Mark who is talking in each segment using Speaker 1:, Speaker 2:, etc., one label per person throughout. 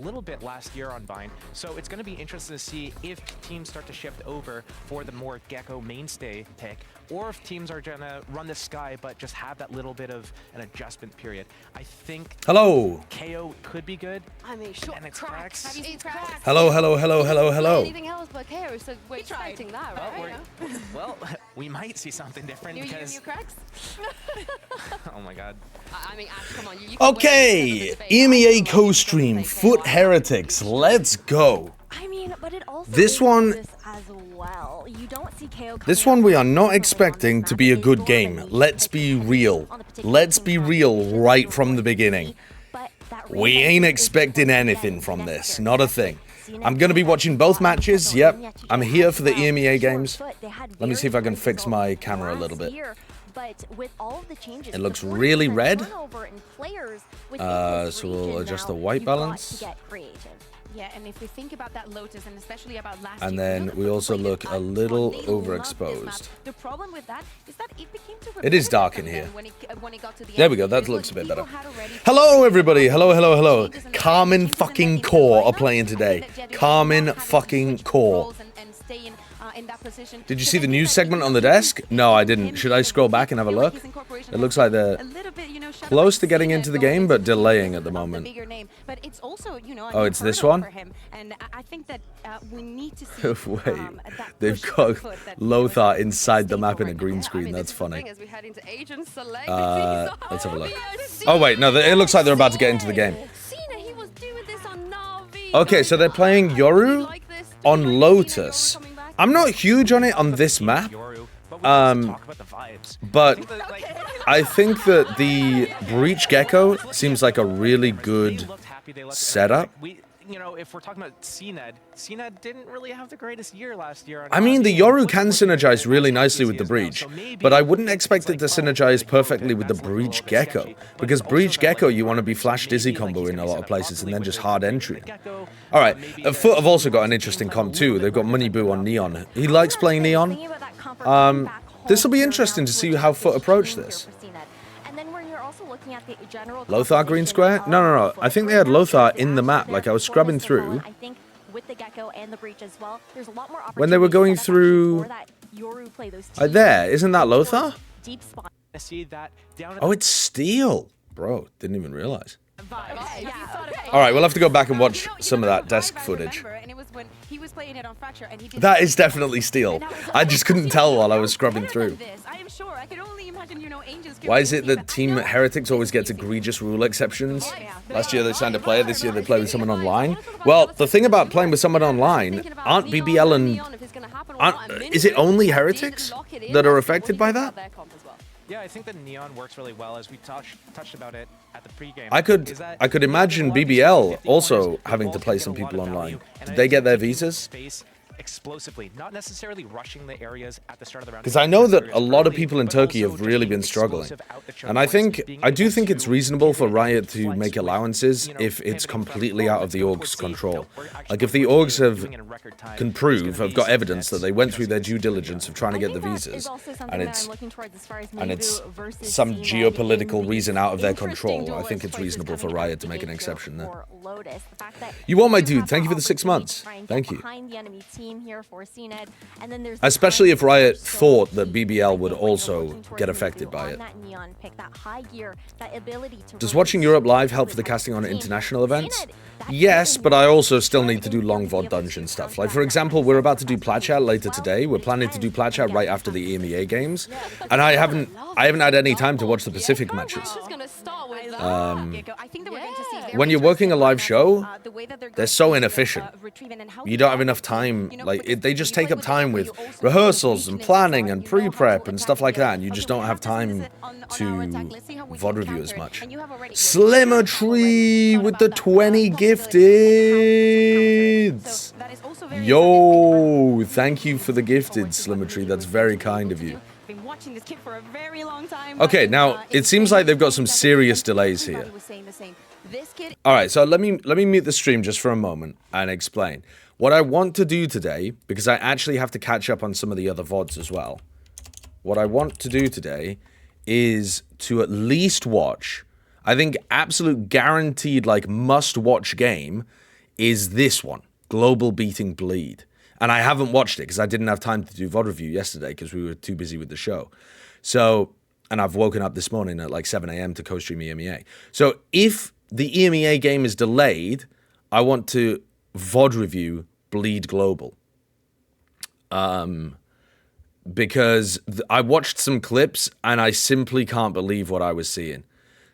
Speaker 1: little bit last year on Vine, so it's going to be interesting to see if teams start to shift over for the more Gecko mainstay pick, or if teams are going to run the Sky but just have that little bit of an adjustment period. I think KO could be good.
Speaker 2: I mean, sure.
Speaker 1: And it's cracks.
Speaker 2: Have you seen cracks?
Speaker 3: Hello.
Speaker 2: Anything else but KO, so we're expecting that, right?
Speaker 1: Well, we might see something different because...
Speaker 2: New cracks?
Speaker 1: Oh my god.
Speaker 2: I mean, Ash, come on. You
Speaker 3: Okay, EMEA co-stream, FUT Heretics, let's go.
Speaker 4: I mean, but it also
Speaker 3: This one,
Speaker 4: as well. You don't see KO
Speaker 3: this one we are not expecting to be a good game. Let's be real. Let's be real right from the beginning. We ain't expecting anything from this, not a thing. I'm going to be watching both matches, yep. I'm here for the EMEA games. Let me see if I can fix my camera a little bit. It looks really red. So we'll adjust the white balance.
Speaker 5: Yeah, and if we think about that Lotus, and especially about last
Speaker 3: And
Speaker 5: year,
Speaker 3: then we also look a little overexposed.
Speaker 5: The problem with that is that it became too
Speaker 3: It is dark in here.
Speaker 5: when it got to the
Speaker 3: There
Speaker 5: end,
Speaker 3: we go, that
Speaker 5: because
Speaker 3: looks a bit better.
Speaker 5: people had already-
Speaker 3: Hello everybody, hello. Carmen fucking Core are playing today. Carmen fucking Core.
Speaker 5: And stay in that position.
Speaker 3: Did you see the news segment on the desk? No, I didn't. Should I scroll back and have a look? It looks like they're close to getting into the game, but delaying at the moment. Oh, it's this one?
Speaker 5: And I think that we need to see,
Speaker 3: Wait, they've got Lothar inside the map in a green screen. That's funny. Let's have a look. Oh wait, no, it looks like they're about to get into the game. Okay, so they're playing Yoru on Lotus. I'm not huge on it on this map. But I think that the Breach Gecko seems like a really good setup.
Speaker 1: You know, if we're talking about CNED didn't really have the greatest year last year.
Speaker 3: I mean, the Yoru can synergize really nicely with the Breach, but I wouldn't expect it to synergize perfectly with the Breach Gecko, because Breach Gecko you want to be flash dizzy combo in a lot of places and then just hard entry. Alright, FUT have also got an interesting comp too. They've got Money Boo on Neon. He likes playing Neon. This will be interesting to see how FUT approach this. Lothar green square? No. I think they had Lothar in the map. Like, I was scrubbing through. When they were going through... there, isn't that Lothar? Oh, it's Steel. Bro, didn't even realize. Alright, we'll have to go back and watch some of that desk footage. That is definitely Steel. I just couldn't tell while I was scrubbing through. Why is it that Team Heretics always gets egregious rule exceptions? Last year they signed a player, this year they play with someone online. Well, the thing about playing with someone online, aren't BBL and... is it only Heretics that are affected by that?
Speaker 1: Yeah, I think that Neon works really well, as we touched about it at the pregame.
Speaker 3: I could imagine BBL also having to play some people online. Did they get their visas?
Speaker 1: Explosively, not necessarily rushing the areas at the start of the round.
Speaker 3: Because I know that a lot of people in Turkey have really been struggling. And I do think it's reasonable for Riot to make allowances if it's completely out of the org's control. Like, if the orgs have got evidence that they went through their due diligence of trying to get the visas, and it's some geopolitical reason out of their control, I think it's reasonable for Riot to make an exception there. You are my dude. Thank you for the 6 months. Thank you. Especially if Riot thought that BBL would also get affected by it. Does watching Europe live help for the casting on international events? Yes, but I also still need to do long VOD dungeon stuff. Like, for example, we're about to do Platchat later today. We're planning to do Platchat right after the EMEA games. And I haven't had any time to watch the Pacific matches. When you're working a live show, they're so inefficient. You don't have enough time. Like, they just take up time with rehearsals and planning and pre-prep and stuff like that, and you just don't have time to VOD review as much. Slimmetry with the 20 gifteds. Yo, thank you for the gifted, Slimmetry. That's very kind of you. Okay, now it seems like they've got some serious delays here. Alright, so let me mute the stream just for a moment and explain. What I want to do today, because I actually have to catch up on some of the other VODs as well. What I want to do today is to at least watch, I think absolute guaranteed, like, must-watch game is this one, Global beating Bleed. And I haven't watched it because I didn't have time to do VOD review yesterday because we were too busy with the show. So, and I've woken up this morning at like 7 a.m. to co-stream EMEA. So if the EMEA game is delayed, I want to VOD review Bleed Global. Because I watched some clips and I simply can't believe what I was seeing.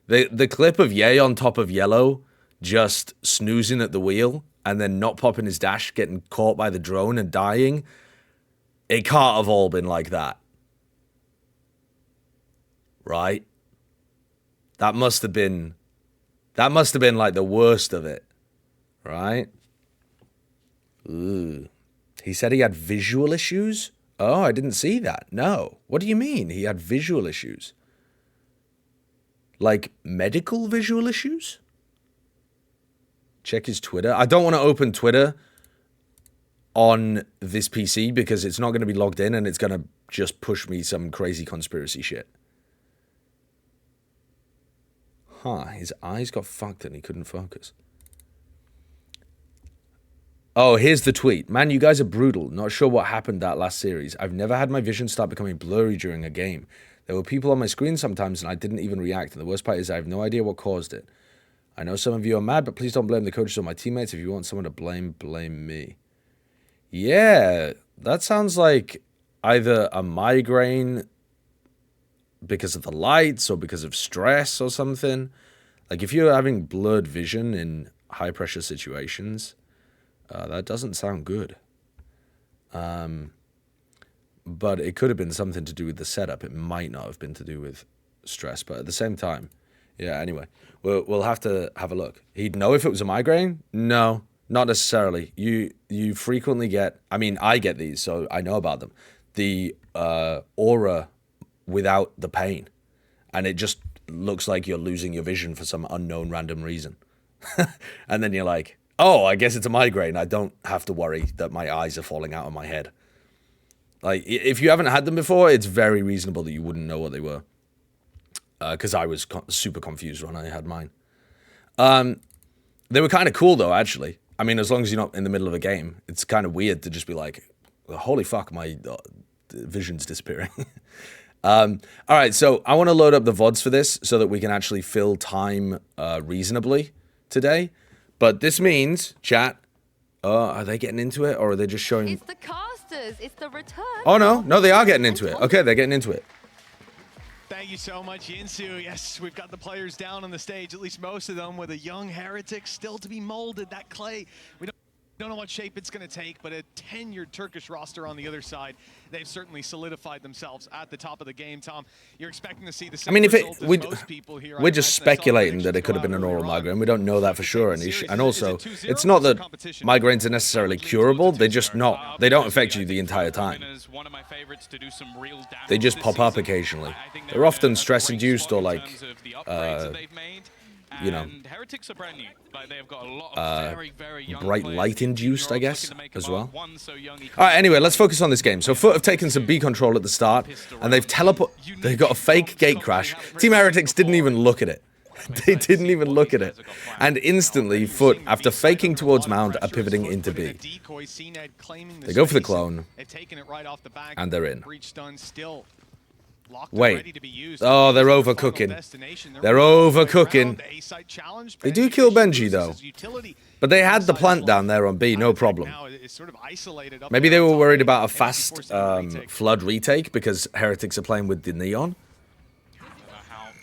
Speaker 3: The clip of Ye on top of Yellow just snoozing at the wheel and then not popping his dash, getting caught by the drone and dying, it can't have all been like that. Right? That must have been like the worst of it. Right? Ooh. He said he had visual issues? Oh, I didn't see that. No. What do you mean he had visual issues? Like medical visual issues? Check his Twitter. I don't want to open Twitter on this PC because it's not going to be logged in and it's going to just push me some crazy conspiracy shit. Huh, his eyes got fucked and he couldn't focus. Oh, here's the tweet. Man, you guys are brutal. Not sure what happened that last series. I've never had my vision start becoming blurry during a game. There were people on my screen sometimes and I didn't even react. And the worst part is I have no idea what caused it. I know some of you are mad, but please don't blame the coaches or my teammates. If you want someone to blame, blame me. Yeah, that sounds like either a migraine because of the lights or because of stress or something. Like if you're having blurred vision in high pressure situations, that doesn't sound good. But it could have been something to do with the setup. It might not have been to do with stress, but at the same time, yeah, anyway, we'll have to have a look. He'd know if it was a migraine? No, not necessarily. You frequently get, I mean, I get these, so I know about them. The aura without the pain. And it just looks like you're losing your vision for some unknown random reason. And then you're like, oh, I guess it's a migraine. I don't have to worry that my eyes are falling out of my head. Like, if you haven't had them before, it's very reasonable that you wouldn't know what they were. Because I was super confused when I had mine. They were kind of cool, though, actually. I mean, as long as you're not in the middle of a game, it's kind of weird to just be like, holy fuck, my vision's disappearing. All right, so I want to load up the VODs for this so that we can actually fill time reasonably today. But this means, chat, are they getting into it, or are they just showing...
Speaker 2: It's the casters. It's the return.
Speaker 3: Oh, no. No, they are getting into it. Okay, they're getting into it.
Speaker 6: Thank you so much, Yinsu. Yes, we've got the players down on the stage, at least most of them, with a young Heretic still to be molded. That clay, we don't know what shape it's going to take, but a tenured Turkish roster on the other side, they've certainly solidified themselves at the top of the game. Tom, you're expecting to see the same result as most people here.
Speaker 3: We're just speculating that it could have been an oral migraine. We don't know that for sure. And also, it's not that migraines are necessarily curable. They're just not. They don't affect you the entire time. They just pop up occasionally. They're often stress-induced or like, you know, bright light induced, I guess, as well. All right, anyway, let's focus on this game. So FUT have taken some B control at the start, and they've got a fake gate crash. Team Heretics didn't even look at it. They didn't even look at it. And instantly, FUT, after faking towards Mount, are pivoting into B. They go for the clone, and they're in. Wait. Oh, they're overcooking. They're overcooking. They do kill Benji, though. But they had the plant down there on B, no problem. Maybe they were worried about a fast flood retake because Heretics are playing with the Neon.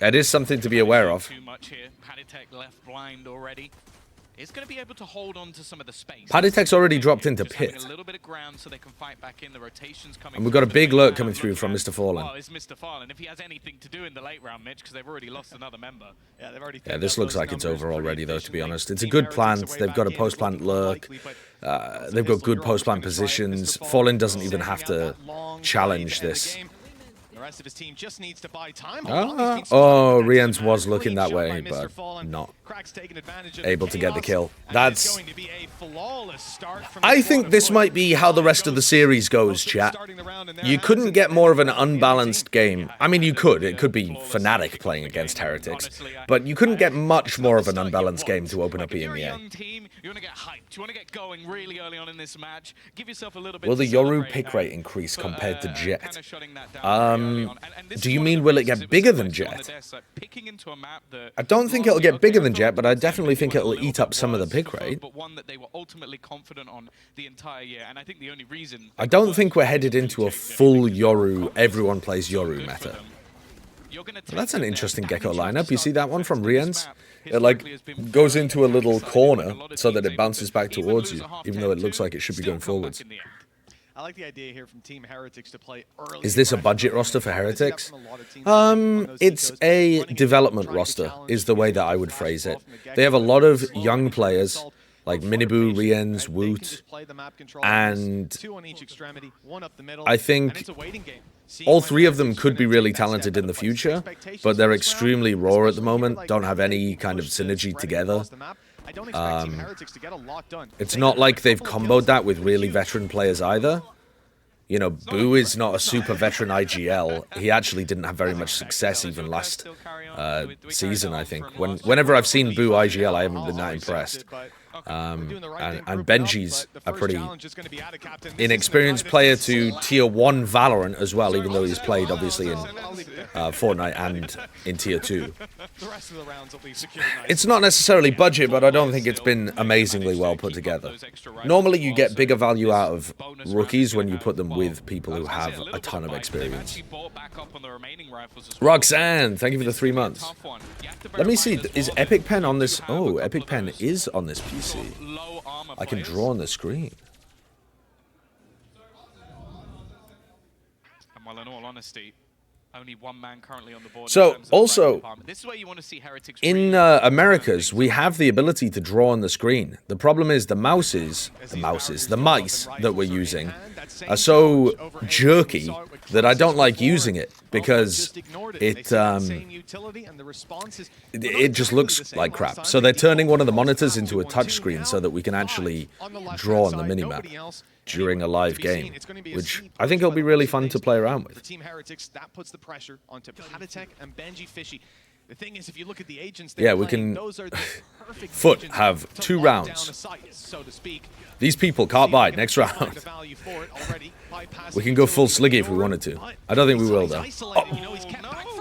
Speaker 3: That is something to be aware of.
Speaker 7: Is going to be able to hold on to some of the space.
Speaker 3: Paddytech's already dropped into pit.
Speaker 7: A little bit of ground so they can fight back in. The rotations coming.
Speaker 3: And we've got a big lurk coming through from Mr. Fallen.
Speaker 7: Well, it's Mr. Fallen. If he has anything to do in the late round, Mitch, because they've already lost another member.
Speaker 6: Yeah, they've already.
Speaker 3: Yeah, this looks like it's over already, though, to be honest. It's a good plant. They've got a post-plant lurk. They've got good post-plant positions. Fallen doesn't even have to challenge this.
Speaker 6: Rest of his team just needs to buy time.
Speaker 3: Oh, Rians was looking that way, but not able to get the kill. That's... I think this might be how the rest of the series goes, chat. You couldn't get more of an unbalanced game. I mean, you could. It could be Fnatic playing against Heretics. But you couldn't get much more of an unbalanced game to open up EMEA. Will the Yoru pick rate increase compared to Jet? Do you mean will it get bigger than Jet? I don't think it'll get bigger than Jet, but I definitely think it'll eat up some of the pick rate. I don't think we're headed into a full Yoru, everyone plays Yoru meta. Well, that's an interesting Gecko lineup. You see that one from Riens? It like goes into a little corner so that it bounces back towards you, even though it looks like it should be going forwards.
Speaker 6: I like the idea here from Team Heretics to play early.
Speaker 3: Is this a budget roster for Heretics? It's a development roster, is the way that I would phrase it. They have a lot of young players, like Minibu, Riens, Woot, and I think all three of them could be really talented in the future, but they're extremely raw at the moment, don't have any kind of synergy together. It's not like they've comboed that with really veteran players either. You know, Boo is not a super veteran IGL. He actually didn't have very much success even last season, I think. Whenever I've seen Boo IGL, I haven't been that impressed. And Benji's a pretty inexperienced player to Tier 1 Valorant as well, even though he's played, obviously, in Fortnite and in Tier 2. It's not necessarily budget, but I don't think it's been amazingly well put together. Normally, you get bigger value out of rookies when you put them with people who have a ton of experience. Roxanne, thank you for the 3 months. Let me see, is Epic Pen on this? Oh, Epic Pen is on this PC. I can draw on the screen.
Speaker 7: And well, in all honesty, only one man currently on the board.
Speaker 3: So, also,
Speaker 7: this is where you want to see Heretics
Speaker 3: in Americas, we have the ability to draw on the screen. The problem is the mice that we're using are so jerky that I don't like using it because it just looks like crap. So they're turning one of the monitors into a touchscreen so that we can actually draw on the minimap during a live game, which I think it'll be really fun to play around with.
Speaker 6: Team Heretics, that puts the pressure onto Patatek and Benji Fishy. The thing is, if you look at the agents,
Speaker 3: yeah, we can FUT have 2 rounds. These people can't buy it next round. We can go full Sliggy if we wanted to. I don't think we will, though.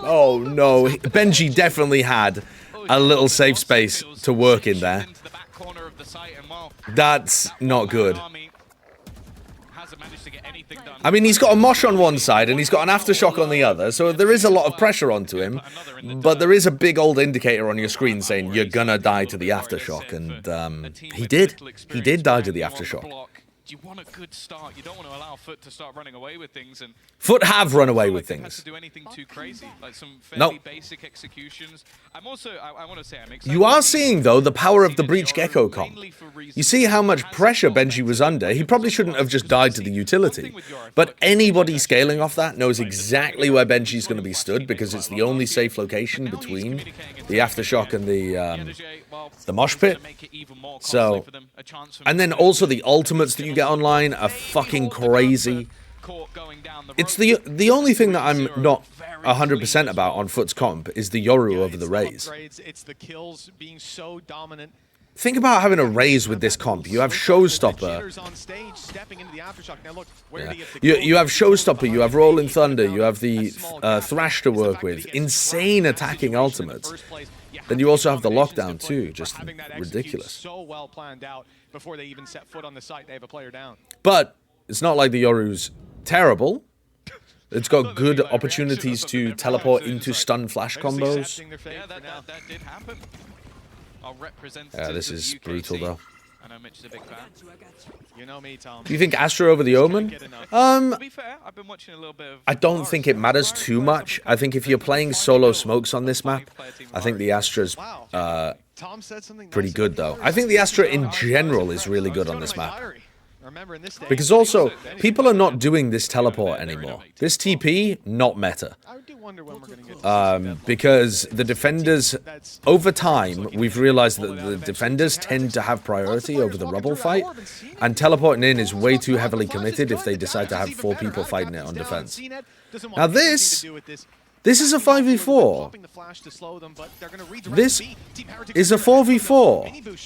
Speaker 3: Oh no, Benji definitely had a little safe space to work in there. That's not good. I mean, he's got a Mosh on one side and he's got an Aftershock on the other, so there is a lot of pressure onto him, but there is a big old indicator on your screen saying you're gonna die to the Aftershock, and he did. He did die to the Aftershock.
Speaker 7: You want a good start. You don't want to allow FUT to start running away with things. And
Speaker 3: FUT have run away with things.
Speaker 7: To do anything too crazy, like some fairly basic executions. I'm also, I want to say, I'm excited.
Speaker 3: You are seeing, though, the power of the Breach Gecko comp. You see how much pressure Benji was under. He probably shouldn't have just died to the utility. But anybody scaling off that knows exactly where Benji's going to be stood because it's the only safe location between the Aftershock and the Mosh Pit. So, and then also the ultimates that you get online are fucking crazy. It's the only thing that I'm not 100% about on FUT's comp is the Yoru over the Raze.
Speaker 6: It's the kills being so dominant.
Speaker 3: Think about having a Raze with this comp. You have Showstopper. Yeah. You have Showstopper, you have Rolling Thunder, you have the Thrash to work with. Insane attacking ultimates. Then you also have the lockdown too, just ridiculous.
Speaker 6: So well planned out before they even set foot on the site. They have a player down.
Speaker 3: But it's not like the Yoru's terrible. It's got good opportunities to teleport into stun flash combos.
Speaker 7: Yeah, that did happen.
Speaker 3: Yeah, this is brutal though.
Speaker 7: I know Mitch is a big fan.
Speaker 6: You know me, Tom.
Speaker 3: Do you think Astra over the Omen?
Speaker 7: To be fair, I've been watching a little bit of...
Speaker 3: I don't think it matters too much. I think if you're playing solo smokes on this map, I think the Astra's pretty good though. I think the Astra in general is really good on this map.
Speaker 6: Remember, in this stage,
Speaker 3: Because also, people are not doing this teleport anymore. This TP, not meta.
Speaker 6: I do wonder when we're going to get
Speaker 3: Because the defenders, over time, we've realized that the defenders tend to have priority over the rubble fight, and teleporting in is way too heavily committed if they decide to have 4 people fighting it on defense. Now this is a 5v4. This is a 4v4.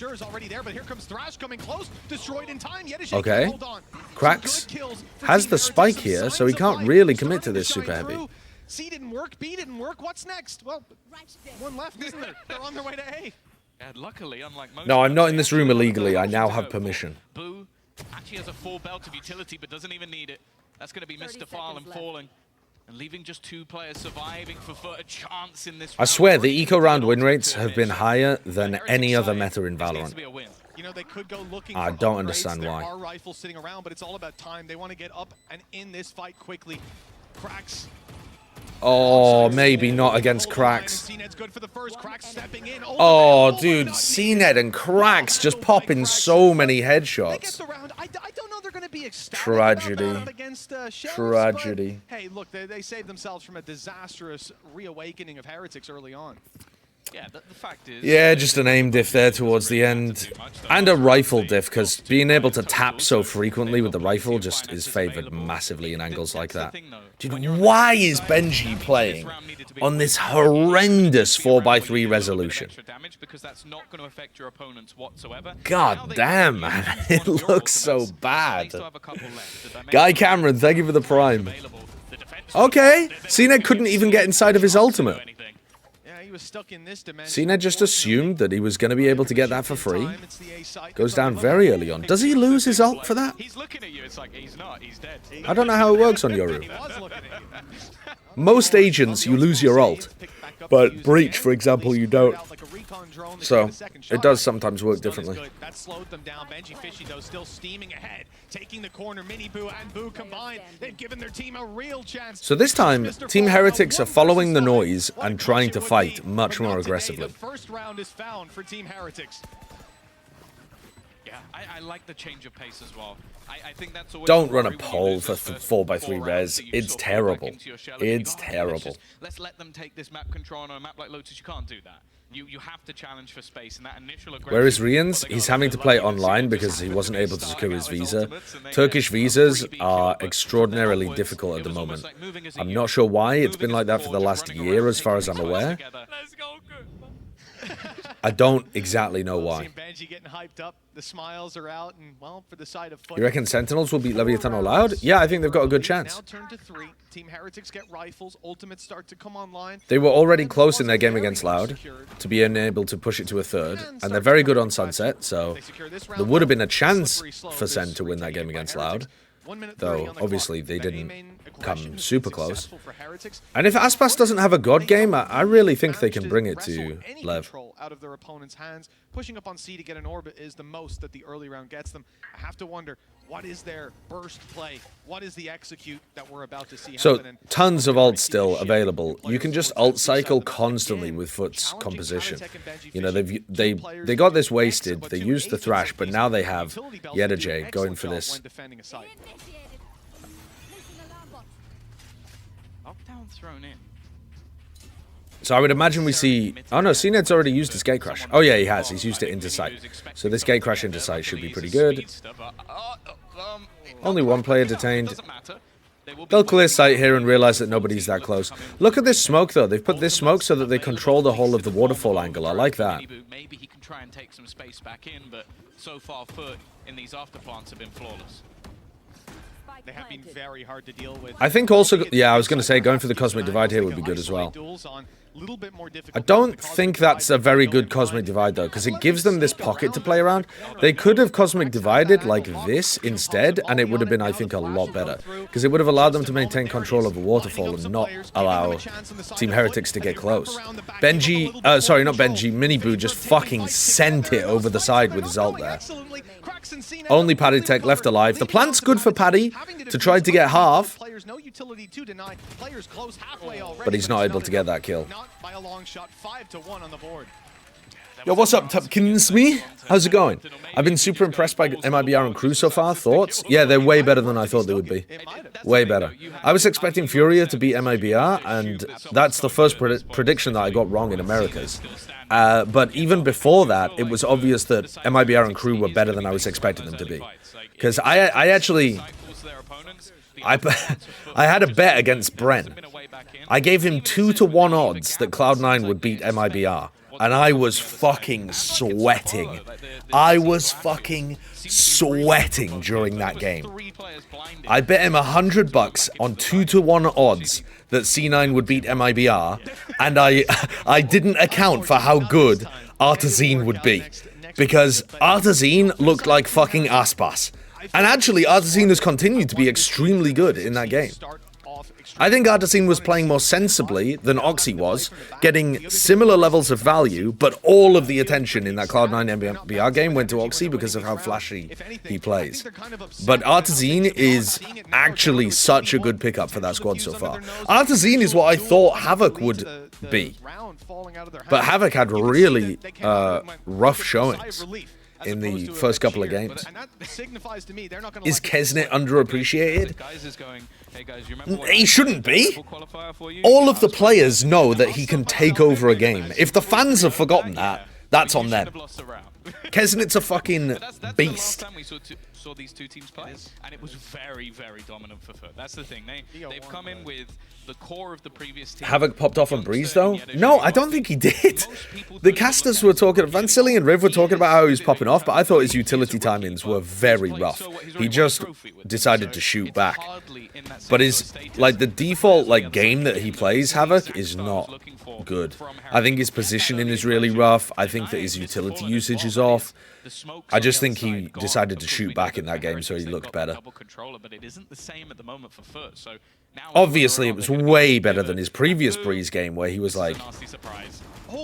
Speaker 3: Okay. Krax has the spike here, so he can't really commit to this super heavy.
Speaker 6: C didn't work, B didn't work. What's next? Well, one left, isn't there? They're on their way to A.
Speaker 7: Yeah, luckily, unlike most
Speaker 3: No, I'm not in this room illegally. I now have permission.
Speaker 7: Boo actually has a full belt of utility, but doesn't even need it. That's going to be Mr. Farlem falling. And leaving just 2 players surviving for a chance in this round.
Speaker 3: I swear, the eco round win rates have been higher than any other meta in Valorant.
Speaker 6: You know, they could go looking
Speaker 3: I
Speaker 6: for
Speaker 3: don't
Speaker 6: upgrades.
Speaker 3: understand
Speaker 6: There
Speaker 3: why.
Speaker 6: are rifles sitting around, but it's all about time. They want to get up and in this fight quickly. Krax.
Speaker 3: Oh, maybe not against Krax. Oh, dude, CNET and Krax just popping so many headshots. Tragedy. Tragedy.
Speaker 6: Hey, look, they saved themselves from a disastrous reawakening of Heretics early on.
Speaker 7: Yeah, the fact is...
Speaker 3: Yeah, just an aim diff there towards the end. And a rifle diff, because being able to tap so frequently with the rifle just is favored massively in angles like that. Dude, why is Benji playing on this horrendous 4x3 resolution? God damn, man. It looks so bad. Guy Cameron, thank you for the prime. Okay, CNET couldn't even get inside of his ultimate. CNET just assumed that he was going to be able to get that for free. Goes down very early on. Does he lose his ult for that?
Speaker 7: He's looking at you, it's like he's not, he's dead.
Speaker 3: I don't know how it works on Yoru. Most agents, you lose your ult. But Breach, for example, you don't. So, it does sometimes work differently.
Speaker 6: That slowed them down. Benji Fishy, though, still steaming ahead. Taking the corner, Mini Boo and Boo combined. They've given their team a real chance.
Speaker 3: So this time, Team Heretics are following the noise and trying to fight much more aggressively.
Speaker 6: The first round is found for Team Heretics.
Speaker 7: Yeah, I like the change of pace as well. I think that's always
Speaker 3: Don't run a poll for 4x3 res. It's terrible. It's terrible.
Speaker 7: Let's let them take this map control on a map like Lotus. You can't do that. You have to challenge for space, and that initial aggression.
Speaker 3: Where is Rians? He's having to play online because he wasn't able to secure his visa. Turkish visas are extraordinarily difficult at the moment. I'm not sure why. It's been like that for the last year, as far as I'm aware. I don't exactly know why.
Speaker 6: Benji getting hyped up. The smiles are out, and well, for the side of FUT.
Speaker 3: You reckon Sentinels will beat Leviathan or Loud? Yeah, I think they've got a good chance.
Speaker 6: Now turn to 3. Team Heretics get rifles. Ultimates start to come online.
Speaker 3: They were already close in their game against Loud to be unable to push it to a third, and they're very good on Sunset, so there would have been a chance for Sen to win that game against Loud. Though, obviously, they didn't come super close. And if Aspas doesn't have a god game, I really think they can bring it to Lev.
Speaker 6: Out of their opponent's hands. Pushing up on C to get an orbit is the most that the early round gets them. I have to wonder, what is their burst play? What is the execute that we're about to see
Speaker 3: So,
Speaker 6: happen?
Speaker 3: tons of ults still available. You can just ult cycle constantly with FUT's composition. You know, they got this wasted, they used the Thrash, but now they have Yedajay going for this.
Speaker 7: Lockdown thrown in.
Speaker 3: So I would imagine we see... Oh no, CNET's already used his gate crash. Oh yeah, he has. He's used it into sight. So this gate crash into sight should be pretty good. Only one player detained. They'll clear sight here and realize that nobody's that close. Look at this smoke though. They've put this smoke so that they control the whole of the waterfall angle. I like that.
Speaker 7: Maybe he can try and take some space back in, but so far FUT in these afterplants have been flawless.
Speaker 6: They have been very hard to deal with.
Speaker 3: I think also... Yeah, I was going to say going for the Cosmic Divide here would be good as well. I don't think that's a very good Cosmic Divide though, because it gives them this pocket to play around. They could have Cosmic Divided like this instead, and it would have been, I think, a lot better. Because it would have allowed them to maintain control of the waterfall and not allow Team Heretics to get close. Benji... sorry, not Benji. Mini Boo just fucking sent it over the side with his ult there. Only Paddy Tech left alive. The plant's good for Paddy to try to get half, but he's not able to get that kill.
Speaker 6: By a long shot, 5-1 on the board.
Speaker 3: Yo, what's up, Tupkins me? How's it going? I've been super impressed by MIBR and Crew so far. Thoughts? Yeah, they're way better than I thought they would be. Way better. I was expecting Furia to beat MIBR, and that's the first prediction that I got wrong in Americas. But even before that, it was obvious that MIBR and Crew were better than I was expecting them to be. Because I actually... I had a bet against Bren. I gave him 2-to-1 odds that Cloud9 would beat MIBR. And I was fucking sweating. I was fucking sweating during that game. I bet him $100 on 2-to-1 odds that C9 would beat MIBR, and I didn't account for how good Artazine would be, because Artazine looked like fucking Aspas. And actually, Artazine has continued to be extremely good in that game. I think Artazine was playing more sensibly than Oxy was, getting similar levels of value, but all of the attention in that Cloud9 MBR game went to Oxy because of how flashy he plays. But Artazine is actually such a good pickup for that squad so far. Artazine is what I thought Havoc would be, but Havoc had really rough showings in the first couple of games. Is Kesnet underappreciated? He shouldn't be. All of the players know that he can take over a game. If the fans have forgotten that, that's on them. Kesnet's a fucking beast.
Speaker 7: We saw these two teams play, and it was very, very dominant for FUT. That's the thing. They've come in with the core of the previous team.
Speaker 3: Havoc popped off on Breeze, though? No, I don't think he did. The casters were talking, Vansili and Riv were talking about how he was popping off, but I thought his utility timings were very rough. He just decided to shoot back. But his, like, the default, like, game that he plays, Havoc, is not good. I think his positioning is really rough. I think that his utility usage is off. I just think he decided to shoot back in that game, so he looked better. Obviously, it was way better than his previous Breeze game, where he was like...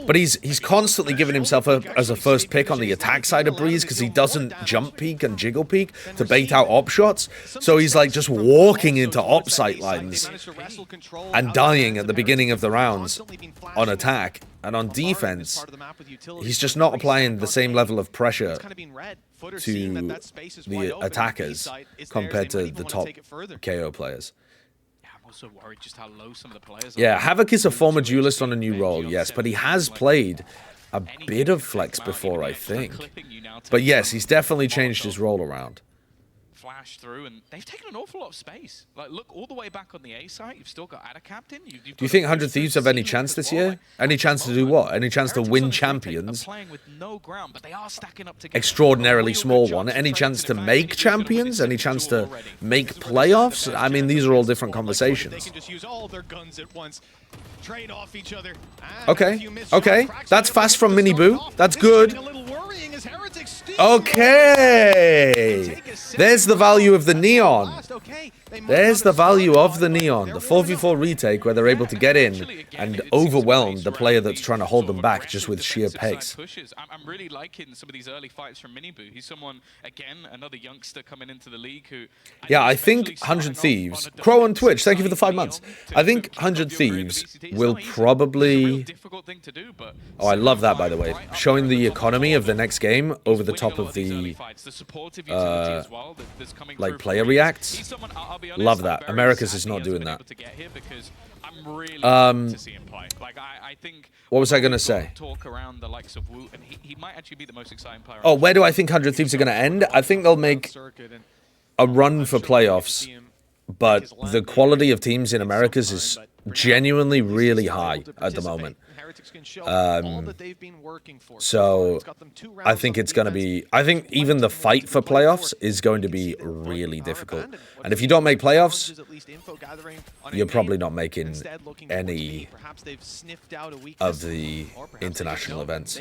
Speaker 3: But he's constantly giving himself up as a first pick on the attack side of Breeze, because he doesn't jump peek and jiggle peek to bait out op shots. So he's like just walking into op sight lines and dying at the beginning of the rounds on attack. And on defense, he's just not applying the same level of pressure to the attackers compared to the top KO players.
Speaker 7: So worried just how low some of the players are.
Speaker 3: Yeah, Havoc is a former duelist on a new role, yes, but he has played a bit of flex before, I think. But yes, he's definitely changed his role around.
Speaker 7: Flash through, and they've taken an awful lot of space. Like, look all the way back on the A side. You've still got Ada Captain.
Speaker 3: Do you think 100 Thieves have any chance this year? Any chance to do what? Any chance to win champions? Extraordinarily small one. Any chance to make champions? Any chance to make playoffs? I mean, these are all different conversations. Okay, okay. That's fast from Mini Boo. That's good. Okay. There's the value of the Neon. There's the value of the Neon. The 4v4 retake where they're able to get in and overwhelm the player that's trying to hold them back just with sheer pace.
Speaker 7: I'm really liking some of these early fights from Miniboo. He's someone, again, another youngster coming into the league who...
Speaker 3: Yeah, I think 100 Thieves... Crow on Twitch, thank you for the 5 months. I think 100 Thieves will probably... Oh, I love that, by the way. Showing the economy of the next game over the top of the... like, player reacts. Love that. Americas is not doing that. What was I going to say? Oh, where do I think 100 Thieves are going to end? I think they'll make a run for playoffs, but the quality of teams in Americas is genuinely really high at the moment. So I think it's going to be... I think even the fight for playoffs is going to be really difficult. And if you don't make playoffs, you're probably not making any of the international events.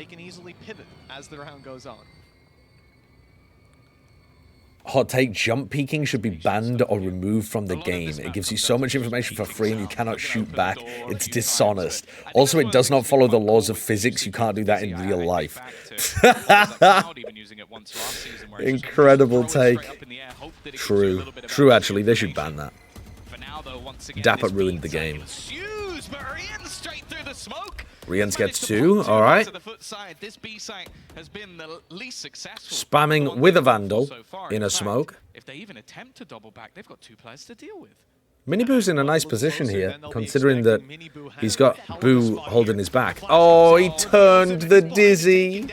Speaker 3: Hot take, jump peeking should be banned or removed from the game. It gives you so much information for free and you cannot shoot back. It's dishonest. Also, it does not follow the laws of physics. You can't do that in real life. Incredible take. True. True, actually. They should ban that. Dapper ruined the game. Riens gets 2, all right.
Speaker 7: This B site has been the least successful.
Speaker 3: Spamming with a Vandal in a smoke.
Speaker 7: If they even attempt to double back, they've got 2 players to deal with.
Speaker 3: Miniboo's in a nice position here, considering that he's got Boo holding his back. Oh, he turned the Dizzy.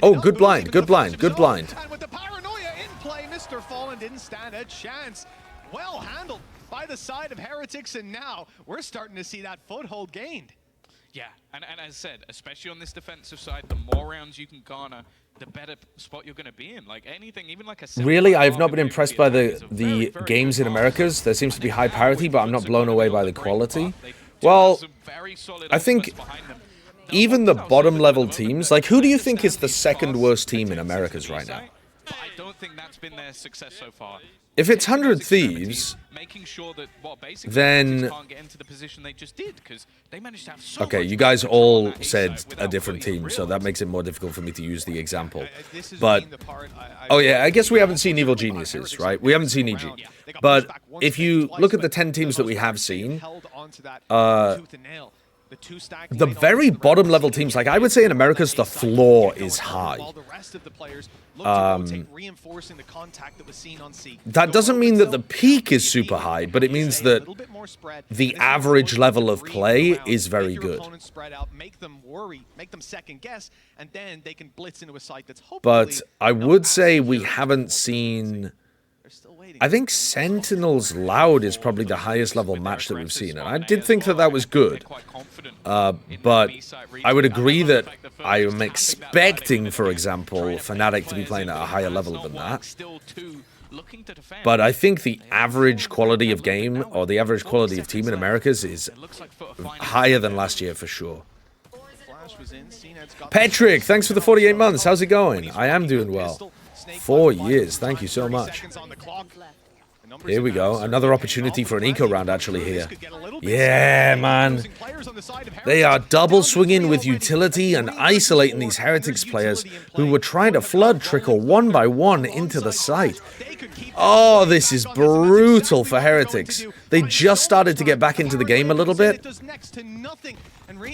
Speaker 3: Oh, good blind, good blind, good blind.
Speaker 6: And with the paranoia in play, Mr. Fallen didn't stand a chance. Well handled by the side of Heretics, and now we're starting to see that foothold gained.
Speaker 7: Yeah, and as I said, especially on this defensive side, the more rounds you can garner, the better spot you're going to be in. Like anything, even like a...
Speaker 3: Really, I have not been impressed by the games in Americas. There seems to be high parity, but I'm not blown away by the quality. Well, I think even the bottom level teams, like who do you think is the second worst team in Americas right now?
Speaker 7: I don't think that's been their success so far.
Speaker 3: If it's 100 Thieves, then... Okay, you guys all said a different team, so that makes it more difficult for me to use the example. But, oh yeah, I guess we haven't seen Evil Geniuses, right? We haven't seen EG. But if you look at the 10 teams that we have seen, the very bottom level teams, like I would say in Americas, the floor is high. That doesn't mean that the peak is super high, but it means that the average level of play is very good. But I would say we haven't seen... I think Sentinels Loud is probably the highest level match that we've seen, and I did think that that was good. But I would agree that I am expecting, for example, Fnatic to be playing at a higher level than that. But I think the average quality of game, or the average quality of team in Americas is higher than last year for sure. Patrick, thanks for the 48 months. How's it going? I am doing well. 4 years, thank you so much. Here we go, another opportunity for an eco round actually here. Yeah, man. They are double swinging with utility and isolating these Heretics players who were trying to flood trickle one by one into the site. Oh, this is brutal for Heretics. They just started to get back into the game a little bit.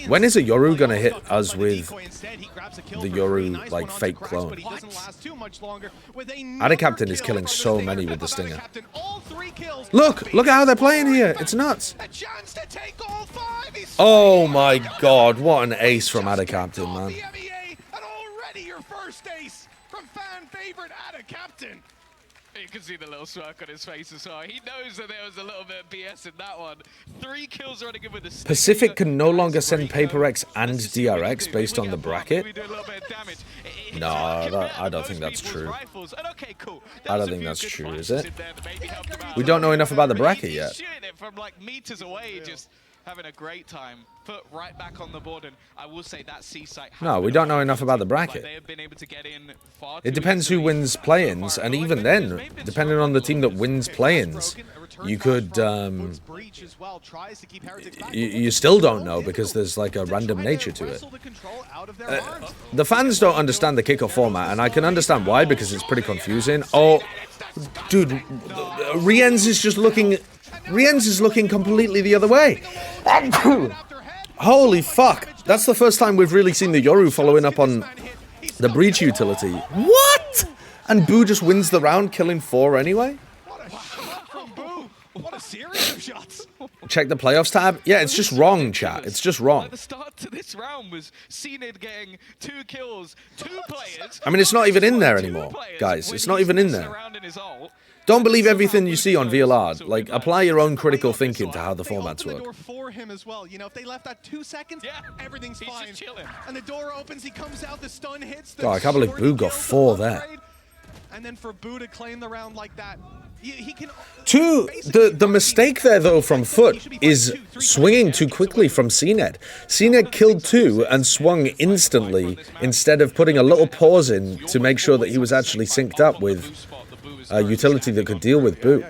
Speaker 3: When is a Yoru gonna hit us with the Yoru, like, fake clone? Adacaptain is killing so many with the Stinger. Look at how they're playing here. It's nuts. Oh my god, what an ace from Adacaptain, man.
Speaker 7: You can see the little smirk on his face as well. He knows that there was a little bit of BS in that one. 3 kills running in with the
Speaker 3: Pacific can no longer send Paper X and DRX based on the bracket. No, I don't think that's true. I don't think that's true, is it? We don't know enough about the bracket yet.
Speaker 7: From like meters away, just having a great time. FUT right back on the board, and I will say that C site.
Speaker 3: No, we don't know enough about the bracket. It depends who wins play-ins, and even then, depending on the team that wins play-ins, you could, you still don't know because there's like a random nature to it. The fans don't understand the kickoff format, and I can understand why, because it's pretty confusing. Oh, dude, Riens is just looking... Riens is looking completely the other way. Holy fuck. That's the first time we've really seen the Yoru following up on the breach utility. What? And Boo just wins the round, killing 4 anyway?
Speaker 6: What a series of shots.
Speaker 3: Check the playoffs tab. Yeah, it's just wrong, chat. It's just wrong.
Speaker 7: The start to this round was Zenid getting 2 kills, 2 players.
Speaker 3: I mean, it's not even in there anymore, guys. It's not even in there. Don't believe everything you see on VLR. Like, apply your own critical thinking to how the formats work.
Speaker 6: For him as well. You know, if they left that 2 seconds, everything's fine. Just chilling. And the door opens, he comes out, the stun hits.
Speaker 3: God, I can't believe Boo got 4 there.
Speaker 6: And then for Boo to claim the round like that, he can...
Speaker 3: The mistake there, though, from FUT is swinging too quickly from CNED. CNED killed 2 and swung instantly instead of putting a little pause in to make sure that he was actually synced up with a utility that could deal with Boo.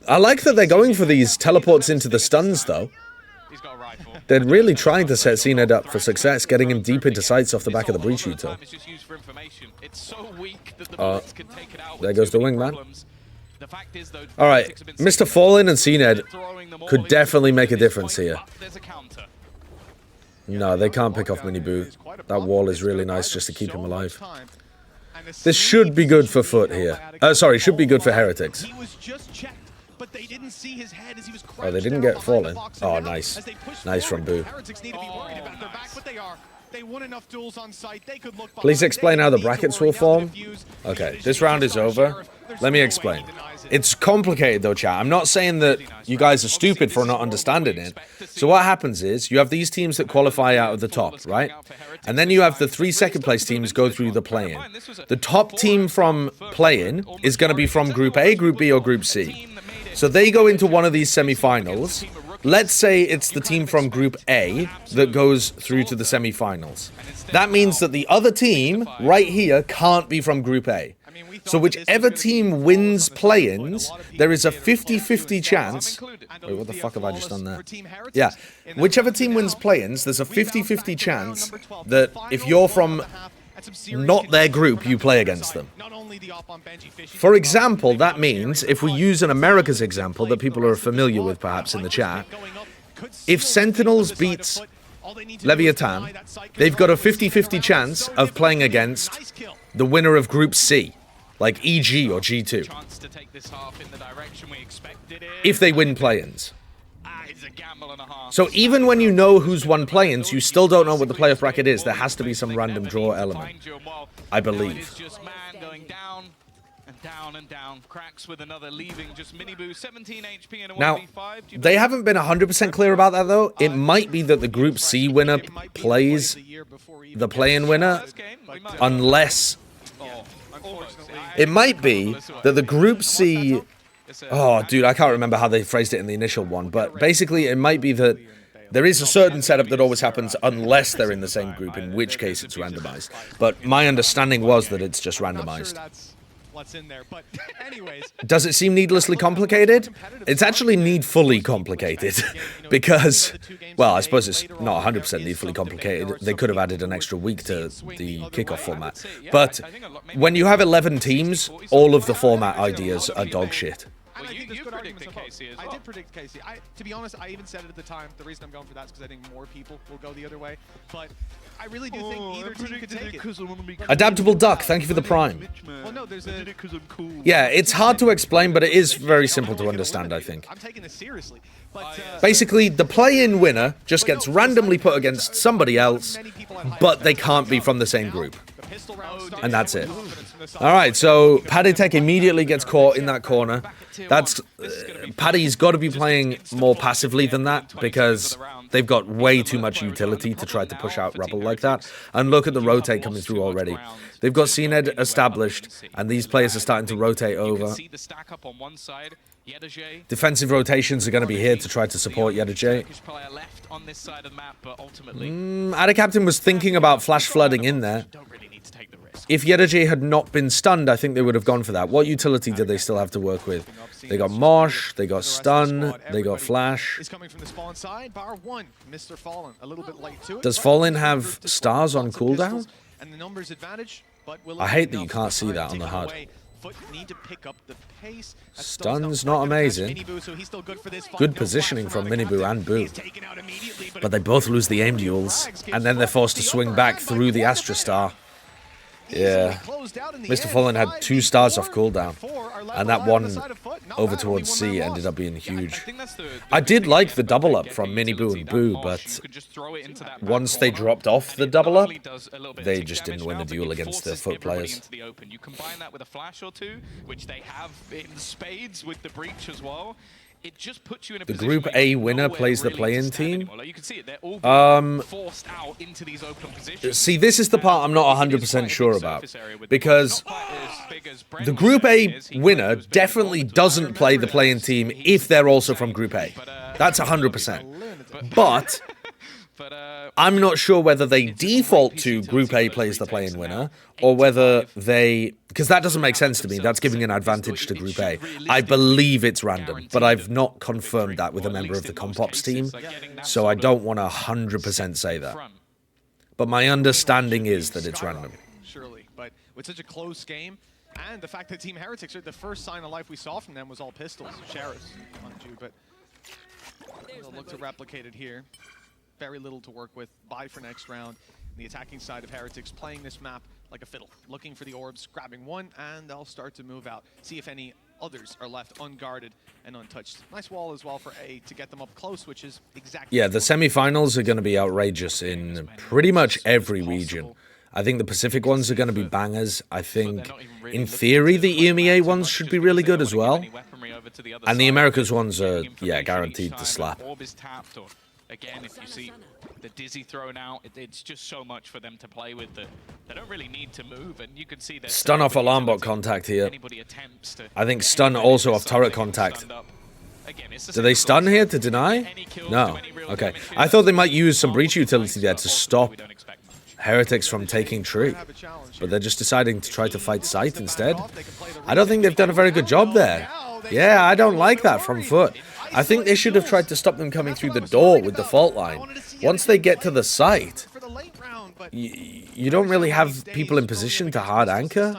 Speaker 3: I like that they're going for these teleports into the stuns, though. They're really trying to set CNED up for success, getting him deep into sights off the back of the breach util. There goes the wingman.
Speaker 7: The fact is, though,
Speaker 3: All right,
Speaker 7: Heretics have been
Speaker 3: Mr.
Speaker 7: sitting
Speaker 3: Fallen
Speaker 7: there,
Speaker 3: and CNED
Speaker 7: throwing them all
Speaker 3: could
Speaker 7: into
Speaker 3: definitely
Speaker 7: the
Speaker 3: make a
Speaker 7: this
Speaker 3: difference
Speaker 7: point,
Speaker 3: here.
Speaker 7: but there's a counter.
Speaker 3: No, they can't pick off Miniboo. That wall is really nice just to keep him alive. This should be good for FUT here. Sorry, should be good for Heretics.
Speaker 6: He was just checked, but they didn't see his head as he was
Speaker 3: Oh, they
Speaker 6: crouched
Speaker 3: didn't
Speaker 6: down
Speaker 3: get
Speaker 6: behind the
Speaker 3: Fallen.
Speaker 6: box.
Speaker 3: Oh,
Speaker 6: And now,
Speaker 3: nice.
Speaker 6: as they push
Speaker 3: Nice from
Speaker 6: forward,
Speaker 3: Boo.
Speaker 6: Heretics need to be worried about their back, but they are. They won enough duels on site. They could look
Speaker 3: Please
Speaker 6: behind.
Speaker 3: explain
Speaker 6: They
Speaker 3: how the
Speaker 6: need to
Speaker 3: brackets
Speaker 6: worry
Speaker 3: will
Speaker 6: now
Speaker 3: form.
Speaker 6: that Diffuse,
Speaker 3: Okay,
Speaker 6: Diffuse
Speaker 3: this
Speaker 6: is
Speaker 3: round is
Speaker 6: just on
Speaker 3: over.
Speaker 6: Sheriff. There's
Speaker 3: Let me
Speaker 6: no way
Speaker 3: explain.
Speaker 6: he denies it.
Speaker 3: It's complicated though, chat. I'm not saying that you guys are stupid for not understanding it. So what happens is, you have these teams that qualify out of the top, right? And then you have the 3 second place teams go through the play-in. The top team from play-in is going to be from Group A, Group B, or Group C. So they go into one of these semi-finals. Let's say it's the team from Group A that goes through to the semi-finals. That means that the other team, right here, can't be from Group A. So whichever team wins play-ins, there is a 50-50 chance... Wait, what the fuck have I just done there? Yeah, whichever team wins play-ins, there's a 50-50 chance that if you're from not their group, you play against them. For example, that means, if we use an America's example that people are familiar with perhaps in the chat, if Sentinels beats Leviathan, they've got a 50-50 chance of playing against the winner of Group C, like EG or G2,
Speaker 7: Chance to take this half in the direction we expected it.
Speaker 3: if they win play-ins.
Speaker 7: It's a gamble and a half.
Speaker 3: So even when you know who's won play-ins, you still don't know what the playoff bracket is. There has to be some random draw element, I believe.
Speaker 7: It's just man going down and down and down. Cracks with another leaving just Miniboo, 17 HP and a
Speaker 3: Now,
Speaker 7: 1v5.
Speaker 3: they haven't been 100% clear about that, though. It might be that the Group C winner plays the play-in winner, unless... It might be that the Group C... Oh, dude, I can't remember how they phrased it in the initial one, but basically it might be that there is a certain setup that always happens unless they're in the same group, in which case it's randomized. But my understanding was that it's just randomized. Does it seem needlessly complicated? It's actually needfully complicated, because, well, I suppose it's not 100% needfully complicated. They could have added an extra week to the kickoff format. But when you have 11 teams, all of the format ideas are dog shit.
Speaker 6: And
Speaker 7: Well,
Speaker 6: I think there's
Speaker 7: you
Speaker 6: good arguments
Speaker 7: predicted
Speaker 6: for both.
Speaker 7: Casey as
Speaker 6: I
Speaker 7: well.
Speaker 6: did predict Casey. To be honest, I even said it at the time. The reason I'm going for that is because I think more people will go the other way. But I really do think either team could take it.
Speaker 3: Adaptable Duck, thank you for the prime.
Speaker 6: Well, no, there's a...
Speaker 3: Yeah, it's hard to explain, but it is very simple to understand, I think.
Speaker 6: I'm taking this seriously. But,
Speaker 3: Basically, the play-in winner just gets randomly put against somebody else, but they can't be from the same group. And that's it. Alright, so Paddytech immediately gets caught in that corner. That's... Paddy's got to be playing more passively than that, because they've got way too much utility to try to push out Rubble like that. And look at the rotate coming through already. They've got CNED established, and these players are starting to rotate over. Defensive rotations are going to be here to try to support Yedajay. Adacaptain was thinking about flash flooding in there. If Yedajay had not been stunned, I think they would have gone for that. What utility did they still have to work with? They got Mosh, they got Stun, they got Flash. Does Fallen have stars on cooldown? I hate that you can't see that on the HUD. Stun's not amazing. Good positioning from Miniboo and Boo. But they both lose the aim duels, and then they're forced to swing back through the Astra Star. Yeah, Mr. Fallen had 2 stars off cooldown, and that one over towards C ended up being huge. I did like the double up from Miniboo and Boo, but once they dropped off the double up, they just didn't win the duel against the FUT players.
Speaker 7: You combine that with a flash or two, which they have in spades with the breach as well. It just puts you in a
Speaker 3: The
Speaker 7: position
Speaker 3: Group
Speaker 7: where you
Speaker 3: A
Speaker 7: have
Speaker 3: winner
Speaker 7: nowhere
Speaker 3: plays the
Speaker 7: really to
Speaker 3: play-in
Speaker 7: stand
Speaker 3: team.
Speaker 7: anymore. Like you can see it, they're all being forced out into these open positions.
Speaker 3: See, this is the part I'm not 100% sure about, because the Group A winner definitely doesn't play the play-in team if they're also from Group A. That's 100%. But I'm not sure whether they default to Group A plays the play-in winner, or whether they... Because that doesn't make sense to me. That's giving an advantage to Group A. I believe it's random, but I've not confirmed that with a member of the Compops team, so I don't want to 100% say that. But my understanding is that it's random.
Speaker 6: Surely, but with such a close game. And the fact that Team Heretics, the first sign of life we saw from them was all pistols. Sheriffs, mind you, but they'll look to replicate it here. Very little to work with. Bye for next round. The attacking side of Heretics playing this map like a fiddle, looking for the orbs, grabbing one, and they'll start to move out. See if any others are left unguarded and untouched. Nice wall as well for A to get them up close, which is exactly...
Speaker 3: Yeah, the semifinals are going to be outrageous in pretty much every region. I think the Pacific ones are going to be bangers. I think, in theory, the EMEA ones should be really good as well. And the Americas ones are, yeah, guaranteed to slap.
Speaker 7: Again, if you see the Dizzy thrown out, it's just so much for them to play with that they don't really need to move, and you can see that
Speaker 3: Stun off alarm bot contact here. I think stun also off turret contact. Do they stun here to deny? No. Okay. I thought they might use some breach utility there to stop Heretics from taking tree, but they're just deciding to try to fight sight instead. I don't think they've done a very good job there. Yeah, I don't like that from FUT. I think they should have tried to stop them coming through the door with the fault line. Once they get to the site, you don't really have people in position to hard anchor.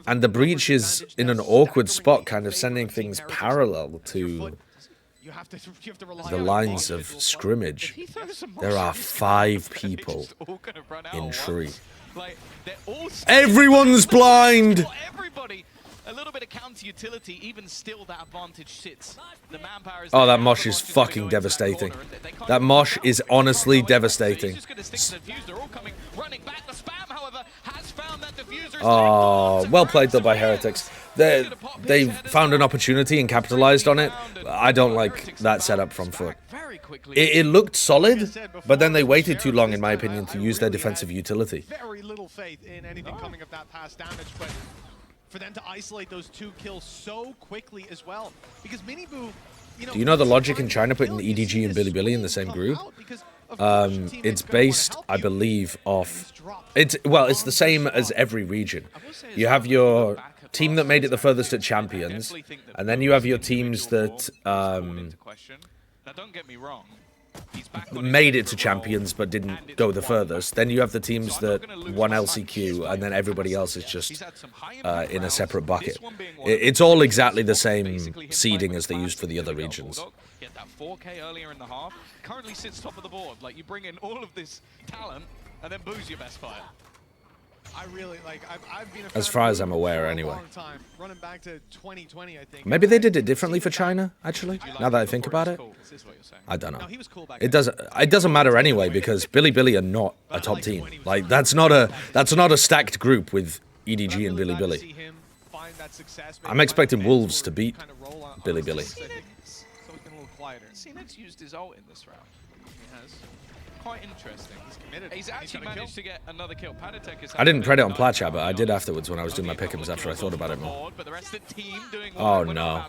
Speaker 3: And the breach is in an awkward spot, kind of sending things parallel to the lines of scrimmage. There are 5 people in tree. Everyone's blind!
Speaker 7: A little bit of counter utility, even still that advantage sits. The manpower is
Speaker 3: oh, that mosh is fucking devastating. That mosh is honestly devastating. Oh, well played though by Heretics. They found an opportunity and capitalized on it. I don't like that setup from FUT. It looked solid, but then they waited too long, in my opinion, to use their defensive utility.
Speaker 6: Very little faith in anything coming of that past damage, but for them to isolate those 2 kills so quickly as well, because Miniboo,
Speaker 3: do you know the logic in China putting EDG and Bilibili in the same group? It's based, I believe, off... It's the same as every region. You have your team that made it the furthest at Champions, and then you have your teams that made it to Champions but didn't go the furthest. Then you have the teams that won LCQ, and then everybody else is just in a separate bucket. It's all exactly the same seeding as they used for the other regions.
Speaker 7: Get that 4K earlier in the half. Currently sits top of the board. Like, you bring in all of this talent and then booze your best player.
Speaker 6: I really like. I've been
Speaker 3: as far as I'm aware, anyway.
Speaker 6: Running back to 2020, I think.
Speaker 3: Maybe they did it differently for China, actually. Now that I think about it, I don't know. It doesn't matter anyway, because Bilibili are not a top team. Like, that's not a stacked group with EDG and Bilibili. I'm expecting Wolves to beat Bilibili.
Speaker 7: CNX used his ult in this round. He has. Quite interesting. He's actually managed to get another kill.
Speaker 3: I didn't pred it on Platchat, but I did afterwards when I was doing my pick'ems after I thought about it more. Oh no.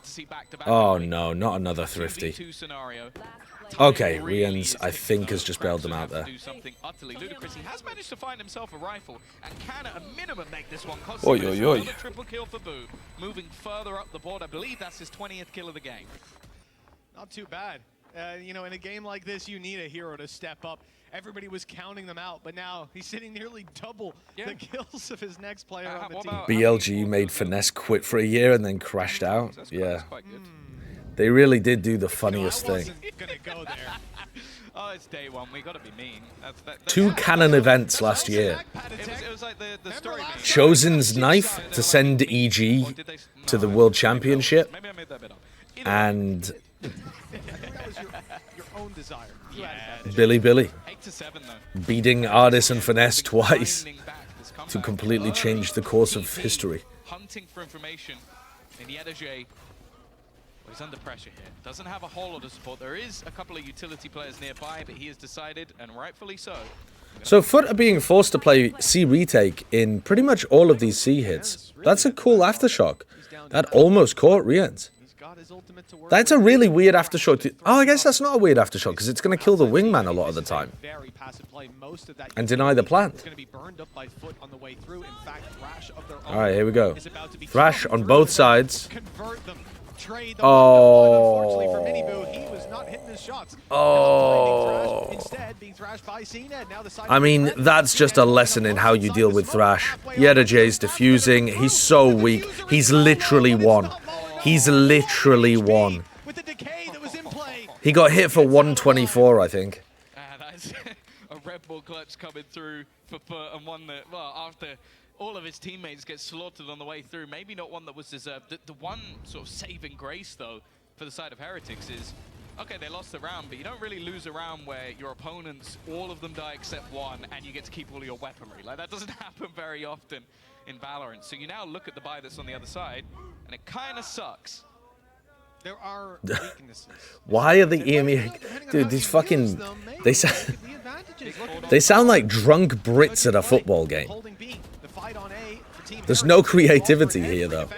Speaker 3: Oh no, not another Thrifty. Okay, Rians, I think, has just bailed them out there.
Speaker 7: He has managed to find himself a rifle and can at a minimum make this one cost
Speaker 3: him.
Speaker 7: Triple kill for Boo. Moving further up the board, I believe that's his 20th kill of the game.
Speaker 6: Not too bad. You know, in a game like this, you need a hero to step up. Everybody was counting them out, but now he's sitting nearly double the kills of his next player on the team.
Speaker 3: BLG made Finesse quit for a year and then crashed out. Yeah. They really did do the funniest thing.
Speaker 6: Gonna go there.
Speaker 7: Oh, it's day one. We gotta be mean.
Speaker 3: 2 canon events last year.
Speaker 7: It was like the story.
Speaker 3: Chosen's knife to send EG to the World Championship.
Speaker 7: Maybe I made that bit up.
Speaker 3: And
Speaker 6: That was your own desire.
Speaker 7: Yeah.
Speaker 3: Bilibili
Speaker 7: 8-7
Speaker 3: beating Artis and Finesse twice to completely change the course of history.
Speaker 7: Hunting for information in Yedajay. He's under pressure here. Doesn't have a whole lot of support. There is a couple of utility players nearby, but he has decided, and rightfully so.
Speaker 3: So FUT are being forced to play C retake in pretty much all of these C hits. That's a cool aftershock. That almost caught Rians. That's a really weird aftershock. Oh, I guess that's not a weird aftershock, because it's going to kill the wingman a lot of the time. And deny the plant. Alright, here we go. Thrash on both sides.
Speaker 6: trade.
Speaker 3: Oh.
Speaker 6: Unfortunately for Miniboo, he was not hitting his shots.
Speaker 3: Oh.
Speaker 6: Instead, being thrashed by CNED. Now the side
Speaker 3: I mean, that's just a lesson in how you deal with Thrash. Yedajay's diffusing. He's so weak. He's literally won. He's literally won.
Speaker 6: with the decay that was in play.
Speaker 3: He got hit for 124, I think.
Speaker 7: That's a Red Bull clutch coming through for FUT, and one that, well, after all of his teammates get slaughtered on the way through, maybe not one that was deserved. The one sort of saving grace, though, for the side of Heretics is, okay, they lost the round, but you don't really lose a round where your opponents, all of them die except one, and you get to keep all of your weaponry. Like, that doesn't happen very often in Valorant. So you now look at the buy that's on the other side, and it kind of sucks.
Speaker 6: There are weaknesses.
Speaker 3: Why are the EMEA... Dude, these fucking... They sound like drunk Brits at a football game. There's no creativity here, though.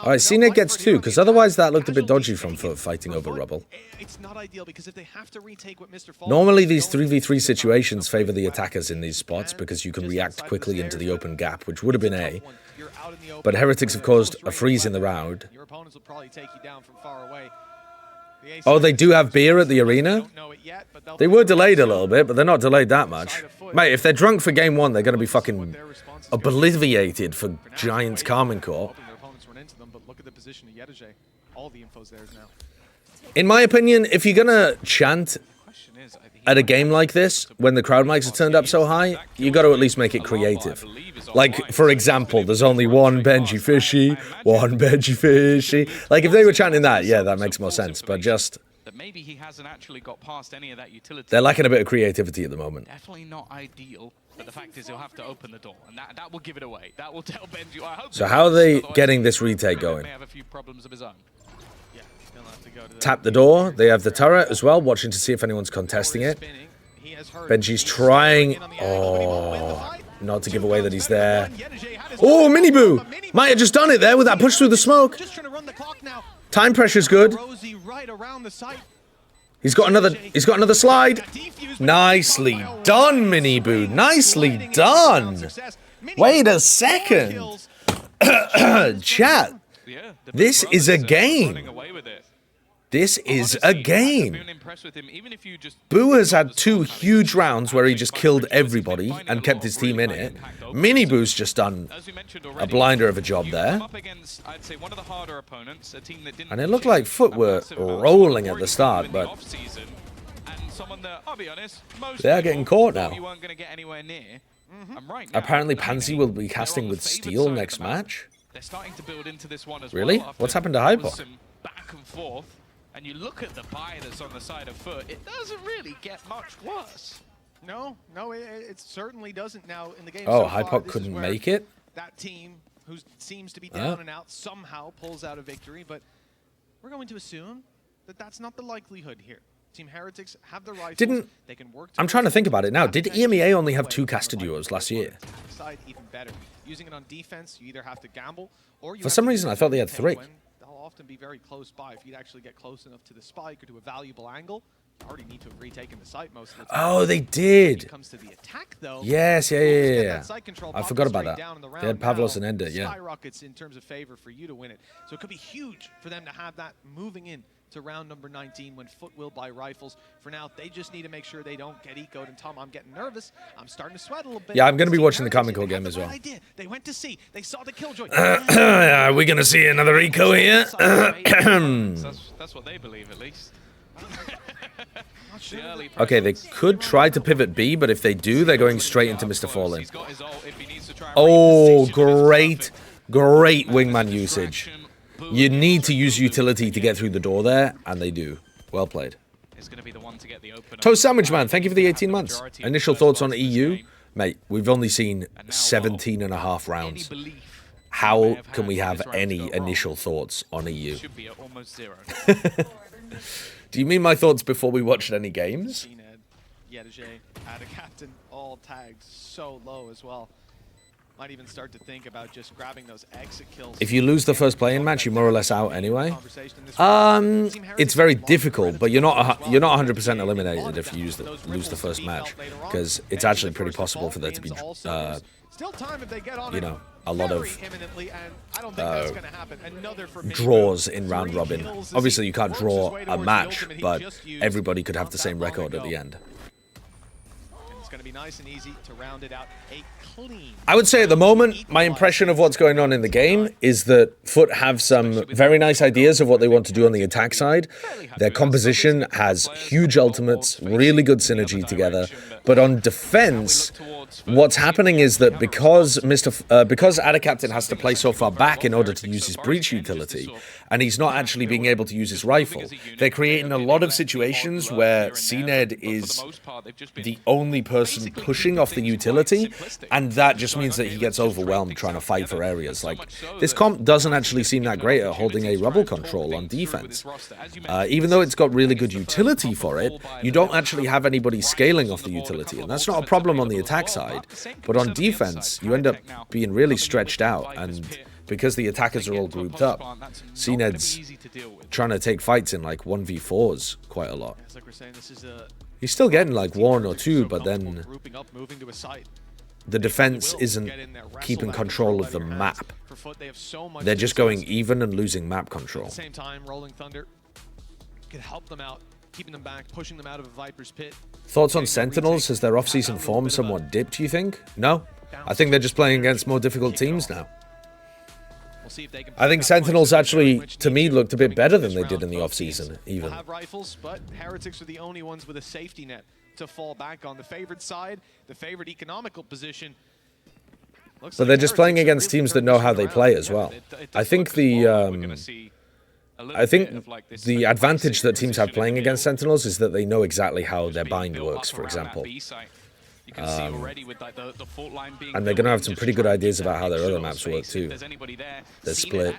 Speaker 3: All right, CNED gets 2, because otherwise that looked a bit dodgy from FUT fighting over rubble.
Speaker 6: It's not ideal because if they have to retake what Mr.
Speaker 3: Normally, these 3v3 situations favor the attackers in these spots because you can react quickly into the open gap, which would have been A. But Heretics have caused a freeze in the round.
Speaker 6: Your opponents will probably take you down from far away.
Speaker 3: Oh, they do have beer at the arena? They were delayed a little bit, but they're not delayed that much. Mate, if they're drunk for game 1, they're going to be fucking obliviated for Giants Carmine Corps. In my opinion, if you're going to chant at a game like this, when the crowd mics are turned up so high, you got to at least make it creative. Like, for example, there's only one Benji Fishy, one Benji Fishy. Like, if they were chanting that, yeah, that makes more sense. But just...
Speaker 7: Maybe he hasn't actually got past any of that utility.
Speaker 3: They're lacking a bit of creativity at the moment.
Speaker 7: Definitely not ideal, but the fact is he'll have to open the door, and that will give it away. That will tell Benji. I hope
Speaker 3: so how are they getting this retake going?
Speaker 7: May have a few problems of his own.
Speaker 3: Tap the door. They have the turret as well, watching to see if anyone's contesting it. Benji's trying... Oh, not to give away that he's there. Oh, Miniboo! Might have just done it there with that push through the smoke. Time pressure's good. He's got another slide. Nicely done, Miniboo. Nicely done. Wait a second. Chat. This is a game. This is a game. Boo has had 2 huge rounds where he just killed everybody and kept his team in it. Miniboo's just done a blinder of a job there. And it looked like FUT were rolling at the start, but they are getting caught now. Apparently Pansy will be casting with Steel next match. Really? What's happened to Hypok?
Speaker 7: Back and forth. And you look at the buy that's on the side of FUT, it doesn't really get much worse.
Speaker 6: No, it certainly doesn't. Now in the game.
Speaker 3: Oh,
Speaker 6: so far,
Speaker 3: Hypok couldn't make it?
Speaker 6: That team who seems to be down and out somehow pulls out a victory, but we're going to assume that that's not the likelihood here. Team Heretics have the rifles. They can work.
Speaker 3: I'm trying to think about it now. Did EMEA only have 2 caster duos last year?
Speaker 6: Even better. Using it on defense, you either have to gamble or you
Speaker 3: For some reason, I thought they had 3.
Speaker 6: Often be very close by. If you'd actually get close enough to the spike or to a valuable angle, you already need to have retaken the site most of the time.
Speaker 3: Oh, they did.
Speaker 6: When it comes to the attack, though,
Speaker 3: yes, yeah. I forgot about that. They had Pavlos and Ender, yeah.
Speaker 6: Skyrockets in terms of favor for you to win it. So it could be huge for them to have that moving in to round number 19 when FUT will buy rifles. For now, they just need to make sure they don't get ecoed. And Tom, I'm getting nervous. I'm starting to sweat a little bit.
Speaker 3: Yeah, I'm going to be watching the Carmine Corps game as well.
Speaker 6: They went to see. They saw the killjoy.
Speaker 3: Are we going to see another eco here?
Speaker 7: That's what they believe, at least.
Speaker 3: Okay, they could try to pivot B, but if they do, they're going straight into Mr. Fallen. Oh, great wingman usage. You need to use utility to get through the door there, and they do. Well played. Toast Sandwich Man, thank you for the 18 months. Initial thoughts on EU? Mate, we've only seen 17.5 rounds. How can we have any initial thoughts on EU? Do you mean my thoughts before we watched any games?
Speaker 6: Yedajay, out of captain, all tagged so low as well. Might even start to think about just grabbing those exit kills.
Speaker 3: If you lose the first play-in match, you're more or less out anyway. It's very difficult, but you're not 100% eliminated if you lose the first match, because it's actually pretty possible for there to be
Speaker 6: Still time if they get on
Speaker 3: you know, a lot of
Speaker 6: imminently, and I don't think that's going to happen. Another for
Speaker 3: draws in round robin. Obviously, you can't draw a match, but everybody could have the same record at the end.
Speaker 6: It's going to be nice and easy to round it out. A clean.
Speaker 3: I would say at the moment, my impression of what's going on in the game is that FUT have some very nice ideas of what they want to do on the attack side. Their composition has huge ultimates, really good synergy together. But on defense, what's happening is that because Adacaptain has to play so far back in order to use his breach utility, and he's not actually being able to use his rifle, they're creating a lot of situations where CNED is the only person pushing off the utility, and that just means that he gets overwhelmed trying to fight for areas. Like, this comp doesn't actually seem that great at holding a rubble control on defense. Even though it's got really good utility for it, you don't actually have anybody scaling off the utility, and that's not a problem on the attack side. But on defense, you end up being really stretched out, and because the attackers are all grouped up, CNED's trying to take fights in like 1v4s quite a lot. He's still getting like 1 or 2, but then the defense isn't keeping control of the map. They're just going even and losing map control.
Speaker 6: At the same time, Rolling Thunder could help them out, keeping them back, pushing them out of a Viper's pit.
Speaker 3: Thoughts on Sentinels? Has their off-season form somewhat dipped, you think? No? I think they're just playing against more difficult teams now. I think Sentinels actually, to me, looked a bit better than they did in the off-season, even.
Speaker 6: Have rifles, but Heretics are the only ones with a safety net to fall back on. The favored side, the favored economical position.
Speaker 3: But they're just playing against teams that know how they play as well. I think the advantage that teams have playing against Sentinels is that they know exactly how their bind works, for example. And they're going to have some pretty good ideas about how their other maps work too. Their split,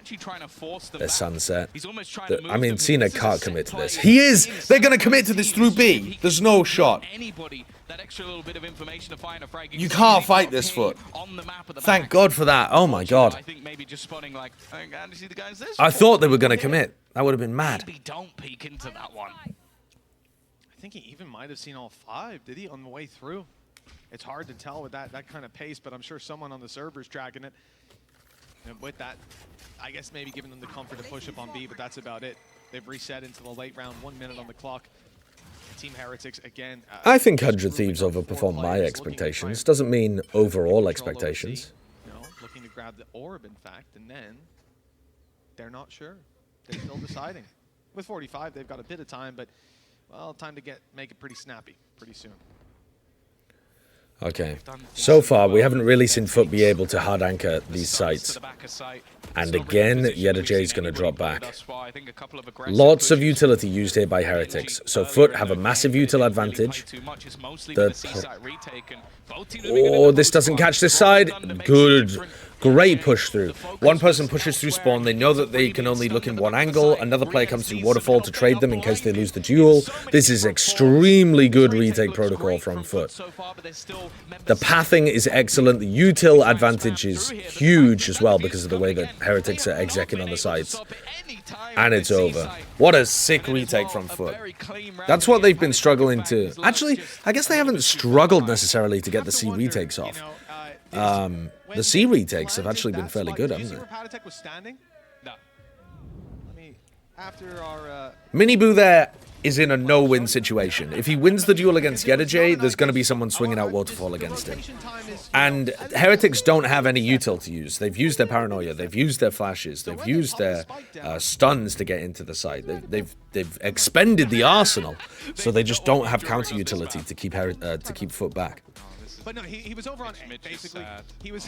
Speaker 3: their sunset. I mean, CNED can't commit to this. He is! They're going to commit to this through B. There's no shot. You can't fight this FUT. Thank God for that. Oh my God. I thought they were going to commit. That would have been mad.
Speaker 7: Don't peek into that one.
Speaker 6: I think he even might have seen all 5, did he, on the way through? It's hard to tell with that kind of pace, but I'm sure someone on the server's tracking it. And with that, I guess maybe giving them the comfort to push up on B, but that's about it. They've reset into the late round, 1 minute on the clock. Team Heretics, again...
Speaker 3: I think 100 Thieves overperformed my expectations. Doesn't mean overall expectations.
Speaker 6: No, looking to grab the orb, in fact, and then they're not sure. They're still deciding. With 45, they've got a bit of time, but, well, time to make it pretty snappy pretty soon.
Speaker 3: Okay, so far we haven't really seen FUT be able to hard anchor these sites. And again, Yedajay is going to drop back. Lots of utility used here by Heretics, so FUT have a massive util advantage. Oh, this doesn't catch this side. Good. Great push through. One person pushes through spawn. They know that they can only look in one angle. Another player comes through waterfall to trade them in case they lose the duel. This is extremely good retake protocol from FUT. The pathing is excellent. The util advantage is huge as well because of the way that Heretics are execing on the sides. And it's over. What a sick retake from FUT. That's what they've been struggling to... Actually, I guess they haven't struggled necessarily to get the C retakes off. The C retakes have actually been fairly good, haven't they? Miniboo there is in a no-win situation. If he wins the duel against Yedajay, there's going to be someone swinging out Waterfall against him. And Heretics don't have any util to use. They've used their Paranoia, they've used their flashes, they've used their stuns to get into the site. They've expended the arsenal, so they just don't have counter utility to keep FUT back.
Speaker 6: But no, he was over on A, basically. He was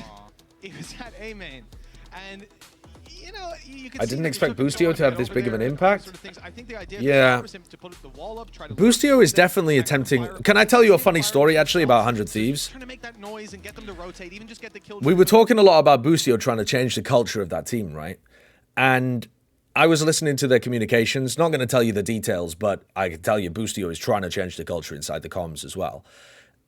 Speaker 6: at A main, and you know
Speaker 3: I didn't expect Boostio to have this big of an impact. Yeah, Boostio is definitely attempting. Can I tell you a funny story actually about 100 Thieves? We were talking a lot about Boostio trying to change the culture of that team, right? And I was listening to their communications. Not going to tell you the details, but I can tell you Boostio is trying to change the culture inside the comms as well.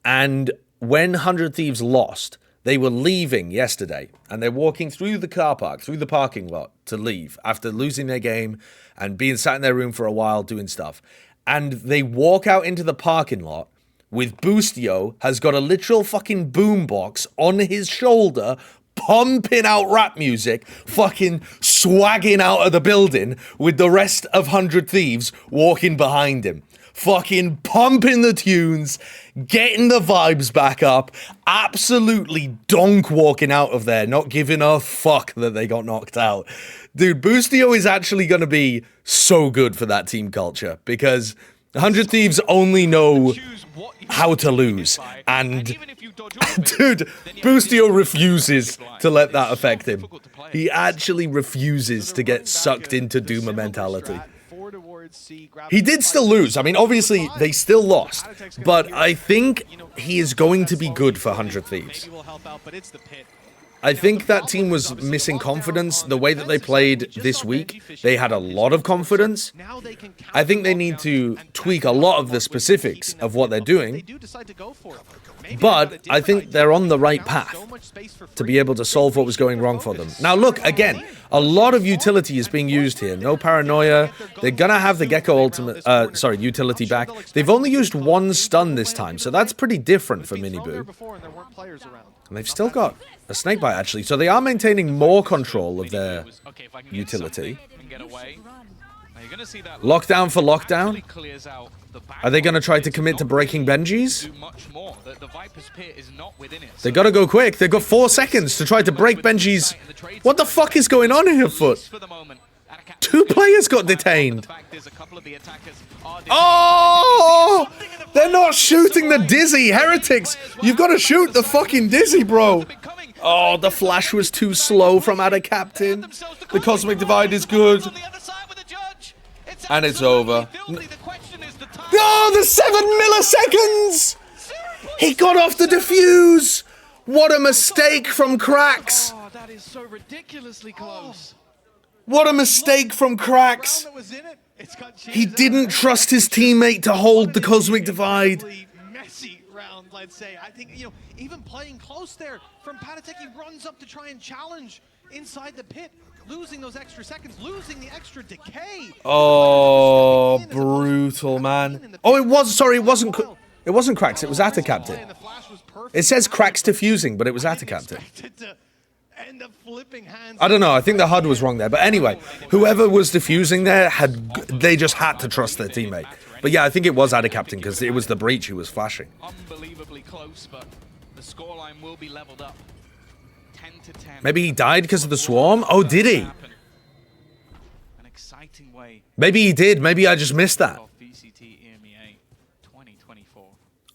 Speaker 3: And when 100 Thieves lost, they were leaving yesterday, and they're walking through the car park, through the parking lot to leave after losing their game and being sat in their room for a while doing stuff. And they walk out into the parking lot with Boostio has got a literal fucking boombox on his shoulder, pumping out rap music, fucking swagging out of the building with the rest of 100 Thieves walking behind him. Fucking pumping the tunes, getting the vibes back up, absolutely donk walking out of there, not giving a fuck that they got knocked out. Dude, Boostio is actually going to be so good for that team culture, because 100 Thieves only know how to lose, and dude, Boostio refuses to let that affect him. He actually refuses to get sucked into Doomer mentality. He did still lose. I mean, obviously, they still lost. But I think he is going to be good for 100 Thieves. I think that team was missing confidence. The way that they played this week, they had a lot of confidence. I think they need to tweak a lot of the specifics of what they're doing. But I think they're on the right path to be able to solve what was going wrong for them. Now, look, again, a lot of utility is being used here. No paranoia. They're going to have the Gecko utility back. They've only used one stun this time, so that's pretty different for Miniboo. And they've still got a snakebite, actually. So they are maintaining more control of their utility. Lockdown for lockdown. Are they going to try to commit to breaking Benji's? They got to go quick. They've got 4 seconds to try to break Benji's. What the fuck is going on here, FUT? 2 players got detained. Oh! They're not shooting the Dizzy. Heretics, you've got to shoot the fucking Dizzy, bro. Oh, the flash was too slow from Ada Captain. The Cosmic Divide is good. And it's over. Oh, the 7 milliseconds! He got off the defuse! What a mistake from Cracks!
Speaker 7: Oh, that is so ridiculously close.
Speaker 3: What a mistake from Cracks! He didn't trust his teammate to hold the Cosmic Divide.
Speaker 6: Messy round, let's say. I think, you know, even playing close there from Patatek, he runs up to try and challenge inside the pit, losing those extra seconds, losing the extra decay.
Speaker 3: Oh, brutal, man. Oh, it wasn't Cracks, it was Atta Captain. It says Cracks defusing, but it was Atta Captain. I don't know, I think the HUD was wrong there. But anyway, whoever was defusing there, they just had to trust their teammate. But yeah, I think it was Atta Captain, because it was the Breach who was flashing.
Speaker 7: Unbelievably close, but the scoreline will be leveled up. 10-10.
Speaker 3: Maybe he died because of the swarm? Oh, did he?
Speaker 7: An exciting way.
Speaker 3: Maybe he did. Maybe I just missed that.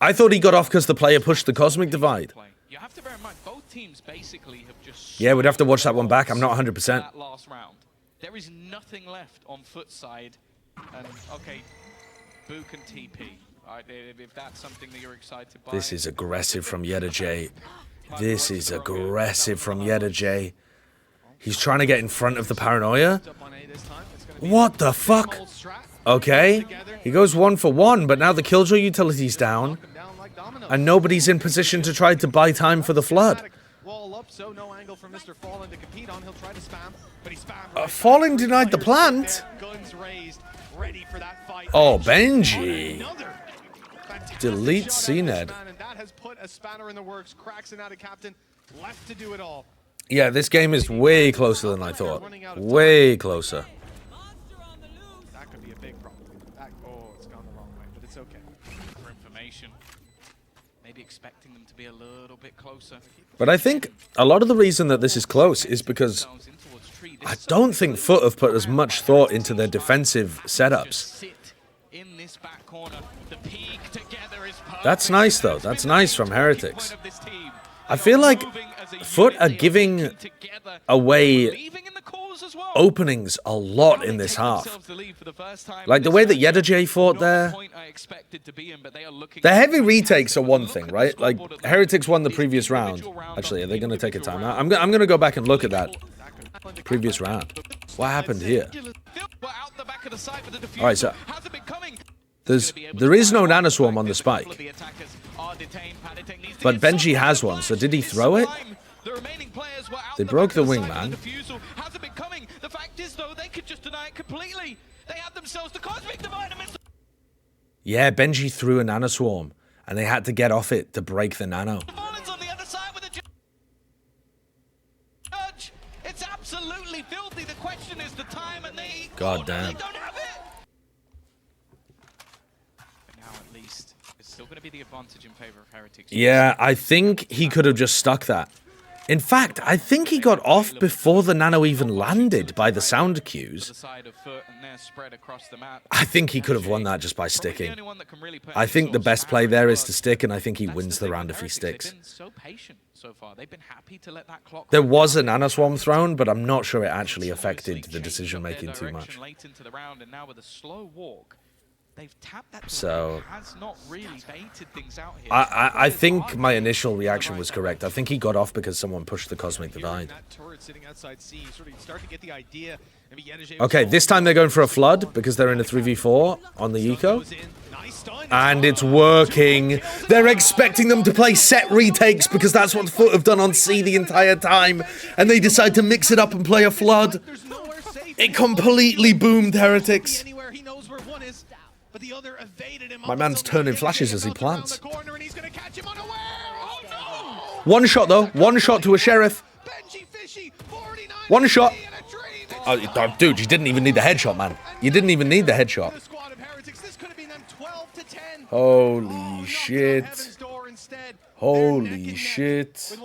Speaker 3: I thought he got off because the player pushed the Cosmic Divide.
Speaker 7: You have to bear in mind, both teams basically have just...
Speaker 3: Yeah, we'd have to watch that one back. I'm not 100%.
Speaker 7: That last round. There is nothing left on FUT side. And, okay, Boo can TP. Right, if that's something that you're excited by...
Speaker 3: This is aggressive from Yeta J. This is aggressive from Yeta J. He's trying to get in front of the paranoia. What the fuck? Okay. He goes 1 for 1, but now the Killjoy utility's down. And nobody's in position to try to buy time for the Flood. Fallen denied the plant. Oh, Benji. Delete CNED. Yeah, this game is way closer than I thought. Way closer.
Speaker 6: That could be a big problem. Oh, it's gone the wrong way, but it's okay.
Speaker 7: For information, maybe expecting them to be a little bit closer.
Speaker 3: But I think a lot of the reason that this is close is because I don't think FUT have put as much thought into their defensive setups. That's nice, though. That's nice from Heretics. I feel like FUT are giving away openings a lot in this half. Like the way that Yeta J fought there. The heavy retakes are one thing, right? Like Heretics won the previous round. Actually, are they going to take a timeout? I'm going to go back and look at that previous round. What happened here? All right, so there is no Nanoswarm on the spike. But Benji has one, so did he throw it? They broke the wingman.
Speaker 7: The fact is, though, they could just deny it completely. They had themselves the Cosmic Divide.
Speaker 3: Yeah, Benji threw a Nanoswarm. and they had to get off it to break the nano.
Speaker 7: Mullins on the other side with a judge. It's absolutely filthy. The question is the time, and they
Speaker 3: God damn.
Speaker 7: They don't have it. But now at least it's still going to be the advantage in favor of Heretics.
Speaker 3: Yeah, I think he could have just stuck that. In fact, I think he got off before the nano even landed by the sound cues. I think he could have won that just by sticking. I think the best play there is to stick, and I think he wins the round if he sticks. There was a nano swarm thrown, but I'm not sure it actually affected the decision making too much. So I think my initial reaction was correct. I think he got off because someone pushed the Cosmic Divide. Okay, this time they're going for a flood because they're in a 3v4 on the eco. And it's working. They're expecting them to play set retakes because that's what FUT have done on C the entire time. And they decide to mix it up and play a flood. It completely boomed Heretics. My man's turning flashes as he plants. One shot, though. One shot to a Sheriff. One shot. Oh, dude, you didn't even need the headshot, man. You didn't even need the headshot. Holy shit. Holy shit.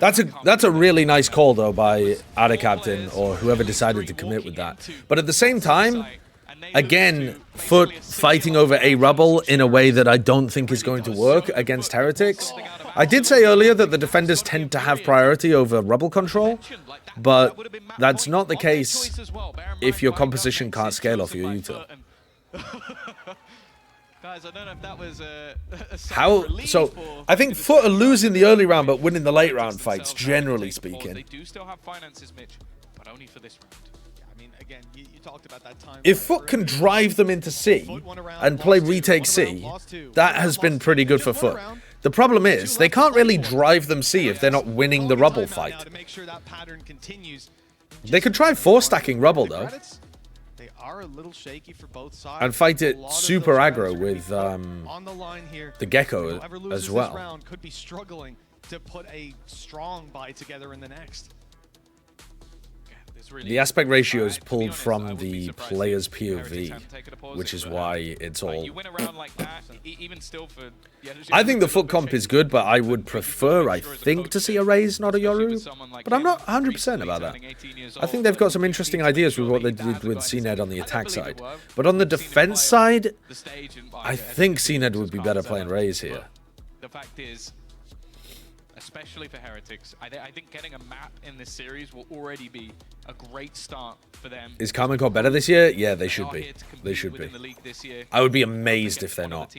Speaker 3: That's a really nice call, though, by Ada Captain or whoever decided to commit with that. But at the same time, again, FUT fighting over a rubble in a way that I don't think is going to work against Heretics. I did say earlier that the defenders tend to have priority over rubble control, but that's not the case if your composition can't scale off your util.
Speaker 7: Guys, I don't know if that was
Speaker 3: I think FUT are losing the early round but winning the late round fights, generally speaking.
Speaker 7: They do still have finances, Mitch, but only for this round.
Speaker 6: I mean, again, you talked about that time.
Speaker 3: If FUT can drive them into C and play retake C, that has been pretty good for FUT. The problem is, they can't really drive them C if they're not winning the rubble fight. They could try 4-stacking rubble, though.
Speaker 6: They are a little shaky for both sides.
Speaker 3: And fight it super aggro with the Gecko as well.
Speaker 6: Could be struggling to put a strong buy together in the next.
Speaker 3: The aspect ratio is pulled from the player's POV, which is why it's all... I think the FUT comp is good, but I would prefer, I think, to see a Raze, not a Yoru. But I'm not 100% about that. I think they've got some interesting ideas with what they did with CNED on the attack side. But on the defense side, I think CNED would be better playing Raze here.
Speaker 7: The fact is, especially for Heretics, I think getting a map in this series will already be a great start for them.
Speaker 3: Is Karma Corp better this year? Yeah, they should be. They should be. I would be amazed if they're not.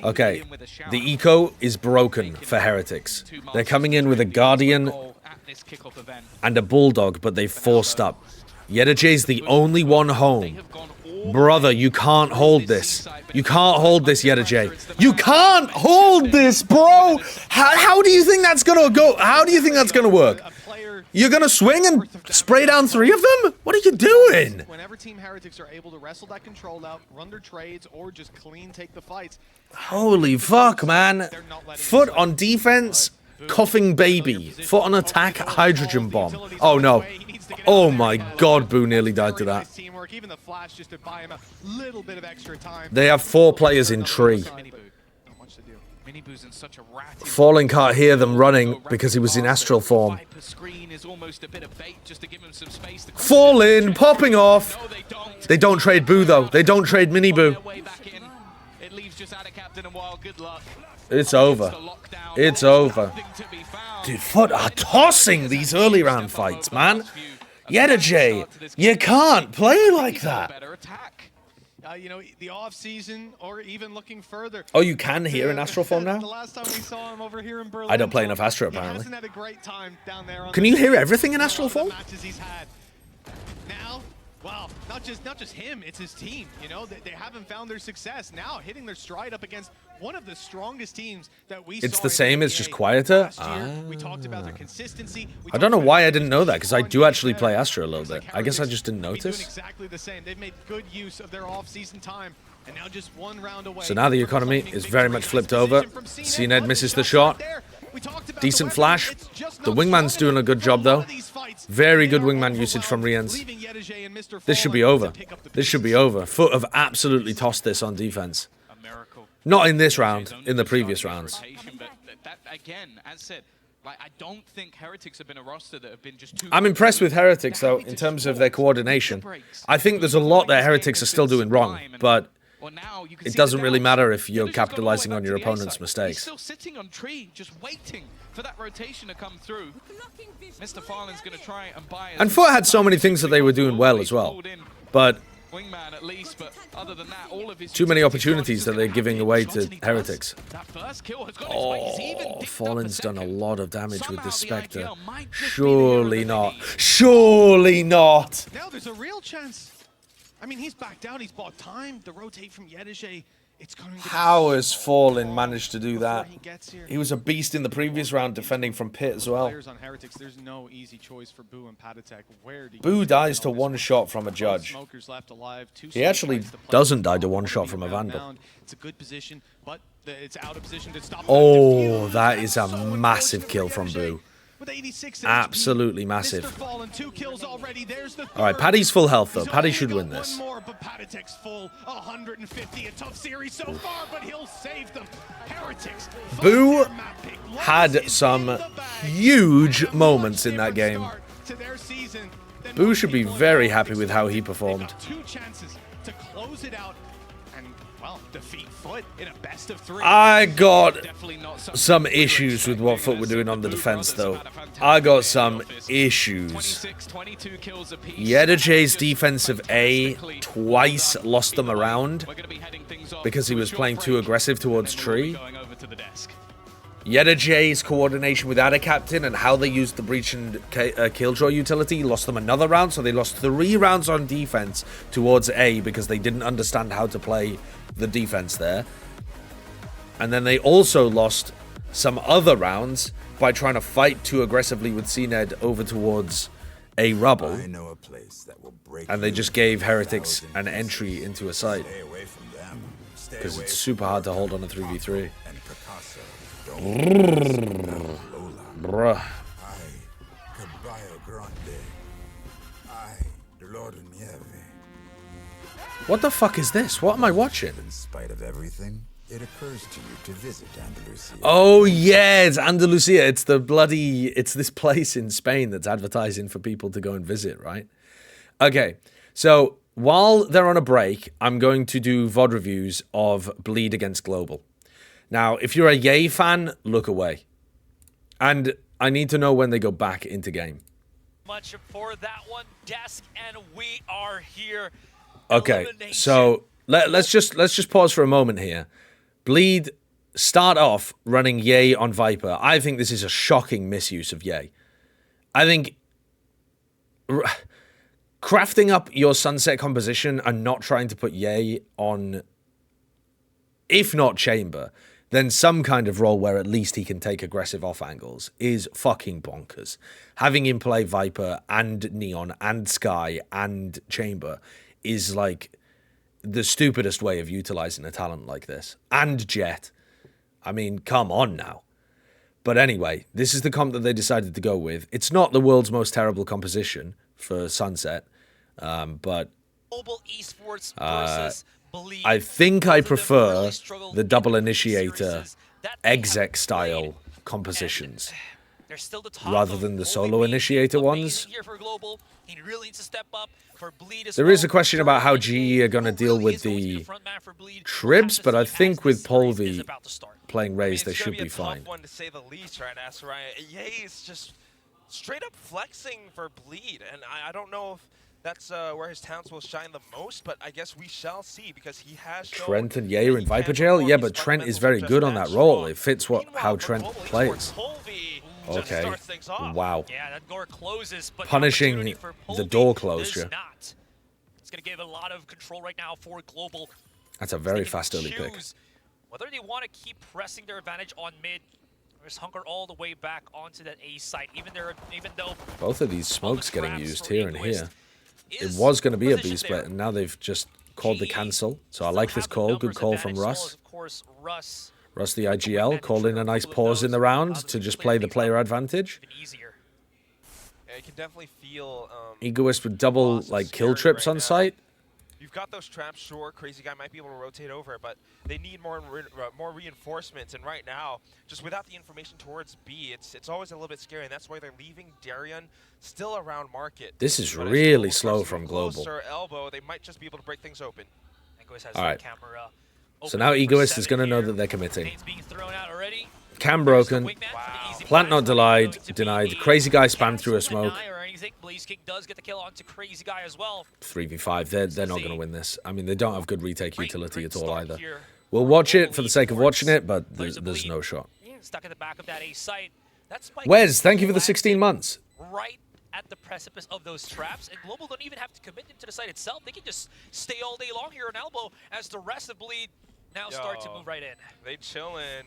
Speaker 3: Okay, the eco is broken for Heretics. They're coming in with a Guardian and a Bulldog, but they've forced up. Yedajay's the only one home. Brother, you can't hold this. You can't hold this, Yedajay. You can't hold this, bro! How do you think that's gonna go? How do you think that's gonna work? You're gonna swing and spray down 3 of them? What are you doing?
Speaker 6: Whenever Team Heretics are able to wrestle that control out, run their trades, or just clean take the fights.
Speaker 3: Holy fuck, man. FUT on defense, coughing baby. FUT on attack, hydrogen bomb. Oh no. Oh my god, Boo nearly died to that. They have 4 players in tree. Falling can't hear them running because he was in astral form. Falling, popping off. They don't trade Boo though. They don't trade Mini Boo. It's over. It's over. Dude, FUT are tossing these early round fights, man. Yedajay, you can't play like that.
Speaker 6: You know, the off season or even looking further.
Speaker 3: Oh, you can hear in astral form now?
Speaker 6: The last time we saw him over here in Berlin,
Speaker 3: I don't play enough Astro, apparently.
Speaker 6: Hasn't had a great time down there on
Speaker 3: Can you hear everything in astral form?
Speaker 6: Matches he's had. Now, well, not just him, it's his team. You know, they haven't found their success. Now hitting their stride up against one of the strongest teams that we saw.
Speaker 3: It's the same, it's just quieter?
Speaker 6: We talked about their consistency.
Speaker 3: I don't know why I didn't know that, because I do actually play Astro a little bit. I guess I just didn't notice.
Speaker 6: Exactly the same. They've made good use of their off-season time And now just one round away.
Speaker 3: So now the economy is very much flipped over. CNED misses the shot. Decent flash. The wingman's doing a good job, though. Very good wingman usage from Riens. This should be over. This should be over. FUT have absolutely tossed this on defense. Not in this round, in the previous rounds.
Speaker 7: That, again, as said, like, I don't think Heretics have been a roster that have been just too...
Speaker 3: I'm impressed with Heretics, though, in terms of their coordination. I think there's a lot that Heretics are still doing wrong, but it doesn't really matter if you're capitalizing on your opponent's mistakes.
Speaker 7: He's still sitting on tree, just waiting for that rotation to come through. Mr. Farland's going to try and buy...
Speaker 3: And FUT had so many things that they were doing well as well, but...
Speaker 7: Wingman at least, but other than that, all of his
Speaker 3: too many opportunities that they're giving away to Heretics.
Speaker 7: That first kill has got his way. He's even picked up
Speaker 3: Fallen's
Speaker 7: a
Speaker 3: done a
Speaker 7: second.
Speaker 3: lot of damage with
Speaker 7: Somehow
Speaker 3: this
Speaker 7: the
Speaker 3: Spectre.
Speaker 7: IGL might just be the
Speaker 3: Surely
Speaker 7: hero
Speaker 3: not.
Speaker 7: that they need.
Speaker 3: Surely not.
Speaker 6: Now there's a real chance. I mean, he's backed out. He's bought time. The rotate from Yedije. It's going to be
Speaker 3: How has
Speaker 6: so
Speaker 3: Fallen
Speaker 6: long
Speaker 3: managed to do
Speaker 6: before
Speaker 3: that?
Speaker 6: he gets here.
Speaker 3: He was a beast in the previous round defending from pit as well.
Speaker 6: Players on Heretics, there's no easy choice for Boo and Patatek. Where do you
Speaker 3: Boo
Speaker 6: get
Speaker 3: dies
Speaker 6: on
Speaker 3: to
Speaker 6: this
Speaker 3: one
Speaker 6: one?
Speaker 3: shot from a
Speaker 6: Both
Speaker 3: judge.
Speaker 6: smokers left alive, two
Speaker 3: He actually
Speaker 6: snipers to play
Speaker 3: doesn't
Speaker 6: with.
Speaker 3: die to one
Speaker 6: Already
Speaker 3: shot from a
Speaker 6: round
Speaker 3: Vandal.
Speaker 6: bound. It's a good position, but it's out of position to stop.
Speaker 3: Oh, that is a massive kill from Boo.
Speaker 6: With 86
Speaker 3: Absolutely
Speaker 6: HP,
Speaker 3: massive.
Speaker 6: Mr. Fallen, 2 kills already. There's the
Speaker 3: All right,
Speaker 6: third.
Speaker 3: Paddy's full health, though.
Speaker 6: He's
Speaker 3: Paddy
Speaker 6: only
Speaker 3: should
Speaker 6: got
Speaker 3: win this.
Speaker 6: One more, but Patatek's full. 150. A tough series so far, but he'll save them. Heretics.
Speaker 3: Boo had some huge moments in that game. Boo should be very happy with how he performed.
Speaker 6: 2 chances to close it out and, well, defeat FUT in a best of 3.
Speaker 3: I got
Speaker 7: Definitely not
Speaker 3: some issues with what FUT were doing on the defense, though. I got some issues.
Speaker 7: 26, 22 kills apiece.
Speaker 3: Yedije's defensive A twice lost them around
Speaker 7: We're gonna be heading things off
Speaker 3: because he
Speaker 7: to a
Speaker 3: was
Speaker 7: short
Speaker 3: playing too
Speaker 7: break,
Speaker 3: aggressive towards
Speaker 7: and then we'll be
Speaker 3: tree.
Speaker 7: going over to the desk.
Speaker 3: Yedije's coordination with Ada Captain and how they used the Breach and Killjoy utility lost them another round, so they lost 3 rounds on defense towards A because they didn't understand how to play the defense there. And then they also lost some other rounds by trying to fight too aggressively with CNED over towards A rubble.
Speaker 8: I know a place that will break
Speaker 3: And they
Speaker 8: you
Speaker 3: just gave
Speaker 8: into
Speaker 3: Heretics
Speaker 8: 1,000
Speaker 3: an
Speaker 8: pieces.
Speaker 3: entry into a site
Speaker 8: Stay away from them. Stay
Speaker 3: because
Speaker 8: away
Speaker 3: it's
Speaker 8: from
Speaker 3: super hard to
Speaker 8: Paco,
Speaker 3: hold on a 3v3.
Speaker 8: and Picasso. Don't Lola.
Speaker 3: Bruh.
Speaker 8: I, Caballo Grande. I, Lord Nieve.
Speaker 3: What the fuck is this? What am I watching?
Speaker 8: In spite of everything, it occurs to you to visit Andalusia.
Speaker 3: Oh yeah, it's Andalusia. It's the bloody, it's this place in Spain that's advertising for people to go and visit, right? Okay, so while they're on a break, I'm going to do VOD reviews of Bleed against Global. Now, if you're a Yay fan, look away. And I need to know when they go back into game.
Speaker 9: Much for that one, Desk, and we are here.
Speaker 3: Okay, so let's just pause for a moment here. Bleed start off running Yay on Viper. I think this is a shocking misuse of Yay. I think crafting up your Sunset composition and not trying to put Yay on, if not Chamber, then some kind of role where at least he can take aggressive off angles is fucking bonkers. Having him play Viper and Neon and Sky and Chamber is like the stupidest way of utilizing a talent like this. And Jet. I mean, come on now. But anyway, this is the comp that they decided to go with. It's not the world's most terrible composition for Sunset, but
Speaker 9: Global Esports versus Bleed.
Speaker 3: I think I
Speaker 9: Both of them
Speaker 3: prefer
Speaker 9: really struggled
Speaker 3: the
Speaker 9: in
Speaker 3: double
Speaker 9: the
Speaker 3: initiator
Speaker 9: series that they have
Speaker 3: exec style
Speaker 9: played.
Speaker 3: compositions.
Speaker 9: They're still the top
Speaker 3: rather
Speaker 9: of
Speaker 3: than the
Speaker 9: only
Speaker 3: solo
Speaker 9: being
Speaker 3: initiator
Speaker 9: amazing
Speaker 3: ones.
Speaker 9: Here for Global. He really needs to step up for Bleed as
Speaker 3: There
Speaker 9: well.
Speaker 3: is a question about how GE are going to
Speaker 9: Who
Speaker 3: deal
Speaker 9: really
Speaker 3: with
Speaker 9: is going to be
Speaker 3: the
Speaker 9: front man for Bleed?
Speaker 3: Tribs, but I think
Speaker 9: As
Speaker 3: with
Speaker 9: the series is
Speaker 3: Polvi
Speaker 9: about to start.
Speaker 3: playing Raze, they
Speaker 10: it's
Speaker 3: should
Speaker 10: gonna
Speaker 3: be
Speaker 10: a tough
Speaker 3: fine.
Speaker 10: one to say the least, right, Asaraya? Yay is just straight up flexing for Bleed, and I don't know if that's where his talents will shine the most, but I guess we shall see because he has shown
Speaker 3: Trent and
Speaker 10: that
Speaker 3: Ye are
Speaker 10: he
Speaker 3: in Viper
Speaker 10: can
Speaker 3: Jail?
Speaker 10: perform.
Speaker 3: Yeah,
Speaker 10: His
Speaker 3: but Trent is
Speaker 10: fundamentals
Speaker 3: very
Speaker 10: are just
Speaker 3: good on that
Speaker 10: that
Speaker 3: role.
Speaker 10: strong.
Speaker 3: It fits how
Speaker 10: Meanwhile, for
Speaker 3: Trent
Speaker 10: Global
Speaker 3: plays.
Speaker 10: Esports, Polvi just
Speaker 3: Okay.
Speaker 10: starts things off.
Speaker 3: Wow.
Speaker 9: Yeah, that door closes, but the
Speaker 3: Punishing
Speaker 9: opportunity for
Speaker 3: the
Speaker 9: Polvi
Speaker 3: door
Speaker 9: does
Speaker 3: closure.
Speaker 9: not. It's going to give a lot of control right now for Global.
Speaker 3: That's a very
Speaker 9: They can
Speaker 3: fast early pick.
Speaker 9: choose whether they want to keep pressing their advantage on mid, or just hunker all the way back onto that A site, even though
Speaker 3: Both of these
Speaker 9: all the
Speaker 3: smokes getting
Speaker 9: traps
Speaker 3: used
Speaker 9: for
Speaker 3: here and
Speaker 9: Egoist
Speaker 3: here. It
Speaker 9: is
Speaker 3: was going to be a B
Speaker 9: positioned
Speaker 3: split,
Speaker 9: there.
Speaker 3: and now they've just called the cancel. So I like this call. Good call from Russ. Russ, the IGL, called in a nice pause in the round to just play the player advantage.
Speaker 10: Yeah, you can definitely feel
Speaker 3: Egoist with double like kill trips on site.
Speaker 10: You've got those traps, sure. Crazy Guy might be able to rotate over, but they need more reinforcements. And right now, just without the information towards B, it's always a little bit scary, and that's why they're leaving Darion still around market.
Speaker 3: This is really slow from Global.
Speaker 10: Elbow, they might just be able to break things open.
Speaker 3: All right. So now Egoist is going to know that they're committing. Cam broken. Plant not denied. Crazy Guy spammed through a smoke. 3v5. They're not going to win this. I mean, they don't have good retake utility at all either. We'll watch it for the sake of watching it, but there's no shot. Wes, thank you for the 16 months.
Speaker 9: Right at the precipice of those traps, and Global don't even have to commit into the site itself. They can just stay all day long here on Elbow as the rest of Bleed now start to move right in.
Speaker 10: They chillin'.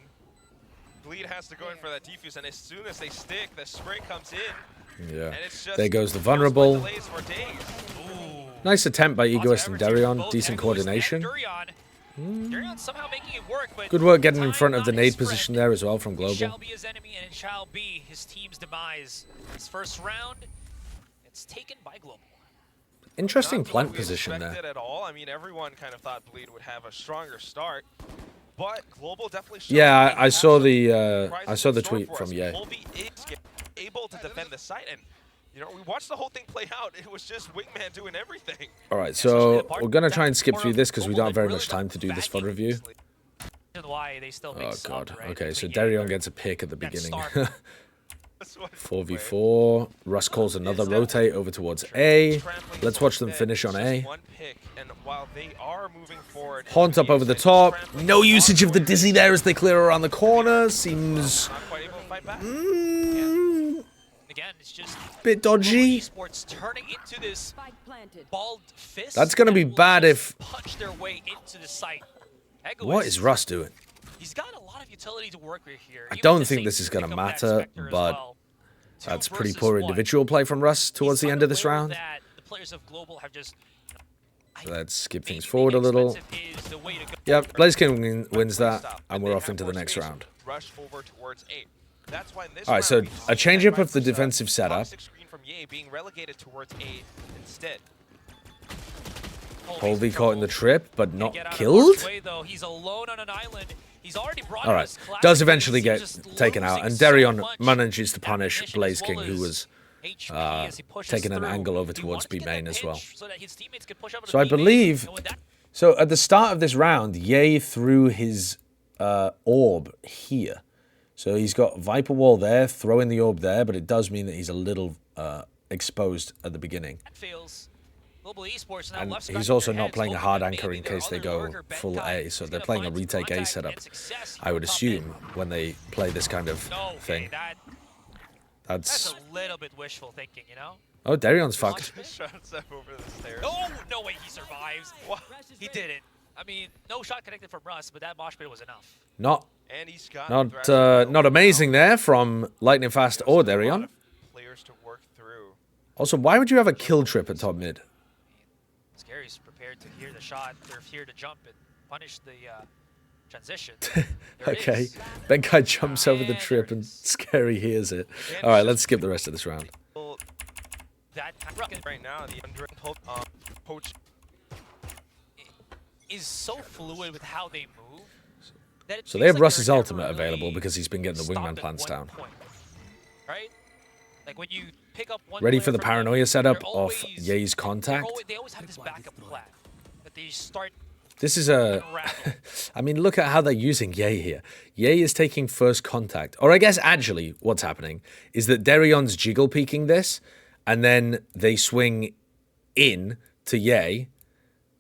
Speaker 10: Bleed has to go in for that defuse, and as soon as they stick, the spray comes in.
Speaker 3: Yeah.
Speaker 10: And it's just
Speaker 3: there goes the vulnerable. Nice attempt by Egoist and Darion. Decent coordination.
Speaker 9: Darion somehow making it work, but
Speaker 3: good work getting in front of the nade position there as well from Global.
Speaker 9: It shall be his enemy, and it shall be his team's demise. This first round, it's taken by Global.
Speaker 3: Interesting plant position there.
Speaker 10: At all. I mean, everyone kind of thought Bleed would have a stronger start, but Global definitely.
Speaker 3: Yeah, I saw the tweet from Ye.
Speaker 10: Colby is able to defend the site, and you know we watched the whole thing play out. It was just Wingman doing everything.
Speaker 3: All right, so we're gonna try and skip through this because we don't have very much time to do this FUT review. Oh god. Okay, so Darion gets a pick at the beginning. 4v4. Russ calls another rotate over towards A. Let's watch them finish on A. Haunt up over the top. No usage of the Dizzy there as they clear around the corner. Seems bit dodgy. That's going to be bad if... What is Russ doing?
Speaker 9: He's got a lot of utility to work with here.
Speaker 3: I don't think this is going to matter, but that's pretty poor individual play from Russ towards the end of this round. Let's skip things forward a little. Yep, BlazeKing wins that, and we're off into the next round. Alright, so a change-up of the defensive setup. Holby caught in the trip, but not killed? Alright, does eventually get taken out, and Darion manages to punish BlazeKing, who was taking an angle over towards B main as well. So I believe... So at the start of this round, Ye threw his orb here. So he's got Viper Wall there, throwing the orb there, but it does mean that he's a little exposed at the beginning. And he's also not playing a hard anchor in case they go full A, so they're playing a retake A setup, I would assume, when they play this kind of thing. That's
Speaker 9: a little bit wishful thinking, you know?
Speaker 3: Oh, Darion's fucked.
Speaker 9: Oh, no way he survives. He didn't. I mean, no shot connected from Russ, but that mosh pit was enough.
Speaker 3: Not amazing there from Lightning Fast or Darion. Also, why would you have a kill trip at top mid?
Speaker 9: Scary's prepared to hear the shot. They're here to jump and punish the transition.
Speaker 3: Okay. Benkai jumps over the trip and Scary hears it. All right, let's skip the rest of this round.
Speaker 10: Right now, the poach
Speaker 9: is so fluid with how they move.
Speaker 3: So they have Russ's ultimate available because he's been getting the wingman plants down.
Speaker 9: Right? Like when you pick up one
Speaker 3: ready for the paranoia setup off Ye's contact.
Speaker 9: They always have this backup plan that they start.
Speaker 3: This is a... I mean, look at how they're using Ye here. Ye is taking first contact. Or I guess actually what's happening is that Darion's jiggle peeking this, and then they swing in to Ye.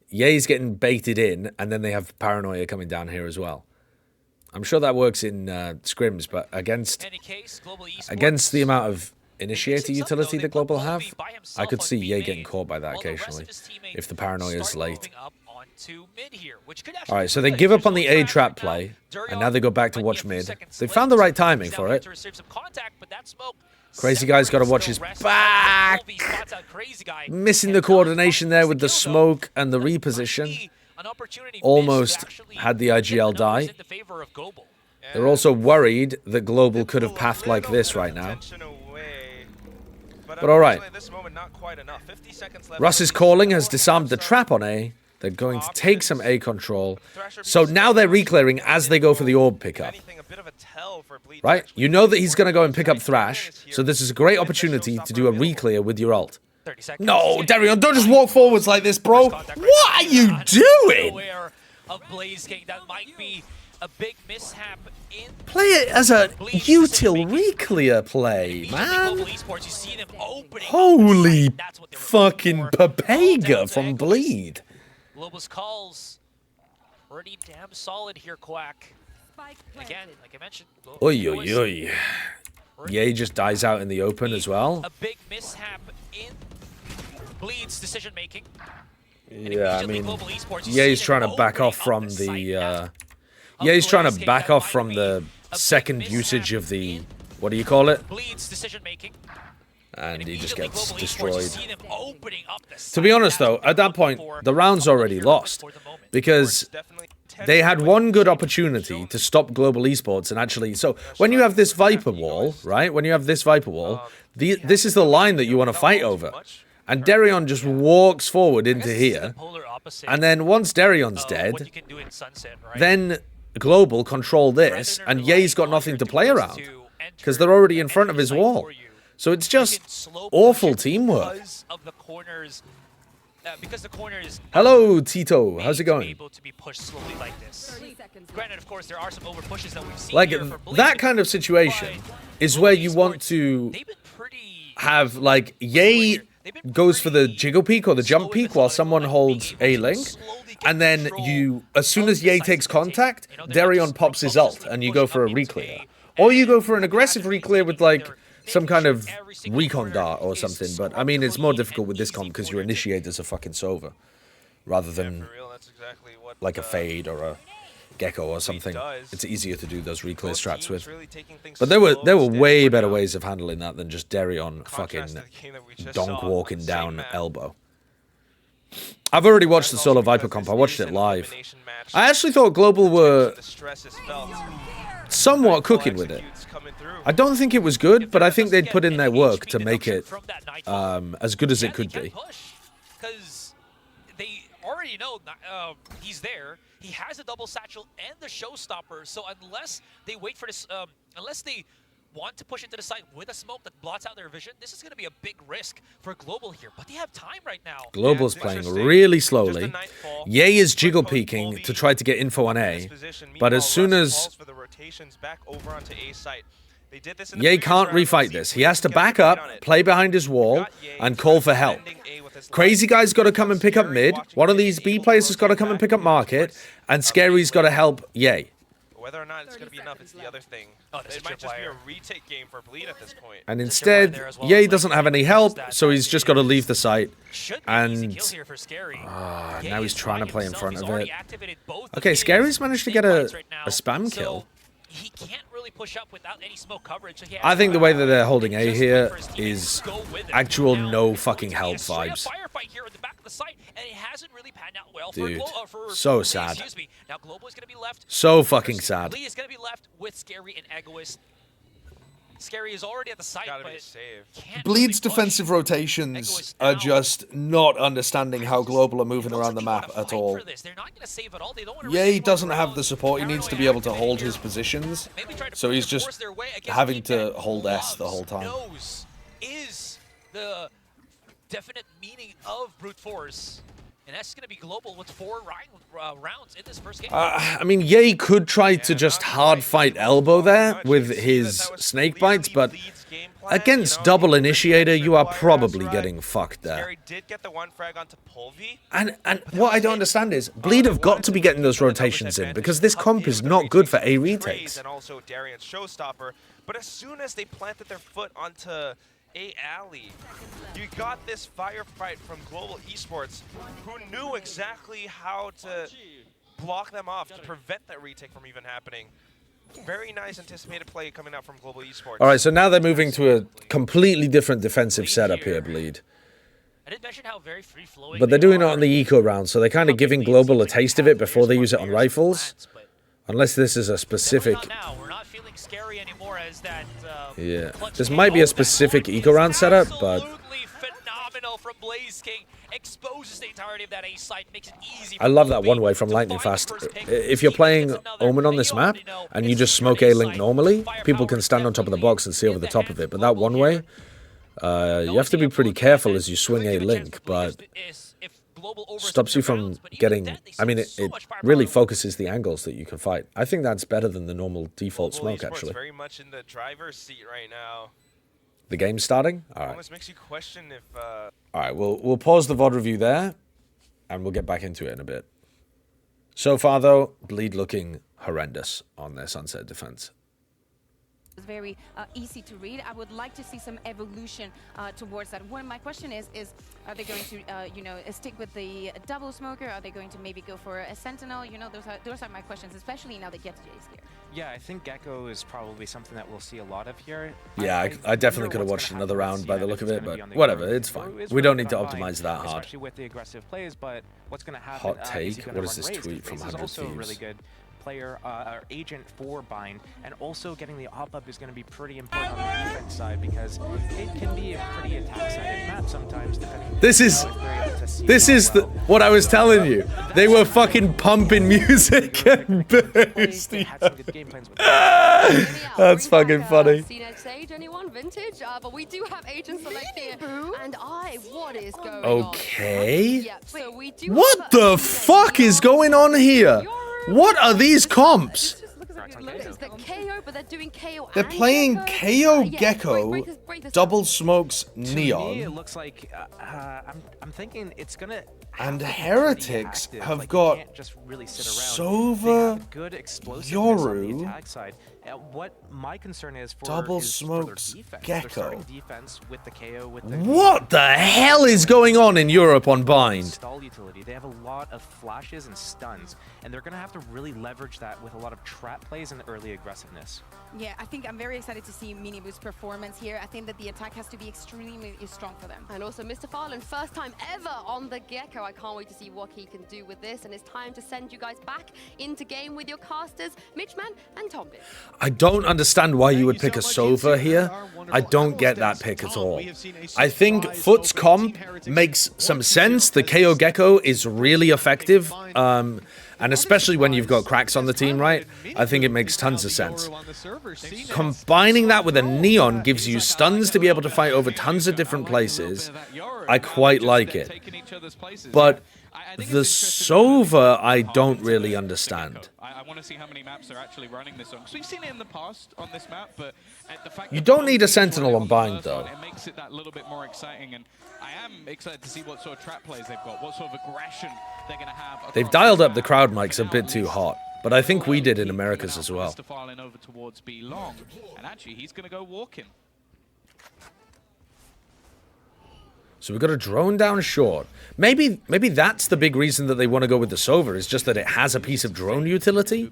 Speaker 3: Ye's getting baited in, and then they have paranoia coming down here as well. I'm sure that works in scrims, but against the amount of initiator utility that Global have, I could see Ye getting caught by that occasionally if the paranoia is late. Alright, so they give up on the A trap play, and now they go back to watch mid. They found the right timing for it. Crazy Guy's got to watch his back. Missing the coordination there with the smoke and the reposition. Almost had the IGL die. They're also worried that Global could have pathed like this right now. But all right. Russ's calling has disarmed the trap on A. They're going to take some A control. So now they're reclearing as they go for the orb pickup. Right? You know that he's going to go and pick up Thrash. So this is a great opportunity to do a reclear with your ult. No, Darion, don't just walk forwards like this, bro. What are you doing?
Speaker 9: A big mishap in
Speaker 3: play it as a util reclear play, man. Holy fucking papega from Bleed.
Speaker 9: Global's calls pretty damn solid here, Quack. Again, like I mentioned.
Speaker 3: Oi, oi, oi. Ye just dies out in the open as well.
Speaker 9: A big mishap in Bleed's decision making.
Speaker 3: Yeah, I mean, Ye's trying to back off from the. Ye's trying to back off from the second usage of the. What do you call it?
Speaker 9: Bleed's decision making.
Speaker 3: And he just gets destroyed. To be honest, though, at that point, the round's already lost. Because they had one good opportunity to stop Global Esports and actually... So, when you have this Viper wall, right? When you have this Viper wall, this is the line that you want to fight over. And Darion just walks forward into here. And then once Darion's dead, then Global control this, and Ye's got nothing to play around. Because they're already in front of his wall. So it's just awful teamwork. Hello, Tito. How's it going?
Speaker 9: Granted, of course, there are some overpushes that we've seen
Speaker 3: like
Speaker 9: here for Bleed,
Speaker 3: that kind of situation is where you want to have like Ye goes for the jiggle peek or the jump peek while someone holds A link, and then you, as soon as Ye takes contact, Darion pops his ult and you go for a reclear, or you go for an aggressive reclear with like some kind of recon dart or something. But I mean, it's more difficult with this comp because your initiator's a fucking Sova rather than like a Fade or a Gecko or something. It's easier to do those reclear strats with. But there were way better ways of handling that than just Darion fucking donk walking down elbow. I've already watched the solo Viper comp. I watched it live. I actually thought Global were somewhat cooking with it. I don't think it was good, but I think they'd put in their work to make it as good as it could be.
Speaker 9: Because they already know he's there. He has a double satchel and the showstopper. So unless they wait for this, unless they want to push into the site with a smoke that blots out their vision, this is going to be a big risk for Global here. But they have time right now.
Speaker 3: Global's playing really slowly. Ye is jiggle peeking to try to get info on A, but as soon as Ye can't refight this, he has to back up, play behind his wall, and call for help. Crazy Guy's got to come and pick up mid. One of these B players has got to come and pick up market, and Scary's got to help Ye.
Speaker 10: Whether or not it's going to be enough is the other thing. It might just be a retake game for Bleed at this point.
Speaker 3: And instead, Ye doesn't have any help, so he's just got to leave the site. And now he's trying to play in front of it. Okay, Scary's managed to get a spam kill.
Speaker 9: He can't really push up without any smoke coverage. So
Speaker 3: I think the way that they're holding A here is actual no fucking help vibes. Dude, so sad. So fucking sad.
Speaker 9: Lee is going to be left with Scary and Egoist. Scary is already at the site, but
Speaker 3: Bleed's defensive rotations are just not understanding how Global are moving around the map at all. Ye doesn't have the support. He needs to be able to hold his positions, so he's just having to hold S the whole time.
Speaker 9: Is the definite meaning of brute force. And that's going to be Global with 4 rounds in this first game.
Speaker 3: I mean, Ye could try to just hard fight elbow there with his snake bites, but against double initiator, you are probably getting fucked there. And what I don't understand is, Bleed have got to be getting those rotations in, because this comp is not good for A retakes.
Speaker 10: But as soon as they planted their foot onto A alley, you got this firefight from Global Esports, who knew exactly how to block them off to prevent that retake from even happening. Very nice anticipated play coming out from Global Esports.
Speaker 3: All right, so now they're moving to a completely different defensive setup here, Bleed.
Speaker 9: I did mention how very free-flowing.
Speaker 3: But they're doing it on the eco round, so they're kind of giving Global a taste of it before they use it on rifles. Unless this is a specific...
Speaker 9: We're not feeling scary anymore as that,
Speaker 3: yeah, this might be a specific eco round setup, but...
Speaker 9: Absolutely phenomenal from Blaze King. Exposes the entirety of that A site, makes it easy.
Speaker 3: I love that one way from Lightning Fast. If you're playing Omen on this map, and you just smoke A-Link normally, people can stand on top of the box and see over the top of it. But that one way, you have to be pretty careful as you swing A-Link, but stops you from getting... I mean, it really focuses the angles that you can fight. I think that's better than the normal default smoke, actually.
Speaker 10: Very much in the driver's seat right now.
Speaker 3: The game's starting? All right.
Speaker 10: Almost makes you question if...
Speaker 3: All right, we'll pause the VOD review there, and we'll get back into it in a bit. So far, though, Bleed looking horrendous on their Sunset defense.
Speaker 5: It's very easy to read. I would like to see some evolution towards that. One, my question is are they going to, you know, stick with the double smoker? Are they going to maybe go for a sentinel? You know, those are my questions, especially now that Get is here.
Speaker 1: Yeah, I think Gecko is probably something that we'll see a lot of here.
Speaker 3: Yeah, I definitely could have watched another round by the look of it, but whatever, it's fine. We don't need to optimize that hard.
Speaker 1: Especially with the aggressive plays, but what's going to happen?
Speaker 3: Hot take? What is this tweet from 100
Speaker 1: also
Speaker 3: Thieves?
Speaker 1: really good player or agent for Bind, and also getting the op-up is going to be pretty important on the defense side because it can be a pretty attack-sided map sometimes.
Speaker 3: This is what I was telling you. They were fucking pumping music and boosting. That's fucking funny.
Speaker 2: Age, anyone? Vintage? But we do have agent select here. And what is going on?
Speaker 3: Okay.
Speaker 2: Yep, so we do
Speaker 3: what the fuck is going on here? What are these comps?
Speaker 2: The KO, but they're doing KO.
Speaker 3: They're playing KO Gecko, Double Smokes Neon.
Speaker 1: To me, it looks like I'm thinking it's gonna.
Speaker 3: And Heretics have got Sova, Yoru,
Speaker 1: what my concern is for
Speaker 3: Double
Speaker 1: is
Speaker 3: Smokes
Speaker 1: for their defense.
Speaker 3: Gecko.
Speaker 1: They're defense with the KO, with the
Speaker 3: what the hell is going on in Europe on Bind?
Speaker 1: Stall utility. They have a lot of flashes and stuns, and they're gonna have to really leverage that with a lot of trap plays and early aggressiveness.
Speaker 5: Yeah, I think I'm very excited to see Miniboo's performance here. I think that the attack has to be extremely strong for them.
Speaker 2: And also Mr. Farland, first time ever on the Gecko. I can't wait to see what he can do with this. And it's time to send you guys back into game with your casters, Mitchman and Tombin.
Speaker 3: I don't understand why you would pick a Sova here. I don't get that pick at all. I think FUT's comp makes some sense. The KO Gecko is really effective. And especially when you've got cracks on the team, right? I think it makes tons of sense. Combining that with a Neon gives you stuns to be able to fight over tons of different places. I quite like it. But the Sova, I don't really understand.
Speaker 7: I want to see how many maps they're actually running this on. Because we've seen it in the past on this map, but the fact
Speaker 3: you don't need a Sentinel on Bind, though.
Speaker 7: It makes it that little bit more exciting, and I am excited to see what sort of trap plays they've got, what sort of aggression they're going to have.
Speaker 3: They've dialed up the crowd mics a bit too hot, but I think we did in Americas as well.
Speaker 7: Over towards B long, and actually he's going to go walking.
Speaker 3: So we've got a drone down short. Maybe that's the big reason that they want to go with the Sova, is just that it has a piece of drone utility.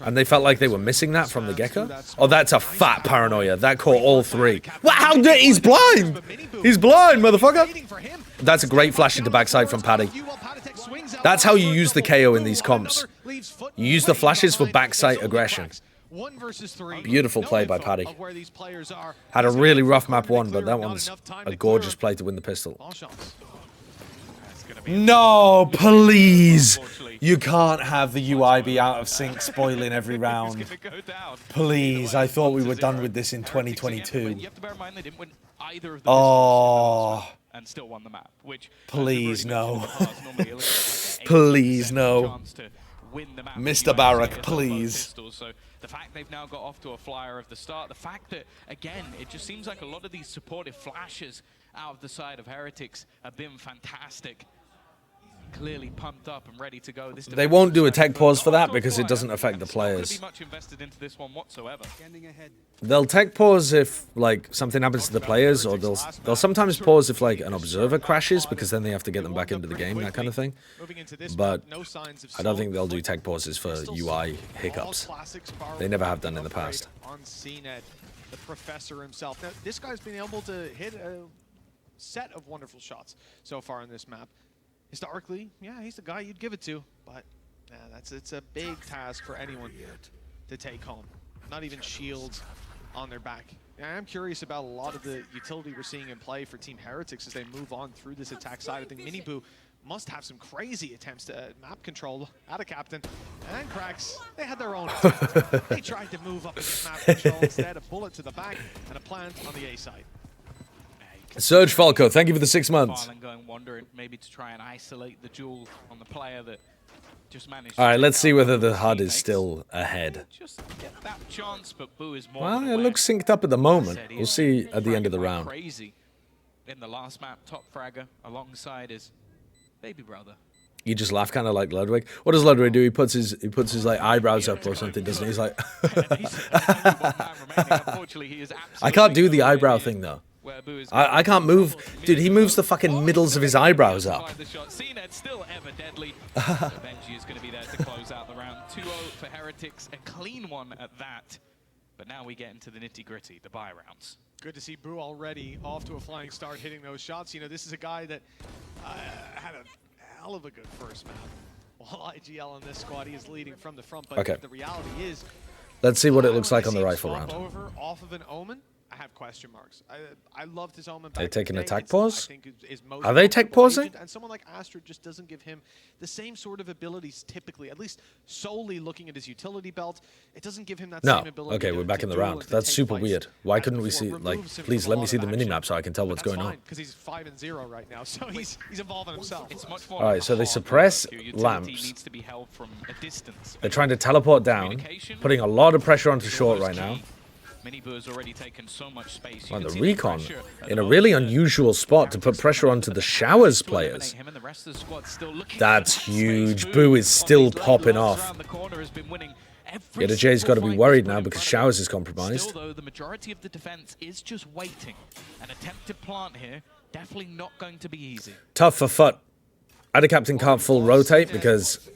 Speaker 3: And they felt like they were missing that from the Gecko. Oh, that's a fat paranoia. That caught all three. Wow, he's blind! He's blind, motherfucker! That's a great flash into backside from Paddy. That's how you use the KO in these comps. You use the flashes for backside aggression. Beautiful play by Paddy. Had a really rough map one, but that one's a gorgeous play to win the pistol. No, please! You can't have the UI be out of sync, spoiling every round. Please, I thought we were done with this in 2022. Oh.
Speaker 7: And still won the map, which
Speaker 3: please no. Please no. Mr. Barak, please.
Speaker 7: So the fact they've now got off to a flyer of the start, the fact that, again, it just seems like a lot of these supportive flashes out of the side of Heretics have been fantastic. clearly pumped up and ready to go. This
Speaker 3: They won't do a
Speaker 7: defense
Speaker 3: tech pause for that
Speaker 7: is
Speaker 3: because it
Speaker 7: quiet,
Speaker 3: doesn't affect
Speaker 7: and
Speaker 3: the
Speaker 7: it's not gonna
Speaker 3: players.
Speaker 7: be much invested into this one whatsoever.
Speaker 3: They'll tech pause if like something happens to the players, or they'll sometimes pause if like an observer crashes because then they have to get them back into the game, that kind of thing. But I don't think they'll do tech pauses for UI hiccups. They never have done in the past.
Speaker 6: On CNET, the professor himself. Now, this guy's been able to hit a set of wonderful shots so far on this map. Historically, yeah, he's the guy you'd give it to, but it's a big task for anyone to take home. Not even shields on their back. Now, I'm curious about a lot of the utility we're seeing in play for Team Heretics as they move on through this attack side. I think Miniboo must have some crazy attempts to map control out of Captain. And Cracks, they had their own attempt. They tried to move up into map control instead, a bullet to the back and a plant on the A side.
Speaker 3: Surge Falco, thank you for the 6 months.
Speaker 7: Farland going wandering, maybe to try and isolate the duel on the player that just managed.
Speaker 3: All right, let's see whether the HUD is still ahead.
Speaker 7: Just get that chance, but Boo is more.
Speaker 3: Well,
Speaker 7: than
Speaker 3: it
Speaker 7: aware.
Speaker 3: looks synced up at the moment.
Speaker 7: Said he
Speaker 3: We'll
Speaker 7: is
Speaker 3: see at the end of the
Speaker 7: fragging like
Speaker 3: round.
Speaker 7: Crazy in the last map, top fragger alongside his baby brother.
Speaker 3: You just laugh, kind of like Ludwig. What does Ludwig do? He puts his like eyebrows up or something, doesn't he? He's like. I can't do the eyebrow thing though. I can't move, dude. He moves the fucking middles of his eyebrows up.
Speaker 7: CNET still ever deadly. Benji is going to be there to close out the round. 2-0 for Heretics, a clean one at that. But now we get into the nitty-gritty, the buy rounds.
Speaker 6: Good to see Boo already off to a flying start, hitting those shots. You know, this is a guy that had a hell of a good first map. While IGL on this squad, he is leading from the front. But
Speaker 3: Okay.
Speaker 6: the reality is,
Speaker 3: Let's see what it looks like on the rifle round.
Speaker 6: Over off of an Omen, I have question marks. I loved his Omen.
Speaker 3: They
Speaker 6: back
Speaker 3: taking
Speaker 6: in
Speaker 3: a
Speaker 6: the
Speaker 3: tech
Speaker 6: day.
Speaker 3: pause?
Speaker 6: I think is most
Speaker 3: Are they tech
Speaker 6: comfortable
Speaker 3: pausing?
Speaker 6: agent, and someone like Astrid just doesn't give him the same sort of abilities typically, at least solely looking at his utility belt. It doesn't give him that
Speaker 3: No.
Speaker 6: same ability.
Speaker 3: Okay,
Speaker 6: to-
Speaker 3: we're back
Speaker 6: to
Speaker 3: in the
Speaker 6: duel
Speaker 3: round.
Speaker 6: and to
Speaker 3: That's
Speaker 6: take
Speaker 3: super
Speaker 6: fights
Speaker 3: weird. Why
Speaker 6: as
Speaker 3: couldn't we
Speaker 6: before.
Speaker 3: see, like,
Speaker 6: Removes him
Speaker 3: please
Speaker 6: from
Speaker 3: let
Speaker 6: a
Speaker 3: me
Speaker 6: lot
Speaker 3: see
Speaker 6: of
Speaker 3: the
Speaker 6: action.
Speaker 3: minimap so I can tell what's
Speaker 6: That's
Speaker 3: going on.
Speaker 6: fine, because he's 5-0 right now, so he's involving himself.
Speaker 7: It's much more
Speaker 3: All right, so they suppress
Speaker 7: your utility
Speaker 3: lamps.
Speaker 7: needs to be held from a distance.
Speaker 3: They're trying to teleport down, putting a lot of pressure onto short right now.
Speaker 7: Miniboo has already taken so much space.
Speaker 3: On the recon, in a really unusual spot to put pressure onto the Showers players. That's huge. Boo is still popping off. Yeah, the J's got to be worried now because Showers is compromised.
Speaker 7: Still, though, the majority of the defense is just waiting. An attempted plant here, definitely not going to be easy.
Speaker 3: Tough for FUT. Ada Captain can't full rotate because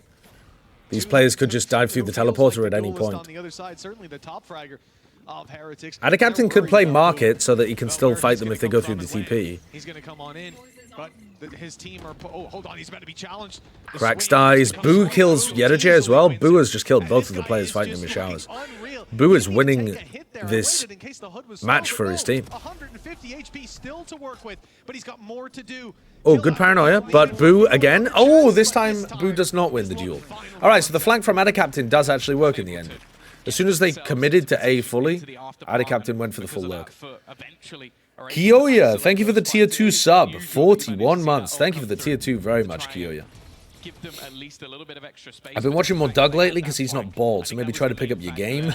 Speaker 3: these players could just dive through the teleporter at any point.
Speaker 6: On the other side, certainly the top fragger of Heretics.
Speaker 3: Ada Captain could play Market so that he can still fight them if they go through the TP.
Speaker 6: He's going to come on in, but his team are... Oh, hold on, he's about to be challenged. The
Speaker 3: Cracks
Speaker 6: swing
Speaker 3: dies.
Speaker 6: comes
Speaker 3: Boo
Speaker 6: on
Speaker 3: kills
Speaker 6: through
Speaker 3: Yetaje as
Speaker 6: easily
Speaker 3: well.
Speaker 6: wins
Speaker 3: Boo
Speaker 6: it.
Speaker 3: has just killed both of
Speaker 6: This
Speaker 3: the players
Speaker 6: guy
Speaker 3: fighting
Speaker 6: is
Speaker 3: him with
Speaker 6: just
Speaker 3: Showers.
Speaker 6: looking unreal.
Speaker 3: Boo is
Speaker 6: He didn't
Speaker 3: winning
Speaker 6: take a hit there. I
Speaker 3: this
Speaker 6: waited in case the HUD was
Speaker 3: match
Speaker 6: slow,
Speaker 3: for
Speaker 6: but
Speaker 3: his
Speaker 6: no,
Speaker 3: team.
Speaker 6: 150 HP still to work with, but he's got more to do.
Speaker 3: Oh, good paranoia, but Boo again. Oh, this time Boo does not win the duel. All right, so the flank from Ada Captain does actually work in the end. As soon as they committed to A fully, Ada Captain went for the full lurk. Kiyoya, thank you for the tier 2 sub. 41 months. Thank you for the tier 2 very much, Kiyoya.
Speaker 7: Give them at least a little bit of extra space.
Speaker 3: I've been watching more Doug lately because he's not bald, so maybe try to pick up your game.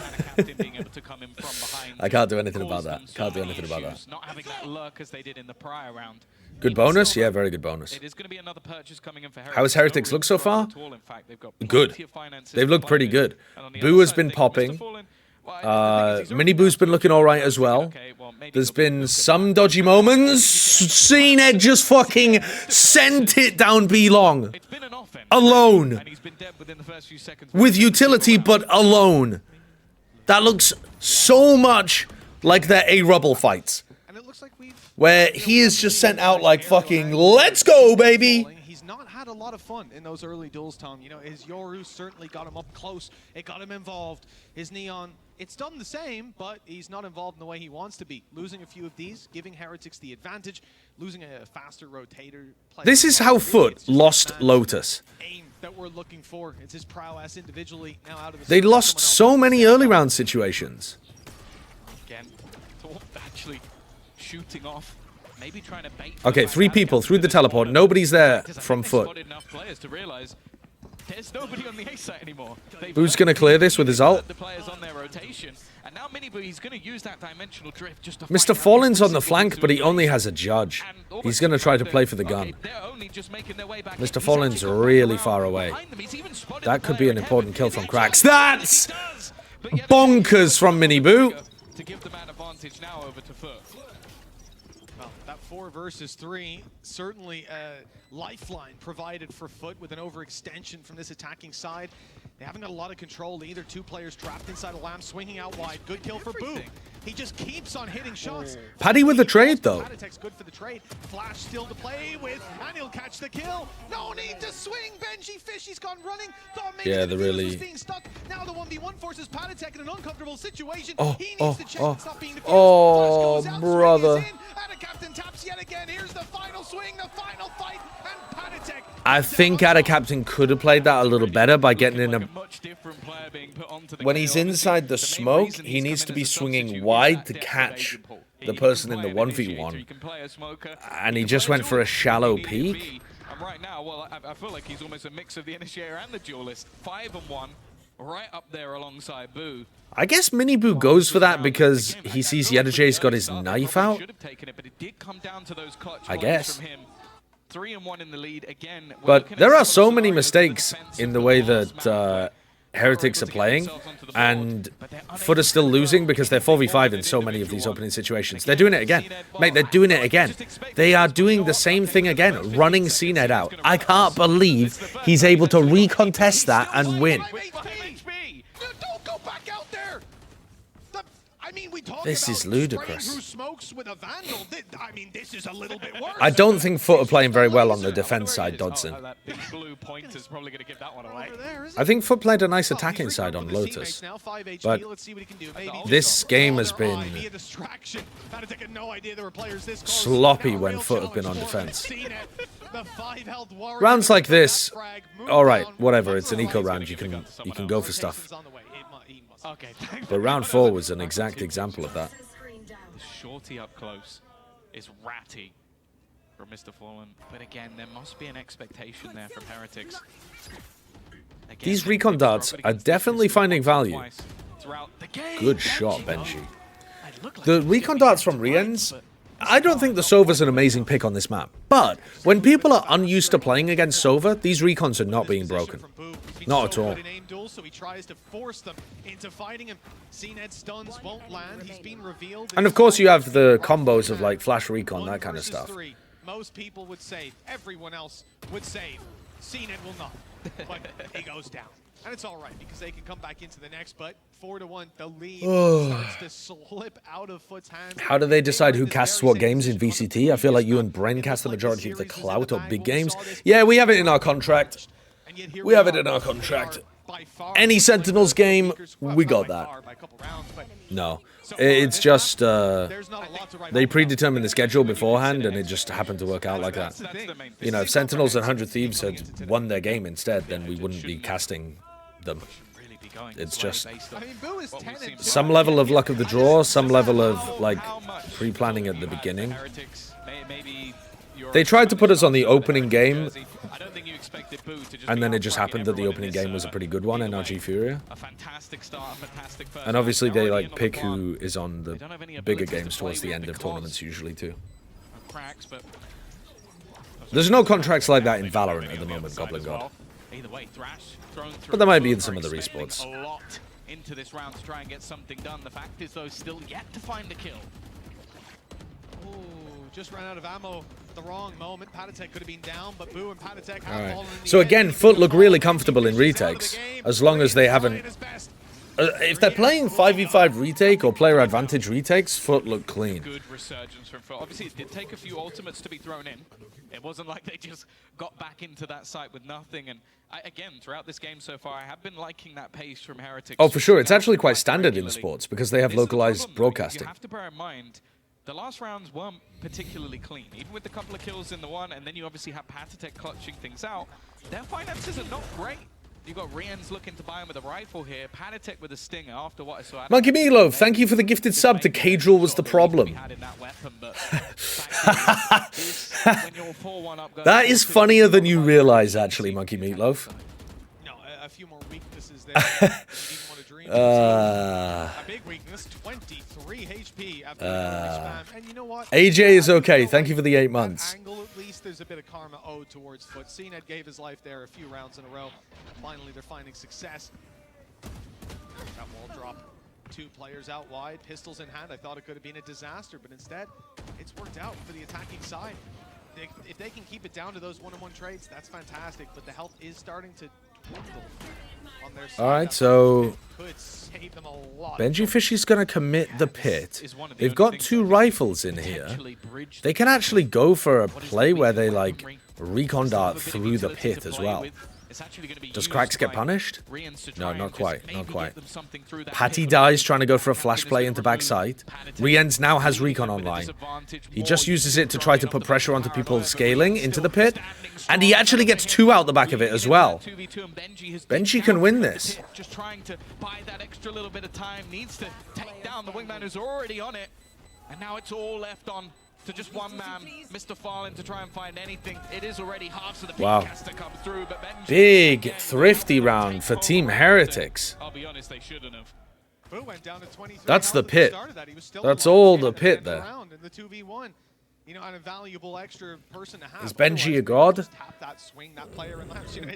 Speaker 3: I can't do anything about that. Can't do anything about that.
Speaker 7: Not having that lurk as they did in the prior round.
Speaker 3: Good bonus? Yeah, very good bonus.
Speaker 7: It is going to be another purchase coming in for Heretics.
Speaker 3: How has Heretics looked so far?
Speaker 7: They've
Speaker 3: Good. They've looked pretty good. Boo has been popping. Miniboo's been looking alright as well. There's been some dodgy moments. CNET just fucking sent it down B long. Alone. With utility, but alone. That looks so much like their A-Rubble fights. Where he is just sent out like fucking, let's go, baby!
Speaker 6: He's not had a lot of fun in those early duels, Tom. You know, his Yoru certainly got him up close. It got him involved. His Neon, it's done the same, but he's not involved in the way he wants to be. Losing a few of these, giving Heretics the advantage, losing a faster rotator.
Speaker 3: This is how FUT lost Lotus.
Speaker 6: Aim that we're looking for. It's his prowess individually now out of the
Speaker 3: They lost so many early round situations.
Speaker 7: Again, actually shooting off, maybe trying to bait.
Speaker 3: Okay, 3 people through the teleport. Nobody's there from FUT.
Speaker 7: Enough players to realize there's nobody on the A site anymore.
Speaker 3: Boo's gonna clear this with his ult.
Speaker 7: The players on their rotation, and now Miniboo, he's going to use that dimensional drift just to
Speaker 3: Mr. Fallen's on the flank, but he only has a judge.
Speaker 7: And
Speaker 3: He's going to try to play for the gun. Mr. Fallen's really far away. That could be an important kill from Cracks. That's bonkers from Miniboo.
Speaker 6: To give the man advantage now over to FUT. Well, that 4 versus 3, certainly a lifeline provided for FUT with an overextension from this attacking side. They haven't got a lot of control either. 2 players trapped inside a lamp, swinging out wide. Good kill for Boo. He just keeps on hitting shots.
Speaker 3: Paddy with the trade, though.
Speaker 6: Patatech's good for the trade. Flash still to play with, and he'll catch the kill. No need to swing. Benji Fish, he's gone running. Thought maybe
Speaker 3: yeah,
Speaker 6: the
Speaker 3: they're
Speaker 6: was
Speaker 3: really...
Speaker 6: being stuck. Now the 1v1 forces Patatech in an uncomfortable situation.
Speaker 3: Oh,
Speaker 6: He needs to check and stop being defused.
Speaker 3: oh,
Speaker 6: Flash goes out,
Speaker 3: brother.
Speaker 6: swing is in, and a captain taps yet again. Here's the final swing, the final fight, and Patatech.
Speaker 3: I think Ada Captain could have played that a little better by getting in a... When he's inside the smoke, he needs to be swinging wide to catch the person in the 1v1. And he just went for a shallow peek.
Speaker 7: And right now, well, I feel like he's almost a mix of the initiator and the duelist. 5-1, right up there alongside Boo.
Speaker 3: I guess Mini Boo goes for that because he sees Yedajay's got his knife out. I guess.
Speaker 7: 3-1 in the lead again.
Speaker 3: But there are so many mistakes in the way that Heretics are playing, and FUT is still losing because they're 4v5 in so many of these opening situations. They're doing it again. Mate, they're doing it again. They are doing the same thing again, running CNED out. I can't believe he's able to recontest that and win. This is ludicrous. I don't think FUT are playing very well on the defense side, Dodson. I think FUT played a nice attacking side on Lotus. But this game has been sloppy when FUT have been on defense. Rounds like this, alright, whatever, it's an eco round, you can go for stuff. But round 4 was an exact example of that.
Speaker 7: The shorty up close is ratty from Mr. Fallen. But again, there must be an expectation there from Heretics. Again,
Speaker 3: these recon darts are definitely finding value. Good shot, Benji. The recon darts from Riens, I don't think the Sova's an amazing pick on this map. But when people are unused to playing against Sova, these recons are not being broken. Not at all.
Speaker 6: So he tries to force them into fighting him. CNED stuns won't land. He's been revealed.
Speaker 3: And of course you have the combos of like flash recon, that kind of stuff.
Speaker 6: Most people would save. Everyone else would save. CNED will not. But he goes down. And it's all right because they can come back into the next. But 4-1, the lead starts to slip out of FUT's hands.
Speaker 3: How do they decide who casts what games in VCT? I feel like you and Bren cast the majority of the clout of big games. Yeah, we have it in our contract. We have it in our contract. Any Sentinels game, we got that. No, it's just they predetermined the schedule beforehand and it just happened to work out like that. You know, if Sentinels and 100 Thieves had won their game instead, then we wouldn't be casting them. It's just some level of luck of the draw, some level of like pre-planning at the beginning. They tried to put us on the opening game, and then it just happened that the opening game was a pretty good one, NRG Furia. And obviously they like pick who is on the bigger games towards the end of tournaments usually too. There's no contracts like that in Valorant at the moment, Goblin God. But there might be in some of the esports.
Speaker 7: Into this round to try and get something done. The fact is though, still yet to find a kill.
Speaker 6: Just ran out of ammo at the wrong moment. Patatech could have been down, but Boo and Patatech have fallen in the
Speaker 3: So again, FUT look really comfortable in retakes, as long as they haven't... if they're playing 5v5 retake or player advantage retakes, FUT look clean.
Speaker 7: Good resurgence from FUT. Obviously, it did take a few ultimates to be thrown in. It wasn't like they just got back into that site with nothing. And again, throughout this game so far, I have been liking that pace from Heretics.
Speaker 3: Oh, for sure. It's actually quite standard in sports because they have localized broadcasting.
Speaker 7: You have to bear in mind, the last rounds weren't particularly clean. Even with the couple of kills in the one, and then you obviously have Patatech clutching things out, their finances are not great. You've got Riens looking to buy him with a rifle here, Patatech with a stinger after what I saw.
Speaker 3: Monkey Meatloaf, thank you for the gifted sub to Cadril was the problem. That is funnier than you realize, actually, Monkey Meatloaf.
Speaker 6: No, a few more weaknesses there. You didn't want to A big weakness, 23 HP after spam. And you know what?
Speaker 3: AJ is okay. Thank you for the 8 months.
Speaker 6: Angle, at least there's a bit of karma owed towards FUT. CNED gave his life there a few rounds in a row. Finally, they're finding success. That wall drop. 2 players out wide, pistols in hand. I thought it could have been a disaster, but instead, it's worked out for the attacking side. If they can keep it down to those one-on-one trades, that's fantastic. But the health is starting to dwindle on their side.
Speaker 3: All right, so
Speaker 6: could save them a lot.
Speaker 3: Benji Fishy's going to commit the pit. They've got 2 rifles in here. They can actually go for a play where they, like, recon dart through the pit as well. Does Cracks get punished? No, not quite. Not quite. Patty dies trying to go for a flash play into backside. Riens now has recon online. He just uses it to try to put pressure onto people scaling into the pit. And he actually gets 2 out the back of it as well. Benji can win this.
Speaker 7: Just trying to buy that extra little bit of time. Needs to take down the wingman who's already on it. And now it's all left on to just one man, Mr. Fallen, to try and find anything. It is already half of the
Speaker 3: wow.
Speaker 7: has to come through, but Benji
Speaker 3: big thrifty round for Team Heretics.
Speaker 7: I'll be honest, they shouldn't have.
Speaker 3: That's the pit. That's all the pit there.
Speaker 6: You know, an invaluable extra person to have.
Speaker 3: Is Benji a god?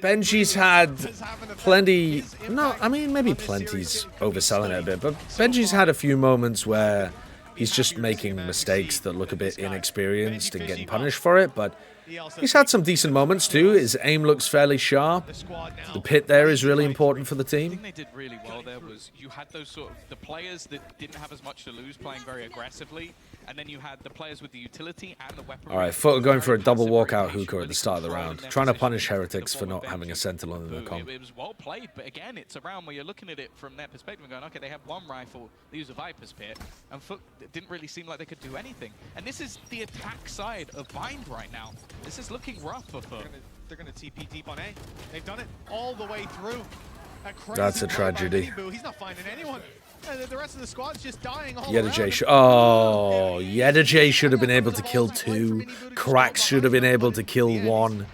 Speaker 3: Benji's had plenty. No, I mean, maybe plenty's overselling it a bit, but Benji's had a few moments where he's just making mistakes that look a bit inexperienced and getting punished for it, but he's had some decent moments too. His aim looks fairly sharp. The pit there is really important for the team.
Speaker 7: The thing they did really well there was you had those sort of the players that didn't have as much to lose playing very aggressively, and then you had the players with the utility and the weaponry.
Speaker 3: Alright, FUT are going for a double walkout hookah at the start of the round, trying to punish Heretics for not having a Sentinel in the comp.
Speaker 7: It was well played, but again, it's a round where you're looking at it from their perspective and going, okay, they have 1 rifle, they use a Viper's Pit, and FUT didn't really seem like they could do anything. And this is the attack side of Bind right now. This is looking rough for FUT.
Speaker 6: They're going to TP deep on A. They've done it all the way through.
Speaker 3: That's a tragedy.
Speaker 6: He's not finding anyone. The rest of the squad's just dying all
Speaker 3: Yedajay Yedajay should have been able to kill 2. Cracks should have been able to kill 1.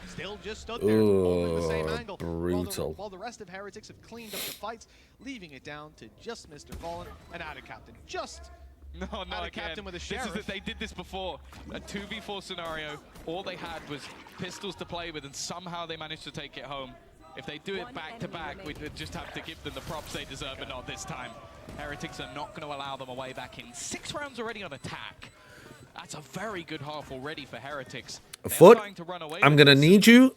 Speaker 3: Oh, brutal.
Speaker 6: While the rest of Heretics have cleaned up the fights, leaving it down to just Mr. Fallen and Ada Captain.
Speaker 7: No, not again.
Speaker 6: With a
Speaker 7: this is that they did this before. A 2v4 scenario. All they had was pistols to play with, and somehow they managed to take it home. If they do it back to back, we'd just have to give them the props they deserve, but not this time. Heretics are not going to allow them away back in. 6 rounds already on attack. That's a very good half already for Heretics.
Speaker 3: FUT, I'm going to need you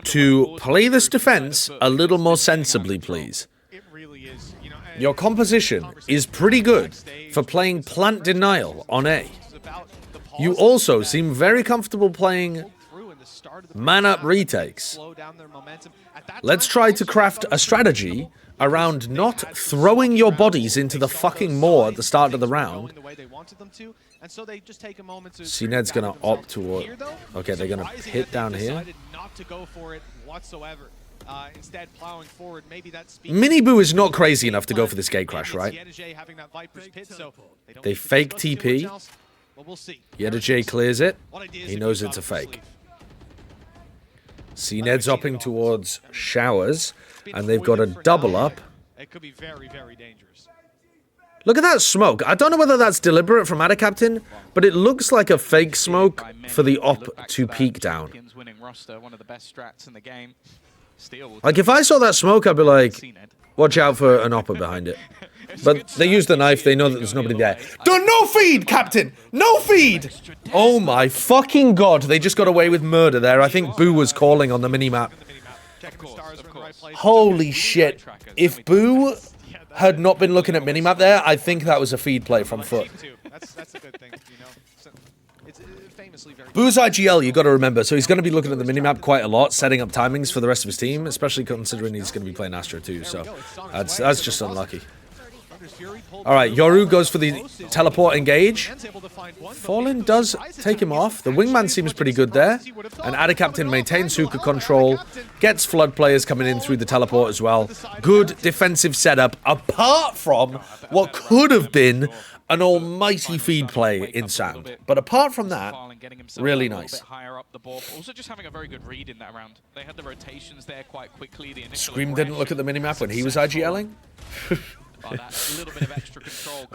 Speaker 3: to play this defense a little more sensibly, please. Your composition is pretty good for playing plant denial on A. You also seem very comfortable playing man-up retakes. Let's try to craft a strategy around not throwing your bodies into the fucking moor at the start of the round. CNED's going to opt toward... Okay, they're going to hit down here. Mini Boo is not crazy enough to go for this gate crash, right? They fake TP. Yedajay clears it. He knows it's a fake. CNED's upping towards Showers, and they've got a double up.
Speaker 6: It could be very, very dangerous.
Speaker 3: Look at that smoke. I don't know whether that's deliberate from Ada Captain, but it looks like a fake smoke for the op to peek down. Like, if I saw that smoke, I'd be like, watch out for an opper behind it. But they use the knife, they know that there's nobody there. No feed, Captain! No feed! Oh my fucking god, they just got away with murder there. I think Boo was calling on the minimap. Holy shit. If Boo had not been looking at minimap there, I think that was a feed play from FUT.
Speaker 6: That's a good thing, you know. It's famously very
Speaker 3: Boo's IGL, you got to remember, so he's going to be looking at the minimap quite a lot, setting up timings for the rest of his team, especially considering he's going to be playing Astra too, so that's just unlucky. Alright, Yoru goes for the teleport engage. Fallen does take him off. The wingman seems pretty good there. And Ada Captain maintains hookah control. Gets flood players coming in through the teleport as well. Good defensive setup, apart from what could have been an almighty feed play in sound. But apart from that, really nice.
Speaker 7: Higher up the ball. Also just having a very good read in that round. They had the rotations there quite quickly. The initial
Speaker 3: Scream didn't look at the minimap when he was IGLing?
Speaker 7: That little bit of extra control.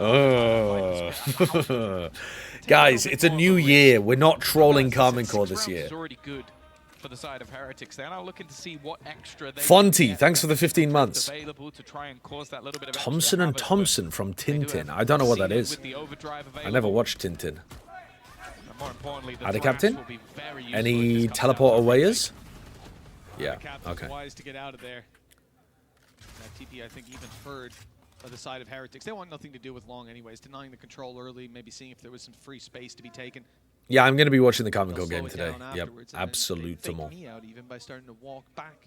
Speaker 3: Guys, it's a new year. We're not trolling Carmen Core this year.
Speaker 7: Already good for the side of Heretics. They're now looking to see what extra they
Speaker 3: Fonty, thanks for the 15 months.
Speaker 7: available to try and cause that little bit of
Speaker 3: Thompson and Thompson from Tintin. I don't know what that is. I never watched Tintin. Ada Captain? Any teleport awayers? Yeah, okay.
Speaker 6: Wise to get out of there. That TP, I think, even heard by the side of Heretics. They want nothing to do with Long anyways. Denying the control early, maybe seeing if there was some free space to be taken.
Speaker 3: Yeah, I'm going to be watching the Carmen Core
Speaker 6: They'll
Speaker 3: game
Speaker 6: slow it
Speaker 3: today.
Speaker 6: down
Speaker 3: Yep,
Speaker 6: afterwards, and then
Speaker 3: absolutement.
Speaker 6: they fake me out even by starting to walk back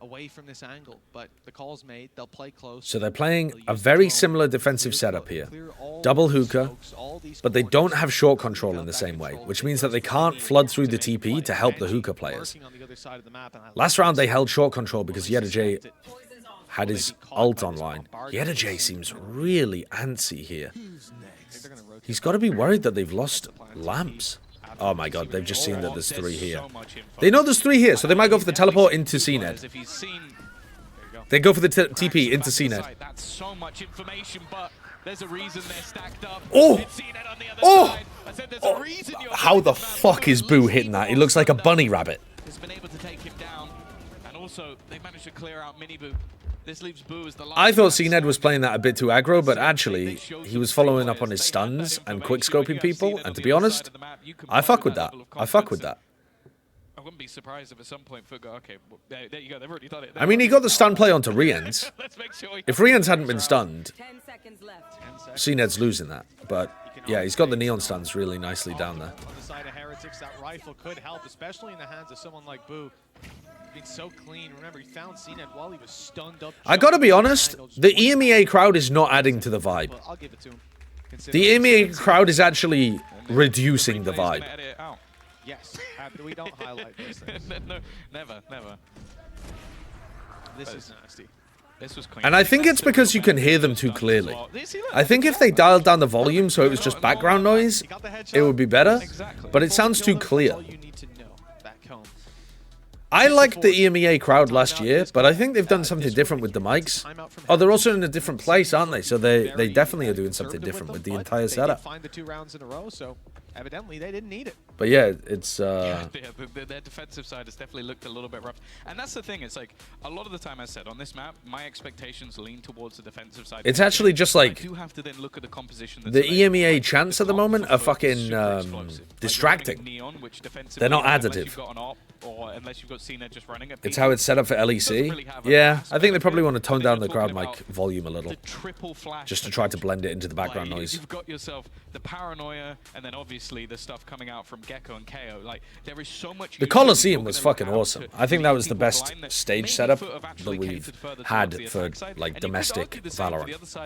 Speaker 6: away from this angle. But the call's made. They'll play close.
Speaker 3: So they're playing a very similar defensive setup here. Double hookah, but they don't have short control in the same way, which means that they can't flood through the TP to help the hookah players. Last round they held short control because Yedajay had his ult online. Yedajay seems really antsy here. He's got to be worried that they've lost lamps. Oh my god, they've just seen that there's 3 here. They know there's 3 here, so they might go for the teleport into CNED. They go for the TP into CNED.
Speaker 7: That's so much information, but there's a reason they're stacked up.
Speaker 3: Oh! Oh! How the fuck is Boo hitting that? He looks like a bunny rabbit.
Speaker 7: Has been able to take him down, and also they managed to clear out Mini Boo. This leaves Boo as the last.
Speaker 3: I thought CNED was playing that a bit too aggro, but actually, he was following up on his stuns and quick-scoping people, and to be honest, I fuck with that. I fuck with that.
Speaker 7: I wouldn't be surprised if at some point FUT go, okay, well, there you go, they've already done it.
Speaker 3: I mean, he got the stun play onto Riens.
Speaker 7: Let's make sure
Speaker 3: If Riens hadn't been stunned, CNED's losing that. But yeah, he's got the neon stuns really nicely down there.
Speaker 6: On the side of Heretics, that rifle could help, especially in the hands of someone like Boo. Being so clean. Remember, he found CNED while he was stunned up.
Speaker 3: I gotta be honest, the EMEA crowd is not adding to the vibe.
Speaker 6: But I'll give it to him.
Speaker 3: The EMEA crowd is actually reducing the vibe.
Speaker 6: Yes, we don't highlight those things.
Speaker 7: No, never.
Speaker 6: This is nasty.
Speaker 7: This was clean.
Speaker 3: And I think it's because you can hear them too clearly. I think if they dialed down the volume so it was just background noise, it would be better. But it sounds too clear. I liked the EMEA crowd last year, but I think they've done something different with the mics. Oh, they're also in a different place, aren't they? So they definitely are doing something different with the entire setup.
Speaker 6: Find the 2 rounds in a row, so evidently they didn't need it.
Speaker 3: But yeah, it's
Speaker 7: their defensive side has definitely looked a little bit rough. And that's the thing, it's like, a lot of the time I said, on this map, my expectations lean towards the defensive side.
Speaker 3: It's actually just like,
Speaker 7: I do have to then look at the composition
Speaker 3: the EMEA chants at the moment are fucking distracting. They're not additive.
Speaker 7: Or unless you've got CNED just running it.
Speaker 3: It's how it's set up for LEC. Yeah, I think they probably want to tone down the crowd mic volume a little, just to try to blend it into the background noise.
Speaker 7: You've got yourself the paranoia, and then obviously the stuff coming out from Gecko and KO. Like, there is so much.
Speaker 3: The Coliseum was fucking awesome. I think that was the best stage setup that we've had for like domestic Valorant.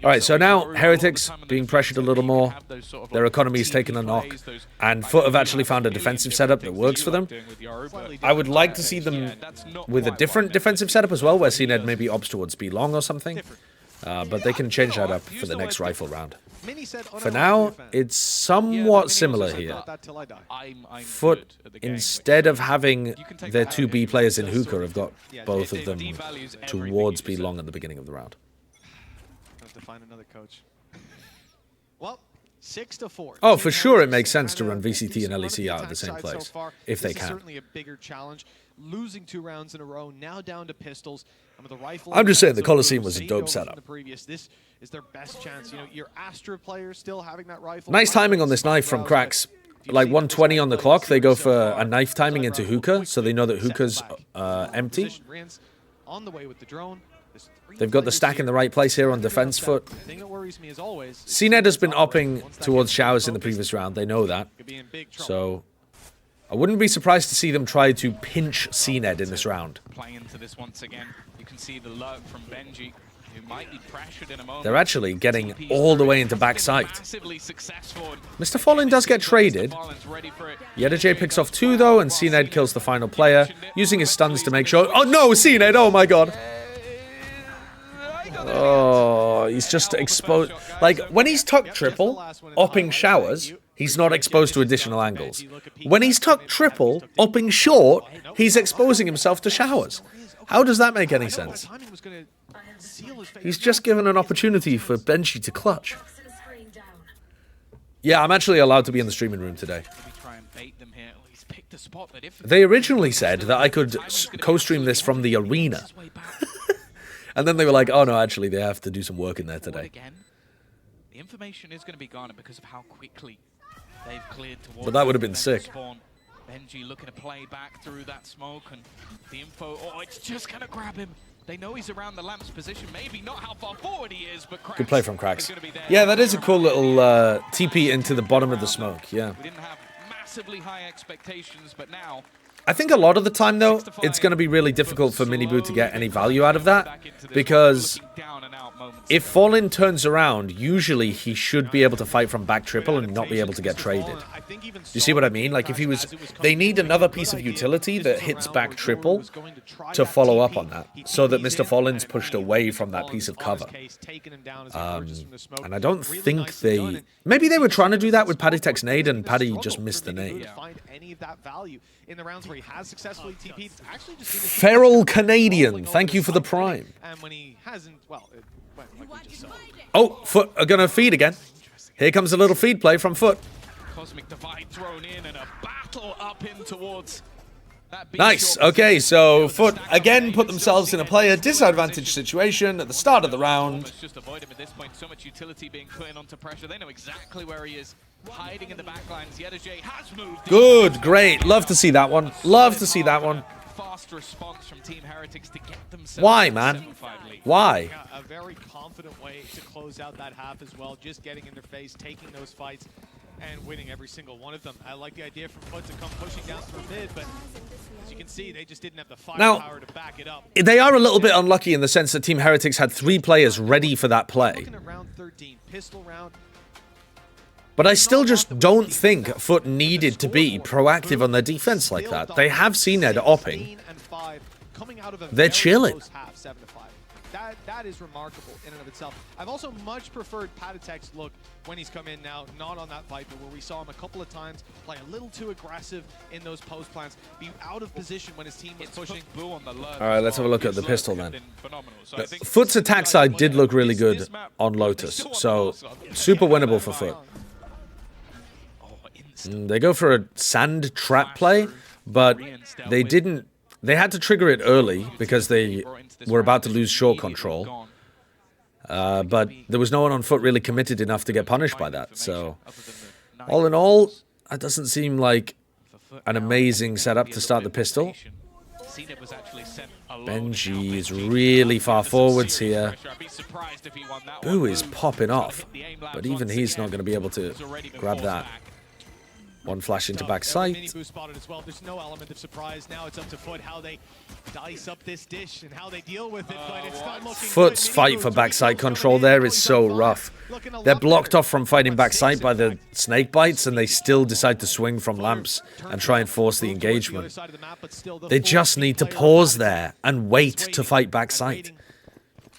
Speaker 3: All right, so now Heretics being pressured a little more. Their economy is taking a knock, and FUT have actually found a defensive setup that works for them. I would like to see them with a different defensive setup as well, where CNED maybe opts towards B long or something. But they can change that up for the next rifle round. For now, it's somewhat similar here. FUT, instead of having their 2 B players in hookah, have got both of them towards B long at the beginning of the round.
Speaker 6: Have to find another coach. Well, 6-4.
Speaker 3: Oh, for sure it makes sense to run VCT and LEC out at the same place, if they can.
Speaker 6: Certainly a bigger challenge. Losing 2 rounds in a row, now down to pistols. With the rifle
Speaker 3: I'm just saying the Coliseum was a dope setup.
Speaker 6: This is their best chance. You know, your Astra players still having that rifle.
Speaker 3: Nice timing on this knife from Cracks. Like 120 on the clock, they go for a knife timing into hookah, so they know that hookah's empty.
Speaker 6: On the way with the drone.
Speaker 3: They've got the stack in the right place here on defense FUT. CNED has been opping towards showers in the previous round. They know that. So I wouldn't be surprised to see them try to pinch CNED in this round.
Speaker 7: Playing into this once again. You can see the lurk from Benji, who might be pressured in a moment.
Speaker 3: They're actually getting all the way into backside. Mr. Fallen does get traded. Yedajay picks off 2 though, and CNED kills the final player, using his stuns to make sure. Oh no, CNED! Oh my god! Oh, he's just exposed. Like, when he's tuck triple, upping showers, he's not exposed to additional angles. When he's tuck triple, upping short, he's exposing himself to showers. How does that make any sense? He's just given an opportunity for Benji to clutch. Yeah, I'm actually allowed to be in the streaming room today. They originally said that I could co-stream this from the arena. And then they were like, oh no, actually they have to do some work in there today.
Speaker 7: The information is going to be garnered because of how quickly they've cleared towards.
Speaker 3: But that would have been sick.
Speaker 7: Benji looking to play back through that smoke, and the info, oh, it's just going to grab him. They know he's around the lamp's position, maybe not how far forward he is, but Cracks.
Speaker 3: Good play from Cracks. Yeah, that is a cool little TP into the bottom of the smoke, yeah.
Speaker 7: We didn't have massively high expectations, but now
Speaker 3: I think a lot of the time, though, it's going to be really difficult for Miniboo to get any value out of that, because if Fallen turns around, usually he should be able to fight from back triple and not be able to get traded. You see what I mean? Like, if he was... They need another piece of utility that hits back triple to follow up on that, so that Mr. Fallen's pushed away from that piece of cover. And I don't think they... Maybe they were trying to do that with Paddy Tech's nade, and Paddy just missed the nade.
Speaker 6: In the rounds where he has successfully TP'd, it's actually just
Speaker 3: Feral Canadian, thank you for the prime.
Speaker 6: And when he hasn't, well, like we just saw.
Speaker 3: Oh, FUT are going to feed again. Here comes a little feed play from FUT.
Speaker 7: Cosmic Divide thrown in and a battle up in towards that big
Speaker 3: Nice. Okay, so FUT again put themselves in a player disadvantage situation at the start of the round.
Speaker 7: Just avoid him at this point. So much utility being put in onto pressure. They know exactly where he is. Hiding in the backlines. Yedajay has moved.
Speaker 3: Good, great. Love to see that one. Love to see that one.
Speaker 7: Fast response from Team Heretics to get themselves.
Speaker 3: Why, man? Why?
Speaker 6: A very confident way to close out that half as well. Just getting in their face, taking those fights, and winning every single one of them. I like the idea for FUT to come pushing down through mid, but as you can see, they just didn't have the firepower to back it up.
Speaker 3: They are a little bit unlucky in the sense that Team Heretics had 3 players ready for that play.
Speaker 6: Looking at round 13, pistol round.
Speaker 3: But I still just don't think FUT needed to be proactive on their defense like that. They have seen Ed opping. They're chilling.
Speaker 6: That is remarkable in and of itself. I've also much preferred Patatek's look when he's come in now, not on that Viper, where we saw him a couple of times play a little too aggressive in those post plants, be out of position when his team was pushing.
Speaker 3: Alright, let's have a look at the pistol then. FUT's attack side did look really good on Lotus, so super winnable for FUT. They go for a sand trap play, but they didn't. They had to trigger it early because they were about to lose short control. But there was no one on FUT really committed enough to get punished by that. So, all in all, that doesn't seem like an amazing setup to start the pistol. Benji is really far forwards here. Boo is popping off, but even he's not going to be able to grab that. One flash into back sight.
Speaker 6: There's no element of surprise. Now it's up to FUT how they dice up this dish and how they deal with it, but it's not looking
Speaker 3: FUT's fight for backside control there is so rough. They're blocked off from fighting backside by the snake bites, and they still decide to swing from lamps and try and force the engagement. They just need to pause there and wait to fight backside.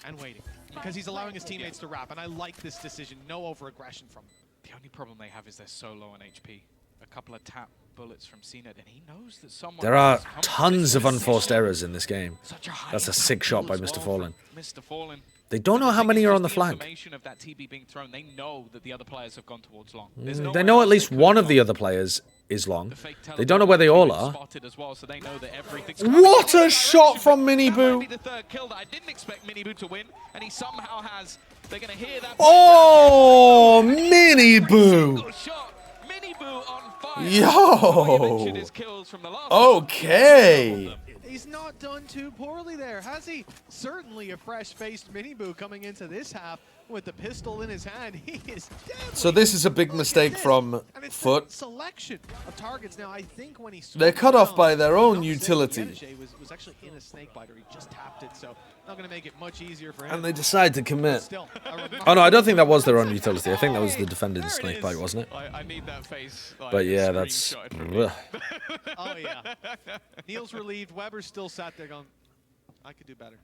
Speaker 6: And waiting. Because he's allowing his teammates to wrap, and I like this decision. No over-aggression from him.
Speaker 7: The only problem they have is they're so low on HP. A couple of tap bullets from CNET, and he knows that someone...
Speaker 3: There are tons of unforced errors in this game. That's a sick shot by Mr. Fallen. They don't know how many are on the flank.
Speaker 7: They know that the other players have gone towards long.
Speaker 3: They know at least one of the other players is long. They don't know where they all are. What a shot from Miniboo!
Speaker 7: I didn't expect Miniboo to win, and he somehow has. They're going to hear that.
Speaker 3: Oh, Miniboo! Yo! Okay!
Speaker 6: He's not done too poorly there, has he? Certainly a fresh-faced Miniboo coming into this half with the pistol in his hand. He is deadly.
Speaker 3: So this is a big mistake from FUT.
Speaker 6: Selection of targets. Now I think when he
Speaker 3: they're cut off by their own utility.
Speaker 6: Was actually in a snake biter. He just tapped it, so not going to make it much easier for him.
Speaker 3: And they decide to commit. Oh no, I don't think that was their own utility. I think that was the defendant's snake bite, wasn't it?
Speaker 7: I need that face.
Speaker 3: But yeah, that's...
Speaker 6: Oh yeah. Neil's relieved. Weber's still sat there going, I could do better.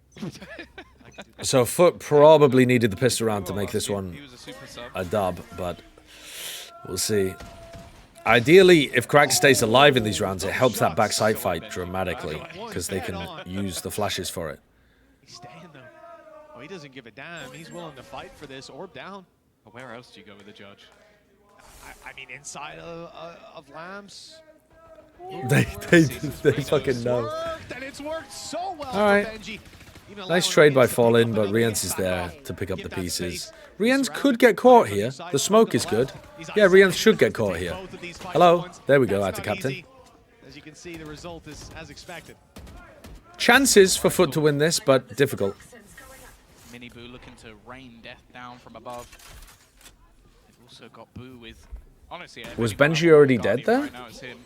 Speaker 3: So FUT probably needed the pistol round to make this one
Speaker 7: He was a super sub.
Speaker 3: a dub, but we'll see. Ideally, if Crack stays alive in these rounds, it helps that backside fight dramatically, because they can use the flashes for it.
Speaker 6: He's staying though. Oh, he doesn't give a damn. He's willing to fight for this. Orb down.
Speaker 7: But where else do you go with the judge?
Speaker 6: I mean, inside of Lambs.
Speaker 3: They fucking know.
Speaker 6: And it's worked so well.
Speaker 3: All right.
Speaker 6: For Benji. Even
Speaker 3: Nice
Speaker 6: allowing
Speaker 3: trade by
Speaker 6: Riens to pick
Speaker 3: Fallen,
Speaker 6: up
Speaker 3: but
Speaker 6: another
Speaker 3: Riens is
Speaker 6: back
Speaker 3: there
Speaker 6: off.
Speaker 3: to pick up
Speaker 6: Give
Speaker 3: the
Speaker 6: that
Speaker 3: pieces.
Speaker 6: space.
Speaker 3: Riens could get caught here. The smoke is good. Yeah, Riens should get caught here. Hello. There we go, at the captain.
Speaker 6: As you can see, the result is as expected.
Speaker 3: Chances for FUT to win this, but difficult.
Speaker 7: Mini Boo looking to rain death down from above. They've also got Boo with, honestly,
Speaker 3: Was Benji already dead there?
Speaker 7: right now it's him.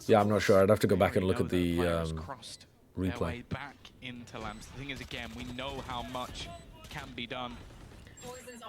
Speaker 3: Yeah, I'm not sure. I'd have to go back and look
Speaker 7: We
Speaker 3: at
Speaker 7: know that
Speaker 3: the
Speaker 7: players crossed their
Speaker 3: replay.
Speaker 7: way back into Lambs. The thing is, again, we know how much can be done.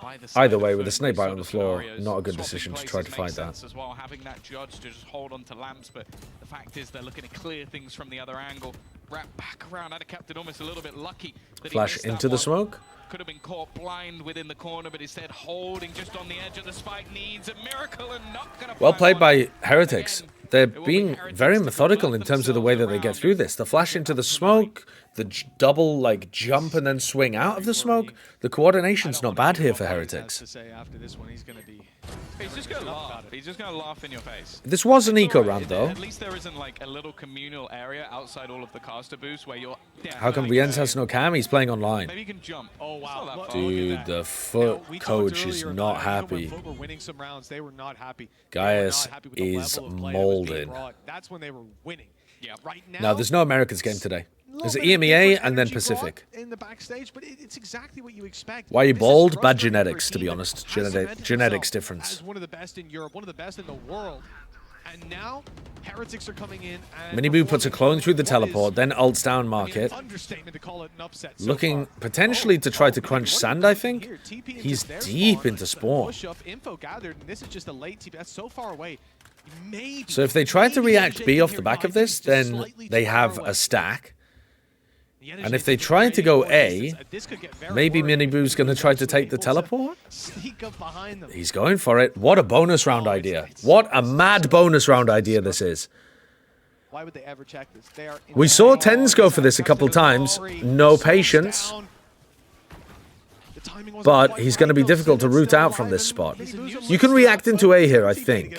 Speaker 7: By the
Speaker 3: Either
Speaker 7: side
Speaker 3: way,
Speaker 7: of
Speaker 3: with a
Speaker 7: those
Speaker 3: snake bite
Speaker 7: sort
Speaker 3: on the
Speaker 7: of
Speaker 3: floor,
Speaker 7: scenarios,
Speaker 3: not a good
Speaker 7: swapping
Speaker 3: decision to
Speaker 7: places
Speaker 3: try to
Speaker 7: makes
Speaker 3: fight that.
Speaker 7: sense as well, having that judge to just hold on to Lambs, but the fact is they're looking to clear things from the other angle. Wrap back around, and a captain almost a little bit lucky that he
Speaker 3: Flash
Speaker 7: missed that
Speaker 3: into the
Speaker 7: one.
Speaker 3: smoke.
Speaker 7: Could have been caught blind within the corner, but instead holding just on the edge of the spike. Needs a miracle and not gonna
Speaker 3: Well
Speaker 7: find
Speaker 3: played
Speaker 7: one.
Speaker 3: by Heretics.
Speaker 7: Again,
Speaker 3: They're
Speaker 7: it will be
Speaker 3: being
Speaker 7: Heretics
Speaker 3: very
Speaker 7: to
Speaker 3: methodical in
Speaker 7: convert
Speaker 3: terms of the way that they get
Speaker 7: themselves
Speaker 3: through this. The flash into the smoke, the double like jump and then swing out of the smoke. The coordination's not bad here for Heretics.
Speaker 6: To say after this one, he's going to be.
Speaker 7: He's just gonna laugh. He's just gonna laugh in your face.
Speaker 3: This was an eco
Speaker 7: Alright,
Speaker 3: round though.
Speaker 7: At least there isn't like a little communal area outside all of the caster booths where you're.
Speaker 3: How come Riens has no cam? He's playing online.
Speaker 7: Maybe you can jump.
Speaker 6: Oh wow!
Speaker 7: It's not that
Speaker 6: Look-
Speaker 7: far.
Speaker 6: look at
Speaker 3: Dude,
Speaker 6: that.
Speaker 3: the
Speaker 6: Now,
Speaker 3: FUT
Speaker 6: we talked
Speaker 3: coach is
Speaker 6: earlier
Speaker 3: not
Speaker 6: about
Speaker 3: happy.
Speaker 6: When FUT were winning some rounds, they were not happy.
Speaker 3: Gaius
Speaker 6: They were not happy with the
Speaker 3: is
Speaker 6: level of play that was being
Speaker 3: molding.
Speaker 6: brought. That's when they were winning.
Speaker 7: Yeah.
Speaker 6: Right now.
Speaker 3: No, there's no Americans game today.
Speaker 6: little
Speaker 3: There's
Speaker 6: bit of
Speaker 3: EMEA
Speaker 6: different
Speaker 3: and then
Speaker 6: energy
Speaker 3: Pacific.
Speaker 6: brought in the backstage, but it's exactly what you expect.
Speaker 3: Why are you
Speaker 6: This is
Speaker 3: bald? Bad
Speaker 6: frustrating for a
Speaker 3: genetics, to be
Speaker 6: team that
Speaker 3: honest.
Speaker 6: has cemented
Speaker 3: Genetics
Speaker 6: itself
Speaker 3: difference.
Speaker 6: As one of the best in Europe, one of the best in the world. And now, Heretics are coming in and
Speaker 3: Miniboo puts a clone through the
Speaker 6: what
Speaker 3: teleport,
Speaker 6: is,
Speaker 3: then ults down
Speaker 6: I mean,
Speaker 3: market.
Speaker 6: an understatement to call it an upset so
Speaker 3: Looking
Speaker 6: far.
Speaker 3: potentially to try to crunch
Speaker 6: what
Speaker 3: sand,
Speaker 6: are
Speaker 3: I
Speaker 6: they doing
Speaker 3: think.
Speaker 6: here? TP into
Speaker 3: He's
Speaker 6: their
Speaker 3: deep
Speaker 6: spawn,
Speaker 3: into spawn.
Speaker 6: Push up, info gathered, and this is just a late TP. That's so far away. Maybe,
Speaker 3: So if they try to
Speaker 6: maybe
Speaker 3: react
Speaker 6: Yettage
Speaker 3: B
Speaker 6: can
Speaker 3: off
Speaker 6: hear
Speaker 3: the back of
Speaker 6: Yettage
Speaker 3: this,
Speaker 6: just
Speaker 3: then
Speaker 6: slightly
Speaker 3: they
Speaker 6: too
Speaker 3: have
Speaker 6: far
Speaker 3: a
Speaker 6: away.
Speaker 3: stack.
Speaker 6: Yettage
Speaker 3: And if
Speaker 6: is
Speaker 3: they try to go
Speaker 6: ready
Speaker 3: A,
Speaker 6: for this. This could get very
Speaker 3: maybe
Speaker 6: worrying.
Speaker 3: Miniboo's going to try to take the
Speaker 6: Able
Speaker 3: teleport?
Speaker 6: Sneak up behind them.
Speaker 3: He's going for it. What a bonus round idea. What a mad bonus round idea this is.
Speaker 6: Why would they ever check this? They are
Speaker 3: We saw Tens go for this a couple times. No patience. But he's going to be difficult to root out from this spot. You can react into A here, I think.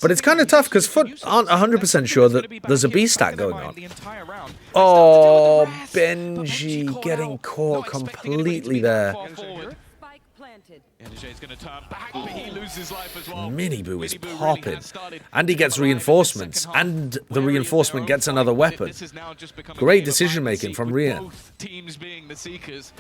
Speaker 3: But it's kind of tough because FUT aren't 100% sure that there's a B stack going on. Oh, Benji getting caught completely there.
Speaker 4: Spike planted.
Speaker 7: Yettage going to turn back, but he loses life as well.
Speaker 3: Miniboo is
Speaker 7: Miniboo really
Speaker 3: popping.
Speaker 7: has started
Speaker 3: And he gets
Speaker 7: to arrive in the
Speaker 3: reinforcements.
Speaker 7: second half.
Speaker 3: And the
Speaker 7: Wary of
Speaker 3: reinforcement
Speaker 7: their own
Speaker 3: gets another
Speaker 7: fight.
Speaker 3: weapon.
Speaker 7: This has now just become a
Speaker 3: Great
Speaker 7: game of
Speaker 3: decision
Speaker 7: hide and
Speaker 3: making
Speaker 7: seek
Speaker 3: from
Speaker 7: with
Speaker 3: Rian.
Speaker 7: both teams being the seekers,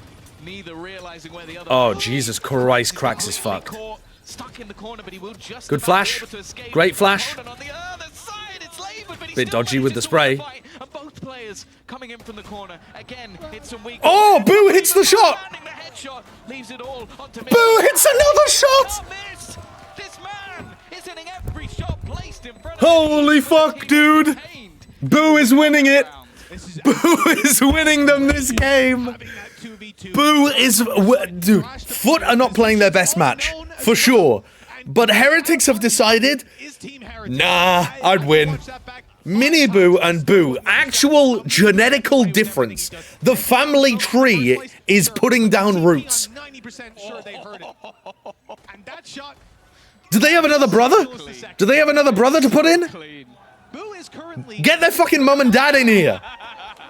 Speaker 7: neither realizing where the other
Speaker 3: Oh,
Speaker 7: was.
Speaker 3: Jesus Christ,
Speaker 7: He's
Speaker 3: Cracks is
Speaker 7: completely
Speaker 3: fucked.
Speaker 7: caught, stuck in the corner, but he will just
Speaker 3: Good
Speaker 7: about
Speaker 3: flash.
Speaker 7: be able to escape.
Speaker 3: Great flash.
Speaker 7: Hold on the other side, it's Labour, but he
Speaker 3: Bit
Speaker 7: still
Speaker 3: dodgy with
Speaker 7: manages
Speaker 3: the
Speaker 7: to win
Speaker 3: spray.
Speaker 7: fight, and both players coming in from the corner. Again, it's some weak.
Speaker 3: Oh, Boo hits the shot!
Speaker 7: Landing the headshot, leaves it all onto
Speaker 3: Boo hits another shot!
Speaker 7: Missed. This man is hitting every shot placed in front of
Speaker 3: Holy
Speaker 7: him.
Speaker 3: fuck,
Speaker 7: He's
Speaker 3: dude.
Speaker 7: contained.
Speaker 3: Boo is winning it.
Speaker 6: This is
Speaker 3: Boo is winning them this game.
Speaker 6: having that 2v2.
Speaker 3: Boo is... Dude, FUT are not playing their best match, for sure. But Heretics have decided,
Speaker 6: Is Team Heretics.
Speaker 3: nah, I'd win.
Speaker 6: Watch that back.
Speaker 3: Miniboo and Boo, actual genetical difference. The family tree is putting down roots.
Speaker 6: 90% sure they heard it. And that shot,
Speaker 3: Do they have another brother? Do they have another brother to put in?
Speaker 7: Clean.
Speaker 6: Boo is currently
Speaker 3: Get their fucking mum and dad in here.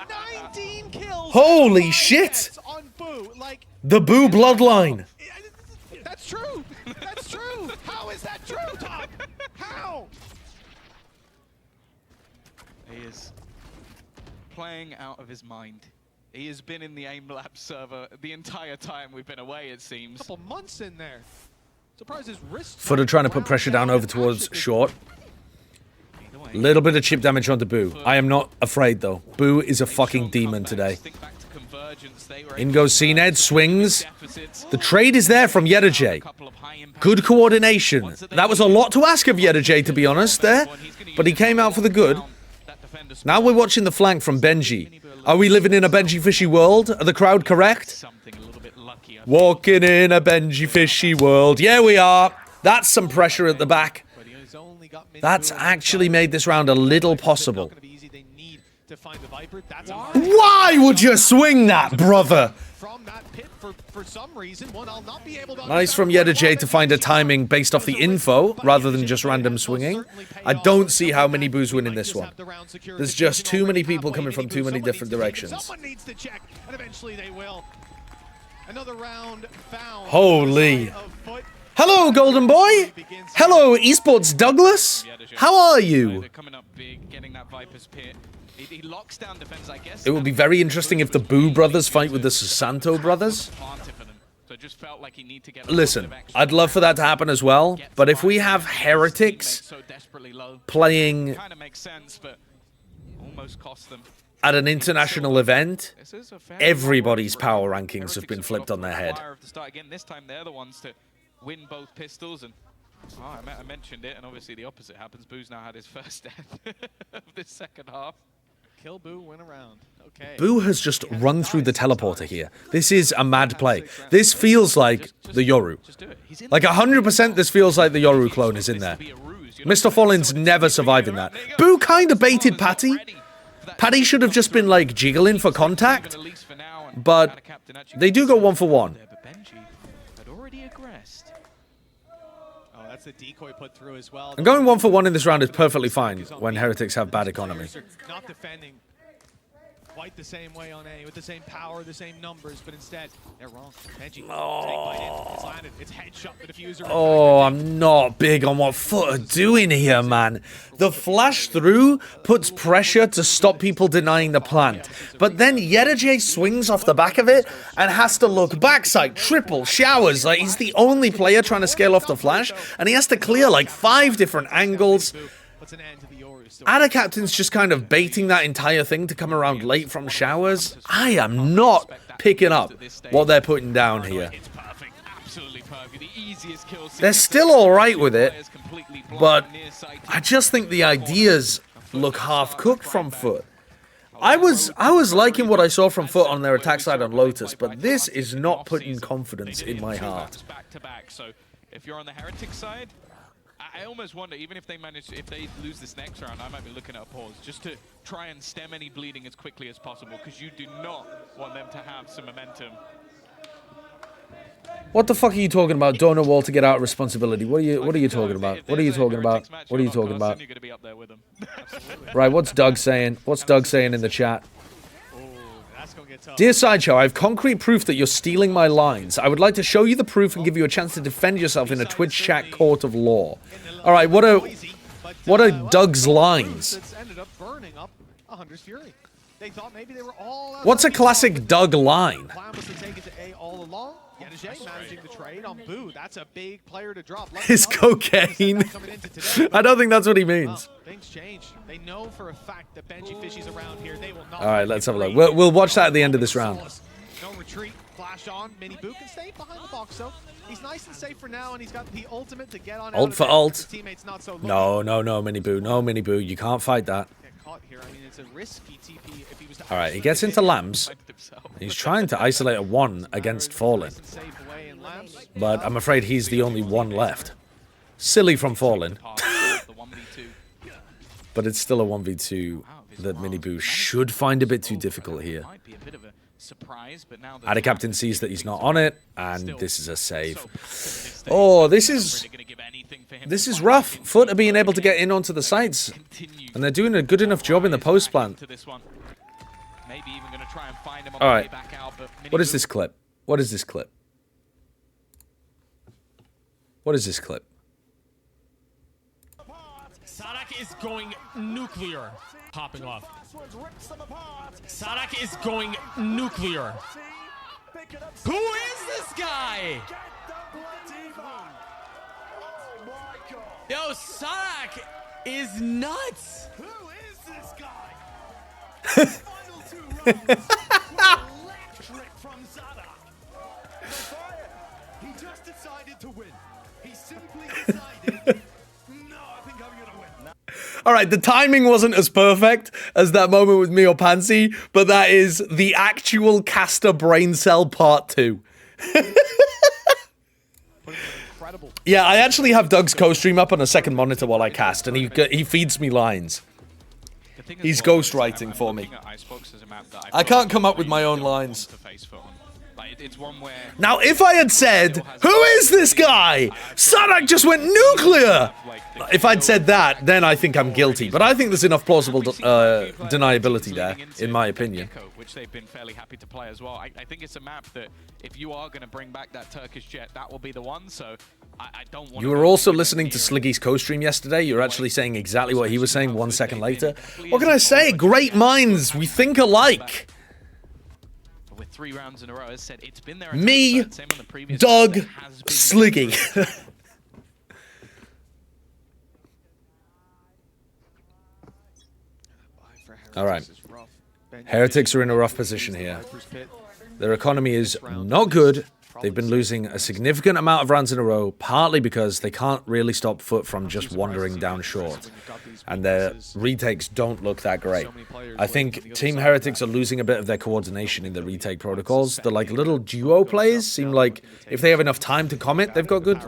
Speaker 6: 19 kills.
Speaker 3: Holy
Speaker 6: 5
Speaker 3: shit.
Speaker 6: deaths on Boo. Like,
Speaker 3: The Boo bloodline.
Speaker 6: that's true. That's true. How is that true, Tom? How?
Speaker 7: He is playing out of his mind. He has been in the AIM Lab server the entire time we've been away, it seems.
Speaker 6: Couple months in there. Surprised his wrist.
Speaker 3: FUT are trying to put pressure down over towards short.
Speaker 7: Either way,
Speaker 3: Little bit of chip damage onto Boo. I am not afraid though. Boo is a
Speaker 7: they've
Speaker 3: fucking
Speaker 7: shown
Speaker 3: demon
Speaker 7: comebacks.
Speaker 3: today.
Speaker 7: Think back to Convergence, they were
Speaker 3: In
Speaker 7: able
Speaker 3: goes
Speaker 7: to
Speaker 3: CNED, swings.
Speaker 7: deficits.
Speaker 3: The trade is there from
Speaker 7: A
Speaker 3: Yettage.
Speaker 7: couple of high impact
Speaker 3: Good coordination. That was a lot to ask of Yettage, to be honest, there. But he came out for the good. Now we're watching the flank from Benji. Are we living in a Benji Fishy world? Are the crowd correct?
Speaker 7: Something a little bit lucky.
Speaker 3: Walking in a Benji Fishy world. Yeah, we are. That's some pressure at the back. That's actually made this round a little possible. Why would you swing that, brother? Nice from Yedajay to find a timing based off the info rather than just random swinging. I don't see how many boos win in this one. There's just too many people coming from too many different directions. Holy. Hello, Golden Boy. Hello, Esports Douglas. How are you? It would be very interesting if the Boo brothers fight with the Susanto brothers. Listen, I'd love for that to happen as well, but if we have Heretics playing at an international event, everybody's power rankings have been flipped on their head.
Speaker 7: This time they're the ones to win both pistols, and I mentioned it, and obviously the opposite happens. Boo's now had his first death of this second half.
Speaker 6: Kill Boo, win a round. Okay.
Speaker 3: Boo has just run through the teleporter here. This is a mad play. This feels like the Yoru. Like 100% this feels like the Yoru clone is in there. Mr. Fallen's never surviving that. Boo kind of baited Patty. Patty should have just been like jiggling for contact, but they do go 1 for 1.
Speaker 6: That's the decoy put through as well.
Speaker 3: And going 1 for 1 in this round is perfectly fine when Heretics have bad economy.
Speaker 6: Not defending quite the same way on A, with the same power, the same numbers, but instead, they're wrong. Benji, it's landed. It's headshot the diffuser.
Speaker 3: Oh, I'm not big on what FUT are doing here, man. The flash through puts pressure to stop people denying the plant. But then Yedajay swings off the back of it and has to look backside, triple, showers. Like, he's the only player trying to scale off the flash, and he has to clear like 5 different angles. Ada Captain's just kind of baiting that entire thing to come around late from showers. I am not picking up what they're putting down here. They're still alright with it, but I just think the ideas look half-cooked from FUT. I was liking what I saw from FUT on their attack side on Lotus, but this is not putting confidence in my heart.
Speaker 7: So if you're on the Heretic side, I almost wonder, even if they lose this next round, I might be looking at a pause just to try and stem any bleeding as quickly as possible, because you do not want them to have some momentum.
Speaker 3: What the fuck are you talking about? Donor wall to get out of responsibility. What are you talking about? What are you talking about? What are you talking about? Right, what's Doug saying? What's Doug saying in the chat? Dear Sideshow, I have concrete proof that you're stealing my lines. I would like to show you the proof and give you a chance to defend yourself in a Twitch chat court of law. All right, what are Doug's lines? What's a classic Doug line?
Speaker 6: Managing the trade on Boo. That's a big player to drop.
Speaker 3: Is cocaine? I don't think that's what he means.
Speaker 6: Things change. They know for a fact that Benji Fishy's around here. They will not.
Speaker 3: All right, let's have a look. We'll watch that at the end of this round.
Speaker 6: No retreat. Flash on. Mini Boo can stay behind the box, so he's nice and safe for now, and he's got the ultimate to get on.
Speaker 3: Ult for ult.
Speaker 6: Teammates not so
Speaker 3: no, Mini Boo. No, Mini Boo. You can't fight that.
Speaker 6: Get caught here. I mean, it's a risky TP if he was to.
Speaker 3: All right, he gets into Lambs. He's trying to isolate a 1 against Fallen. But I'm afraid he's the only one left. Silly from Fallen. But it's still a 1v2 that Mini Boo should find a bit too difficult here. Ada Captain sees that he's not on it, and this is a save. Oh, this is rough. FUT are being able to get in onto the sides, and they're doing a good enough job in the post plant. All right, what is this clip? What is this clip? What is this clip?
Speaker 11: Sadak is going nuclear. Popping off. Sadak is going nuclear. Who is this guy? Yo, Sadak is nuts. Who is this guy? Electric from Sadak. He just decided to win. He simply decided, no, I think I'm gonna win.
Speaker 3: All right, the timing wasn't as perfect as that moment with me or Pansy, but that is the actual caster brain cell part 2. Yeah, I actually have Doug's co-stream up on a second monitor while I cast, and he feeds me lines. He's ghostwriting for me. I can't come up with my own lines. Now, if I had said, "Who is this guy? Sadak just went nuclear!" If I'd said that, then I think I'm guilty. But I think there's enough plausible deniability there, in my opinion.
Speaker 7: Which they've been fairly happy to play as well. I think it's a map that if you are going to bring back that Turkish jet, that will be the one. So I don't want.
Speaker 3: You were also listening to Sliggy's co-stream yesterday. You're actually saying exactly what he was saying 1 second later. What can I say? Great minds. We think alike.
Speaker 7: With 3 rounds in a row, as said, it's been there.
Speaker 3: Me, Doug, Sliggy. All right. Heretics are in a rough position here. Their economy is not good. They've been losing a significant amount of rounds in a row, partly because they can't really stop FUT from just wandering down short. And their retakes don't look that great. I think Team Heretics are losing a bit of their coordination in the retake protocols. The like little duo plays seem like if they have enough time to comment, they've got good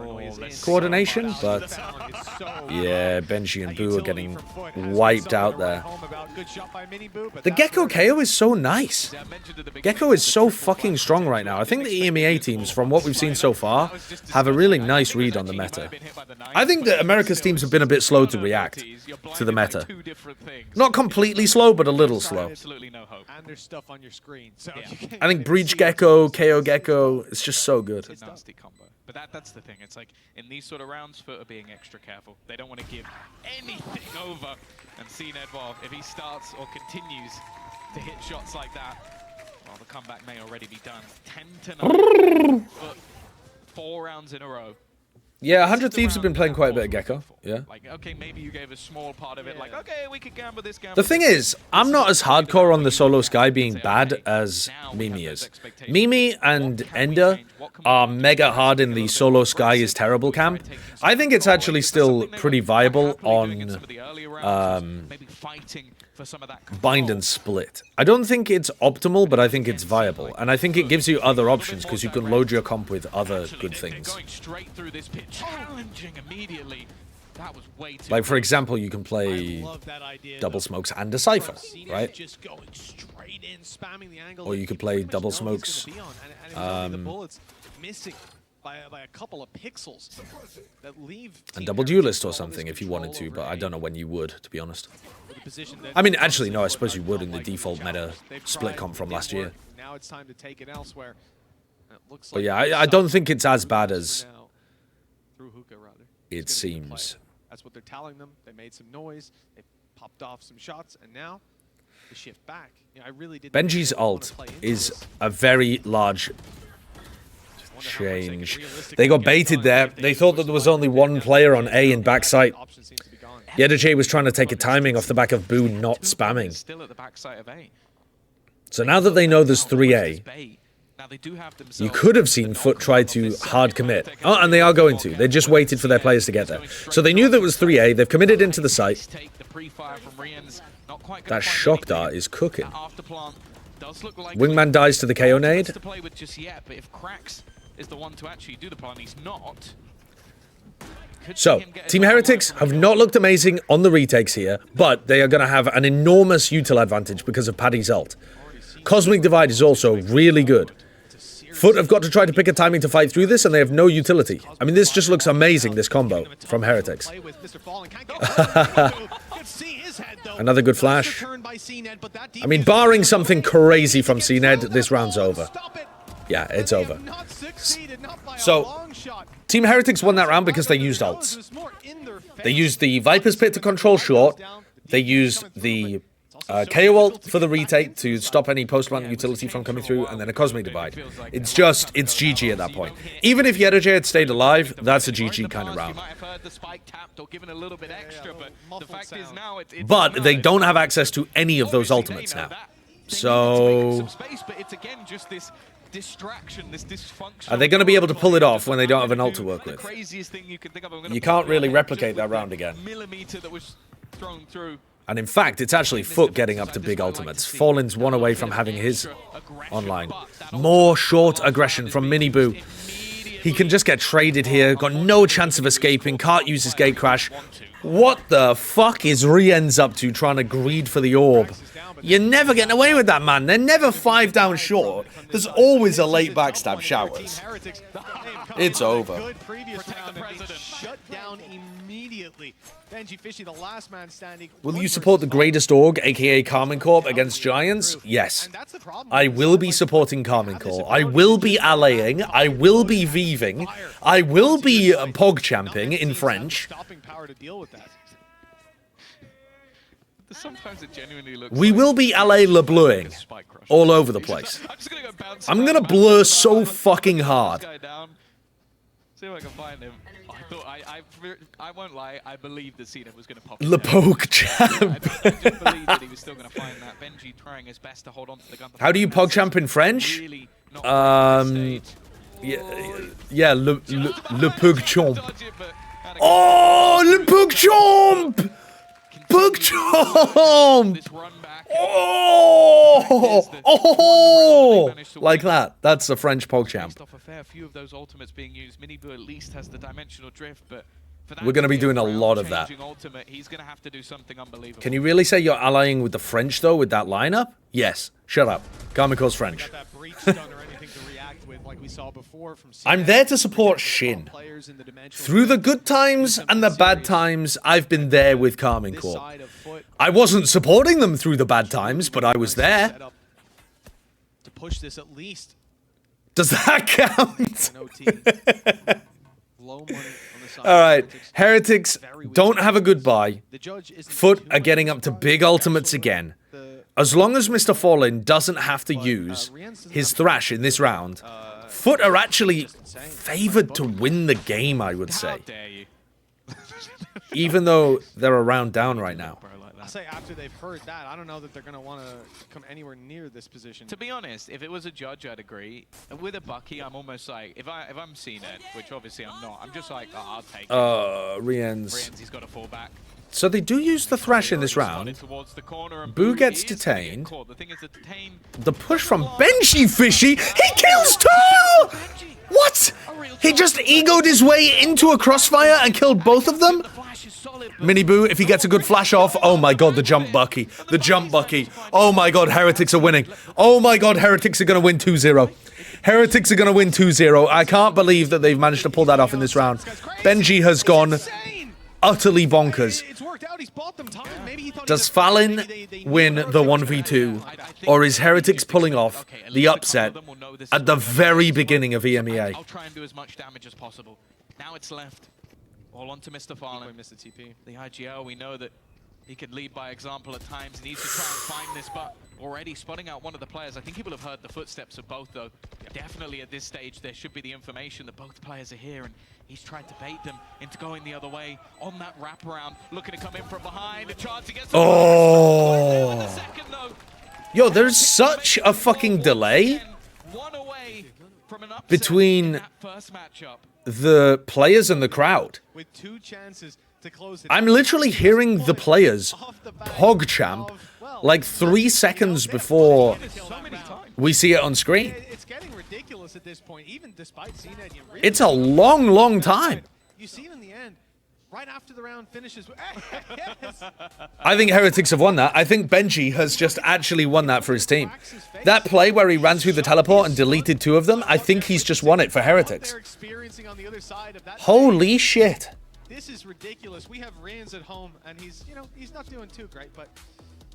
Speaker 3: coordination, but yeah, Benji and Boo are getting wiped out there. The Gecko KO is so nice. Gecko is so fucking strong right now. I think the EMEA teams, from what we've seen so far, have a really nice read on the meta. I think that America's teams have been a bit slow to react to the meta. Not completely slow, but a little slow.
Speaker 6: And there's stuff on your screen. So
Speaker 3: I think Breach Gecko, KO Gecko, it's just so good.
Speaker 7: It's a nasty combo. But that's the thing. It's like, in these sort of rounds, FUT are being extra careful. They don't want to give anything over. And CNED, well, if he starts or continues to hit shots like that, well, the comeback may already be done. 10-9. But 4 rounds in a row.
Speaker 3: Yeah, 100 Thieves have been playing quite a bit of Gecko. Yeah.
Speaker 7: Like, okay, maybe you gave a small part of it. Like, okay, we could gamble this, gamble
Speaker 3: The thing is, I'm not as hardcore on the solo Sky being bad as Mimi is. Mimi and Ender are mega hard in the solo Sky is terrible camp. I think it's actually still pretty viable on Bind and Split. I don't think it's optimal, but I think it's viable. And I think it gives you other options because you can load your comp with other good things. Like, for example, you can play Double Smokes and a Cypher, right? Or you could play Double Smokes
Speaker 6: by a couple of pixels that leave
Speaker 3: and Double Duelist or something if you wanted to, but I don't know when you would, to be honest. I mean, actually, no, I suppose you would in the default meta split comp from last year.
Speaker 6: Now it's time to take it elsewhere.
Speaker 3: But yeah, I don't think it's as bad as it seems.
Speaker 6: That's what they're telling them. They made some noise. They popped off some shots, and now they shift back. You know, I really did.
Speaker 3: Benji's ult is a very large change. They got baited there. They thought that there was only one player on A in backside. Yedache was trying to take a timing off the back of Boo not spamming. So now that they know there's 3A, you could have seen FUT try to hard commit. Oh, and they are going to. They just waited for their players to get there. So they knew that it was 3A. They've committed into the site. That shock dart is cooking. Wingman dies to the KO nade.
Speaker 7: Is the one to actually do the plan. He's not.
Speaker 3: So, Team Heretics have not looked amazing on the retakes here, but they are going to have an enormous util advantage because of Paddy's ult. Cosmic Divide is also really good. FUT have got to try to pick a timing to fight through this, and they have no utility. I mean, this just looks amazing, this combo from Heretics. Another good flash. I mean, barring something crazy from CNED, this round's over. Yeah, it's over. So, Team Heretics won that round because they used ults. They used the Viper's Pit to control short. They used the KO ult for the retake to stop any post-plant utility from coming through, and then a Cosmic Divide. It's GG at that point. Even if Yedache had stayed alive, that's a GG kind of round. But they don't have access to any of those ultimates now. So are they going to be able to pull it off when they don't have an ult to work with? You can't really replicate that round again.
Speaker 7: thrown through.
Speaker 3: And in fact, it's actually FUT getting up to big ultimates. Fallen's one away from having his online. More short aggression from Miniboo. He can just get traded here. Got no chance of escaping. Can't use his gate crash. What the fuck is Rien's up to trying to greed for the orb? You're never getting away with that, man. They're never 5 down short. There's always a late backstab showers. It's over.
Speaker 6: Shut down immediately. Benji Fishy, the last man standing.
Speaker 3: Will you support the greatest org, aka Carmine Corp, against Giants? Yes. I will be supporting Carmine Corp. I will be allaying. I will be viving. I will be pogchamping in French.
Speaker 7: Sometimes it genuinely looks
Speaker 3: We will be LA LeBluing all over the place. I'm gonna blur so fucking hard.
Speaker 7: See if I can find him. I won't lie, I believed that Cena was going to pop.
Speaker 3: Le Pogchamp.
Speaker 7: I just believed that he was still going to find that. Benji trying his best to hold on to the gun.
Speaker 3: How do you Pogchamp in French? Yeah, le Pogchamp. Oh, le Pogchamp! Pogchamp! Oh! Like that. That's a French Pogchamp.
Speaker 7: Off a fair few of those ultimates being used. Miniboo at least has the dimensional drift, but
Speaker 3: we're going to be doing a lot of that.
Speaker 7: Ultimate, he's going to have to do something unbelievable.
Speaker 3: Can you really say you're allying with the French, though, with that lineup? Yes. Shut up. Carmichael's French. I'm there to support Shin. Through the good times and the bad times, I've been there with Carmine Corp. I wasn't supporting them through the bad times, but I was there.
Speaker 6: To push this at least.
Speaker 3: Does that count? Alright, Heretics don't have a goodbye. FUT are getting up to big ultimates again. As long as Mr. Fallen doesn't have to use his Thrash in this round, FUT are actually favored to win the game, I would say. Even though they're a round down right now.
Speaker 6: I say after they've heard that, I don't know that they're going to want to come anywhere near this position.
Speaker 7: To be honest, if it was a judge, I'd agree. With a Bucky, I'm almost like, if I'm seeing it, which obviously I'm not, I'm just like, oh, I'll take it.
Speaker 3: Rien's.
Speaker 7: He's got to fall back.
Speaker 3: So they do use the Thrash in this round. Boo gets detained. The push from Benji Fishy. He kills two! What? He just egoed his way into a crossfire and killed both of them? Miniboo, if he gets a good flash off, oh my god, the jump Bucky. The jump Bucky. Oh my god, Heretics are winning. Oh my god, Heretics are going to win 2-0. Heretics are going to win 2-0. I can't believe that they've managed to pull that off in this round. Benji has gone utterly bonkers. Does Fallen win the 1v2, or is Heretics pulling off the upset at the very beginning of EMEA?
Speaker 7: I'll try and do as much damage as possible. Now it's left. All onto Mr. Fallen. The IGL, we know that he can lead by example at times. He needs to try and find this, but already spotting out one of the players. I think he will have heard the footsteps of both, though. Definitely at this stage, there should be the information that both players are here, and he's tried to bait them into going the other way on that wraparound, looking to come in from behind. A chance to get some
Speaker 3: Yo, there's such a fucking delay between the players and the crowd. I'm literally hearing the players PogChamp like 3 seconds before we see it on screen.
Speaker 6: It's getting ridiculous at this point, even despite seeing it.
Speaker 3: It's a long, long time.
Speaker 6: You see it in the end, right after the round finishes. Yes.
Speaker 3: I think Heretics have won that. I think Benji has just actually won that for his team. That play where he ran through the teleport and deleted 2 of them, I think he's just won it for Heretics. Holy shit.
Speaker 6: This is ridiculous. We have Rans at home, and he's not doing too great, but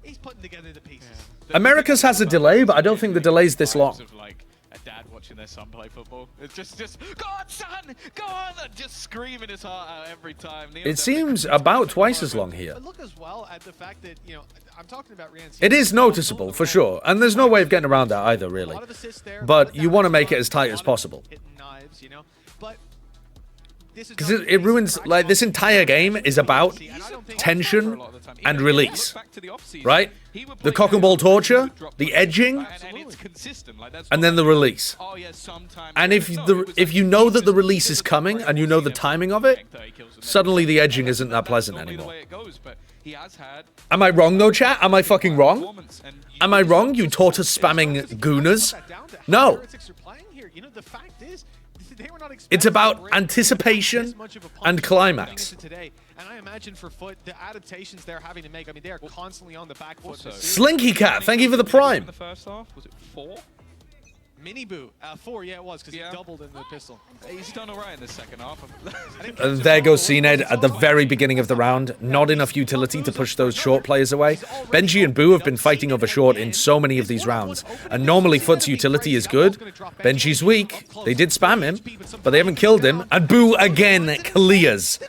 Speaker 6: he's putting together the pieces.
Speaker 3: America's has a delay, but I don't think the delay's this long.
Speaker 7: Like a dad watching their son play football. It's just go on, son, go on, and just screaming his heart out every time.
Speaker 3: It seems about twice as long here.
Speaker 6: But look as well at the fact that, I'm talking about Rans.
Speaker 3: It is noticeable, for sure, and there's no way of getting around that either, really. But you want to make it as tight as possible. Because it ruins, like, this entire game is about tension and release, right? The cock and ball torture, the edging, and then the release. And if you know that the release is coming and you know the timing of it, suddenly the edging isn't that pleasant anymore.
Speaker 7: He has had
Speaker 3: Am I wrong though, chat? Am I fucking wrong?
Speaker 7: performance, and
Speaker 3: Am I wrong, you tortoise spamming gooners? No.
Speaker 6: You know, the fact is, they were not
Speaker 3: It's about anticipation and climax.
Speaker 6: today. And I imagine for FUT, the adaptations they're having to make, I mean, they are constantly on the back foot.
Speaker 3: Slinky Cat, thank you for the prime.
Speaker 7: in the first half, was it 4?
Speaker 6: Mini Boo, 4, yeah, it was, because he doubled in the pistol.
Speaker 7: He's done all right in the second half.
Speaker 3: There goes CNED at the very beginning of the round. Not enough utility to push those short players away. Benji and Boo have been fighting over short in so many of these rounds. And normally FUT's utility is good. Benji's weak. They did spam him, but they haven't killed him. And Boo again clears.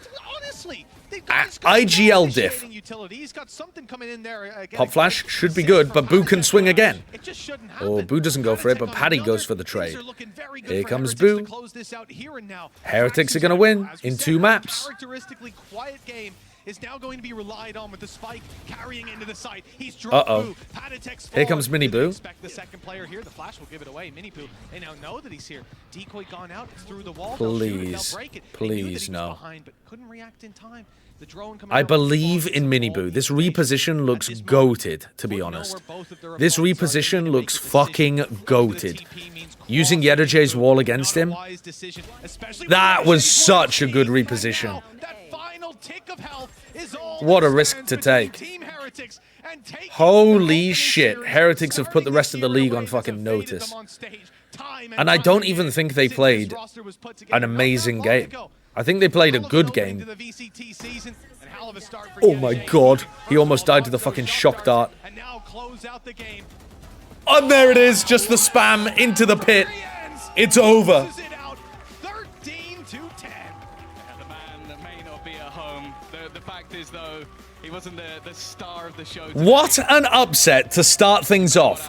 Speaker 3: IGL diff. Pop Flash should be good, but Boo can swing again. Oh, Boo doesn't go for it, but Paddy goes for the trade. Here comes Boo. Heretics are going to win in 2 maps.
Speaker 6: Characteristically quiet game is now going to be relied on with the spike carrying into the site. He's
Speaker 3: Uh-oh. Here comes Mini Boo.
Speaker 6: Expect the second player here. The flash will give it away. Mini Boo, they now know that he's here. Decoy gone out. It's through the wall.
Speaker 3: Please. Please, no.
Speaker 6: Behind, but couldn't react in time. The drone coming
Speaker 3: I
Speaker 6: out
Speaker 3: believe in Mini Boo. This reposition looks goated, to be honest. This reposition looks fucking goated. Using Yedajay's wall against him, that was such a good reposition. What a risk to take. Holy shit, Heretics have put the rest of the league on fucking notice. And I don't even think they played an amazing game. I think they played a good game. Oh my god, he almost died to the fucking shock dart. And there it is, just the spam into the pit. It's over. What an upset to start things off.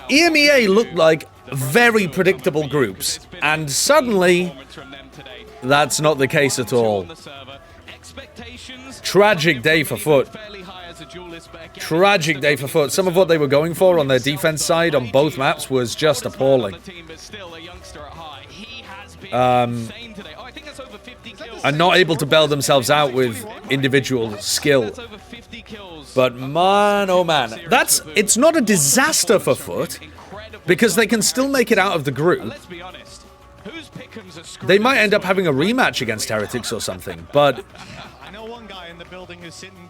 Speaker 3: EMEA looked like very predictable groups, and suddenly, that's not the case at all. Tragic day for FUT. Tragic day for FUT. Some of what they were going for on their defense side on both maps was just appalling. And not able to bail themselves out with individual skill. But man, oh man, it's not a disaster for FUT, because they can still make it out of the group. They might end up having a rematch against Heretics or something, but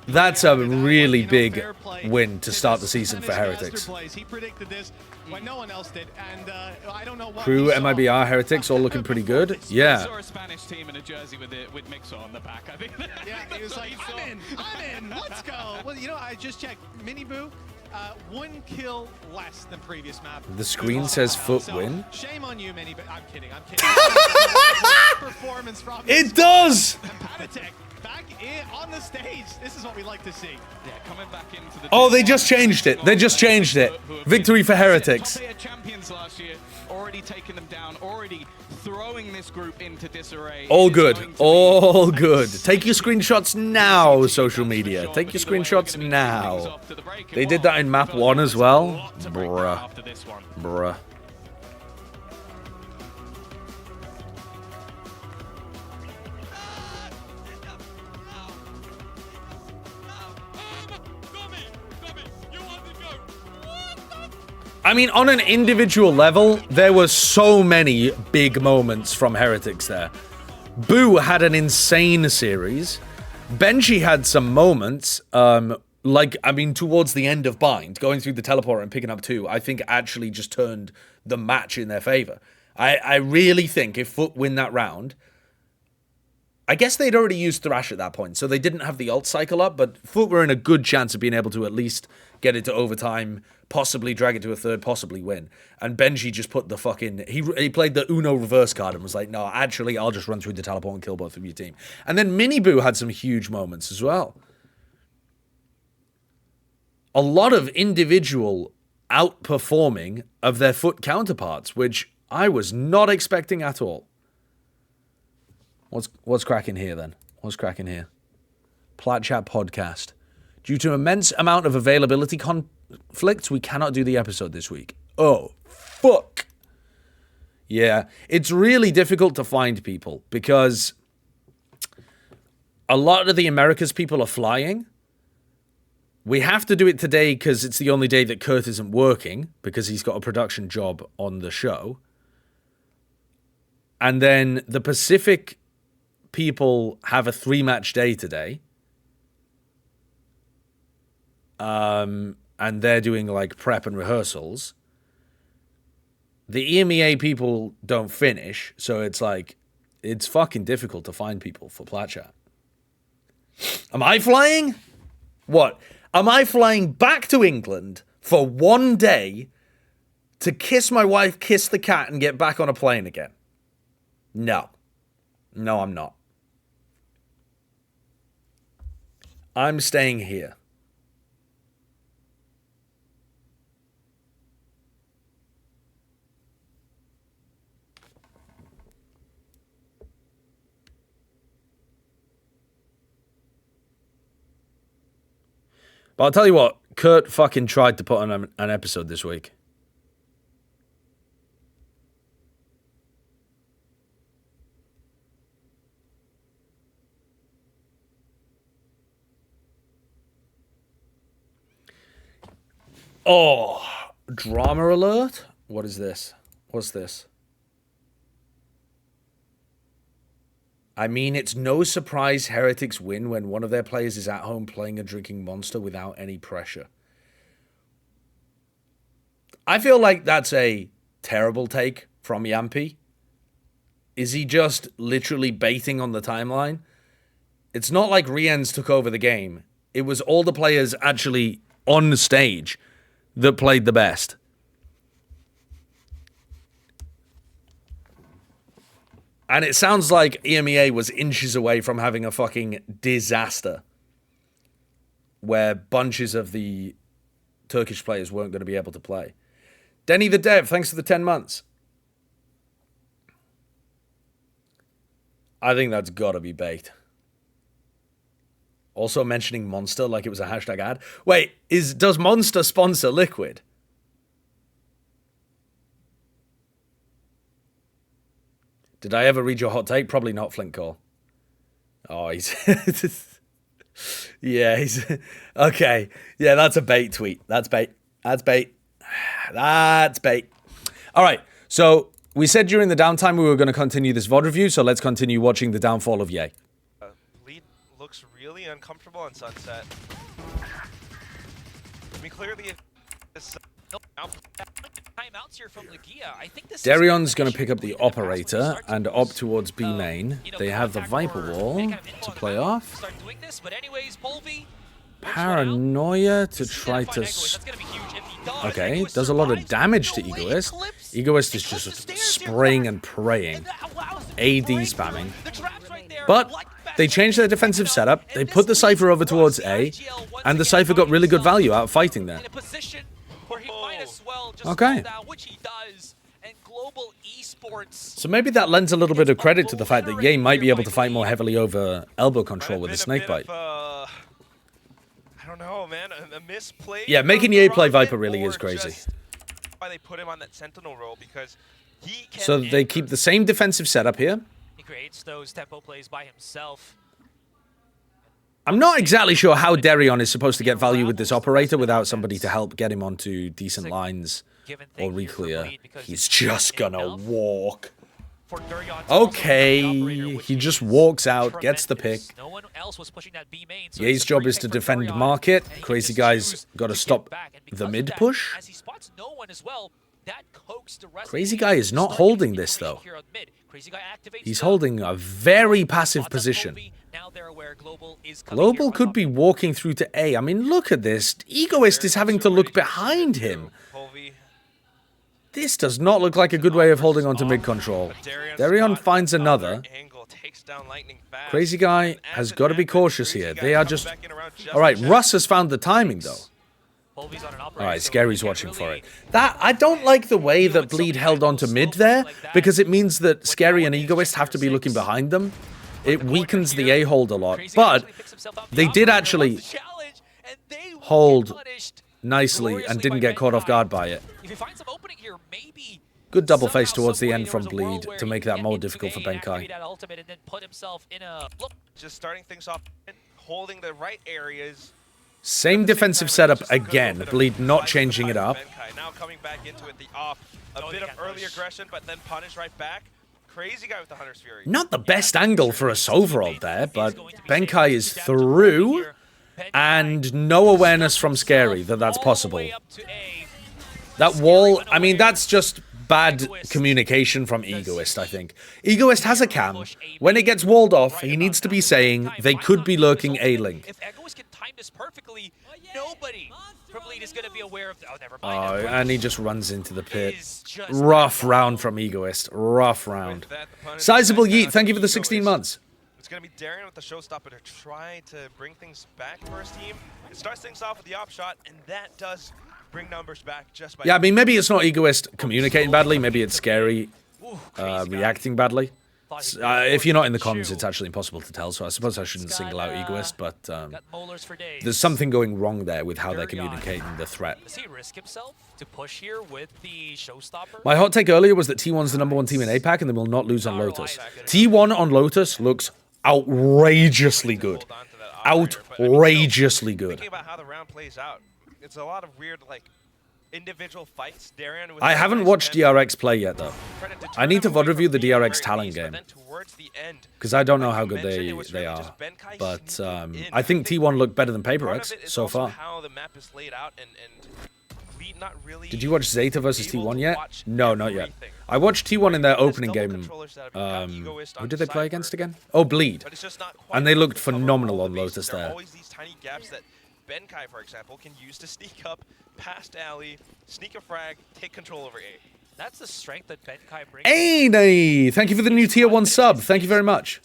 Speaker 3: that's a really big win to start the season for Heretics. Crew, MIBR, Heretics all looking pretty good. Yeah.
Speaker 6: Yeah, he was like, I'm in, let's go. Well, you know, I just checked. Mini Boo, 1 kill less than previous map.
Speaker 3: The screen says FUT win.
Speaker 6: Shame on you, Mini, but I'm kidding. Performance from
Speaker 3: it does!
Speaker 6: Back in on the stage. This is what we like to see.
Speaker 7: Yeah, coming back into the
Speaker 3: Oh, they just changed it. They just changed it. Victory for Heretics.
Speaker 7: Champions last year, already taking them down, already throwing this group into disarray.
Speaker 3: All good. All good. Take your screenshots now, social media. Take your screenshots now. They did that in map 1 as well. Bruh. Bruh. I mean, on an individual level, there were so many big moments from Heretics there. Boo had an insane series. Benji had some moments, like, I mean, towards the end of Bind, going through the teleporter and picking up 2, I think actually just turned the match in their favor. I really think if FUT win that round, I guess they'd already used Thrash at that point, so they didn't have the ult cycle up, but FUT were in a good chance of being able to at least get it to overtime, possibly drag it to a third, possibly win. And Benji just put the fucking... He played the Uno reverse card and was like, no, actually, I'll just run through the teleport and kill both of your team. And then Mini Boo had some huge moments as well. A lot of individual outperforming of their FUT counterparts, which I was not expecting at all. What's cracking here, then? What's cracking here? Plat Chat Podcast. Due to immense amount of availability conflicts, we cannot do the episode this week. Oh, fuck. Yeah, it's really difficult to find people because a lot of the Americas people are flying. We have to do it today because it's the only day that Kurt isn't working because he's got a production job on the show. And then the Pacific people have a 3-match day today. And they're doing like prep and rehearsals. The EMEA people don't finish, so it's like, it's fucking difficult to find people for Plat Chat. Am I flying? What? Am I flying back to England for one day to kiss my wife, kiss the cat, and get back on a plane again? No. No, I'm not. I'm staying here. But I'll tell you what, Kurt fucking tried to put on an episode this week. Oh, drama alert? What is this? What's this? I mean, it's no surprise Heretics win when one of their players is at home playing a drinking monster without any pressure. I feel like that's a terrible take from Yampy. Is he just literally baiting on the timeline? It's not like Riens took over the game. It was all the players actually on the stage that played the best. And it sounds like EMEA was inches away from having a fucking disaster where bunches of the Turkish players weren't going to be able to play. Denny the Dev, thanks for the 10 months. I think that's got to be baked. Also mentioning Monster like it was a hashtag ad. Wait, does Monster sponsor Liquid? Did I ever read your hot take? Probably not, Flint Call. Oh, he's... yeah, he's... Okay. Yeah, that's a bait tweet. That's bait. That's bait. That's bait. All right. So we said during the downtime we were going to continue this VOD review, so let's continue watching the downfall of Ye.
Speaker 10: Lead looks really uncomfortable on Sunset. I mean, clearly...
Speaker 9: Timeouts here from Legia. I think this
Speaker 3: Darion's going to pick up the operator and opt towards B main. They have the Viper Wall to play off. Paranoia to try to... Okay, does a lot of damage to Egoist. Egoist is just spraying and praying. AD spamming. But they changed their defensive setup. They put the Cypher over towards A. And the Cypher got really good value out of fighting there. Okay. So maybe that lends a little bit of credit to the fact that Ye might be able to fight more heavily over elbow control with a snakebite.
Speaker 10: I don't know, man. A misplay.
Speaker 3: Yeah, making Ye play Viper really is crazy.
Speaker 10: Why they put him on that Sentinel role, because he can...
Speaker 3: So they keep the same defensive setup here.
Speaker 9: He creates those tempo plays by himself.
Speaker 3: I'm not exactly sure how Darion is supposed to get value with this operator without somebody to help get him onto decent lines or reclear. He's just gonna walk. Okay, he just walks out, gets the pick. Ye's job is to defend market. Crazy Guy's got to stop the mid push. Crazy Guy is not holding this though. He's holding a very passive position. Global could be walking through to A. I mean, look at this. Egoist is having to look behind him. This does not look like a good way of holding on to mid control. Darion finds another. Crazy Guy has got to be cautious here. They are just... Alright, Russ has found the timing though. Alright, Scary's watching for it. I don't like the way that Bleed held on to mid there, because it means that Scary and Egoist have to be looking behind them. It weakens the A-hold a lot, but they did actually hold nicely and didn't get caught off guard by it. Good double face towards the end from Bleed to make that more difficult for Benkai.
Speaker 10: Just starting things off, holding the right areas,
Speaker 3: Same defensive setup again. Bleed not changing it up.
Speaker 10: Now coming back into it, the off. A bit of early aggression, but then punish right back. Crazy guy with the Hunter's Fury.
Speaker 3: Not the best angle for us overall there, but Benkai is through, and no awareness from Scary that that's possible. That wall, I mean, that's just bad communication from Egoist, I think. Egoist has a cam. When it gets walled off, he needs to be saying they could be lurking A-Link.
Speaker 9: If Egoist can time this perfectly, nobody from Lead is going to be aware of... Oh, never
Speaker 3: Oh,
Speaker 9: mind.
Speaker 3: and he just runs into the pit. Rough round from Egoist. Rough round. Sizable Yeet, thank you for the 16 months.
Speaker 10: It's going to be Darien with the showstopper to try to bring things back for his team. It starts things off with the op shot, and that does bring numbers back just by...
Speaker 3: Yeah, I mean, maybe it's not Egoist communicating badly. Maybe it's Scary reacting badly. If you're not in the comms, it's actually impossible to tell, so I suppose I shouldn't single out Egoist, but there's something going wrong there with how they're communicating the threat.
Speaker 9: Does he risk himself to push here with the showstopper?
Speaker 3: My hot take earlier was that T1's the #1 team in APAC and they will not lose on Lotus. T1 on Lotus looks outrageously good. Outrageously good.
Speaker 10: Thinking about how the round plays out, it's a lot of weird, like, individual fights. Darien with
Speaker 3: I haven't watched DRX play yet, though. I need to VOD review the DRX talent game, because I don't know how good they are. But I think T1 looked better than PaperX so far. Did you watch Zeta versus T1 yet? No, not yet. I watched T1 in their opening game. Who did they play against again? Oh, Bleed. And they looked phenomenal on Lotus there.
Speaker 10: Benkai, for example, can use to sneak up past alley, sneak a frag, take control over A.
Speaker 9: That's the strength that Benkai brings.
Speaker 3: Hey, thank you for the new tier 1 sub. Thank you very much.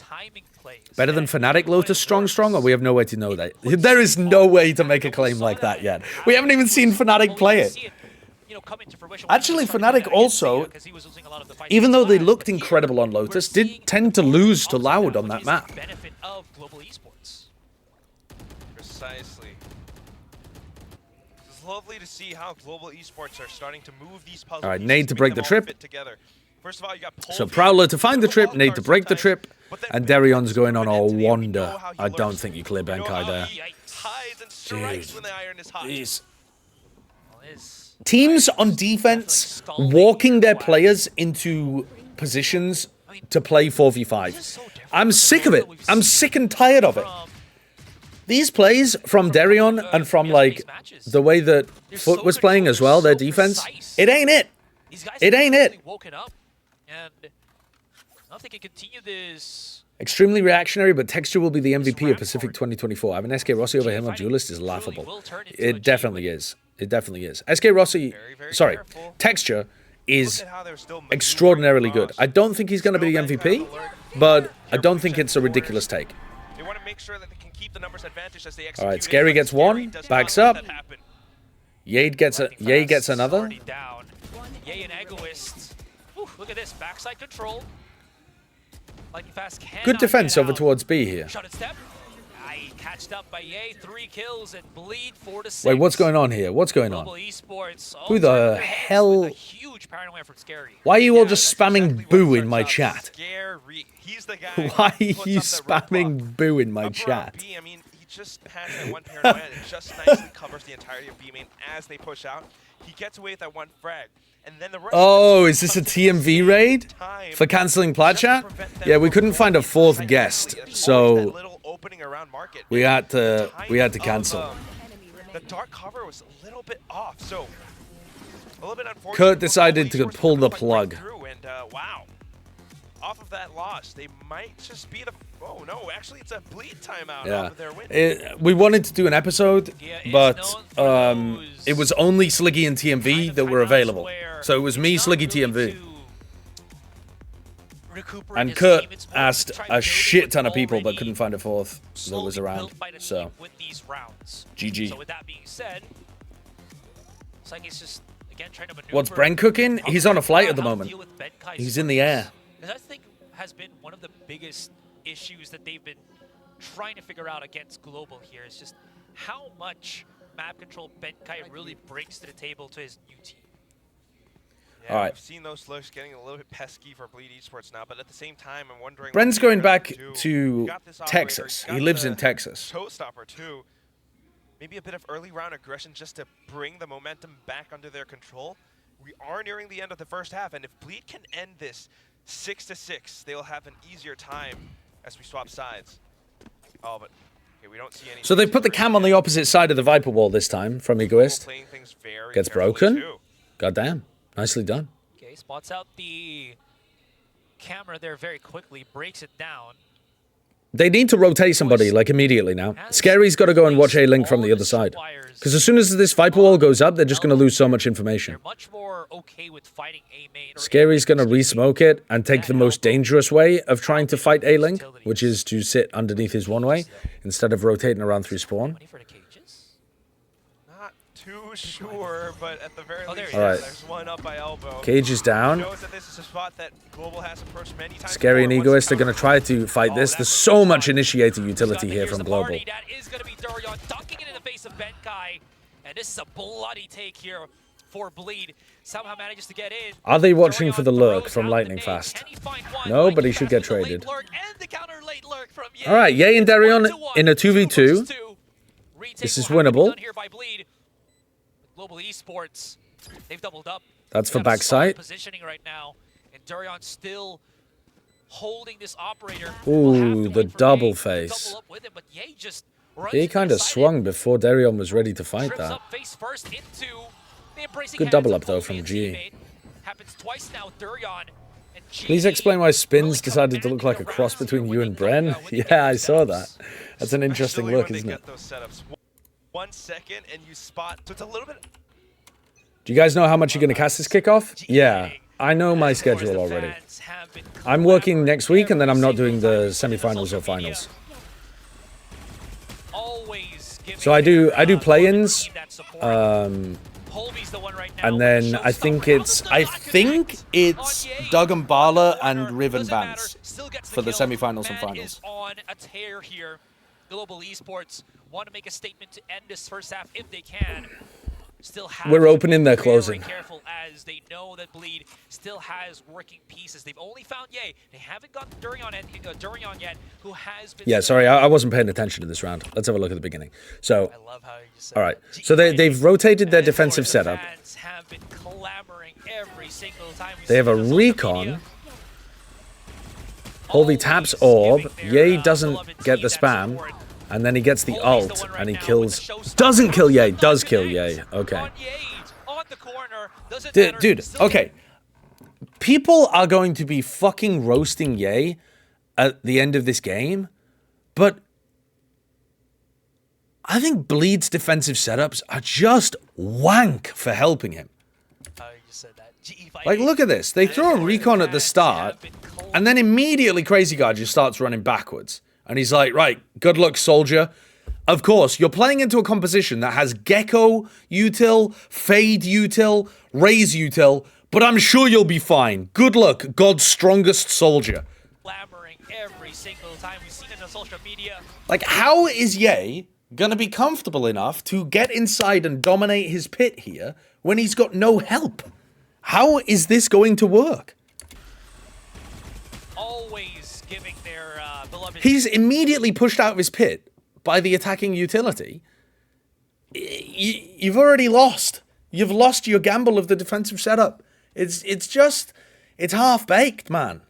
Speaker 3: Better than Fnatic Lotus strong? Or we have no way to know that. There is no way to make a claim like that yet. We haven't even seen Fnatic play it. Actually, Fnatic also, even though they looked incredible on Lotus, did tend to lose to Loud on that map.
Speaker 10: Precisely. It's lovely to see how global esports are starting to move these puzzles.
Speaker 3: All right, Nade to break the trip.
Speaker 10: First of all, you got
Speaker 3: So Prowler to find the trip, Nade to break the trip, and Darion's going on a wander. I don't think you clear Benkai there. Jeez. Teams on defense walking their players into positions to play 4v5. I'm sick of it. I'm sick and tired of it. These plays from Darion and from, like, the way that FUT was playing as well, their defense, it ain't it. It ain't it. Extremely reactionary, but Texture will be the MVP of Pacific 2024. Having SK Rossi over him on Duelist is laughable. It definitely is. It definitely is. SK Rossi, sorry, Texture is extraordinarily good. I don't think he's going to be the MVP, but I don't think it's a ridiculous take.
Speaker 10: They want to make sure that they can keep the numbers advantage as they execute.
Speaker 3: All right, Scary gets one, backs up. Yade gets another.
Speaker 9: Yay and Egoist. Ooh, look at this, backside control. Lightning Fast
Speaker 3: Good defense over towards B here.
Speaker 9: Shot at step. Catched up by Yay, 3 kills and Bleed 4 to 6.
Speaker 3: Wait, what's going on here? What's going on? Who the hell?
Speaker 9: Huge paranoia from Scary.
Speaker 3: Why are you all just spamming boo in my chat?
Speaker 10: He's the guy.
Speaker 3: Why are you spamming boo in my chat?
Speaker 10: I mean, he just has that one paranoia that just nicely covers the entirety of B main as they push out. He gets away with that one frag. And then the rest
Speaker 3: is this a TMV raid for canceling Plat Chat? Yeah, we couldn't find a 4th guest, so we had to cancel.
Speaker 10: The dark cover was a little bit off, so a little bit unfortunate.
Speaker 3: Kurt decided to pull the plug.
Speaker 10: And wow, off of that loss, they might just be the. Oh no, actually, it's a Bleed timeout off of their win.
Speaker 3: We wanted to do an episode, but it was only Sliggy and TMV that were available. So it was me, Sliggy, TMV. And Kurt asked a shit ton of people, but couldn't find a 4th that was around. So, GG.
Speaker 9: So with that being said, it's like he's just again trying to maneuver.
Speaker 3: What's Bren cooking? He's on a flight at the moment. He's in the air.
Speaker 9: Because I think has been one of the biggest issues that they've been trying to figure out against Global here is just how much map control Benkai really brings to the table to his new team.
Speaker 10: Yeah,
Speaker 3: all right.
Speaker 10: We've seen those looks getting a little bit pesky for Bleed Esports now, but at the same time, I'm wondering.
Speaker 3: Bren's going back to Texas. He lives in Texas.
Speaker 10: Showstopper too. maybe a bit of early round aggression just to bring the momentum back under their control. We are nearing the end of the first half, and if Bleed can end this 6-6, they'll have an easier time as we swap sides. Oh, but okay, we don't see any.
Speaker 3: So they put the cam on the opposite side of the Viper wall this time from Egoist. Gets broken. Goddamn. Nicely done.
Speaker 9: Okay, spots out the camera there very quickly, breaks it down.
Speaker 3: They need to rotate somebody, like, immediately now. Scary's got to go and watch A-Link from the other side. Because as soon as this Viper wall goes up, they're just going to lose so much information.
Speaker 9: They're much more okay with fighting A-Main.
Speaker 3: Scary's going to re-smoke it and take the most dangerous way of trying to fight A-Link, which is to sit underneath his one-way instead of rotating around through spawn.
Speaker 10: Not too sure, but at the very least,
Speaker 3: Alright.
Speaker 10: there's one up by elbow.
Speaker 3: Cage is down.
Speaker 10: Knows that this is a spot that Global has approached many times
Speaker 3: Scary and
Speaker 10: before.
Speaker 3: Egoist are going to try to fight this. There's so much initiator utility here from Global.
Speaker 9: That is going to be Durion dunking it in the face of Benkai. And this is a bloody take here for Bleed. Somehow manages to get in.
Speaker 3: Are they watching for the lurk from Lightning Fast? No, but he should get traded. Alright, Ye and Darion in a 2v2. This is winnable.
Speaker 9: Global Esports, they've doubled up.
Speaker 3: That's for backside.
Speaker 9: Positioning right now, and Durion still holding this operator.
Speaker 3: Ooh, the double face. He kind of swung before Darion was ready to fight that. Good double up though from G.
Speaker 9: Happens twice now, Durion.
Speaker 3: Please explain why Spins decided to look like a cross between you and Bren. Yeah, I saw that. That's an interesting look, isn't it?
Speaker 10: 1 second and you spot, so it's a little bit.
Speaker 3: Do you guys know how much you're going to cast this kickoff? Yeah, I know my schedule already. I'm working next week and then I'm not doing the semifinals or finals. So I do play-ins, and then I think it's Doug and Bala and Riven Vance for the semifinals and finals.
Speaker 9: On a tear here. Global Esports want to make a statement to end this first half if they can. Still have
Speaker 3: We're opening, they're closing.
Speaker 9: Very careful as they know that Bleed still has working pieces. They've only found Ye. They haven't got Durion yet, who has been.
Speaker 3: Yeah, sorry, I wasn't paying attention to this round. Let's have a look at the beginning. So, all right. So they've rotated their defensive setup. They have a recon. Holby taps orb. Ye doesn't get the spam. And then he gets the ult, and he kills... Doesn't kill Ye, does kill Ye. Okay. Dude, okay. People are going to be fucking roasting Ye at the end of this game, but I think Bleed's defensive setups are just wank for helping him. Like, look at this. They throw a recon at the start, and then immediately Crazy Guy just starts running backwards. And he's like, right, good luck, soldier. Of course, you're playing into a composition that has Gecko util, Fade util, Raze util, but I'm sure you'll be fine. Good luck, God's strongest soldier.
Speaker 9: Every single time we've seen it on social media.
Speaker 3: Like, how is Ye gonna be comfortable enough to get inside and dominate his pit here when he's got no help? How is this going to work?
Speaker 9: Always giving their beloved...
Speaker 3: He's immediately pushed out of his pit by the attacking utility. You've already lost. You've lost your gamble of the defensive setup. It's half-baked, man.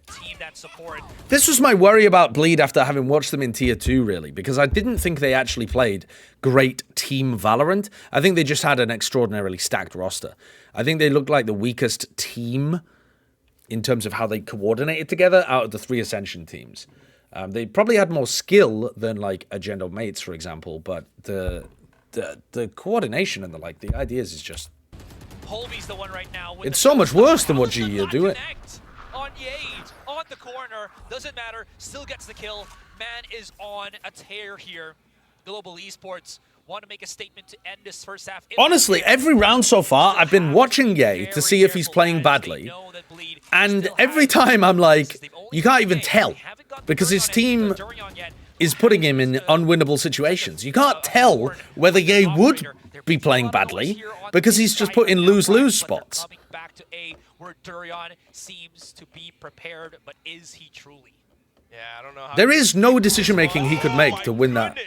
Speaker 9: Team that support.
Speaker 3: This was my worry about Bleed after having watched them in Tier 2, really, because I didn't think they actually played great team Valorant. I think they just had an extraordinarily stacked roster. I think they looked like the weakest team in terms of how they coordinated together out of the 3 Ascension teams. They probably had more skill than, like, Agenda Mates, for example, but the coordination and the ideas is just...
Speaker 9: Holby's the one right now.
Speaker 3: It's so much worse than what GE are doing.
Speaker 9: On Yade, on the corner, doesn't matter, still gets the kill. Man is on a tear here. Global Esports want to make a statement to end this first half.
Speaker 3: Honestly, every round so far, I've been watching Ye to see if he's playing badly. And every time I'm like, you can't even tell. Because his team is putting him in unwinnable situations. You can't tell whether Ye would be playing badly because he's just put in lose-lose spots.
Speaker 9: Back to A, where Durion seems to be prepared, but is he truly?
Speaker 10: Yeah, I don't know how.
Speaker 3: There is no decision-making he could make to win that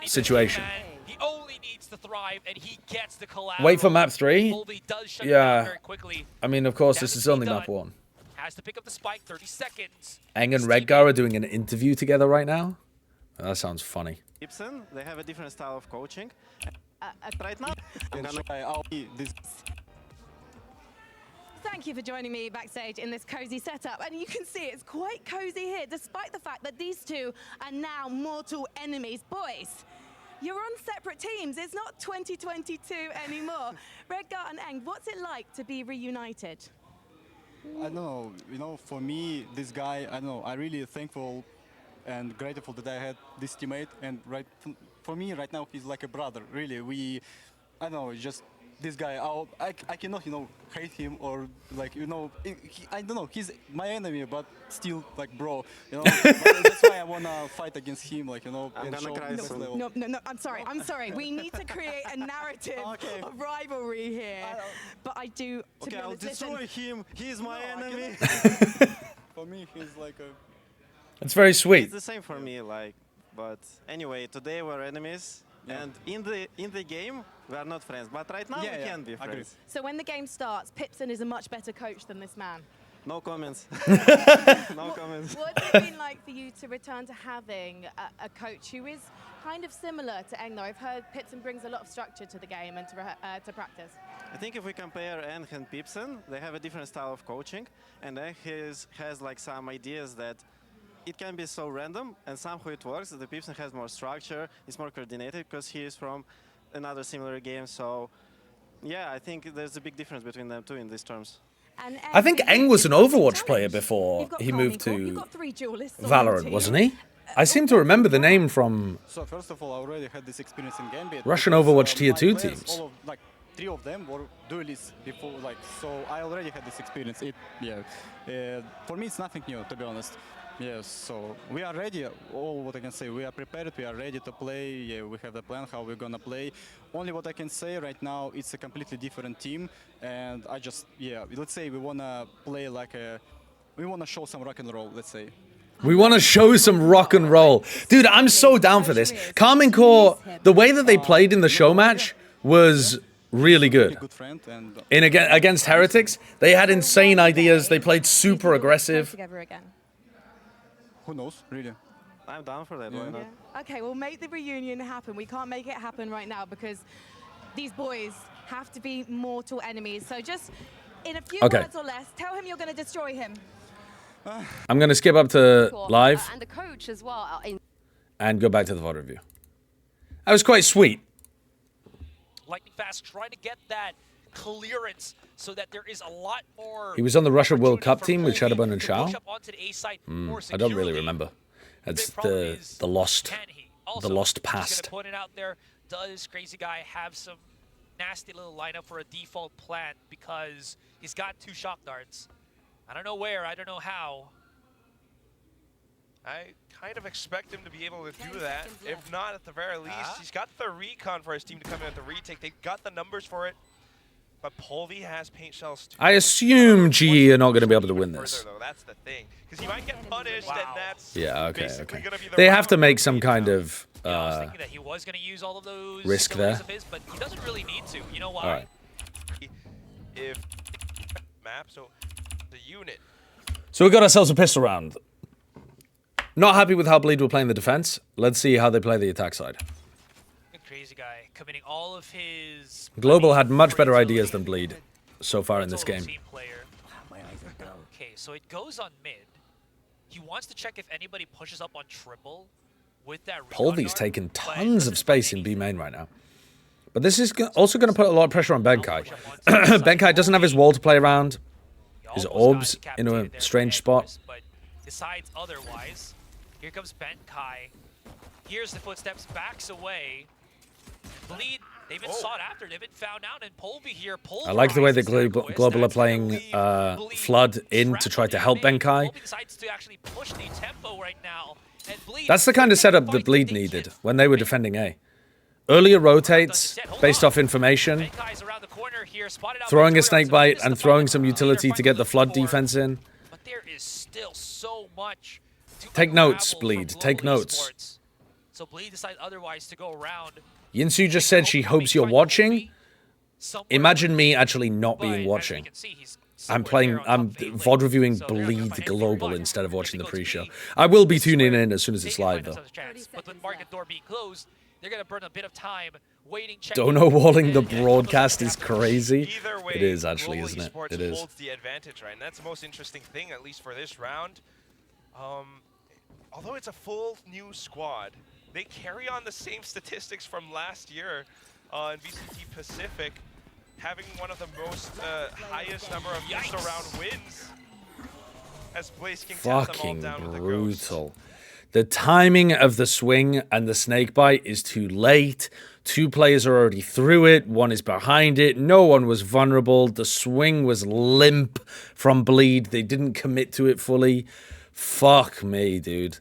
Speaker 3: situation.
Speaker 9: He only needs to thrive, and he gets the collateral.
Speaker 3: Wait for map 3?
Speaker 9: Polvi does shut it down very quickly.
Speaker 3: I mean, of course, this
Speaker 9: Damage
Speaker 3: is only
Speaker 9: done.
Speaker 3: map 1.
Speaker 9: Has to pick up the spike, 30 seconds.
Speaker 3: Eng and Redgar are doing an interview together right now. That sounds funny.
Speaker 12: Gibson, they have a different style of coaching. Right now, I'm gonna try out this.
Speaker 13: Thank you for joining me backstage in this cozy setup. And you can see it's quite cozy here, despite the fact that these two are now mortal enemies. Boys, you're on separate teams. It's not 2022 anymore. Redgar and Eng, what's it like to be reunited?
Speaker 14: I don't know, you know, for me, this guy, I don't know, I'm really thankful and grateful that I had this teammate. And for me, right now, he's like a brother, really. I don't know, just this guy, I cannot, you know, hate him or like, you know, I don't know, he's my enemy, but still like bro, you know. That's why I wanna fight against him, like, you know, and show him this level.
Speaker 13: No, I'm sorry. We need to create a narrative of rivalry here. But I do, to be
Speaker 12: I'll
Speaker 13: honest,
Speaker 12: destroy him, he's my enemy.
Speaker 14: For me, he's like a...
Speaker 3: It's very sweet.
Speaker 12: It's the same for me, like, but anyway, today we're enemies. Yeah. And in the game, we are not friends. But right now, we can be friends.
Speaker 13: So when the game starts, Pipson is a much better coach than this man.
Speaker 12: No comments. No comments.
Speaker 13: What's it been like for you to return to having a coach who is kind of similar to Eng, though? I've heard Pipson brings a lot of structure to the game and to practice.
Speaker 12: I think if we compare Eng and Pipson, they have a different style of coaching. And Eng has like some ideas that it can be so random, and somehow it works. The Pipson has more structure, it's more coordinated because he is from another similar game. So, yeah, I think there's a big difference between them two in these terms.
Speaker 3: I think Eng was an Overwatch player before he moved to Valorant, wasn't he? I seem to remember the name from
Speaker 14: So first of all, I already had this experience in Gambit.
Speaker 3: Russian Overwatch Tier 2 teams.
Speaker 14: All of, like, 3 of them were duelists before, like, so I already had this experience. For me, it's nothing new, to be honest. Yes, so we are ready. All what I can say, we are prepared. We are ready to play. Yeah, we have the plan how we're gonna play. Only what I can say right now, it's a completely different team, and I just let's say we wanna play like we wanna show some rock and roll. Let's say.
Speaker 3: We want to show some rock and roll. Dude, I'm so down for this. Carmine Core, the way that they played in the show match was really good. Against Heretics, they had insane ideas. They played super aggressive.
Speaker 14: Who knows, really?
Speaker 12: I'm down for that. Why not?
Speaker 13: Okay, we'll make the reunion happen. We can't make it happen right now because these boys have to be mortal enemies. So just in a few words or less, tell him you're going to destroy him.
Speaker 3: I'm going to skip up to live
Speaker 2: and the coach as well.
Speaker 3: And go back to the VOD review. That was quite sweet.
Speaker 9: Lightning fast, trying to get that clearance so that there is a lot more.
Speaker 3: He was on the Russia World Cup team with Shadowbone and Shao. I don't really remember. That's the lost past.
Speaker 9: Just gonna point it out there. Does Crazy Guy have some nasty little lineup for a default plan because he's got 2 shock darts? I don't know where. I don't know how.
Speaker 10: I kind of expect him to be able to do that. If not, at the very least, he's got the recon for his team to come in at the retake. They've got the numbers for it. But Polvi has paint shells too.
Speaker 3: I assume GE are not going to be able to win this.
Speaker 10: Though, that's the thing. Because he might get punished, and that's
Speaker 3: okay. They have to make some kind of
Speaker 9: I was thinking that he was going to use all of those
Speaker 3: risk there.
Speaker 9: Of his, but he doesn't really need to. You know why?
Speaker 3: All right.
Speaker 10: If map, so the unit.
Speaker 3: So we got ourselves a pistol round. Not happy with how Bleed were playing the defense. Let's see how they play the attack side.
Speaker 9: Crazy Guy committing all of his.
Speaker 3: Global had much better ideas than Bleed so far in this game.
Speaker 9: Okay, so it goes on mid. He wants to check if anybody pushes up on triple with that.
Speaker 3: Polvi's taking tons of space in B main right now. But this is also going to put a lot of pressure on Benkai. Benkai doesn't have his wall to play around. His orbs in a strange spot.
Speaker 9: But decides otherwise. Here comes Benkai. Here's the footsteps, backs away. Bleed, they've been sought after, they've been found out, and Polvi here.
Speaker 3: I like the way that Global are playing Flood in to try to help Benkai.
Speaker 9: Polvi decides to actually push the tempo right now. And Bleed,
Speaker 3: That's the kind of setup that Bleed needed when they were defending A. Earlier rotates based off information, throwing a snakebite and throwing some utility to get the Flood defense in.
Speaker 9: But there is still so much to
Speaker 3: Take notes, Bleed. Take notes.
Speaker 9: So Bleed decided otherwise to go around.
Speaker 3: Yinsu just said she hopes you're watching. Imagine me actually not being watching. I'm VOD reviewing Bleed Global instead of watching the pre-show. I will be tuning in as soon as it's live, though.
Speaker 9: But with market door being closed, they're going to burn a bit of time waiting.
Speaker 3: Dono walling the broadcast is crazy.
Speaker 10: Either way,
Speaker 3: It is actually,
Speaker 10: Global
Speaker 3: isn't it?
Speaker 10: Esports
Speaker 3: It is.
Speaker 10: holds the advantage, right? And that's the most interesting thing, at least for this round. Although it's a full new squad, they carry on the same statistics from last year in VCT Pacific, having one of the most highest number of first round wins. As Blaze King taps them all down with the ghost.
Speaker 3: Brutal. The timing of the swing and the snake bite is too late. 2 players are already through it. 1 is behind it. No one was vulnerable. The swing was limp from Bleed. They didn't commit to it fully. Fuck me, dude.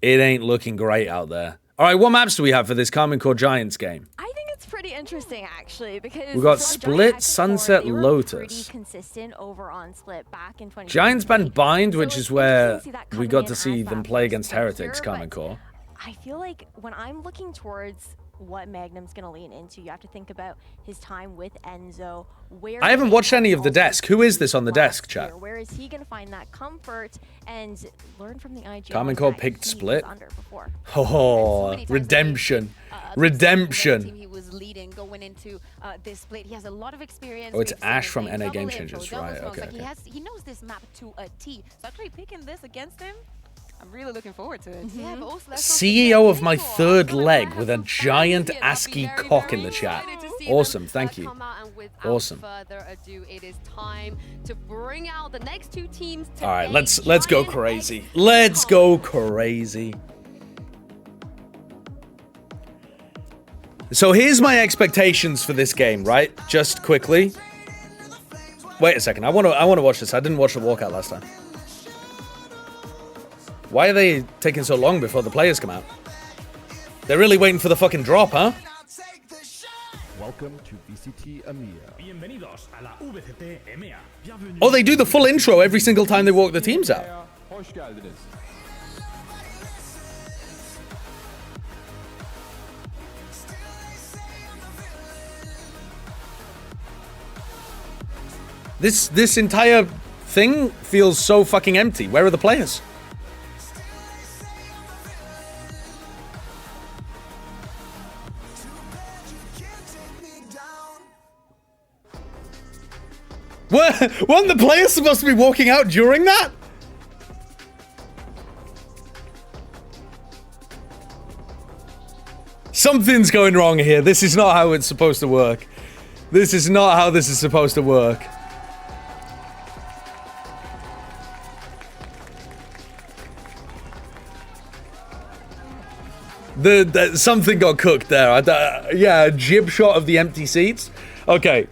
Speaker 3: It ain't looking great out there. All right, what maps do we have for this Karmine Corp Giants game?
Speaker 15: I think it's pretty interesting, actually, because
Speaker 3: We got Split, Sunset,
Speaker 15: they were
Speaker 3: Lotus.
Speaker 15: pretty consistent over on Split back in 2020.
Speaker 3: Giants banned Bind, which
Speaker 15: So
Speaker 3: is
Speaker 15: it's
Speaker 3: where
Speaker 15: interesting to see that
Speaker 3: we
Speaker 15: coming
Speaker 3: got
Speaker 15: in
Speaker 3: to
Speaker 15: as
Speaker 3: see
Speaker 15: that
Speaker 3: them play
Speaker 15: first
Speaker 3: against
Speaker 15: pick
Speaker 3: Heretics,
Speaker 15: here,
Speaker 3: Karmine Corp.
Speaker 15: I feel like when I'm looking towards what Magnum's going to lean into, you have to think about his time with Enzo. Where
Speaker 3: I haven't watched any of the desk. Who is this on the desk, chat?
Speaker 15: Where is he going to find that comfort and learn from the IG?
Speaker 3: Karmine Corp picked Split.
Speaker 15: Before.
Speaker 3: Oh, redemption. Redemption.
Speaker 5: He was leading going into this split. He has a lot of experience.
Speaker 3: Oh, it's
Speaker 5: We've seen
Speaker 3: Ash
Speaker 5: him
Speaker 3: from
Speaker 5: playing
Speaker 3: NA
Speaker 5: double
Speaker 3: Game
Speaker 5: info,
Speaker 3: Changers,
Speaker 5: double
Speaker 3: right,
Speaker 5: smokes.
Speaker 3: okay,
Speaker 5: Like he knows this map to a T. So actually picking this against him, I'm really looking forward to it.
Speaker 2: Yeah, but also let's
Speaker 3: CEO of my third leg with a giant ASCII cock in the chat. Awesome, thank you. Awesome.
Speaker 2: Further ado, it is time to bring out the next 2 teams.
Speaker 3: All right, let's go crazy. Let's go crazy. So here's my expectations for this game, right? Just quickly. Wait a second. I want to watch this. I didn't watch the walkout last time. Why are they taking so long before the players come out? They're really waiting for the fucking drop, huh?
Speaker 16: Welcome to VCT EMEA. Bienvenidos a la VCT EMEA.
Speaker 3: Oh, they do the full intro every single time they walk the teams out.
Speaker 16: Hoş geldiniz.
Speaker 3: This entire thing feels so fucking empty. Where are the players? Weren't the players supposed to be walking out during that? Something's going wrong here. This is not how it's supposed to work. This is not how this is supposed to work. Something got cooked there. Yeah, a jib shot of the empty seats. Okay.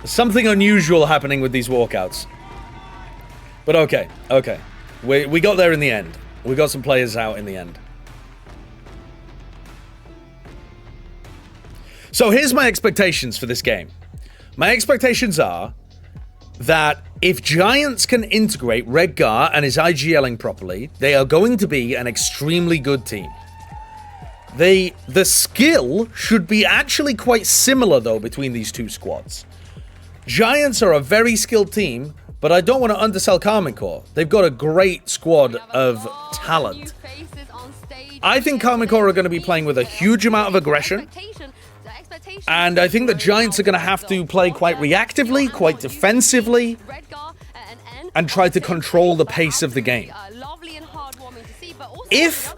Speaker 3: Something unusual happening with these walkouts. But okay. We got there in the end. We got some players out in the end. So here's my expectations for this game. My expectations are that if Giants can integrate Redgar and his IGLing properly, they are going to be an extremely good team. The skill should be actually quite similar, though, between these two squads. Giants are a very skilled team, but I don't want to undersell Karmine Corp. They've got a great squad of talent. I think Karmine Corp are going to be playing with a huge amount of aggression. And I think the Giants are going to have to play quite reactively, quite defensively, and try to control the pace of the game. If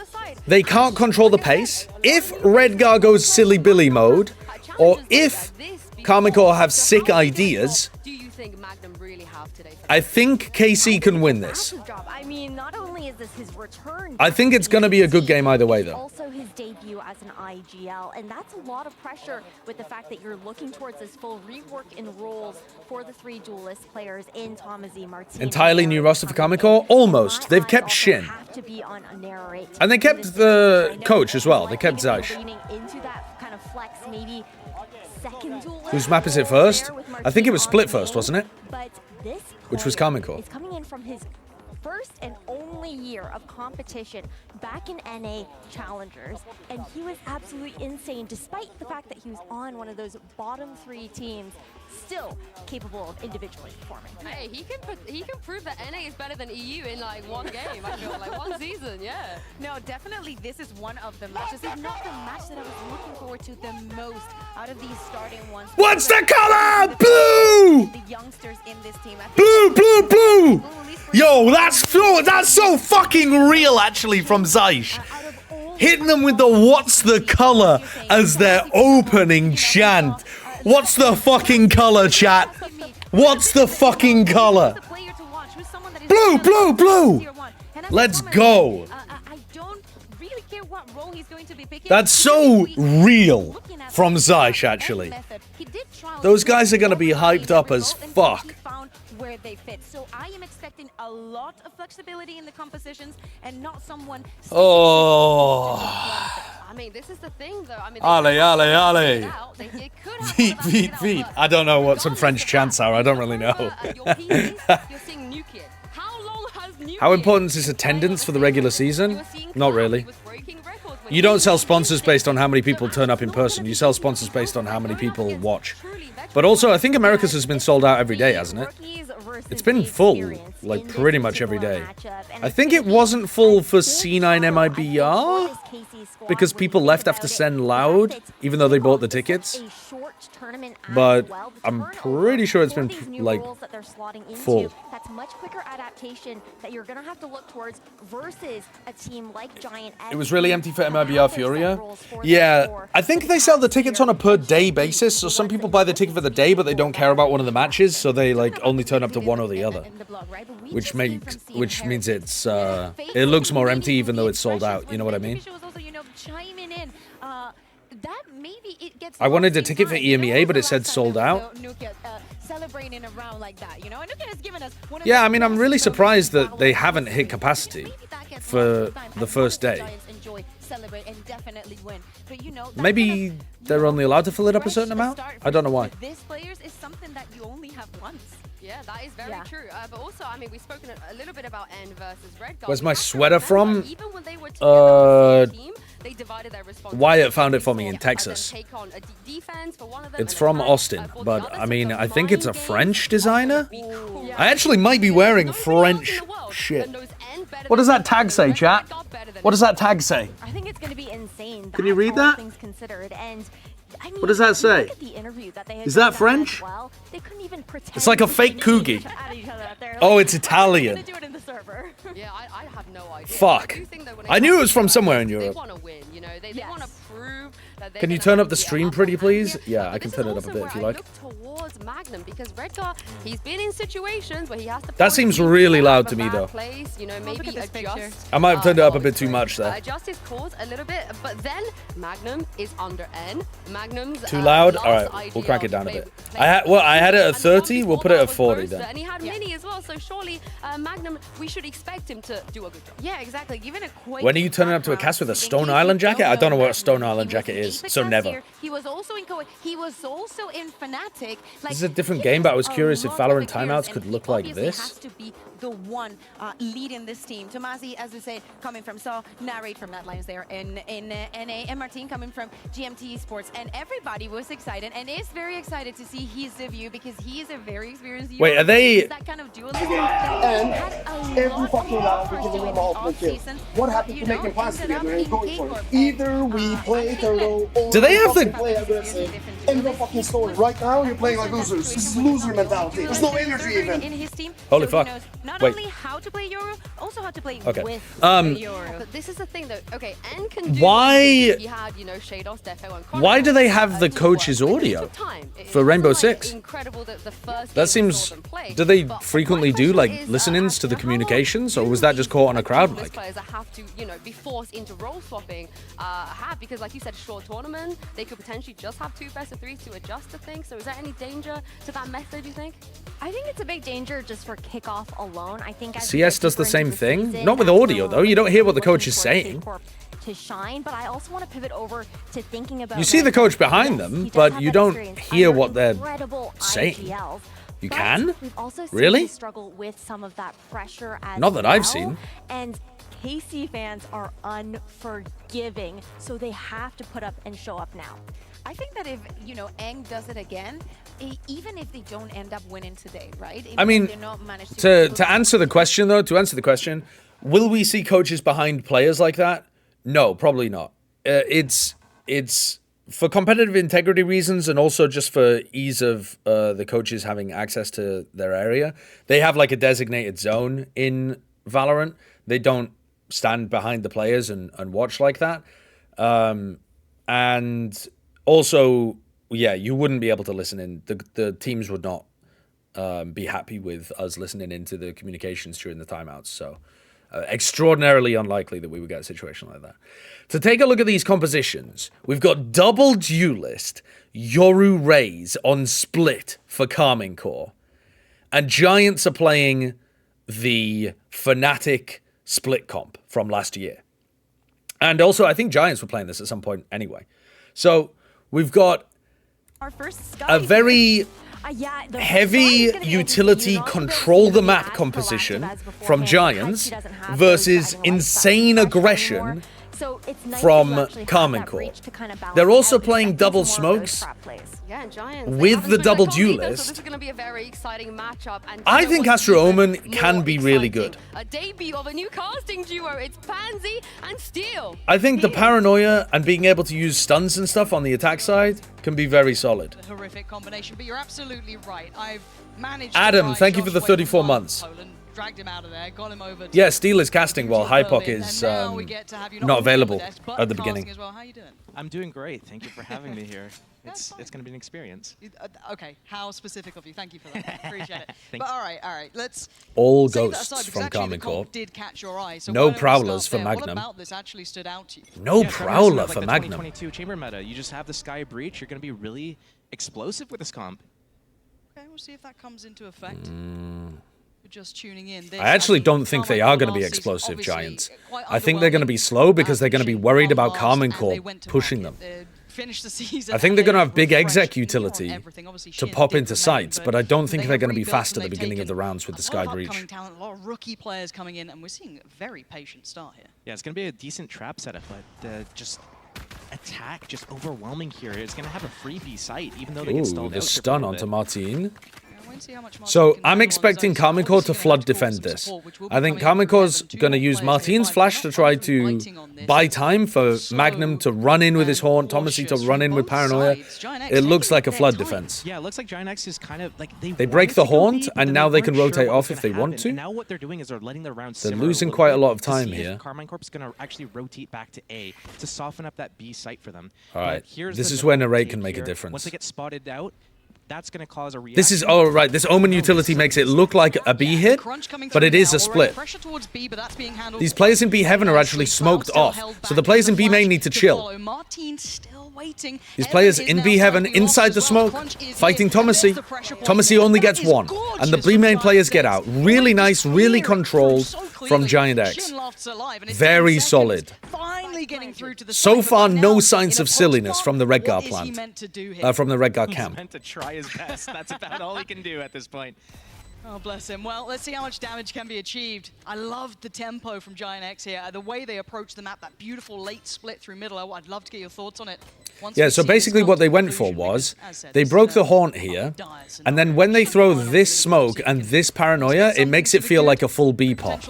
Speaker 3: they can't control the pace, if Redgar goes silly billy mode, or if Karmine Corp have sick ideas, I think KC can win this.
Speaker 15: I mean, not only is this his return,
Speaker 3: I think it's going to be a good game either way, though.
Speaker 15: Also his debut as an IGL, and that's a lot of pressure with the fact that you're looking towards this full rework in roles for the 3 duelist players in Tomazi, Martinez.
Speaker 3: Entirely new roster for Karmine Corp? Almost. They've kept Shin. And they kept the coach as well. They kept Zaish.
Speaker 15: Whose
Speaker 3: map is it first? I think it was Split first, wasn't it?
Speaker 15: But this
Speaker 3: which was comical.
Speaker 15: Is coming in from his first and only year of competition back in NA Challengers, and he was absolutely insane despite the fact that he was on one of those bottom 3 teams, still capable of individually performing.
Speaker 2: Hey, he can prove that NA is better than EU in like one game, I feel like one season, yeah.
Speaker 5: No, definitely this is one of the matches, if not the match that I was looking forward to the most out of these starting ones.
Speaker 3: What's the color? Blue!
Speaker 5: The youngsters in this team.
Speaker 3: Blue, blue, blue! Yo, that's so fucking real, actually, from Zeish. Hitting them with the "What's the color" as their opening chant. What's the fucking color, chat? What's the fucking color? Blue, blue, blue! Let's go. That's so real from Zeish, actually. Those guys are going to be hyped up as fuck.
Speaker 5: Where they fit. So I am expecting a lot of flexibility in the compositions and not someone.
Speaker 3: Oh.
Speaker 2: I mean, this is the thing, though. I mean,
Speaker 3: Ale. Feet, feet, feet. I don't know what some French chants are. I don't really know. How important is attendance for the regular season? Not really. You don't sell sponsors based on how many people turn up in person. You sell sponsors based on how many people watch. But also, I think America's has been sold out every day, hasn't it? It's been full, like, pretty much every day. I think it wasn't full for C9 MIBR, because people left after Send Loud, even though they bought the tickets. But I'm pretty sure it's been, like, full.
Speaker 15: That's much quicker adaptation that you're going to have to look towards versus a team like GiantX.
Speaker 3: It was really empty for MIBR Furia? Yeah, I think they sell the tickets on a per-day basis, so some people buy the ticket for the day, but they don't care about one of the matches, so they, like, only turn up to one or the other. Which means it's, it looks more empty even though it's sold out, you know what I mean? I wanted a ticket for EMEA, but it said sold out. Yeah, I mean, I'm really surprised that they haven't hit capacity for the first day. Maybe they're only allowed to fill it up a certain amount? I don't know why.
Speaker 5: This players is something that you only have once.
Speaker 2: Yeah, that is very true. But also, I mean, we've spoken a little bit about N versus Red.
Speaker 3: Where's my sweater from?
Speaker 2: They divided their
Speaker 3: Wyatt found it for me in Texas. It's from Austin, but I mean, I think it's a French designer? I actually might be wearing French shit. What does that tag say, chat? What does that tag say?
Speaker 15: I think it's going to be insane.
Speaker 3: Can you read that?
Speaker 15: Things considered. And I mean,
Speaker 3: what does that say? Is that French?
Speaker 15: Well, they couldn't even pretend.
Speaker 3: It's like a fake Coogie. Oh, it's Italian.
Speaker 2: Yeah, I have no idea.
Speaker 3: Fuck. I knew it was from somewhere in Europe.
Speaker 2: They want to win, you know. They want to prove that they
Speaker 3: can you turn up the stream pretty, please? Yeah, I can turn it up a bit if you like.
Speaker 2: Towards Magnum, because Redgar, he's been in situations where he has to.
Speaker 3: That seems really loud to me, though.
Speaker 2: Place, you know, maybe adjust.
Speaker 3: I might have turned it up a bit too much there.
Speaker 2: Adjust his chords a little bit, but then Magnum is under N. Magnum's
Speaker 3: too loud. All right, we'll crank it down a bit. I had it at 30. We'll put it at 40 then.
Speaker 2: And he had mini as well, so surely Magnum, we should expect him to do a good job.
Speaker 5: Yeah, exactly. Given a quite.
Speaker 3: When are you turning up to a cast with a Stone Island jacket? I don't know what a Stone Island jacket is, so never.
Speaker 5: He was also in He was also in Fnatic.
Speaker 3: This is a different game, but I was curious if Valorant timeouts could look like this.
Speaker 5: Has to be the one leading this team. Tomasi, as we say, coming from Saw, narrate from Netlines there in NA, and Martin coming from GMT Esports, and everybody was excited and is very excited to see his debut because he is a very experienced viewer.
Speaker 3: Wait, are they?
Speaker 5: That kind of duelist.
Speaker 17: And every fucking round we give them ultimate kill. What happened to making plans together and going for it? Either we play turtle or
Speaker 3: do they have the
Speaker 17: play aggressive. End of fucking story. Right now you're playing like losers. This is loser mentality. There's no energy even.
Speaker 5: In his team,
Speaker 3: holy fuck.
Speaker 5: Not
Speaker 3: wait.
Speaker 5: only how to play Euro, also how to play
Speaker 3: okay.
Speaker 5: with
Speaker 2: Euro. But this is the thing though. Okay, N can do
Speaker 3: why?
Speaker 2: He had, you know, Shados, Defo, and
Speaker 3: why do they have the coach's audio for Rainbow Six?
Speaker 2: Incredible that the first
Speaker 3: that seems. Do they frequently do like listen-ins to the communications, or was that just caught on a crowd mic?
Speaker 2: Players that have to, you know, be forced into role swapping, because like you said, short tournament, they could potentially just have 2 best of 3s to adjust to things. So is there any danger to that method, do you think?
Speaker 15: I think it's a big danger just for kickoff alone. I think
Speaker 3: CS does the same thing. Not with audio though. You don't hear what the coach is saying.
Speaker 15: To shine, but I also want to pivot over to thinking about.
Speaker 3: You see the coach behind them, but you don't hear what they're saying. You
Speaker 15: But
Speaker 3: can?
Speaker 15: We've also seen
Speaker 3: Really?
Speaker 15: him struggle with some of that pressure as
Speaker 3: Not that I've
Speaker 15: well,
Speaker 3: seen.
Speaker 15: And KC fans are unforgiving, so they have to put up and show up now.
Speaker 5: I think that if, you know, Eng does it again, even if they don't end up winning today, right? Even
Speaker 3: I mean,
Speaker 5: if they're not managed to
Speaker 3: answer the question, though, will we see coaches behind players like that? No, probably not. It's for competitive integrity reasons and also just for ease of the coaches having access to their area. They have like a designated zone in Valorant. They don't stand behind the players and watch like that. And also, yeah, you wouldn't be able to listen in. The teams would not be happy with us listening into the communications during the timeouts. So extraordinarily unlikely that we would get a situation like that. To take a look at these compositions, we've got double duelist Yoru Rays on split for Carmine Core. And Giants are playing the Fnatic split comp from last year. And also, I think Giants were playing this at some point anyway. So we've got
Speaker 13: Our first
Speaker 3: a very heavy utility control the map composition from Giants versus insane aggression from Carmine Core. They're also playing double smokes with the double duelist.
Speaker 2: So this is going to be a very exciting matchup. And
Speaker 3: I think Astro Omen can be really good.
Speaker 2: A debut of a new casting duo. It's Pansy and Steel.
Speaker 3: I think the paranoia and being able to use stuns and stuff on the attack side can be very solid.
Speaker 18: A horrific combination, but you're absolutely right. I've managed
Speaker 3: Adam, thank you for the 34 months.
Speaker 18: Dragged him out of there, got him over to
Speaker 3: Yeah, Steel is casting while Hypok is not available at the beginning.
Speaker 18: as well. How you doing?
Speaker 1: I'm doing great. Thank you for having me here. It's going to be an experience.
Speaker 18: Okay, how specific of you? Thank you for that. Appreciate it. But all right. Let's
Speaker 3: All
Speaker 18: save that
Speaker 3: ghosts
Speaker 18: aside, because
Speaker 3: from
Speaker 18: actually
Speaker 3: Carmine
Speaker 18: the comp
Speaker 3: Core.
Speaker 18: did catch your eye. So
Speaker 3: No
Speaker 18: why don't we
Speaker 3: prowlers
Speaker 18: start
Speaker 3: for
Speaker 18: there?
Speaker 3: Magnum.
Speaker 18: What about this actually stood out to you?
Speaker 3: No
Speaker 1: Yeah,
Speaker 3: prowler
Speaker 1: like
Speaker 3: for
Speaker 1: the
Speaker 3: Magnum.
Speaker 1: 2022 chamber meta. You just have the Sky Breach. You're going to be really explosive with this comp.
Speaker 18: Okay, we'll see if that comes into effect. Just tuning in.
Speaker 3: I actually don't think they are going to be explosive Giants. I think they're going to be slow because they're going to be worried about Carmine Core pushing them.
Speaker 18: Finish the season.
Speaker 3: I think they're going to have big exec utility to pop into sites, but I don't think they're going to be fast at the beginning of the rounds with the Sky Breach.
Speaker 18: Talent, a lot of rookie players coming in, and we're seeing a very patient start here.
Speaker 1: Yeah, it's going to be a decent trap setup, but just attack just overwhelming here. It's going to have a freebie site, even though they get
Speaker 3: Ooh,
Speaker 1: stalled
Speaker 3: the
Speaker 1: out
Speaker 3: stun
Speaker 1: for a
Speaker 3: onto
Speaker 1: bit.
Speaker 3: Martin. So I'm expecting Carmine Core to flood defend this. I think Carmine Core's going to use Martin's flash to try to buy time for Magnum to run in with his Haunt, Thomasy to run in with Paranoia. It looks like a flood defense.
Speaker 1: Yeah, it looks like GiantX is kind of like
Speaker 3: They break the Haunt, and now they can rotate off if they want to.
Speaker 1: And now what they're doing is they're letting their rounds
Speaker 3: They're
Speaker 1: simmer
Speaker 3: losing
Speaker 1: little
Speaker 3: quite a
Speaker 1: bit
Speaker 3: lot of
Speaker 1: to
Speaker 3: time
Speaker 1: see if
Speaker 3: here.
Speaker 1: Carmine Corp's going to actually rotate back to A to soften up that B site for them.
Speaker 3: All right,
Speaker 1: But here's
Speaker 3: this
Speaker 1: the
Speaker 3: is where
Speaker 1: middle
Speaker 3: Narrate
Speaker 1: take
Speaker 3: can make a
Speaker 1: here.
Speaker 3: difference.
Speaker 1: Once they get spotted out, that's going to cause a reaction.
Speaker 3: This is, oh right, this Omen utility makes it look like a B hit, but it is a split. These players in B Heaven are actually smoked off, so the players in B main need to chill. These players in B Heaven, inside the smoke, fighting Thomasy. Thomasy only gets one, and the B main players get out. Really nice, really controlled from GiantX. Very solid. So far, no signs of silliness from the Redguard plant, from the Redguard camp.
Speaker 1: He's meant to try his best. That's about all he can do at this point.
Speaker 18: Oh, bless him. Well, let's see how much damage can be achieved. I loved the tempo from GiantX here. The way they approach the map, that beautiful late split through middle. I'd love to get your thoughts on it.
Speaker 3: Yeah, so basically what they went for was, they broke the Haunt here, and then when they throw this smoke and this Paranoia, it makes it feel like a full B pop.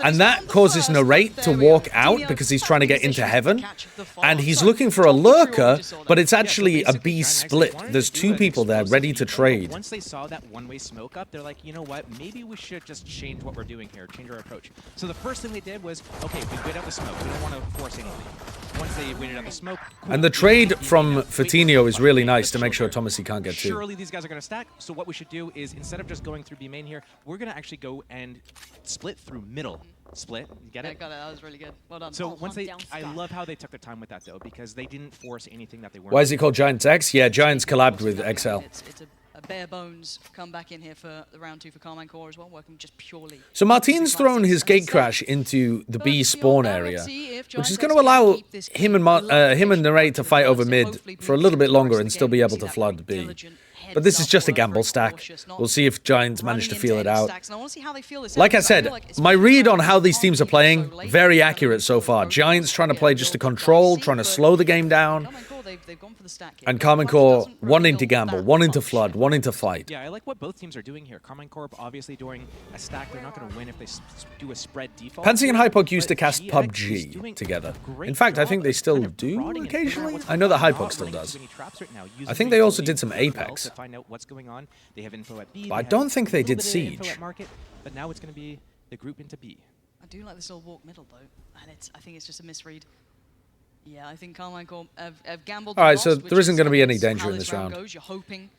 Speaker 3: And that causes Narrate to walk out because he's trying to get into Heaven, and he's looking for a lurker, but it's actually a B split. There's two people there ready to trade.
Speaker 1: Once they saw that one-way smoke up, they're like, you know what, maybe we should just change what we're doing here, change our approach. So the first thing they did was, okay, we wait out the smoke. We don't want to force anything. Once they waited out the smoke, cool.
Speaker 3: And the trade from Fatinho is really nice to make sure Thomasy can't get two.
Speaker 1: Surely these guys are going to stack, so what we should do is, instead of just going through B main here, we're going to actually go and split through middle. Split, you get it?
Speaker 18: Yeah, got it. That was really good. Well done.
Speaker 1: So once they, I love how they took their time with that though, because they didn't force anything that they weren't.
Speaker 3: Why is it called GiantX? Yeah, Giants collabed with XL.
Speaker 18: It's a bare bones come back in here for the round 2 for Carmine Core as well, working just purely.
Speaker 3: So Martin's thrown his gate crash into the B spawn area, which is going to allow him and Narrate to fight over mid for a little bit longer and still be able to flood B. But this is just a gamble stack. We'll see if Giants manage to feel it out. Like I said, my read on how these teams are playing, very accurate so far. Giants trying to play just to control, trying to slow the game down. And Karmine Corp wanting to gamble, wanting to flood, wanting to fight.
Speaker 1: Yeah, I like what both teams are doing here. Karmine Corp obviously doing a stack. They're not going to win if they do a spread default.
Speaker 3: Pensing and Hypok used to cast PUBG together. In fact, I think they still do occasionally. I know that Hypok still does. I think they also did some Apex. But I don't think they did Siege.
Speaker 1: But now it's going to be the group into B.
Speaker 18: I do like this little walk middle though, and I think it's just a misread. Yeah, I think Karmine Corp have gambled.
Speaker 3: All right, so there isn't going to be any danger in this round.
Speaker 18: You're hoping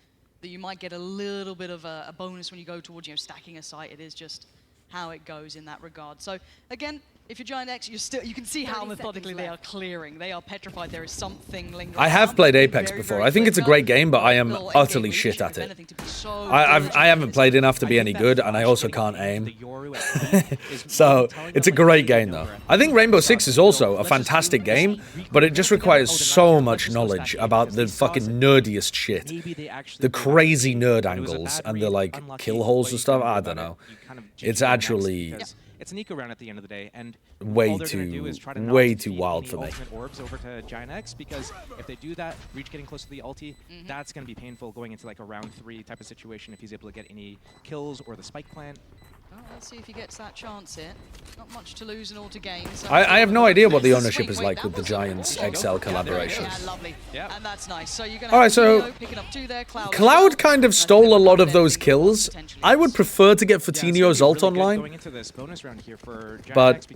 Speaker 18: that you might get a little bit of a bonus when you go towards stacking a site. It is just how it goes in that regard. So again, if you're GiantX, you can see how methodically they are clearing. They are petrified. There is something lingering.
Speaker 3: I have played Apex before. I think it's a great game, but I am utterly shit at it. I haven't played enough to be any good, and I also can't aim. So it's a great game, though. I think Rainbow Six is also a fantastic game, but it just requires so much knowledge about the fucking nerdiest shit. The crazy nerd angles and the, like, kill holes and stuff. I don't know. It's actually...
Speaker 1: It's an eco round at the end of the day, and
Speaker 3: way too wild for me.
Speaker 1: Orbs over to GiantX, because if they do that, Reach getting close to the ulti, that's going to be painful going into like a round 3 type of situation if he's able to get any kills or the spike plant.
Speaker 18: Well, let's see if he gets that chance here. Not much to lose and all to gain. So
Speaker 3: I have no idea what the ownership is like with the Giants XL collaborations.
Speaker 18: Yeah, lovely. Yeah. And that's nice. So you're going
Speaker 3: to picking up 2 there, Cloud kind of stole a lot of those kills. I would prefer to get Fatinho's ult online. But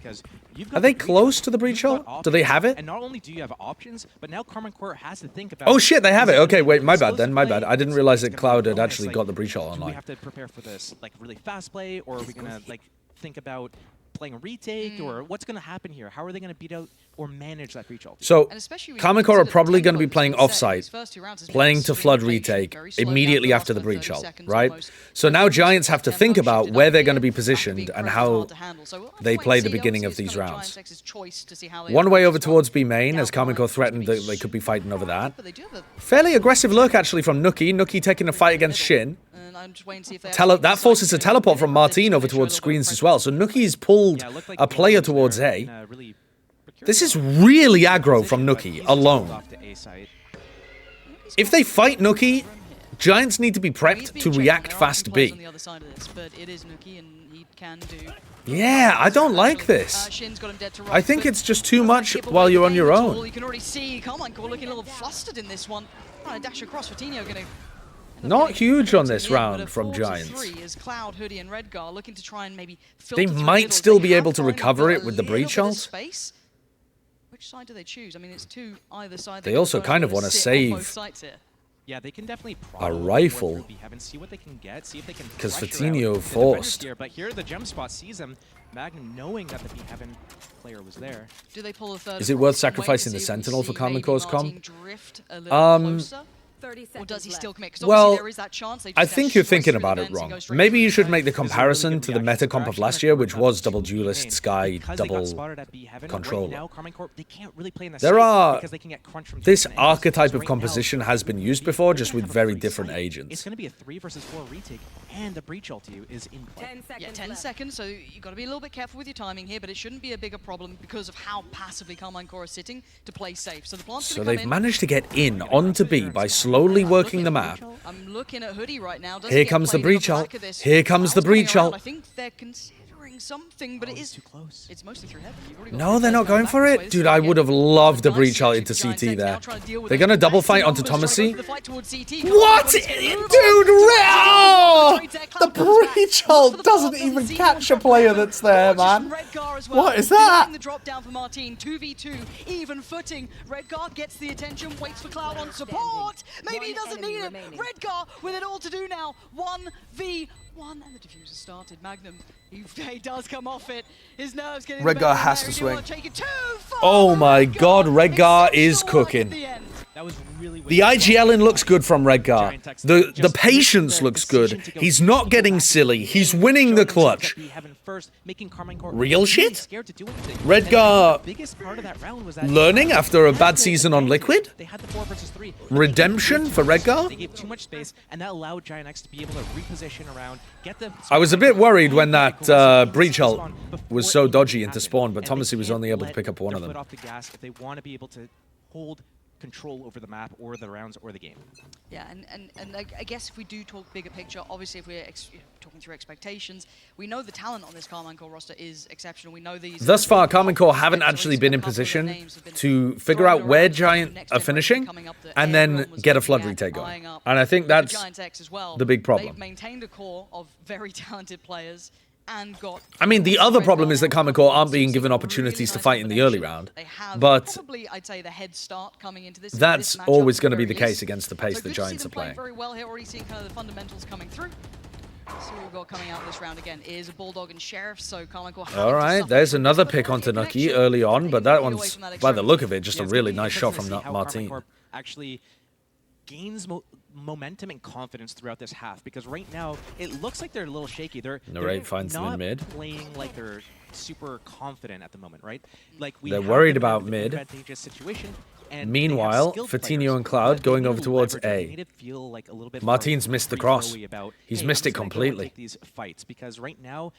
Speaker 3: are they close to the breach ult? Do they have it?
Speaker 1: And not only do you have options, but now Karmine Corp has to think about...
Speaker 3: Oh shit, they have it. Okay, wait, my bad then, my bad. I didn't realize that Cloud had actually got the breach ult online.
Speaker 1: Do we have to prepare for this like really fast play, or are we gonna like think about playing a retake, or what's gonna happen here? How are they gonna beat out or manage that breach ult?
Speaker 3: So Karmine Corp are probably going to be playing offsite, playing to flood retake immediately after the breach ult, right? So now Giants have to think about where they're going to be positioned and how they play the beginning of these rounds. One way over towards B main, as Karmine Corp threatened that they could be fighting over that. Fairly aggressive lurk actually from Nuki. Nuki taking a fight against Shin. That forces a teleport from Martin over towards screens as well. So Nuki's pulled a player towards A. This is really aggro from Nuki alone. If they fight Nuki, Giants need to be prepped to react fast B. Yeah, I don't like this. I think it's just too much while you're on your own.
Speaker 18: You can already see Karmine Corp looking a little flustered in this one. Trying to dash across. Fatinho going to...
Speaker 3: Not huge on this round from Giants. They might still be able to recover it with the breach ult.
Speaker 18: Which side do they choose? I mean, it's 2 either side.
Speaker 3: They also kind of want to save
Speaker 1: yeah, they can definitely
Speaker 3: a rifle,
Speaker 1: see what they can get, see if they can
Speaker 3: because Fatinho forced.
Speaker 1: But here the gem spot sees him. Magnum knowing that the Beheaven player was there.
Speaker 18: Do they pull a third?
Speaker 3: Is it worth sacrificing the Sentinel for Karmine Corp's comp?
Speaker 18: Or does he still commit?
Speaker 3: Well,
Speaker 18: there is that chance.
Speaker 3: I think you're thinking about it wrong. Maybe you should make the comparison to the meta comp of last year, which was double duelist, Sky, double controller. This archetype of composition has been used before, just with very different agents.
Speaker 1: It's going to be a 3 versus 4 retake, and the breach ulti is in play.
Speaker 18: 10 seconds. Yeah, 10 seconds. So you've got to be a little bit careful with your timing here, but it shouldn't be a bigger problem because of how passively Karmine Corp is sitting to play safe. So the plant's
Speaker 3: so they've managed to get in onto B by slowly working the map.
Speaker 18: I'm looking at Hoodie right now.
Speaker 3: Here comes the breach ult. Here comes the breach ult.
Speaker 18: I think they're considering something, but it is too close. It's mostly through heaven.
Speaker 3: No, they're not going for it. Dude, I would have loved a breach ult into CT there. They're going to double fight onto Thomasy. What? Dude, oh! The breach ult doesn't even catch a player that's there, man. What is that?
Speaker 18: The drop down for Martin, 2v2, even footing. Redgar gets the attention, waits for Cloud on support. Maybe he doesn't need it. Redgar with it all to do now. 1v1, and the diffuser started. Magnum, he does come off it. His nerves getting
Speaker 3: Redgar has to swing. Oh my god, Redgar is cooking.
Speaker 1: That was really
Speaker 3: The IGLing looks good from Redgar. The patience looks good. He's not getting silly. He's winning the clutch. Real shit? Redgar learning after a bad season on Liquid? Redemption for Redgar?
Speaker 1: They gave too much space, and that allowed GiantX to be able to reposition around, get the...
Speaker 3: I was a bit worried when that breach ult was so dodgy into spawn, but Thomasy was only able to pick up one of them.
Speaker 1: Off the gas if they want to be able to hold control over the map or the rounds or the game.
Speaker 18: Yeah, and I guess if we do talk bigger picture, obviously if we're talking through expectations, we know the talent on this Karmine Core roster is exceptional. We know these...
Speaker 3: Thus far, Karmine Core haven't actually been in position to figure out where Giant are finishing and then get a Flood retake going. And I think that's the big problem.
Speaker 18: They've maintained a core of very talented players.
Speaker 3: I mean, the other problem is that Karmine Core aren't being given opportunities to fight in the early round, but
Speaker 18: probably, I'd say, the head start coming into this.
Speaker 3: That's always going to be the case against the pace the Giants are playing.
Speaker 18: Very well here, already seeing kind of the fundamentals coming through. So what we've got coming out this round again is a Bulldog and Sheriff. So Karmine Core. All
Speaker 3: right, there's another pick onto Nucky early on, but that one's, by the look of it, just a really nice shot from Martin.
Speaker 1: Actually gains momentum and confidence throughout this half, because right now it looks like they're a little shaky. They're
Speaker 3: finds them in mid.
Speaker 1: Playing like they're super confident at the moment, right? Like
Speaker 3: they're worried about mid.
Speaker 1: Advantageous situation. And
Speaker 3: meanwhile, Fatinho and Cloud going over towards A. Martin's missed the cross. He's missed it completely.
Speaker 1: Because right now,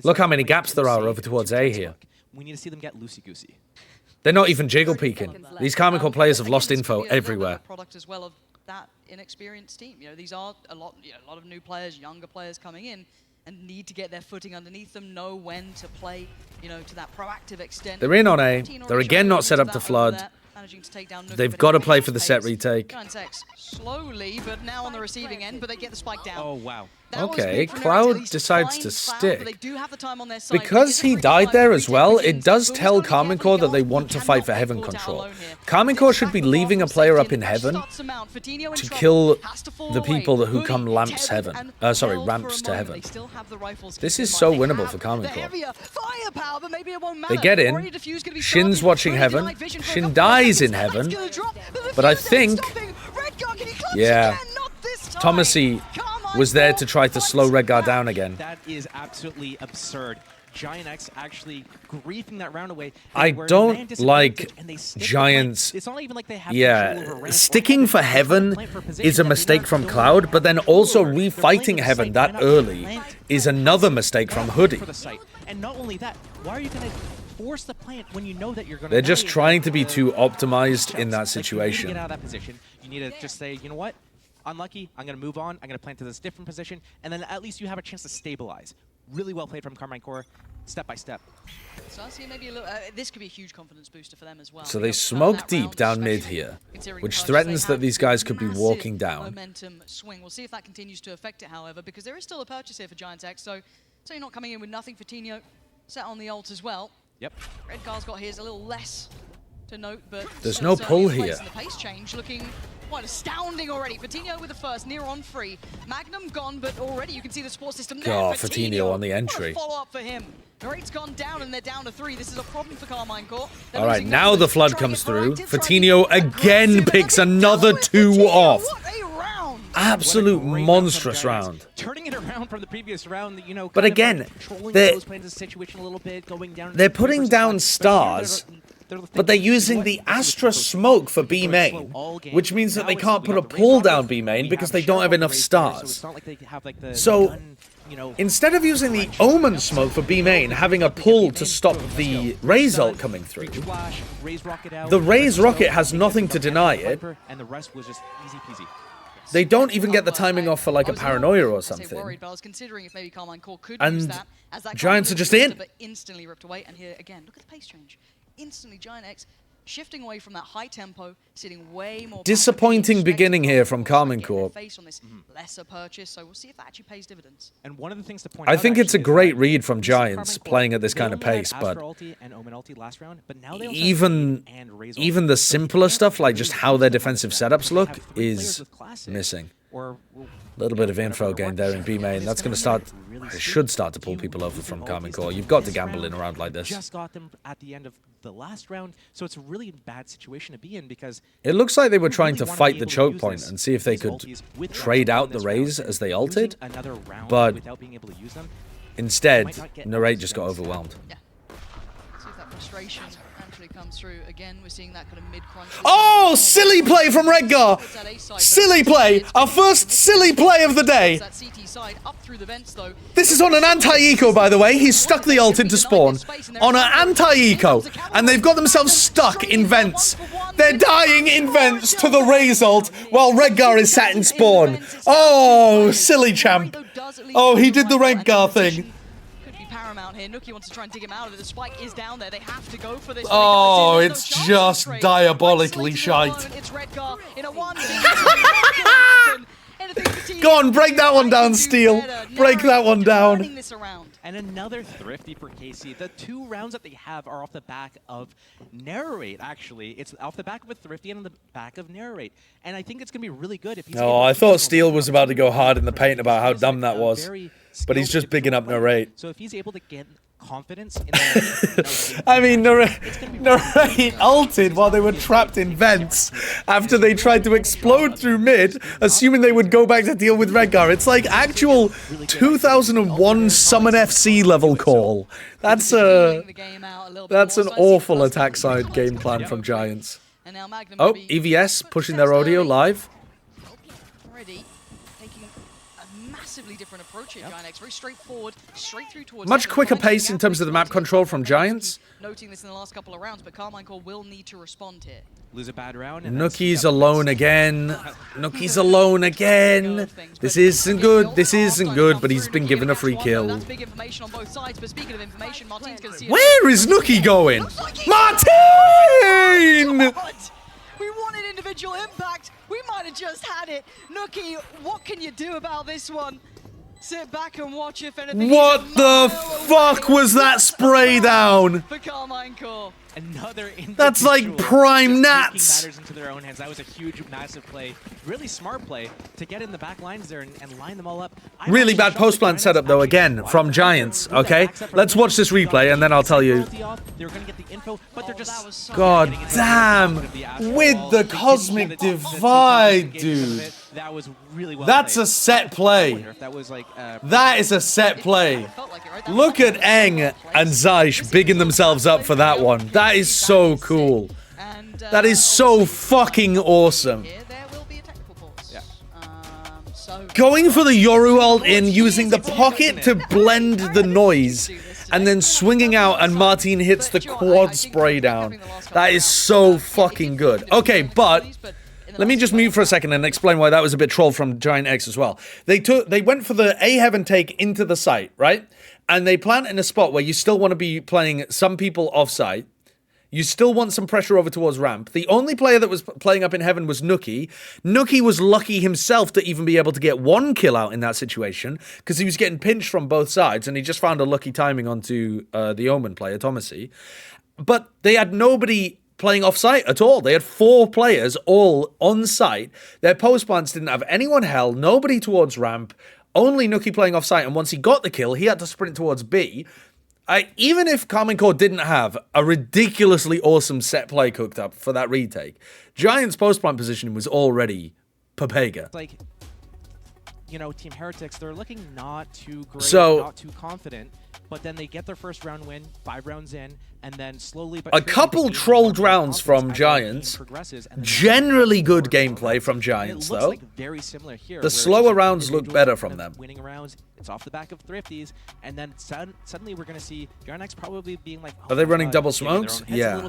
Speaker 3: look how many gaps there are over towards A here.
Speaker 1: We need to see them get loosey-goosey.
Speaker 3: They're not even jiggle peeking. These Karmine Core players have lost info everywhere.
Speaker 18: Product as well of that inexperienced team. You know, these are a lot of new players, younger players coming in, and need to get their footing underneath them, know when to play, you know, to that proactive extent.
Speaker 3: They're in on A. They're again not set up to flood. They've got to play for the set retake.
Speaker 18: GiantX slowly, but now on the receiving end, but they get the spike down.
Speaker 1: Oh, wow.
Speaker 3: Okay, Cloud decides to stick. Because he died there as well, it does tell Karmine Core that they want to fight for Heaven control. Karmine Core should be leaving a player up in Heaven to kill the people who come ramps to Heaven. This is so winnable for Karmine Core. They get in. Shin's watching Heaven. Shin dies in Heaven. But I think... yeah. Thomasy was there to try to slow Redgar down again.
Speaker 1: That is absolutely absurd. GiantX actually griefing that round away.
Speaker 3: I don't like Giants.
Speaker 1: It's not even like they have
Speaker 3: sticking for Heaven is a mistake from Cloud, but then also refighting Heaven that early is another mistake from Hoodie.
Speaker 1: And not only that, why are you going to force the plant when you know that you're going to...
Speaker 3: They're just trying to be too optimized in that situation.
Speaker 1: You need to get out of that position. You need to just say, you know what? Unlucky, I'm going to move on, I'm going to plant to this different position, and then at least you have a chance to stabilize. Really well played from Karmine Core, step by step.
Speaker 18: So I see maybe a little, this could be a huge confidence booster for them as well.
Speaker 3: So they smoke deep down mid here, which threatens that these guys could be walking down.
Speaker 18: Momentum swing. We'll see if that continues to affect it, however, because there is still a purchase here for GiantX, so you're not coming in with nothing. Fatinho set on the ult as well.
Speaker 1: Yep.
Speaker 18: Redgar's got his a little less to note, but
Speaker 3: there's no pull here.
Speaker 18: The pace change looking quite astounding already. Fatinho with the first, near on free. Magnum gone, but already you can see the support system there.
Speaker 3: Oh, Fatinho on the entry.
Speaker 18: Follow up for him. Nate's gone down and they're down to 3. This is a problem for Karmine Core.
Speaker 3: All right, now the flood comes through. Fatinho again picks another 2 off. Absolute monstrous round.
Speaker 1: Turning it around from the previous round, you know.
Speaker 3: But again, they're putting down stars, but they're using the Astra smoke for B main, which means that they can't put a pull down B main because they don't have enough stars. So instead of using the Omen smoke for B main, having a pull to stop the Raze ult coming through, the Raze rocket has nothing to deny it.
Speaker 1: And the rest was just easy peasy.
Speaker 3: They don't even get the timing off for like a paranoia or something. And Giants are just in.
Speaker 18: Instantly ripped away. And here again, look at the pace change. Instantly, GiantX shifting away from that high tempo, sitting way more.
Speaker 3: Disappointing beginning here from Karmine Core.
Speaker 18: On this lesser purchase, so we'll see if that actually pays dividends.
Speaker 1: And one of the things to point
Speaker 3: I think it's a great read from Giants playing at this kind of pace, but even the simpler stuff, like just how their defensive setups look, is missing.
Speaker 1: or
Speaker 3: A little bit of info gain there in B main. That's going to start, it should start to pull people over from Karmine Core. You've got to gamble in a round like this.
Speaker 1: Just got them at the end of the last round, so it's a really bad situation to be in because
Speaker 3: it looks like they were trying to fight the choke point and see if they could trade out the Raze as they ulted, but instead, Narrate just got overwhelmed.
Speaker 18: Yeah. See if that frustration actually comes through. Again, we're seeing that kind of mid-crunch.
Speaker 3: Oh, silly play from Redgar! Silly play! Our first silly play of the day! This is on an anti-eco, by the way. He's stuck the ult into spawn on an anti-eco, and they've got themselves stuck in vents. They're dying in vents to the Raze ult while Redgar is sat in spawn. Oh, silly champ. Oh, he did the Redgar thing.
Speaker 18: Paramount here. Nuki wants to try and dig him out of it. The spike is down there. They have to go for this.
Speaker 3: Oh, it's just diabolically shite.
Speaker 18: It's Redgar in a 1v2.
Speaker 3: Go on, break that one down, Steel. Break that one down.
Speaker 1: And another thrifty for KC. The 2 rounds that they have are off the back of Narrate, actually. It's off the back of a thrifty and on the back of Narrate. And I think it's going to be really good if he's...
Speaker 3: Oh, I thought Steel was about to go hard in the paint about how dumb that was. But he's just bigging up Narrate.
Speaker 1: So if he's able to get confidence in the...
Speaker 3: I mean, Narrate ulted while they were trapped in vents after they tried to explode through mid, assuming they would go back to deal with Redgar. It's like actual 2001 Summon FC level call. That's an awful attack side game plan from Giants. Oh, EVS pushing their audio live.
Speaker 18: Different approach here, GiantX. Very straightforward, straight through towards
Speaker 3: much quicker pace in terms of the map control from Giants.
Speaker 18: Noting this in the last couple of rounds, but Karmine Core will need to respond here.
Speaker 1: Lose a bad round.
Speaker 3: Nuki's alone again. Nuki's alone again. This isn't good. This isn't good, but he's been given a free kill.
Speaker 18: That's big information on both sides, but speaking of information, Martin's going to see...
Speaker 3: Where is Nuki going? Martin!
Speaker 18: We wanted individual impact. We might have just had it. Nuki, what can you do about this one? Sit back and watch if anything.
Speaker 3: What the fuck was that spray down?
Speaker 18: For Karmine Core.
Speaker 3: That's like prime Nats.
Speaker 1: Matters into their own hands. That was a huge, massive play. Really smart play to get in the back lines there and line them all up.
Speaker 3: Really bad post plant setup though again from Giants. Okay, let's watch this replay and then I'll tell you.
Speaker 1: They're gonna get the info, but they're just
Speaker 3: God damn with the cosmic divide, dude.
Speaker 1: That was really well
Speaker 3: That's a set play. That is a set play. Look at Eng and Zaish bigging themselves up for that one. That is so cool. That is so fucking awesome. Going for the Yoru ult in, using the pocket to blend the noise, and then swinging out and Martin hits the quad spray down. That is so fucking good. Okay, but... let me just mute for a second and explain why that was a bit troll from GiantX as well. They went for the A Heaven take into the site, right? And they plant in a spot where you still want to be playing some people off site. You still want some pressure over towards ramp. The only player that was playing up in Heaven was Nuki. Nuki was lucky himself to even be able to get 1 kill out in that situation because he was getting pinched from both sides and he just found a lucky timing onto the Omen player, Thomasy. But they had nobody playing off-site at all. They had 4 players all on-site. Their post plants didn't have anyone hell, nobody towards ramp, only Nuki playing off-site, and once he got the kill, he had to sprint towards B. Even if Karmine Core didn't have a ridiculously awesome set play cooked up for that retake, Giants' post plant positioning was already Papega.
Speaker 1: Like, you know, Team Heretics, they're looking not too great, not too confident, but then they get their first round win, 5 rounds in, and then slowly but
Speaker 3: a couple trolled rounds from Giants. Generally good gameplay from Giants, though.
Speaker 1: Like very similar here,
Speaker 3: the slower rounds look better from them.
Speaker 1: Winning rounds, it's off the back of thrifties, and then suddenly we're going to see GiantX probably being like,
Speaker 3: are they running double smokes? Yeah.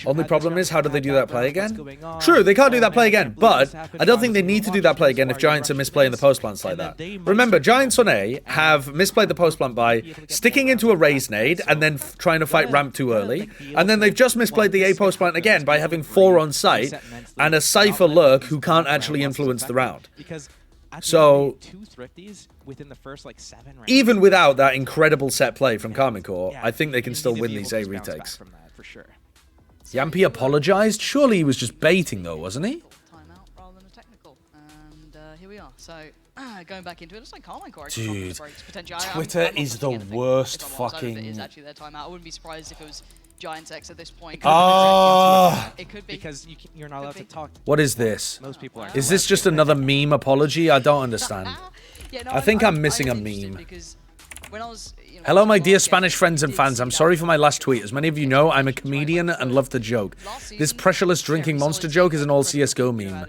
Speaker 3: Only problem is, how do they do that play again? True, they can't do that play again, but I don't think they need to do that play again if Giants are misplaying the post plants like that. Remember, Giants on A have misplayed the post plant by sticking into a raise nade and then trying to fight ramp too early, and then they've just misplayed the A post plant again by having 4 on site and a Cypher lurk who can't actually influence the round. So,
Speaker 1: within the first, like, 7 rounds,
Speaker 3: even without that incredible set play from Karmine Core, I think they can still win these A retakes.
Speaker 1: For sure.
Speaker 3: Yampi apologized? Surely he was just baiting though, wasn't he?
Speaker 18: So going back into it, it's like Carmichael actually dropping the
Speaker 3: Dude,
Speaker 18: brakes potentially.
Speaker 3: Twitter is the worst
Speaker 18: if I'm honest,
Speaker 3: fucking...
Speaker 18: It is actually their timeout. I wouldn't be surprised if it was GiantX at this point. It could be.
Speaker 1: Because you're not allowed to talk.
Speaker 3: What is this?
Speaker 1: Most people are.
Speaker 3: Is this just another meme apology? I don't understand.
Speaker 18: Yeah, no,
Speaker 3: I think I'm missing a meme. Hello, my dear Spanish friends and fans. I'm sorry for my last tweet. As many of you know, I'm a comedian and love to joke. This pressureless drinking monster joke is an old CSGO meme.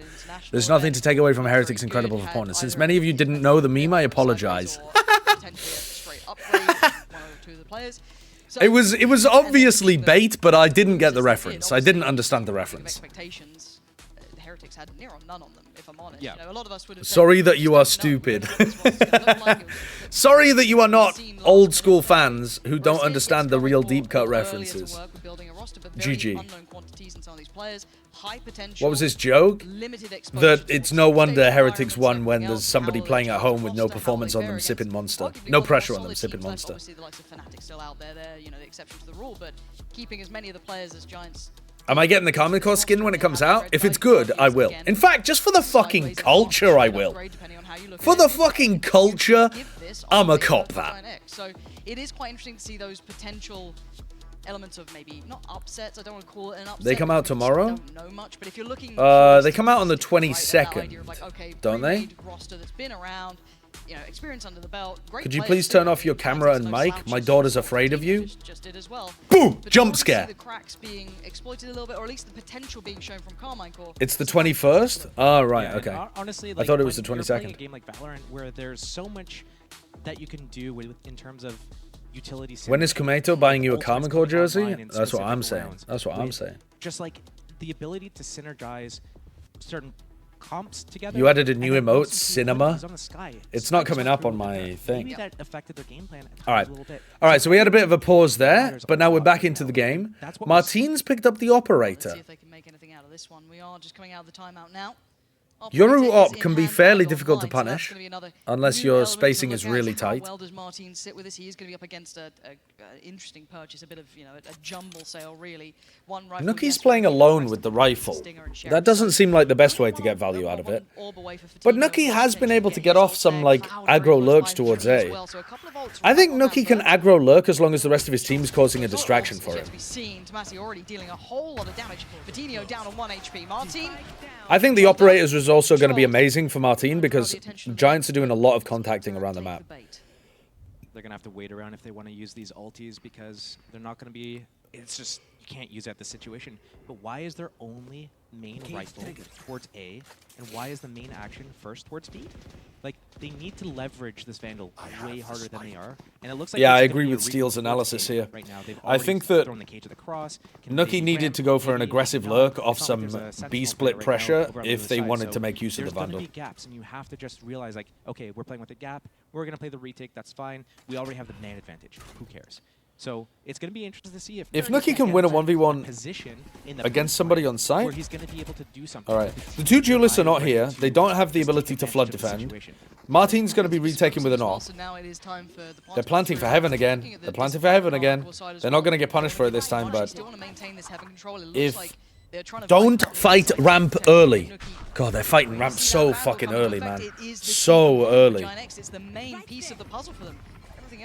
Speaker 3: There's nothing to take away from Heretic's incredible performance. Since many of you didn't know the meme, I apologize. It was obviously bait, but I didn't get the reference. I didn't understand the reference.
Speaker 18: Heretics had near on none on them, if I'm honest.
Speaker 1: Yeah.
Speaker 18: You know, a lot of us would have
Speaker 3: Sorry that you are stupid. Sorry that you are not old school fans who don't understand the real deep cut references. GG. What was this joke? That it's no wonder Heretics won when there's somebody playing at home with no performance on them sipping Monster. No pressure on them sipping Monster.
Speaker 18: Obviously the likes of Fnatic still out there, you know, the exception to the rule, but keeping as many of the players as Giants.
Speaker 3: Am I getting the Carmichael skin when it comes out? If it's good, I will. In fact, just for the fucking culture, I will. For the fucking culture, I'ma cop that.
Speaker 18: So it is quite interesting to see those potential elements of maybe not upsets. I don't want to call it an upset.
Speaker 3: They come out tomorrow?
Speaker 18: Don't know much, but if you're looking,
Speaker 3: they come out on the 22nd, don't they?
Speaker 18: Roster that's been around, you know, experience under the belt.
Speaker 3: Could you please turn off your camera and mic? My daughter's afraid of you.
Speaker 18: Just did as well.
Speaker 3: Boom! Jump scare.
Speaker 18: The cracks being exploited a little bit, or at least the potential being shown from Carmichael.
Speaker 3: It's the 21st? Oh, right,
Speaker 1: Yeah,
Speaker 3: okay.
Speaker 1: Honestly,
Speaker 3: I thought it was the
Speaker 1: when you're playing
Speaker 3: 22nd.
Speaker 1: a game like Valorant where there's so much that you can do in terms of utility.
Speaker 3: When is Kumato buying you a Carmichael jersey? That's what I'm saying. That's what I'm saying.
Speaker 1: Just like the ability to synergize certain comps together.
Speaker 3: You added a new
Speaker 1: and then
Speaker 3: emote,
Speaker 1: also see
Speaker 3: Cinema.
Speaker 1: what is on the sky.
Speaker 3: It's not coming up on my thing.
Speaker 1: Maybe that affected their game plan
Speaker 3: All right.
Speaker 1: a little bit.
Speaker 3: All right, so we had a bit of a pause there, but now we're back into the game. Martine's picked up the operator.
Speaker 18: Let's see if they can make anything out of this one. We are just coming out of the timeout now.
Speaker 3: Yoru Op can be fairly difficult to punish, unless your spacing is really tight.
Speaker 18: How well does Martine sit with this? He is going to be up against an interesting purchase, a bit of, you know, a jumble sale, really. One rifle.
Speaker 3: Nuki's playing alone with the rifle. That doesn't seem like the best way to get value out of it. But Nuki has been able to get off some, like, aggro lurks towards A. I think Nuki can aggro lurk as long as the rest of his team is causing a distraction for him.
Speaker 18: Tomasi already dealing a whole lot of damage. Vitinho down on 1 HP. Martine.
Speaker 3: I think the operators was also going to be amazing for Martine because Giants are doing a lot of contacting around the map.
Speaker 1: They're going to have to wait around if they want to use these ultis because they're not going to be... It's just, you can't use at this situation. But why is their only main rifle towards A, and why is the main action first towards B? Like, they need to leverage this Vandal way harder than they are. And it looks like
Speaker 3: I agree with Steele's analysis here.
Speaker 1: Right now.
Speaker 3: I think that
Speaker 1: Nuki
Speaker 3: Nuki needed to go for an aggressive lurk off some B-split pressure if they wanted to make use of the Vandal.
Speaker 1: There's going to be gaps, and you have to just realize, like, okay, we're playing with a gap. We're going to play the retake. That's fine. We already have the man advantage. Who cares? So it's going to be interesting to see if
Speaker 3: Nuki can win a 1v1 against somebody on site.
Speaker 1: where he's going to be able to do something.
Speaker 3: All right. The two duelists are not here. They don't have the ability to flood defend. Martine's going to be retaking with an off. They're planting for heaven again. They're planting for heaven again. They're not going to get punished for it this time, but if... Don't fight ramp early. God, they're fighting ramp so fucking early, man. So early.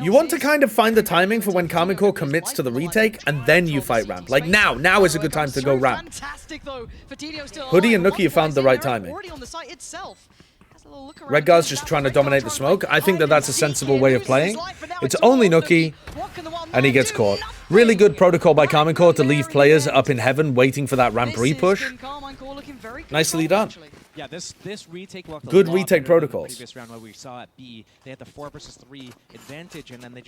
Speaker 3: You want to kind of find the timing for when Karmiko commits to the retake, and then you fight ramp. Like now. Now is a good time to go ramp. Hoodie and Nuki have found the right timing. Redgar's just trying to dominate the smoke. I think that that's a sensible way of playing. It's only Nuki, and he gets caught. Really good protocol by Karmiko to leave players up in heaven waiting for that ramp repush. Nicely done.
Speaker 1: Yeah, this retake walked
Speaker 3: good retake protocols.
Speaker 1: Previous round where we saw at B, they had the 4 versus 3 advantage, and then they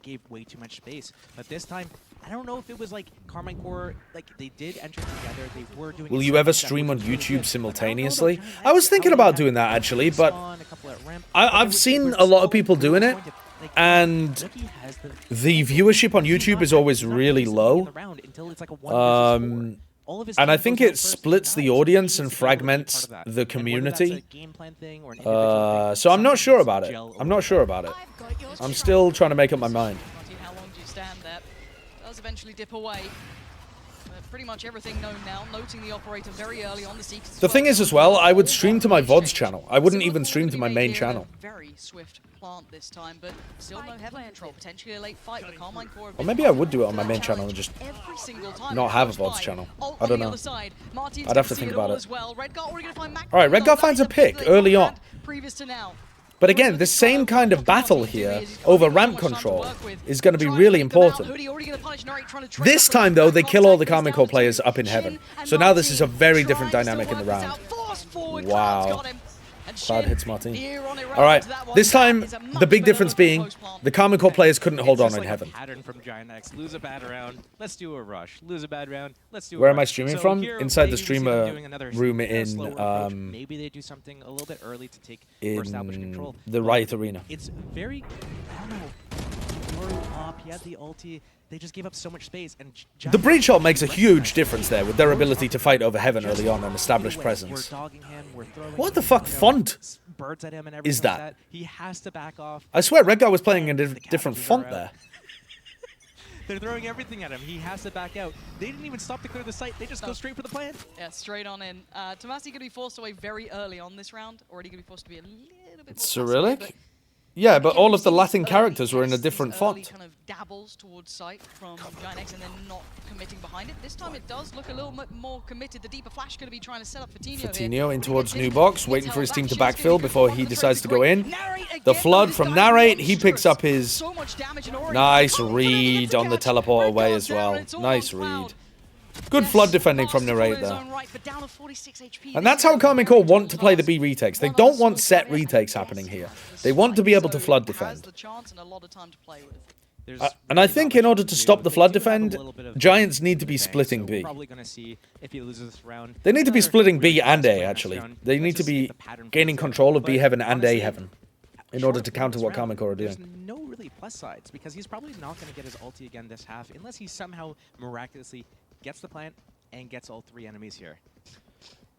Speaker 1: gave way too much space. But this time, I don't know if it was like Carmine Core, like they did enter together. They were doing.
Speaker 3: Will you ever stream on YouTube simultaneously? I was thinking about doing that actually, but I've seen a lot of people doing it, and the viewership on YouTube is always really low. And I think it splits the audience and fragments the community. So I'm not sure about it. I'm not sure about it. I'm still trying to make up my mind.
Speaker 18: How long do you stand there? Does eventually dip away. pretty much everything known now, noting the operator very early on the sequence.
Speaker 3: The thing is as well, I would stream to my VODs channel. I wouldn't even stream to my main channel.
Speaker 18: Very swift plant this time, but still no heaven control. Potentially a late fight. The Carmine Core.
Speaker 3: Or maybe I would do it on my main channel and just not have a VODs channel. I don't know. I'd have to think about it. Alright, Redgar finds a pick early on.
Speaker 18: Previous to now.
Speaker 3: But again, the same kind of battle here over ramp control is going to be really important. This time, though, they kill all the Carmine Core players up in heaven. So now this is a very different dynamic in the round. Wow. Cloud hits Martin. Alright, this time, the big difference being, the Carmine Core players couldn't hold on in heaven.
Speaker 1: Pattern from GiantX. Lose a bad round, let's do a rush. Lose a bad round, let's do a
Speaker 3: Where
Speaker 1: rush.
Speaker 3: am I streaming from? Inside the streamer room in,
Speaker 1: maybe they do something a little bit early to take established control.
Speaker 3: The Riot Arena.
Speaker 1: It's very, I don't know, Yoru up, he had the ulti, they just gave up so much space. And
Speaker 3: The breach shot makes a huge difference there with their ability to fight over heaven early on and establish presence. What the fuck font is that?
Speaker 1: He has to back off.
Speaker 3: I swear Redgar was playing in a different font there.
Speaker 1: They're throwing everything at him. He has to back out. They didn't even stop to clear the site. They just go straight for the plant.
Speaker 18: Yeah, straight on in. Tomasi going to be forced away very early on this round. Already going to be forced to be a little bit more
Speaker 3: Cyrillic? Yeah, but all of the Latin characters were in a different font.
Speaker 18: Kind of dabbles towards sight from GiantX and then not committing behind it. This time it does look a little bit more committed. The deeper flash going to be trying to set up
Speaker 3: Fatinho in towards new box, waiting for his team to backfill before he decides to go in. The flood from Narrate, he picks up his nice read on the teleport away as well. Nice read. Good flood defending from Narrate there. And that's how Carmine Core want to play the B retakes. They don't want set retakes happening here. They want to be able to flood defend. And I think in order to stop the flood defend, Giants need to be splitting B. They need to be splitting B and A, actually. They need to be gaining control of B heaven and A heaven in order to counter what Carmine Core are doing.
Speaker 1: There's no really plus sides, because he's probably not going to get his ulti again this half, unless he somehow miraculously gets the plant and gets all 3 enemies here.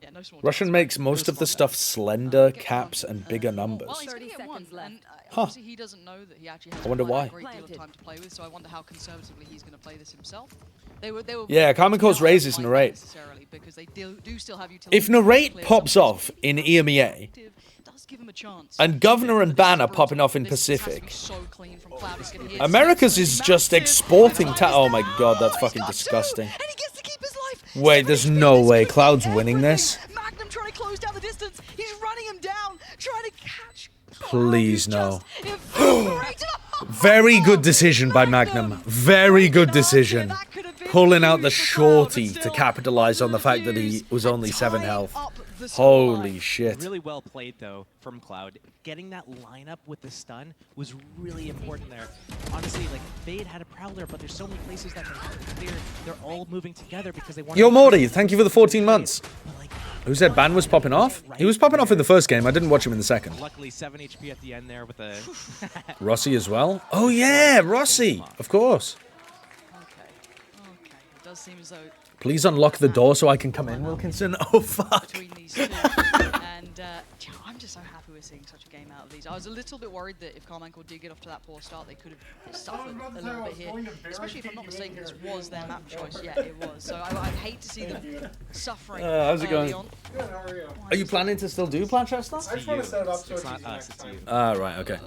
Speaker 18: Yeah, no small
Speaker 3: Russian makes most of the stuff slender, caps, and bigger numbers.
Speaker 18: Well, he's going to get one, and
Speaker 3: Huh.
Speaker 18: obviously he doesn't know that he actually has
Speaker 3: I wonder
Speaker 18: quite
Speaker 3: why.
Speaker 18: a great deal of time to play with, so I wonder how conservatively he's going to play this himself. They were
Speaker 3: Yeah, Carmine Core's raises Narrate.
Speaker 18: because they do still have
Speaker 3: If Narrate pops off in EMEA, and Governor and Ban are popping off in Pacific, America's is just exporting oh my god, that's fucking disgusting. Wait, there's no way Cloud's winning this.
Speaker 18: Magnum trying to close down the distance. He's running him down, trying to catch.
Speaker 3: Please no. Very good decision by Magnum. Very good decision. Pulling out the shorty to capitalize on the fact that he was only 7 health. Holy shit.
Speaker 1: Really well played, though, from Cloud. Getting that lineup with the stun was really important there. Honestly, like, Fade had a Prowler, but there's so many places that can clear. They're all moving together because they want
Speaker 3: Yo, Morty, thank you for the 14 months. Who said Ban was popping off? He was popping off in the first game. I didn't watch him in the second.
Speaker 1: Luckily, 7 HP at the end there with a...
Speaker 3: Rossi as well? Oh, yeah, Rossi. Of course.
Speaker 18: It does seem as though
Speaker 3: Please unlock the door so I can come in, Wilkinson. Oh, fuck.
Speaker 18: and I'm just so happy we're seeing such a game out of these. I was a little bit worried that if Carmine Core did get off to that poor start, they could have suffered a little bit here. Especially if I'm not mistaken, this was their map choice. Yeah, it was. So I'd hate to see them suffering
Speaker 3: how's it going?
Speaker 18: on.
Speaker 3: Are you planning to still do Planchester?
Speaker 17: I just want to set it up so it's
Speaker 3: Right, okay.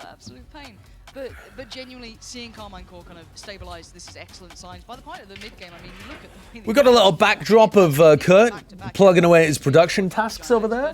Speaker 18: Absolute pain. But genuinely, seeing Carmine Core kind of stabilize, this is excellent signs. By the point of the mid game, I mean, look at the...
Speaker 3: We got a little backdrop of Kurt plugging away at his production tasks over there.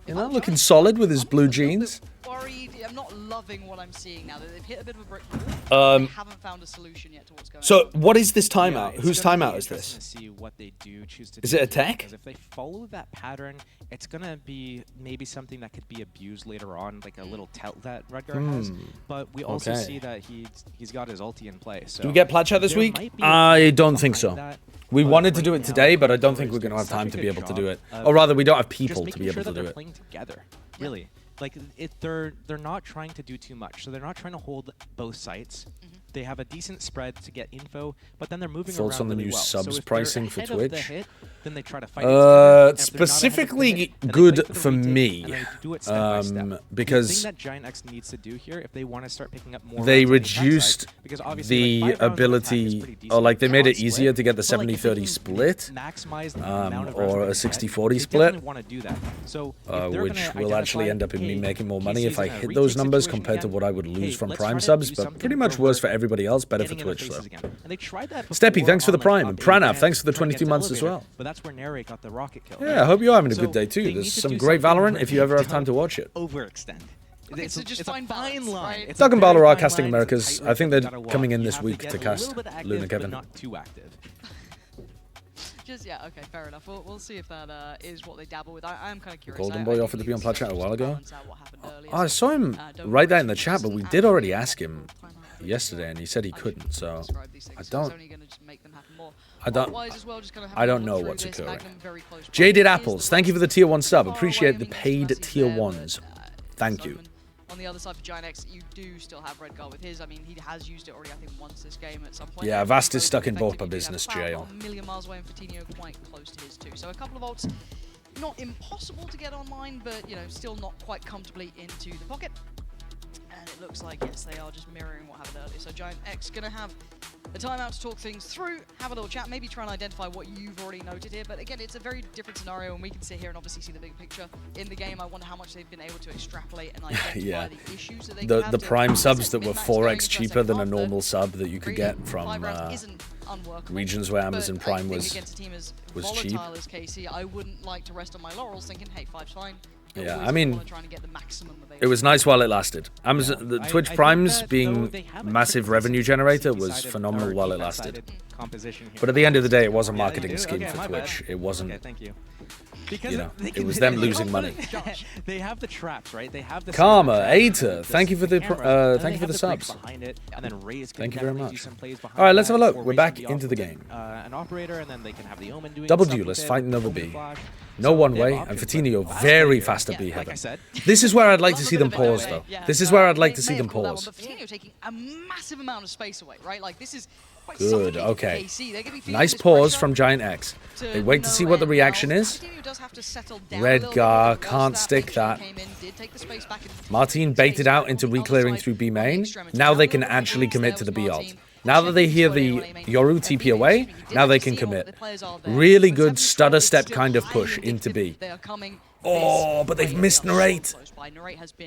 Speaker 3: You know, looking solid with his blue jeans.
Speaker 18: Worried, I'm not loving what I'm seeing now. They've hit a bit of a brick wall. They haven't found a solution yet to what's going on.
Speaker 3: So, what is this timeout? Whose timeout is this?
Speaker 1: See what they do, choose to
Speaker 3: is it a tech?
Speaker 1: Because if they follow that pattern, it's going to be maybe something that could be abused later on, like a little telt that Redgar has. But we also see that he's got his ulti in play. So
Speaker 3: do we get Platchat this week? I don't think so. We wanted to do it today, but I don't think we're going to have time to be able to do it. Or rather, we don't have people to be able to do it.
Speaker 1: Playing together, really. Like, they're not trying to do too much, so they're not trying to hold both sites. They have a decent spread to get info, but then they're moving
Speaker 3: Thoughts
Speaker 1: around
Speaker 3: on the
Speaker 1: really
Speaker 3: new
Speaker 1: well.
Speaker 3: subs
Speaker 1: So if
Speaker 3: pricing
Speaker 1: they're
Speaker 3: for
Speaker 1: ahead of the
Speaker 3: Twitch?
Speaker 1: hit, then they try to fight it.
Speaker 3: Specifically good for me, because
Speaker 1: the thing that GiantX needs to do here, if they want to start picking up more,
Speaker 3: they reduced the ability, or like they made it easier to get the 70-30 split, or a 60-40 split, which will actually end up in me making more money if I hit those numbers compared to what I would lose from Prime subs, but pretty much worse for everybody else, better for Twitch though. Steppy, thanks for the Prime, and Pranav, thanks for the 22 months as well.
Speaker 1: But that's where Narrate got the rocket kill.
Speaker 3: Yeah, I hope you're having a good day too. There's some great Valorant if you ever have time to watch it.
Speaker 1: Overextend.
Speaker 18: It's just a fine line.
Speaker 3: Doug and Bala are casting Americas. I think they're coming in this week to cast Luna Kevin.
Speaker 1: Not too active.
Speaker 18: Just, yeah, okay, fair enough. We'll see if that is what they dabble with. I'm kind of curious.
Speaker 3: Golden Boy offered to be on Plat Chat a while ago. Oh, I saw him write that in the chat, but we did already ask him yesterday, and he said he couldn't. So I don't know what's occurring. Jaded Apples, thank you for the tier 1 sub. Appreciate the paid tier 1s. Thank you.
Speaker 18: On the other side for GiantX, you do still have Redgar with his. I mean, he has used it already, I think, once this game at some point.
Speaker 3: Yeah, Vast is stuck in both by business jail.
Speaker 18: A million miles away, and Fatinho quite close to his too. So a couple of ults, not impossible to get online, but you know, still not quite comfortably into the pocket. And it looks like, yes, they are just mirroring what happened earlier. So GiantX gonna have a timeout to talk things through, have a little chat, maybe try and identify what you've already noted here. But again, it's a very different scenario, and we can sit here and obviously see the big picture in the game. I wonder how much they've been able to extrapolate and identify the issues that they can have.
Speaker 3: The Prime subs that were 4x cheaper than a normal sub that you could get from regions where Amazon Prime was cheap.
Speaker 18: As KC, I wouldn't like to rest on my laurels thinking, hey, 5's fine.
Speaker 3: Yeah, I mean, it was nice while it lasted. Amazon, the Twitch Primes being massive revenue generator was phenomenal while it lasted. But at the end of the day, it was a marketing scheme for Twitch. It wasn't, you know, it was them losing money.
Speaker 1: They have the traps, right? They have the
Speaker 3: Karma, Aita, thank you for the subs. Thank you very much. All right, let's have a look. We're back into the game.
Speaker 1: An operator, and then they can have the Omen doing
Speaker 3: Double duelist fighting over B. No one way, and Fatinho very fast at B heaven. This is where I'd like to see them pause, though. This is where I'd like to see them pause.
Speaker 18: Fatinho taking a massive amount of space away, right? Like this is
Speaker 3: good. Okay. Nice pause from GiantX. They wait to see what the reaction is. Redgar can't stick that. Martin baited out into reclearing through B main. Now they can actually commit to the B ult. Now that they hear the Yoru TP away, now they can commit. Really good stutter step kind of push into B. Oh, but they've missed Narrate.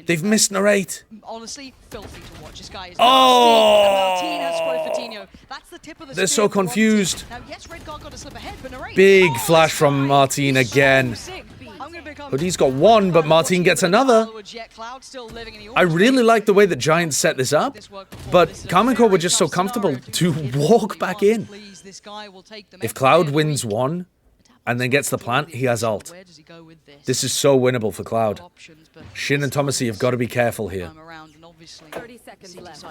Speaker 3: They've missed Narrate.
Speaker 18: Honestly, filthy to watch. This guy is
Speaker 3: they're so confused. Big flash from Martin again. Hoodie's got one, but Martin gets another. I really like the way that Giant set this up, but Karmencore were just so comfortable to walk back in. If Cloud wins one and then gets the plant, he has ult. This is so winnable for Cloud. Shin and Thomasy have got to be careful here.
Speaker 4: 30 seconds left.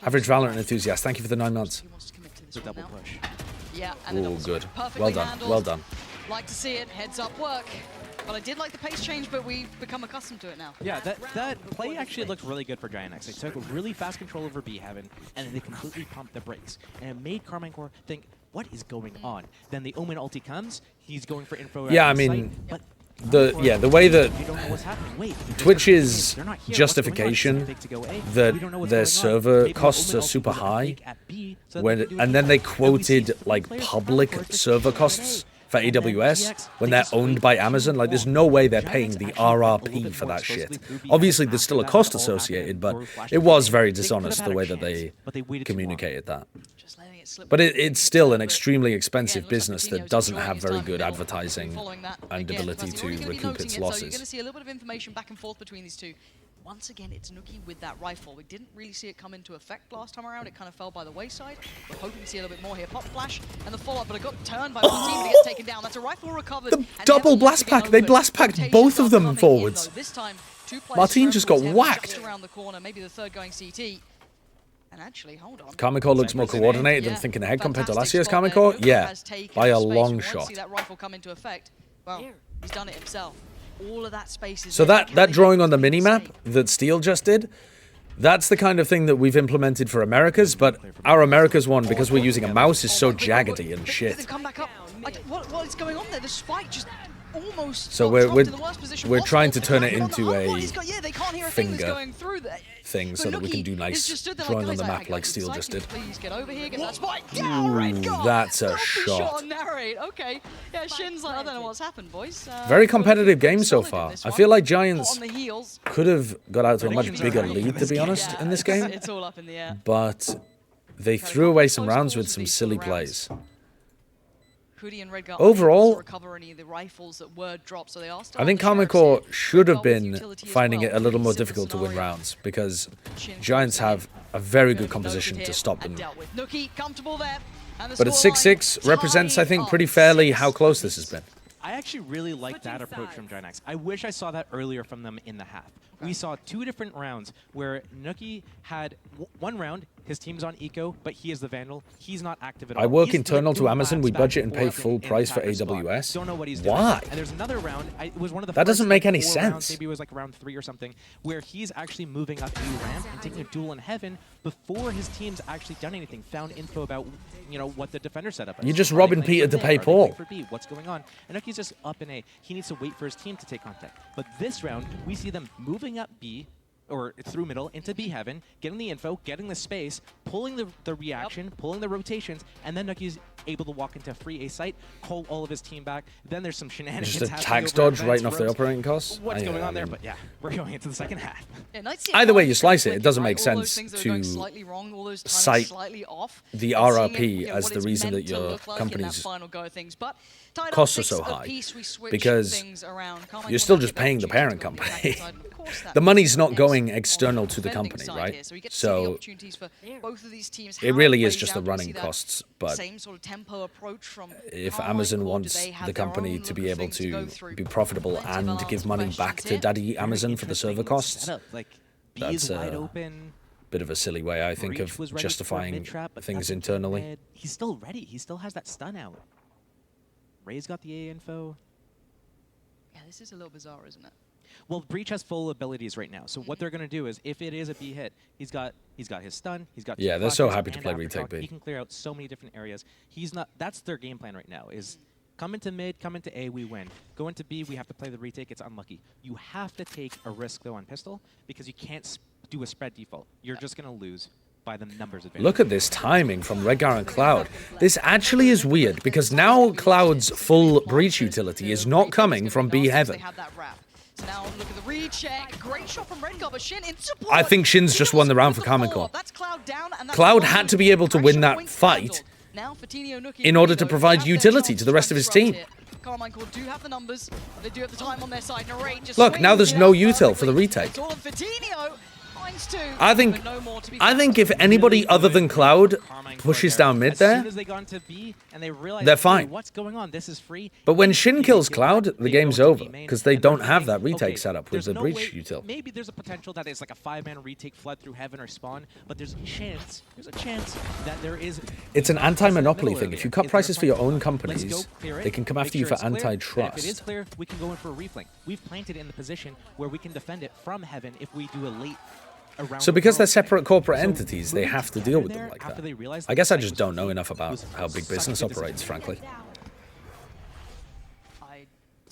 Speaker 3: Average Valorant enthusiast, thank you for the 9 months.
Speaker 1: It's a double push.
Speaker 3: Oh, good. Well done. Well done.
Speaker 18: Like to see it. Heads up work. But I did like the pace change, but we've become accustomed to it now.
Speaker 1: Yeah, that play actually looked really good for GiantX. They took really fast control over B Heaven, and then they completely pumped the brakes. And it made Karmencore think, what is going on? Then the Omen ulti comes, he's going for info.
Speaker 3: Yeah, I mean, the way that Twitch's justification that their server costs are super high, and then they quoted like public server costs for AWS when they're owned by Amazon. Like, there's no way they're paying the RRP for that shit. Obviously, there's still a cost associated, but it was very dishonest the way that they communicated that. But it's still an extremely expensive business that doesn't have very good advertising and ability to recoup its losses.
Speaker 18: You're going to see a little bit of information back and forth between these two. Once again, it's Nuki with that rifle. We didn't really see it come into effect last time around. It kind of fell by the wayside. We're hoping to see a little bit more here. Pop flash and the follow-up, but it got turned by one team, but it gets taken down. That's a rifle recovered.
Speaker 3: The double blast pack. They blast packed both of them forwards. Martin just got whacked.
Speaker 18: Around the corner, maybe the third going CT. And actually, hold on.
Speaker 3: Karmencore looks more coordinated and thinking ahead compared to last year's Karmencore. Yeah, by a long shot.
Speaker 18: See that rifle come into effect. Well, he's done it himself. All of that space is
Speaker 3: so that drawing on the minimap that Steel just did, That's the kind of thing that we've implemented for Americas, but our Americas one, because we're using a mouse, is so jaggedy and shit.
Speaker 18: They've come back up. What is going on there? The spike just almost.
Speaker 3: So we're trying to turn it into a finger thing so that we can do nice drawing on the map like Steel just did.
Speaker 18: Please get over here, get that spike down, Redgar.
Speaker 3: That's a shot.
Speaker 18: On narrate. Okay. Yeah, Shin's like, I don't know what's happened, boys.
Speaker 3: Very competitive game so far. I feel like Giants could have got out to a much bigger lead, to be honest, in this game.
Speaker 18: It's all up in the air.
Speaker 3: But they threw away some rounds with some silly plays. Overall, I think Karma Core should have been finding it a little more difficult to win rounds because Giants have a very good composition to stop them. But at 6-6 represents, I think, pretty fairly how close this has been.
Speaker 1: I actually really like that approach from GiantX. I wish I saw that earlier from them in the half. We saw 2 different rounds where Nuki had one round, his team's on eco, but he is the Vandal. He's not active at all.
Speaker 3: I work internal to Amazon. We budget and pay full price for AWS.
Speaker 1: Don't know what he's doing.
Speaker 3: Why?
Speaker 1: And there's another round. It was one of the
Speaker 3: that doesn't make any
Speaker 1: 4
Speaker 3: sense.
Speaker 1: Rounds, maybe it was like round 3 or something, where he's actually moving up a ramp and taking a duel in heaven before his team's actually done anything, found info about, you know, what the defender setup is.
Speaker 3: You're just robbing Peter to pay Paul.
Speaker 1: What's going on? And Nuki's just up in A. He needs to wait for his team to take contact. But this round, we see them moving up B, or through middle, into B heaven, getting the info, getting the space, pulling the reaction, pulling the rotations, and then Nuki's able to walk into free A site, call all of his team back. Then there's some shenanigans.
Speaker 3: Just a tax dodge writing off the operating costs?
Speaker 1: What's going on there? But yeah, we're going into the second half.
Speaker 3: Either way you slice it, it doesn't make sense to cite the RRP as the reason that your company's costs are so high, because you're still just paying the parent company. The money's not going external to the company, right? So it really is just the running costs. But if Amazon wants the company to be able to be profitable and give money back to Daddy Amazon for the server costs, that's a bit of a silly way, I think, of justifying things internally.
Speaker 1: He's still ready. He still has that stun out. Ray's got the A info.
Speaker 18: Yeah, this is a little bizarre, isn't it?
Speaker 1: Well, Breach has full abilities right now, so what they're going to do is, if it is a B hit, he's got his stun, he's got...
Speaker 3: Yeah, they're so happy to play retake B.
Speaker 1: He can clear out so many different areas. He's not... That's their game plan right now, is come into mid, come into A, we win. Go into B, we have to play the retake, it's unlucky. You have to take a risk, though, on pistol, because you can't do a spread default. You're just going to lose by the numbers advantage.
Speaker 3: Look at this timing from Redgar and Cloud. This actually is weird, because now Cloud's full Breach utility is not coming from B heaven.
Speaker 18: So now look at the recheck. Great shot from Redgar, but Shin in support.
Speaker 3: I think Shin's just won the round for Karma Core. Cloud had to be able to win that fight in order to provide utility to the rest of his team.
Speaker 18: Carmine Core do have the numbers. They do have the time on their side.
Speaker 3: Look, now there's no util for the retake. I think if anybody other than Cloud pushes down mid there, they're fine.
Speaker 1: What's going on? This is free.
Speaker 3: But when Shin kills Cloud, the game's over, because they don't have that retake setup with the Breach util.
Speaker 1: Maybe there's a potential that it's like a 5-man retake flood through heaven or spawn, but there's a chance that there is...
Speaker 3: It's an anti-monopoly thing. If you cut prices for your own companies, they can come after you for antitrust.
Speaker 1: If it is clear, we can go in for a reflank. We've planted it in the position where we can defend it from heaven if we do a late...
Speaker 3: So because they're separate corporate entities, they have to deal with them like that. I guess I just don't know enough about how big business operates, frankly.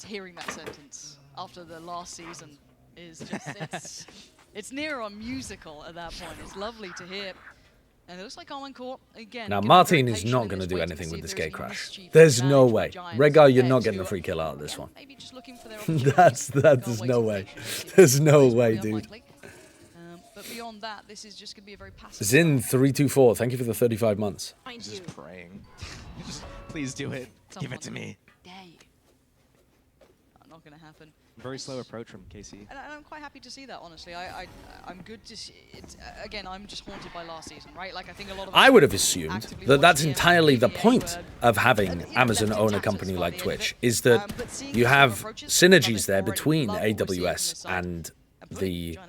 Speaker 18: Hearing that sentence after the last season is just, it's near on musical at that point. It's lovely to hear. And it looks like Karmine Core, again...
Speaker 3: Now, Martin is not going to do anything with this gate crash. There's no way. Redgar, you're not getting a free kill out of this one. There's no way. There's no way, dude.
Speaker 18: But beyond that, this is just going to be a very passive...
Speaker 3: Zin324, thank you for the 35 months.
Speaker 1: Just praying. Just, please do it. Give it to me.
Speaker 18: Not going to happen.
Speaker 1: Very slow approach from KC.
Speaker 18: And I'm quite happy to see that, honestly. I'm good to see it. Again, I'm just haunted by last season, right? Like, I think a lot of...
Speaker 3: I would have assumed that that's entirely the point of having Amazon own a company like Twitch, is that you have synergies there between AWS and the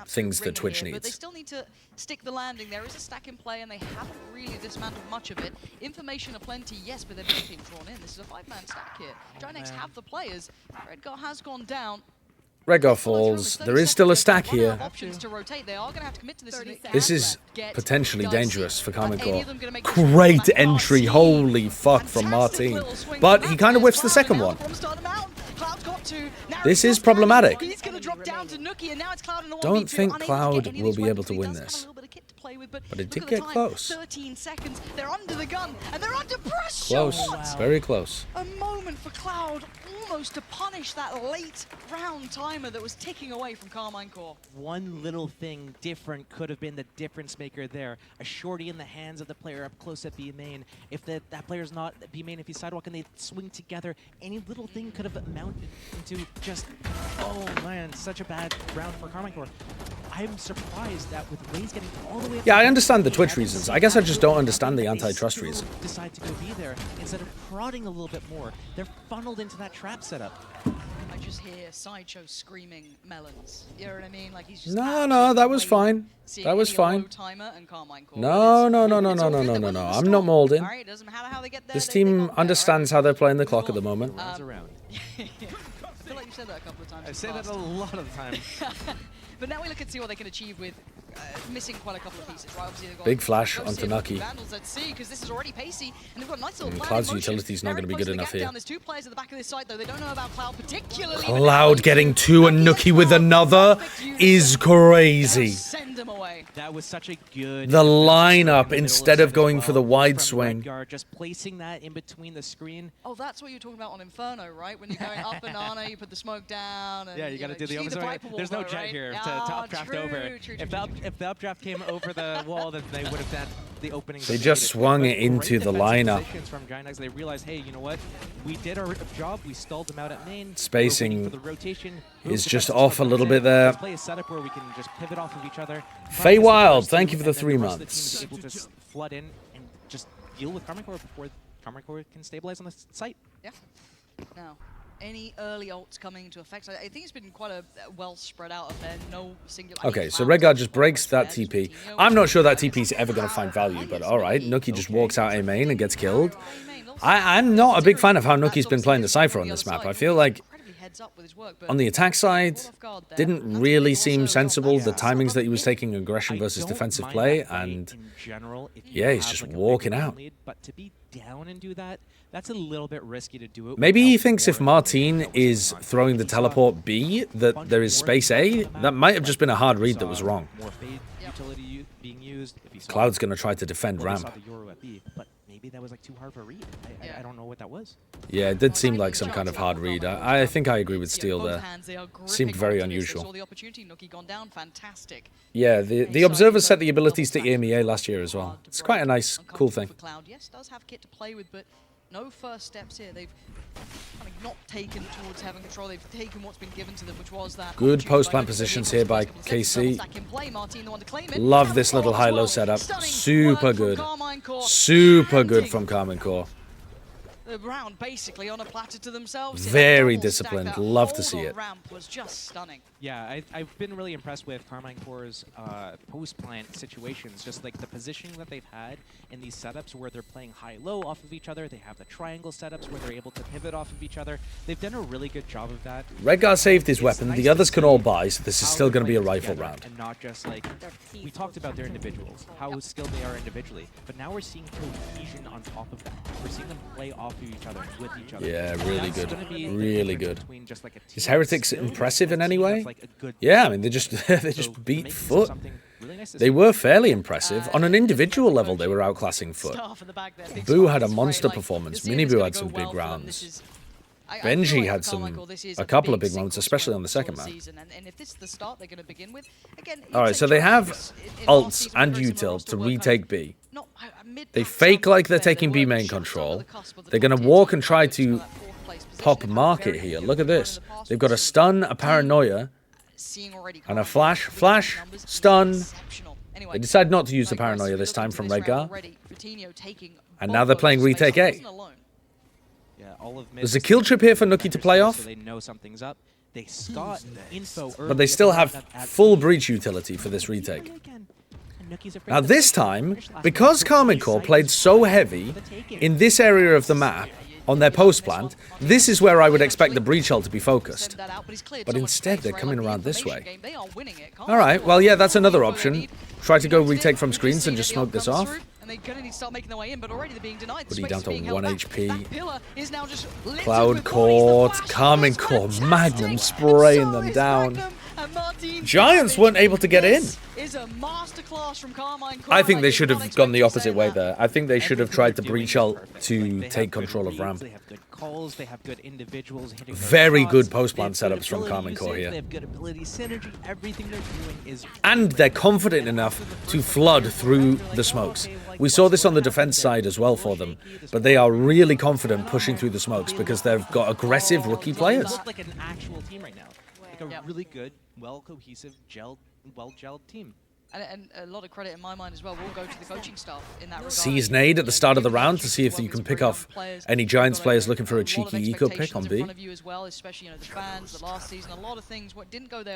Speaker 3: things that Twitch needs.
Speaker 18: But they still need to stick the landing. There is a stack in play, and they haven't really dismantled much of it. Information aplenty, yes, but they're being drawn in. This is a 5-man stack here. GiantX have the players. Redgar has gone down.
Speaker 3: Redgar falls. There is still a stack here.
Speaker 18: Options to rotate. They are going to have to commit to this.
Speaker 3: This is potentially dangerous for Karmine Corp. Great entry, holy fuck, from Martin. But he kind of whiffs the second one. This is problematic. Don't think Cloud will be able to win this. But it did get close.
Speaker 18: 13 seconds. They're under the gun and they're under pressure.
Speaker 3: Close. Very close.
Speaker 18: A moment for Cloud almost to punish that late round timer that was ticking away from Karmine Corp.
Speaker 1: One little thing different could have been the difference maker there. A shorty in the hands of the player up close at B main. If that player's not B main, if he's sidewalk and they swing together, any little thing could have amounted into just, oh man, such a bad round for Karmine Corp. I'm surprised that with Raze getting all the way up.
Speaker 3: Yeah, I understand the Twitch reasons. I guess I just don't understand the antitrust reason.
Speaker 1: Decide to go be there instead of prodding a little bit more. They're funneled into that trap setup.
Speaker 18: I just hear Sideshow screaming melons. You know what I mean? Like he's just
Speaker 3: No, that was fine. That was fine. No. I'm not molding. This team understands how they're playing the clock at the moment.
Speaker 18: I feel like you've said that a couple of times.
Speaker 1: I say that a lot of times.
Speaker 18: But now we look and see what they can achieve with missing quite a couple of pieces, right? Obviously they've got
Speaker 3: Big flash onto Nucky.
Speaker 18: Vandals at C, because this is already pacey, and they've got a nice little
Speaker 3: Cloud's utility is not going to be good enough here.
Speaker 18: There's two players at the back of this site, though. They don't know about Cloud particularly.
Speaker 3: Cloud getting two and Nucky with another is crazy.
Speaker 18: Send them away.
Speaker 1: That was such a good.
Speaker 3: The lineup, instead of going for the wide swing.
Speaker 1: Redgar, just placing that in between the screen.
Speaker 18: Oh, that's what you're talking about on Inferno, right? When you're going up banana, you put the smoke down. And,
Speaker 1: yeah, you got to do the opposite. There's no jet here to updraft over. If the updraft came over the wall, then they would have done the opening.
Speaker 3: They just swung it into the lineup.
Speaker 1: From GiantX, they realized, hey, you know what? We did our job. We stalled them out at main.
Speaker 3: Spacing is just off a little bit there.
Speaker 1: Let's play a setup where we can just pivot off of each other.
Speaker 3: Fey Wild, thank you for the 3 months.
Speaker 1: Able to flood in and just deal with Karmine Corp before Karmine Corp can stabilize on the site.
Speaker 18: Yeah. Now, any early ults coming into effect? I think it's been quite a well spread out affair. No singular.
Speaker 3: Okay, so Redgar just breaks that TP. I'm not sure that TP is ever going to find value, but all right. Nucky just walks out A main and gets killed. I'm not a big fan of how Nucky's been playing the Cypher on this map. I feel like on the attack side, didn't really seem sensible. The timings that he was taking aggression versus defensive play, and yeah, he's just walking out.
Speaker 1: But to be down and do that, that's a little bit risky to do it.
Speaker 3: Maybe he thinks if Martin is throwing the teleport B, that there is space A. That might have just been a hard read that was wrong. Cloud's going to try to defend ramp.
Speaker 1: Maybe that was like too hard for a read. I don't know what that was.
Speaker 3: Yeah, it did seem like some kind of hard read. I think I agree with Steel there. Seemed very unusual. Yeah, the observers set the abilities to EMEA last year as well. It's quite a nice, cool thing.
Speaker 18: Yes, does have kit to play with, but no first steps here. They've kind of not taken towards having control. They've taken what's been given to them, which was that
Speaker 3: good post-plant positions here by KC. Love this little high-low setup. Super good. Super good from Karmine Corp.
Speaker 18: The round basically on a platter to themselves.
Speaker 3: Very disciplined. Love to see it.
Speaker 18: Ramp was just stunning.
Speaker 1: Yeah, I've been really impressed with Karmine Corp's post-plant situations. Just like the positioning that they've had in these setups where they're playing high-low off of each other. They have the triangle setups where they're able to pivot off of each other. They've done a really good job of that.
Speaker 3: Redgar saved his weapon. The others can all buy, so this is still going to be a rifle round.
Speaker 1: And not just like, we talked about their individuals, how skilled they are individually. But now we're seeing cohesion on top of that. We're seeing them play off of each other, with each other.
Speaker 3: Yeah, really good. Really good. Is Heretics impressive in any way? Yeah, I mean, they just beat FUT. They were fairly impressive. On an individual level, they were outclassing FUT. Boo had a monster performance. Miniboo had some big rounds. Benji had a couple of big moments, especially on the second map. Alright, so they have ults and util to retake B. They fake like they're taking B main control. They're going to walk and try to pop market here. Look at this. They've got a stun, a paranoia, and a flash. Flash, stun. They decide not to use the paranoia this time from Redgar. And now they're playing retake A. There's a kill trip here for Nucky to play off.
Speaker 1: They know something's up. They got info early.
Speaker 3: But they still have full breach utility for this retake. Now this time, because Karmine Corp played so heavy in this area of the map, on their post plant, this is where I would expect the breach ult to be focused. But instead, they're coming around this way. Alright, well, yeah, that's another option. Try to go retake from screens and just smoke this off.
Speaker 18: And they're going to need to start making their way in, but already they're being denied.
Speaker 3: Woody down to 1 HP.
Speaker 18: Cloud
Speaker 3: Court, Carmine Core, Magnum spraying them down. Giants weren't able to get in. I think they should have gone the opposite way there. I think they should have tried to breach ult to take control of ramp.
Speaker 1: They have good calls, they have good individuals.
Speaker 3: Very good post-plant setups from Carmine Core here.
Speaker 1: They have good ability, synergy, everything they're doing is...
Speaker 3: And they're confident enough to flood through the smokes. We saw this on the defense side as well for them, but they are really confident pushing through the smokes because they've got aggressive rookie players.
Speaker 1: They look like an actual team right now. Like a really good, well-cohesive, well-gelled team.
Speaker 18: And a lot of credit in my mind as well will go to the coaching staff in that regard.
Speaker 3: Seize nade at the start of the round to see if you can pick off any Giants players looking for a cheeky eco pick on B.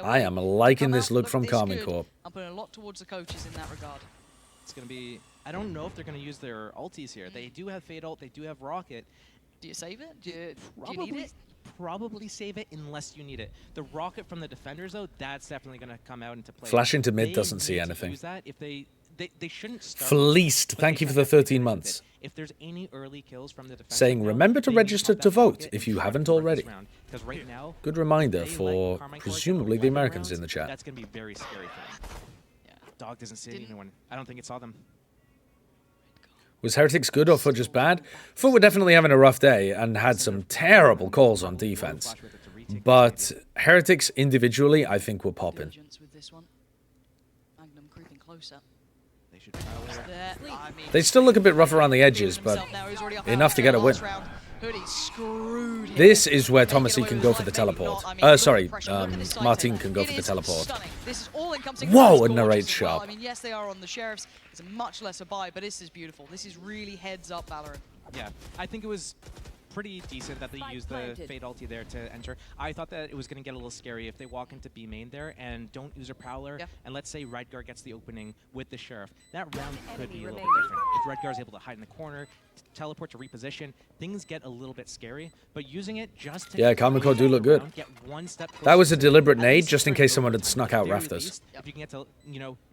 Speaker 3: I am liking this look from Carmine Core.
Speaker 18: I'm putting a lot towards the coaches in that regard.
Speaker 1: It's going to be... I don't know if they're going to use their ultis here. They do have Fade ult, they do have Rocket.
Speaker 18: Do you save it? Do you need it?
Speaker 1: Probably save it unless you need it. The Rocket from the defenders, though, that's definitely going to come out into play.
Speaker 3: Flash into mid doesn't see anything.
Speaker 1: Use that if they shouldn't start.
Speaker 3: Fleeced. Thank you for the 13 months.
Speaker 1: If there's any early kills from the defenders,
Speaker 3: saying remember to register to vote if you haven't already.
Speaker 1: Right now,
Speaker 3: good reminder for presumably the Americans in the chat.
Speaker 1: That's going to be very scary for them. Yeah. Dog doesn't see anyone. I don't think it saw them.
Speaker 3: Was Heretics good or FUT just bad? FUT were definitely having a rough day and had some terrible calls on defense. But Heretics individually, I think, were popping. They still look a bit rough around the edges, but enough to get a win. This is where Thomasy can go for the teleport. Martin can go for the teleport. Whoa, a narrate sharp.
Speaker 18: I mean, yes, they are on the Sheriffs. It's a much lesser buy, but this is beautiful. This is really heads up Valorant.
Speaker 1: Yeah, I think it was pretty decent that they used the Fade ulti there to enter. I thought that it was going to get a little scary if they walk into B main there and don't use a Prowler, and let's say Redgar gets the opening with the Sheriff. That round could be a little bit different. If Redgar is able to hide in the corner, teleport to reposition, things get a little bit scary, but using it just to...
Speaker 3: Yeah, Carmine Core do look good. That was a deliberate nade just in case someone had snuck out rafters.
Speaker 1: If you can get to,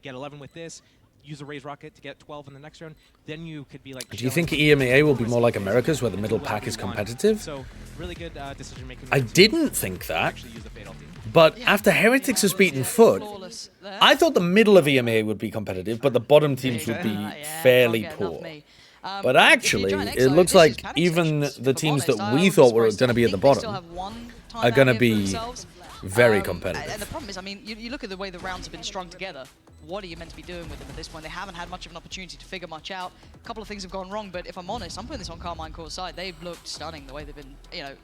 Speaker 1: get 11 with this, use a raise rocket to get 12 in the next round, then you could be like...
Speaker 3: Do you think EMEA will be more like America's, where the middle pack is competitive?
Speaker 1: So, really good decision making.
Speaker 3: I didn't think that, but after Heretics has beaten FUT, I thought the middle of EMEA would be competitive, but the bottom teams would be fairly poor. But actually, it looks like even the teams that we thought were going to be at the bottom are going to be very competitive.
Speaker 18: And the problem is, I mean, you look at the way the rounds have been strung together. What are you meant to be doing with them at this point? They haven't had much of an opportunity to figure much out. A couple of things have gone wrong, but if I'm honest, I'm putting this on Carmine Core's side. They've looked stunning the way they've been,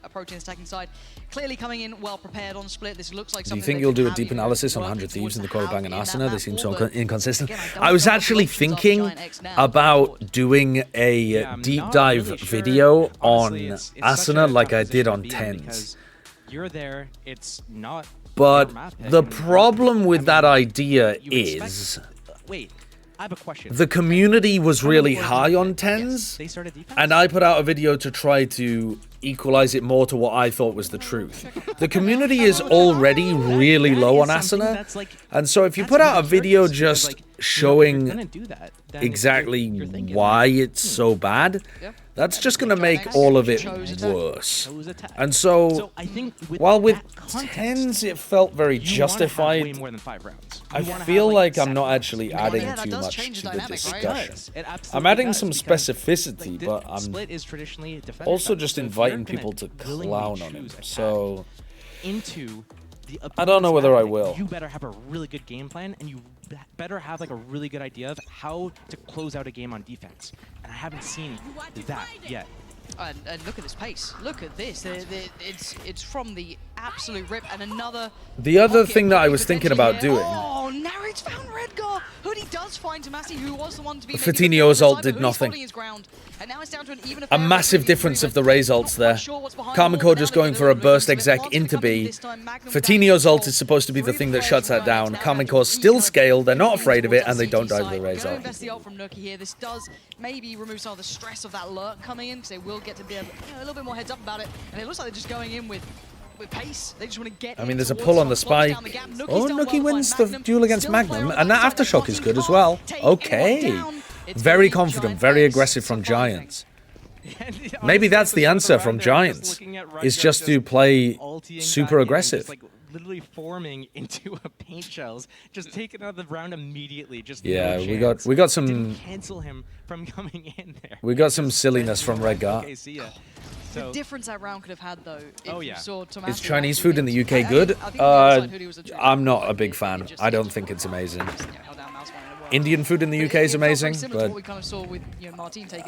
Speaker 18: approaching this attacking side. Clearly coming in well prepared on split. This looks like something.
Speaker 3: Do you think you'll do a deep analysis on 100 Thieves and the Korobang and Asuna? They seem so inconsistent. I was actually thinking about doing a deep dive video on Asuna like I did on TENS.
Speaker 1: You're there, it's not...
Speaker 3: But the problem with that idea is...
Speaker 1: Wait, I have a question.
Speaker 3: The community was really high on TENS, and I put out a video to try to equalize it more to what I thought was the truth. The community is already really low on Asuna, and so if you put out a video just showing exactly why it's so bad, that's just going to make all of it worse. And so, while with TENS it felt very justified, I feel like I'm not actually adding too much to the discussion. I'm adding some specificity, but I'm also just inviting people to clown on him. So, I don't know whether I will.
Speaker 1: You better have a really good game plan, and you better have like a really good idea of how to close out a game on defense. And I haven't seen that yet.
Speaker 18: And look at this pace. Look at this. It's from the absolute rip. And another...
Speaker 3: The other thing that I was thinking about doing...
Speaker 18: Oh, Naric's found Redgar! far. Hoodie does find Tomasi, who was the one to be
Speaker 3: Fatinho's ult did nothing.
Speaker 18: And now it's down to an even
Speaker 3: A massive difference of the Raze ults there. Karmine Corp just going for a burst exec into B. Fatinho's ult is supposed to be the thing that shuts that down. Karmine Corp still scale, they're not afraid of it, and they don't die to the Raze ult.
Speaker 18: Invest the ult from Nuki here. This does maybe remove some of the stress of that lurk coming in, because they will get to be a little bit more heads up about it. And it looks like they're just going in with pace. They just want to get
Speaker 3: I mean, there's a pull on the spike. Oh, Nuki wins the duel against Magnum, and that aftershock is good as well. Okay. Very confident, very aggressive from Giants. Maybe that's the answer from Giants, is just to play super aggressive.
Speaker 1: Like literally forming into a paint shells, just taking out the round immediately. Just
Speaker 3: Yeah,
Speaker 1: no
Speaker 3: we got some.
Speaker 1: Didn't cancel him from coming in there.
Speaker 3: We got some silliness from Redgar.
Speaker 1: Okay, see ya.
Speaker 18: The difference that round could have had, though, if you saw Tomasi.
Speaker 3: Is Chinese food in the UK good? I'm not a big fan. I don't think it's amazing. Indian food in the UK is amazing, but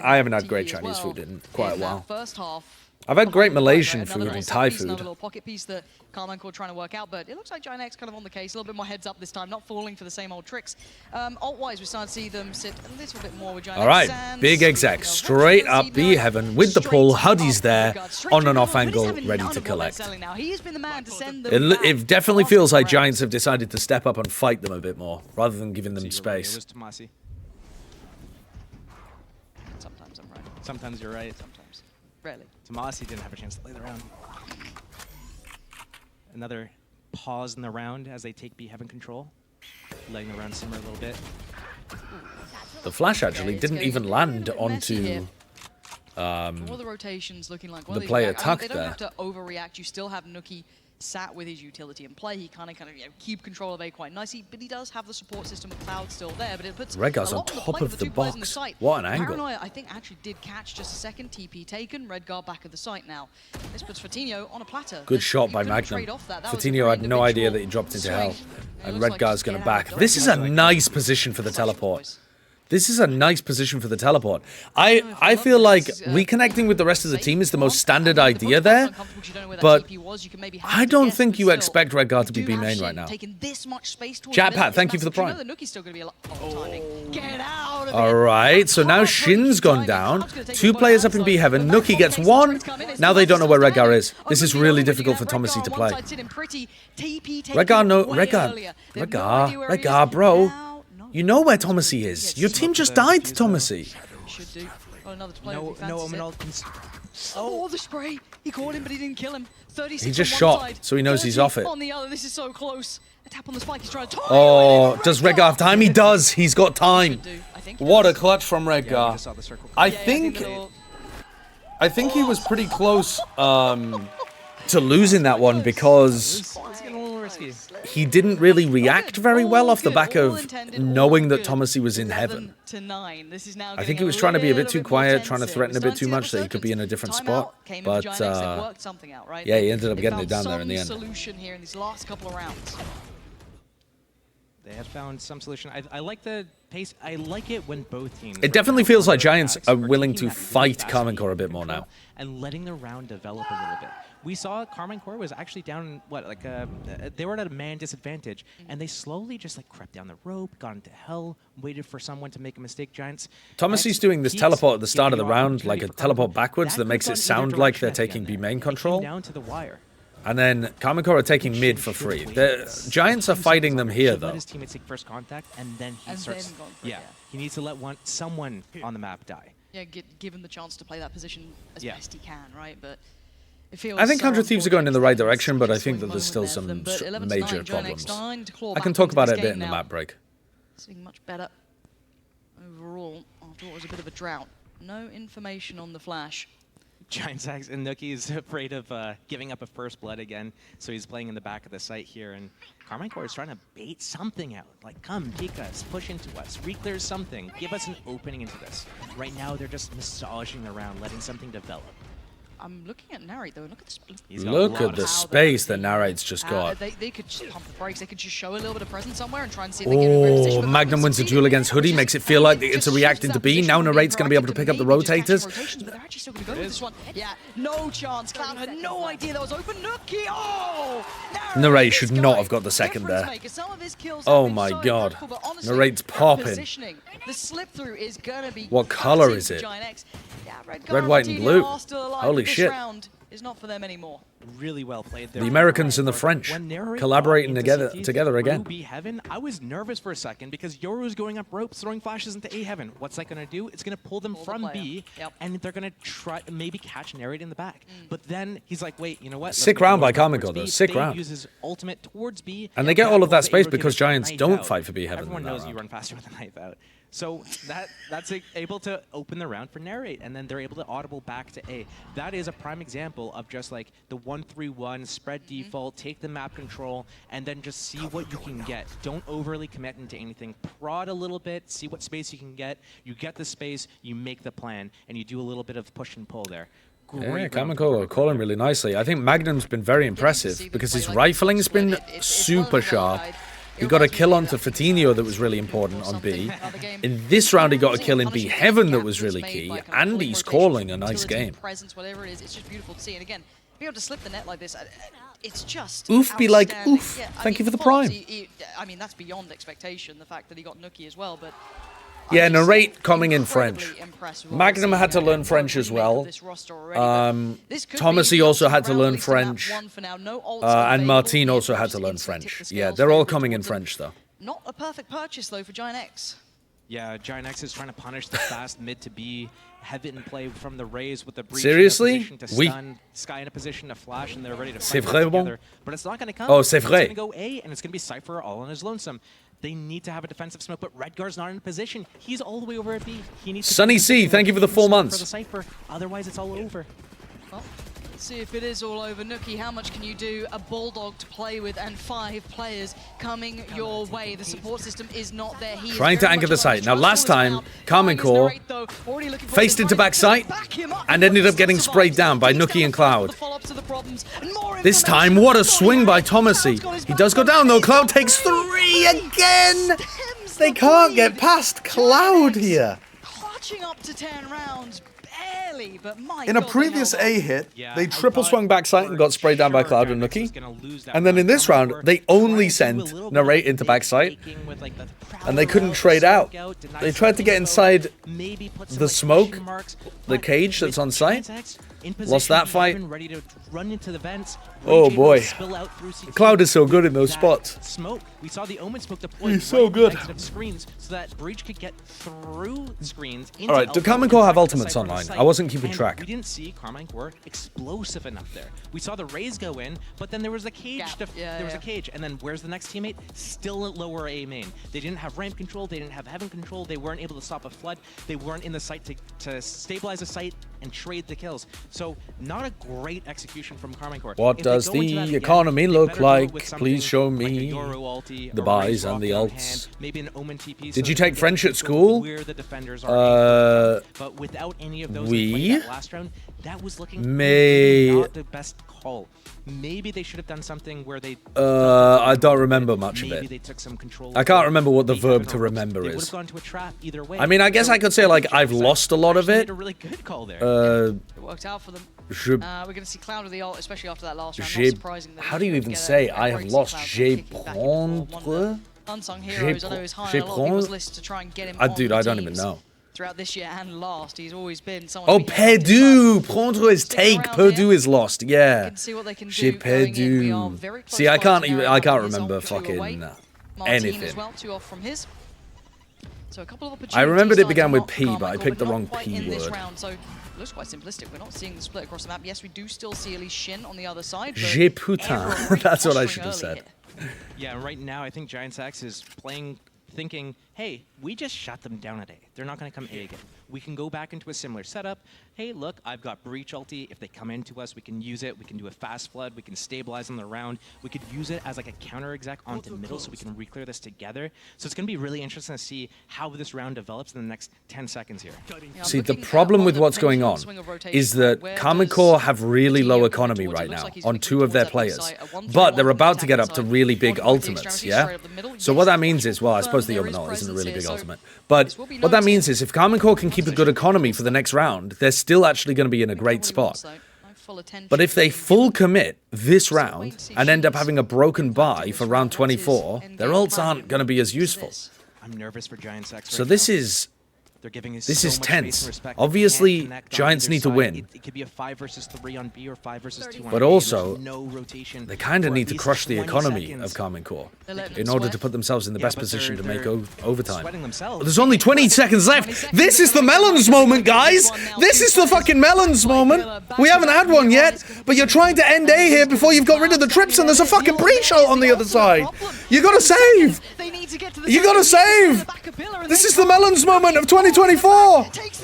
Speaker 3: I haven't had great Chinese food in quite a while.
Speaker 18: First half,
Speaker 3: I've had great Malaysian food and Thai food.
Speaker 18: Another little pocket piece that Karmine Corp trying to work out, but it looks like GiantX kind of on the case, a little bit more heads up this time, not falling for the same old tricks. Ult-wise, we started to see them sit a little bit more with GiantX.
Speaker 3: All right, big exec, straight up B heaven with the pull. Huddy's there on and off angle, ready to collect. It definitely feels like Giants have decided to step up and fight them a bit more, rather than giving them space.
Speaker 1: Sometimes
Speaker 18: I'm right.
Speaker 1: Sometimes you're right.
Speaker 18: Sometimes. Rarely.
Speaker 1: Tomasi didn't have a chance to play the round. Another pause in the round as they take B heaven control, letting the round simmer a little bit.
Speaker 3: The flash actually didn't even land onto
Speaker 18: all the rotations looking like
Speaker 3: the player tucked
Speaker 18: they
Speaker 3: there.
Speaker 18: don't have to overreact. You still have Nuki sat with his utility in play. He kind of keep control of A quite nicely, but he does have the support system with Cloud still there. But it puts
Speaker 3: Redgar's on
Speaker 18: a lot
Speaker 3: top
Speaker 18: plate
Speaker 3: of
Speaker 18: for
Speaker 3: the
Speaker 18: two players in
Speaker 3: box.
Speaker 18: site.
Speaker 3: What an angle.
Speaker 18: Paranoia, I think, actually did catch just a second. TP taken. Redgar back at the site now. This puts Fatinho on a platter.
Speaker 3: Good shot by Magnum. Fatinho had no idea that he dropped into hell. And Redgar's going to back. This is a nice position for the teleport. This is a nice position for the teleport. I feel like reconnecting with the rest of the team is the most standard idea there, but I don't think you expect Redgar to be B main right now. Jetpat, thank you for the prime. Alright, so now Shin's gone down. Two players up in B heaven. Nuki gets one. Now they don't know where Redgar is. This is really difficult for Tomasi to play. Redgar, bro. You know where Tomasi is. Your team just died to Tomasi.
Speaker 18: Oh, the spray. He caught him, but he didn't kill him. 36
Speaker 3: He just
Speaker 18: on
Speaker 3: shot,
Speaker 18: one side,
Speaker 3: so he knows he's off it.
Speaker 18: On the other, this is so close. A tap on the spike. He's trying to.
Speaker 3: Oh, does Redgar have time? He does. He's got time. What a clutch from Redgar. I think he was pretty close to losing that one because he didn't really react very well off the back of knowing that Tomasi was in heaven. I think he was trying to be a bit too quiet, trying to threaten a bit too much that he could be in a different spot. But yeah, he ended up getting it down there in the end.
Speaker 18: Solution here in these last couple of rounds.
Speaker 1: They have found some solution. I like the pace. I like it when both teams.
Speaker 3: It definitely feels like Giants are willing to fight Karmine Corp a bit more now.
Speaker 1: And letting the round develop a little bit. We saw Karmine Corp was actually down, they were at a man disadvantage, and they slowly just crept down the rope, got into hell, waited for someone to make a mistake. Giants.
Speaker 3: Tomasi's doing this teleport at the start of the round, like a teleport backwards that makes it sound like they're taking B main control.
Speaker 1: Down to the wire.
Speaker 3: And then Karmine Corp are taking mid for free. The Giants are fighting them here, though.
Speaker 1: Let his teammates take first contact, and then he starts. Yeah, he needs to let someone on the map die.
Speaker 18: Yeah, give him the chance to play that position as best he can, right? But it feels.
Speaker 3: I think Contra Thieves are going in the right direction, but I think that there's still some major problems. I can talk about it a bit in the map break.
Speaker 18: Seeing much better overall after what was a bit of a drought. No information on the flash.
Speaker 1: GiantX and Nuki is afraid of giving up a first blood again, so he's playing in the back of the site here, and Karmine Corp is trying to bait something out. Like, come, peek us, push into us, reclear something, give us an opening into this. Right now, they're just massaging around, letting something develop.
Speaker 18: I'm looking at Narrate though. Look at this.
Speaker 3: Look at the space that Narrate's just got.
Speaker 18: They could just pump the brakes. They could just show a little bit of presence somewhere and try and see if they get in a great position.
Speaker 3: Oh, Magnum wins the duel against Hoodie, makes it feel like it's a reacting to B. Now Narrate's going to be able to pick up the rotators.
Speaker 18: But they're actually still going to go with this one. Yeah, no chance. Cloud had no idea that was open. Nuki, oh!
Speaker 3: Narrate should not have got the second there. Oh my god. Narrate's popping.
Speaker 18: The slip through is going to be
Speaker 3: what color is it? Red, white, and blue. Holy shit.
Speaker 18: Is not for them anymore.
Speaker 1: Really well played there.
Speaker 3: The Americans and the French collaborating together again.
Speaker 1: B heaven, I was nervous for a second because Yoru's going up ropes, throwing flashes into A heaven. What's that going to do? It's going to pull them from B, and they're going to try maybe catch Narrate in the back. But then he's like, wait, you know what?
Speaker 3: Sick round by Carmichael, though. Sick round.
Speaker 1: Uses ultimate towards B,
Speaker 3: and they get all of that space because Giants don't fight for B heaven.
Speaker 1: Everyone knows you run faster with a knife out. So that's able to open the round for Narrate, and then they're able to audible back to A. That is a prime example of just like the 1-3-1, spread default, take the map control, and then just see what you can get. Don't overly commit into anything. Prod a little bit, see what space you can get. You get the space, you make the plan, and you do a little bit of push and pull there.
Speaker 3: Yeah, Kamiko calling really nicely. I think Magnum's been very impressive because his rifling's been super sharp. He got a kill onto Fatinho that was really important on B. In this round, he got a kill in B Heaven that was really key, and he's calling a nice game.
Speaker 18: Presence, whatever it is, it's just beautiful to see. And again, be able to slip the net like this, it's just
Speaker 3: oof, be like, oof,
Speaker 18: yeah,
Speaker 3: thank you for the prime.
Speaker 18: I mean, that's beyond expectation, the fact that he got Nuki as well, but...
Speaker 3: Yeah, Narrate coming in French. Magnum had to learn French as well. Thomasy also had to learn French. And Martin also had to learn French. Yeah, they're all coming in French, though.
Speaker 18: Not a perfect purchase, though, for GiantX.
Speaker 1: Yeah, GiantX is trying to punish the fast mid to B. Heaven play from the Rays with the breach.
Speaker 3: Seriously?
Speaker 1: To stun, Sky in a position to flash, and they're ready to fight
Speaker 3: together.
Speaker 1: Bon? But it's not going to come.
Speaker 3: Oh, c'est vrai.
Speaker 1: It's going to go A, and it's going to be Cypher all on his lonesome. They need to have a defensive smoke, but Redgar's not in a position. He's all the way over at B. He needs
Speaker 3: Sunny C, thank you for the 4 months.
Speaker 1: For the Cypher. Otherwise, it's all over.
Speaker 18: Well, let's see if it is all over. Nuki, how much can you do? A Bulldog to play with and 5 players coming your way. The support system is not there. He
Speaker 3: trying to anchor the site. Now, last time, Carmen Core faced into backside and ended up getting sprayed down by Nuki and Cloud. This time, what a swing by Thomasy. He does go down, though. Cloud takes 3 again. They can't get past Cloud here.
Speaker 18: Clutching up to 10 rounds. Barely, but my
Speaker 3: in a previous A hit, they triple swung backside and got sprayed down by Cloud and Nuki. And then in this round, they only sent Narrate into backside. And they couldn't trade out. They tried to get inside the smoke, the cage that's on site. Lost that fight. Oh boy. Cloud is so good in those spots.
Speaker 1: Smoke. We saw the Omen smoke deployed.
Speaker 3: He's so good.
Speaker 1: Screens so that Breach could get through screens.
Speaker 3: Alright, do Carmine Core have ultimates online? I wasn't keeping track.
Speaker 1: We didn't see Carmine Core explosive enough there. We saw the Rays go in, but then there was a cage. There was a cage, and then where's the next teammate? Still at lower A main. They didn't have ramp control. They didn't have heaven control. They weren't able to stop a flood. They weren't in the site to stabilize the site and trade the kills. So not a great execution from Carmine Core.
Speaker 3: What does the economy look like? Please show me the buys and the ults.
Speaker 1: Maybe an Omen TP.
Speaker 3: Did you take French at school?
Speaker 1: But without any of those that last round, that was looking not the best call. Maybe they should have done something where they...
Speaker 3: I don't remember much of
Speaker 1: Maybe
Speaker 3: it.
Speaker 1: they took some control.
Speaker 3: I can't remember what the verb to remember
Speaker 1: they
Speaker 3: is.
Speaker 1: Would have gone to a trap either way.
Speaker 3: I mean, I guess I could say, like, I've lost a lot of it.
Speaker 1: A really good call there.
Speaker 18: It worked out for them. We're going to see Cloud with the ult, especially after that last round. Not surprising that
Speaker 3: how do you even say I have lost? J'ai prendre?
Speaker 18: Unsung heroes, I know he's high on a lot of people's list to try and get him on
Speaker 3: dude, I don't even know.
Speaker 18: Throughout this year and last, he's always been someone.
Speaker 3: Oh, perdu! Prendre is take. Perdu is lost. Yeah. J'ai perdu. See, I can't remember fucking anything.
Speaker 18: So a couple of
Speaker 3: I remembered it began with P, but I picked the wrong P word.
Speaker 18: So it looks quite simplistic. We're not seeing the split across the map. Yes, we do still see at least Shin on the other side.
Speaker 3: J'ai putain. That's what I should have said.
Speaker 1: Yeah, right now I think GiantX is thinking hey, we just shut them down at A. They're not going to come A again. We can go back into a similar setup. Hey, look, I've got Breach ulti. If they come into us, we can use it. We can do a fast flood. We can stabilize on the round. We could use it as like a counter exec onto middle so we can re-clear this together. So it's going to be really interesting to see how this round develops in the next 10 seconds here.
Speaker 3: See, the problem with what's going on is that Karmine Corp have really low economy right now on 2 of their players. But they're about to get up to really big ultimates, yeah? So what that means is, well, I suppose the Omenol isn't a really big ultimate. But what that means is if Karmine Corp can keep a good economy for the next round, they're still actually going to be in a great spot. But if they full commit this round and end up having a broken buy for round 24, their ults aren't going to be as useful.
Speaker 1: I'm nervous for GiantX.
Speaker 3: So this is... This is tense. Obviously, Giants need to win.
Speaker 1: It could be a 5 versus 3 on B or 5 versus 2 on
Speaker 3: But
Speaker 1: B,
Speaker 3: also,
Speaker 1: no rotation
Speaker 3: they kind of need to
Speaker 1: least
Speaker 3: crush the
Speaker 1: 20
Speaker 3: economy
Speaker 1: seconds.
Speaker 3: of Karmine Corp in order to put themselves in the best position to make overtime.
Speaker 1: Sweating themselves.
Speaker 3: But there's only 20 seconds left. This is the Melons moment, guys. This is the fucking Melons moment. We haven't had one yet, but you're trying to end A here before you've got rid of the trips, and there's a fucking breach out on the other side. You gotta save. You gotta save. This is the Melons moment of 2024.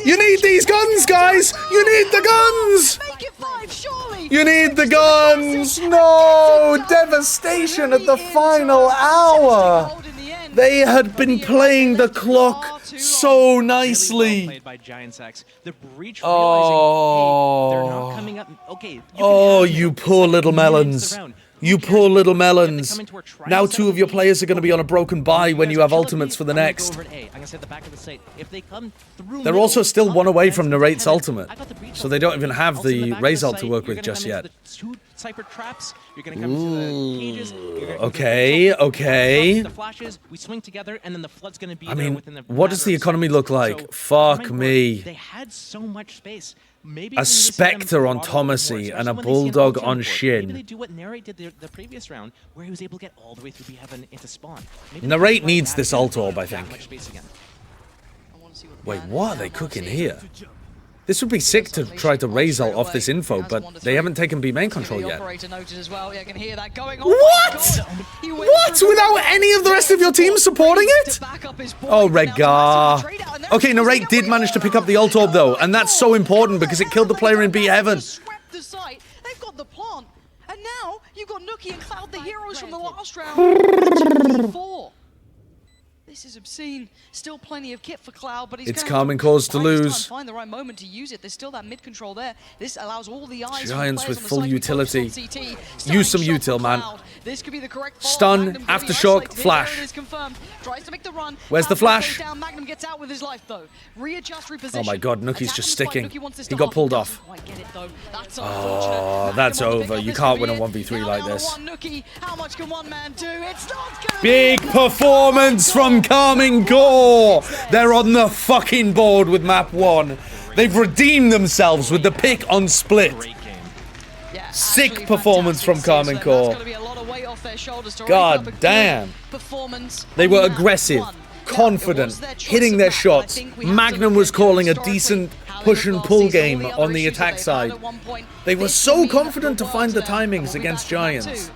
Speaker 3: You need these guns, guys. You need the guns. You need the guns. No, devastation at the final hour. They had been playing the clock so nicely. Oh, you poor little melons. You poor little melons. Now 2 of your players are going to be on a broken bye when you have ultimates for the next. They're also still 1 away from Narrate's ultimate, so they don't even have the Raze ult to work with just yet. Okay, okay. I mean, what does the economy look like? Fuck me.
Speaker 1: They had so much space.
Speaker 3: A Spectre on Thomasy and a Bulldog on Shin.
Speaker 1: Maybe they do what Narrate did the previous round, where he was able to get all the way through B7 into spawn.
Speaker 3: Narrate needs this ult orb, I think. Wait, what are they cooking here? This would be sick to try to raise ult off this info, but they haven't taken B main control yet. What? What? Without any of the rest of your team supporting it? Oh, Redgar. Okay, Narrate did manage to pick up the ult orb though, and that's so important because it killed the player in B heaven.
Speaker 18: They've got the plant, and now you've got Nuki and Cloud, the heroes from the last round. 4. This is obscene. Still plenty of kit for Cloud, but he's
Speaker 3: It's Karmine Corp's to lose.
Speaker 18: Find the right moment to use it. There's still that mid control there. This allows all the eyes.
Speaker 3: Giants with full utility. Use some util, man.
Speaker 18: This could be the correct
Speaker 3: stun, aftershock, flash.
Speaker 18: Tries to make the run.
Speaker 3: Where's the flash?
Speaker 18: Magnum gets out with his life though. Readjust, reposition.
Speaker 3: Oh my god, Nuki's just sticking. He got pulled off. Oh, that's over. You can't win a 1v3 like this.
Speaker 18: How much can one man do? It's not
Speaker 3: Big performance from Karmine Corp. They're on the fucking board with map 1. They've redeemed themselves with the pick on split. Sick performance from Karmine Corp. God damn. They were aggressive, confident, hitting their shots. Magnum was calling a decent push and pull game on the attack side. They were so confident to find the timings against Giants.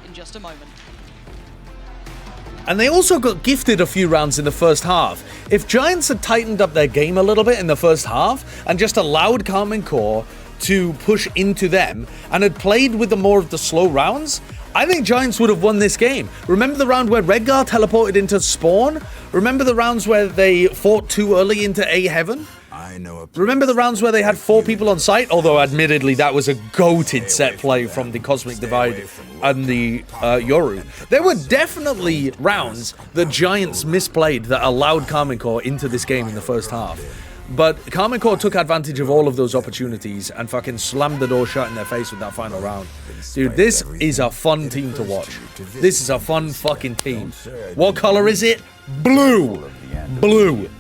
Speaker 3: And they also got gifted a few rounds in the first half. If Giants had tightened up their game a little bit in the first half and just allowed Karmine Corp to push into them and had played with the more of the slow rounds, I think Giants would have won this game. Remember the round where Redgar teleported into spawn? Remember the rounds where they fought too early into A heaven? Remember the rounds where they had 4 people on site? Although admittedly that was a goated set play from the Cosmic Divide and the Yoru. There were definitely rounds that Giants misplayed that allowed Karmine Corp into this game in the first half. But Karmine Corp took advantage of all of those opportunities and fucking slammed the door shut in their face with that final round. Dude, this is a fun team to watch. This is a fun fucking team. What color is it? Blue. Blue.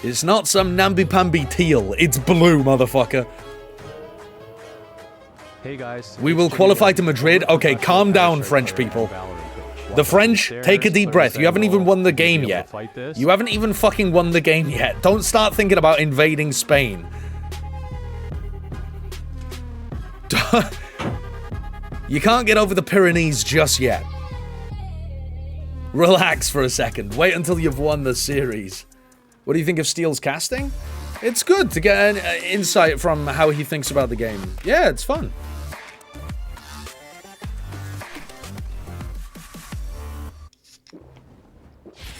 Speaker 3: It's not some namby-pamby teal. It's blue, motherfucker.
Speaker 19: Hey guys.
Speaker 3: We will qualify to Madrid. Okay, calm down, French people. The French, take a deep breath. You haven't even won the game yet. You haven't even fucking won the game yet. Don't start thinking about invading Spain. You can't get over the Pyrenees just yet. Relax for a second. Wait until you've won the series. What do you think of Steel's casting? It's good to get an insight from how he thinks about the game. Yeah, it's fun.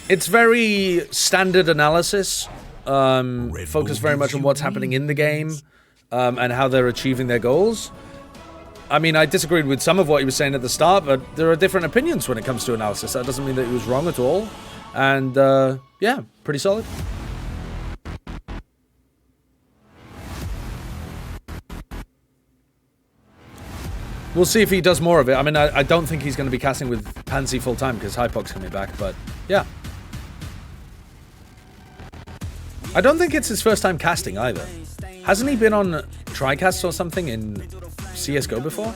Speaker 3: It's very standard analysis, focused very much on what's happening in the game, and how they're achieving their goals. I mean, I disagreed with some of what he was saying at the start, but there are different opinions when it comes to analysis. That doesn't mean that he was wrong at all. And, yeah, pretty solid. We'll see if he does more of it. I mean, I don't think he's going to be casting with Pansy full-time because Hypok's coming back, but, yeah. I don't think it's his first time casting either. Hasn't he been on TriCast or something in CSGO before?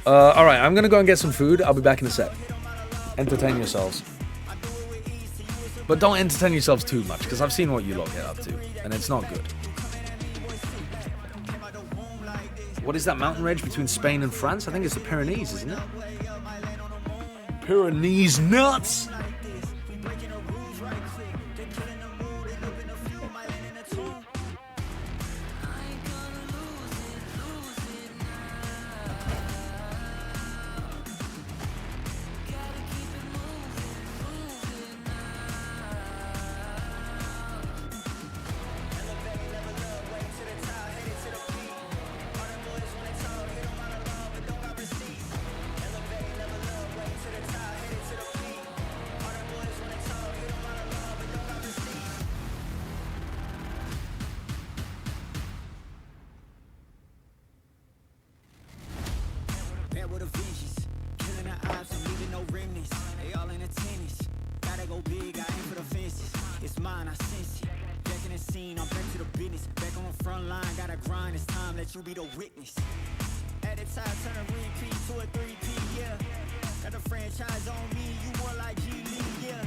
Speaker 3: Alright, I'm gonna go and get some food. I'll be back in a sec. Entertain yourselves. But don't entertain yourselves too much, because I've seen what you lot get up to, and it's not good. What is that mountain range between Spain and France? I think it's the Pyrenees, isn't it? Pyrenees nuts!
Speaker 19: You be the witness. At the time, turn a repeat to a 3P, yeah. Got the franchise on me, you more like G League, yeah.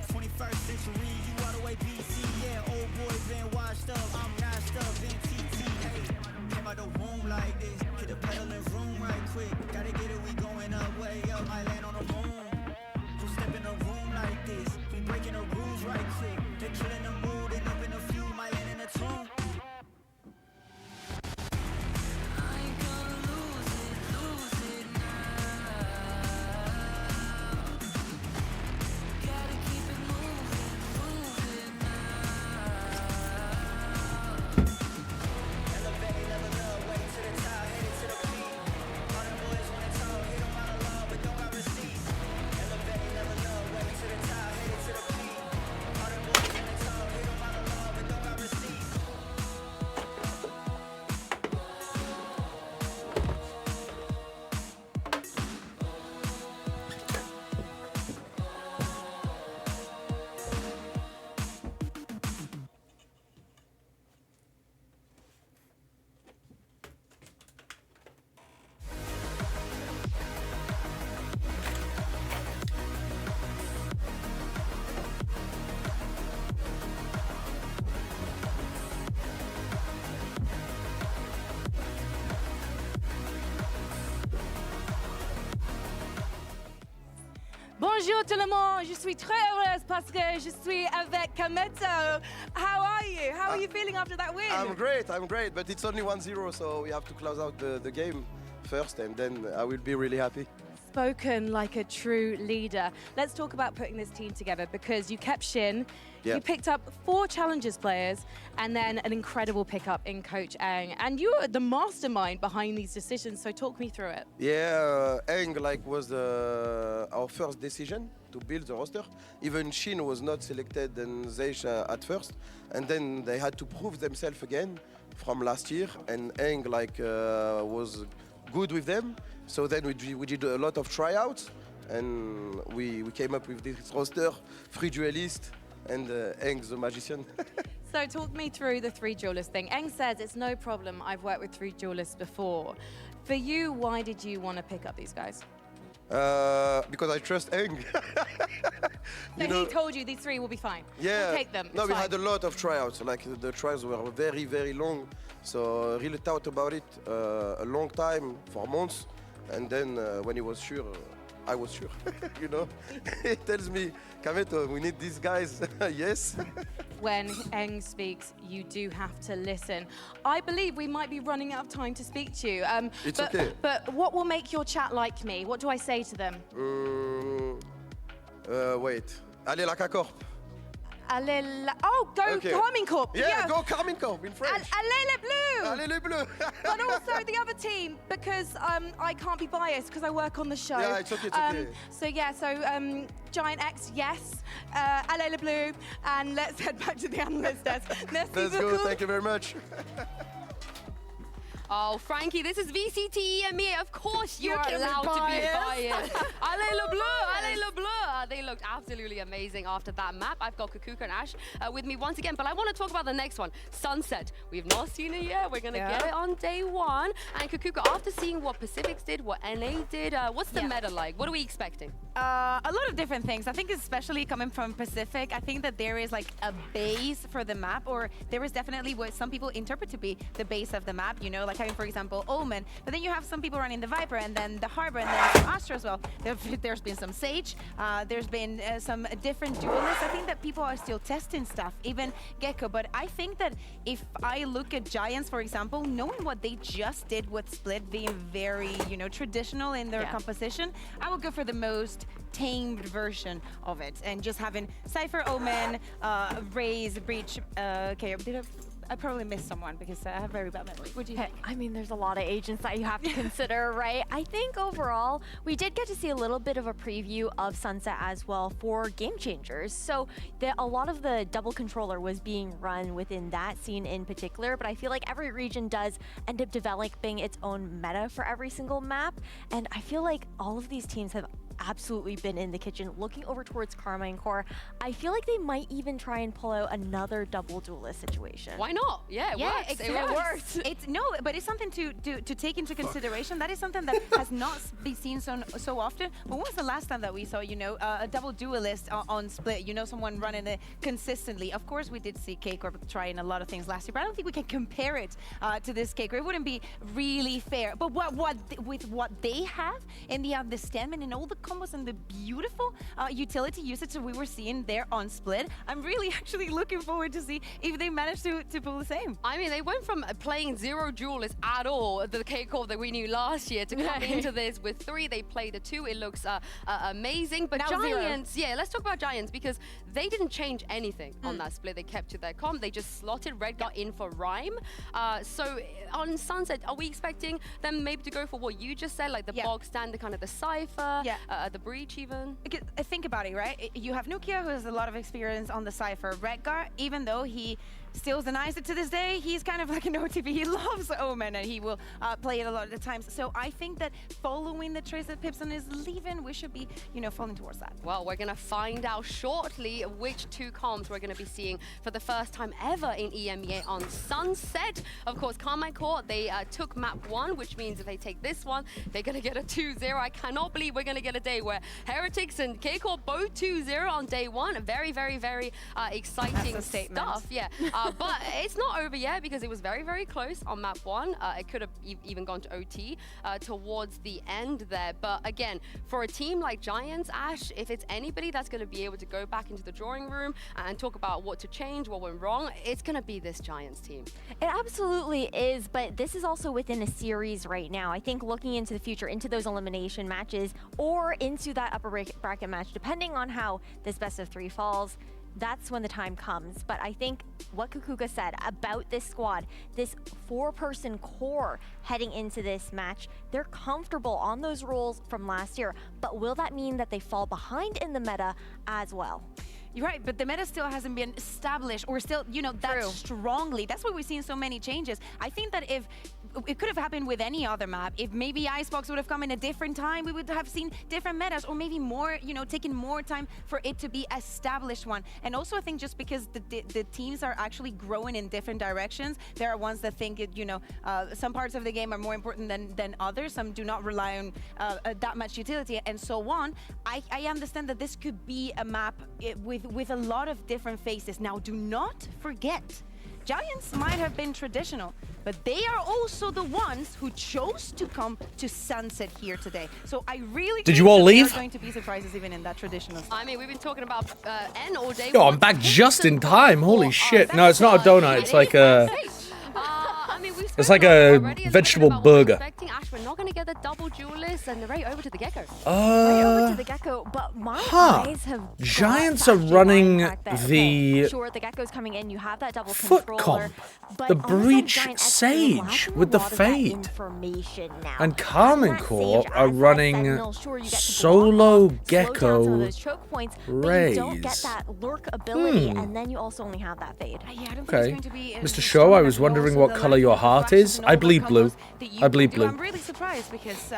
Speaker 19: 21st century, you all the way BC, yeah. Old boy been washed up, I'm nashed up, been TT, hey. Came out the womb like this, hit the pedal and room right quick. Gotta get it, we going up, way up, might land on the moon. Who step in the room like this? We breaking the rules right quick. They're killing the mood and up in a few, might land in a tomb.
Speaker 13: Bonjour tout le monde, je suis très heureuse parce que je suis avec Kameto. How are you? How are you feeling after that win?
Speaker 20: I'm great, but it's only 1-0, so we have to close out the game first, and then I will be really happy.
Speaker 13: Spoken like a true leader. Let's talk about putting this team together, because you kept Shin, you picked up 4 Challengers players, and then an incredible pickup in Coach Eng. And you are the mastermind behind these decisions, so talk me through it.
Speaker 20: Yeah, Eng was our first decision to build the roster. Even Shin was not selected and Zeish at first, and then they had to prove themselves again from last year, and Eng was good with them. So then we did a lot of tryouts, and we came up with this roster, 3 duelists, and Eng the magician.
Speaker 13: So talk me through the 3 duelists thing. Eng says it's no problem, I've worked with 3 duelists before. For you, why did you want to pick up these guys?
Speaker 20: Because I trust Eng.
Speaker 13: So he told you these 3 will be fine.
Speaker 20: Yeah.
Speaker 13: We'll take them.
Speaker 20: No,
Speaker 13: It's
Speaker 20: we
Speaker 13: fine.
Speaker 20: had a lot of tryouts. Like the trials were very, very long. So really thought about it a long time, for months. And then when he was sure, I was sure. You know, he tells me, Kameto, we need these guys. Yes.
Speaker 13: When Eng speaks, you do have to listen. I believe we might be running out of time to speak to you.
Speaker 20: It's
Speaker 13: but,
Speaker 20: okay.
Speaker 13: But what will make your chat like me? What do I say to them?
Speaker 20: Wait. Allez, la Corp.
Speaker 13: Oh, go
Speaker 20: Okay.
Speaker 13: Carmine Corp.
Speaker 20: Yeah, go Carmine Corp in French.
Speaker 13: Allez les bleus!
Speaker 20: Allez les bleus!
Speaker 13: But also the other team, because I can't be biased because I work on the show.
Speaker 20: Yeah, it's okay, it's okay.
Speaker 13: So yeah, GiantX, yes. Allez les bleus, and let's head back to the analyst desk. Merci
Speaker 20: Let's
Speaker 13: beaucoup.
Speaker 20: go, thank you very much.
Speaker 2: Oh, Frankie, this is VCT EMEA. Of course you are
Speaker 13: can be
Speaker 2: allowed to be
Speaker 13: biased.
Speaker 2: biased. Allez le bleu, allez le bleu. They looked absolutely amazing after that map. I've got Kukuka and Ash with me once again, but I want to talk about the next one, Sunset. We've not seen it yet. We're going to get it on day 1. And Kukuka, after seeing what Pacifics did, what NA did, what's the meta like? What are we expecting?
Speaker 5: A lot of different things. I think especially coming from Pacific, I think that there is like a base for the map, or there is definitely what some people interpret to be the base of the map, you know, like having, for example, Omen. But then you have some people running the Viper and then the Harbor and then some Astra as well. There's been some Sage. There's been some different duelists. I think that people are still testing stuff, even Gecko. But I think that if I look at Giants, for example, knowing what they just did with Split being very, you know, traditional in their composition, I would go for the most tamed version of it and just having Cypher, Omen, Raze, Breach. Okay, I probably missed someone because I have very bad memory. What do you think?
Speaker 15: I mean, there's a lot of agents that you have to consider, right? I think overall, we did get to see a little bit of a preview of Sunset as well for Game Changers. So a lot of the double controller was being run within that scene in particular, but I feel like every region does end up developing its own meta for every single map. And I feel like all of these teams have absolutely been in the kitchen looking over towards Carmine Core. I feel like they might even try and pull out another double duelist situation.
Speaker 2: Why not? Yeah, it works.
Speaker 5: Exactly.
Speaker 2: It works.
Speaker 5: It's but it's something to take into consideration. That is something that has not been seen so often. But when was the last time that we saw, you know, a double duelist on Split? You know, someone running it consistently. Of course, we did see K-Corp trying a lot of things last year, but I don't think we can compare it to this K-Corp. It wouldn't be really fair. But with what they have and the understanding and all the combos and the beautiful utility usage that we were seeing there on Split, I'm really actually looking forward to see if they manage to pull the same.
Speaker 2: I mean, they went from playing 0 duelists at all, the K-Corp that we knew last year, to come into this with 3. They played the 2. It looks amazing. But
Speaker 5: Now
Speaker 2: Giants, yeah, let's talk about Giants because they didn't change anything on that Split. They kept to their comp. They just slotted Redgar in for Rhyme. So on Sunset, are we expecting them maybe to go for what you just said, like the bog standard, kind of the Cypher, the Breach even?
Speaker 5: Think about it, right? You have Nukia, who has a lot of experience on the Cypher. Redgar, even though he still denies it to this day, he's kind of like an OTP. He loves Omen and he will play it a lot of the times. So I think that following the trace that Pipson is leaving, we should be, you know, falling towards that.
Speaker 2: Well, we're going to find out shortly which 2 comps we're going to be seeing for the first time ever in EMEA on Sunset. Of course, Carmine Court, they took map 1, which means if they take this one, they're going to get a 2-0. I cannot believe we're going to get a day where Heretics and K-Corp both 2-0 on day 1. Very, very, very exciting stuff. Yeah. But it's not over yet because it was very, very close on map 1. It could have even gone to OT towards the end there. But again, for a team like Giants, Ash, if it's anybody that's going to be able to go back into the drawing room and talk about what to change, what went wrong, it's going to be this Giants team.
Speaker 15: It absolutely is, but this is also within a series right now. I think looking into the future, into those elimination matches or into that upper bracket match, depending on how this best of 3 falls, that's when the time comes. But I think what Kukuka said about this squad, this 4-person core heading into this match, they're comfortable on those roles from last year. But will that mean that they fall behind in the meta as well?
Speaker 5: You're right, but the meta still hasn't been established or still, you know, that strongly. That's why we've seen so many changes. I think that if it could have happened with any other map, if maybe Icebox would have come in a different time, we would have seen different metas, or maybe more, you know, taking more time for it to be established one. And also, I think just because the teams are actually growing in different directions, there are ones that think, you know, some parts of the game are more important than others. Some do not rely on that much utility, and so on. I understand that this could be a map with a lot of different faces. Now, do not forget, Giants might have been traditional, but they are also the ones who chose to come to Sunset here today. So I really
Speaker 3: Did you all leave?
Speaker 5: There are going to be surprises even in that traditional.
Speaker 2: I mean, we've been talking about N all day.
Speaker 3: Yo, I'm back just in time. Holy shit. No, it's not a donut. It's like a... It's like a vegetable burger.
Speaker 2: Ash, we're not going to get the double duelist, and right over to the Gecko.
Speaker 15: Right over to the Gecko, but my eyes have
Speaker 3: Giants are running the...
Speaker 15: Sure, the Gecko's coming in, you have that double
Speaker 3: FUT
Speaker 15: controller,
Speaker 3: comp. The Breach Sage with the Fade. And Carmen Core are running Solo Gecko Raze.
Speaker 15: Don't get that lurk ability, and then you also only have that Fade.
Speaker 3: Okay. Mr. Show, I was wondering what color your heart is. I bleed blue. I bleed blue.
Speaker 5: I'm really surprised because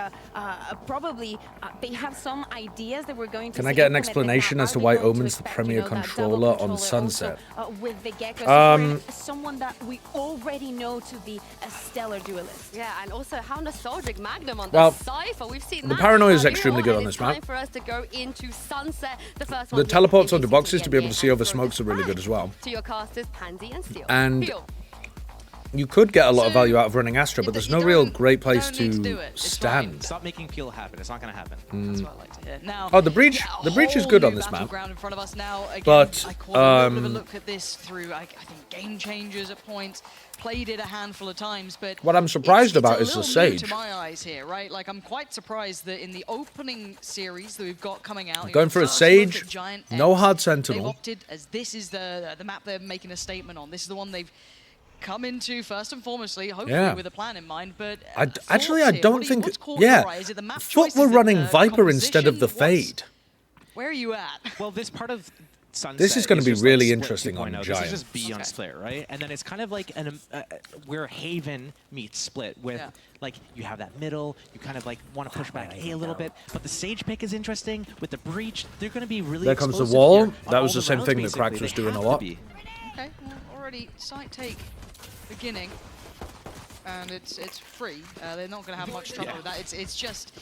Speaker 5: probably they have some ideas that we're going to
Speaker 3: Can I get an explanation as to why Omen's the premier controller on Sunset?
Speaker 5: With the Gecko, someone that we already know to be a stellar duelist.
Speaker 2: Yeah, and also how nostalgic Magnum on the Cypher. We've seen
Speaker 3: the
Speaker 2: that
Speaker 3: paranoia is extremely good on this
Speaker 2: time
Speaker 3: map.
Speaker 2: for us to go into Sunset. The first
Speaker 3: The
Speaker 2: one
Speaker 3: teleports onto boxes to be able to see over smokes are really good as well.
Speaker 2: to your casters, Pansy and Steel.
Speaker 3: And you could get a lot of value out of running Astra, but there's no real great place to stand.
Speaker 1: Stop making Peel happen. It's not going to happen.
Speaker 18: That's what I like to hear. Now,
Speaker 3: Oh, the breach is good on this map.
Speaker 18: Ground in front of us now. Again,
Speaker 3: But,
Speaker 18: I caught a little bit of a look at this through, I think, game changers at points. Played it a handful of times, but
Speaker 3: What I'm surprised about is the
Speaker 18: it's a little new
Speaker 3: Sage.
Speaker 18: to my eyes here, right? Like, I'm quite surprised that in the opening series that we've got coming out,
Speaker 3: Going for a Sage, no hard Sentinel.
Speaker 18: They've opted as this is the map they're making a statement on. This is the one they've come into first and foremostly, hopefully with a plan in mind. But
Speaker 3: Actually, I don't think. Yeah, FUT were running Viper instead of the Fade.
Speaker 18: Where are you at?
Speaker 1: Well, this part of Sunset
Speaker 3: This is going to be
Speaker 1: just
Speaker 3: really
Speaker 1: like
Speaker 3: interesting on
Speaker 1: Split 2.0.
Speaker 3: Giant.
Speaker 1: This is just B on Split, right? And then it's kind of like where Haven meets Split with, like, you have that middle, you kind of like want to push back A a little bit, but the Sage pick is interesting. With the Breach, they're going to be really
Speaker 3: There comes the
Speaker 1: explosive
Speaker 3: wall.
Speaker 1: here
Speaker 3: That
Speaker 1: on
Speaker 3: was
Speaker 1: all
Speaker 3: the same
Speaker 1: rounds,
Speaker 3: thing that
Speaker 1: basically.
Speaker 3: Cracks was
Speaker 1: They
Speaker 3: doing a
Speaker 1: have to
Speaker 3: lot.
Speaker 1: be.
Speaker 18: Okay, well, already site take beginning, and it's free. They're not going to have much trouble with that. It's just.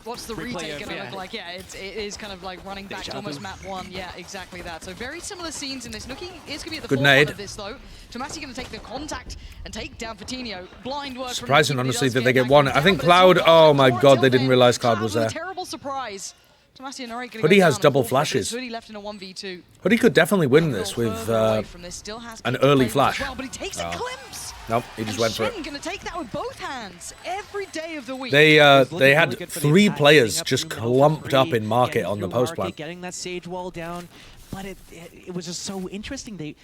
Speaker 18: What's the retake going to look like? Yeah, it is kind of like running back to almost map 1. Yeah, exactly that. So very similar scenes in this. Nuki is going to be at the forefront of this, though. Tomasi going to take the contact and take down Fatino. Blind work.
Speaker 3: Surprising, honestly, that they get one. I think Cloud. Oh my God, they didn't realize Cloud was there.
Speaker 18: Terrible surprise. Tomasi and Narek
Speaker 3: Hoodie has double flashes.
Speaker 18: Hoodie left in a 1v2.
Speaker 3: Hoodie could definitely win this with an early flash.
Speaker 18: But he takes a glimpse.
Speaker 3: Nope, he just went for it.
Speaker 18: Going to take that with both hands every day of the week.
Speaker 3: They had 3 players just clumped up in market on the post plan.
Speaker 1: Getting that Sage wall down, but it was just so interesting. They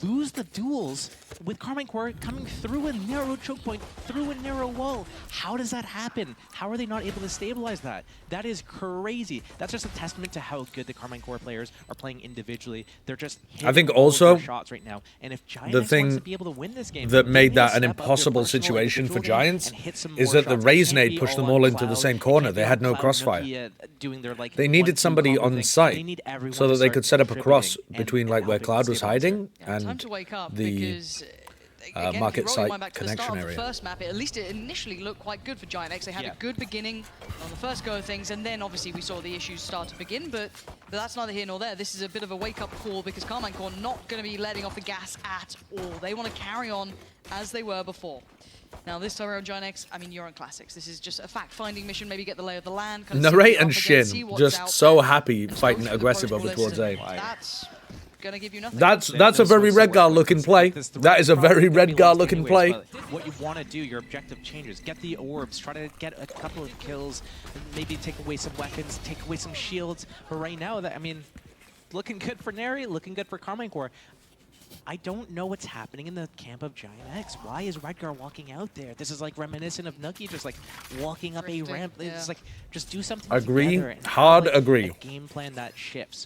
Speaker 1: lose the duels with Carmine Core coming through a narrow choke point, through a narrow wall. How does that happen? How are they not able to stabilize that? That is crazy. That's just a testament to how good the Carmine Core players are playing individually. They're just hitting
Speaker 3: I think
Speaker 1: all of
Speaker 3: also
Speaker 1: their shots right now. And if GiantX
Speaker 3: the
Speaker 1: wants
Speaker 3: thing
Speaker 1: to be able to win this game,
Speaker 3: that made that an
Speaker 1: step up their
Speaker 3: impossible
Speaker 1: personal
Speaker 3: situation for
Speaker 1: individual game
Speaker 3: Giants
Speaker 1: and hit some
Speaker 3: is
Speaker 1: more
Speaker 3: that the
Speaker 1: shots.
Speaker 3: Raze
Speaker 1: It can't
Speaker 3: nade
Speaker 1: be
Speaker 3: pushed them
Speaker 1: all
Speaker 3: all
Speaker 1: on
Speaker 3: into the
Speaker 1: Cloud.
Speaker 3: same
Speaker 1: It
Speaker 3: corner.
Speaker 1: can't
Speaker 3: They
Speaker 1: be
Speaker 3: had
Speaker 1: on
Speaker 3: no
Speaker 1: Cloud and
Speaker 3: crossfire.
Speaker 1: Nokia doing their, like,
Speaker 3: They needed
Speaker 1: 1-2
Speaker 3: somebody
Speaker 1: combo
Speaker 3: on
Speaker 1: thing.
Speaker 3: site
Speaker 1: They need everyone
Speaker 3: so
Speaker 1: to
Speaker 3: that they
Speaker 1: start
Speaker 3: could set up a cross
Speaker 1: contributing
Speaker 3: between like
Speaker 1: and
Speaker 3: where
Speaker 1: helping
Speaker 3: Cloud was
Speaker 1: stabilize it.
Speaker 3: hiding
Speaker 18: Time
Speaker 3: and
Speaker 18: to wake up
Speaker 3: the
Speaker 18: because again,
Speaker 3: market
Speaker 18: if you roll
Speaker 3: site
Speaker 18: your mind back to the
Speaker 3: connection
Speaker 18: start of
Speaker 3: area.
Speaker 18: the first map, at least it initially looked quite good for GiantX. They had a good beginning on the first go of things, and then obviously we saw the issues start to begin, but that's neither here nor there. This is a bit of a wake-up call because Carmine Core not going to be letting off the gas at all. They want to carry on as they were before. Now this time around GiantX, I mean, you're on Classics. This is just a fact-finding mission, maybe get the lay of the land. Kind of
Speaker 3: Narrate and Shin just so happy fighting aggressive over towards A.
Speaker 18: That's gonna give you nothing.
Speaker 3: That's a very Redgar looking play. That is a very Redgar looking play.
Speaker 1: What you want to do, your objective changes. Get the orbs, try to get a couple of kills, maybe take away some weapons, take away some shields. But right now, I mean, looking good for Neri, looking good for Carmine Core. I don't know what's happening in the camp of GiantX. Why is Redgar walking out there? This is like reminiscent of Nuki, just like walking up a ramp. It's like, just do something
Speaker 3: Agree.
Speaker 1: together and
Speaker 3: Hard
Speaker 1: have, like,
Speaker 3: agree.
Speaker 1: a game plan that shifts.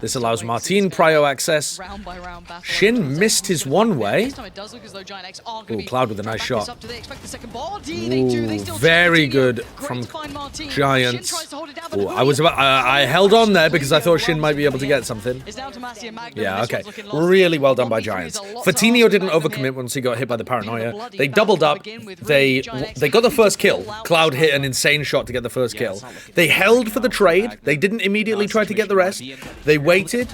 Speaker 3: This allows Martin prio access.
Speaker 18: Round by round battle.
Speaker 3: Shin missed his one way.
Speaker 18: This time it does look as though GiantX are going to
Speaker 3: Ooh,
Speaker 18: be
Speaker 3: Cloud with a nice shot.
Speaker 18: up. Do they expect the second body? They do. They still
Speaker 3: Very good from Giants. Ooh, I held on there because I thought Shin might be able to get something. Yeah, okay. Really well done by Giants. Fatinho didn't overcommit once he got hit by the paranoia. They doubled up. They got the first kill. Cloud hit an insane shot to get the first kill. They held for the trade. They didn't immediately try to get the rest. They waited,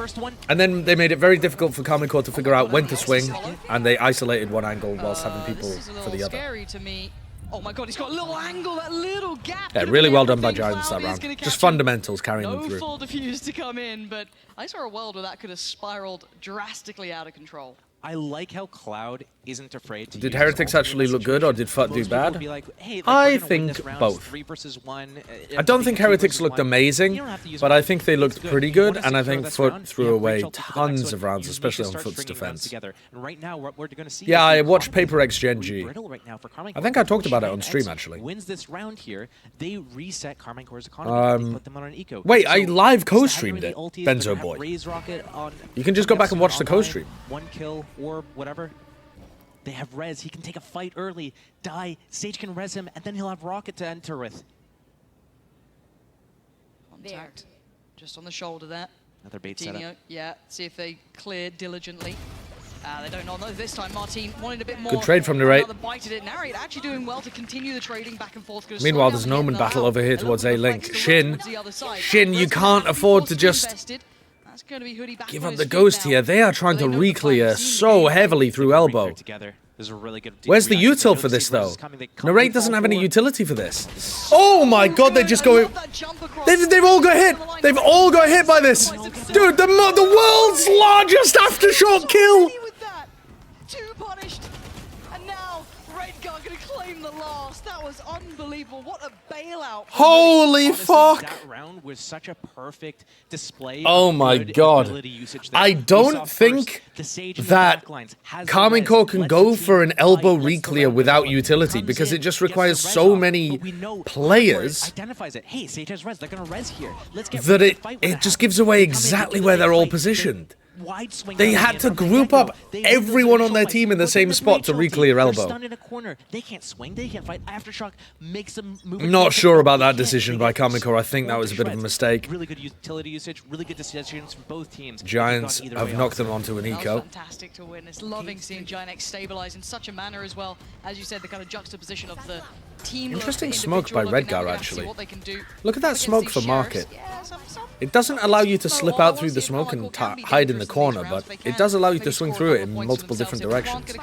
Speaker 3: and then they made it very difficult for Karmine Corp to figure out when to swing, and they isolated one angle whilst having people for the other.
Speaker 18: Scary to me. Oh my god, he's got a little angle, that little gap.
Speaker 3: Yeah, really well done by Giants that round. Just fundamentals carrying them
Speaker 18: No
Speaker 3: through.
Speaker 18: full defuse to come in, but I saw a world where that could have spiraled drastically out of control.
Speaker 1: I like how Cloud isn't afraid to
Speaker 3: Did
Speaker 1: use
Speaker 3: Heretics
Speaker 1: his
Speaker 3: actually look good, or did FUT do
Speaker 1: Most people would
Speaker 3: bad?
Speaker 1: be like, hey, like,
Speaker 3: I
Speaker 1: we're gonna win this
Speaker 3: think
Speaker 1: round,
Speaker 3: both.
Speaker 1: 3 versus 1.
Speaker 3: I don't think Heretics looked amazing, but I think they looked pretty good, and I think FUT threw away tons of rounds, especially on FUT's defense.
Speaker 1: Right now, what we're going to see
Speaker 3: Yeah, I watched Paper X Gen G.
Speaker 1: right now for Karmine
Speaker 3: I think I talked about it on stream, actually.
Speaker 1: Wins this round here, they reset Karmine Corp's economy. They put them on an eco.
Speaker 3: Wait, I
Speaker 1: So,
Speaker 3: live
Speaker 1: instead of
Speaker 3: co-streamed
Speaker 1: having
Speaker 3: it,
Speaker 1: the ulti, they're
Speaker 3: Benzo
Speaker 1: gonna have
Speaker 3: Boy.
Speaker 1: Raze Rocket on
Speaker 3: You can just go back and watch the
Speaker 1: online,
Speaker 3: co-stream.
Speaker 1: 1 kill or whatever. They have Rez. He can take a fight early, die. Sage can res him, and then he'll have Rocket to enter with.
Speaker 18: Contact. Just on the shoulder there.
Speaker 1: Another bait setup.
Speaker 18: Fatinho, yeah, see if they clear diligently. They don't know this time. Martin wanted a bit more.
Speaker 3: Good trade from Narrate.
Speaker 18: Another bite at it. Narrate actually doing well to continue the trading back and forth.
Speaker 3: Meanwhile, there's an Omen battle over here towards A-Link. Shin, you can't afford to just give up the ghost here. They are trying to re-clear so heavily through elbow. Where's the util for this, though? Narrate doesn't have any utility for this. Oh my god, they're just going... They've all got hit! They've all got hit by this! Dude, the world's largest aftershock kill!
Speaker 18: Two punished, and now Redgar gonna claim the last. That was unbelievable. What a bailout!
Speaker 3: Holy fuck!
Speaker 1: That round was such a perfect display.
Speaker 3: Oh
Speaker 1: of
Speaker 3: my
Speaker 1: good
Speaker 3: god.
Speaker 1: ability usage there.
Speaker 3: I
Speaker 1: We
Speaker 3: don't
Speaker 1: saw
Speaker 3: think
Speaker 1: first the Sage in the
Speaker 3: that
Speaker 1: backlines has the
Speaker 3: Karmine
Speaker 1: res,
Speaker 3: Corp can
Speaker 1: lets
Speaker 3: go
Speaker 1: the
Speaker 3: for
Speaker 1: team
Speaker 3: an elbow
Speaker 1: fight, lets the
Speaker 3: re-clear
Speaker 1: round
Speaker 3: without
Speaker 1: go,
Speaker 3: utility
Speaker 1: comes
Speaker 3: because
Speaker 1: in,
Speaker 3: it just
Speaker 1: gets the
Speaker 3: requires
Speaker 1: res
Speaker 3: so
Speaker 1: off,
Speaker 3: many
Speaker 1: but we know
Speaker 3: players
Speaker 1: identifies it. Hey, Sage has res. They're gonna res here. Let's get
Speaker 3: that
Speaker 1: ready to
Speaker 3: it
Speaker 1: fight when
Speaker 3: it
Speaker 1: that
Speaker 3: just
Speaker 1: happens.
Speaker 3: gives away
Speaker 1: They come in,
Speaker 3: exactly
Speaker 1: they
Speaker 3: where they're all
Speaker 1: play
Speaker 3: positioned.
Speaker 1: wide swing
Speaker 3: They
Speaker 1: early
Speaker 3: had
Speaker 1: and
Speaker 3: to
Speaker 1: from the
Speaker 3: group
Speaker 1: get-go,
Speaker 3: up
Speaker 1: they have those
Speaker 3: everyone on their
Speaker 1: initial
Speaker 3: team in the
Speaker 1: fights.
Speaker 3: same
Speaker 1: With
Speaker 3: spot to
Speaker 1: Rachel
Speaker 3: re-clear
Speaker 1: They're
Speaker 3: elbow.
Speaker 1: stunned in a corner. They can't swing. They can't fight. Aftershock makes them move.
Speaker 3: I'm not sure about that decision by Karmine Corp. I think that was a bit of a mistake.
Speaker 1: Really good utility usage. Really good decisions from both teams.
Speaker 3: Giants
Speaker 1: They've gone either
Speaker 3: have
Speaker 1: way
Speaker 3: knocked them
Speaker 1: honestly.
Speaker 3: onto an
Speaker 18: That was
Speaker 3: eco.
Speaker 18: fantastic to witness. Loving seeing GiantX stabilize in such a manner as well. As you said, the kind of juxtaposition of the team.
Speaker 3: Interesting smoke by Redgar, actually. Look at that smoke for market. It doesn't allow you to slip out through the smoke and hide in the corner, but it does allow you to swing through it in multiple different directions.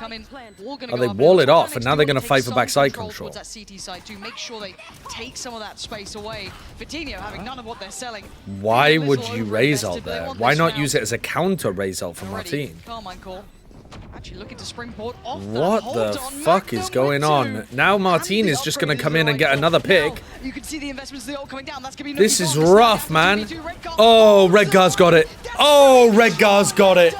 Speaker 3: Oh, they wall it off, and now they're going to fight for backside control.
Speaker 18: That CT side to make sure they take some of that space away. Fatinho having none of what they're selling.
Speaker 3: Why would you raise ult there? Why not use it as a counter raise ult for Martin?
Speaker 18: Karmine Corp actually looking to springboard off
Speaker 3: What the fuck is going on? Now Martin is just going to come in and get another pick.
Speaker 18: You can see the investments of the ult coming down. That's going to be
Speaker 3: This is rough, man. Oh, Redgar's got it. Oh, Redgar's got it.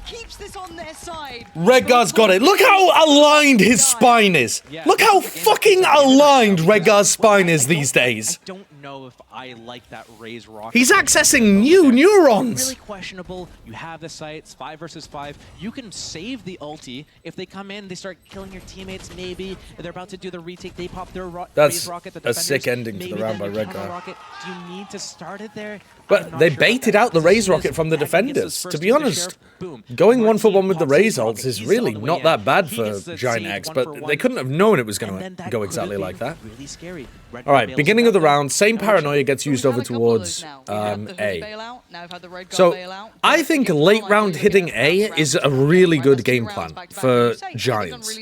Speaker 18: Keeps this on their side.
Speaker 3: Redgar's got it. Look how aligned his spine is. Look how fucking aligned Redgar's spine is these days.
Speaker 1: I don't know if I like that Raze Rocket.
Speaker 3: He's accessing new neurons.
Speaker 1: Really questionable. You have the sights, 5 versus 5. You can save the ulti. If they come in, they start killing your teammates, maybe. They're about to do the retake. They pop their
Speaker 3: That's
Speaker 1: Raze Rocket.
Speaker 3: a sick ending to the round by Redgar.
Speaker 1: Rocket. Do you need to start it there?
Speaker 3: But they baited out the Raze Rocket from the defenders. To be honest, going 1-for-1 with the Raze ults is really not that bad for GiantX, but they couldn't have known it was going to go exactly like that.
Speaker 1: Really scary.
Speaker 3: Alright, beginning of the round, same paranoia gets used over towards A. So, I think late round hitting A is a really good game plan for Giants.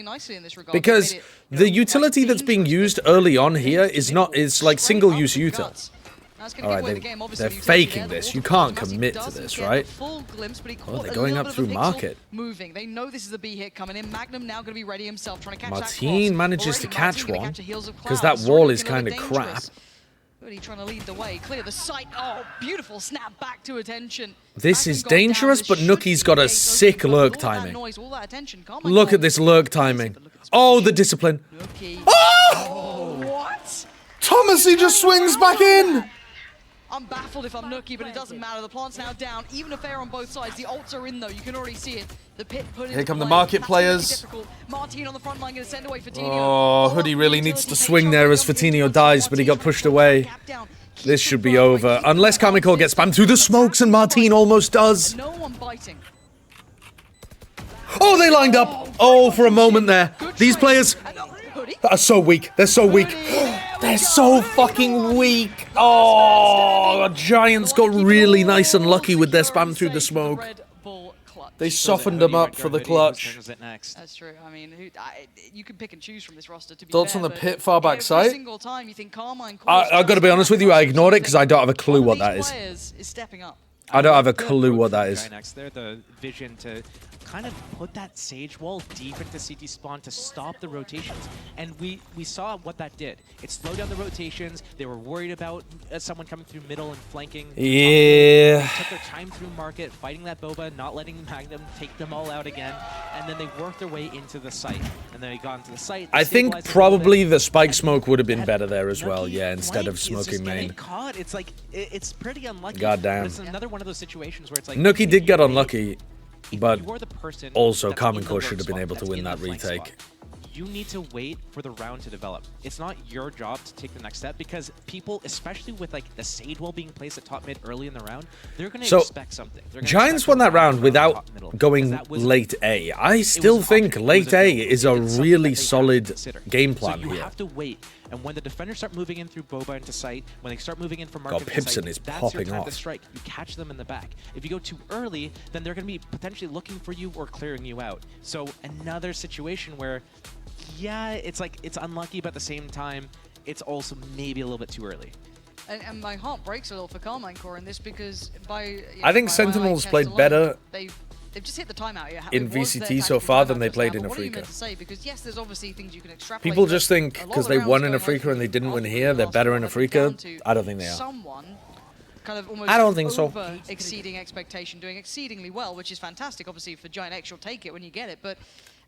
Speaker 3: Because the utility that's being used early on here is like single-use util. Alright, they're faking this. You can't commit to this, right? Oh, they're going up through market.
Speaker 18: Moving. They know this is a B hit coming in. Magnum now going to be ready himself, trying to catch
Speaker 3: Martin manages to catch one, because that wall is kind of crap.
Speaker 18: Really trying to lead the way, clear the sight. Oh, beautiful snap back to attention.
Speaker 3: This is dangerous, but Nuki's got a sick lurk timing. Look at this lurk timing. Oh, the discipline. Oh!
Speaker 18: What?
Speaker 3: Thomas, he just swings back in.
Speaker 18: I'm baffled if I'm Nookie, but it doesn't matter. The plant's now down. Even a fair on both sides. The ults are in, though. You can already see it. The pit put
Speaker 3: Here come the market players.
Speaker 18: Martin on the front line going to send away Fatinho.
Speaker 3: Oh, Hoodie really needs to swing there as Fatinho dies, but he got pushed away. This should be over. Unless Kamiko gets spammed through the smokes, and Martin almost does.
Speaker 18: No one biting.
Speaker 3: Oh, they lined up. Oh, for a moment there. These players are so weak. They're so weak. They're so fucking weak. Oh, the Giants got really nice and lucky with their spam through the smoke. They softened them up for the clutch.
Speaker 18: That's true. I mean, you can pick and choose from this roster. To be
Speaker 3: Thoughts
Speaker 18: fair,
Speaker 3: on the
Speaker 18: but
Speaker 3: pit far back
Speaker 18: every
Speaker 3: side?
Speaker 18: single time you think Carmine
Speaker 3: I gotta be honest with you, I ignored it because I don't have a clue what that is.
Speaker 18: is stepping up.
Speaker 3: I don't have a clue what that is.
Speaker 1: GiantX, they're the vision to kind of put that Sage wall deep into CT spawn to stop the rotations. And we saw what that did. It slowed down the rotations. They were worried about someone coming through middle and flanking.
Speaker 3: Yeah.
Speaker 1: They took their time through market, fighting that Boba, not letting Magnum take them all out again. And then they worked their way into the site. And then they got into the site.
Speaker 3: I think probably the spike smoke would have been better there as well, yeah, instead of smoking main.
Speaker 1: Caught. It's like, it's pretty unlucky.
Speaker 3: Goddamn.
Speaker 1: It's another one of those situations where it's like...
Speaker 3: Nookie did get unlucky, but
Speaker 1: you're the person
Speaker 3: also
Speaker 1: that's in the
Speaker 3: Kamiko
Speaker 1: work
Speaker 3: should have been
Speaker 1: spot,
Speaker 3: able to
Speaker 1: that's
Speaker 3: win
Speaker 1: in
Speaker 3: that
Speaker 1: the flank
Speaker 3: retake.
Speaker 1: spot. You need to wait for the round to develop. It's not your job to take the next step because people, especially with like the Sage wall being placed at top mid early in the round, they're going to expect something.
Speaker 3: Giants won that round without going late A. I still think late A is a really solid game plan
Speaker 1: so you
Speaker 3: here.
Speaker 1: have to wait. And when the defenders start moving in through Boba into sight, when they start moving in from
Speaker 3: God,
Speaker 1: market into
Speaker 3: Pipson
Speaker 1: sight,
Speaker 3: is
Speaker 1: that's
Speaker 3: popping
Speaker 1: your time
Speaker 3: off.
Speaker 1: to strike. You catch them in the back. If you go too early, then they're going to be potentially looking for you or clearing you out. So another situation where, yeah, it's like it's unlucky, but at the same time, it's also maybe a little bit too early.
Speaker 18: And my heart breaks a little for Carmine Core in this because
Speaker 3: I think Sentinels played better
Speaker 18: They've just hit the timeout here.
Speaker 3: in VCT so far than they played in Africa.
Speaker 18: Because yes, there's obviously things you can extrapolate.
Speaker 3: People just think because they won in Africa and they didn't win here, they're better in Africa. I don't think they are.
Speaker 18: Someone kind of almost
Speaker 3: I don't think so.
Speaker 18: Exceeding expectation, doing exceedingly well, which is fantastic. Obviously, for GiantX, you'll take it when you get it, but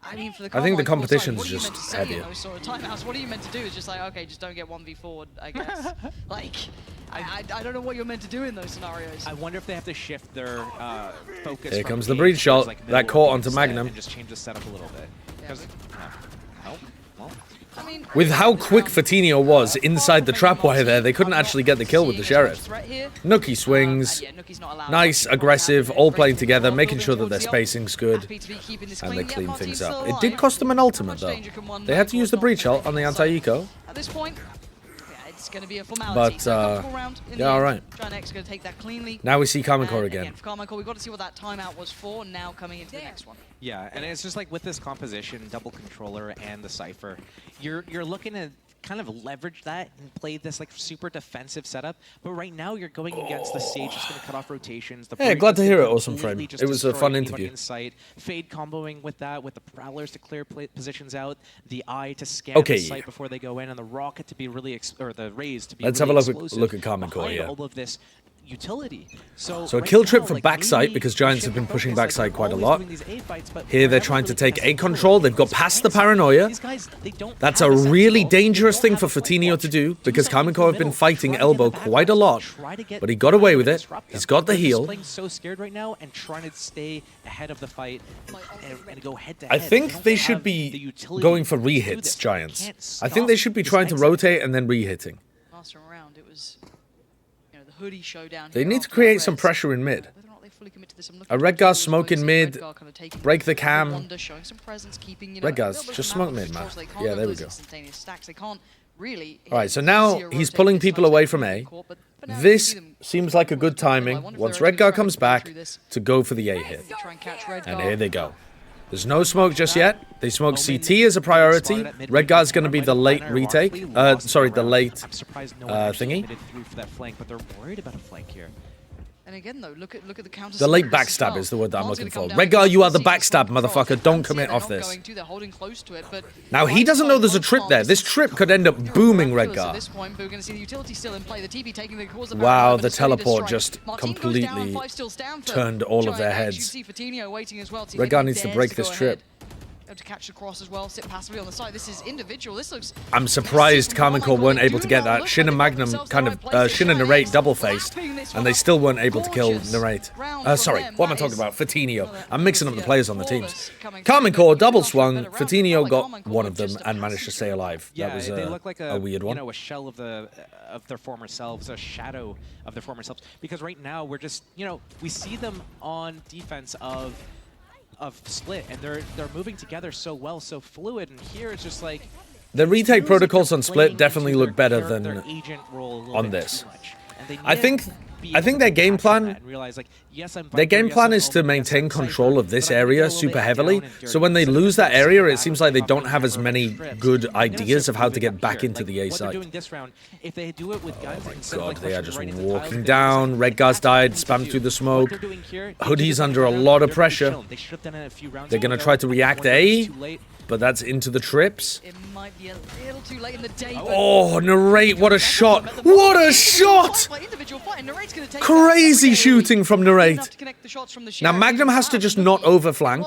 Speaker 18: I mean, for the
Speaker 3: I think the
Speaker 18: Carmine Core side,
Speaker 3: competition's
Speaker 18: what are you
Speaker 3: just
Speaker 18: meant to say
Speaker 3: heavier.
Speaker 18: in those sort of timeouts? What are you meant to do? Is just like, okay, just don't get 1v4'd, I guess. Like, I don't know what you're meant to do in those scenarios.
Speaker 1: I wonder if they have to shift their focus.
Speaker 3: Here
Speaker 1: from
Speaker 3: comes the
Speaker 1: game
Speaker 3: breach shot.
Speaker 1: towards, like,
Speaker 3: That
Speaker 1: middle
Speaker 3: caught
Speaker 1: of
Speaker 3: onto
Speaker 1: game
Speaker 3: Magnum.
Speaker 1: and just change the setup a little bit. Because well,
Speaker 18: I mean,
Speaker 3: With how quick Fatinho was inside the trap wire there, they couldn't actually get the kill with the Sheriff. Nookie swings. Nice, aggressive, all playing together, making sure that their spacing's good. And they clean things up. It did cost them an ultimate, though. They had to use the breach ult on the anti-eco.
Speaker 18: At this point, yeah, it's going to be a formality.
Speaker 3: But,
Speaker 18: So round in
Speaker 3: yeah,
Speaker 18: the
Speaker 3: all
Speaker 18: end.
Speaker 3: right.
Speaker 18: GiantX going to take that cleanly.
Speaker 3: Now we see Kamiko
Speaker 18: And
Speaker 3: again.
Speaker 18: for Carmine Core, we've got to see what that timeout was for now coming into the next one.
Speaker 1: yeah, and it's just like with this composition, double controller and the Cypher, you're looking to kind of leverage that and play this like super defensive setup. But right now you're going against the Sage, just going to cut off rotations. The
Speaker 3: Yeah,
Speaker 1: Breach
Speaker 3: glad to
Speaker 1: is
Speaker 3: hear
Speaker 1: gonna
Speaker 3: it, Awesome
Speaker 1: completely
Speaker 3: Frame.
Speaker 1: just
Speaker 3: It was a
Speaker 1: destroy
Speaker 3: fun
Speaker 1: anybody
Speaker 3: interview.
Speaker 1: in sight. Fade comboing with that, with the Prowlers to clear positions out, the Eye to scan
Speaker 3: Okay.
Speaker 1: the site before they go in, and the Rocket to be really, or the Raze to be
Speaker 3: Let's
Speaker 1: really
Speaker 3: have a
Speaker 1: explosive
Speaker 3: look at Carmine Core,
Speaker 1: behind
Speaker 3: yeah.
Speaker 1: all of this utility. So
Speaker 3: So a
Speaker 1: right
Speaker 3: kill trip
Speaker 1: now,
Speaker 3: for
Speaker 1: like,
Speaker 3: backside
Speaker 1: maybe
Speaker 3: because
Speaker 1: the
Speaker 3: Giants
Speaker 1: shift
Speaker 3: have been
Speaker 1: of
Speaker 3: pushing
Speaker 1: focus, like,
Speaker 3: backside
Speaker 1: they're
Speaker 3: quite a
Speaker 1: always
Speaker 3: lot.
Speaker 1: doing these A fights, but
Speaker 3: Here they're
Speaker 1: never
Speaker 3: trying to
Speaker 1: really
Speaker 3: take
Speaker 1: testing
Speaker 3: A control. They've got past the paranoia.
Speaker 1: These guys, they don't
Speaker 3: That's
Speaker 1: have
Speaker 3: a
Speaker 1: the
Speaker 3: really
Speaker 1: sentinel.
Speaker 3: dangerous thing for Fatinho to do because Kamiko have been fighting elbow quite a lot, but he got away with it. He's got the
Speaker 1: They're just
Speaker 3: heal.
Speaker 1: playing so scared right now and trying to stay ahead of the fight and go head to
Speaker 3: I
Speaker 1: head.
Speaker 3: think
Speaker 1: don't
Speaker 3: they
Speaker 1: have
Speaker 3: should
Speaker 1: the
Speaker 3: be
Speaker 1: utility
Speaker 3: going for
Speaker 1: to do
Speaker 3: rehits,
Speaker 1: this.
Speaker 3: Giants.
Speaker 1: Can't
Speaker 3: I think they should be
Speaker 1: stop
Speaker 3: trying to
Speaker 1: this exit.
Speaker 3: rotate and then re-hitting.
Speaker 18: Last round, it was the hoodie showdown.
Speaker 3: They
Speaker 18: here
Speaker 3: need to
Speaker 18: after
Speaker 3: create
Speaker 18: that
Speaker 3: some
Speaker 18: Reds.
Speaker 3: pressure in mid.
Speaker 18: Whether or not they fully commit to this, I'm looking
Speaker 3: A
Speaker 18: for
Speaker 3: Redgar
Speaker 18: Redgar
Speaker 3: smoke in
Speaker 18: seeing
Speaker 3: mid,
Speaker 18: Redgar kind of taking
Speaker 3: break the
Speaker 18: a
Speaker 3: cam.
Speaker 18: wonder, showing some presence, keeping, a
Speaker 3: Redgar's
Speaker 18: little bit
Speaker 3: just
Speaker 18: of map
Speaker 3: smoke mid,
Speaker 18: control,
Speaker 3: man.
Speaker 18: so they can't
Speaker 3: Yeah,
Speaker 18: go
Speaker 3: there we
Speaker 18: those
Speaker 3: go.
Speaker 18: instantaneous stacks. They can't really.
Speaker 3: All right, so now he's pulling people away from A. This seems like a good timing once Redgar comes back to go for the A hit. And here they go. There's no smoke just yet. They smoke CT as a priority. Redgar's going to be the late retake. Sorry, the late thingy.
Speaker 1: Through for that flank, but they're worried about a flank here.
Speaker 18: And again, though, look at the counter.
Speaker 3: The late backstab is the word that I'm looking for. Redgar, you are the backstab, motherfucker. Don't commit off this.
Speaker 18: They're holding close to it, but
Speaker 3: Now, he doesn't know there's a trip there. This trip could end up booming
Speaker 18: At
Speaker 3: Redgar.
Speaker 18: this point, but we're going to see the utility still in play. The TP taking the cause of
Speaker 3: Wow,
Speaker 18: but
Speaker 3: the
Speaker 18: it's ready to
Speaker 3: teleport
Speaker 18: strike.
Speaker 3: just
Speaker 18: Martin goes down,
Speaker 3: completely
Speaker 18: 5 still stand for
Speaker 3: turned all of their
Speaker 18: GiantX. You
Speaker 3: heads.
Speaker 18: see Fatinho waiting as well.
Speaker 3: Redgar needs to break this trip.
Speaker 18: able to catch the cross as well, sit passively on the side. This is individual. This looks...
Speaker 3: I'm surprised Karmine Corp weren't able to get that. Shin and Magnum kind of, Shin and Narrate double-faced, and they still weren't able to kill Narrate. Sorry, what am I talking about? Fatinho. I'm mixing up the players on the teams. Karmine Corp double swung, Fatinho got one of them and managed to stay alive.
Speaker 1: Yeah,
Speaker 3: that was
Speaker 1: they look like a
Speaker 3: weird one.
Speaker 1: You know, a shell of their former selves, a shadow of their former selves. Because right now we're just, you know, we see them on defense of Split, and they're moving together so well, so fluid. And here it's just like
Speaker 3: the retake protocols on Split definitely look better than on this. I think their game plan is to maintain control of this area super heavily. So when they lose that area, it seems like they don't have as many good ideas of how to get back into the A site. Oh my god, they are just walking down. Redgar's died, spammed through the smoke. Hoodie's under a lot of pressure. They're going to try to react A, but that's into the trips.
Speaker 18: It might be a little too late in the day.
Speaker 3: Oh, Narrate, what a shot! What a shot! Crazy shooting from Narrate. Now, Magnum has to just not overflank,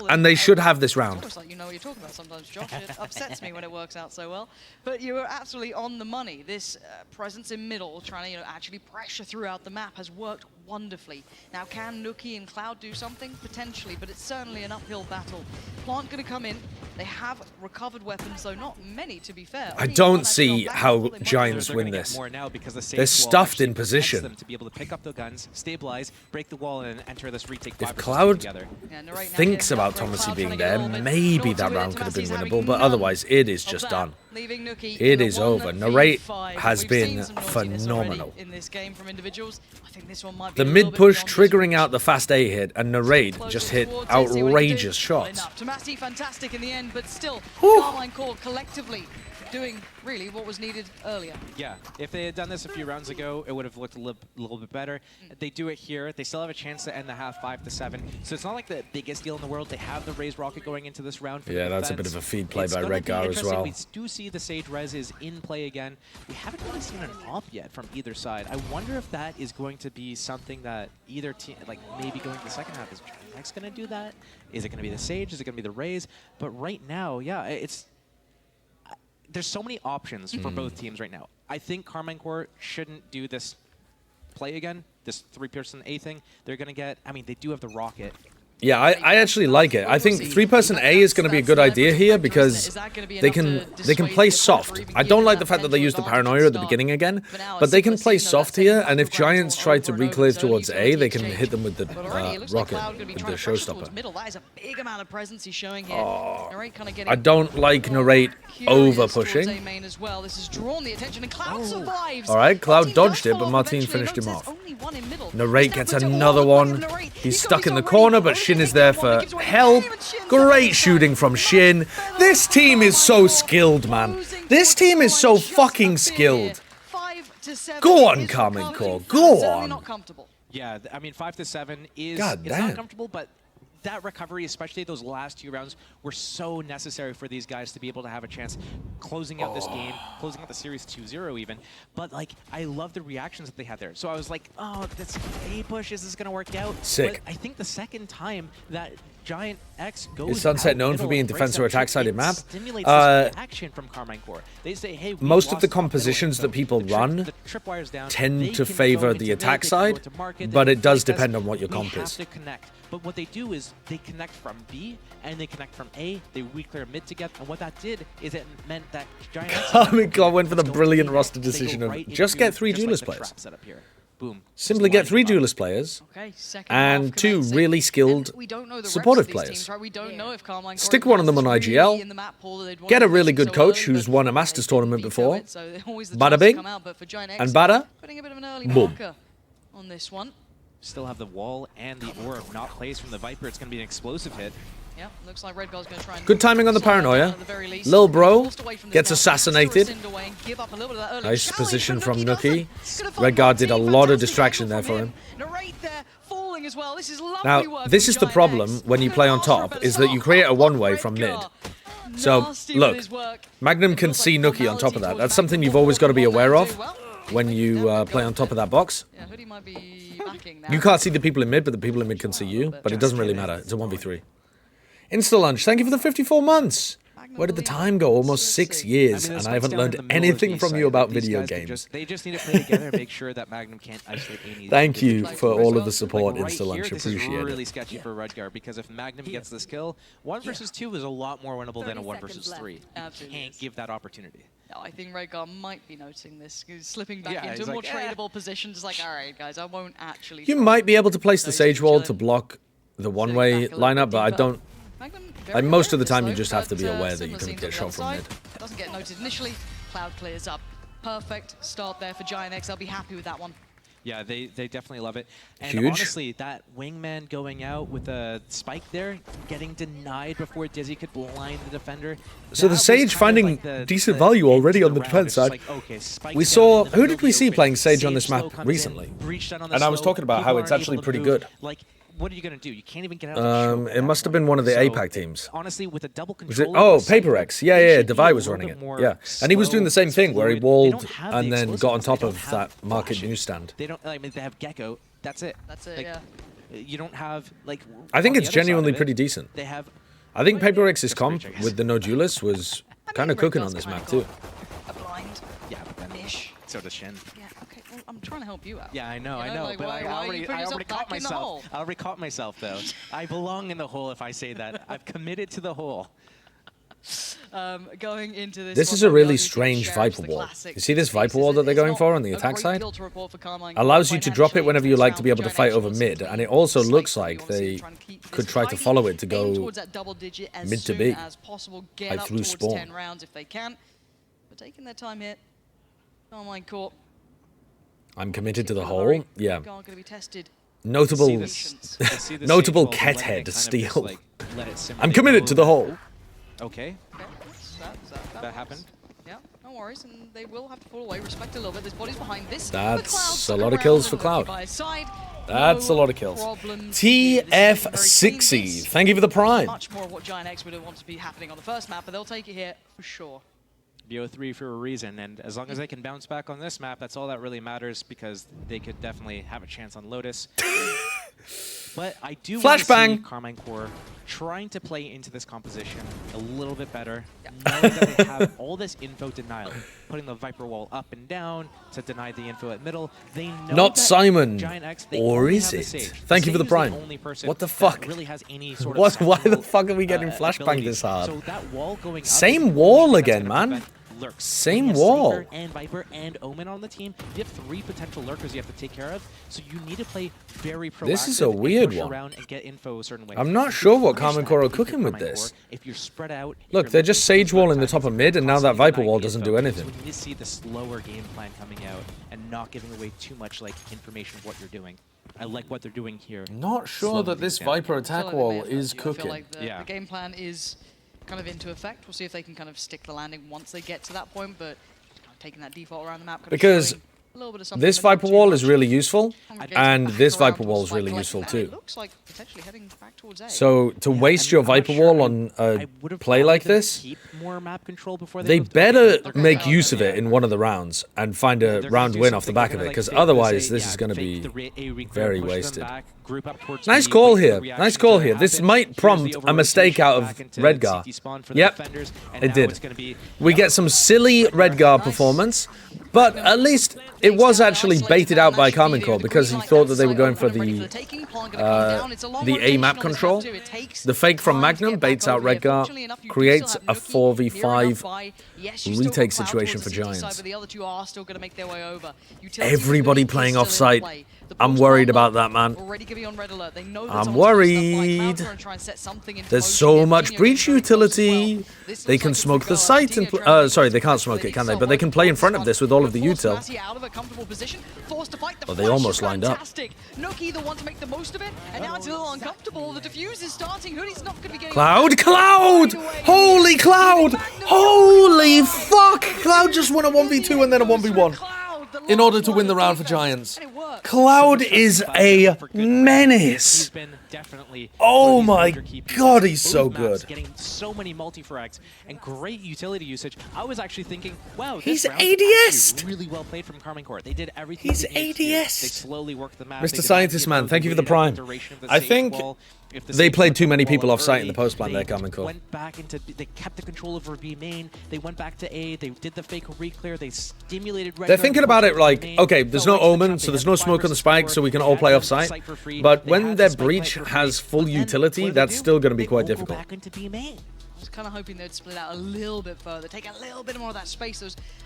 Speaker 3: and they should have this round.
Speaker 18: It's like you know what you're talking about sometimes, Josh. It upsets me when it works out so well. But you were absolutely on the money. This presence in middle, trying to actually pressure throughout the map, has worked wonderfully. Now, can Nuki and Cloud do something? Potentially, but it's certainly an uphill battle. Plant going to come in. They have recovered weapons, though not many, to be fair.
Speaker 3: I don't see how Giants win this. They're stuffed in position.
Speaker 1: To be able to pick up the guns, stabilize, break the wall, and enter this retake.
Speaker 3: If Cloud thinks about Thomasy being there, maybe that round could have been winnable, but otherwise it is just done. It is over. Narrate has been phenomenal. The mid-push triggering out the fast A hit, and Narrate just hit outrageous shots.
Speaker 18: Tomasi fantastic in the end, but still, Karmine Corp collectively doing really what was needed earlier.
Speaker 1: Yeah, if they had done this a few rounds ago, it would have looked a little bit better. They do it here. They still have a chance to end the half 5-7. So it's not like the biggest deal in the world. They have the Raze Rocket going into this round.
Speaker 3: Yeah, that's a bit of a feed play by Redgar as well.
Speaker 1: We do see the Sage Res is in play again. We haven't really seen an op yet from either side. I wonder if that is going to be something that either team, like maybe going to the second half, is GiantX going to do that? Is it going to be the Sage? Is it going to be the Raze? But right now, yeah, there's so many options for both teams right now. I think Karmine Corp shouldn't do this play again, this 3-person A thing. They're going to get, I mean, they do have the Rocket.
Speaker 3: Yeah, I actually like it. I think 3-person A is going to be a good idea here because they can play soft. I don't like the fact that they used the Paranoia at the beginning again, but they can play soft here, and if Giants try to reclear towards A, they can hit them with the Rocket, with the Showstopper. I don't like Narrate over-pushing. Alright, Cloud dodged it, but Martin finished him off. Narrate gets another one. He's stuck in the corner, but Shin is there for help. Great shooting from Shin. This team is so skilled, man. This team is so fucking skilled. Go on, Karmine Corp. Go on.
Speaker 1: Yeah, I mean, 5-7 is
Speaker 3: God
Speaker 1: it's
Speaker 3: damn.
Speaker 1: not comfortable, but that recovery, especially those last 2 rounds, were so necessary for these guys to be able to have a chance closing out this game, closing out the series 2-0 even. But, like, I love the reactions that they had there. So I was like, oh, this A push, is this going to work out?
Speaker 3: Sick.
Speaker 1: But I think the second time that GiantX goes
Speaker 3: Is Sunset
Speaker 1: out
Speaker 3: known for
Speaker 1: middle
Speaker 3: being
Speaker 1: and breaks
Speaker 3: defense or
Speaker 1: that
Speaker 3: attack
Speaker 1: trip,
Speaker 3: sided
Speaker 1: it
Speaker 3: map?
Speaker 1: stimulates this action from Karmine Corp. They say, hey, we
Speaker 3: Most of the
Speaker 1: lost top middle,
Speaker 3: compositions
Speaker 1: so
Speaker 3: that people
Speaker 1: the
Speaker 3: run
Speaker 1: tripwires down, they
Speaker 3: tend to
Speaker 1: can
Speaker 3: favor
Speaker 1: go
Speaker 3: the
Speaker 1: into
Speaker 3: attack
Speaker 1: A, they can
Speaker 3: side,
Speaker 1: go to market,
Speaker 3: but it does
Speaker 1: because
Speaker 3: depend on what your
Speaker 1: we
Speaker 3: comp
Speaker 1: have
Speaker 3: is.
Speaker 1: to connect. But what they do is they connect from B and they connect from A. They re-clear mid together, and what that did is it meant that
Speaker 3: Karmine Corp went for the brilliant roster decision of just get 3 duelist players.
Speaker 1: Boom.
Speaker 3: Simply get 3 duelist players and 2 really skilled supportive players. Stick one of them on IGL, get a really good coach who's won a Masters tournament before, bada bing, and bada, boom.
Speaker 18: On this one.
Speaker 1: Still have the wall and the orb not placed from the Viper. It's going to be an explosive hit.
Speaker 18: Yeah, looks like Redgar's going to try and
Speaker 3: good timing on the Paranoia. Lil Bro gets assassinated. Nice position from Nuki. Redgar did a lot of distraction there for him. Now, this is the problem when you play on top, is that you create a one-way from mid. So, look, Magnum can see Nuki on top of that. That's something you've always got to be aware of when you play on top of that box. You can't see the people in mid, but the people in mid can see you. But it doesn't really matter. It's a 1v3. Insta-Lunch, thank you for the 54 months. Where did the time go? Almost 6 years, and I haven't learned anything from you about video games.
Speaker 1: They just need to play together and make sure that Magnum can't isolate any.
Speaker 3: Thank you for all of the support, Insta-Lunch.
Speaker 1: This
Speaker 3: Appreciate
Speaker 1: is really
Speaker 3: it.
Speaker 1: sketchy for Redgar, because if Magnum gets this kill, 1 versus 2 is a lot more winnable than a 1 versus 3. You can't give that opportunity.
Speaker 18: No, I think Redgar might be noticing this. He's slipping back
Speaker 1: Yeah,
Speaker 18: into
Speaker 1: he's
Speaker 18: a more
Speaker 1: like,
Speaker 18: tradable position. Just like, all right, guys, I won't actually.
Speaker 3: You might be able to place the Sage Wall to block the one-way lineup, but I don't... Like, most of the time, you just have to be aware that you can get shot from mid.
Speaker 18: Doesn't get noted initially. Cloud clears up. Perfect start there for GiantX. I'll be happy with that one.
Speaker 1: Yeah, they definitely love it. And
Speaker 3: Huge.
Speaker 1: honestly, that wingman going out with a spike there, getting denied before Dizzy could blind the defender.
Speaker 3: So the Sage finding decent value already on the defense side. We saw... Who did we see playing Sage on this map recently? And I was talking about how it's actually pretty good.
Speaker 1: Like, what are you going to do? You can't even get out of the
Speaker 3: It must have been one of the APAC teams.
Speaker 1: Honestly, with a double
Speaker 3: Was it?
Speaker 1: control...
Speaker 3: Oh, PaperX. Yeah, Devi was running it. Yeah. And he was doing the same thing where he walled and then got on top of that market newsstand.
Speaker 1: They don't... I mean, they have Gecko. That's it.
Speaker 18: That's it,
Speaker 1: like,
Speaker 18: yeah.
Speaker 1: You don't have, like...
Speaker 3: I think
Speaker 1: on
Speaker 3: it's
Speaker 1: the other side
Speaker 3: genuinely
Speaker 1: of it,
Speaker 3: pretty decent.
Speaker 1: They have...
Speaker 3: I think PaperX's comp with the no duelist was kind of cooking on this map too.
Speaker 18: A blind.
Speaker 1: Yeah, but then
Speaker 18: Ish.
Speaker 1: so does Shen.
Speaker 18: Yeah, okay. Well, I'm trying to help you out.
Speaker 1: Yeah, I know,
Speaker 18: You like,
Speaker 1: but
Speaker 18: why
Speaker 1: I
Speaker 18: are you
Speaker 1: already
Speaker 18: putting yourself
Speaker 1: caught
Speaker 18: back in the hole?
Speaker 1: myself. I already caught myself, though. I belong in the hole if I say that. I've committed to the hole.
Speaker 18: Going into
Speaker 3: This is a really strange Viper Wall. You see this Viper Wall that they're going for on the attack side? Allows you to drop it whenever you like to be able to fight over mid, and it also looks like they could try to follow it to go mid to B. I threw spawn.
Speaker 18: 10 rounds if they can. But taking their time here. Online court.
Speaker 3: I'm committed to the hole. Yeah.
Speaker 18: Going to be tested.
Speaker 3: Notable, notable Kethead steal. I'm committed to the hole.
Speaker 1: Okay. That happened.
Speaker 18: Yeah, no worries, and they will have to fall away. Respect a little bit. This body's behind this.
Speaker 3: That's a lot of kills for Cloud. That's a lot of kills. TF60, thank you for the prime.
Speaker 18: Much more of what GiantX would want to be happening on the first map, but they'll take it here for sure.
Speaker 1: BO3 for a reason, and as long as they can bounce back on this map, that's all that really matters, because they could definitely have a chance on Lotus. But I do want to see Carmine Core trying to play into this composition a little bit better, knowing that they have all this info denial, putting the Viper Wall up and down to deny the info at middle. They know
Speaker 3: Not
Speaker 1: that
Speaker 3: Simon,
Speaker 1: GiantX,
Speaker 3: or is it? Thank you for the prime. What the fuck?
Speaker 1: Really has any sort
Speaker 3: What?
Speaker 1: of
Speaker 3: Why the fuck are we getting flashbang this hard?
Speaker 1: So that wall going up
Speaker 3: Same wall again, man. Same wall.
Speaker 1: Saber and Viper and Omen on the team. You have 3 potential lurkers you have to take care of, so you need to play very proactive.
Speaker 3: This is a weird one.
Speaker 1: Around and get info a certain way.
Speaker 3: I'm not sure what Carmine Core are cooking with this.
Speaker 1: If you're spread out,
Speaker 3: Look, they're just Sage Wall in the top of mid, and now that Viper Wall doesn't do anything.
Speaker 1: So we need to see the slower game plan coming out and not giving away too much like information of what you're doing. I like what they're doing here.
Speaker 3: Not sure that this Viper attack wall is
Speaker 18: I feel
Speaker 3: cooking.
Speaker 18: like the game plan is kind of into effect. We'll see if they can kind of stick the landing once they get to that point, but just kind of taking that default around the map.
Speaker 3: Because this Viper Wall is really useful, and this Viper Wall is really useful too.
Speaker 18: Looks like potentially heading back towards A.
Speaker 3: So to waste your Viper Wall on a play like this,
Speaker 1: more map control before
Speaker 3: they better make use of it in one of the rounds and find a round win off the back of it, because otherwise this is going to be very wasted. Nice call here. Nice call here. This might prompt a mistake out of Redgar. Yep, it did. We get some silly Redgar performance, but at least it was actually baited out by Carmine Core because he thought that they were going for the A map control. The fake from Magnum baits out Redgar, creates a 4v5 retake situation for Giants. Everybody playing off-site. I'm worried about that, man. I'm worried. There's so much breach utility. They can smoke the site and... sorry, they can't smoke it, can they? But they can play in front of this with all of the util. Oh, they almost lined up.
Speaker 18: Nuki the one to make the most of it, and now it's a little uncomfortable. The defuse is starting. Hoodie's not going to be getting...
Speaker 3: Cloud! Holy Cloud! Holy fuck! Cloud just won a 1v2 and then a 1v1 in order to win the round for Giants. Cloud is a menace.
Speaker 1: definitely.
Speaker 3: Oh my god, he's so good.
Speaker 1: Getting so many multi-frags and great utility usage. I was actually thinking, wow,
Speaker 3: he's
Speaker 1: this round
Speaker 3: ADS'd.
Speaker 1: was actually really well played from Karmine Corp. They did everything.
Speaker 3: He's
Speaker 1: they needed to do.
Speaker 3: ADS'd.
Speaker 1: They slowly worked the map.
Speaker 3: Mr. Scientist Man, thank you for the prime. I think they played too many people off site in the post plan there, Karmine Corp.
Speaker 1: Went back into, they kept the control over B main. They went back to A. They did the fake reclear. They stimulated.
Speaker 3: They're thinking about it like, okay, there's no Omen, so there's no smoke on the spike, so we can all play off site. But when their breach has full utility, that's still going to be quite difficult.
Speaker 18: I was kind of hoping they'd split out a little bit further, take a little bit more of that space.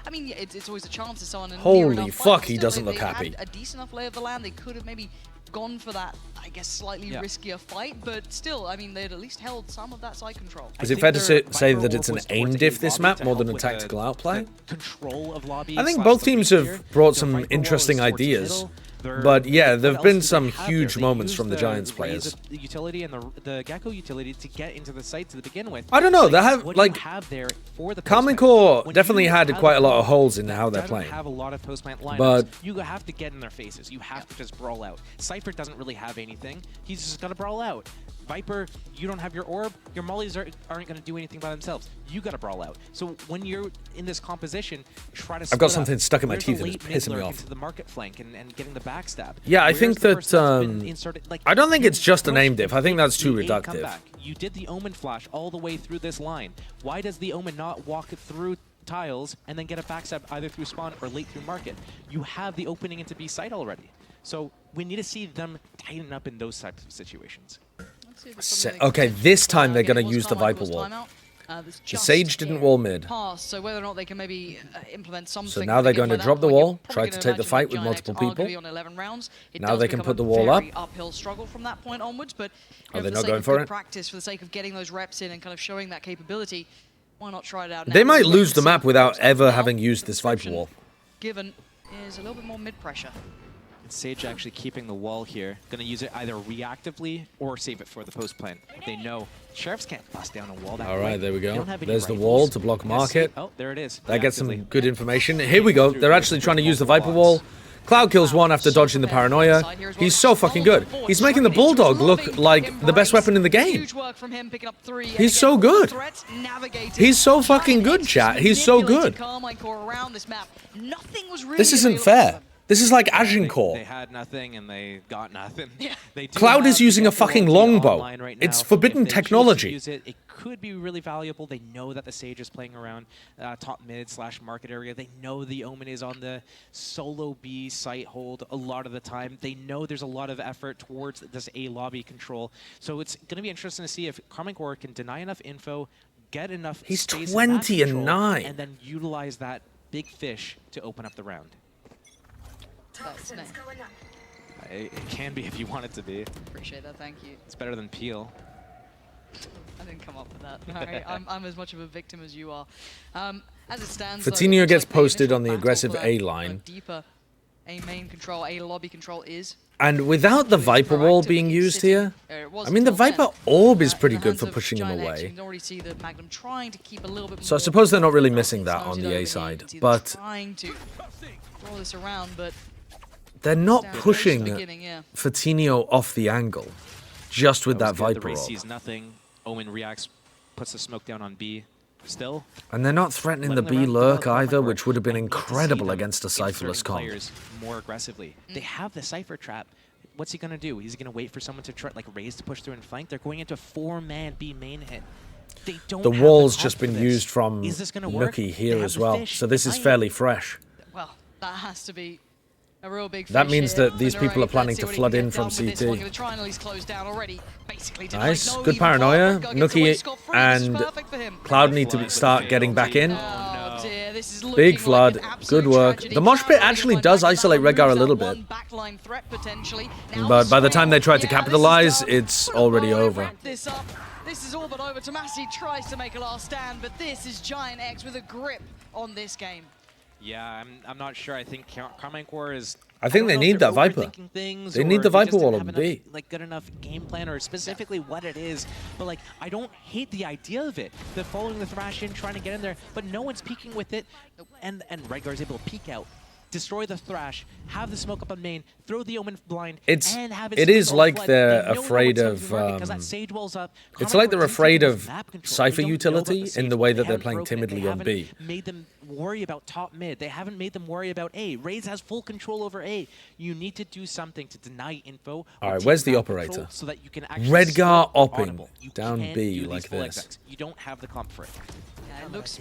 Speaker 18: I mean, it's always a chance to someone.
Speaker 3: Holy fuck, he doesn't look happy.
Speaker 18: A decent enough lay of the land. They could have maybe gone for that, I guess, slightly riskier fight, but still, I mean, they'd at least held some of that side control.
Speaker 3: Is it fair to say that it's an aim diff this map more than a tactical outplay?
Speaker 1: Control of lobby.
Speaker 3: I think both teams have brought some interesting ideas. But yeah, there have been some huge moments from the Giants players.
Speaker 1: The utility and the Gecko utility to get into the site to begin with.
Speaker 3: I don't know. They have like Karmine Corp definitely had quite a lot of holes in how they're playing.
Speaker 1: Have a lot of post plant lineups.
Speaker 3: But
Speaker 1: you have to get in their faces. You have to just brawl out. Cypher doesn't really have anything. He's just got to brawl out. Viper, you don't have your orb. Your mollies aren't going to do anything by themselves. You got to brawl out. So when you're in this composition, try to.
Speaker 3: I've got something stuck in my teeth and it's pissing me off.
Speaker 1: Into the market flank and getting the backstab.
Speaker 3: Yeah, I think that I don't think it's just an aim diff. I think that's too reductive.
Speaker 1: You did the Omen flash all the way through this line. Why does the Omen not walk through tiles and then get a backstab either through spawn or late through market? You have the opening into B site already. So we need to see them tighten up in those types of situations.
Speaker 3: Okay, this time they're going to use the Viper wall. The Sage didn't wall mid.
Speaker 18: So whether or not they can maybe implement something.
Speaker 3: So now they're going to drop the wall, try to take the fight with multiple people. Now they can put the wall up.
Speaker 18: Uphill struggle from that point onwards, but
Speaker 3: are they not going for it?
Speaker 18: Practice for the sake of getting those reps in and kind of showing that capability. Why not try it out now?
Speaker 3: They might lose the map without ever having used this Viper wall.
Speaker 18: Given is a little bit more mid pressure.
Speaker 1: Sage actually keeping the wall here. Going to use it either reactively or save it for the post plant. They know Sheriffs can't bust down a wall that
Speaker 3: All right, there we go. There's the
Speaker 1: rifles.
Speaker 3: wall to block market.
Speaker 1: Oh, there it is.
Speaker 3: That gets some good information. Here we go. They're actually trying to use the Viper wall. Cloud kills one after dodging the paranoia. He's so fucking good. He's making the Bulldog look like the best weapon in the game. He's so good. He's so fucking good, chat. He's so good. This isn't fair. This is like Agincourt.
Speaker 1: They had nothing and they got nothing.
Speaker 3: Cloud is using a fucking longbow. It's forbidden technology.
Speaker 1: It could be really valuable. They know that the Sage is playing around top mid / market area. They know the Omen is on the solo B site hold a lot of the time. They know there's a lot of effort towards this A lobby control. So it's going to be interesting to see if Karmine Corp can deny enough info, get enough
Speaker 3: He's
Speaker 1: space
Speaker 3: 20 and 9.
Speaker 1: and then utilize that big fish to open up the round. It can be if you want it to be.
Speaker 18: Appreciate that, thank you.
Speaker 1: It's better than Peel.
Speaker 18: I didn't come up with that. Right? I'm as much of a victim as you are. As it stands,
Speaker 3: Fatinho gets posted on the aggressive A line.
Speaker 18: Deeper A main control, A lobby control is.
Speaker 3: And without the Viper wall being used here, I mean, the Viper orb is pretty good for pushing him away. So I suppose they're not really missing that on the A side. But they're not pushing Fatinho off the angle just with that Viper orb.
Speaker 1: Sees nothing. Omen reacts, puts the smoke down on B. Still.
Speaker 3: And they're not threatening the B lurk either, which would have been incredible against a Cypherless comp.
Speaker 1: More aggressively. They have the Cypher trap. What's he going to do? He's going to wait for someone to try, like raise to push through and flank. They're going into a 4-man B main hit. They don't
Speaker 3: the wall's just been used from Nookie here as well, so this is fairly fresh.
Speaker 18: Well, that has to be a real big
Speaker 3: that means
Speaker 18: here.
Speaker 3: that these people are planning to flood in from CT. Nice, good paranoia. Nookie and Cloud need to start getting back in. Big flood, good work. The mosh pit actually does isolate Redgar a little bit. But by the time they try to capitalize, it's already over.
Speaker 18: This is all but over. Tomasi tries to make a last stand, but this is GiantX with a grip on this game.
Speaker 1: Yeah, I'm not sure. I think Karmine Corp is.
Speaker 3: I think they need that Viper. They need the Viper wall on B.
Speaker 1: Like good enough game plan or specifically what it is. But like, I don't hate the idea of it. The following the thrash in, trying to get in there, but no one's peeking with it, and Redgar's able to peek out. destroy the Thrash, have the smoke up on main, throw the Omen blind,
Speaker 3: It
Speaker 1: and have
Speaker 3: is like they're afraid of. It's like they're afraid of Cypher utility in the way that they're playing timidly on B.
Speaker 1: Made them worry about top mid. They haven't made them worry about A. Raze has full control over A. You need to do something to deny info.
Speaker 3: All right, where's the operator?
Speaker 1: So that you can actually
Speaker 3: Redgar opping down B like this.
Speaker 1: You don't have the comp for it.
Speaker 18: Yeah, it looks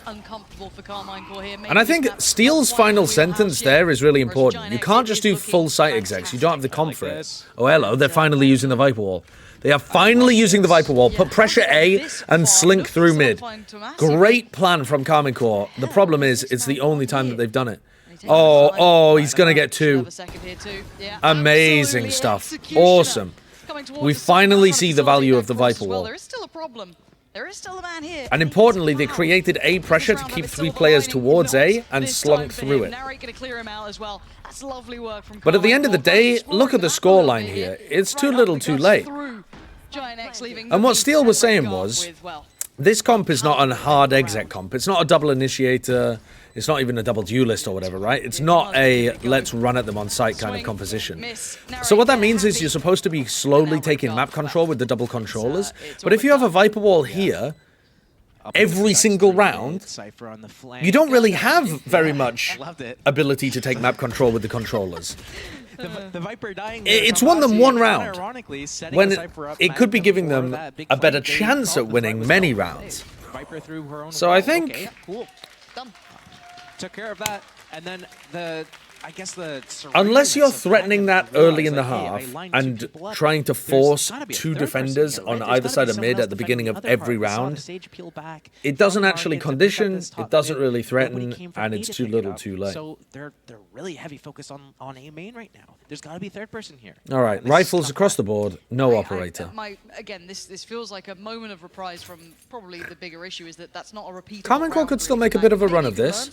Speaker 18: uncomfortable for Carmine Core here.
Speaker 3: And I think Steele's final sentence there is really important. You can't just do full site execs. You don't have the comp for it. Oh, hello. They're finally using the Viper Wall. They are finally using the Viper Wall. Put pressure A and slink through mid. Great plan from Carmine Core. The problem is, it's the only time that they've done it. Oh, he's going to get 2. Amazing stuff. Awesome. We finally see the value of the Viper Wall.
Speaker 18: There is still a problem. There is still a man here.
Speaker 3: And importantly, they created A pressure to keep 3 players towards A and slunk through it. But at the end of the day, look at the scoreline here. It's too little too late. And what Steele was saying was, this comp is not a hard exec comp. It's not a double initiator. It's not even a double duelist or whatever, right? It's not a let's run at them on site kind of composition. So what that means is you're supposed to be slowly taking map control with the double controllers. But if you have a Viper Wall here, every single round, you don't really have very much ability to take map control with the controllers.
Speaker 1: The Viper dying
Speaker 3: It's won them 1 round, when it could be giving them a better chance at winning many rounds. So I think...
Speaker 1: Took care of that, and then I guess the
Speaker 3: unless you're threatening that early in the half and trying to force 2 defenders on either side of mid at the beginning of every round, it doesn't actually condition, it doesn't really threaten, and it's too little too late.
Speaker 1: So they're really heavy focused on A main right now. There's got to be third person here.
Speaker 3: All right, rifles across the board, no operator.
Speaker 18: Again, this feels like a moment of reprise from probably the bigger issue is that that's not a repeat.
Speaker 3: Carmine Core could still make a bit of a run of this.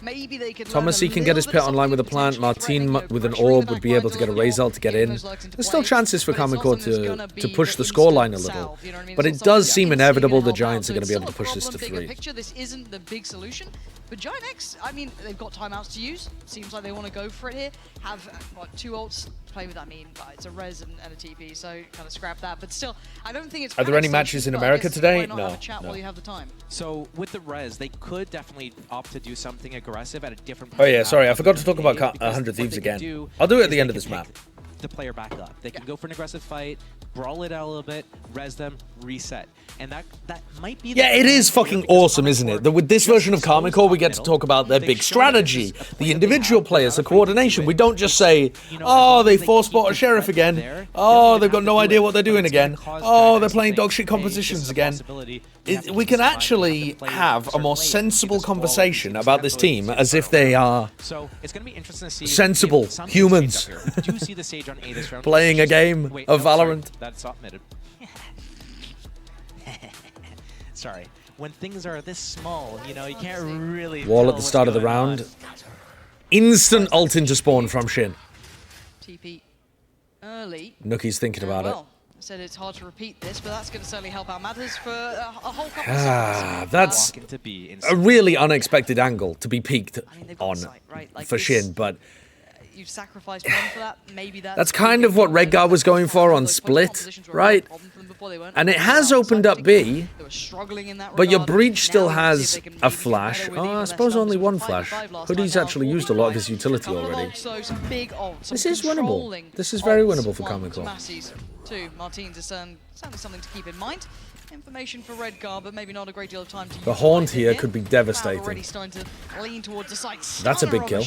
Speaker 18: Maybe they could
Speaker 3: Thomas can get his pit online with a plant. Martin with an orb would be able to get a raise ult to get in. There's still chances for Carmine Core to push the scoreline a little. But it does seem inevitable the Giants are going to be able to push this to 3.
Speaker 18: This isn't the big solution. But GiantX, I mean, they've got timeouts to use. Seems like they want to go for it here. Have, what, 2 ults to play with. I mean, it's a res and a TP, so kind of scrap that. But still, I don't think it's...
Speaker 3: Are there any matches in America today? No.
Speaker 18: While you have the time.
Speaker 1: So with the res, they could definitely opt to do something aggressive at a different...
Speaker 3: Oh yeah, sorry, I forgot to talk about 100 Thieves again. I'll do it at the end of this map.
Speaker 1: The player back up. They can go for an aggressive fight, brawl it out a little bit, res them, reset. And that might be...
Speaker 3: Yeah, it is fucking awesome, isn't it? That with this version of Carmine Core, we get to talk about their big strategy, the individual players, the coordination. We don't just say, oh, they force-bought a Sheriff again. Oh, they've got no idea what they're doing again. Oh, they're playing dog shit compositions again. We can actually have a more sensible conversation about this team as if they are sensible humans playing a game of Valorant.
Speaker 1: That's submitted. Sorry. When things are this small, you know, you can't really...
Speaker 3: Wall at the start of the round. Instant ult into spawn from Shin.
Speaker 18: TP early.
Speaker 3: Nuki's thinking about it.
Speaker 18: I said it's hard to repeat this, but that's going to certainly help out matters for a whole couple of seconds.
Speaker 3: That's a really unexpected angle to be peaked on for Shin, but...
Speaker 18: You've sacrificed one for that. Maybe
Speaker 3: that's kind of what Redgar was going for on Split, right? And it has opened up B, but your Breach still has a flash. Oh, I suppose only 1 flash. Hoodie's actually used a lot of his utility already. This is winnable. This is very winnable for Carmine Core.
Speaker 18: Martin's is certainly something to keep in mind. Information for Redgar, but maybe not a great deal of time to use.
Speaker 3: The Haunt here could be devastating. That's a big kill.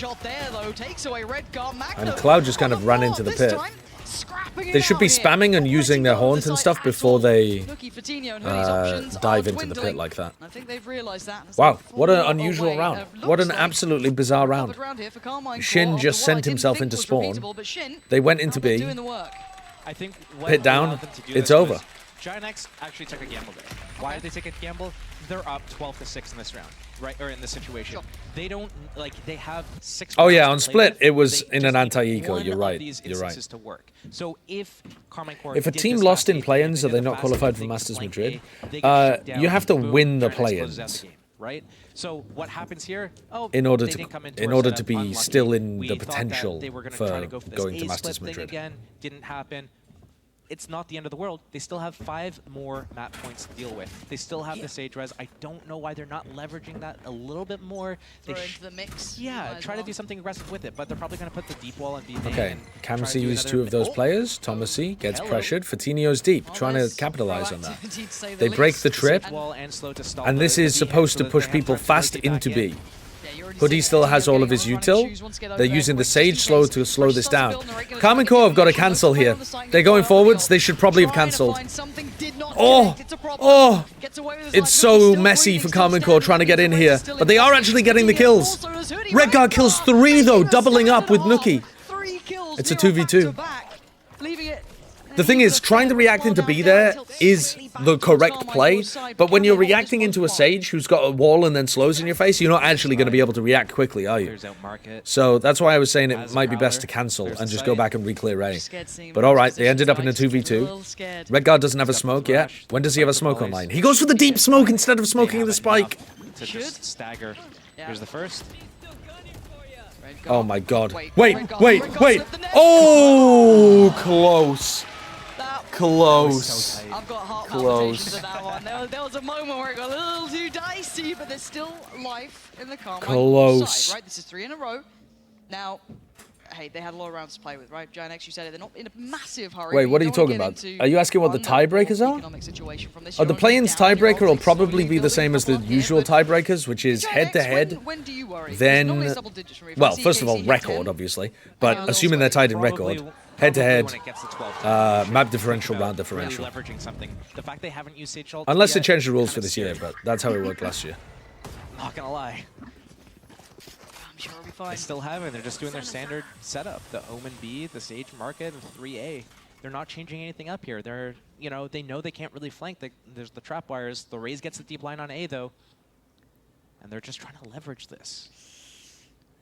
Speaker 3: And Cloud just kind of ran into the pit. They should be spamming and using their Haunt and stuff before they dive into the pit like that. Wow, what an unusual round. What an absolutely bizarre round. Shin just sent himself into spawn. They went into B. Pit down. It's over.
Speaker 1: GiantX actually took a gamble there. Why did they take a gamble? They're up 12-6 in this round, right? Or in this situation. They don't, like, they have 6...
Speaker 3: Oh yeah, on Split, it was in an anti-eco. You're right. You're right.
Speaker 1: To work. So if
Speaker 3: a team lost in play-ins, are they not qualified for Masters Madrid? You have to win the play-ins.
Speaker 1: right? So what happens here? Oh,
Speaker 3: In order
Speaker 1: they
Speaker 3: to
Speaker 1: didn't come into
Speaker 3: in
Speaker 1: our
Speaker 3: order
Speaker 1: setup,
Speaker 3: to be
Speaker 1: unlucky.
Speaker 3: still in
Speaker 1: We
Speaker 3: the
Speaker 1: thought that
Speaker 3: potential
Speaker 1: they were gonna
Speaker 3: for
Speaker 1: try to go for this
Speaker 3: going to
Speaker 1: A
Speaker 3: Masters
Speaker 1: split thing
Speaker 3: Madrid.
Speaker 1: again. Didn't happen. It's not the end of the world. They still have 5 more map points to deal with. They still have the Sage Res. I don't know why they're not leveraging that a little bit more.
Speaker 18: Throw it into the mix.
Speaker 1: Yeah, try to do something aggressive with it, but they're probably going to put the deep wall and be
Speaker 3: Okay, Cam sees 2 of those players. Thomasy gets pressured. Fatinho's deep, trying to capitalize on that. They break the trip, and this is supposed to push people fast into B. Hoodie still has all of his util. They're using the Sage slow to slow this down. Karmine Corp have got to cancel here. They're going forwards. They should probably have cancelled. Oh! Oh! It's so messy for Karmine Corp trying to get in here. But they are actually getting the kills. Redguard kills 3 though, doubling up with Nuki. It's a 2v2. The thing is, trying to react into B there is the correct play, but when you're reacting into a Sage who's got a wall and then slows in your face, you're not actually going to be able to react quickly, are you? So that's why I was saying it might be best to cancel and just go back and re-clear A. But alright, they ended up in a 2v2. Redguard doesn't have a smoke yet. When does he have a smoke online? He goes for the deep smoke instead of smoking the spike.
Speaker 1: To just stagger. Here's the first.
Speaker 3: Oh my god. Wait! Oh! Close. Close.
Speaker 18: I've got heart
Speaker 3: Close.
Speaker 18: palpitations at that one. There was a moment where it got a little too dicey, but there's still life in the Karmine
Speaker 3: Close.
Speaker 18: side, right? This is 3 in a row. Now, hey, they had a lot of rounds to play with, right? GiantX, you said it, they're not in a massive hurry.
Speaker 3: Wait, what are you talking about? Are you asking what the tiebreakers are? Oh, the play-ins tiebreaker will probably be the same as the usual tiebreakers, which is head-to-head, then... Well, first of all, record, obviously. But assuming they're tied in record, head-to-head, map differential, round differential.
Speaker 1: The fact they haven't used Sage ult
Speaker 3: Unless they
Speaker 1: yet,
Speaker 3: changed the rules for this year, but that's how it worked last year.
Speaker 1: Not gonna lie.
Speaker 18: I'm sure it'll be fine.
Speaker 1: They still haven't. They're just doing their standard setup. The Omen B, the Sage Market, and 3A. They're not changing anything up here. They're, you know, they know they can't really flank. There's the trap wires. The Raze gets the deep line on A, though. And they're just trying to leverage this.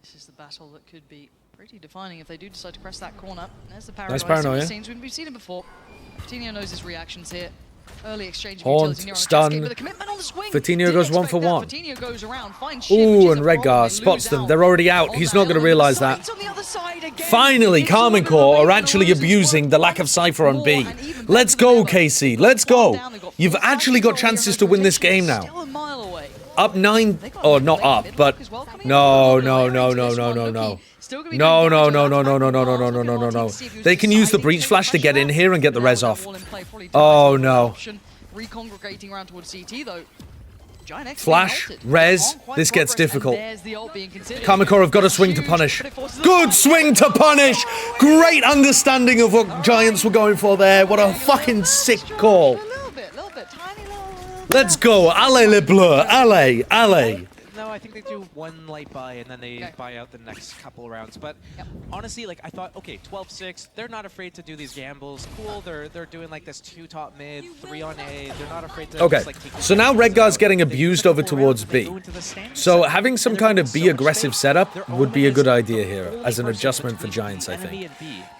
Speaker 18: This is the battle that could be pretty defining if they do decide to press that corner. There's the
Speaker 3: Nice
Speaker 18: paranoia.
Speaker 3: paranoia.
Speaker 18: We've seen it before. Fatinho knows his reactions here. Early exchange of
Speaker 3: Haunt,
Speaker 18: utility.
Speaker 3: stun. Fatinho goes 1 for 1.
Speaker 18: Goes around,
Speaker 3: Ooh, and Redguard spots them. They're already out. He's not going to realize that. Finally, Karmine Corp are actually abusing the lack of Cypher on B. Let's go, KC. Let's go. You've actually got chances to win this game now. Up 9, or not up, but no. They can use the breach flash to get in here and get the res off. Oh no.
Speaker 18: Recongregating around towards CT though.
Speaker 3: Flash, res, this gets difficult. Karmine Corp have got a swing to punish. Good swing to punish! Great understanding of what Giants were going for there. What a fucking sick call. Let's go, allez les bleus, allez.
Speaker 1: No, I think they do 1 light buy and then they buy out the next couple rounds. But honestly, like I thought, okay, 12-6. They're not afraid to do these gambles. Cool. They're doing like this 2 top mid, 3 on A. They're not afraid to.
Speaker 3: Okay.
Speaker 1: Just, like, take
Speaker 3: So now Redguard's getting abused over towards B. So having some kind of B aggressive setup would be a good idea here as an adjustment for Giants, I think.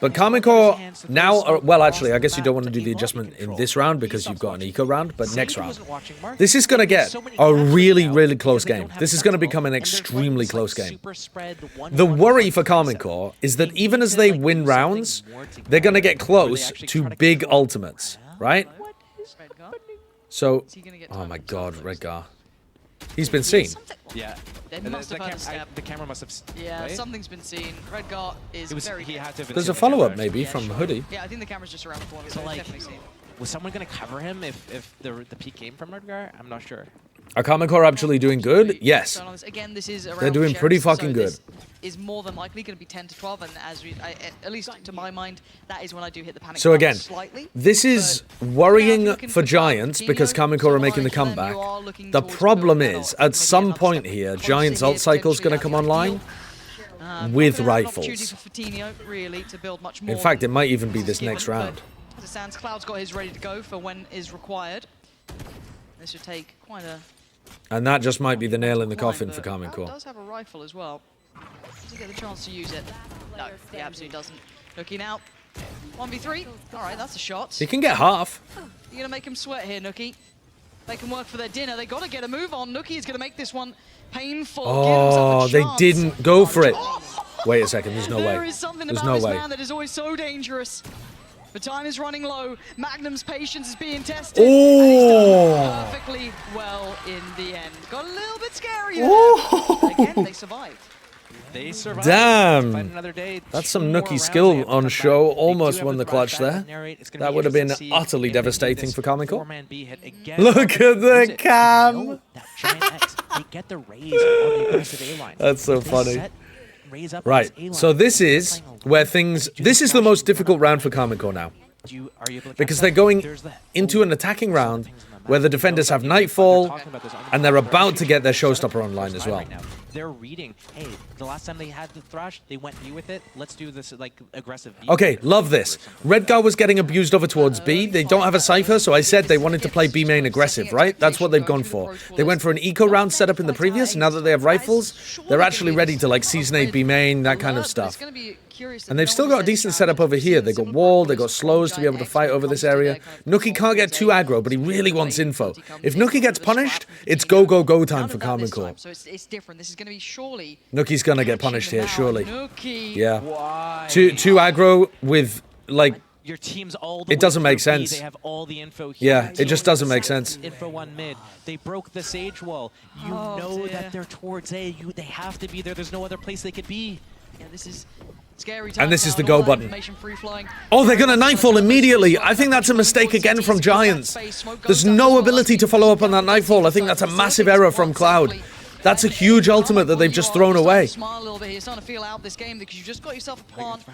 Speaker 3: But Karmine Corp now, well, actually, I guess you don't want to do the adjustment in this round because you've got an eco round. But next round, this is going to get a really close game. This is going to become an extremely close game. The worry for Karmine Corp is that even as they win rounds, they're going to get close to big ultimates, right? So, oh my god, Redguard. He's been seen.
Speaker 18: Yeah.
Speaker 1: The camera must have.
Speaker 18: Yeah,
Speaker 1: right?
Speaker 18: something's been seen. Redguard is very.
Speaker 3: There's a follow-up maybe from Hoodie.
Speaker 18: Yeah, I think the camera's just around the corner. So
Speaker 1: like,
Speaker 18: definitely seen.
Speaker 1: Was someone going to cover him if the peak came from Redguard? I'm not sure.
Speaker 3: Are Karmine Corp actually doing good? Yes.
Speaker 18: Again, this is
Speaker 3: They're doing pretty fucking good.
Speaker 18: This is more than likely going to be 10 to 12, and as at least to my mind, that is when I do hit the panic.
Speaker 3: So again,
Speaker 18: slightly.
Speaker 3: this is worrying for Giants because Karmine Corp are making the comeback. The problem is, at some point here, Giants' ult cycle is going to come online with rifles. In fact, it might even be this next round.
Speaker 18: As it stands, Cloud's got his ready to go for when is required. This should take quite a...
Speaker 3: And that just might be the nail in the coffin for Karmine Corp.
Speaker 18: Does have a rifle as well. Does he get the chance to use it? No, he absolutely doesn't. Looking out. 1v3. All right, that's a shot.
Speaker 3: He can get half.
Speaker 18: You're going to make him sweat here, Nookie. They can work for their dinner. They got to get a move on. Nuki is going to make this one painful.
Speaker 3: Oh, they didn't go for it. Wait a second, there's no way.
Speaker 18: There is something
Speaker 3: There's
Speaker 18: about
Speaker 3: no
Speaker 18: this
Speaker 3: way.
Speaker 18: man that is always so dangerous. The time is running low. Magnum's patience is being tested.
Speaker 3: Oh.
Speaker 18: And he's done perfectly well in the end. Got a little bit scary there. Again, they survived.
Speaker 1: They survived.
Speaker 3: Damn.
Speaker 1: Fight another day.
Speaker 3: That's some
Speaker 1: 2 more
Speaker 3: nookie
Speaker 1: rounds.
Speaker 3: skill
Speaker 1: They have to
Speaker 3: on
Speaker 1: come
Speaker 3: show.
Speaker 1: back. They
Speaker 3: Almost
Speaker 1: do
Speaker 3: won
Speaker 1: have
Speaker 3: the
Speaker 1: the
Speaker 3: clutch
Speaker 1: flashback
Speaker 3: there.
Speaker 1: to narrate. It's gonna
Speaker 3: That
Speaker 1: be
Speaker 3: would have been
Speaker 1: interesting to see
Speaker 3: utterly
Speaker 1: if they do
Speaker 3: devastating
Speaker 1: this
Speaker 3: for Comical.
Speaker 1: 4-man B hit again.
Speaker 3: Look at the cam.
Speaker 1: That GiantX, they get the raise on the aggressive A line.
Speaker 3: That's so
Speaker 1: If they
Speaker 3: funny.
Speaker 1: set raise up on
Speaker 3: Right,
Speaker 1: this A-line,
Speaker 3: so this is where things... This is the most difficult round for Comical now.
Speaker 1: are you able to
Speaker 3: Because
Speaker 1: catch
Speaker 3: they're
Speaker 1: that?
Speaker 3: going
Speaker 1: There's the
Speaker 3: into an attacking round where the defenders have Nightfall, and they're about to get their Showstopper online as well.
Speaker 1: They're reading, hey, the last time they had the Thrash, they went B with it. Let's do this like aggressive B.
Speaker 3: Okay, love this. Redgar was getting abused over towards B. They don't have a Cypher, so I said they wanted to play B main aggressive, right? That's what they've gone for. They went for an eco round setup in the previous. Now that they have rifles, they're actually ready to like seasonate B main, that kind of stuff. And they've still got a decent setup over here. They got wall, they got slows to be able to fight over this area. Nuki can't get too aggro, but he really wants info. If Nuki gets punished, it's go, go, go time for Karman Core.
Speaker 18: So it's different. This is going to be surely.
Speaker 3: Nuki's gonna get punished here, surely.
Speaker 18: Nuki.
Speaker 3: Yeah. Too aggro with, like,
Speaker 1: Your team's all the
Speaker 3: it doesn't
Speaker 1: way
Speaker 3: make
Speaker 1: through B.
Speaker 3: sense.
Speaker 1: They have all the info here.
Speaker 3: Yeah, it just doesn't make sense.
Speaker 1: Info one mid. They broke the Sage wall. You know that they're towards A. They have to be there. There's no other place they could be.
Speaker 18: Yeah, this is scary.
Speaker 3: And this is the
Speaker 18: all
Speaker 3: go
Speaker 18: that
Speaker 3: button.
Speaker 18: information free flowing.
Speaker 3: Oh, they're gonna Nightfall immediately. I think that's a mistake again from Giants. There's no ability to follow up on that Nightfall. I think that's a massive error from Cloud. That's a huge ultimate that they've just thrown away.
Speaker 18: Smile a little bit here. Starting to feel out this game because you just got yourself a plant.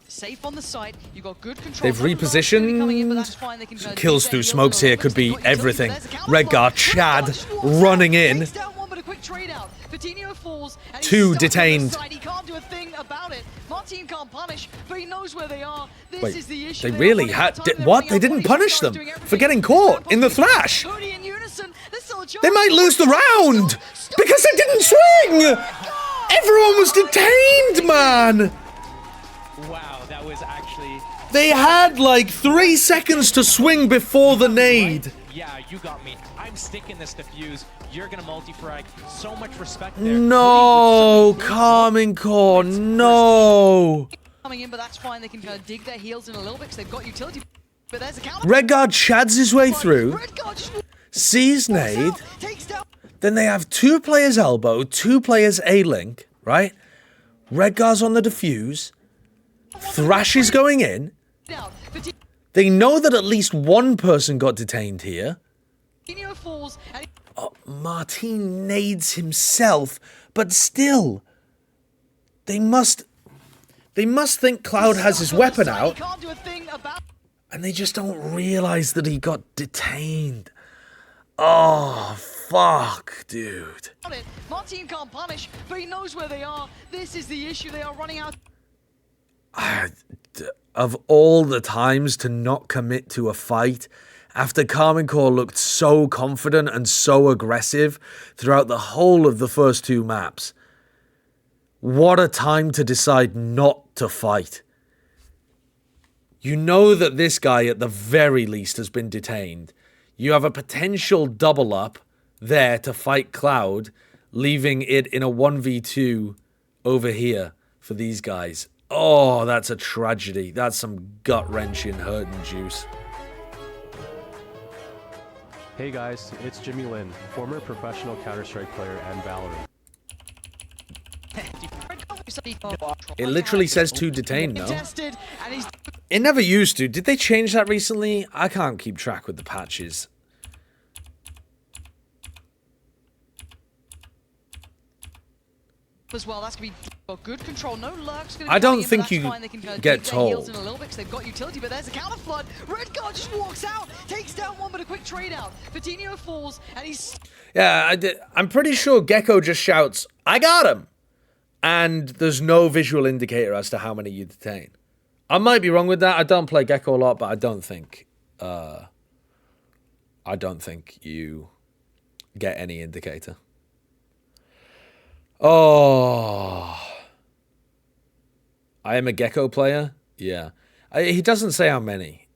Speaker 18: Safe on the site. You got good control.
Speaker 3: They've repositioned. Some kills through smokes here could be everything. Redgar, Chad running in. 2 detained.
Speaker 18: He can't do a thing about it. Martin can't punish, but he knows where they are. This
Speaker 3: Wait,
Speaker 18: is the issue.
Speaker 3: they really had... What? They didn't punish them for getting caught in the Thrash. They might lose the round because they didn't swing. Everyone was detained, man.
Speaker 1: Wow, that was actually...
Speaker 3: They had like 3 seconds to swing before the nade.
Speaker 1: Yeah, you got me. I'm sticking this defuse. You're gonna multi-frag. So much respect there.
Speaker 3: No, Karman Core, no.
Speaker 18: Coming in, but that's fine. They can kind of dig their heels in a little bit because they've got utility. But there's a counter.
Speaker 3: Redgar chads his way through, sees nade, then they have 2 players elbow, 2 players A-link, right? Redgar's on the defuse, Thrash is going in. They know that at least 1 person got detained here. Oh, Martin nades himself, but still, they must think Cloud has his weapon out, and they just don't realize that he got detained. Oh, fuck, dude.
Speaker 18: Martin can't punish, but he knows where they are. This is the issue. They are running out.
Speaker 3: Of all the times to not commit to a fight, after Karman Core looked so confident and so aggressive throughout the whole of the first 2 maps, what a time to decide not to fight. You know that this guy at the very least has been detained. You have a potential double up there to fight Cloud, leaving it in a 1v2 over here for these guys. Oh, that's a tragedy. That's some gut-wrenching hurt and juice.
Speaker 21: Hey guys, it's Jimmy Lin, former professional Counter-Strike player and Valorant.
Speaker 3: It literally says 2 detained now. It never used to. Did they change that recently? I can't keep track with the patches.
Speaker 18: As well, that's gonna be good control. No lurks.
Speaker 3: I don't think you get told.
Speaker 18: In a little bit because they've got utility, but there's a counter flood. Redgar just walks out, takes down one, but a quick trade out. Coutinho falls, and he's.
Speaker 3: Yeah, I'm pretty sure Gecko just shouts, "I got him," and there's no visual indicator as to how many you detain. I might be wrong with that. I don't play Gecko a lot, but I don't think you get any indicator. Oh, I am a Gecko player? Yeah. He doesn't say how many.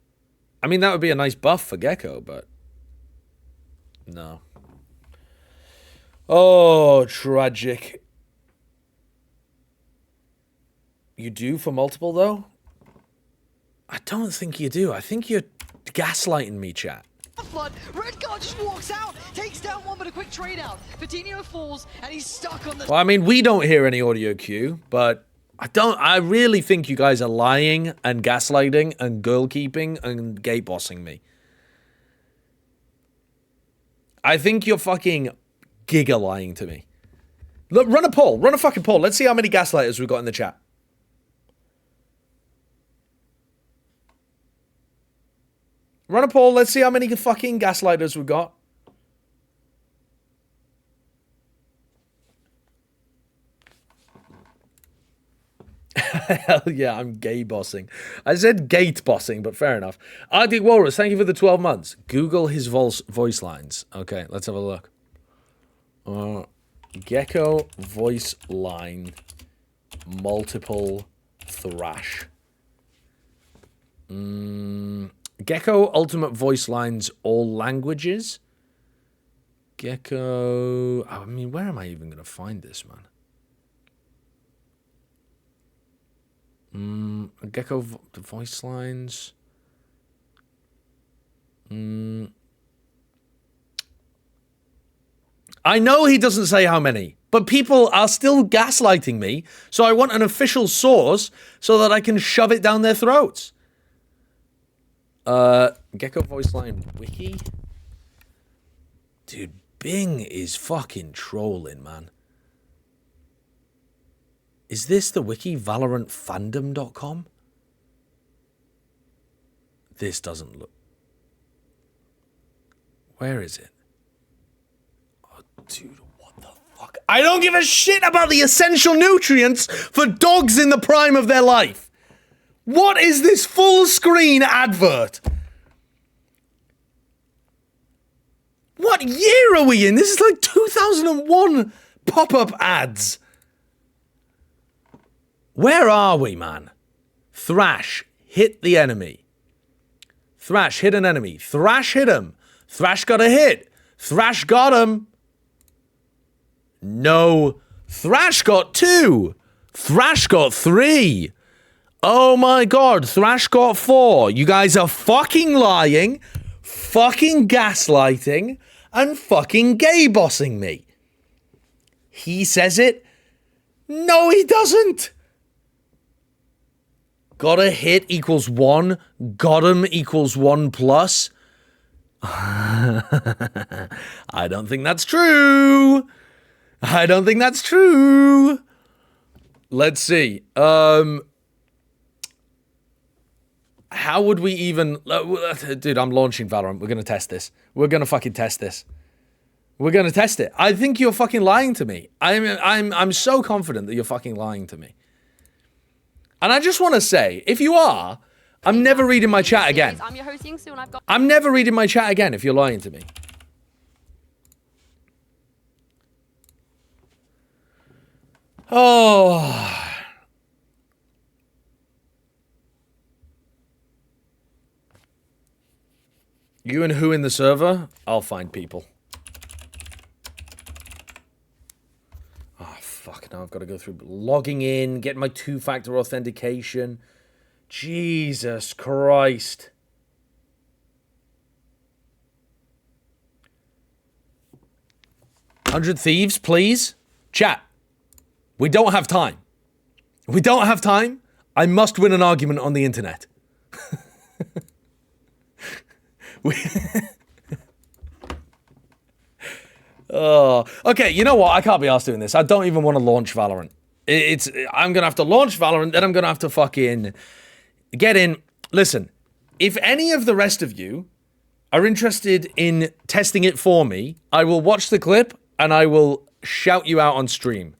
Speaker 3: I mean, that would be a nice buff for Gecko, but No. Oh, tragic. You do for multiple, though? I don't think you do. I think you're gaslighting me, chat.
Speaker 18: Flood. Redguard just walks out, takes down one, but a quick trade out. Patino falls, and he's stuck on the...
Speaker 3: Well, I mean, we don't hear any audio cue, but I really think you guys are lying and gaslighting and girl keeping and gay bossing me. I think you're fucking giga lying to me. Look, run a poll. Run a fucking poll. Let's see how many gaslighters we've got in the chat. Run a poll. Let's see how many fucking gaslighters we've got. Hell yeah, I'm gay bossing. I said gate bossing, but fair enough. Arctic Walrus, thank you for the 12 months. Google his voice lines. Okay, let's have a look. Gecko voice line multiple thrash. Gecko ultimate voice lines all languages. Gecko... I mean, where am I even going to find this, man? Gecko voice lines. I know he doesn't say how many, but people are still gaslighting me, so I want an official source so that I can shove it down their throats. Gecko voice line wiki? Dude, Bing is fucking trolling, man. Is this the wiki valorantfandom.com? This doesn't look... Where is it? Oh, dude, what the fuck? I don't give a shit about the essential nutrients for dogs in the prime of their life. What is this full screen advert? What year are we in? This is like 2001 pop-up ads. Where are we, man? Thrash, hit the enemy. Thrash, hit an enemy. Thrash, hit him. Thrash got a hit. Thrash got him. No. Thrash got 2. Thrash got 3. Oh my god, Thrash got 4. You guys are fucking lying, fucking gaslighting, and fucking gay bossing me. He says it. No, he doesn't. Got a hit equals 1. Got him equals 1 plus. I don't think that's true. I don't think that's true. Let's see. How would we even... Dude, I'm launching Valorant. We're going to test this. We're going to fucking test this. We're going to test it. I think you're fucking lying to me. I'm so confident that you're fucking lying to me. And I just want to say, if you are, I'm never reading my chat again.
Speaker 2: I'm your host Yingsu, and I've got...
Speaker 3: I'm never reading my chat again if you're lying to me. Oh. You and who in the server? I'll find people. Fuck, now I've got to go through logging in, getting my 2-factor authentication. Jesus Christ. $100 Thieves, please. Chat. We don't have time. We don't have time. I must win an argument on the internet. Oh, okay, you know what? I can't be arsed doing this. I don't even want to launch Valorant. I'm going to have to launch Valorant, then I'm going to have to fucking get in. Listen, if any of the rest of you are interested in testing it for me, I will watch the clip and I will shout you out on stream.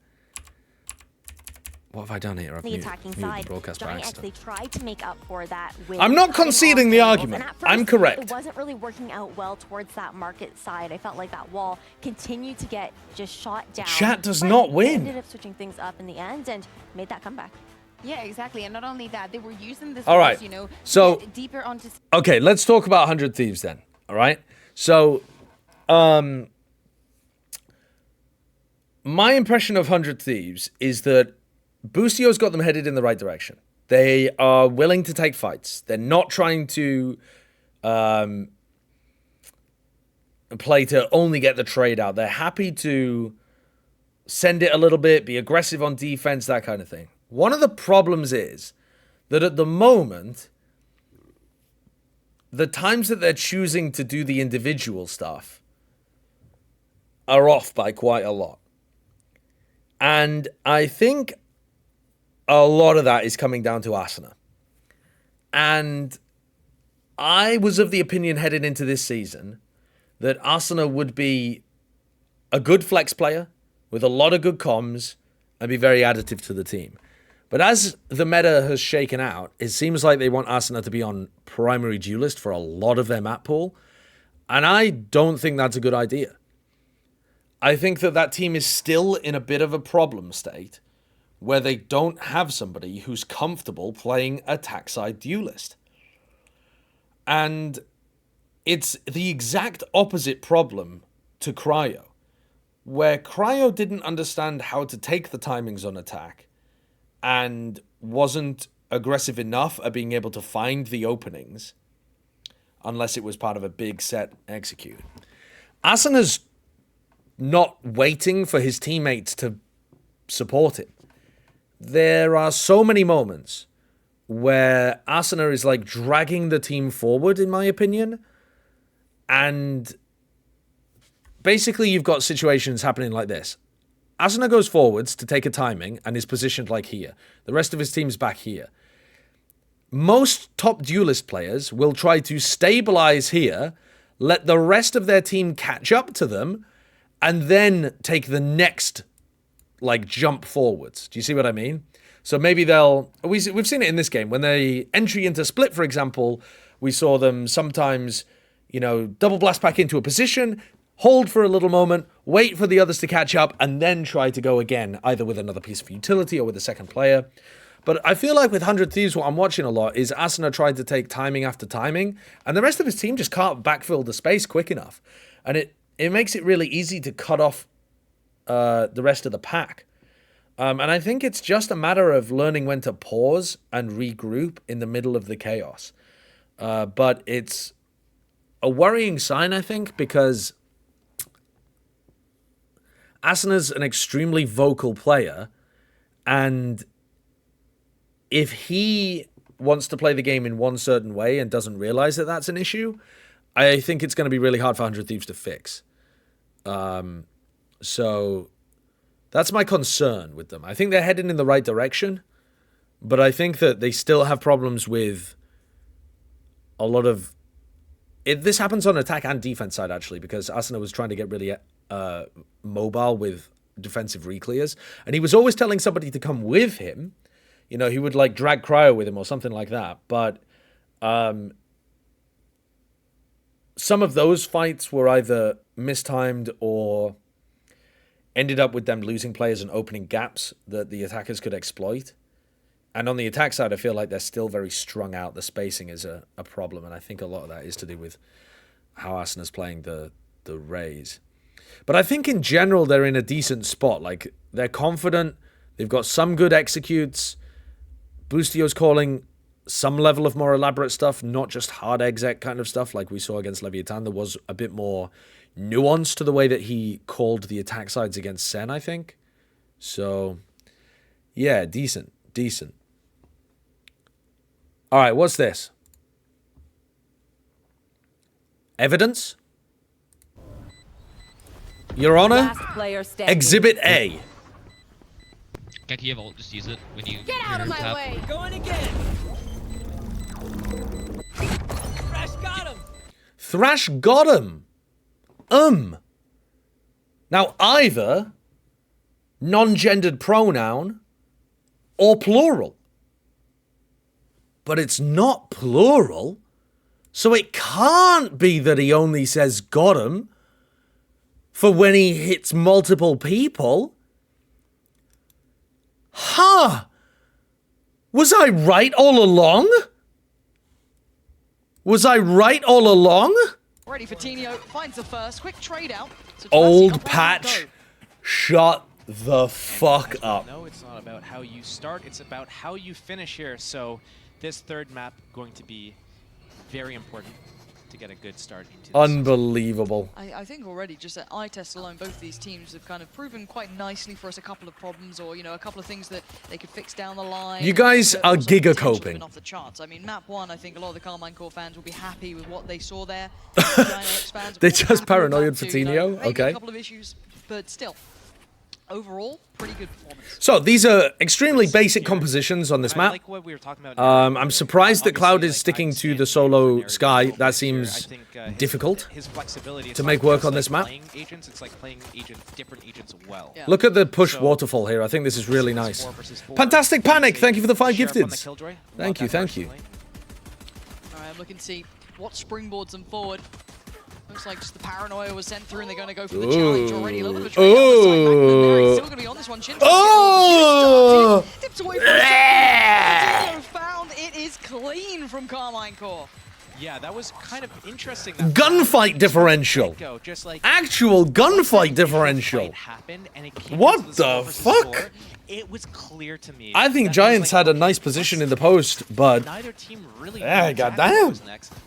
Speaker 3: What have I done here? I've
Speaker 15: the attacking side, GiantX, they tried to make up for that with...
Speaker 3: I'm not conceding the argument. I'm correct.
Speaker 15: It wasn't really working out well towards that market side. I felt like that wall continued to get just shot down.
Speaker 3: Chat does not win.
Speaker 15: They ended up switching things up in the end and made that comeback.
Speaker 5: Yeah, exactly. And not only that, they were using this,
Speaker 3: all right.
Speaker 5: You know,
Speaker 3: so
Speaker 5: deeper onto...
Speaker 3: Okay, let's talk about 100 Thieves then. All right? So my impression of 100 Thieves is that Boostio's got them headed in the right direction. They are willing to take fights. They're not trying to play to only get the trade out. They're happy to send it a little bit, be aggressive on defense, that kind of thing. One of the problems is that at the moment, the times that they're choosing to do the individual stuff are off by quite a lot. And I think a lot of that is coming down to Asuna. And I was of the opinion headed into this season that Asuna would be a good flex player with a lot of good comms and be very additive to the team. But as the meta has shaken out, it seems like they want Asuna to be on primary duelist for a lot of their map pool. And I don't think that's a good idea. I think that that team is still in a bit of a problem state where they don't have somebody who's comfortable playing attack side duelist. And it's the exact opposite problem to Cryo, where Cryo didn't understand how to take the timings on attack and wasn't aggressive enough at being able to find the openings unless it was part of a big set execute. Asuna's not waiting for his teammates to support him. There are so many moments where Asuna is like dragging the team forward, in my opinion. And basically you've got situations happening like this. Asuna goes forwards to take a timing and is positioned like here. The rest of his team's back here. Most top duelist players will try to stabilize here, let the rest of their team catch up to them, and then take the next, like, jump forwards. Do you see what I mean? So maybe they'll... We've seen it in this game. When they entry into split, for example, we saw them sometimes, you know, double blast back into a position, hold for a little moment, wait for the others to catch up, and then try to go again, either with another piece of utility or with a second player. But I feel like with 100 Thieves, what I'm watching a lot is Asuna trying to take timing after timing, and the rest of his team just can't backfill the space quick enough. And it makes it really easy to cut off the rest of the pack. And I think it's just a matter of learning when to pause and regroup in the middle of the chaos. But it's a worrying sign, I think, because Asuna's an extremely vocal player, and if he wants to play the game in one certain way and doesn't realize that that's an issue, I think it's going to be really hard for 100 Thieves to fix. So that's my concern with them. I think they're heading in the right direction, but I think that they still have problems with a lot of... This happens on attack and defense side, actually, because Asuna was trying to get really mobile with defensive reclears, and he was always telling somebody to come with him. You know, he would, like, drag Cryo with him or something like that, but some of those fights were either mistimed or ended up with them losing players and opening gaps that the attackers could exploit. And on the attack side, I feel like they're still very strung out. The spacing is a problem, and I think a lot of that is to do with how Asuna's playing the Rays. But I think in general, they're in a decent spot. Like, they're confident. They've got some good executes. Boostio's calling some level of more elaborate stuff, not just hard exec kind of stuff like we saw against Leviathan. There was a bit more nuance to the way that he called the attack sides against Sen, I think. So, yeah, decent. All right, what's this? Evidence? Your Honor? Exhibit A.
Speaker 8: Gek, you have ult, just use it when you
Speaker 2: get out of my
Speaker 8: tap.
Speaker 2: way.
Speaker 4: Going again. Thrash got him.
Speaker 3: Thrash got him. Now, either non-gendered pronoun or plural. But it's not plural, so it can't be that he only says got him for when he hits multiple people. Huh. Was I right all along? Was I right all along?
Speaker 18: Ready for Tino, finds the first, quick trade out. So
Speaker 3: Old Patch, shut the fuck up.
Speaker 1: No, it's not about how you start, it's about how you finish here. So this third map going to be very important to get a good start into this.
Speaker 3: Unbelievable.
Speaker 18: I think already, just at eye test alone, both these teams have kind of proven quite nicely for us a couple of problems, or, you know, a couple of things that they could fix down the line.
Speaker 3: You guys are giga coping.
Speaker 18: Off the charts. I mean, map 1, I think a lot of the Carmine Core fans will be happy with what they saw there. GiantX fans
Speaker 3: They're just paranoid for Tino? Okay.
Speaker 18: A couple of issues, but still, overall, pretty good performance.
Speaker 3: So these are extremely basic compositions on this map.
Speaker 1: Like what we were talking about
Speaker 3: I'm surprised that Cloud is sticking to the solo Sky. That seems difficult to make work on this map.
Speaker 1: It's like playing different agents well.
Speaker 3: Look at the push waterfall here. I think this is really nice. Fantastic Panic. Thank you for the 5 gifteds. Thank you, thank you.
Speaker 18: All right, I'm looking to see what springboards them forward. Looks like just the paranoia was sent through and they're going to go for the challenge already. A little bit of a trade down the side. Magnum there, he's still going to be on this one. Shin tips away from Tino found. It is clean from Carmine Core.
Speaker 1: Yeah, that was kind of interesting.
Speaker 3: Gunfight differential. Actual gunfight differential. What the fuck?
Speaker 1: It was clear to me.
Speaker 3: I think Giants had a nice position in the post, but
Speaker 1: neither team really.
Speaker 3: Yeah, goddamn.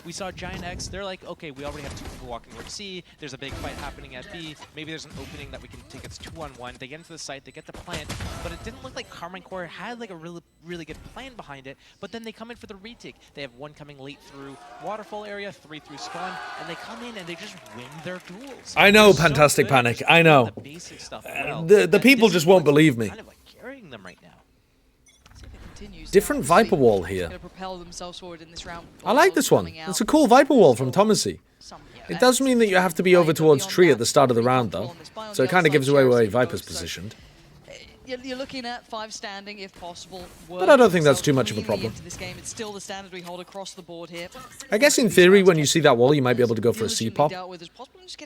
Speaker 1: We saw GiantX. They're like, okay, we already have 2 people walking towards C. There's a big fight happening at B. Maybe there's an opening that we can take. It's 2-on-1. They get into the site. They get the plant, but it didn't look like Carmine Core had like a really good plan behind it. But then they come in for the retake. They have 1 coming late through waterfall area, 3 through spawn, and they come in and they just win their duels.
Speaker 3: I know, Fantastic Panic. I know.
Speaker 1: The basic stuff well.
Speaker 3: The people just won't believe me.
Speaker 1: Kind of like carrying them right now.
Speaker 3: Different Viper Wall here.
Speaker 18: Propel themselves forward in this round.
Speaker 3: I like this one. It's a cool Viper Wall from Thomasy. It does mean that you have to be over towards tree at the start of the round, though. So it kind of gives away where Viper's positioned.
Speaker 18: You're looking at 5 standing if possible.
Speaker 3: But I don't think that's too much of a problem.
Speaker 18: This game, it's still the standard we hold across the board here.
Speaker 3: I guess in theory, when you see that wall, you might be able to go for a C pop.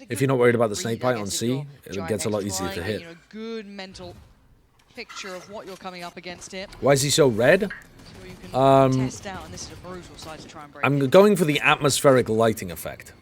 Speaker 3: If you're not worried about the snake bite on C, it gets a lot easier to hit.
Speaker 18: Good mental picture of what you're coming up against here.
Speaker 3: Why is he so red? I'm going for the atmospheric lighting effect.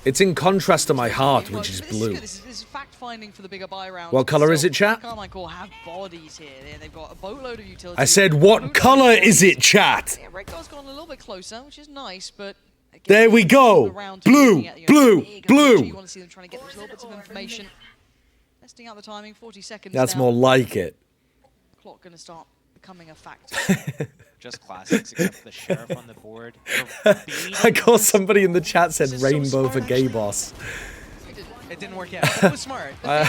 Speaker 3: It's in contrast to my heart, which is blue.
Speaker 18: This is fact-finding for the bigger buy rounds.
Speaker 3: What color is it, chat?
Speaker 18: Carmine Core have bodies here. They've got a boatload of utility.
Speaker 3: I said, what color is it, chat?
Speaker 18: Yeah, Red Guard's gone a little bit closer, which is nice, but... Again,
Speaker 3: there we go! Blue! Blue! Blue!
Speaker 18: You want to see them trying to get those little bits of information. Testing out the timing, 40 seconds
Speaker 3: That's
Speaker 18: now.
Speaker 3: more like it.
Speaker 18: Clock going to start becoming a factor.
Speaker 1: Just classics, except the sheriff on the board.
Speaker 3: I caught somebody in the chat said rainbow for gay boss.
Speaker 1: It didn't work out. It was smart. They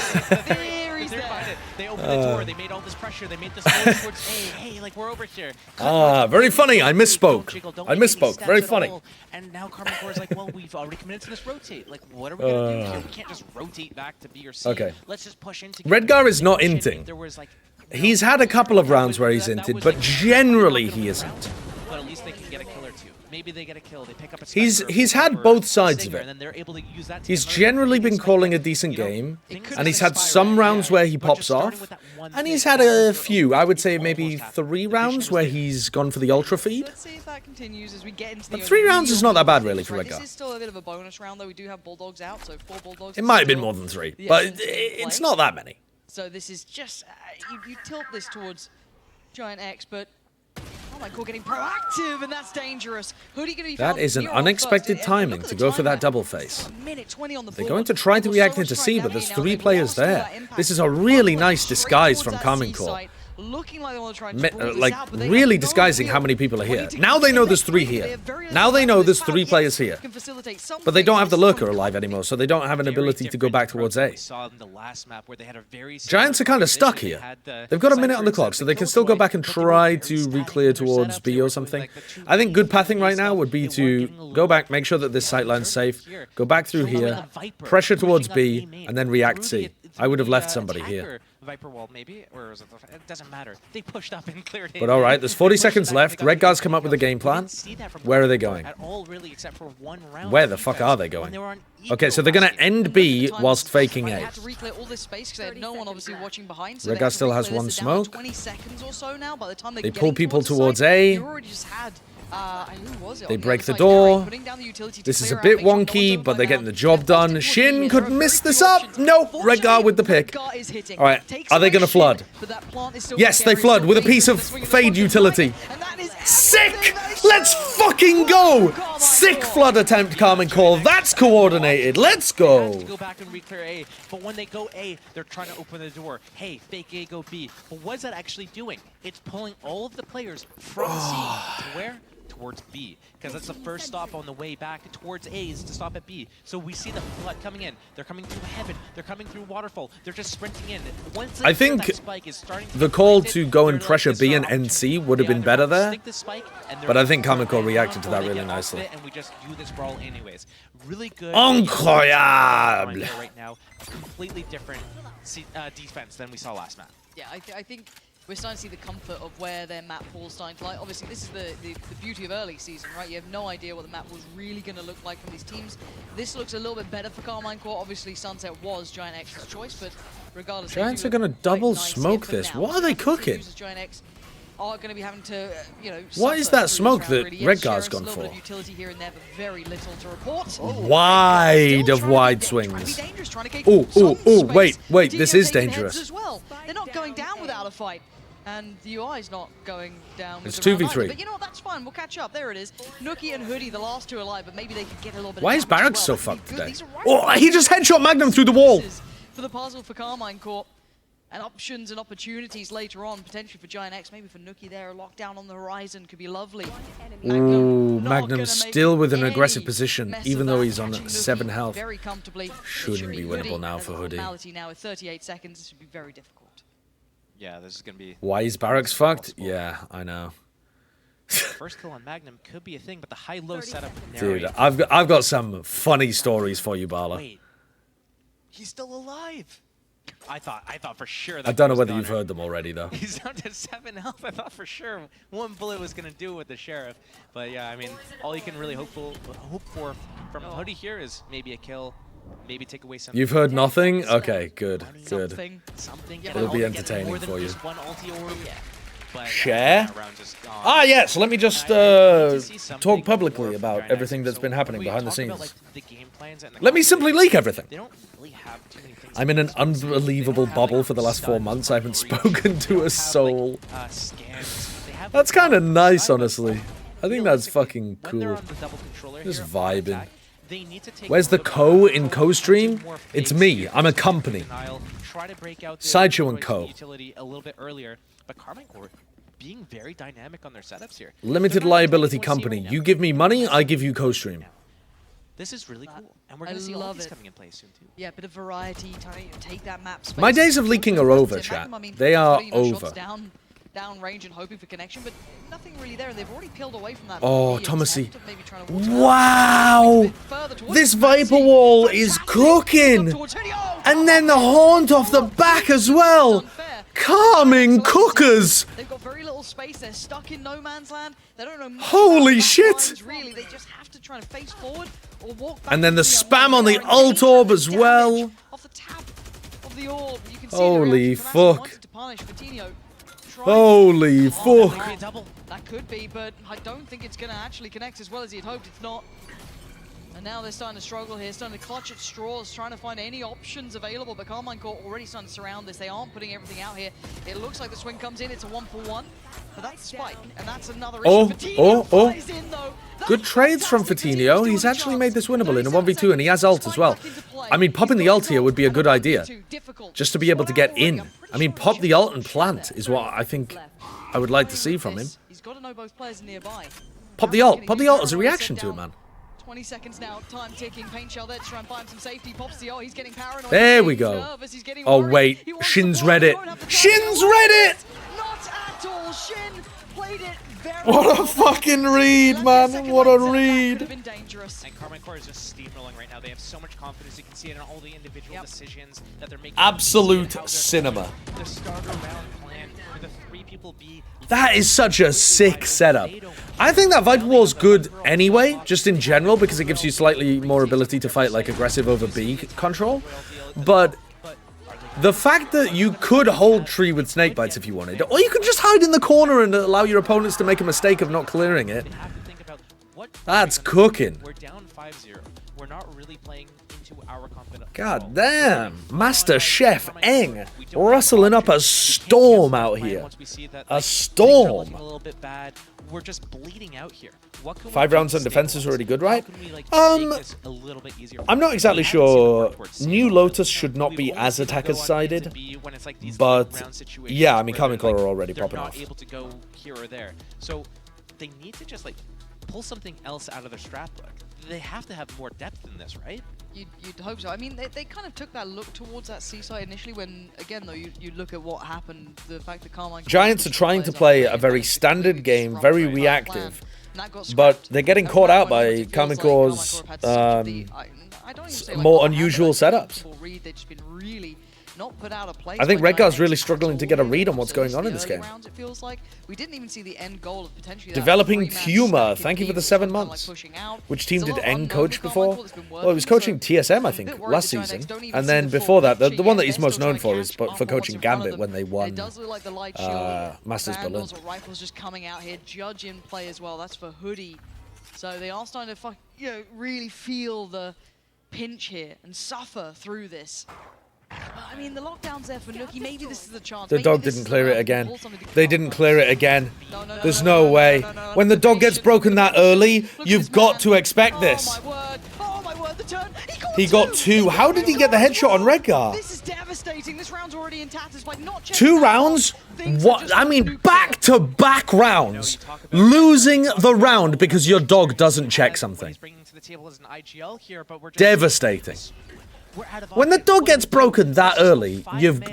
Speaker 1: opened the door. They made all this pressure. They made this move towards hey, like we're over here.
Speaker 3: Very funny. I misspoke. I misspoke. Very funny.
Speaker 1: And now Carmine Core is like, well, we've already committed to this rotate. Like, what are we going to do here? We can't just rotate back to B or C.
Speaker 3: Okay.
Speaker 1: Let's just push into.
Speaker 3: Redgar is not inting. He's had a couple of rounds where he's inted, but generally he isn't.
Speaker 1: But at least they can get a kill or 2. Maybe they get a kill. They pick up a
Speaker 3: He's had both sides of it.
Speaker 1: and then they're able to use that.
Speaker 3: He's generally been calling a decent game, and he's had some rounds where he pops off, and he's had a few, I would say maybe 3 rounds where he's gone for the ultra feed.
Speaker 18: Let's see if that continues as we get into
Speaker 3: But 3 rounds is not that bad really for Redgar.
Speaker 18: This is still a bit of a bonus round though. We do have Bulldogs out, so 4 Bulldogs.
Speaker 3: It might have been more than 3, but it's not that many.
Speaker 18: So this is just, you tilt this towards GiantX, but Carmine Core getting proactive, and that's dangerous. Hoodie going to be
Speaker 3: That is an unexpected timing to go for that double face. They're going to try to react into C, but there's 3 players there. This is a really nice disguise from Carmine Core.
Speaker 18: Looking like they want to try and
Speaker 3: like really disguising how many people are here. Now they know there's 3 here. Now they know there's 3 players here. But they don't have the lurker alive anymore, so they don't have an ability to go back towards A. Giants are kind of stuck here. They've got a minute on the clock, so they can still go back and try to re-clear towards B or something. I think good pathing right now would be to go back, make sure that this sightline's safe, go back through here, pressure towards B, and then react C. I would have left somebody here.
Speaker 1: Viper wall maybe, or is it doesn't matter. They pushed up and cleared it.
Speaker 3: But all right, there's 40 seconds left. Redgar's come up with a game plan. Where are they going?
Speaker 1: At all, really, except for 1 round.
Speaker 3: Where the fuck are they going? Okay, so they're going to end B whilst faking A.
Speaker 18: They had to reclear all this space because they had no one obviously watching behind. So
Speaker 3: Redgar still has 1 smoke.
Speaker 18: 20 seconds or so now. By the time
Speaker 3: they pull people towards A.
Speaker 18: You already just had Who was it?
Speaker 3: They
Speaker 18: On the
Speaker 3: break
Speaker 18: other
Speaker 3: the
Speaker 18: side, Gary
Speaker 3: door.
Speaker 18: putting down the utility to
Speaker 3: This is a
Speaker 18: clear
Speaker 3: bit
Speaker 18: out, make sure no one's
Speaker 3: wonky,
Speaker 18: on
Speaker 3: but they're
Speaker 18: timeout.
Speaker 3: getting the job done. Shin could miss this up. Nope, Redgar with the pick. All right, are they going to flood? Yes, they flood with a piece of fade utility. Sick! Let's fucking go! Sick flood attempt, Carmen Call. That's coordinated. Let's go.
Speaker 1: Go back and re-clear A, but when they go A, they're trying to open the door. Hey, fake A, go B. But what is that actually doing? It's pulling all of the players from C to where? Towards B, because that's the first stop on the way back towards A is to stop at B. So we see the flood coming in. They're coming through Heaven. They're coming through Waterfall. They're just sprinting in. Once
Speaker 3: I think
Speaker 1: that spike is starting to
Speaker 3: the call to go and pressure B and NC would have been better there, but I think Carmen Call reacted to that really nicely.
Speaker 1: And we just do this brawl anyways. Really good.
Speaker 3: Incroyable.
Speaker 1: Right now, completely different defense than we saw last map.
Speaker 18: Yeah, I think we're starting to see the comfort of where their map pool's starting to lie. Obviously, this is the beauty of early season, right? You have no idea what the map was really going to look like from these teams. This looks a little bit better for Carmine Core. Obviously, Sunset was GiantX's choice, but regardless,
Speaker 3: Giants are going to double smoke this. What are they cooking?
Speaker 18: GiantX are going to be having to,
Speaker 3: What is that smoke that Redgar's gone for?
Speaker 18: Utility here and there, but very little to report.
Speaker 3: Wide of wide swings. Oh, wait, this is dangerous.
Speaker 18: As well. They're not going down without a fight. And the UI's not going down.
Speaker 3: It's 2v3.
Speaker 18: But you know what? That's fine. We'll catch up. There it is. Nookie and Hoodie, the last two alive, but maybe they could get a little bit.
Speaker 3: Why is
Speaker 18: of damage
Speaker 3: Barracks
Speaker 18: as
Speaker 3: so
Speaker 18: well.
Speaker 3: fucked today? Oh, he just headshot Magnum through the wall.
Speaker 18: For the puzzle for Carmine Corp. And options and opportunities later on, potentially for GiantX, maybe for Nookie there. A lockdown on the horizon could be lovely.
Speaker 3: Ooh, Magnum still with an aggressive position, even though he's on 7 health.
Speaker 18: Very comfortably.
Speaker 3: Shouldn't be winnable now for Hoodie.
Speaker 18: Now with 38 seconds, this should be very difficult.
Speaker 1: Yeah, this is going to be...
Speaker 3: Why is Barracks fucked? Yeah, I know.
Speaker 1: First kill on Magnum could be a thing, but the high-low setup...
Speaker 3: Dude, I've got some funny stories for you, Bala.
Speaker 1: Wait, he's still alive. I thought for sure that
Speaker 3: I don't know
Speaker 1: was
Speaker 3: whether
Speaker 1: Gunner.
Speaker 3: you've heard them already, though.
Speaker 1: He's down to 7 health. I thought for sure one bullet was going to do with the Sheriff. But yeah, I mean, all you can really hope for from Hoodie here is maybe a kill, maybe take away something.
Speaker 3: You've heard nothing? Okay, good.
Speaker 1: Something.
Speaker 3: It'll be entertaining for you.
Speaker 1: One ulti orb. But,
Speaker 3: Share? Ah, yes. Let me just talk publicly about everything that's been happening behind the scenes. Let me simply leak everything. I'm in an unbelievable bubble for the last 4 months. I haven't spoken to a soul. That's kind of nice, honestly. I think that's fucking cool. Just vibing. Where's the co in co-stream? It's me. I'm a company. Sideshow and Co.
Speaker 1: But Carmine Corp being very dynamic on their setups here.
Speaker 3: Limited liability company. You give me money, I give you co-stream.
Speaker 1: This is really cool, and we're going to see all these coming in place soon too.
Speaker 18: Yeah, bit of variety, take that map space.
Speaker 3: My days of leaking are over, chat. They are over.
Speaker 18: Down range and hoping for connection, but nothing really there. They've already peeled away from that.
Speaker 3: Oh, Thomasy. Wow! This Viper Wall is cooking! And then the haunt off the back as well! Calming cookers!
Speaker 18: They've got very little space. They're stuck in no man's land. They don't know much
Speaker 3: Holy shit!
Speaker 18: lines, really. They just have to try and face forward or walk back.
Speaker 3: And then the spam on the ult orb as well.
Speaker 18: Off the tap of the orb. You can see
Speaker 3: Holy fuck.
Speaker 18: to punish Coutinho.
Speaker 3: Holy fuck.
Speaker 18: That could be, but I don't think it's going to actually connect as well as he had hoped. It's not. And now they're starting to struggle here, starting to clutch at straws, trying to find any options available. But Carmine Corp already starting to surround this. They aren't putting everything out here. It looks like the swing comes in. It's a 1-for-1. But that's Spike, and that's another issue.
Speaker 3: Oh. Good trades from Fatinho. He's actually made this winnable in a 1v2, and he has ult as well. I mean, popping the ult here would be a good idea. Just to be able to get in. I mean, pop the ult and plant is what I think I would like to see from him.
Speaker 18: He's got to know both players nearby.
Speaker 3: Pop the ult. Pop the ult as a reaction to it, man.
Speaker 18: 20 seconds now, time ticking. Paint Shell there to try and find some safety. Pops the ult, he's getting paranoid.
Speaker 3: There we go. Oh, wait. Shin's read it. Shin's read it!
Speaker 18: Not at all. Shin played it very
Speaker 3: What a fucking read, man. What a read.
Speaker 1: And Carmine Corp is just steamrolling right now. They have so much confidence. You can see it in all the individual decisions that they're making.
Speaker 3: Absolute cinema.
Speaker 1: The starter round plan for the 3 people B.
Speaker 3: That is such a sick setup. I think that Viper Wall's good anyway, just in general, because it gives you slightly more ability to fight like aggressive over B control. But the fact that you could hold tree with snake bites if you wanted, or you could just hide in the corner and allow your opponents to make a mistake of not clearing it, That's cooking.
Speaker 1: We're down 5-0. We're not really playing into our confidence.
Speaker 3: God damn. Master Chef Eng rustling up a storm out here. A storm.
Speaker 1: A little bit bad. We're just bleeding out here.
Speaker 3: 5 rounds on defense is already good, right? I'm not exactly sure. New Lotus should not be as attackers sided, but yeah, I mean, Karmine Core are already popping off.
Speaker 1: Able to go here or there, so they need to just like pull something else out of their strat book. They have to have more depth in this, right?
Speaker 18: You'd hope so. I mean, they kind of took that look towards that C-side initially when, again, though, you look at what happened, the fact that Karmine...
Speaker 3: Giants are trying to play a very standard game, very reactive, but they're getting caught out by Karmine Core's more unusual setups. I think Redgar's really struggling to get a read on what's going on in this game.
Speaker 18: We didn't even see the end goal of potentially
Speaker 3: Developing Puma, thank you for the 7 months. Which team did Eng coach before? Well, he was coaching TSM, I think, last season. And then before that, the one that he's most known for is for coaching Gambit when they won Masters Berlin.
Speaker 18: Rifles just coming out here, Judge in play as well. That's for Hoodie. So they are starting to really feel the pinch here and suffer through this. I mean, the lockdown's there for Nuki. Maybe this is the chance.
Speaker 3: The dog didn't clear it again. They didn't clear it again. There's no way. When the dog gets broken that early, you've got to expect this.
Speaker 18: Oh my word, the turn.
Speaker 3: He got 2. How did he get the headshot on Redgar?
Speaker 18: This is devastating. This round's already in tatters. Like, not
Speaker 3: 2 rounds? What? I mean, back-to-back rounds. Losing the round because your dog doesn't check something. Devastating. When the dog gets broken that early,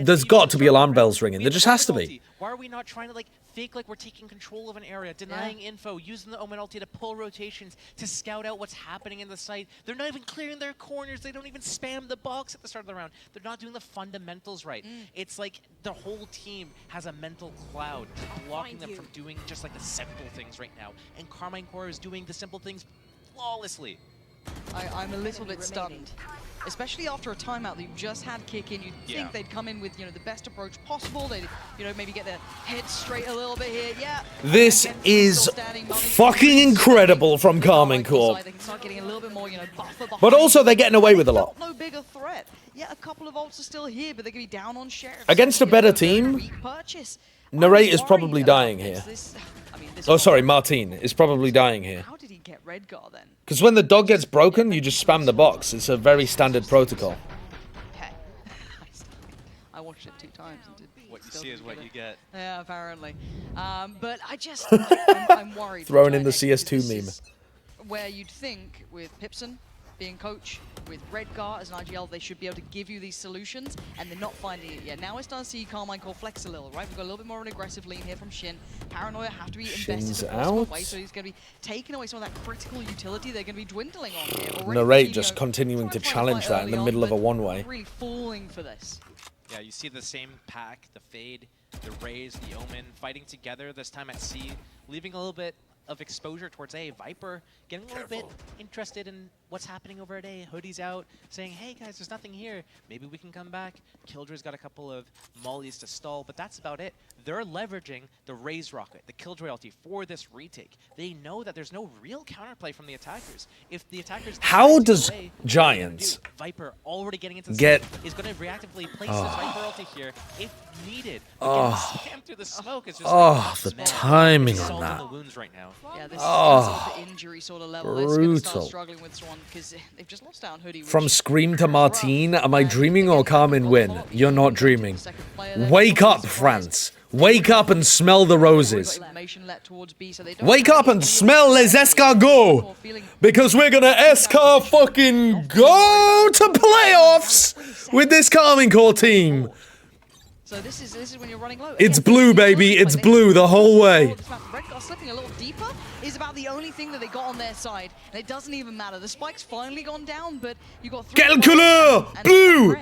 Speaker 3: there's got to be alarm bells ringing. There just has to be.
Speaker 1: Why are we not trying to like fake like we're taking control of an area, denying info, using the Omen ulti to pull rotations, to scout out what's happening in the site? They're not even clearing their corners. They don't even spam the box at the start of the round. They're not doing the fundamentals right. It's like the whole team has a mental cloud blocking them from doing just like the simple things right now. And Karmine Core is doing the simple things flawlessly.
Speaker 18: I'm a little bit stunned, especially after a timeout that you just had kick in. You'd think they'd come in with, the best approach possible. They'd, maybe get their head straight a little bit here. Yeah.
Speaker 3: This is fucking incredible from Karmine Core. But also, they're getting away with a lot.
Speaker 18: No bigger threat. Yeah, a couple of ults are still here, but they're going to be down on Sheriff.
Speaker 3: Against a better team, Narrate is probably dying here. Oh, sorry, Martin is probably dying here.
Speaker 18: How did he get Redgar then?
Speaker 3: Because when the dog gets broken, you just spam the box. It's a very standard protocol.
Speaker 18: Okay. I watched it 2 times and did.
Speaker 6: What you see is what you get.
Speaker 18: Yeah, apparently. But I'm worried.
Speaker 3: Throwing in the CS2 meme.
Speaker 18: Where you'd think with Pipson being coach, with Redgar as an IGL, they should be able to give you these solutions, and they're not finding it yet. Now we're starting to see Karmine Core flex a little, right? We've got a little bit more of an aggressive lean here from Shin. Paranoia have to be invested in a way, so he's going to be taking away some of that critical utility they're going to be dwindling on here.
Speaker 3: Narrate just continuing to challenge that in the middle of a one-way.
Speaker 18: Really falling for this.
Speaker 1: Yeah, you see the same pack, the Fade, the Raze, the Omen, fighting together this time at C, leaving a little bit of exposure towards A. Viper getting a little bit interested in what's happening over at A. Hoodie's out saying, hey guys, there's nothing here. Maybe we can come back. Killjoy's got a couple of mollies to stall, but that's about it. They're leveraging the Raze Rocket, the Killjoy ulti for this retake. They know that there's no real counterplay from the attackers. If the attackers...
Speaker 3: How does Giants
Speaker 1: Viper already getting into
Speaker 3: get...
Speaker 1: is going to reactively place this Viper ulti here if needed. Spam through the smoke. It's just
Speaker 3: the timing on that.
Speaker 1: The wounds right now.
Speaker 18: Yeah, this is the injury sort of level. They're going to start
Speaker 3: Brutal.
Speaker 18: struggling with this one because they've just lost down Hoodie.
Speaker 3: From Scream to Martine, am I dreaming or Karmine win? You're not dreaming. Wake up, France. Wake up and smell the roses. Wake up and smell les escargots. Because we're gonna escar fucking go to playoffs with this Karmine Core team.
Speaker 18: So this is when you're running low.
Speaker 3: It's blue, baby. It's blue the whole way.
Speaker 18: Redgar slipping a little deeper is about the only thing that they got on their side. And it doesn't even matter. The spike's finally gone down, but you got 3
Speaker 3: Quelle couleur? Bleu!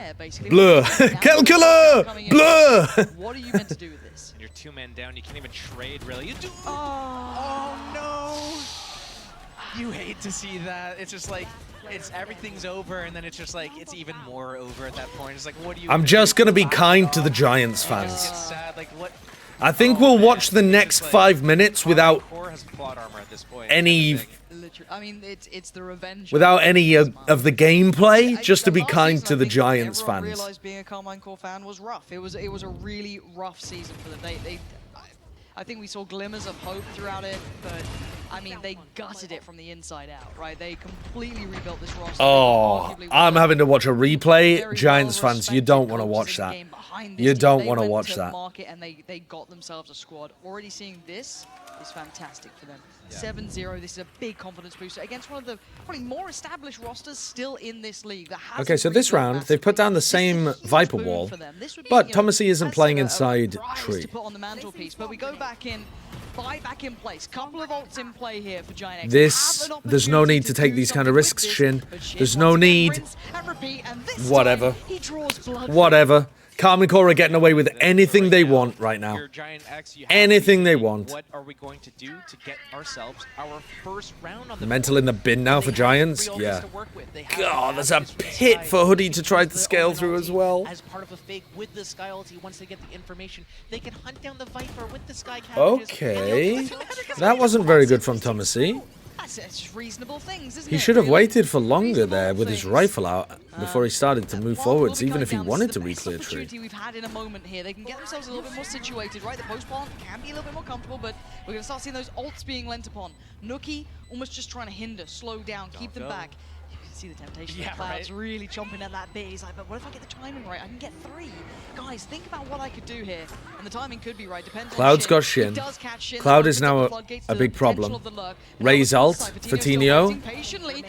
Speaker 3: Bleu. Quelle couleur? Bleu!
Speaker 18: What are you meant to do with this?
Speaker 1: You're 2 men down. You can't even trade, really. You do. Oh no! You hate to see that. It's just like, everything's over, and then it's just like, it's even more over at that point. It's like, what do you...
Speaker 3: I'm just gonna be kind to the Giants fans.
Speaker 1: It's sad. Like, what...
Speaker 3: I think we'll watch the next 5 minutes without any...
Speaker 18: I mean, it's the revenge.
Speaker 3: Without any of the gameplay, just to be kind to the Giants fans.
Speaker 18: I realized being a Carmine Core fan was rough. It was a really rough season for them. I think we saw glimmers of hope throughout it, but I mean, they gutted it from the inside out, right? They completely rebuilt this roster.
Speaker 3: Oh, I'm having to watch a replay. Giants fans, you don't want to watch that. You don't want to watch that.
Speaker 18: And they got themselves a squad. Already seeing this is fantastic for them. 7-0, this is a big confidence booster against one of the probably more established rosters still in this league.
Speaker 3: Okay, so this round, they've put down the same Viper wall, but Thomasy isn't playing inside tree.
Speaker 18: To put on the mantelpiece, but we go back in, buy back in place. Couple of ults in play here for GiantX.
Speaker 3: There's no need to take these kind of risks, Shin. There's no need. Whatever. Whatever. Carmine Core are getting away with anything they want right now. Anything they want.
Speaker 1: What are we going to do to get ourselves our first round on the
Speaker 3: Mental in the bin now for Giants? Yeah. God, there's a pit for Hoodie to try to scale through as well.
Speaker 1: As part of a fake with the Sky ulti, once they get the information, they can hunt down the Viper with the Sky cabbages.
Speaker 3: Okay. That wasn't very good from Thomasy.
Speaker 18: That's reasonable things, isn't
Speaker 3: He
Speaker 18: it?
Speaker 3: should have waited for longer there with his rifle out before he started to move forwards, even if he wanted to re-clear tree.
Speaker 18: We've had in a moment here. They can get themselves a little bit more situated, right? The post plant can be a little bit more comfortable, but we're going to start seeing those ults being lent upon. Nuki almost just trying to hinder, slow down, keep them back. You can see the temptation.
Speaker 9: Yeah,
Speaker 18: Cloud's really chomping at that bit. He's like, but what if I get the timing right? I can get 3. Guys, think about what I could do here. And the timing could be right. Depends
Speaker 3: Cloud's
Speaker 18: on
Speaker 3: got Shin. Cloud is now a big problem. Ray's ult for Tinio.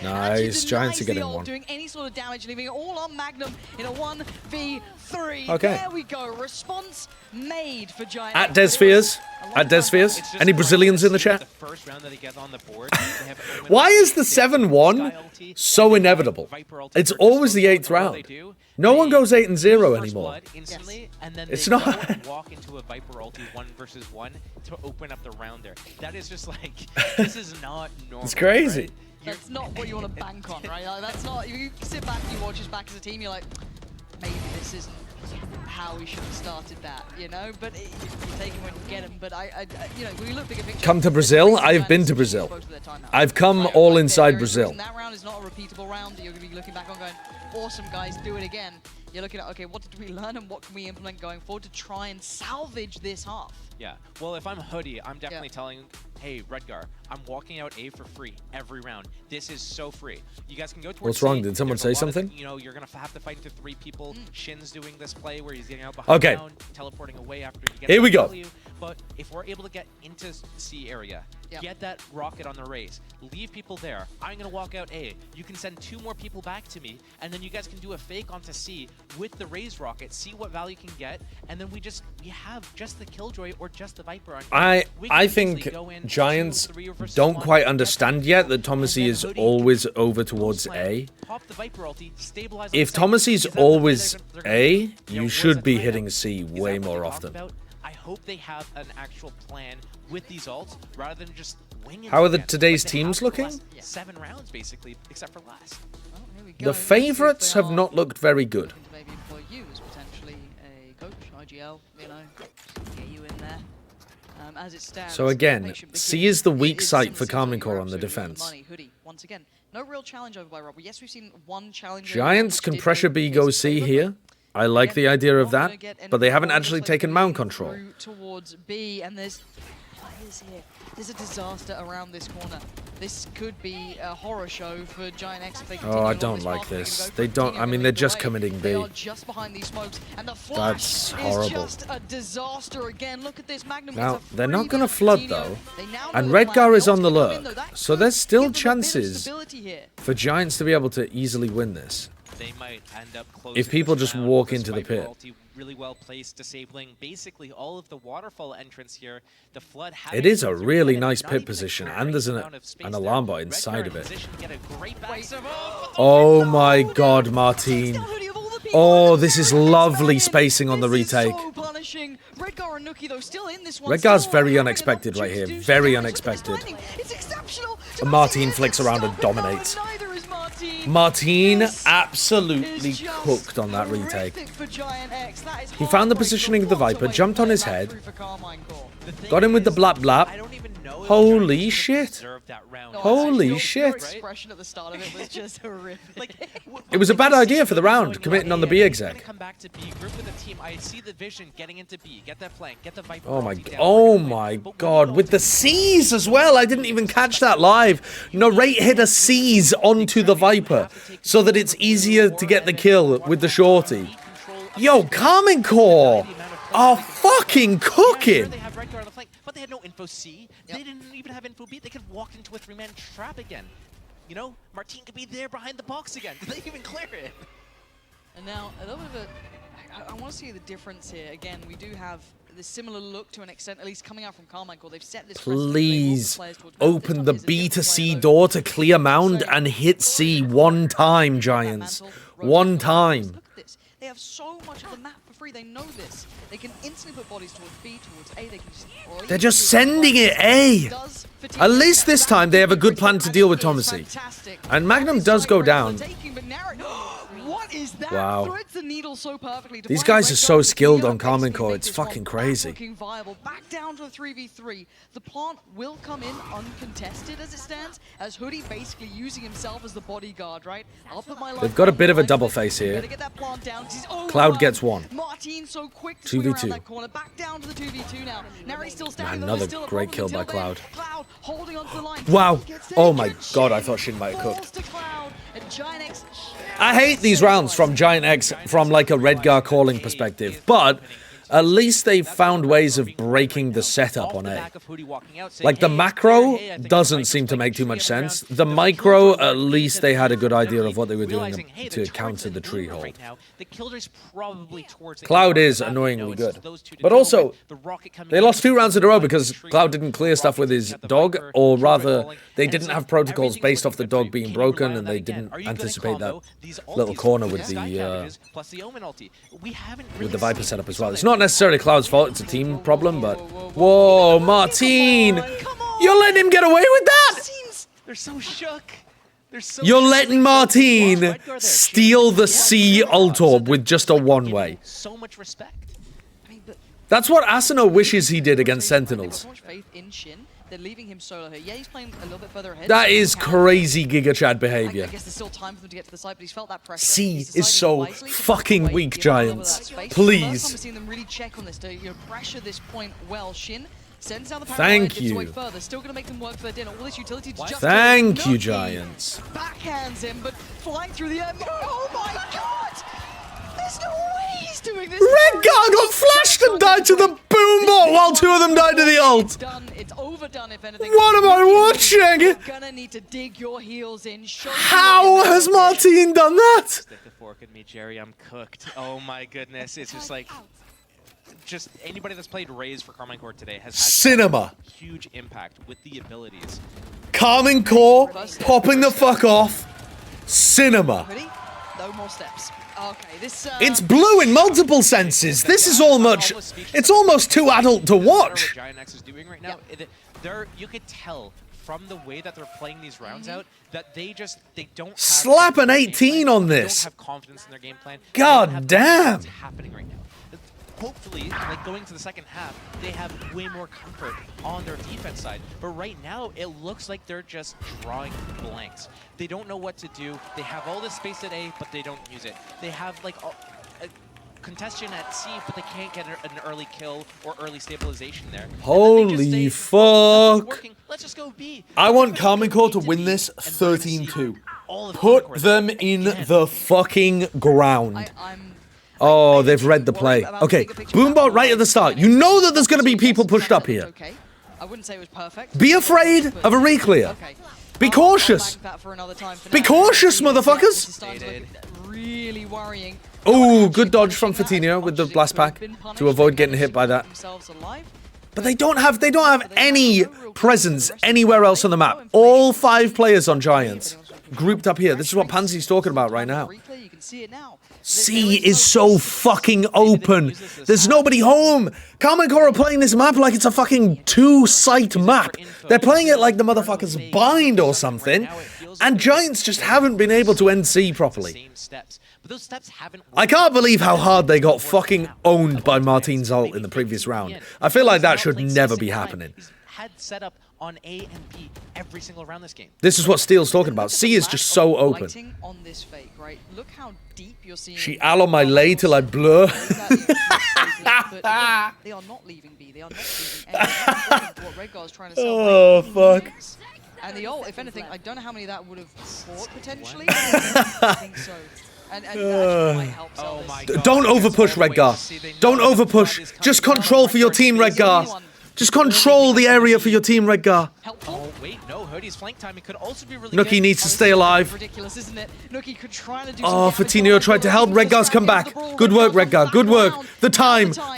Speaker 3: Nice. Giants are getting one.
Speaker 18: Doing any sort of damage, leaving it all on Magnum in a 1v3.
Speaker 3: Okay.
Speaker 18: There we go. Response made for GiantX.
Speaker 3: At Desfears. At Desfears. Any Brazilians in the chat? Why is the 7-1 so inevitable? It's always the 8th round. No one goes 8-0 anymore. It's not.
Speaker 1: Walk into a Viper ulti 1 versus 1 to open up the round there. That is just like, this is not normal.
Speaker 3: It's crazy.
Speaker 1: Right?
Speaker 18: That's not what you want to bank on, right? Like, that's not. You sit back and you watch us back as a team. You're like, maybe this isn't how we should have started that, you know. But you take them when you get them. But you know, when we look bigger picture.
Speaker 3: Come to Brazil. I've been to Brazil. I've come all inside Brazil.
Speaker 18: That round is not a repeatable round that you're going to be looking back on, going, awesome guys, do it again. You're looking at, okay, what did we learn and what can we implement going forward to try and salvage this half?
Speaker 1: Yeah, well, if I'm Hoodie, I'm definitely telling, hey, Redgar, I'm walking out A for free every round. This is so free. You guys can go towards
Speaker 3: What's wrong?
Speaker 1: A.
Speaker 3: Did someone say something?
Speaker 1: You know, you're going to have to fight into 3 people. Shin's doing this play where he's getting out behind down, teleporting away after he gets
Speaker 3: Here we go.
Speaker 1: W. But if we're able to get into C area, get that rocket on the raise, leave people there, I'm going to walk out A. You can send 2 more people back to me, and then you guys can do a fake onto C with the raise rocket, see what value you can get, and then we have just the Killjoy or just the Viper on.
Speaker 3: I think Giants don't quite understand yet that Thomasy is always over towards A. If Thomasy's always A, you should be hitting C way more often.
Speaker 1: I hope they have an actual plan with these ults rather than just winging.
Speaker 3: How are today's teams looking?
Speaker 1: 7 rounds basically, except for last.
Speaker 3: The favorites have not looked very good.
Speaker 18: Maybe employ you as potentially a coach, IGL, you know, get you in there. As it stands,
Speaker 3: So again, C is the weak site for Carmine Core on the defense.
Speaker 18: Hoodie, once again, no real challenge over by Rob. Yes, we've seen one challenge.
Speaker 3: Giants can pressure B go C here. I like the idea of that, but they haven't actually taken mount control.
Speaker 18: Towards B, and there's players here. There's a disaster around this corner. This could be a horror show for GiantX if they continue.
Speaker 3: Oh, I don't like this. They don't. I mean, they're just committing
Speaker 18: They
Speaker 3: B.
Speaker 18: are just behind these smokes, and the flash
Speaker 3: That's horrible.
Speaker 18: is just a disaster again. Look at this Magnum.
Speaker 3: Now, they're not going to flood, though. And Redgar is on the lurk. So there's still chances for Giants to be able to easily win this.
Speaker 1: They might end up
Speaker 3: If people just walk into the pit.
Speaker 1: Really well placed, disabling basically all of the waterfall entrance here. The flood.
Speaker 3: It is a really nice pit position, and there's an alarm bot inside of it. Oh my god, Martine. Oh, this is lovely spacing on the retake. Redgar's very unexpected right here. Very unexpected. And Martine flicks around and dominates. Martin absolutely cooked on that retake. He found the positioning of the Viper, jumped on his head, got him with the blap blap. Holy shit. Holy shit.
Speaker 18: Expression at the start of it was just horrific.
Speaker 3: It was a bad idea for the round, committing on the B exec.
Speaker 1: Come back to B, group with the team. I see the vision getting into B. Get that flank, get the Viper.
Speaker 3: Oh my god, with the C's as well. I didn't even catch that live. Narrate hit a C's onto the Viper so that it's easier to get the kill with the shorty. Yo, Carmen Core are fucking cooking.
Speaker 1: They have Redguard on the flank, but they had no info C. They didn't even have info B. They could walk into a 3-man trap again. You know, Martin could be there behind the box again. Did they even clear it?
Speaker 18: And now, a little bit of a... I want to see the difference here. Again, we do have this similar look to an extent, at least coming out from Carmichael. They've set this...
Speaker 3: Please open the B to C door to clear Mound and hit C one time, Giants. One time.
Speaker 18: Look at this. They have so much of the map for free. They know this. They can instantly put bodies towards B, towards A. They can just...
Speaker 3: They're just sending it A. At least this time they have a good plan to deal with Thomasy. And Magnum does go down. Wow. These guys are so skilled on Carmen Core, it's fucking crazy.
Speaker 18: Back down to a 3v3. The plant will come in uncontested as it stands, as Hoodie basically using himself as the bodyguard, right? I'll put my
Speaker 3: They've got a bit of a double face here. Cloud gets one. 2v2.
Speaker 18: Back down to the 2v2 now. Nary still
Speaker 3: Man, another great kill by Cloud.
Speaker 18: Cloud holding on to the line.
Speaker 3: Wow. Oh my god, I thought Shin might have cooked. I hate these rounds from GiantX from like a Redgar calling perspective, but at least they found ways of breaking the setup on A. Like the macro doesn't seem to make too much sense. The micro, at least they had a good idea of what they were doing to counter the tree hold. Cloud is annoyingly good. But also, they lost 2 rounds in a row because Cloud didn't clear stuff with his dog, or rather, they didn't have protocols based off the dog being broken, and they didn't anticipate that little corner with the Viper setup as well. It's not necessarily Cloud's fault, it's a team problem, but... Whoa, Martin! You're letting him get away with that?!
Speaker 1: They're so shook.
Speaker 3: You're letting Martin steal the C ult orb with just a one-way.
Speaker 1: So much respect.
Speaker 3: That's what Asano wishes he did against Sentinels.
Speaker 18: They're leaving him solo here. Yeah, he's playing a little bit further ahead.
Speaker 3: That is crazy Giga Chad behavior.
Speaker 18: I guess there's still time for them to get to the site, but he's felt that pressure.
Speaker 3: C is so fucking weak, Giants. Please.
Speaker 18: First time we've seen them really check on this to pressure this point well. Shin sends out the
Speaker 3: Thank you.
Speaker 18: way further. Still going to make them work for their dinner. All this utility just
Speaker 3: Thank you, Giants.
Speaker 18: Backhands him, but flying through the air. Oh my god! There's no way he's doing this.
Speaker 3: Redgar got flashed and died to the boombot while 2 of them died to the ult.
Speaker 18: It's overdone, if anything.
Speaker 3: What am I watching?
Speaker 18: You're gonna need to dig your heels in.
Speaker 3: How has Martin done that?
Speaker 1: Stick the fork in me, Jerry. I'm cooked. Oh my goodness. It's just like... Just anybody that's played Raze for Carmine Core today has had
Speaker 3: Cinema.
Speaker 1: Huge impact with the abilities.
Speaker 3: Carmine Core popping the fuck off. Cinema.
Speaker 18: No more steps. Okay, this
Speaker 3: it's blue in multiple senses. This is it's almost too adult to watch.
Speaker 1: What GiantX is doing right now, you could tell from the way that they're playing these rounds out that they don't have
Speaker 3: slap an 18 on this.
Speaker 1: They don't have confidence in their game plan.
Speaker 3: God damn.
Speaker 1: What's happening right now? Hopefully, like going to the second half, they have way more comfort on their defense side. But right now, it looks like they're just drawing blanks. They don't know what to do. They have all this space at A, but they don't use it. They have like a contestation at C, but they can't get an early kill or early stabilization there.
Speaker 3: Holy fuck.
Speaker 1: Let's just go B.
Speaker 3: I want Carmine Core to win this 13-2. Put them in the fucking ground. Oh, they've read the play. Okay, Boombot right at the start. You know that there's going to be people pushed up here.
Speaker 18: I wouldn't say it was perfect.
Speaker 3: Be afraid of a re-clear. Be cautious. Be cautious, motherfuckers.
Speaker 18: Really worrying.
Speaker 3: Oh, good dodge from Fatinho with the blast pack to avoid getting hit by that. But they don't have any presence anywhere else on the map. All 5 players on Giants grouped up here. This is what Pansy's talking about right now. C is so fucking open. There's nobody home. Carmine Core are playing this map like it's a fucking 2-site map. They're playing it like the motherfuckers bind or something. And Giants just haven't been able to NC properly. I can't believe how hard they got fucking owned by Martin's ult in the previous round. I feel like that should never be happening.
Speaker 1: Had set up on A and B every single round this game.
Speaker 3: This is what Steele's talking about. C is just so open.
Speaker 18: On this fake, right? Look how deep you're seeing.
Speaker 3: She allo my lay till I blur.
Speaker 18: But again, they are not leaving B. They are not leaving A. What Redgar's trying to sell.
Speaker 3: Oh, fuck.
Speaker 18: And the ult, if anything, I don't know how many that would have fought potentially. I think so. And that actually might help sell this.
Speaker 3: Don't overpush, Redgar. Don't overpush. Just control for your team, Redgar. Just control the area for your team, Redgar.
Speaker 1: Oh, wait, no. Hoodie's flank timing could also be really
Speaker 3: Nuki
Speaker 1: good.
Speaker 3: needs to stay alive.
Speaker 18: Ridiculous, isn't it? Nuki could try to do
Speaker 3: Oh, Fatinho tried to help. Redgar's come back. Good work, Redgar. Good work. The time. 4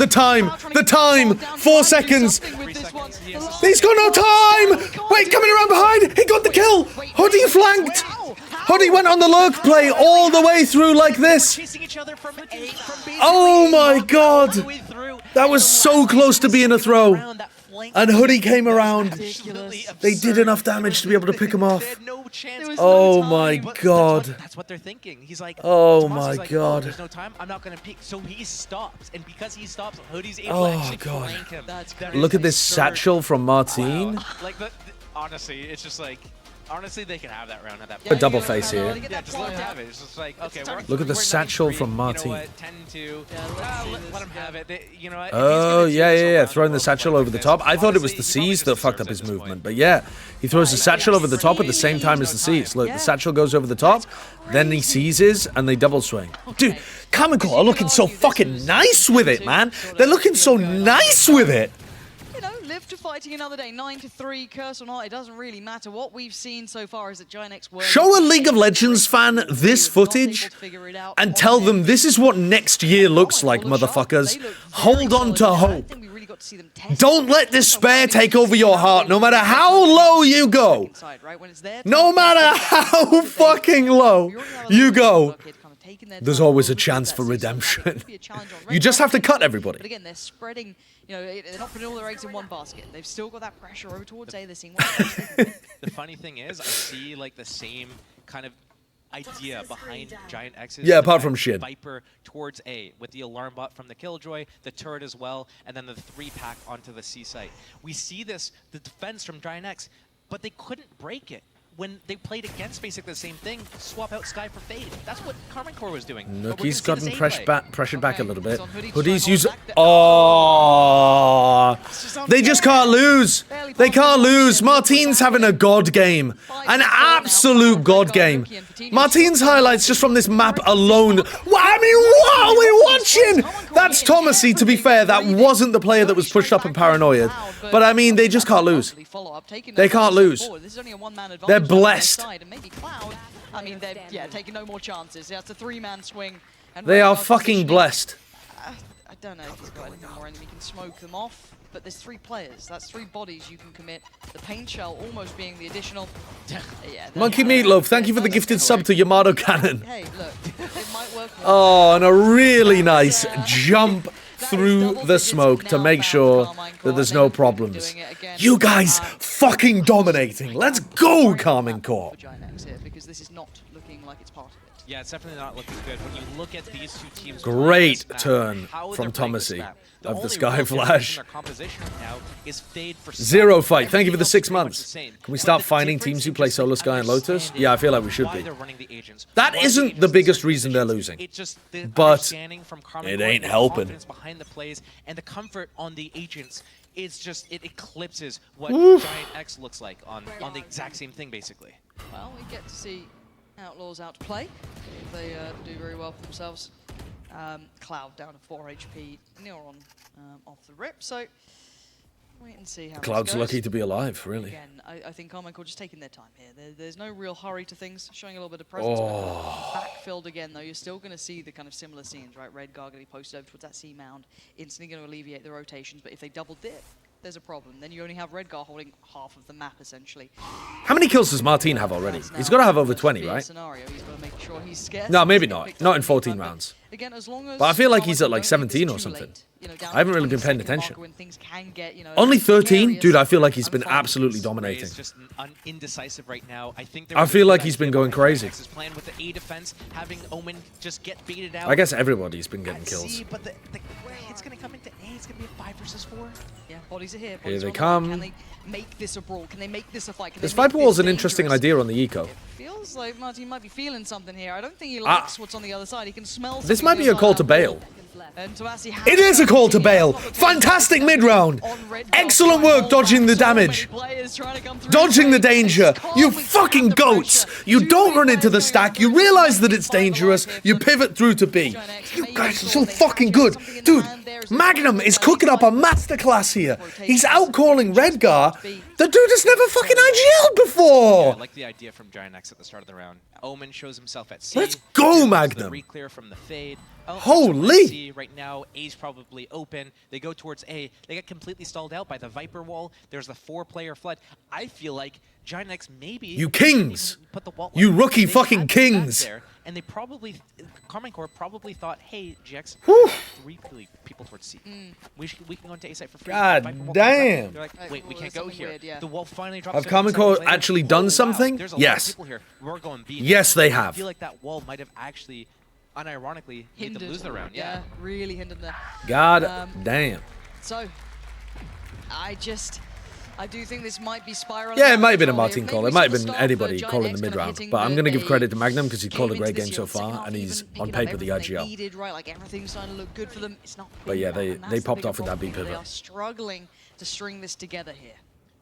Speaker 3: seconds. He's got no time. Wait, coming around behind. He got the kill. Hoodie flanked. Hoodie went on the lurk play all the way through like this. Oh my god. That was so close to being a throw. And Hoodie came around. They did enough damage to be able to pick him off. Oh my god.
Speaker 1: That's what they're thinking. He's like,
Speaker 3: oh my god.
Speaker 1: There's no time. I'm not going to peek. So he stops. And because he stops, Hoodie's able to actually flank him.
Speaker 3: Look at this satchel from Martin.
Speaker 1: Wow. Like, honestly, it's just like, honestly, they can have that round at that
Speaker 3: A
Speaker 1: point.
Speaker 3: double face here.
Speaker 1: Yeah, just let him have it. It's just like, okay,
Speaker 3: Look at the satchel from Martin.
Speaker 1: You know what, 10-2. Let him have it. You know what?
Speaker 3: Oh, yeah. Throwing the satchel over the top. I thought it was the C's that fucked up his movement. But yeah, he throws the satchel over the top at the same time as the C's. Look, the satchel goes over the top, then he seizes, and they double swing. Dude, Kamiko are looking so fucking nice with it, man. They're looking so nice with it.
Speaker 18: Live to fighting another day, 9-3, curse or not, it doesn't really matter. What we've seen so far is that GiantX were...
Speaker 3: Show a League of Legends fan this footage and tell them this is what next year looks like, motherfuckers. Hold on to hope. Don't let despair take over your heart, no matter how low you go. No matter how fucking low you go. There's always a chance for redemption. You just have to cut everybody.
Speaker 18: But again, they're spreading, they're not putting all their eggs in one basket. They've still got that pressure over towards A. They're seeing
Speaker 1: The funny thing is, I see like the same kind of idea behind GiantX's
Speaker 3: apart from Shin.
Speaker 1: Viper towards A with the alarm bot from the Killjoy, the turret as well, and then the 3-pack onto the C site. We see this, the defense from GiantX, but they couldn't break it. When they played against basically the same thing, swap out Sky for Fade. That's what Karmine Core was doing.
Speaker 3: Nuki's gotten pressured back a little bit. Hoodie's using... Oh! They just can't lose. They can't lose. Martin's having a god game. An absolute god game. Martin's highlights just from this map alone. I mean, what are we watching? That's Thomasy, to be fair. That wasn't the player that was pushed up and paranoid. But I mean, they just can't lose. They can't lose. They're blessed.
Speaker 18: I mean, they're taking no more chances. That's a 3-man swing.
Speaker 3: They are fucking blessed.
Speaker 18: I don't know if he's got anything more in him. He can smoke them off, but there's 3 players. That's 3 bodies you can commit. The paint shell almost being the additional.
Speaker 3: Monkey Meatloaf, thank you for the gifted sub to Yamato Cannon.
Speaker 18: Hey, look, it might work.
Speaker 3: Oh, and a really nice jump through the smoke to make sure that there's no problems. You guys fucking dominating. Let's go, Karmine Core.
Speaker 18: Because this is not looking like it's part of it.
Speaker 1: Yeah, it's definitely not looking good. When you look at these 2 teams,
Speaker 3: Great turn from Thomasy of the Sky Flash. Zero fight. Thank you for the 6 months. Can we start finding teams who play Solo Sky and Lotus? Yeah, I feel like we should be. That isn't the biggest reason they're losing, but it ain't helping.
Speaker 1: Behind the plays and the comfort on the agents. It's just, it eclipses what
Speaker 3: Oof.
Speaker 1: GiantX looks like on the exact same thing, basically.
Speaker 18: Well, we get to see Outlaws out to play. They do very well for themselves. Cloud down to 4 HP, Neuron off the rip, so wait and see how
Speaker 3: Cloud's
Speaker 18: this goes.
Speaker 3: lucky to be alive, really.
Speaker 18: Again, I think Karmine Core just taking their time here. There's no real hurry to things, showing a little bit of presence. Backfilled again, though, you're still going to see the kind of similar scenes, right? Redgar going to be posted over towards that C mound, instantly going to alleviate the rotations, but if they double dip, there's a problem. Then you only have Redgar holding half of the map, essentially.
Speaker 3: How many kills does Martin have already? He's got to have over 20, right?
Speaker 18: Scenario. He's got to make sure he's scared.
Speaker 3: No, maybe not. Not in 14 rounds.
Speaker 18: Again, as long as
Speaker 3: But I feel like he's at like 17 or something. I haven't really been paying attention. Only 13? Dude, I feel like he's been absolutely dominating.
Speaker 1: Is just indecisive right now.
Speaker 3: I feel like he's been going crazy.
Speaker 1: Plan with the A defense, having Omen just get baited out.
Speaker 3: I guess everybody's been getting kills.
Speaker 1: C, but the hit's going to come into A. It's going to be a 5 versus 4.
Speaker 18: Yeah, bodies are here.
Speaker 3: Here they come.
Speaker 18: Can they make this a brawl? Can they make this a fight?
Speaker 3: This Viper Wall's an interesting idea on the eco.
Speaker 18: Feels like Martin might be feeling something here. I don't think he likes what's on the other side. He can smell.
Speaker 3: This might be a call to bail.
Speaker 18: It
Speaker 3: is a call to bail. Fantastic mid-round. Excellent work dodging the damage. Dodging the danger. You fucking goats. You don't run into the stack. You realize that it's dangerous. You pivot through to B. You guys are so fucking good. Dude, Magnum is cooking up a masterclass here. He's out-calling Redgar. The dude has never fucking IGL'd before.
Speaker 1: Yeah, I like the idea from GiantX at the start of the round. Omen shows himself at C.
Speaker 3: Let's go, Magnum.
Speaker 1: The reclear from the fade.
Speaker 3: Holy!
Speaker 1: Right now, A's probably open. They go towards A. They get completely stalled out by the Viper wall. There's the 4-player flood. I feel like GiantX maybe...
Speaker 3: You kings! You rookie fucking kings!
Speaker 1: There, and they probably... Carmine Corp probably thought, hey, GX, 3 people towards C. We can go into A site for free.
Speaker 3: God damn!
Speaker 1: They're like, wait, we can't go here.
Speaker 18: Weird, yeah.
Speaker 1: The wall finally drops.
Speaker 3: Have Carmine Corp actually done something?
Speaker 1: There's a
Speaker 3: Yes.
Speaker 1: lot of people here. We're going B.
Speaker 3: Yes, they
Speaker 1: I
Speaker 3: have.
Speaker 1: feel like that wall might have actually... unironically made them lose the round. Yeah,
Speaker 18: really hindered them.
Speaker 3: God damn.
Speaker 18: So, I do think this might be spiraling.
Speaker 3: Yeah, it might have been a Martin call. It might have been anybody calling the mid-round. But I'm going to give credit to Magnum because he's called a great game so far, and he's on paper the IGL.
Speaker 18: Right, like everything's starting to look good for them. It's not.
Speaker 3: But yeah, they popped off with that B
Speaker 18: They
Speaker 3: pivot.
Speaker 18: are struggling to string this together here.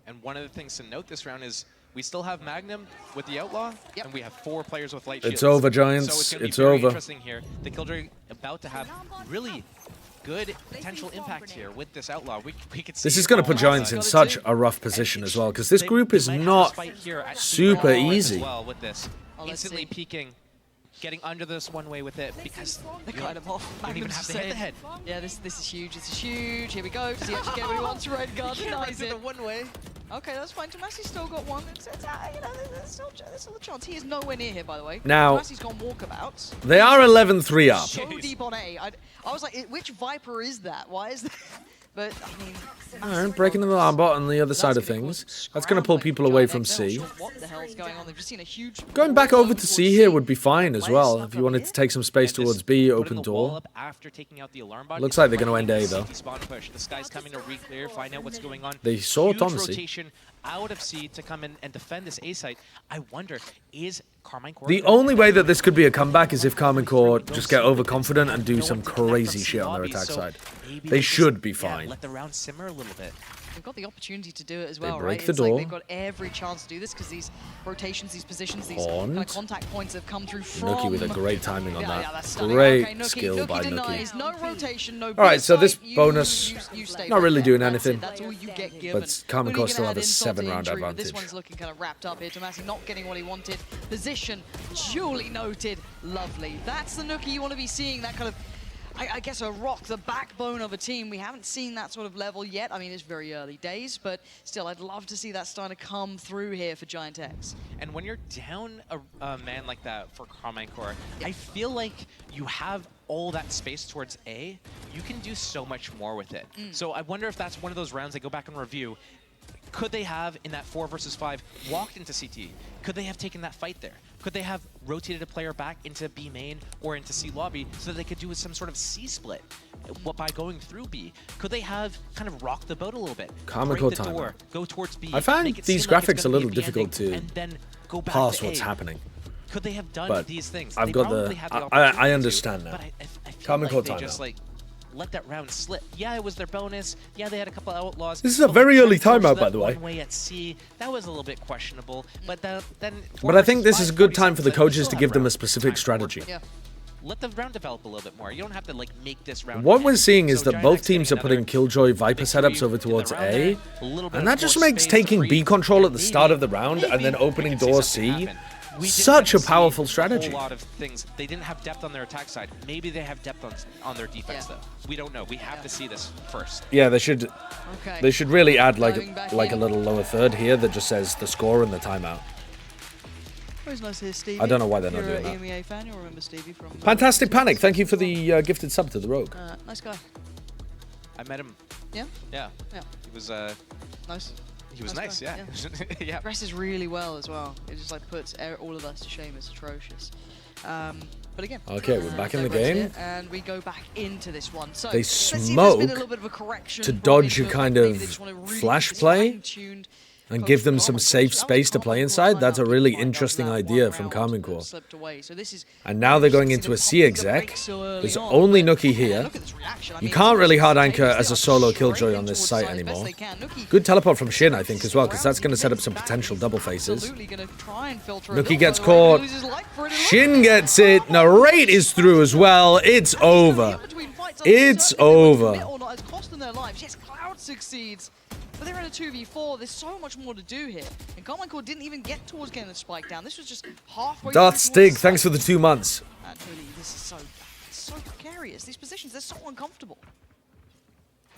Speaker 1: And one of the things to note this round is we still have Magnum with the Outlaw, and we have 4 players with light shields.
Speaker 3: It's over, Giants.
Speaker 1: So it's gonna be
Speaker 3: It's
Speaker 1: very
Speaker 3: over.
Speaker 1: interesting here. The Killjoy about to have really good potential impact here with this Outlaw. We could see
Speaker 3: This is going to put Giants in such a rough position as well, because this group is not super easy.
Speaker 1: Well, with this, instantly peeking, getting under this one way with it because
Speaker 18: they kind of off.
Speaker 1: Don't even have to hit the head.
Speaker 18: Yeah, this is huge. This is huge. Here we go. Does he actually get what he wants? Redgar denies it.
Speaker 1: The one way.
Speaker 18: Okay, that's fine. Tomasi's still got one. You know, there's still a chance. He is nowhere near here, by the way.
Speaker 3: Now,
Speaker 18: Tomasi's gone walkabouts.
Speaker 3: They are 11-3 up.
Speaker 18: So deep on A. I was like, which Viper is that? Why is that? But, I mean...
Speaker 3: Alright, breaking the alarm bot on the other side of things. That's going to pull people away from C.
Speaker 18: What the hell's going on? They've just seen a huge...
Speaker 3: Going back over to C here would be fine as well. If you wanted to take some space towards B, open door. Looks like they're going to end A, though.
Speaker 1: This guy's coming to re-clear, find out what's going on.
Speaker 3: They saw
Speaker 1: Huge
Speaker 3: Thomas C.
Speaker 1: rotation out of C to come in and defend this A site. I wonder, is Carmine Corp...
Speaker 3: The only way that this could be a comeback is if Carmine Corp just get overconfident and do some crazy shit on their attack side. They should be fine.
Speaker 1: Let the round simmer a little bit.
Speaker 18: They've got the opportunity to do it as well,
Speaker 3: break
Speaker 18: right?
Speaker 3: the
Speaker 18: It's
Speaker 3: door.
Speaker 18: like they've got every chance to do this because these rotations, these positions, these kind of contact points have come through from...
Speaker 3: Nuki with a great timing on that.
Speaker 18: that's stunning.
Speaker 3: Great
Speaker 18: Okay, Nuki,
Speaker 3: skill by
Speaker 18: denies.
Speaker 3: Nuki.
Speaker 18: No rotation, no
Speaker 3: Alright, so this
Speaker 18: B-side.
Speaker 3: bonus,
Speaker 18: You stay
Speaker 3: not
Speaker 18: back
Speaker 3: really
Speaker 18: there.
Speaker 3: doing
Speaker 18: That's
Speaker 3: anything.
Speaker 18: it. That's all you get given.
Speaker 3: But Carmine
Speaker 18: Only
Speaker 3: Corp
Speaker 18: gonna
Speaker 3: still have
Speaker 18: add
Speaker 3: a
Speaker 18: insult to
Speaker 3: 7-round
Speaker 18: injury, but
Speaker 3: advantage.
Speaker 18: This one's looking kind of wrapped up here. Tomasi not getting what he wanted. Position, duly noted. Lovely. That's the Nuki you want to be seeing, that kind of... I guess a rock, the backbone of a team. We haven't seen that sort of level yet. I mean, it's very early days, but still, I'd love to see that starting to come through here for GiantX.
Speaker 1: And when you're down a man like that for Carmine Corp, I feel like you have all that space towards A. You can do so much more with it. So I wonder if that's one of those rounds they go back and review. Could they have, in that 4 versus 5, walked into CT? Could they have taken that fight there? Could they have rotated a player back into B main or into C lobby so that they could do some sort of C split by going through B? Could they have kind of rocked the boat a little bit?
Speaker 3: Comical
Speaker 1: break the
Speaker 3: timer.
Speaker 1: door, go towards B.
Speaker 3: I find
Speaker 1: make it
Speaker 3: these
Speaker 1: seem like it's
Speaker 3: graphics a
Speaker 1: gonna be
Speaker 3: little
Speaker 1: B
Speaker 3: difficult
Speaker 1: ending,
Speaker 3: to
Speaker 1: and then go back
Speaker 3: pass
Speaker 1: to
Speaker 3: what's
Speaker 1: A.
Speaker 3: happening.
Speaker 1: Could they have done
Speaker 3: But
Speaker 1: these things?
Speaker 3: I've
Speaker 1: They
Speaker 3: got
Speaker 1: probably
Speaker 3: the...
Speaker 1: had opportunity
Speaker 3: I
Speaker 1: to,
Speaker 3: understand now.
Speaker 1: But I feel
Speaker 3: Comic
Speaker 1: like
Speaker 3: Code
Speaker 1: they
Speaker 3: timeout.
Speaker 1: just like let that round slip. Yeah, it was their bonus. Yeah, they had a couple outlaws.
Speaker 3: This is a
Speaker 1: but,
Speaker 3: very
Speaker 1: like,
Speaker 3: early
Speaker 1: force
Speaker 3: timeout,
Speaker 1: that
Speaker 3: by the way.
Speaker 1: One way at C, that was a little bit questionable. But then.
Speaker 3: But I think this is a good time for the coaches to give them a specific strategy.
Speaker 1: Yeah. Let the round develop a little bit more. You don't have to like make this round.
Speaker 3: What we're seeing is
Speaker 1: So
Speaker 3: that both
Speaker 1: GiantX
Speaker 3: teams are
Speaker 1: getting
Speaker 3: putting Killjoy Viper setups over towards A,
Speaker 1: a little bit
Speaker 3: and that
Speaker 1: more
Speaker 3: just makes
Speaker 1: space
Speaker 3: taking
Speaker 1: to
Speaker 3: B
Speaker 1: breathe.
Speaker 3: control at the start of the round and then opening door C Such a powerful
Speaker 1: a
Speaker 3: strategy.
Speaker 1: whole lot of things. They didn't have depth on their attack side. Maybe they have depth on their defense though. We don't know. We have to see this first.
Speaker 3: Yeah, they should. They should really add like a little lower third here that just says the score and the timeout.
Speaker 18: Always nice to hear Stevie.
Speaker 3: I don't know why they're not
Speaker 18: You're
Speaker 3: doing
Speaker 18: an
Speaker 3: that.
Speaker 18: EMEA fan. You'll remember Stevie from.
Speaker 3: Fantastic Panic. Thank you for the gifted sub to the Rogue.
Speaker 18: Nice guy.
Speaker 1: I met him.
Speaker 18: Yeah.
Speaker 1: Yeah.
Speaker 18: Yeah.
Speaker 1: He was
Speaker 18: nice.
Speaker 1: He was nice.
Speaker 18: guy,
Speaker 1: Yeah. Yeah.
Speaker 18: Dresses really well as well. It just like puts all of us to shame. It's atrocious. But again.
Speaker 3: Okay, we're back in the
Speaker 18: digress
Speaker 3: game.
Speaker 18: here, and we go back into this one. So
Speaker 3: They
Speaker 18: let's see if there's
Speaker 3: smoke
Speaker 18: been a little bit of a correction
Speaker 3: to
Speaker 18: from
Speaker 3: dodge a
Speaker 18: midfield.
Speaker 3: kind
Speaker 18: Maybe
Speaker 3: of
Speaker 18: they just wanna really
Speaker 3: flash
Speaker 18: keep this
Speaker 3: play
Speaker 18: fine-tuned
Speaker 3: and
Speaker 18: coach
Speaker 3: give them
Speaker 18: from
Speaker 3: some
Speaker 18: Carmen
Speaker 3: safe
Speaker 18: Court.
Speaker 3: space to play inside. That's a really interesting idea from Carmen Core.
Speaker 18: Slipped away. So this is
Speaker 3: And now they're going into a C exec. There's only Nookie here. You can't really hard anchor as a solo Killjoy on this site anymore. Good teleport from Shin, I think, as well, because that's going to set up some potential double faces. Nookie gets caught. Shin gets it. Narrate is through as well. It's over. It's over.
Speaker 18: It's cost them their lives. Yes, Cloud succeeds. But they're in a 2v4. There's so much more to do here. And Carmen Core didn't even get towards getting the spike down. This was just halfway.
Speaker 3: Darth Stig, thanks for the 2 months.
Speaker 18: Really, this is so precarious. These positions, they're so uncomfortable.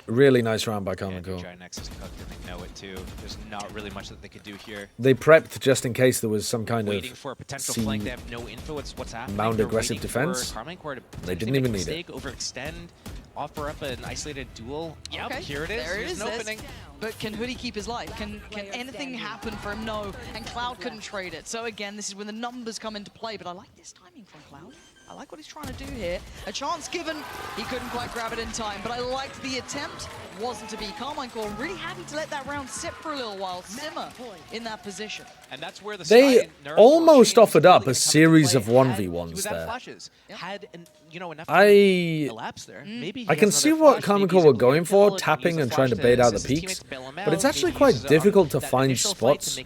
Speaker 3: Really nice round by Carmen Core.
Speaker 1: GiantX is cooked and they know it too. There's not really much that they could do here.
Speaker 3: They prepped just in case there was some kind
Speaker 1: Waiting
Speaker 3: of
Speaker 1: for a potential flank. They have no info. It's what's happening.
Speaker 3: mound
Speaker 1: They're
Speaker 3: aggressive
Speaker 1: waiting
Speaker 3: defense.
Speaker 1: for Carmen Core to
Speaker 3: They didn't
Speaker 1: make
Speaker 3: even
Speaker 1: a
Speaker 3: need
Speaker 1: mistake, overextend, offer up an isolated duel. Yep,
Speaker 18: Okay,
Speaker 1: here it is.
Speaker 18: there it
Speaker 1: There's
Speaker 18: is.
Speaker 1: an opening.
Speaker 18: But can Hoodie keep his life? Can anything happen for him? No. And Cloud couldn't trade it. So again, this is when the numbers come into play. But I like this timing from Cloud. I like what he's trying to do here. A chance given. He couldn't quite grab it in time. But I liked the attempt. Wasn't to be. Carmine Core really happy to let that round sit for a little while. Simmer in that position.
Speaker 1: And that's where the
Speaker 3: They almost offered up a series of 1v1s
Speaker 1: He
Speaker 3: there.
Speaker 1: flashes. Had enough
Speaker 3: I
Speaker 1: elapse there. Maybe
Speaker 3: I can see what Carmen Core were going for, tapping and trying to bait out the peaks, but it's actually quite difficult to find spots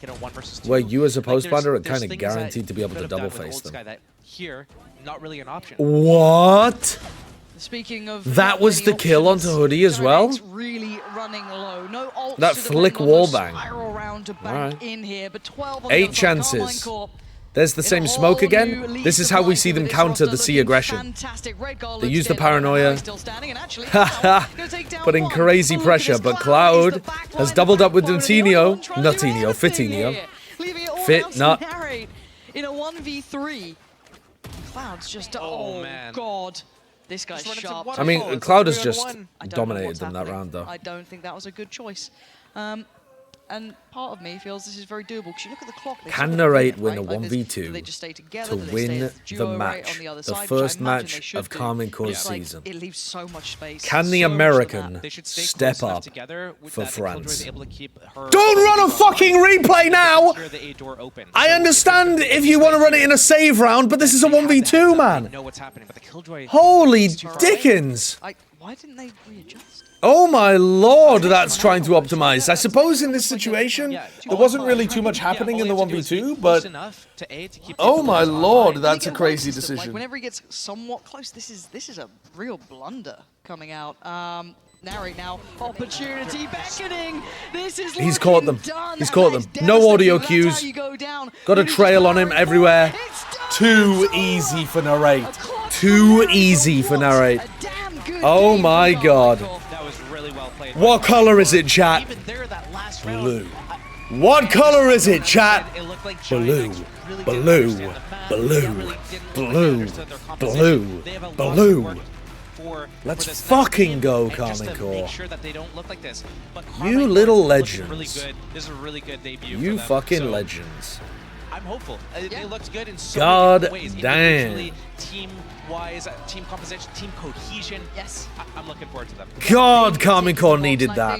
Speaker 3: where you as a post player are kind of guaranteed to be able to double face them.
Speaker 1: Here, not really an option.
Speaker 3: What?
Speaker 18: Speaking of
Speaker 3: that was the kill onto Hoodie as well?
Speaker 18: Really running low. No ult
Speaker 3: That flick wallbang.
Speaker 18: Alright. In here, but 12 on
Speaker 3: 8 chances. There's the same smoke again. This is how we see them counter the C aggression. They use the paranoia. Putting crazy pressure, but Cloud has doubled up with Nutinho. Nutinho, Fitinho. Fit, not.
Speaker 18: In a 1v3. Cloud's just, oh
Speaker 1: man.
Speaker 18: God. This guy's sharp.
Speaker 3: I mean, Cloud has just dominated them that round, though.
Speaker 18: I don't think that was a good choice. And part of me feels this is very doable because you look at the clock.
Speaker 3: Can Narrate win a
Speaker 18: right?
Speaker 3: 1v2 to win the match, the first match of Carmen Core's season?
Speaker 18: It leaves so much space.
Speaker 3: Can the American step up for France?
Speaker 1: Don't
Speaker 3: run a fucking replay now! I understand if you want to run it in a save round, but this is a 1v2, man. Holy dickens!
Speaker 18: Why didn't they readjust?
Speaker 3: Oh my lord, that's trying to optimize. I suppose in this situation, there wasn't really too much happening in the 1v2, but oh my lord, that's a crazy decision.
Speaker 18: Like whenever he gets somewhat close, this is a real blunder coming out. Narrate now, opportunity beckoning. This is
Speaker 3: He's caught them. He's caught them. No audio cues. Got a trail on him everywhere. Too easy for Narrate. Too easy for Narrate. Oh my god. What color is it, chat? Blue. What color is it, chat? Blue. Blue. Blue. Blue. Blue. Blue. Let's fucking go, Carmen Core. You little legends.
Speaker 1: This is a really good debut.
Speaker 3: You fucking legends.
Speaker 1: I'm hopeful. They looked good in so
Speaker 3: God
Speaker 1: many ways.
Speaker 3: damn.
Speaker 1: Team-wise, team composition, team cohesion.
Speaker 18: Yes.
Speaker 1: I'm looking forward to them.
Speaker 3: God, Carmen Core needed that.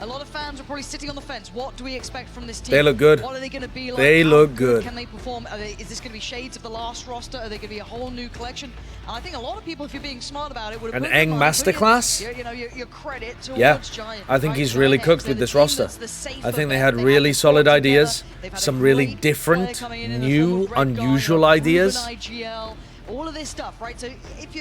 Speaker 18: A lot of fans are probably sitting on the fence. What do we expect from this team?
Speaker 3: They look good.
Speaker 18: What are they going to be like?
Speaker 3: They look good.
Speaker 18: Can they perform? Is this going to be shades of the last roster? Are they going to be a whole new collection? And I think a lot of people, if you're being smart about it, would have
Speaker 3: An Eng masterclass?
Speaker 18: your credit towards
Speaker 3: Yeah, I think he's really cooked with this roster. I think they had really solid ideas, some really different, new, unusual ideas.
Speaker 18: All of this stuff, right? So if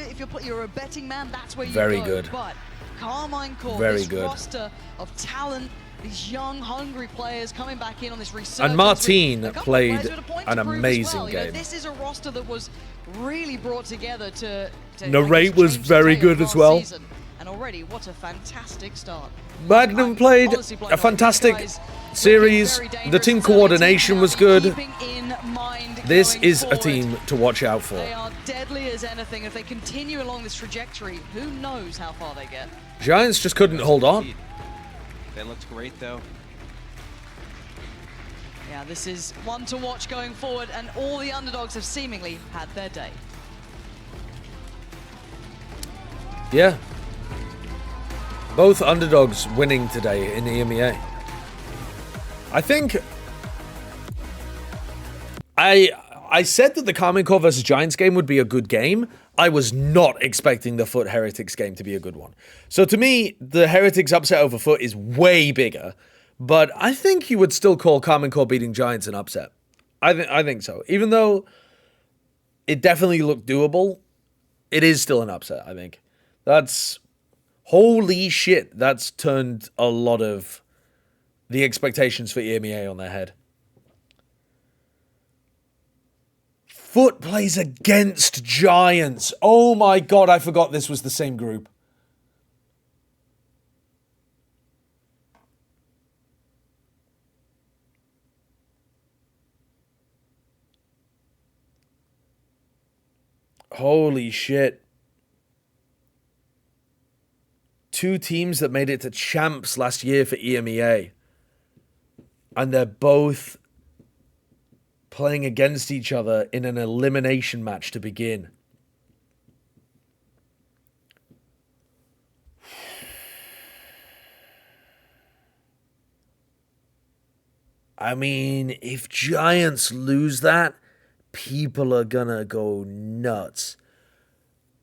Speaker 18: you're a betting man, that's where you
Speaker 3: Very
Speaker 18: go.
Speaker 3: good.
Speaker 18: But Carmine Core,
Speaker 3: Very
Speaker 18: this
Speaker 3: good.
Speaker 18: roster of talent, These young, hungry players coming back in on this resurgence.
Speaker 3: And Martin
Speaker 18: with a couple of
Speaker 3: played
Speaker 18: players with a point
Speaker 3: an
Speaker 18: to prove as
Speaker 3: amazing
Speaker 18: well. You know,
Speaker 3: game.
Speaker 18: this is a roster that was really brought together to
Speaker 3: Narrate was
Speaker 18: change the
Speaker 3: very
Speaker 18: tale
Speaker 3: good
Speaker 18: of
Speaker 3: as
Speaker 18: last
Speaker 3: well.
Speaker 18: season. And already, what a fantastic start.
Speaker 3: Magnum played
Speaker 18: honestly blown
Speaker 3: a
Speaker 18: away.
Speaker 3: fantastic
Speaker 18: These guys
Speaker 3: series.
Speaker 18: very
Speaker 3: The
Speaker 18: dangerous.
Speaker 3: team
Speaker 18: And certainly a team
Speaker 3: coordination
Speaker 18: now
Speaker 3: was good.
Speaker 18: keeping in mind
Speaker 3: This
Speaker 18: going
Speaker 3: is a
Speaker 18: forward.
Speaker 3: team to watch out for.
Speaker 18: They are deadly as anything. If they continue along this trajectory, who knows how far they get.
Speaker 3: Giants just couldn't hold on.
Speaker 6: They looked great, though.
Speaker 18: Yeah, this is one to watch going forward, and all the underdogs have seemingly had their day.
Speaker 3: Yeah. Both underdogs winning today in the EMEA. I think I said that the Karmine Corp versus Giants game would be a good game. I was not expecting the FUT Heretics game to be a good one. So to me, the Heretics upset over FUT is way bigger, but I think you would still call Karmine Corp beating Giants an upset. I think so. Even though it definitely looked doable, it is still an upset, I think. That's holy shit. That's turned a lot of the expectations for EMEA on their head. FUT plays against Giants. Oh my god, I forgot this was the same group. Holy shit. Two teams that made it to champs last year for EMEA. And they're both playing against each other in an elimination match to begin. I mean, if Giants lose that, people are gonna go nuts.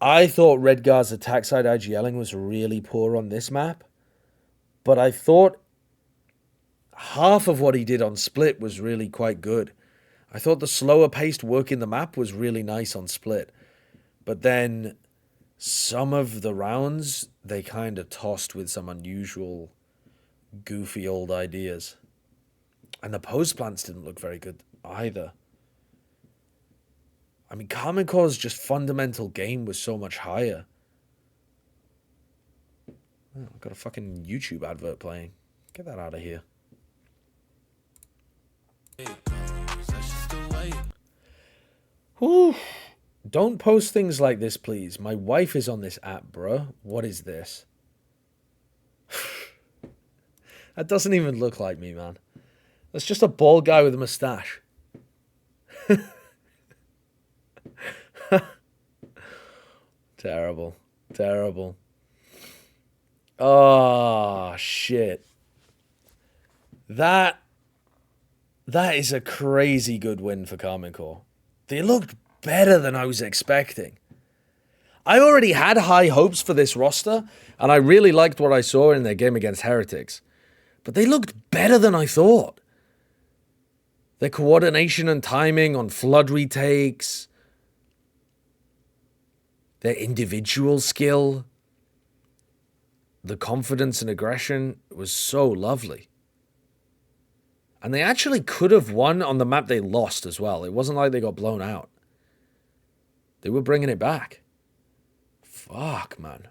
Speaker 3: I thought Redgar's attack side IGLing was really poor on this map, but I thought half of what he did on Split was really quite good. I thought the slower paced work in the map was really nice on Split, but then some of the rounds they kind of tossed with some unusual, goofy old ideas. And the post plants didn't look very good either. I mean, Karmine Corp's just fundamental game was so much higher. Oh, I've got a fucking YouTube advert playing. Get that out of here. Whew. Don't post things like this, please. My wife is on this app, bruh. What is this? That doesn't even look like me, man. That's just a bald guy with a mustache. Terrible. Terrible. Oh, shit. That is a crazy good win for Karmine Corp. They looked better than I was expecting. I already had high hopes for this roster, and I really liked what I saw in their game against Heretics. But they looked better than I thought. Their coordination and timing on flood retakes, their individual skill, the confidence and aggression was so lovely. And they actually could have won on the map they lost as well. It wasn't like they got blown out. They were bringing it back. Fuck, man.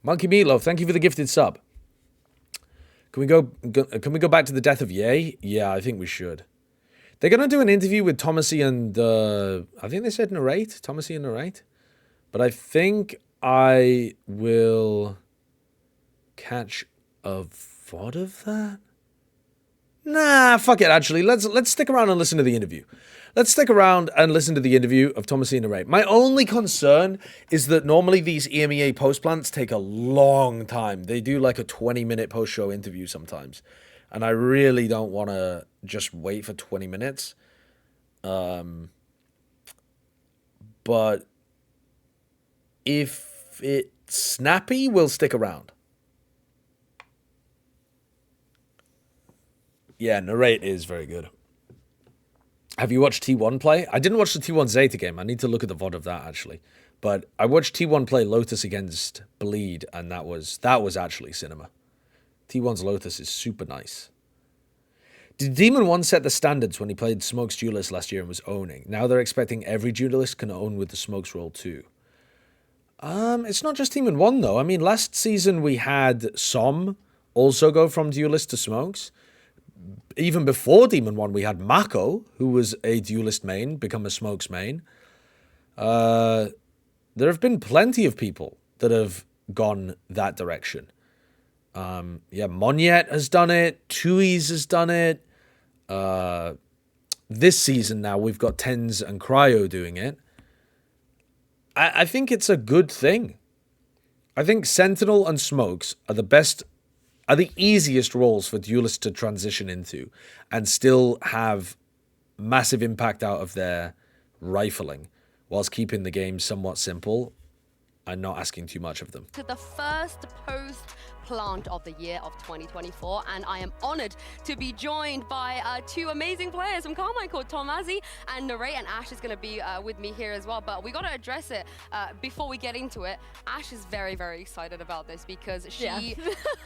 Speaker 3: Monkey Meatloaf, thank you for the gifted sub. Can we go back to the death of Ye? Yeah, I think we should. They're going to do an interview with Thomasy and, I think they said narrate. Thomasy and narrate. But I think I will catch a VOD of that. Nah, fuck it, actually. Let's stick around and listen to the interview. Let's stick around and listen to the interview of Thomasy and narrate. My only concern is that normally these EMEA post plants take a long time. They do like a 20-minute post-show interview sometimes. And I really don't want to just wait for 20 minutes. But if it's snappy, we'll stick around. Yeah, narrate is very good. Have you watched T1 play? I didn't watch the T1 Zeta game. I need to look at the VOD of that, actually. But I watched T1 play Lotus against Bleed, and that was actually cinema. T1's Lotus is super nice. Did Demon 1 set the standards when he played Smokes Duelist last year and was owning? Now they're expecting every Duelist can own with the Smokes role too. It's not just Demon 1 though. I mean, last season we had Som also go from Duelist to Smokes. Even before Demon 1, we had Mako, who was a Duelist main, become a Smokes main. There have been plenty of people that have gone that direction. Yeah, Monyet has done it. Tui's has done it. This season now, we've got Tens and Cryo doing it. I think it's a good thing. I think Sentinel and Smokes are the easiest roles for Duelists to transition into and still have massive impact out of their rifling whilst keeping the game somewhat simple and not asking too much of them.
Speaker 2: To the first post plant of the year of 2024, and I am honored to be joined by two amazing players from Carmine called Tomazi and Narey, and Ash is going to be with me here as well, but we got to address it before we get into it. Ash is very, very excited about this because she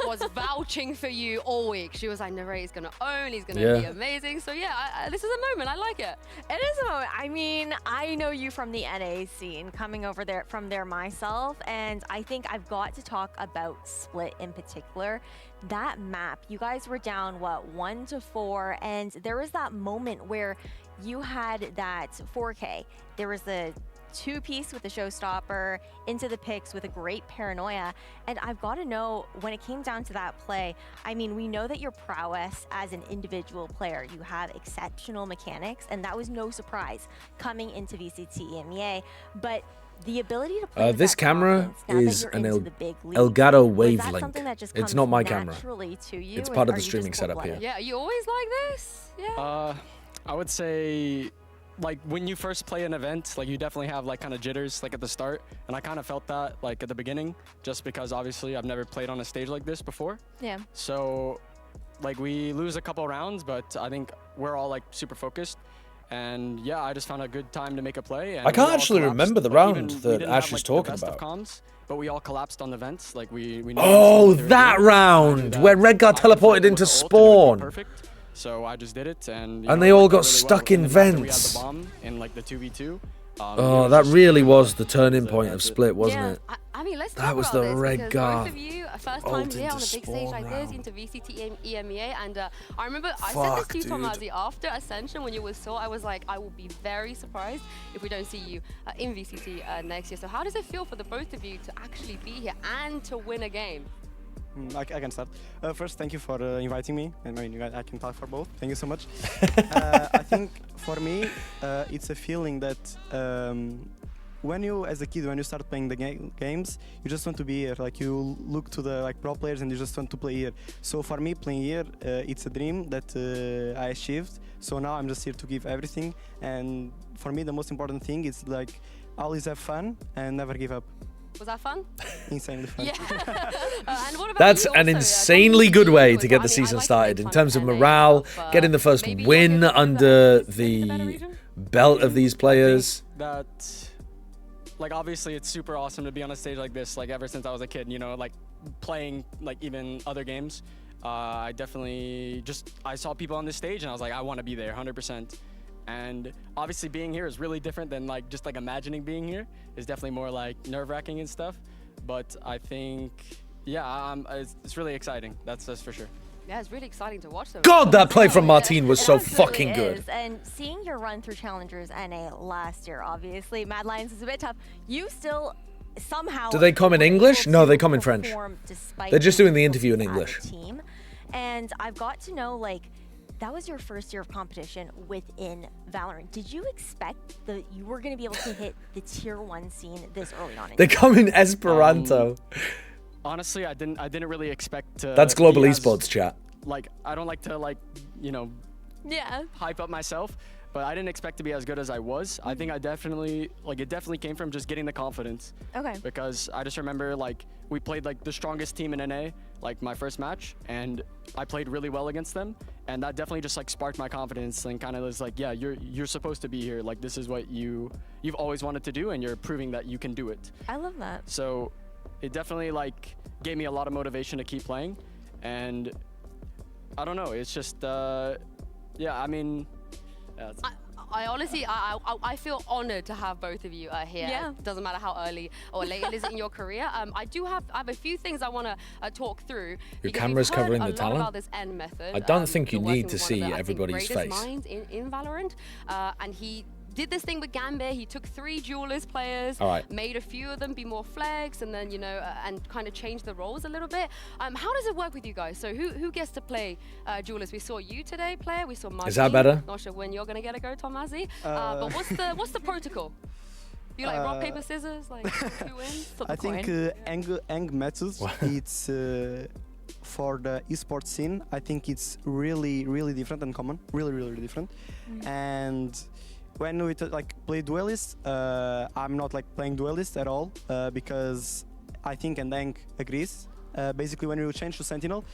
Speaker 2: was vouching for you all week. She was like, Narey is going to own, he's going to be amazing. So yeah, this is a moment. I like it.
Speaker 15: It is a moment. I mean, I know you from the NA scene, coming over there from there myself, and I think I've got to talk about Split in particular. That map, you guys were down, what, 1-4, and there was that moment where you had that 4K. There was the two-piece with the showstopper, into the picks with a great paranoia, and I've got to know, when it came down to that play, I mean, we know that your prowess as an individual player, you have exceptional mechanics, and that was no surprise coming into VCT EMEA, but the ability to play
Speaker 3: this camera is an Elgato wavelength. It's not my camera. It's part of the streaming setup here.
Speaker 2: Yeah, you always like this? Yeah.
Speaker 11: I would say, like, when you first play an event, like, you definitely have, like, kind of jitters, like, at the start. And I kind of felt that, like, at the beginning, just because, obviously, I've never played on a stage like this before.
Speaker 15: Yeah.
Speaker 11: So, like, we lose a couple rounds, but I think we're all, like, super focused. And yeah, I just found a good time to make a play. And
Speaker 3: I can't actually remember the round that Ash is talking about.
Speaker 11: Comms, but we all collapsed on the vents. Like we
Speaker 3: oh, that round where Redguard teleported into spawn.
Speaker 11: Perfect. So I just did it, and
Speaker 3: they all got stuck in vents.
Speaker 11: We had the bomb in like the 2v2.
Speaker 3: Oh, that really was the turning point of Split, wasn't it?
Speaker 2: I mean, let's talk
Speaker 3: that was
Speaker 2: about
Speaker 3: the
Speaker 2: this,
Speaker 3: Redguard.
Speaker 2: Both of you, first time here on a big stage like this, into VCT EMEA, and I remember I said this to you, Tomazi, after Ascension when you were I was like, I will be very surprised if we don't see you in VCT next year. So how does it feel for the both of you to actually be here and to win a game?
Speaker 22: I can start. First, thank you for inviting me. I mean, I can talk for both. Thank you so much. I think for me, it's a feeling that when you, as a kid, when you start playing the games, you just want to be here. Like, you look to the proper players and you just want to play here. So for me, playing here, it's a dream that I achieved. So now I'm just here to give everything. And for me, the most important thing is like always have fun and never give up.
Speaker 2: Was that fun?
Speaker 22: Insanely fun.
Speaker 2: Yeah. And what about
Speaker 3: That's
Speaker 2: you
Speaker 3: an
Speaker 2: also?
Speaker 3: insanely good way to get the season started in terms of morale, getting the first win under the belt of these players.
Speaker 11: That, like, obviously it's super awesome to be on a stage like this, like ever since I was a kid, you know, like playing like even other games. I definitely I saw people on this stage and I was like, I want to be there 100%. And obviously being here is really different than like just like imagining being here. It's definitely more like nerve-wracking and stuff. But I think, yeah, it's really exciting. That's for sure.
Speaker 2: Yeah, it's really exciting to watch them.
Speaker 3: God, that play from Martine was so fucking good.
Speaker 15: And seeing your run through Challengers NA last year, obviously, Mad Lions is a bit tough. You still somehow...
Speaker 3: Do they come in English? No, they come in French. They're just doing the interview in English.
Speaker 15: Team. And I've got to know, like, that was your first year of competition within Valorant. Did you expect that you were going to be able to hit the tier 1 scene this early on?
Speaker 3: They come in Esperanto.
Speaker 11: Honestly, I didn't really expect to.
Speaker 3: That's global esports chat.
Speaker 11: Like, I don't like to, like, you know, hype up myself, but I didn't expect to be as good as I was. I think I definitely, like, it definitely came from just getting the confidence.
Speaker 15: Okay.
Speaker 11: Because I just remember, like, we played like the strongest team in NA, like my first match, and I played really well against them, and that definitely just like sparked my confidence and kind of was like, yeah, you're supposed to be here. Like, this is what you've always wanted to do, and you're proving that you can do it.
Speaker 15: I love that.
Speaker 11: So it definitely like gave me a lot of motivation to keep playing. and I don't know. It's just, yeah. I mean,
Speaker 2: I honestly, I feel honored to have both of you here.
Speaker 15: Yeah.
Speaker 2: It doesn't matter how early or late it is in your career. I have a few things I want to talk through.
Speaker 3: Your camera's covering the talent.
Speaker 2: About this end method.
Speaker 3: I don't think you
Speaker 2: you're
Speaker 3: need
Speaker 2: working
Speaker 3: to
Speaker 2: with one
Speaker 3: see
Speaker 2: of the,
Speaker 3: everybody's
Speaker 2: greatest
Speaker 3: face.
Speaker 2: minds in Valorant, and he did this thing with Gambit. He took 3 duelist players,
Speaker 3: All right.
Speaker 2: made a few of them be more flex, and then and kind of changed the roles a little bit. How does it work with you guys? So who gets to play duelist? We saw you today play. We saw Martin.
Speaker 3: Is that better?
Speaker 2: Not sure when you're gonna get a go, Tomasi. But what's the protocol? You like rock paper scissors, like who wins? Flip
Speaker 22: I
Speaker 2: the
Speaker 22: think
Speaker 2: coin.
Speaker 22: Eng methods. It's for the esports scene. I think it's really different and common. Really different. And when we play duelist, I'm not like playing duelist at all because I think Eng agrees. Basically, when you change to Sentinel,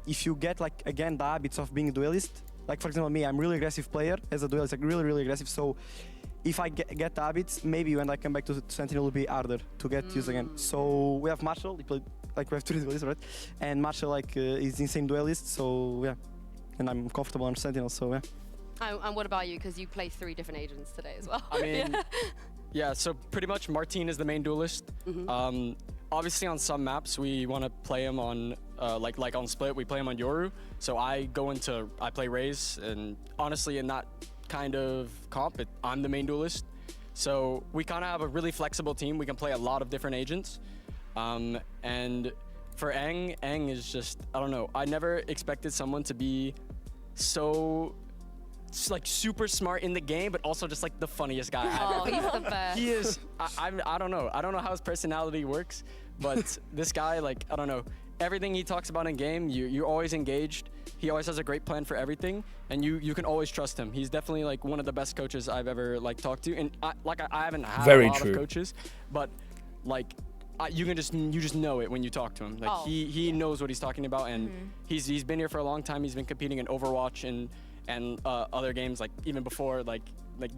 Speaker 22: if you get again the habits of being a duelist, like for example me, I'm really aggressive player as a duelist, like really aggressive. So if I get the habits, maybe when I come back to Sentinel, it'll be harder to get used again. So we have Marshall, we have 3 duelists, right? And Marshall is insane duelist, so yeah. And I'm comfortable on Sentinel, so yeah.
Speaker 2: And what about you? Because you play 3 different agents today as well.
Speaker 11: I mean, yeah. So pretty much Martin is the main duelist. Obviously, on some maps we want to play him on, like on Split, we play him on Yoru. So I play Raze, and honestly, in that kind of comp, I'm the main duelist. So we kind of have a really flexible team. We can play a lot of different agents. And for Eng is just, I don't know. I never expected someone to be so super smart in the game, but also just like the funniest guy.
Speaker 2: Oh, he's the best.
Speaker 11: He is. I don't know. I don't know how his personality works, but this guy, I don't know. Everything he talks about in game, you're always engaged. He always has a great plan for everything, and you can always trust him. He's definitely one of the best coaches I've ever talked to, and I haven't had a lot of coaches, but you just know it when you talk to him. He knows what he's talking about, and he's been here for a long time. He's been competing in Overwatch and other games, even before like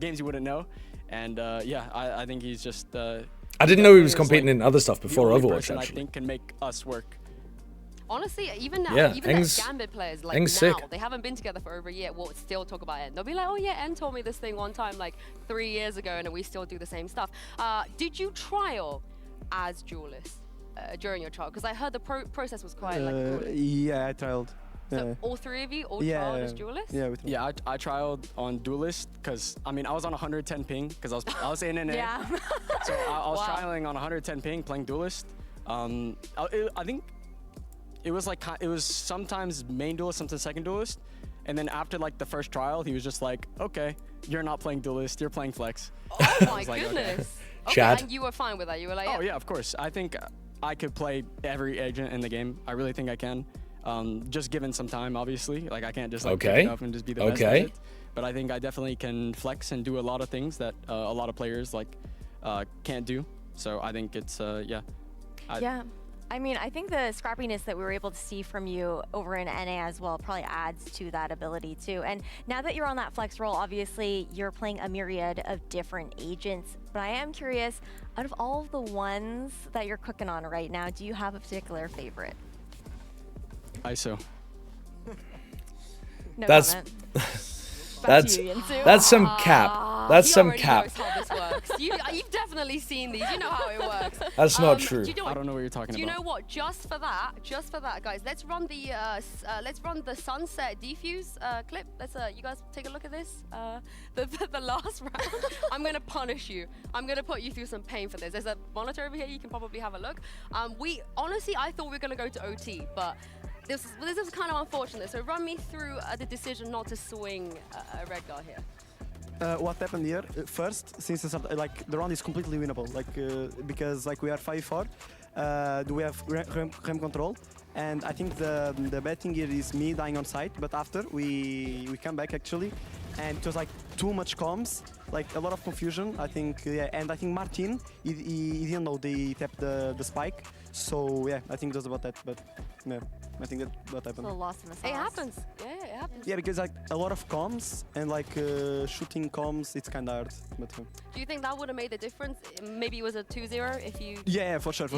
Speaker 11: games you wouldn't know. And yeah, I think he's just
Speaker 3: I didn't know he was competing in other stuff before Overwatch, actually.
Speaker 11: I think can make us work.
Speaker 2: Honestly, even now,
Speaker 3: yeah,
Speaker 2: even the Gambit players, now,
Speaker 3: sick.
Speaker 2: They haven't been together for over a year, we'll still talk about N. They'll be like, oh yeah, N told me this thing one time, 3 years ago, and we still do the same stuff. Did you trial as duelist during your trial? Because I heard the process was quite grueling.
Speaker 22: Yeah, I trialed.
Speaker 2: So all 3 of you trialed as duelists?
Speaker 22: Yeah,
Speaker 11: I trialed on duelist because I was on 110 ping because I was in NA.
Speaker 2: Yeah.
Speaker 11: So I was trialing on 110 ping playing duelist. I think it was sometimes main duelist, sometimes second duelist, and then after the first trial, he was just like, okay, you're not playing duelist, you're playing flex.
Speaker 2: Oh my goodness. Okay,
Speaker 3: Chad.
Speaker 2: and you were fine with that? You were like,
Speaker 11: oh yeah, of course. I think I could play every agent in the game. I really think I can. Just given some time, obviously. I can't just pick it up and just be the best at it. But I think I definitely can flex and do a lot of things that a lot of players can't do. So I think it's yeah.
Speaker 15: Yeah. I think the scrappiness that we were able to see from you over in NA as well probably adds to that ability too. And now that you're on that flex role, obviously you're playing a myriad of different agents. But I am curious, out of all of the ones that you're cooking on right now, do you have a particular favorite?
Speaker 11: ISO.
Speaker 15: No
Speaker 3: that's
Speaker 15: comment.
Speaker 3: that's some cap. That's some cap.
Speaker 2: Knows how this works. You've definitely seen these. You know how it works.
Speaker 3: That's not true.
Speaker 11: I don't know what you're talking about.
Speaker 2: Do you know what? Just for that, guys, let's run the sunset defuse clip. Let's you guys take a look at this. The last round. I'm gonna punish you. I'm gonna put you through some pain for this. There's a monitor over here. You can probably have a look. Honestly, I thought we were gonna go to OT, but this is kind of unfortunate. So run me through the decision not to swing a red guard here.
Speaker 22: What happened here? First, since the round is completely winnable, because we are 5-4, we have ram control, and I think the bad thing here is me dying on site. But after we come back actually, and it was too much comms, a lot of confusion. I think and I think Martin he didn't know they tapped the spike. So yeah, I think it was about that. But yeah, I think that's what happened.
Speaker 15: A little lost in the sauce.
Speaker 2: It happens. Yeah, it happens?
Speaker 22: Yeah, because like a lot of comms and like shooting comms, it's kind of hard. But,
Speaker 2: Do you think that would have made the difference? Maybe it was a 2-0 if you...
Speaker 22: yeah, for sure.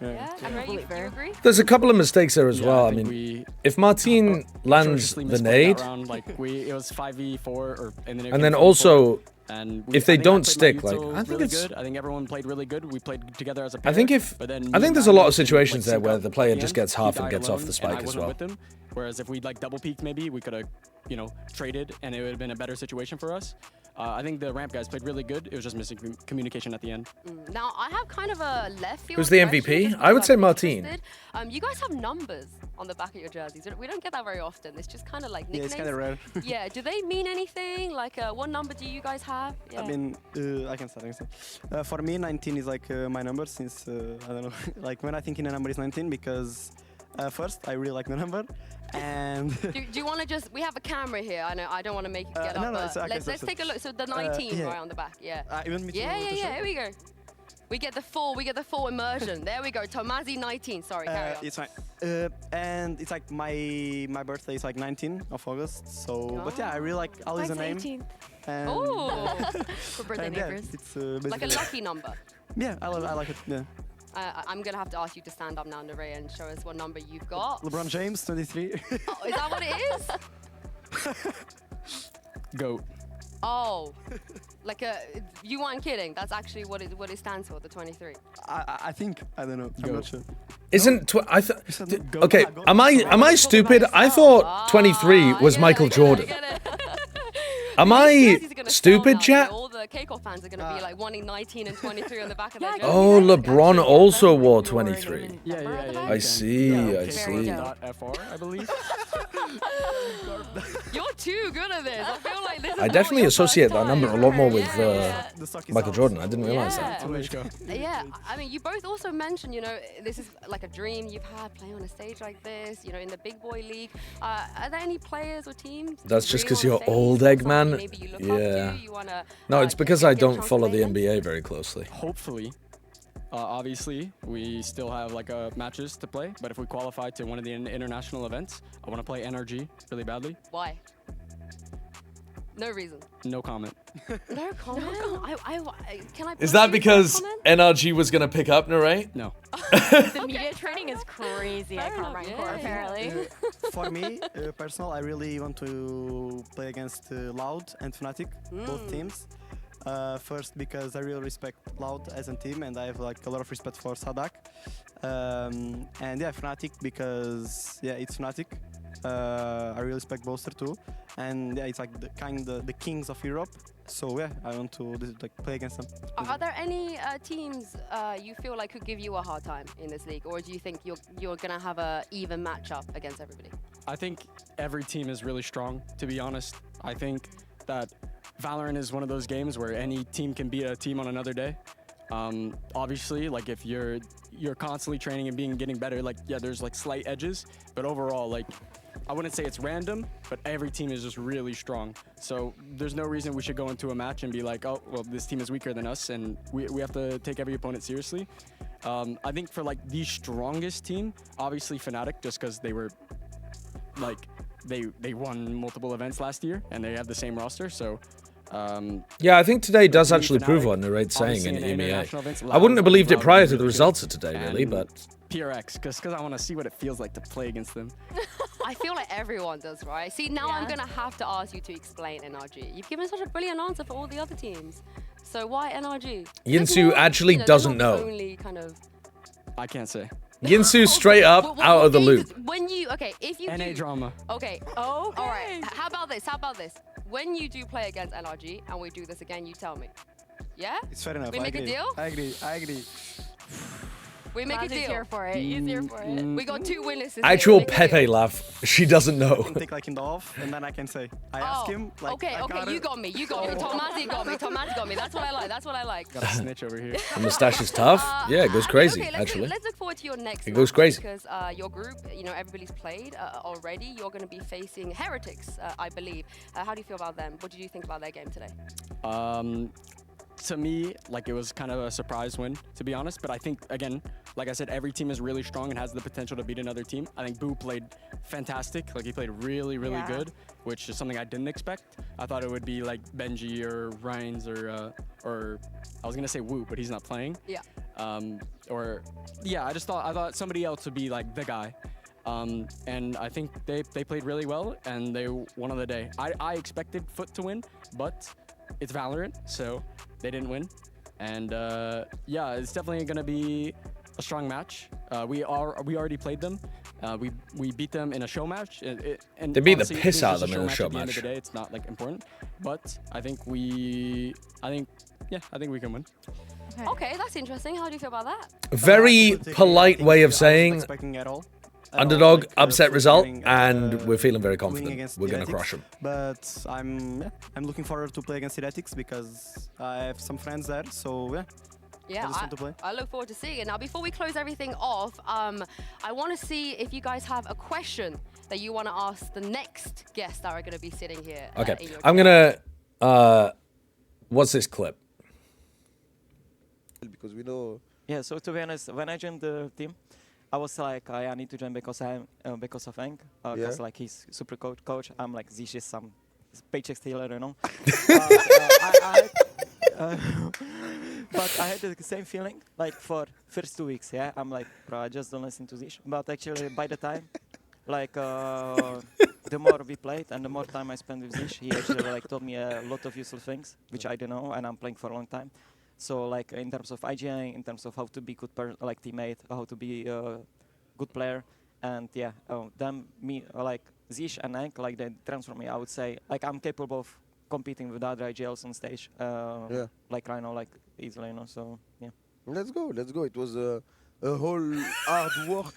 Speaker 2: Yeah, Andre, you agree?
Speaker 3: There's a couple of mistakes there as well. I mean, if Martin lands the nade,
Speaker 11: It was 5v4 or
Speaker 3: and then also, if they don't stick, like I think
Speaker 11: really
Speaker 3: it's.
Speaker 11: good. I think everyone played really good. We played together as a pair.
Speaker 3: I think there's a lot of situations there where the player just gets half and gets off the spike as well.
Speaker 11: Whereas if we'd like double peaked, maybe we could have, traded, and it would have been a better situation for us. I think the ramp guys played really good. It was just missing communication at the end.
Speaker 2: Now, I have kind of a left field.
Speaker 3: Who's the MVP? I would say Martin.
Speaker 2: You guys have numbers on the back of your jerseys. We don't get that very often. It's just kind of like nicknames.
Speaker 22: Yeah, it's kind of rare.
Speaker 2: Yeah, do they mean anything? Like, what number do you guys have? Yeah.
Speaker 22: I mean, I can start. For me, 19 is like my number since, I don't know, like when I think in a number is 19 because first, I really like the number. And
Speaker 2: do you want to just? We have a camera here. I know. I don't want to make you get up. Let's take a look. So the 19 right on the back. Yeah.
Speaker 22: You want me to
Speaker 2: Here we go. We get the full immersion. There we go. Tomasi 19. Sorry, carry on.
Speaker 22: It's fine. And it's like my birthday is like 19 of August. So, but yeah, I really like Ali's name.
Speaker 2: Oh, for birthday neighbors.
Speaker 22: It's
Speaker 2: like a lucky number.
Speaker 22: Yeah, I like it. Yeah.
Speaker 2: I'm gonna have to ask you to stand up now, Nerea, and show us what number you've got.
Speaker 22: LeBron James, 23.
Speaker 2: Oh, is that what it is?
Speaker 22: Go.
Speaker 2: Oh, like you weren't kidding. That's actually what it stands for, the 23.
Speaker 22: I think, I don't know. I'm not sure.
Speaker 3: Isn't okay? Am I stupid? I thought 23 was Michael Jordan. Am I stupid, chat?
Speaker 2: All the K-Corp fans are going to be like wanting 19 and 23 on the back of their jersey.
Speaker 3: Oh, LeBron also wore 23.
Speaker 11: Yeah.
Speaker 3: I see.
Speaker 11: FR, I believe.
Speaker 2: You're too good at this. I feel like this is
Speaker 3: I definitely associate that number a lot more with Michael Jordan. I didn't realize that.
Speaker 2: Yeah, I mean, you both also mentioned, this is like a dream you've had playing on a stage like this, in the big boy league. Are there any players or teams?
Speaker 3: That's just because you're old, Eggman. Yeah. No, it's because I don't follow the NBA very closely.
Speaker 11: Hopefully. Obviously, we still have like matches to play, but if we qualify to one of the international events, I want to play NRG really badly.
Speaker 2: Why? No reason.
Speaker 11: No comment.
Speaker 2: No comment? Can I
Speaker 3: Is that because NRG was going to pick up Nerea?
Speaker 11: No.
Speaker 15: The media training is crazy at Carmichael, apparently.
Speaker 22: For me, personal, I really want to play against Loud and Fnatic, both teams. First, because I really respect Loud as a team, and I have like a lot of respect for Sadak. And yeah, Fnatic because it's Fnatic. I really respect Bolster too, and yeah, it's like the kings of Europe. So yeah, I want to play against them.
Speaker 2: Are there any teams you feel like could give you a hard time in this league, or do you think you're gonna have a even matchup against everybody?
Speaker 11: I think every team is really strong. To be honest, I think that Valorant is one of those games where any team can beat a team on another day. Obviously, like if you're constantly training and getting better, like yeah, there's like slight edges, but overall, like I wouldn't say it's random, but every team is just really strong. So there's no reason we should go into a match and be like, oh, well, this team is weaker than us, and we have to take every opponent seriously. I think for like the strongest team, obviously Fnatic, just because they were like they won multiple events last year and they have the same roster, so.
Speaker 3: Yeah, I think today does actually prove what Nerea's saying in EMEA. I wouldn't have believed it prior to the results of today, really, but...
Speaker 11: PRX, because I want to see what it feels like to play against them.
Speaker 2: I feel like everyone does, right? See, now I'm going to have to ask you to explain NRG. You've given such a brilliant answer for all the other teams. So why NRG?
Speaker 3: Yinsu actually doesn't know.
Speaker 2: Only kind of...
Speaker 11: I can't say.
Speaker 3: Yinsu straight up out of the loop.
Speaker 2: If you
Speaker 11: NA
Speaker 2: do...
Speaker 11: drama.
Speaker 2: Okay. All right. How about this? When you do play against NRG, and we do this again, you tell me. Yeah?
Speaker 22: It's fair enough.
Speaker 2: We make a deal?
Speaker 22: I agree.
Speaker 2: We make a deal.
Speaker 15: He's here for it. He's here for it.
Speaker 2: We got two witnesses.
Speaker 3: Actual Pepe laugh. She doesn't know.
Speaker 22: I can take like in the off, and then I can say, I ask him. Like,
Speaker 2: okay, you got me. Tomasi got me. That's what I like.
Speaker 11: Got a snitch over here.
Speaker 3: The mustache is tough. Yeah, it goes crazy, actually.
Speaker 2: Let's look forward to your next
Speaker 3: It goes crazy.
Speaker 2: Because your group, everybody's played already. You're going to be facing Heretics, I believe. How do you feel about them? What did you think about their game today?
Speaker 11: to me, like, it was kind of a surprise win, to be honest. But I think, again, like I said, every team is really strong and has the potential to beat another team. I think Boo played fantastic. Like, he played really, really good, which is something I didn't expect. I thought it would be like Benji or Rhines or I was gonna say Wu, but he's not playing.
Speaker 2: Yeah.
Speaker 11: I thought somebody else would be like the guy. And I think they played really well and they won on the day. I expected FUT to win, but it's Valorant, so they didn't win. And yeah, it's definitely gonna be a strong match. We already played them. We beat them in a show match. And
Speaker 3: They beat the piss out of them in a show
Speaker 11: At the end of
Speaker 3: match.
Speaker 11: the day, it's not like important, but I think we can win.
Speaker 2: Okay, that's interesting. How do you feel about that?
Speaker 3: Very polite way of saying
Speaker 22: expecting at all.
Speaker 3: underdog,
Speaker 22: like,
Speaker 3: upset
Speaker 22: FUT
Speaker 3: result,
Speaker 22: winning,
Speaker 3: and we're feeling very
Speaker 22: winning
Speaker 3: confident.
Speaker 22: against
Speaker 3: We're going to
Speaker 22: GiantX.
Speaker 3: crush them.
Speaker 22: But I'm looking forward to play against GiantX because I have some friends there. So yeah.
Speaker 2: Yeah,
Speaker 22: I just want to play.
Speaker 2: I look forward to seeing it. Now, before we close everything off, I want to see if you guys have a question that you want to ask the next guests that are going to be sitting here.
Speaker 3: Okay,
Speaker 2: in your
Speaker 3: I'm going to... what's this clip?
Speaker 7: Because we know.
Speaker 14: Yeah, so to be honest, when I joined the team, I was like, I need to join because because of Hank, because like he's super coach. I'm like, this is some paycheck stealer, you know. But I had the same feeling like for first 2 weeks. Yeah, I'm like, bro, I just don't listen to this. But actually, by the time, like the more we played and the more time I spent with Zish, he actually like told me a lot of useful things which I don't know, and I'm playing for a long time. So like in terms of IGA, in terms of how to be good like teammate, how to be a good player, and yeah, then me like Zish and Hank, like they transform me. I would say like I'm capable of competing with other IGLs on stage, like Rhino, like easily, you know. So yeah.
Speaker 20: Let's go. It was a whole hard work,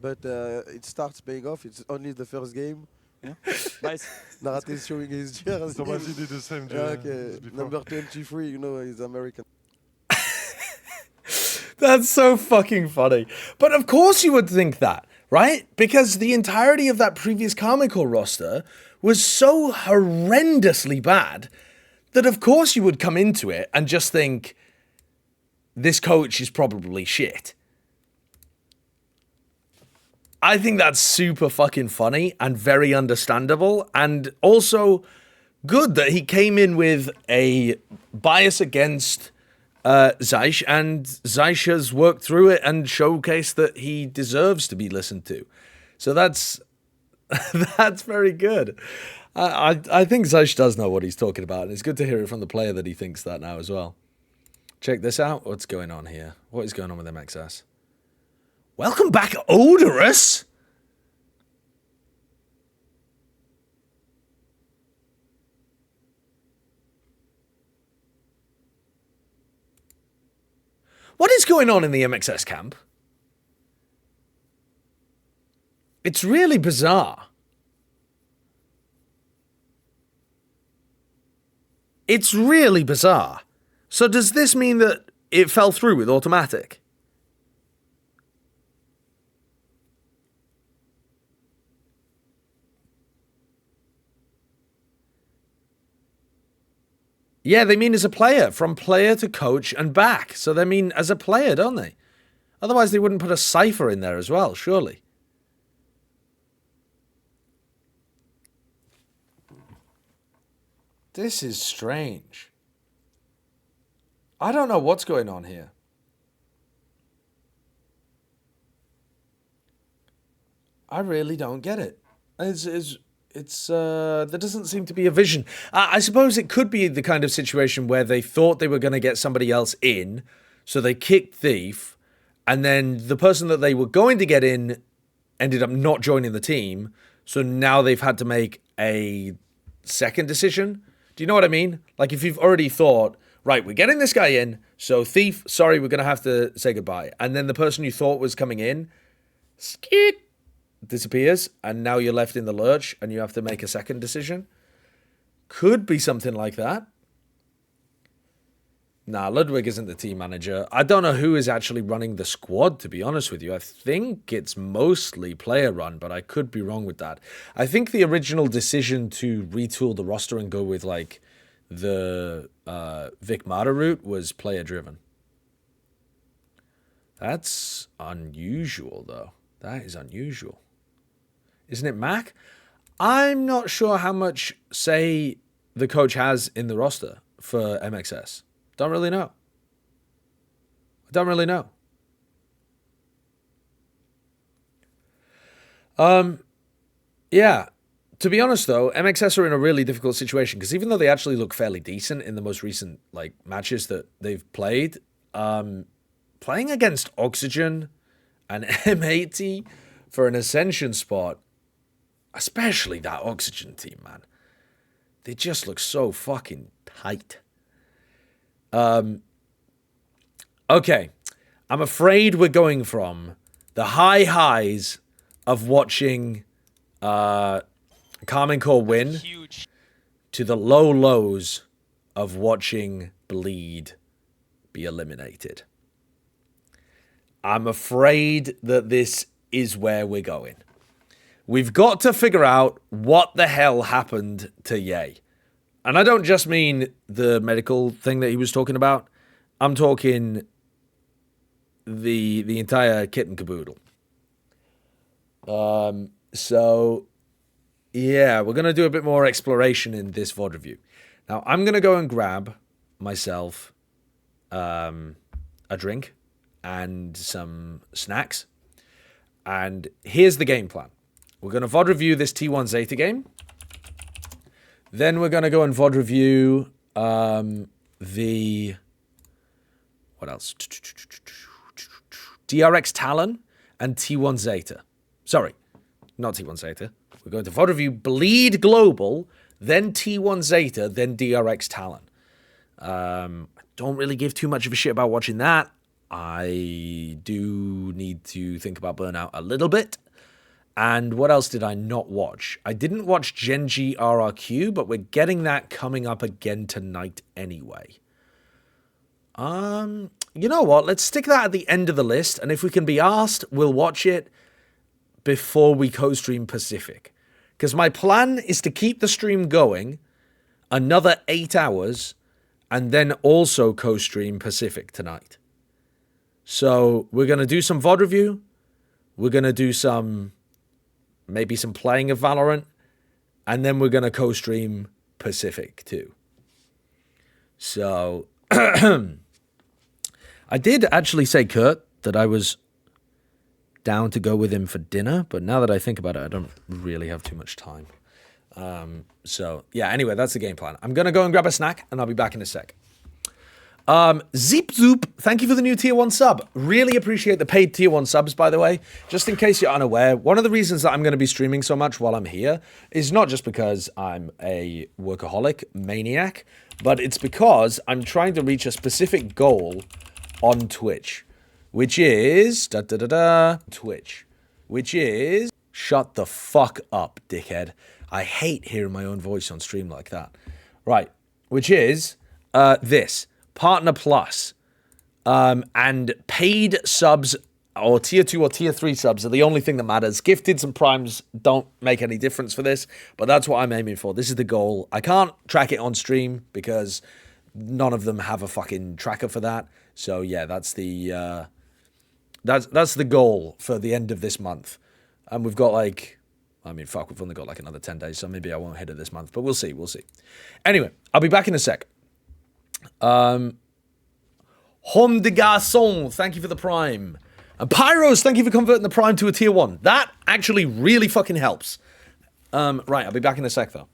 Speaker 20: but it starts paying off. It's only the first game.
Speaker 14: Yeah. Nice.
Speaker 20: Narat is showing his jersey.
Speaker 23: Thomas did the same.
Speaker 20: Okay, number 23. You know, he's American.
Speaker 3: That's so fucking funny. But of course you would think that, right? Because the entirety of that previous Carmichael roster was so horrendously bad that of course you would come into it and just think, this coach is probably shit. I think that's super fucking funny and very understandable, and also good that he came in with a bias against Zeish, and Zeish has worked through it and showcased that he deserves to be listened to. So that's very good. I think Zeish does know what he's talking about, and it's good to hear it from the player that he thinks that now as well. Check this out. What's going on here? What is going on with MXS? Welcome back, Odorous! What is going on in the MXS camp? It's really bizarre. It's really bizarre. So does this mean that it fell through with automatic? Yeah, they mean as a player, from player to coach and back. So they mean as a player, don't they? Otherwise they wouldn't put a cipher in there as well, surely. This is strange. I don't know what's going on here. I really don't get it. There doesn't seem to be a vision. I suppose it could be the kind of situation where they thought they were going to get somebody else in, so they kicked Thief, and then the person that they were going to get in ended up not joining the team, so now they've had to make a second decision. Do you know what I mean? Like if you've already thought, right, we're getting this guy in, so Thief, sorry, we're going to have to say goodbye. And then the person you thought was coming in, skit, disappears, and now you're left in the lurch and you have to make a second decision. Could be something like that. Nah, Ludwig isn't the team manager. I don't know who is actually running the squad, to be honest with you. I think it's mostly player run, but I could be wrong with that. I think the original decision to retool the roster and go with like the Vic Mata route was player driven. That's unusual, though. That is unusual. Isn't it, Mac? I'm not sure how much say the coach has in the roster for MXS. Don't really know. I don't really know. Yeah. To be honest, though, MXS are in a really difficult situation because even though they actually look fairly decent in the most recent like matches that they've played, playing against Oxygen and M80 for an Ascension spot, especially that Oxygen team, man, they just look so fucking tight. Okay, I'm afraid we're going from the high highs of watching Carmen Core win to the low lows of watching Bleed be eliminated. I'm afraid that this is where we're going. We've got to figure out what the hell happened to Ye. And I don't just mean the medical thing that he was talking about. I'm talking the entire kit and caboodle. So, yeah, we're going to do a bit more exploration in this VOD review. Now, I'm going to go and grab myself a drink and some snacks. And here's the game plan. We're going to VOD review this T1 Zeta game. Then we're going to go and VOD review the... What else? DRX Talon and T1 Zeta. Sorry, not T1 Zeta. We're going to VOD review Bleed Global, then T1 Zeta, then DRX Talon. Don't really give too much of a shit about watching that. I do need to think about Burnout a little bit. And what else did I not watch? I didn't watch Genji RRQ, but we're getting that coming up again tonight anyway. You know what? Let's stick that at the end of the list, and if we can be asked, we'll watch it before we co-stream Pacific. Because my plan is to keep the stream going another 8 hours and then also co-stream Pacific tonight. So we're going to do some VOD review. We're going to do maybe some playing of Valorant. And then we're going to co-stream Pacific too. So I did actually say Kurt that I was down to go with him for dinner, but now that I think about it, I don't really have too much time. So yeah, anyway, that's the game plan. I'm gonna go and grab a snack and I'll be back in a sec. Zeep Zoop, thank you for the new tier 1 sub. Really appreciate the paid tier 1 subs, by the way. Just in case you're unaware, one of the reasons that I'm going to be streaming so much while I'm here is not just because I'm a workaholic maniac, but it's because I'm trying to reach a specific goal on Twitch, which is Twitch, which is shut the fuck up, dickhead. I hate hearing my own voice on stream like that. Right, which is this. Partner Plus and paid subs or tier 2 or tier 3 subs are the only thing that matters. Gifteds and primes don't make any difference for this, but that's what I'm aiming for. This is the goal. I can't track it on stream because none of them have a fucking tracker for that. So yeah, that's the goal for the end of this month. And we've got we've only got like another 10 days, so maybe I won't hit it this month, but we'll see. Anyway, I'll be back in a sec. Homme de Garçon, thank you for the Prime. And Pyros, thank you for converting the Prime to a tier 1. That actually really fucking helps. Right, I'll be back in a sec, though.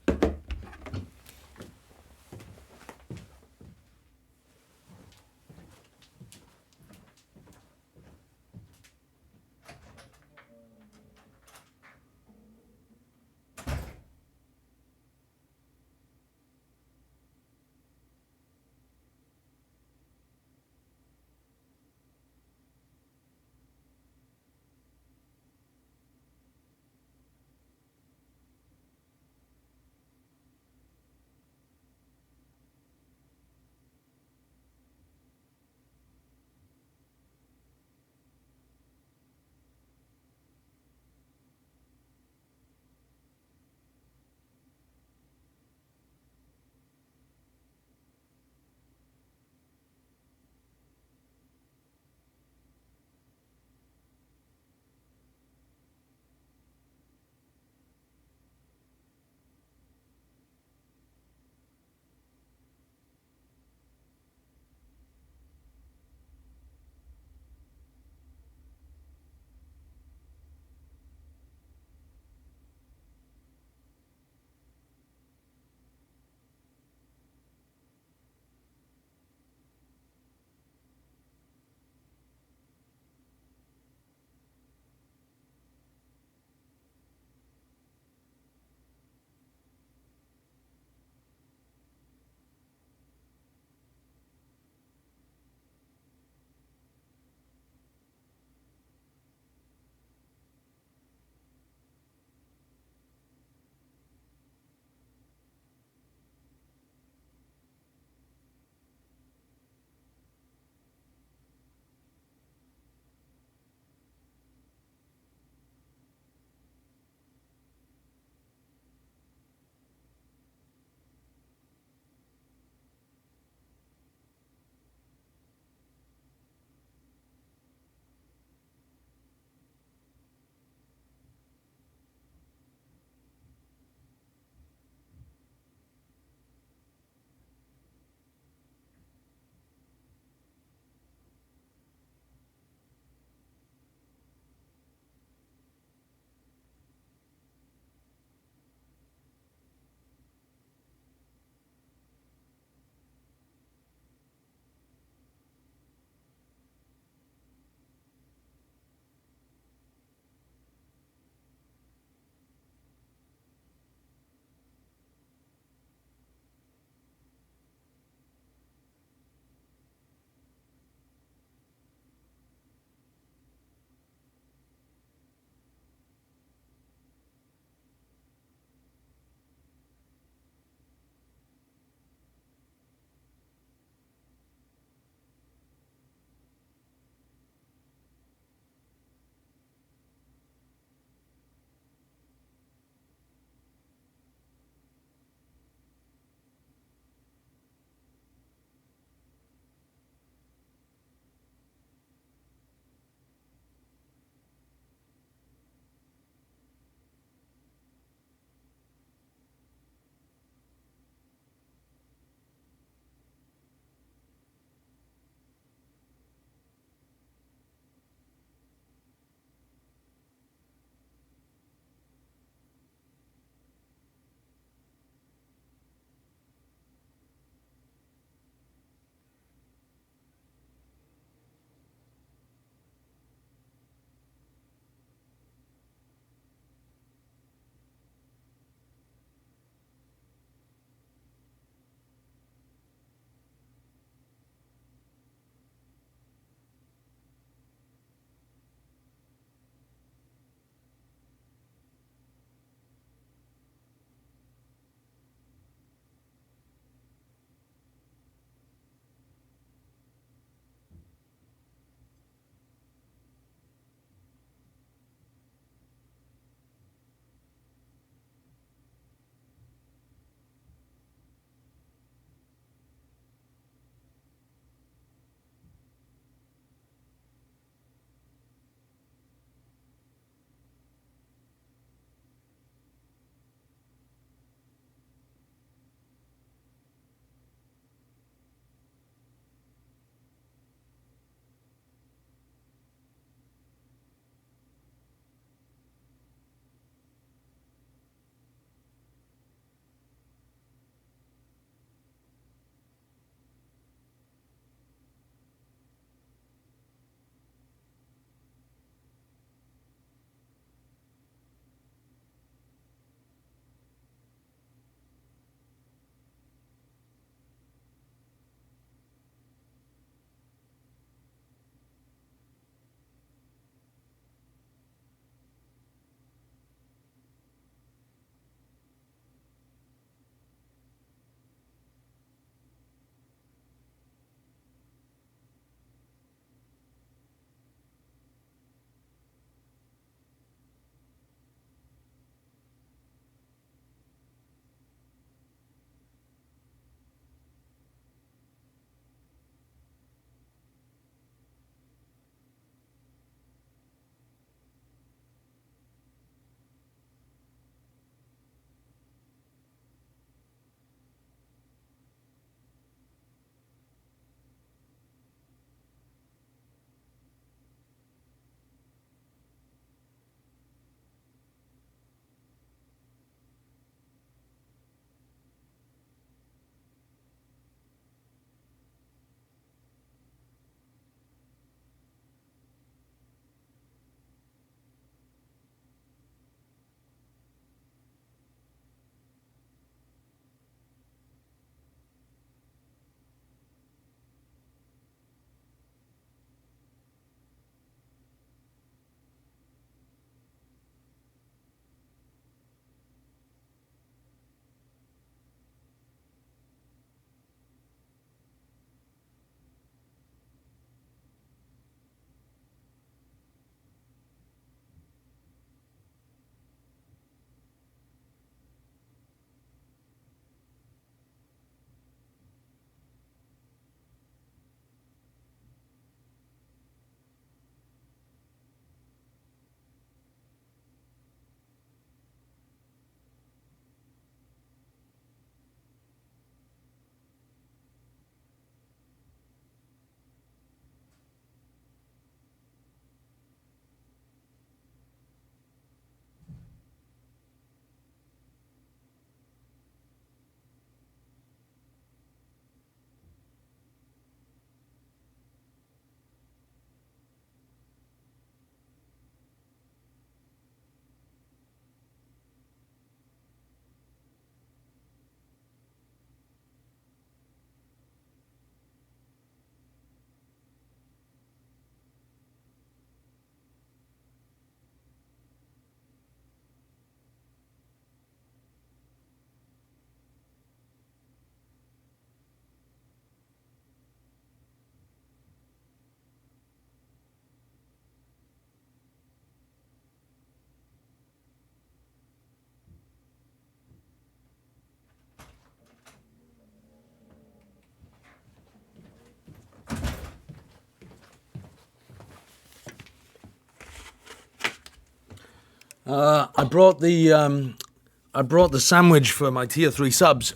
Speaker 3: I brought the sandwich for my tier 3 subs.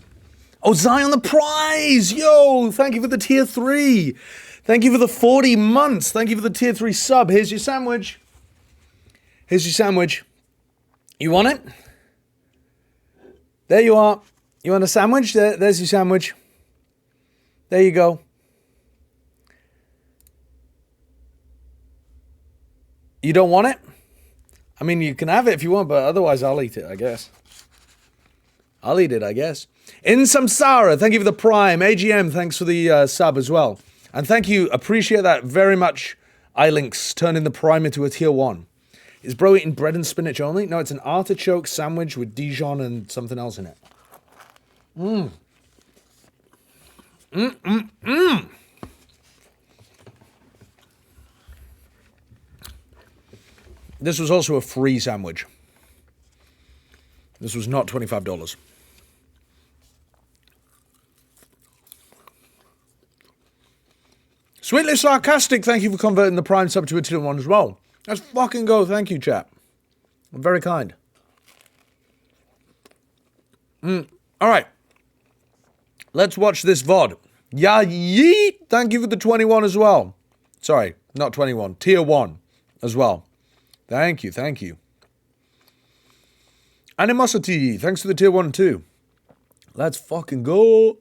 Speaker 3: Oh, Zion the prize! Yo, thank you for the tier 3. Thank you for the 40 months. Thank you for the tier 3 sub. Here's your sandwich. Here's your sandwich. You want it? There you are. You want a sandwich? There's your sandwich. There you go. You don't want it? I mean, you can have it if you want, but otherwise I'll eat it, I guess. I'll eat it, I guess. In Samsara, thank you for the prime. AGM, thanks for the sub as well. And thank you, appreciate that very much, iLinks, turning the prime into a tier 1. Is bro eating bread and spinach only? No, it's an artichoke sandwich with Dijon and something else in it. Mmm. Mmm, mmm, mmm. This was also a free sandwich. This was not $25. Sweetly Sarcastic, thank you for converting the Prime sub to a tier 1 as well. Let's fucking go. Thank you, chap. Very kind. All right. Let's watch this VOD. Ya yeet. Thank you for the 21 as well. Sorry, not 21. Tier 1 as well. Thank you. Thank you. Animosity. Thanks for the tier 1 too. Let's fucking go.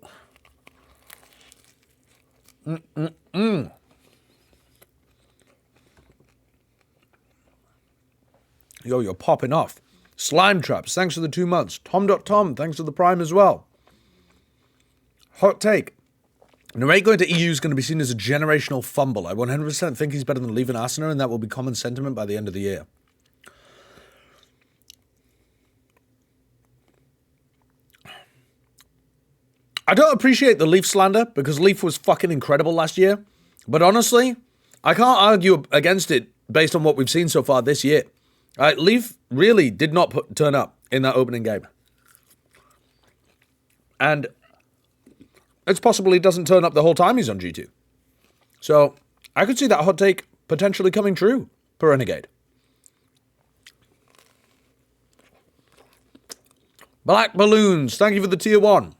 Speaker 3: Yo, you're popping off. Slime Traps, thanks for the 2 months. Tom.Tom, thanks for the prime as well. Hot take. Narrate going to EU is going to be seen as a generational fumble. I 100% think he's better than leaving Arsenal, and that will be common sentiment by the end of the year. I don't appreciate the Leaf slander, because Leaf was fucking incredible last year. But honestly, I can't argue against it based on what we've seen so far this year. Leaf really did not turn up in that opening game. And it's possible he doesn't turn up the whole time he's on G2. So I could see that hot take potentially coming true for Renegade. Black Balloons, thank you for the tier 1.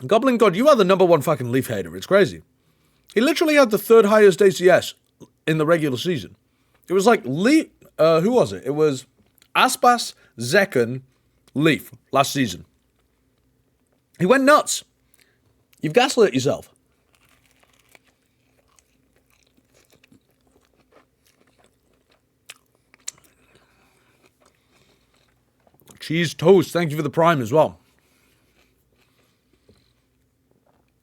Speaker 3: Goblin God, you are the #1 fucking Leaf hater. It's crazy. He literally had the 3rd highest ACS in the regular season. It was like Leaf, who was it? It was Aspas, Zekken, Leaf last season. He went nuts. You've gaslit yourself. Cheese Toast, thank you for the prime as well.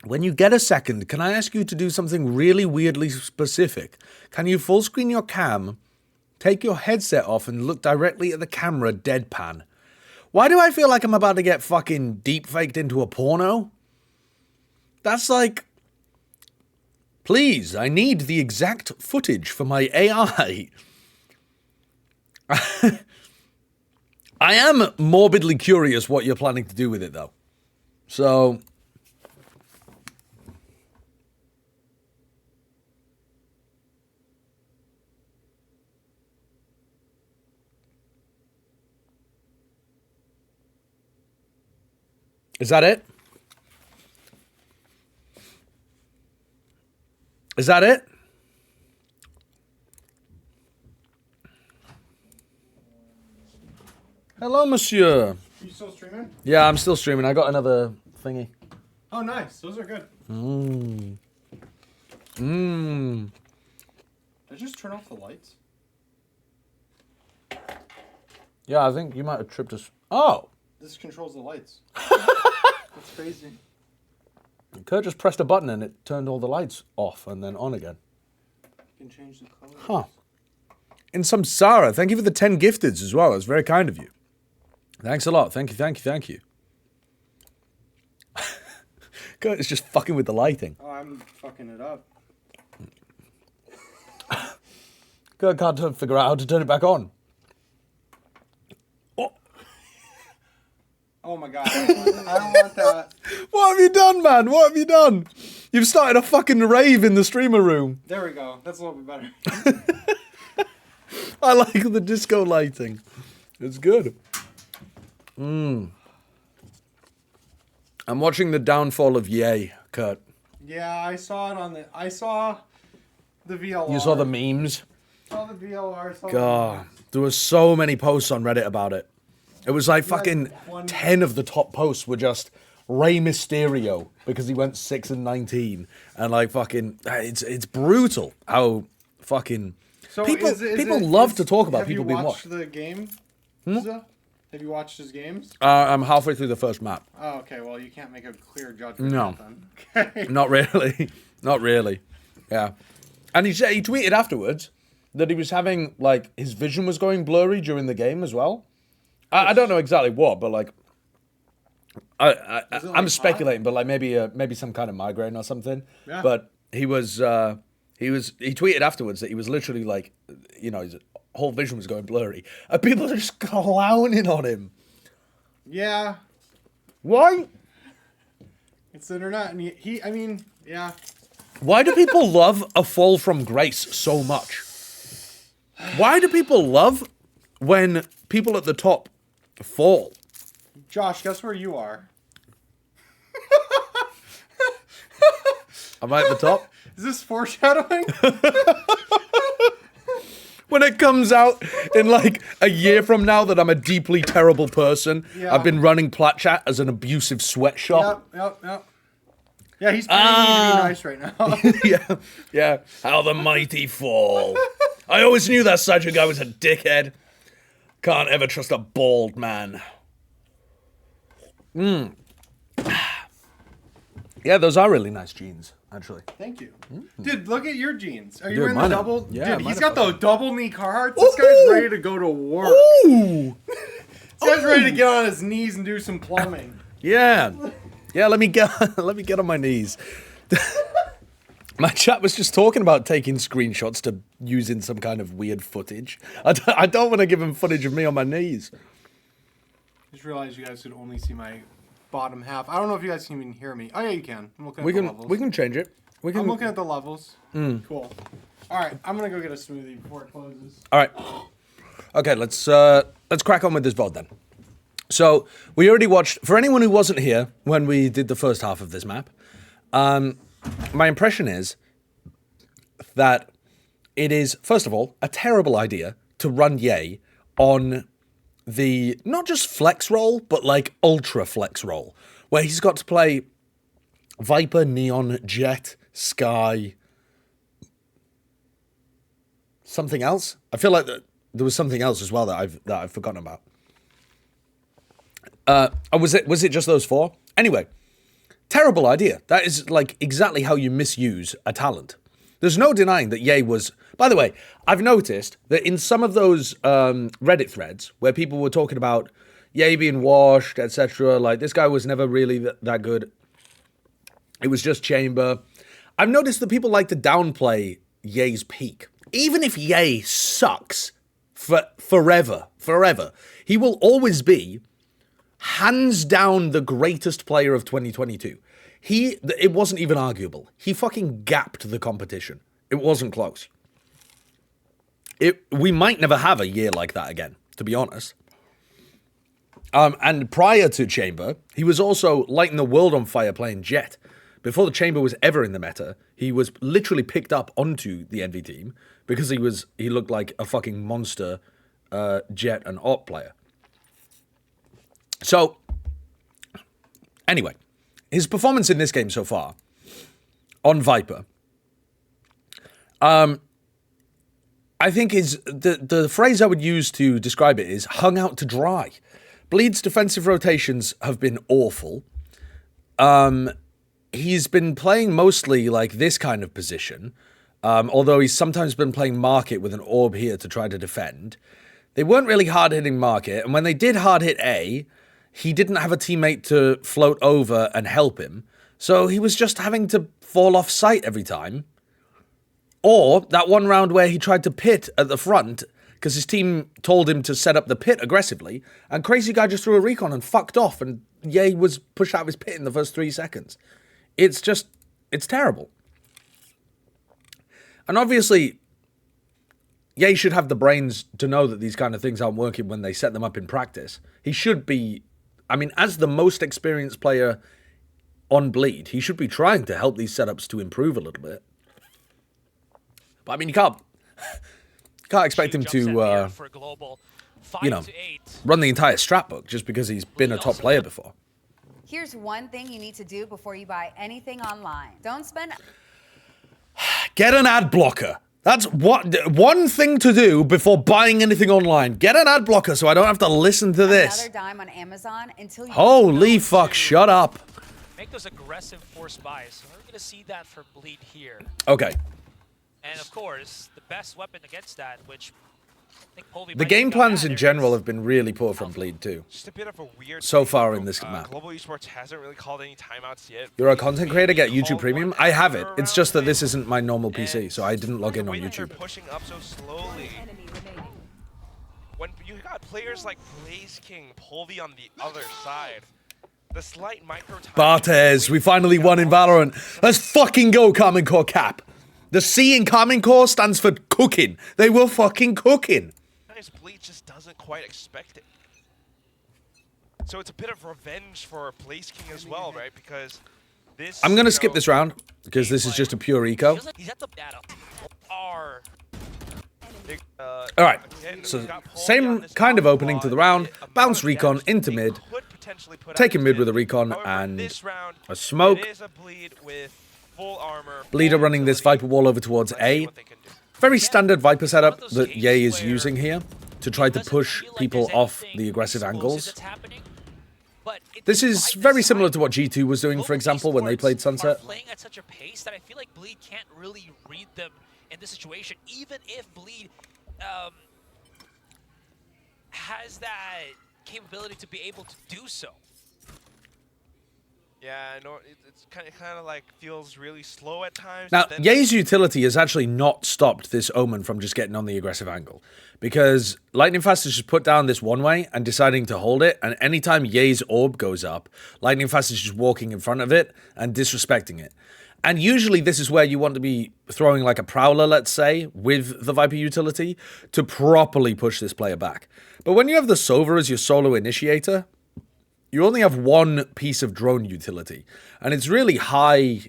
Speaker 3: When you get a second, can I ask you to do something really weirdly specific? Can you full screen your cam, take your headset off, and look directly at the camera deadpan? Why do I feel like I'm about to get fucking deep faked into a porno? That's like, please, I need the exact footage for my AI. I am morbidly curious what you're planning to do with it, though. So is that it? Is that it? Hello, monsieur.
Speaker 22: Are you still streaming?
Speaker 3: Yeah, I'm still streaming. I got another thingy.
Speaker 22: Oh, nice. Those are good.
Speaker 3: Mmm. Mmm.
Speaker 22: Did I just turn off the lights?
Speaker 3: Yeah, I think you might have tripped us. Oh.
Speaker 22: This controls the lights. That's crazy.
Speaker 3: Kurt just pressed a button and it turned all the lights off and then on again.
Speaker 22: You can change the color.
Speaker 3: Huh. In Samsara, thank you for the 10 gifteds as well. That's very kind of you. Thanks a lot. Thank you, thank you, thank you. Kurt is just fucking with the lighting.
Speaker 22: Oh, I'm fucking it up.
Speaker 3: Kurt can't figure out how to turn it back on.
Speaker 22: Oh my god, I don't want that.
Speaker 3: What have you done, man? What have you done? You've started a fucking rave in the streamer room.
Speaker 22: There we go. That's a little bit better.
Speaker 3: I like the disco lighting. It's good. I'm watching the downfall of Yay, Kurt.
Speaker 7: Yeah, I saw it on the. I saw the VLR.
Speaker 3: You saw the memes?
Speaker 7: Saw the VLR. Saw
Speaker 3: God, there were so many posts on Reddit about it. It was like fucking 10 of the top posts were just Rey Mysterio because he went 6-19, and like fucking, it's brutal how fucking
Speaker 7: So
Speaker 3: people love to talk about people being
Speaker 7: Have
Speaker 3: washed.
Speaker 7: you watched the game?
Speaker 3: Hmm?
Speaker 7: Zza? Have you watched his games?
Speaker 3: I'm halfway through the first map.
Speaker 7: Oh, okay. Well, you can't make a clear judgment.
Speaker 3: No,
Speaker 7: Then. Okay.
Speaker 3: not really, not really. Yeah, and he tweeted afterwards that he was having like his vision was going blurry during the game as well. I don't know exactly what, but like I'm speculating, but like maybe some kind of migraine or something.
Speaker 7: Yeah.
Speaker 3: But he tweeted afterwards that he was literally like, you know, his whole vision was going blurry, and people are just clowning on him.
Speaker 7: Yeah.
Speaker 3: Why?
Speaker 7: It's the internet, and I mean, yeah.
Speaker 3: Why do people love A Fall from Grace so much? Why do people love when people at the top fall?
Speaker 7: Josh, guess where you are?
Speaker 3: Am I at the top?
Speaker 7: Is this foreshadowing?
Speaker 3: When it comes out in like a year from now that I'm a deeply terrible person,
Speaker 7: Yeah.
Speaker 3: I've been running Platchat as an abusive sweatshop.
Speaker 7: Yep. Yeah, he's paying me to be nice right now.
Speaker 3: Yeah. How the mighty fall. I always knew that Sideshow guy was a dickhead. Can't ever trust a bald man. Yeah, those are really nice jeans, actually.
Speaker 7: Thank you. Dude, look at your jeans. Are you
Speaker 3: Dude,
Speaker 7: wearing the
Speaker 3: mine are-
Speaker 7: double?
Speaker 3: yeah,
Speaker 7: Dude,
Speaker 3: mine
Speaker 7: he's
Speaker 3: are
Speaker 7: got the double knee Carhartts. This guy's ready to go to work.
Speaker 3: Ooh.
Speaker 7: This guy's ready to get on his knees and do some plumbing.
Speaker 3: Yeah. Yeah, let me get on my knees. My chat was just talking about taking screenshots to use in some kind of weird footage. I don't want to give him footage of me on my knees.
Speaker 7: Just realized you guys could only see my bottom half. I don't know if you guys can even hear me. Oh yeah, you can. I'm looking at the levels.
Speaker 3: We can change it. We can.
Speaker 7: I'm looking at the levels.
Speaker 3: Mm.
Speaker 7: Cool. All right, I'm gonna go get a smoothie before it closes.
Speaker 3: All right. Okay, let's crack on with this VOD then. So we already watched. For anyone who wasn't here when we did the first half of this map, my impression is that it is, first of all, a terrible idea to run Yay on the not just flex role, but like ultra flex role, where he's got to play Viper, Neon, Jet, Sky, something else. I feel like there was something else as well that I've forgotten about. Was it just those four? Anyway, terrible idea. That is like exactly how you misuse a talent. There's no denying that Ye was... By the way, I've noticed that in some of those Reddit threads where people were talking about Ye being washed, etc., like this guy was never really that good. It was just Chamber. I've noticed that people like to downplay Ye's peak. Even if Ye sucks forever, he will always be hands down the greatest player of 2022. It wasn't even arguable. He fucking gapped the competition. It wasn't close. We might never have a year like that again, to be honest. And prior to Chamber, he was also lighting the world on fire playing Jet. Before the Chamber was ever in the meta, he was literally picked up onto the Envy team because he looked like a fucking monster Jet and AWP player. So, anyway, his performance in this game so far on Viper, I think the phrase I would use to describe it is hung out to dry. Bleed's defensive rotations have been awful. He's been playing mostly like this kind of position, although he's sometimes been playing Market with an orb here to try to defend. They weren't really hard-hitting Market, and when they did hard-hit A, he didn't have a teammate to float over and help him, so he was just having to fall off site every time. Or that one round where he tried to pit at the front because his team told him to set up the pit aggressively, and Crazy Guy just threw a recon and fucked off, and Ye was pushed out of his pit in the first 3 seconds. It's terrible. And obviously, Ye should have the brains to know that these kind of things aren't working when they set them up in practice. He should be, I mean, as the most experienced player on Bleed, he should be trying to help these setups to improve a little bit. But I mean, you can't expect him to, you know, run the entire strat book just because he's been a top player before.
Speaker 10: Here's one thing you need to do before you buy anything online. Don't spend...
Speaker 3: Get an ad blocker. That's one thing to do before buying anything online. Get an ad blocker so I don't have to listen to this.
Speaker 10: Another dime on Amazon until you...
Speaker 3: Holy fuck, shut up.
Speaker 9: Make those aggressive forced buys. We're going to see that for Bleed here.
Speaker 3: Okay.
Speaker 9: And of course, the best weapon against that, which I think
Speaker 3: the game plans in general have been really poor from Bleed too.
Speaker 12: Just a bit of a weird
Speaker 3: so far in this map.
Speaker 12: Global Esports hasn't really called any timeouts yet.
Speaker 3: You're a content creator, get YouTube Premium? I have it. It's just that this isn't my normal PC, so I didn't log in on YouTube.
Speaker 12: They're pushing up so slowly. When you got players like Blaze King, Polvi on the other side, the slight micro time.
Speaker 3: Barthez, we finally won in Valorant. Let's fucking go, Carmine Core Cap. The C in Carmine Core stands for cooking. They were fucking cooking.
Speaker 12: Bleed just doesn't quite expect it. So it's a bit of revenge for Blaze King as well, right? Because this...
Speaker 3: I'm going to skip this round because this is just a pure eco. Alright, so same kind of opening to the round. Bounce recon into mid. Taking mid with a recon and a smoke. Bleeder running this Viper wall over towards A. Very standard Viper setup that Ye is using here to try to push people off the aggressive angles. This is very similar to what G2 was doing, for example, when they played Sunset.
Speaker 9: Playing at such a pace that I feel like Bleed can't really read them in this situation, even if Bleed has that capability to be able to do so.
Speaker 12: Yeah, I know it's kind of like feels really slow at times.
Speaker 3: Now, Ye's utility has actually not stopped this Omen from just getting on the aggressive angle. Because Lightning Fast is just put down this one way and deciding to hold it. And anytime Ye's orb goes up, Lightning Fast is just walking in front of it and disrespecting it. And usually this is where you want to be throwing like a Prowler, let's say, with the Viper utility to properly push this player back. But when you have the Sova as your solo initiator, you only have one piece of drone utility, and it's really high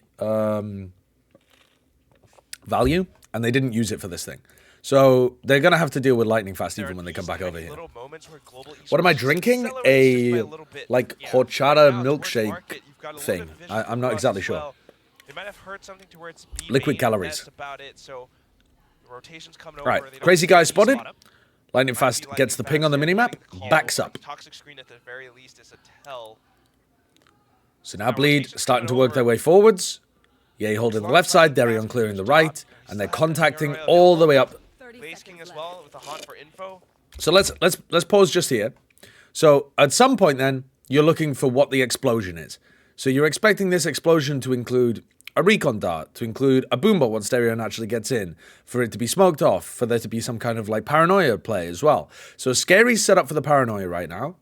Speaker 3: value, and they didn't use it for this thing. So they're going to have to deal with Lightning Fast even when they come back over here. What am I drinking? A, like, horchata milkshake thing. I'm not exactly sure.
Speaker 12: They might have heard something to where it's
Speaker 3: liquid calories.
Speaker 12: About it, so rotations coming
Speaker 3: right, crazy guy spotted. Lightning Fast gets the ping on the minimap, backs up.
Speaker 12: Toxic screen at the very least is a tell.
Speaker 3: So now Bleed starting to work their way forwards. Ye holding the left side, Darion clearing the right, and they're contacting all the way up.
Speaker 12: Blaze King as well with a hunt for info.
Speaker 3: So let's pause just here. So at some point then, you're looking for what the explosion is. So you're expecting this explosion to include a recon dart, to include a boombot once Darion actually gets in, for it to be smoked off, for there to be some kind of like paranoia play as well. So Scary's set up for the paranoia right now.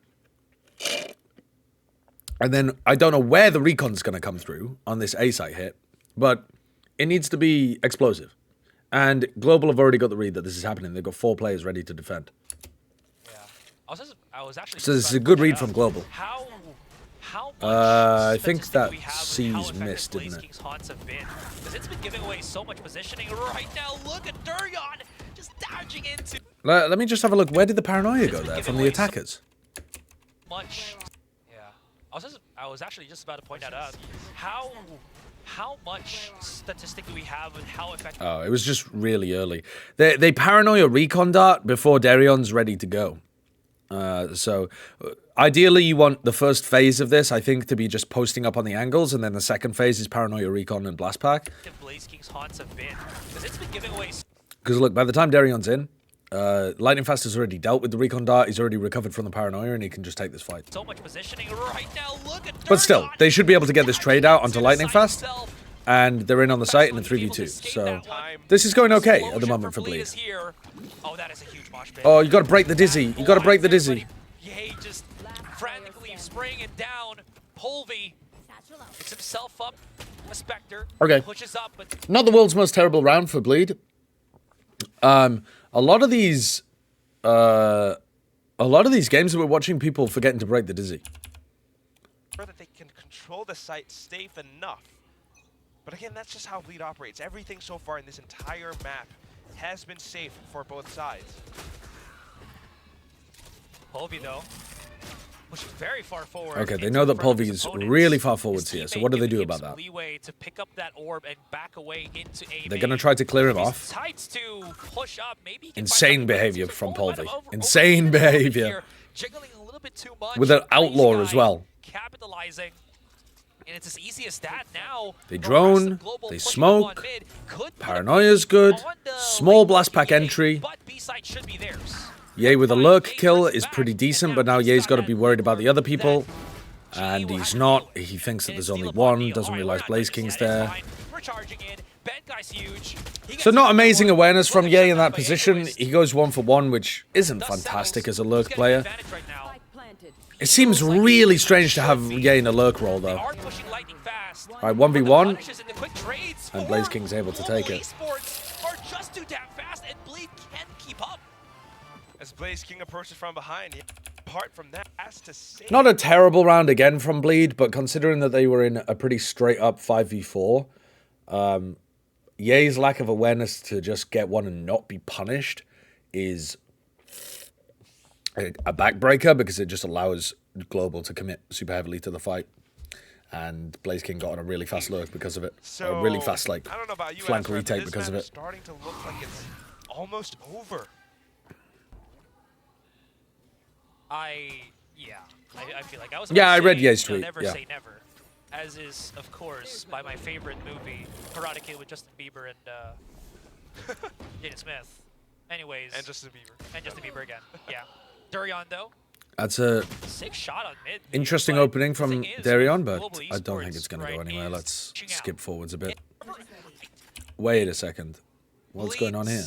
Speaker 3: And then I don't know where the recon's going to come through on this A site hit, but it needs to be explosive. And Global have already got the read that this is happening. They've got 4 players ready to defend.
Speaker 9: Yeah. I was actually
Speaker 3: so this is a good read from Global. I think that C's missed, didn't it?
Speaker 9: Because it's been giving away so much positioning right now. Look at Darion just dodging into.
Speaker 3: Let me just have a look. Where did the paranoia go there from the attackers?
Speaker 9: Much. Yeah. I was actually just about to point that out. How much statistic do we have and how effective?
Speaker 3: Oh, it was just really early. They paranoia recon dart before Darion's ready to go. So ideally you want the first phase of this, I think, to be just posting up on the angles, and then the second phase is paranoia recon and blast pack. Because look, by the time Darion's in, Lightning Fast has already dealt with the recon dart, he's already recovered from the paranoia, and he can just take this fight.
Speaker 9: So much positioning right now. Look at
Speaker 3: but still, they should be able to get this trade out onto Lightning Fast, and they're in on the site in a 3v2. So this is going okay at the moment for Bleed.
Speaker 9: Oh, that is a huge mosh pit.
Speaker 3: Oh, you got to break the dizzy. You got to break the dizzy.
Speaker 9: Yay, just frantically spraying it down. Polvi picks himself up. A Spectre
Speaker 3: okay.
Speaker 9: Pushes up, but
Speaker 3: not the world's most terrible round for Bleed. A lot of these games that we're watching, people forgetting to break the dizzy.
Speaker 12: That they can control the site safe enough. But again, that's just how Bleed operates. Everything so far in this entire map has been safe for both sides.
Speaker 9: Polvi, though, pushed very far forward.
Speaker 3: Okay, they know that Polvi is really far forwards here, so what do they do about that?
Speaker 9: Leeway to pick up that orb and back away into A.
Speaker 3: They're going to try to clear him off.
Speaker 9: To push up. Maybe
Speaker 3: Insane behavior from Polvi. Insane behavior.
Speaker 9: Jiggling a little bit too much.
Speaker 3: With an outlaw as well.
Speaker 9: Capitalizing. And it's as easy as that now.
Speaker 3: They drone, they smoke, Paranoia's good, small blast pack entry. Ye with a lurk kill is pretty decent, but now Ye's got to be worried about the other people. And he's not. He thinks that there's only one, doesn't realize Blaze King's there. So not amazing awareness from Ye in that position. He goes 1 for 1, which isn't fantastic as a lurk player. It seems really strange to have Ye in a lurk role, though. Alright, 1v1. And Blaze King's able to take it.
Speaker 12: As Blaze King approaches from behind, apart from that, has to save.
Speaker 3: Not a terrible round again from Bleed, but considering that they were in a pretty straight-up 5v4, Ye's lack of awareness to just get one and not be punished is a backbreaker, because it just allows Global to commit super heavily to the fight. And Blaze King got on a really fast lurk because of it.
Speaker 12: So,
Speaker 3: a really fast, like,
Speaker 12: I don't know about you,
Speaker 3: flank
Speaker 12: Ezra,
Speaker 3: retake
Speaker 12: this
Speaker 3: because of
Speaker 12: map
Speaker 3: it.
Speaker 12: is starting to look like it's almost over.
Speaker 9: I feel like I was.
Speaker 3: Yeah, I read Ye's tweet.
Speaker 9: Never
Speaker 3: Yeah.
Speaker 9: say never, as is of course by my favorite movie, Karate Kid with Justin Bieber and Jaden Smith. Anyways.
Speaker 12: And Justin Bieber.
Speaker 9: And Justin Bieber again. Yeah. Durian though.
Speaker 3: That's a
Speaker 9: Sick shot on mid.
Speaker 3: interesting opening from Darion, but I don't think it's going to go anywhere. Let's skip forwards a bit. Wait a second. What's going on here?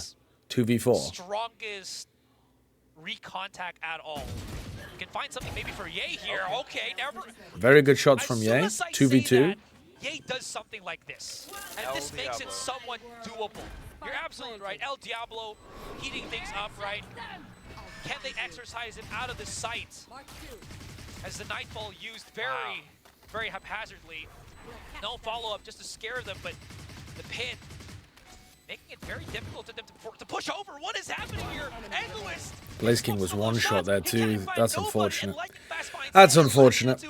Speaker 3: 2v4.
Speaker 9: Strongest recontact at all. You can find something maybe for Ye here. Okay, never.
Speaker 3: Very good shots from Ye. 2v2.
Speaker 9: Ye does something like this, and this makes it somewhat doable. You're absolutely right. El Diablo heating things up, right? Can they exercise him out of the sight? As the Nightfall used very haphazardly. No follow-up just to scare them, but the pin making it very difficult for them to push over. What is happening here? Egoist!
Speaker 3: Blaze King was one shot there too. That's unfortunate. That's unfortunate.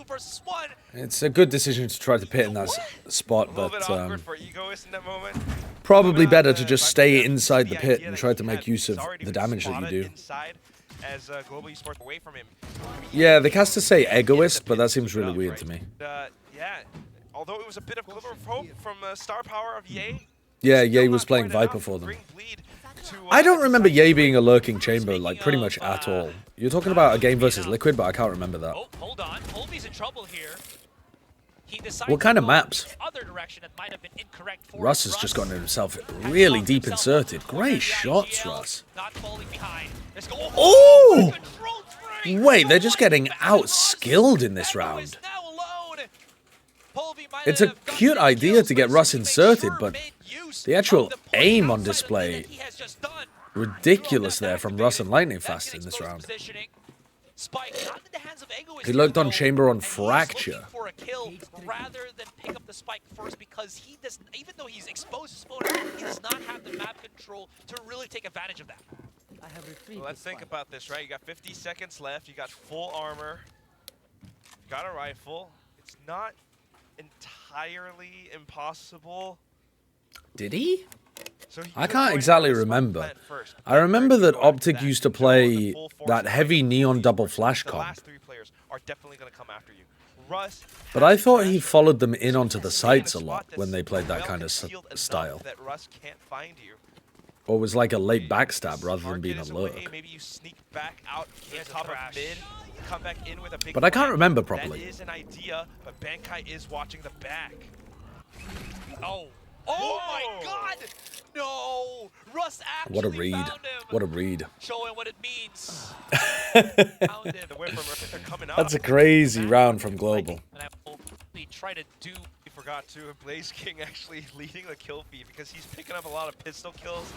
Speaker 3: It's a good decision to try to pit in that spot, but probably better to just stay inside the pit and try to make use of the damage that you do.
Speaker 12: As Global Esports away from him.
Speaker 3: Yeah, the caster say egoist, but that seems really weird to me.
Speaker 12: Yeah, although it was a bit of glimmer of hope from star power of Ye.
Speaker 3: Yeah, Ye was playing Viper for them. I don't remember Ye being a lurking chamber, like, pretty much at all. You're talking about a game versus Liquid, but I can't remember that.
Speaker 9: Oh, hold on. Polvi's in trouble here. He
Speaker 3: What kind of maps?
Speaker 9: Other direction that might have been incorrect for
Speaker 3: Russ has just gotten himself really deep inserted. Great shots, Russ.
Speaker 9: Not falling behind.
Speaker 3: Oh! Wait, they're just getting out-skilled in this round. It's a cute idea to get Russ inserted, but the actual aim on display, ridiculous there from Russ and Lightning Fast in this round. He looked on Chamber on Fracture.
Speaker 9: For a kill rather than pick up the spike first, because he does, even though he's exposed his opponent, he does not have the map control to really take advantage of that.
Speaker 12: Well, let's think about this, right? You got 50 seconds left. You got full armor. You got a rifle. It's not entirely impossible.
Speaker 3: Did he?
Speaker 12: So
Speaker 3: I can't exactly remember. I remember that Optic used to play that heavy neon double flash comp.
Speaker 12: Are definitely going to come after you. Russ,
Speaker 3: But I thought he followed them in onto the sites a lot when they played that kind of style.
Speaker 12: that Russ can't find you.
Speaker 3: Or was like a late backstab rather than being a lurk.
Speaker 12: Maybe you sneak back out to the top of mid, come back in with a big
Speaker 3: But I can't
Speaker 12: flank.
Speaker 3: remember properly.
Speaker 12: That is an idea, but Bankai is watching the back. Oh my god! No! Russ actually
Speaker 3: What a read.
Speaker 12: found him.
Speaker 3: What a read.
Speaker 9: Showing what it means.
Speaker 3: That's a crazy round from Global.
Speaker 9: And I will try to do.
Speaker 12: We forgot to Blaze King actually leading the kill feed because he's picking up a lot of pistol kills.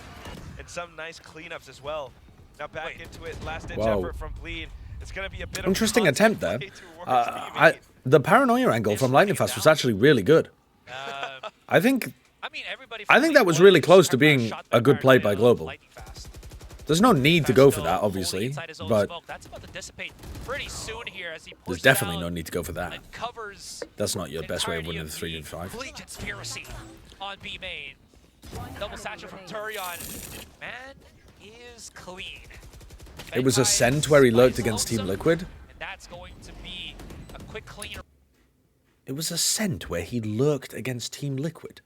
Speaker 12: and some nice cleanups as well. Now back into it, last ditch
Speaker 3: Whoa.
Speaker 12: effort from Bleed. It's going to be a bit
Speaker 3: Interesting
Speaker 12: of
Speaker 3: attempt there. The paranoia angle from Lightning Fast was actually really good. I think that was really close to being a good play by Global. There's no need to go for that, obviously, but there's definitely no need to go for that. That's not your best way of winning the 3v5.
Speaker 9: Bleed conspiracy on B main. Double satchel from Turion. Man is clean.
Speaker 3: It was Ascent where he lurked against Team Liquid.
Speaker 9: And that's going to be a quick clean.
Speaker 3: It was Ascent where he lurked against Team Liquid.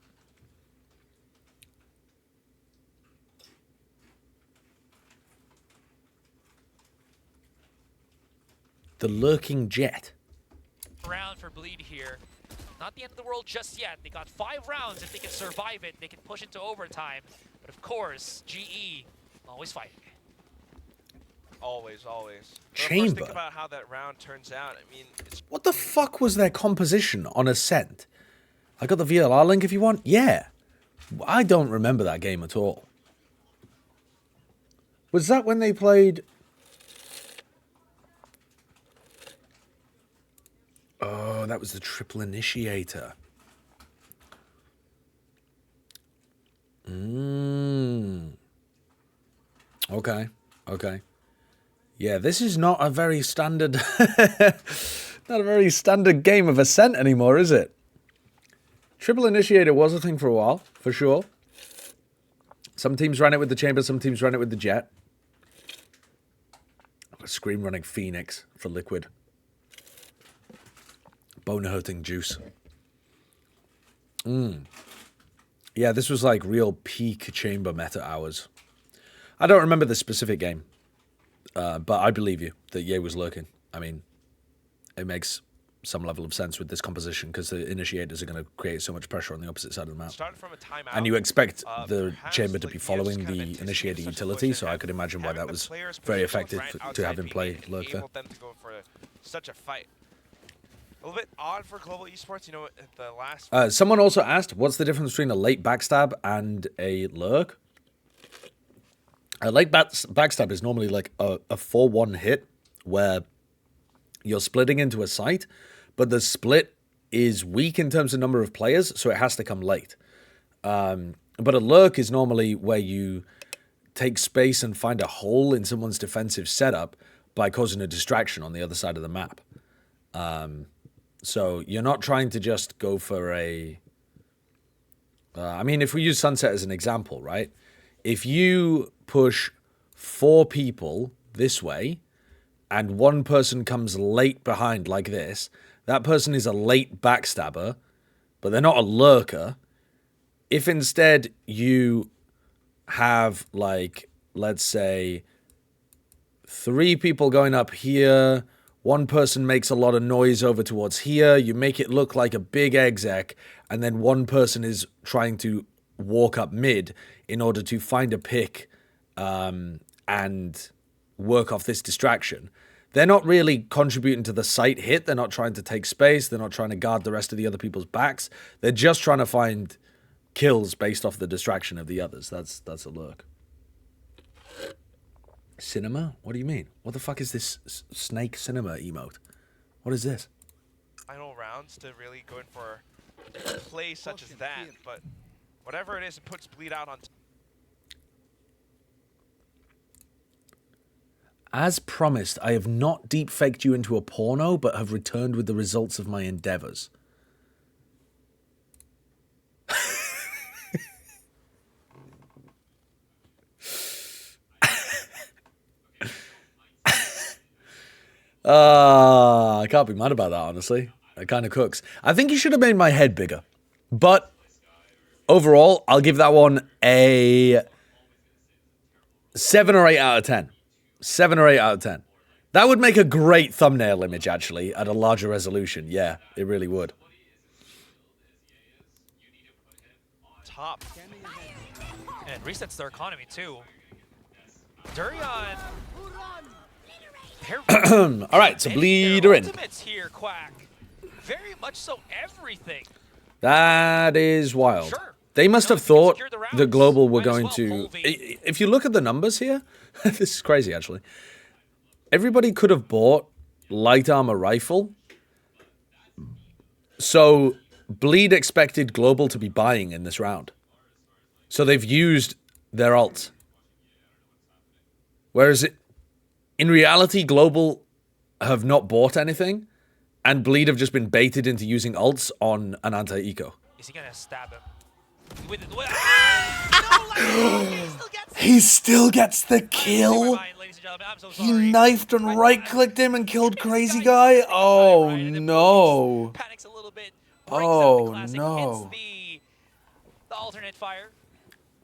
Speaker 3: The lurking jet.
Speaker 9: Round for Bleed here. Not the end of the world just yet. They got 5 rounds. If they can survive it, they can push into overtime. But of course, GE always fighting.
Speaker 12: Always, always.
Speaker 3: Chamber.
Speaker 12: Think about how that round turns out. I mean, it's
Speaker 3: What the fuck was their composition on Ascent? I got the VLR link if you want. Yeah. I don't remember that game at all. Was that when they played... Oh, that was the triple initiator. Okay, okay. Yeah, this is not a very standard... not a very standard game of Ascent anymore, is it? Triple initiator was a thing for a while, for sure. Some teams ran it with the Chamber, some teams ran it with the Jet. Scream running Phoenix for Liquid. Bone-hurting Juice. Yeah, this was like real peak Chamber meta hours. I don't remember the specific game. But I believe you that Ye was lurking. I mean, it makes some level of sense with this composition because the initiators are going to create so much pressure on the opposite side of the map.
Speaker 12: from a timeout,
Speaker 3: And you expect the Chamber to be following the initiator utility, so I could imagine why that was very effective to have him play lurk there.
Speaker 12: Them to go for such a fight. A little bit odd for Global Esports, you know, at the last...
Speaker 3: Someone also asked, what's the difference between a late backstab and a lurk? A late backstab is normally like a 4-1 hit where you're splitting into a site, but the split is weak in terms of number of players, so it has to come late. But a lurk is normally where you take space and find a hole in someone's defensive setup by causing a distraction on the other side of the map. So you're not trying to just go for a... I mean, if we use Sunset as an example, right? If you push 4 people this way and one person comes late behind like this, that person is a late backstabber, but they're not a lurker. If instead you have, like, let's say 3 people going up here, one person makes a lot of noise over towards here, you make it look like a big exec, and then one person is trying to walk up mid in order to find a pick and work off this distraction. They're not really contributing to the site hit. They're not trying to take space. They're not trying to guard the rest of the other people's backs. They're just trying to find kills based off the distraction of the others. That's a lurk. Cinema? What do you mean? What the fuck is this snake cinema emote? What is this?
Speaker 12: Final rounds to really go in for a play such as that, but whatever it is, it puts Bleed out on...
Speaker 3: As promised, I have not deep-faked you into a porno, but have returned with the results of my endeavors. I can't be mad about that, honestly. It kind of cooks. I think you should have made my head bigger. But overall, I'll give that one a 7 or 8 out of 10. 7 or 8 out of 10. That would make a great thumbnail image, actually, at a larger resolution. Yeah, it really would.
Speaker 9: Top. And resets their economy, too. Durian.
Speaker 3: All right, so Bleeder in.
Speaker 9: Ultimates here, Quack. Very much so everything.
Speaker 3: That is wild.
Speaker 9: Sure,
Speaker 3: They must have thought that Global were going to... If you look at the numbers here, this is crazy, actually. Everybody could have bought light armor rifle. So Bleed expected Global to be buying in this round. So they've used their ults. Whereas in reality, Global have not bought anything, and Bleed have just been baited into using ults on an anti-eco.
Speaker 9: Is he gonna stab him?
Speaker 3: He still gets the kill. He knifed and right-clicked him and killed Crazy Guy. Oh no. Oh no.
Speaker 9: The alternate fire.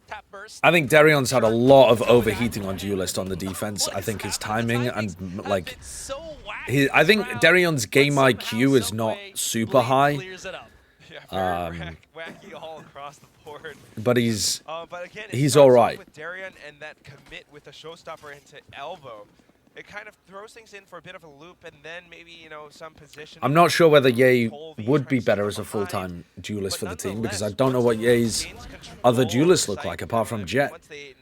Speaker 9: Tap burst.
Speaker 3: I think Darion's had a lot of overheating on Duelist on the defense. I think his timing and like I think Darion's game IQ is not super high.
Speaker 12: Wacky all across the board.
Speaker 3: But he's
Speaker 12: he's
Speaker 3: all right.
Speaker 12: With Darion and that commit with a showstopper into elbow, it kind of throws things in for a bit of a loop, and then maybe, you know, some position.
Speaker 3: I'm not sure whether Ye would be better as a full-time duelist for the team, because I don't know what Ye's other duelists look like apart from Jet,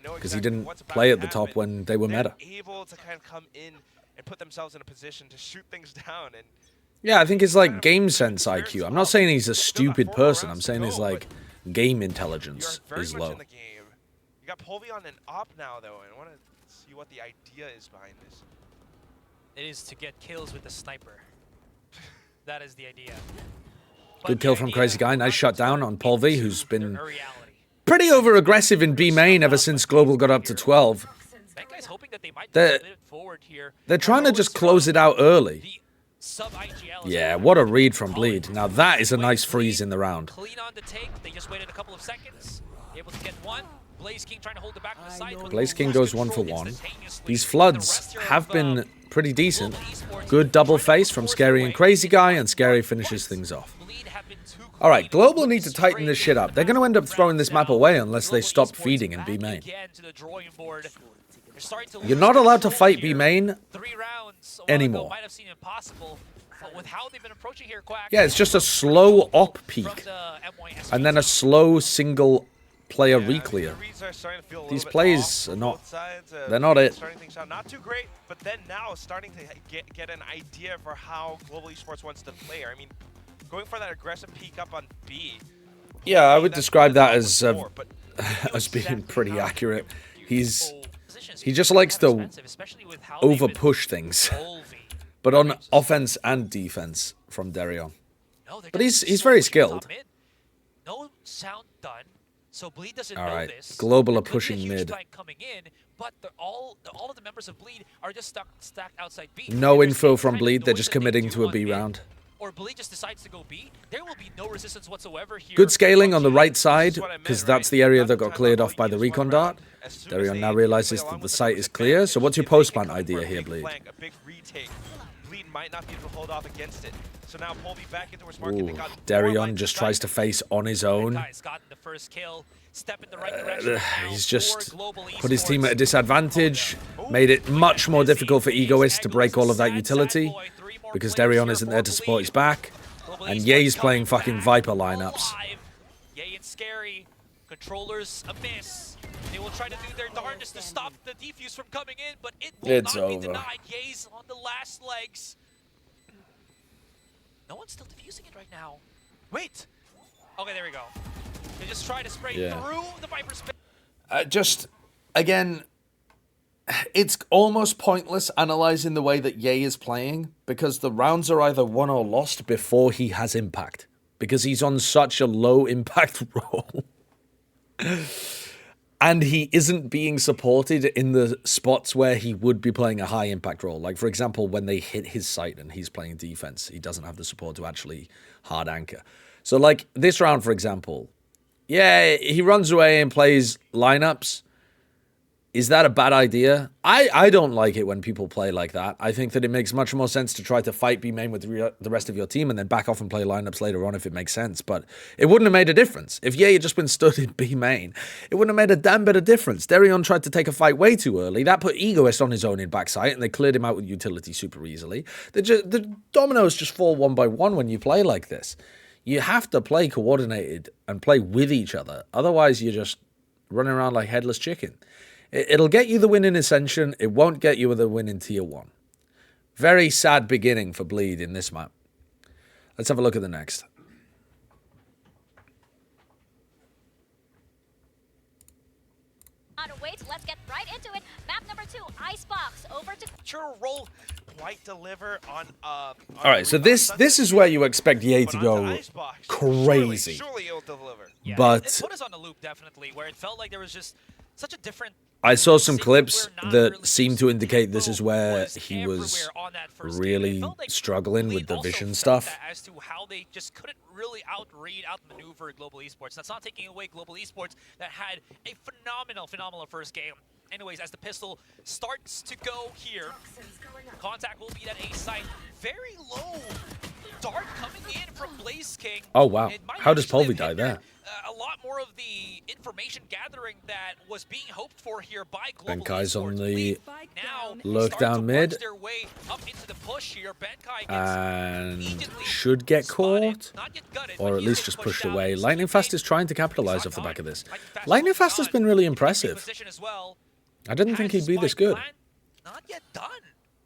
Speaker 3: because he didn't play at the top when they were meta.
Speaker 12: Able to kind of come in and put themselves in a position to shoot things down. And
Speaker 3: yeah, I think it's like game sense IQ. I'm not saying he's a stupid person. I'm saying his like game intelligence is low.
Speaker 12: You got Polvi on an op now, though, and I want to see what the idea is behind this.
Speaker 9: It is to get kills with the sniper. That is the idea.
Speaker 3: Good kill from Crazy Guy. Nice shutdown on Polvi, who's been pretty over-aggressive in B main ever since Global got up to 12. They're trying to just close it out early. Yeah, what a read from Bleed. Now that is a nice freeze in the round.
Speaker 9: Clean on the take. They just waited a couple of seconds. Able to get one. Blaze King trying to hold it back from the side.
Speaker 3: Blaze King goes 1 for 1. These floods have been pretty decent. Good double face from Scary and Crazy Guy, and Scary finishes things off. Alright, Global need to tighten this shit up. They're going to end up throwing this map away unless they stop feeding in B main. You're not allowed to fight B main anymore. Yeah, it's just a slow op peak. And then a slow single player reclear. These plays are not, they're not it.
Speaker 12: Starting things out not too great, but then now starting to get an idea for how Global Esports wants to play. I mean, going for that aggressive peek up on B.
Speaker 3: Yeah, I would describe that as as being pretty accurate. He just likes to over push things, but on offense and defense from Darion. But he's very skilled.
Speaker 9: No sound done. So Bleed doesn't
Speaker 3: All
Speaker 9: know
Speaker 3: right,
Speaker 9: this.
Speaker 3: Global are pushing mid.
Speaker 9: Coming in, but all of the members of Bleed are just stacked outside B.
Speaker 3: No info from Bleed. They're just committing to a B round.
Speaker 9: Or Bleed just decides to go B. There will be no resistance whatsoever here.
Speaker 3: Good scaling on the right side, because that's the area that got cleared off by the recon dart. Darion now realizes that the site is clear. So what's your post-plant idea here, Bleed?
Speaker 12: A big retake. Bleed might not be able to hold off against it. So now Polvi back into his market.
Speaker 3: Ooh, Darion just tries to face on his own. He's just put his team at a disadvantage, made it much more difficult for Egoist to break all of that utility, because Darion isn't there to support his back, and Ye's playing fucking Viper lineups.
Speaker 9: Ye and Scary, controllers a miss. They will try to do their darndest to stop the defuse from coming in, but it will not be denied. Ye's on the last legs. No one's still defusing it right now. Wait! Okay, there we go. They just try to spray through the Viper space.
Speaker 3: Just, again, it's almost pointless analyzing the way that Ye is playing, because the rounds are either won or lost before he has impact, because he's on such a low impact role. And he isn't being supported in the spots where he would be playing a high impact role. Like, for example, when they hit his site and he's playing defense, he doesn't have the support to actually hard anchor. So, like, this round, for example, yeah, he runs away and plays lineups. Is that a bad idea? I don't like it when people play like that. I think that it makes much more sense to try to fight B main with the rest of your team and then back off and play lineups later on if it makes sense. But it wouldn't have made a difference. If Ye had just been stood in B main, it wouldn't have made a damn bit of difference. Darion tried to take a fight way too early. That put Egoist on his own in backside, and they cleared him out with utility super easily. The dominoes just fall one by one when you play like this. You have to play coordinated and play with each other. Otherwise, you're just running around like headless chicken. It'll get you the win in Ascension. It won't get you the win in Tier 1. Very sad beginning for Bleed in this map. Let's have a look at the next.
Speaker 16: Wait, let's get right into it. Map number 2, Icebox, over to...
Speaker 12: Sure roll quite deliver on
Speaker 3: All right, so this is where you expect Ye to go crazy.
Speaker 12: Surely he'll deliver.
Speaker 9: Yeah,
Speaker 3: But
Speaker 9: it put us on the loop, definitely, where it felt like there was just such a different...
Speaker 3: I saw some clips that seemed to indicate this is where he was really struggling with the vision stuff.
Speaker 9: As to how they just couldn't really outmaneuver Global Esports. That's not taking away Global Esports that had a phenomenal first game. Anyways, as the pistol starts to go here, contact will be at A site. Very low dart coming in from Blaze King.
Speaker 3: Oh, wow. How does Polvi die there?
Speaker 9: A lot more of the information gathering that was being hoped for here by Global
Speaker 3: Benkai's on the
Speaker 9: now
Speaker 3: lurk down mid.
Speaker 9: their way up into the push here. Benkai
Speaker 3: And should get caught, or at least just pushed away. Lightning Fast is trying to capitalize off the back of this. Lightning Fast has been really impressive. I didn't think he'd be this good.
Speaker 9: Not yet done.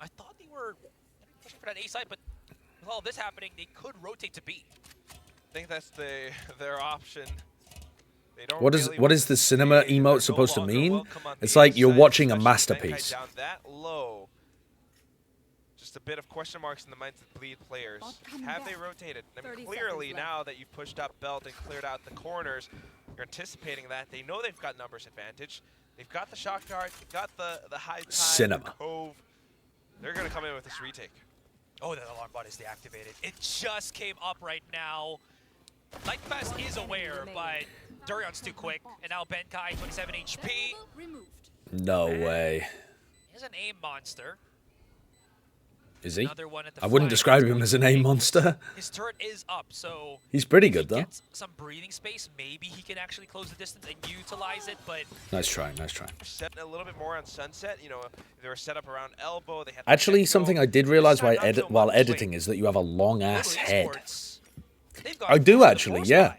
Speaker 9: I thought they were pushing for that A side, but with all this happening, they could rotate to B.
Speaker 12: I think that's their option. They don't
Speaker 3: What is the cinema emote supposed to mean? It's like you're watching a masterpiece.
Speaker 12: Down that low. Just a bit of question marks in the minds of Bleed players. Have they rotated? I mean, clearly now that you've pushed up Belt and cleared out the corners, you're anticipating that. They know they've got numbers advantage. They've got the shot guard, they've got the high tide,
Speaker 3: Cinema.
Speaker 12: the cove. They're gonna come in with this retake.
Speaker 9: Oh, the alarm bot is deactivated. It just came up right now. Lightfast is aware, but Durion's too quick. And now Benkai, 27 HP.
Speaker 3: No way.
Speaker 9: He's an aim monster.
Speaker 3: Is he?
Speaker 9: Another one at the
Speaker 3: I wouldn't
Speaker 9: flank.
Speaker 3: describe him as an aim monster.
Speaker 9: His turret is up, so
Speaker 3: He's pretty good, though.
Speaker 9: gets some breathing space. Maybe he can actually close the distance and utilize it, but
Speaker 3: Nice try, nice try.
Speaker 12: Set a little bit more on Sunset. You know, they were set up around elbow. They had
Speaker 3: Actually, something I did realize while editing is that you have a long-ass head. I do, actually, yeah.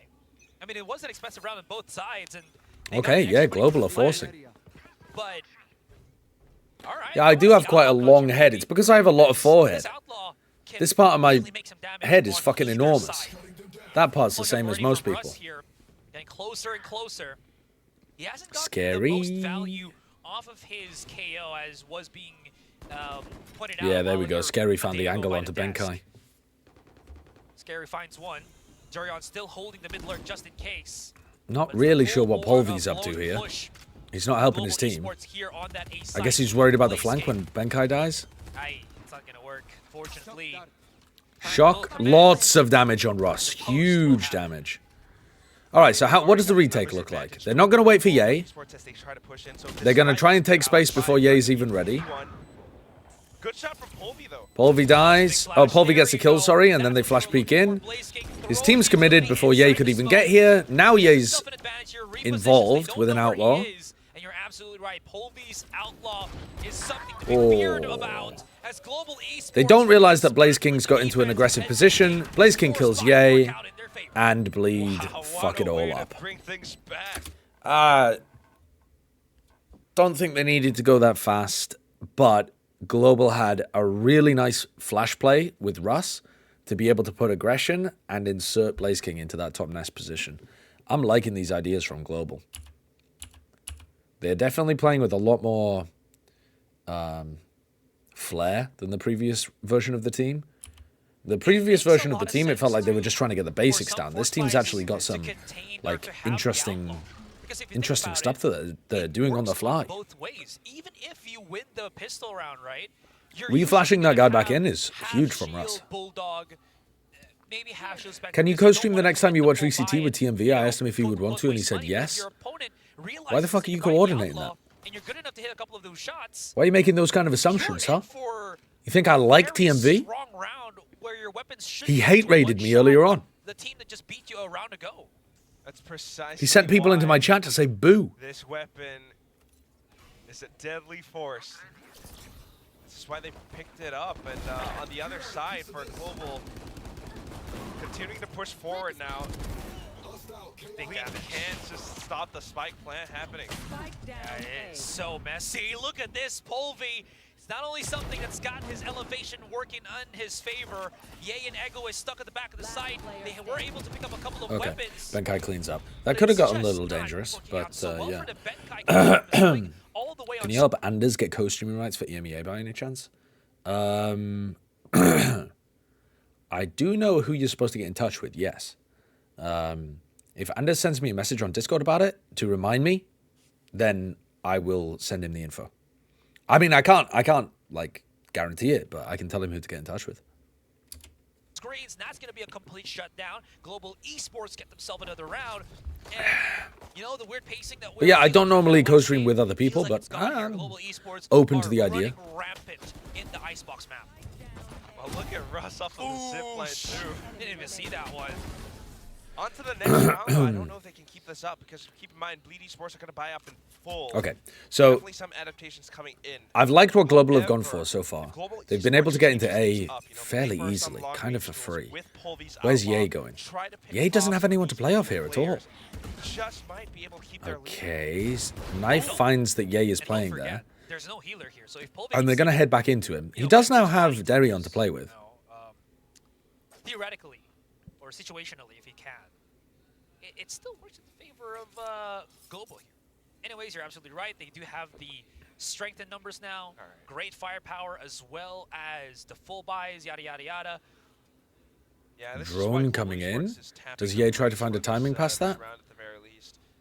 Speaker 9: I mean, it was an expensive round on both sides, and
Speaker 3: Okay, yeah, Global are forcing.
Speaker 9: but
Speaker 3: Yeah, I do have quite a long head. It's because I have a lot of forehead. This part of my head is fucking enormous. That part's the same as most people.
Speaker 9: Getting closer and closer. He hasn't gotten
Speaker 3: Scary.
Speaker 9: the most value off of his KO as was being pointed out.
Speaker 3: Yeah, there we
Speaker 9: while
Speaker 3: go.
Speaker 9: you're
Speaker 3: Scary found the
Speaker 9: taking
Speaker 3: angle
Speaker 9: by
Speaker 3: onto
Speaker 9: the desk.
Speaker 3: Benkai.
Speaker 9: Scary finds one. Durion still holding the mid lurk just in case.
Speaker 3: Not really sure what Polvi's up to here. He's not helping his team. I guess he's worried about the flank when Benkai dies.
Speaker 9: It's not gonna work, fortunately.
Speaker 3: Shock, lots of damage on Russ. Huge damage. All right, so what does the retake look like? They're not going to wait for Ye. They're going to try and take space before Ye's even ready.
Speaker 12: Good shot from Polvi, though.
Speaker 3: Polvi dies. Oh, Polvi gets the kill, sorry, and then they flash peek in. His team's committed before Ye could even get here. Now Ye's involved with an outlaw.
Speaker 9: And you're absolutely right. Polvi's outlaw is something to be feared about. As Global Esports
Speaker 3: They don't realize that Blaze King's got into an aggressive position. Blaze King kills Ye, and Bleed fuck it all up. Don't think they needed to go that fast, but Global had a really nice flash play with Russ to be able to put aggression and insert Blaze King into that top nest position. I'm liking these ideas from Global. They're definitely playing with a lot more flair than the previous version of the team. The previous version of the team, it felt like they were just trying to get the basics down. This team's actually got some like interesting stuff that they're doing on the fly.
Speaker 9: both ways. Even if you win the pistol round, right?
Speaker 3: Reflashing that guy back in is huge from Russ.
Speaker 9: Bulldog, maybe half shield spectre.
Speaker 3: Can you co-stream the next time you watch VCT with TMV? I asked him if he would want to, and he said yes. Why the fuck are you coordinating that?
Speaker 9: And you're good enough to hit a couple of those shots.
Speaker 3: Why are you making those kind of assumptions, huh? You think I like TMV? He hate-raided me earlier on.
Speaker 9: The team that just beat you a round ago.
Speaker 12: That's precisely
Speaker 3: He sent people into my chat to say boo.
Speaker 12: This weapon is a deadly force. This is why they picked it up. And on the other side for Global, continuing to push forward now.
Speaker 9: Big
Speaker 12: We
Speaker 9: damage.
Speaker 12: can't just stop the spike plant happening.
Speaker 9: Yeah, it is so messy. Look at this, Polvi. It's not only something that's gotten his elevation working in his favor. Ye and Ego is stuck at the back of the site. They were able to pick up a couple of
Speaker 3: Okay,
Speaker 9: weapons.
Speaker 3: Benkai cleans up. That could have gotten a little dangerous, but yeah. Can you help Anders get co-streaming rights for EMEA by any chance? I do know who you're supposed to get in touch with, yes. If Anders sends me a message on Discord about it to remind me, then I will send him the info. I mean, I can't like guarantee it, but I can tell him who to get in touch with.
Speaker 9: Screens, that's going to be a complete shutdown. Global Esports get themselves another round. And, you know, the weird pacing that
Speaker 3: But yeah, I don't normally co-stream with other people, but I'm open to the idea.
Speaker 9: Rampant in the Icebox map.
Speaker 12: Well, look at Russ off of the zip line too.
Speaker 9: Didn't even see that one.
Speaker 12: On to the next round, though. I don't know if they can keep this up because keep in mind, Bleed Esports are going to buy up in full.
Speaker 3: Okay, so
Speaker 12: definitely some adaptations coming in.
Speaker 3: I've liked what Global have gone for so far. They've been able to get into A fairly easily, kind of for free. Where's Ye going? Ye doesn't have anyone to play off here at all.
Speaker 12: Just might be able to keep their lead.
Speaker 3: Okay, Knife finds that Ye is playing there.
Speaker 9: There's no healer here, so if Polvi
Speaker 3: And they're going to head back into him. He does now have Darion to play with.
Speaker 9: theoretically or situationally, if he can, it still works in favor of Global here. Anyways, you're absolutely right. They do have the strength in numbers now, great firepower, as well as the full buys, yada, yada, yada.
Speaker 12: Yeah, this
Speaker 3: Drone coming in. Does Ye try to find a timing past that?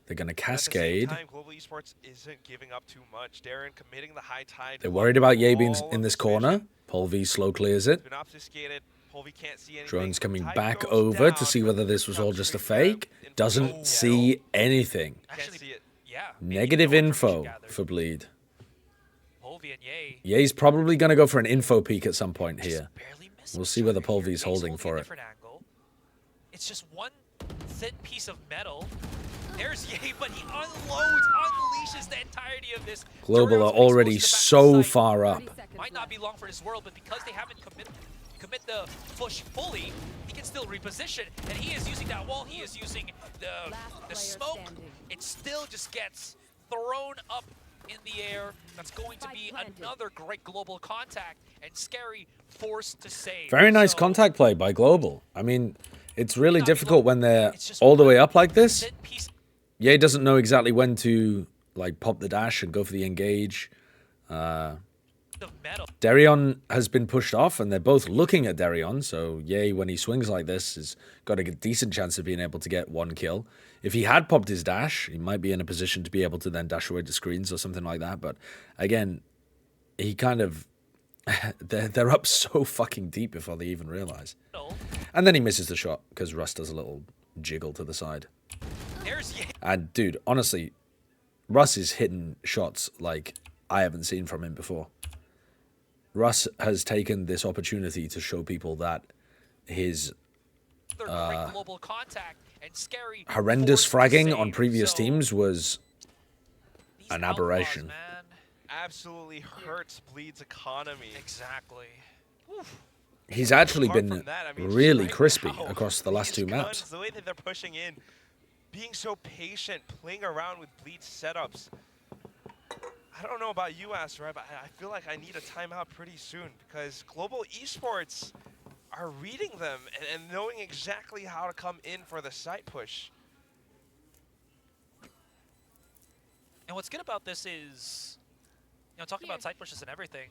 Speaker 3: They're going to cascade.
Speaker 12: Global Esports isn't giving up too much. Darren committing the high tide.
Speaker 3: They're worried about Ye being in this corner. Polvi slow clears it.
Speaker 12: Been obfuscated. Polvi can't see anything.
Speaker 3: Drone's coming back over to see whether this was all just a fake. Doesn't see anything.
Speaker 9: Actually, yeah.
Speaker 3: Negative info for Bleed.
Speaker 9: Polvi and Ye.
Speaker 3: Ye's probably going to go for an info peek at some point here. We'll see whether Polvi's holding for it.
Speaker 9: It's just one thin piece of metal. There's Ye, but he unleashes the entirety of this.
Speaker 3: Global are already so far up.
Speaker 9: Might not be long for this world, but because they haven't commit the push fully, he can still reposition, and he is using that wall. He is using the smoke. It still just gets thrown up in the air. That's going to be another great Global contact, and Scary forced to save.
Speaker 3: Very nice contact play by Global. I mean, it's really difficult when they're all the way up like this. Ye doesn't know exactly when to like pop the dash and go for the engage. Darion has been pushed off, and they're both looking at Darion, so Ye, when he swings like this, has got a decent chance of being able to get one kill. If he had popped his dash, he might be in a position to be able to then dash away to screens or something like that, but again, he kind of... they're up so fucking deep before they even realize. And then he misses the shot, because Russ does a little jiggle to the side. And dude, honestly, Russ is hitting shots like I haven't seen from him before. Russ has taken this opportunity to show people that his horrendous fragging on previous teams was an aberration.
Speaker 12: Absolutely hurts Bleed's economy.
Speaker 9: Exactly.
Speaker 3: He's actually been really crispy across the last two maps.
Speaker 12: The way that they're pushing in, being so patient, playing around with Bleed's setups. I don't know about you, Asteroid, but I feel like I need a timeout pretty soon because Global Esports are reading them and knowing exactly how to come in for the site push.
Speaker 9: And what's good about this is, you know, talking about side pushes and everything.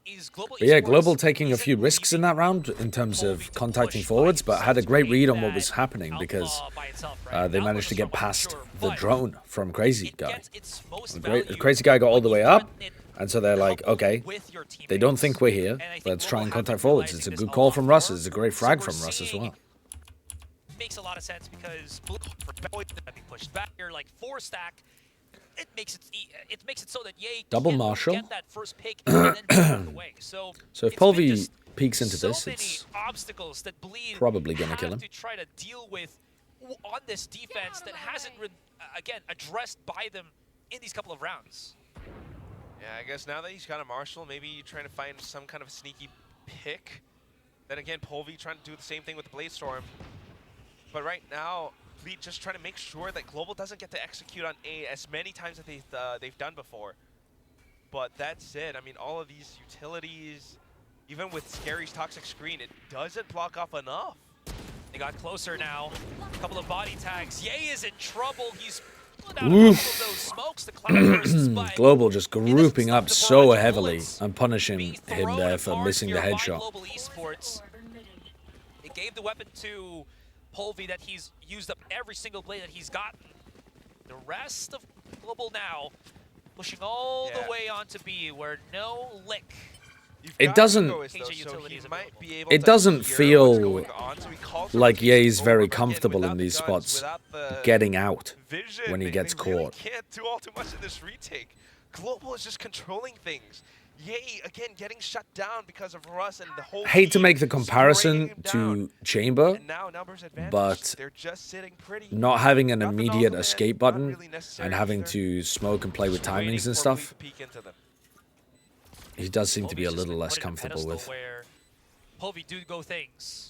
Speaker 9: Is Global
Speaker 3: But yeah, Global taking a few risks in that round in terms of contacting forwards, but had a great read on what was happening because they managed to get past the drone from Crazy Guy. Crazy Guy got all the way up, and so they're like, okay, they don't think we're here, let's try and contact forwards. It's a good call from Russ, it's a great frag from Russ as well.
Speaker 9: Makes a lot of sense because Blue being pushed back here, like 4-stack. It makes it so that Ye
Speaker 3: Double
Speaker 9: can
Speaker 3: Marshall.
Speaker 9: get that first pick and then walk away. So
Speaker 3: if Polvi peeks into this, it's
Speaker 9: obstacles that Bleed
Speaker 3: probably going to kill him.
Speaker 9: To try to deal with on this defense that hasn't been again addressed by them in these couple of rounds.
Speaker 12: Yeah, I guess now that he's got a Marshall, maybe you're trying to find some kind of sneaky pick Then again, Polvi trying to do the same thing with the Blade Storm. But right now, Bleed just trying to make sure that Global doesn't get to execute on A as many times as they've done before. But that's it. I mean, all of these utilities, even with Scary's Toxic Screen, it doesn't block off enough.
Speaker 9: They got closer now. A couple of body tags. Ye is in trouble. He's pulling out a couple of those smokes. The Cloudbursts, but
Speaker 3: Global just grouping up so heavily and punishing him there for missing the headshot.
Speaker 9: Global Esports. It gave the weapon to Polvi that he's used up every single blade that he's gotten. The rest of Global now pushing all the way onto B, where no lick.
Speaker 3: It doesn't feel like Ye's very comfortable in these spots getting out when he gets caught.
Speaker 12: Can't do all too much in this retake. Global is just controlling things. Ye again getting shut down because of Russ and the whole
Speaker 3: Hate to make the comparison to Chamber, but not having an immediate escape button and having to smoke and play with timings and stuff, he does seem to be a little less comfortable with.
Speaker 9: Polvi do go things.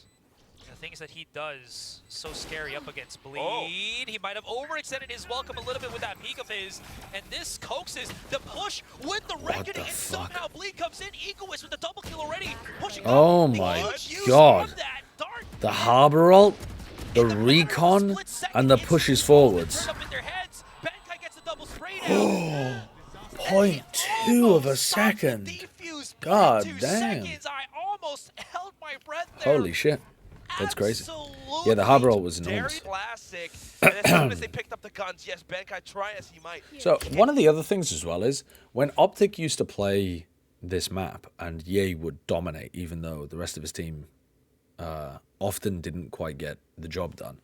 Speaker 9: The things that he does, so scary up against Bleed. He might have overextended his welcome a little bit with that peek of his, and this coaxes the push with the reckoning, and somehow Bleed comes in, Egoist with the double kill already, pushing
Speaker 3: Oh my god. The Harbor ult, the recon, and the pushes forwards. 0.2 of a second. God damn. Holy shit. That's crazy. Yeah, the Harbor ult was enormous. So, one of the other things as well is, when Optic used to play this map, and Ye would dominate, even though the rest of his team often didn't quite get the job done,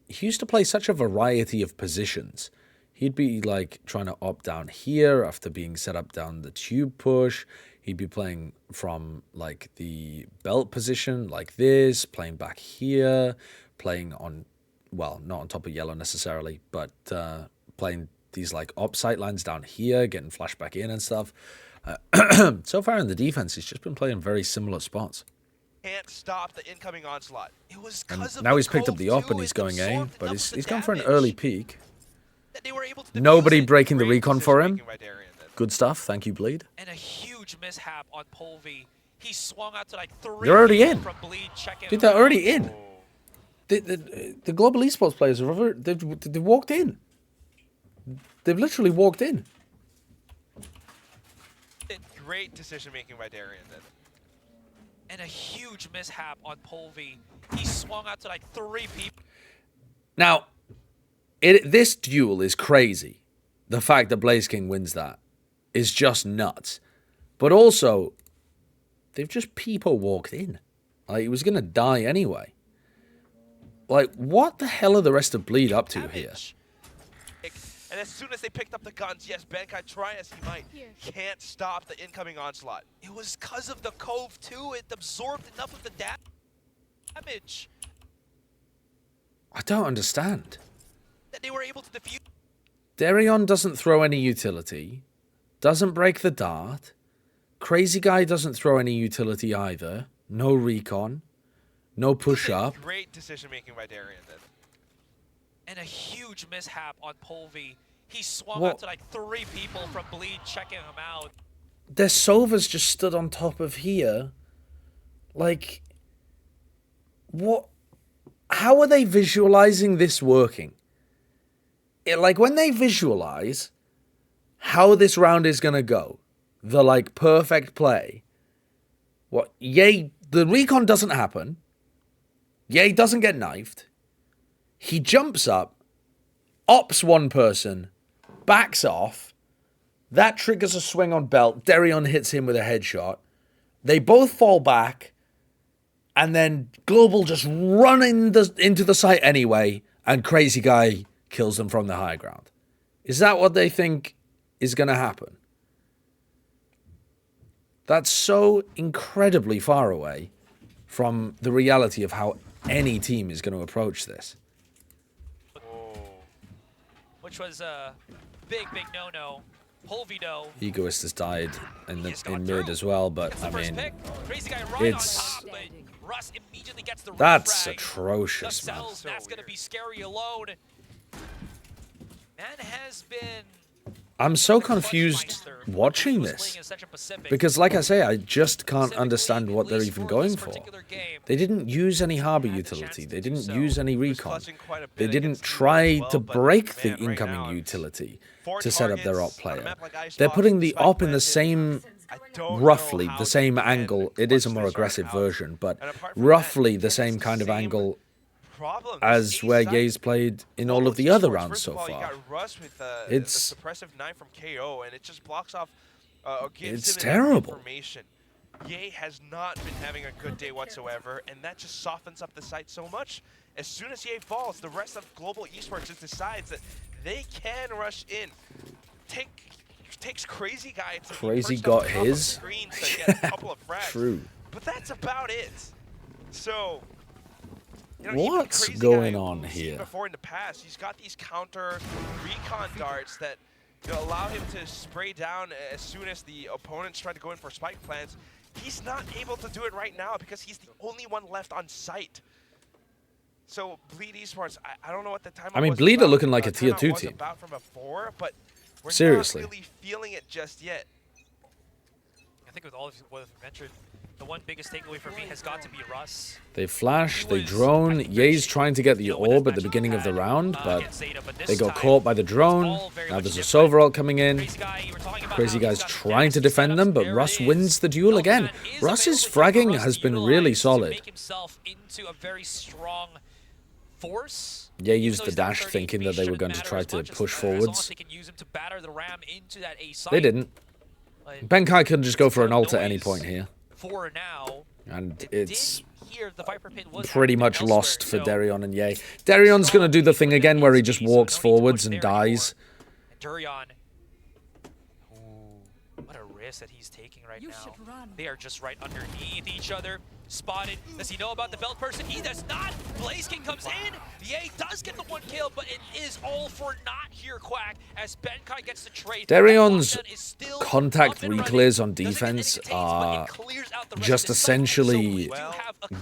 Speaker 3: he used to play such a variety of positions. He'd be like trying to op down here after being set up down the tube push. He'd be playing from like the belt position like this, playing back here, playing on, well, not on top of yellow necessarily, but playing these like op sight lines down here, getting flashed back in and stuff. So far in the defense, he's just been playing very similar spots.
Speaker 12: Can't stop the incoming onslaught. It was
Speaker 3: And now he's picked up the op and he's going A, but he's gone for an early peek. Nobody breaking the recon for him. Good stuff. Thank you, Bleed.
Speaker 9: And a huge mishap on Polvi. He swung out to like 3
Speaker 3: They're already in.
Speaker 9: from Bleed.
Speaker 3: Dude, they're already in. The global esports players are they've walked in. They've literally walked in.
Speaker 12: Great decision making by Darian then.
Speaker 9: And a huge mishap on Polvi. He swung out to like 3 people.
Speaker 3: Now, this duel is crazy. The fact that Blaze King wins that is just nuts. But also, they've just people walked in. Like, he was going to die anyway. Like, what the hell are the rest of Bleed up to here?
Speaker 12: And as soon as they picked up the guns, yes, Bankai, try as he might, can't stop the incoming onslaught.
Speaker 9: It was because of the Cove too. It absorbed enough of the damage.
Speaker 3: I don't understand.
Speaker 9: That they were able to defuse.
Speaker 3: Darion doesn't throw any utility. Doesn't break the dart. Crazy Guy doesn't throw any utility either. No recon. No push-up.
Speaker 12: Great decision making by Darian then.
Speaker 9: And a huge mishap on Polvi. He swung out to like 3 people from Bleed checking him out.
Speaker 3: Their Sova's just stood on top of here. Like, what? How are they visualizing this working? Like, when they visualize how this round is going to go, the, like, perfect play, what, Ye, the recon doesn't happen. Ye doesn't get knifed. He jumps up, ops one person, backs off. That triggers a swing on Belt. Darion hits him with a headshot. They both fall back. And then Global just run into the site anyway. And Crazy Guy kills them from the high ground. Is that what they think is going to happen? That's so incredibly far away from the reality of how any team is going to approach this.
Speaker 9: Which was a big, big no-no. Polvido.
Speaker 3: Egoist has died in mid as well, but I mean, it's that's atrocious, man.
Speaker 9: That's gonna be scary alone. Man has been.
Speaker 3: I'm so confused watching this because, like I say, I just can't understand what they're even going for. They didn't use any harbor utility. They didn't use any recon. They didn't try to break the incoming utility to set up their op player. They're putting the op in the same, roughly the same angle. It is a more aggressive version, but roughly the same kind of angle as where Ye's played in all of the other rounds so far. It's
Speaker 12: the suppressive 9 from KO, and it just blocks off.
Speaker 3: It's terrible.
Speaker 12: Ye has not been having a good day whatsoever, and that just softens up the site so much. As soon as Ye falls, the rest of Global Esports just decides that they can rush in. Takes Crazy Guy to
Speaker 3: Crazy got his.
Speaker 12: To get a couple of frags.
Speaker 3: True.
Speaker 12: But that's about it. So. You know,
Speaker 3: what's going on here?
Speaker 12: Before in the past, he's got these counter recon darts that allow him to spray down as soon as the opponent's trying to go in for spike plants. He's not able to do it right now because he's the only one left on site. So Bleed Esports, I don't know what the time.
Speaker 3: I mean, Bleed are looking like a tier 2 team.
Speaker 12: About from before, but we're
Speaker 3: seriously
Speaker 12: not really feeling it just yet.
Speaker 9: I think with all of what I've mentioned, the one biggest takeaway for me has got to be Russ.
Speaker 3: They flash, they drone. Ye's trying to get the orb at the beginning of the round, but they got caught by the drone. Now there's a Sova ult coming in. Crazy Guy's trying to defend them, but Russ wins the duel again. Russ's fragging has been really solid. Ye used the dash thinking that they were going to try to push forwards. They didn't. Benkai can just go for an ult at any point here. And it's pretty much lost for Darion and Ye. Darion's going to do the thing again where he just walks forwards and dies.
Speaker 9: Durian. What a risk that he's taking right now. They are just right underneath each other. Spotted. Does he know about the belt person? He does not. Blaze King comes in. Ye does get the one kill, but it is all for naught here, Quack, as Benkai gets the trade.
Speaker 3: Darion's contact reclears on defense are just essentially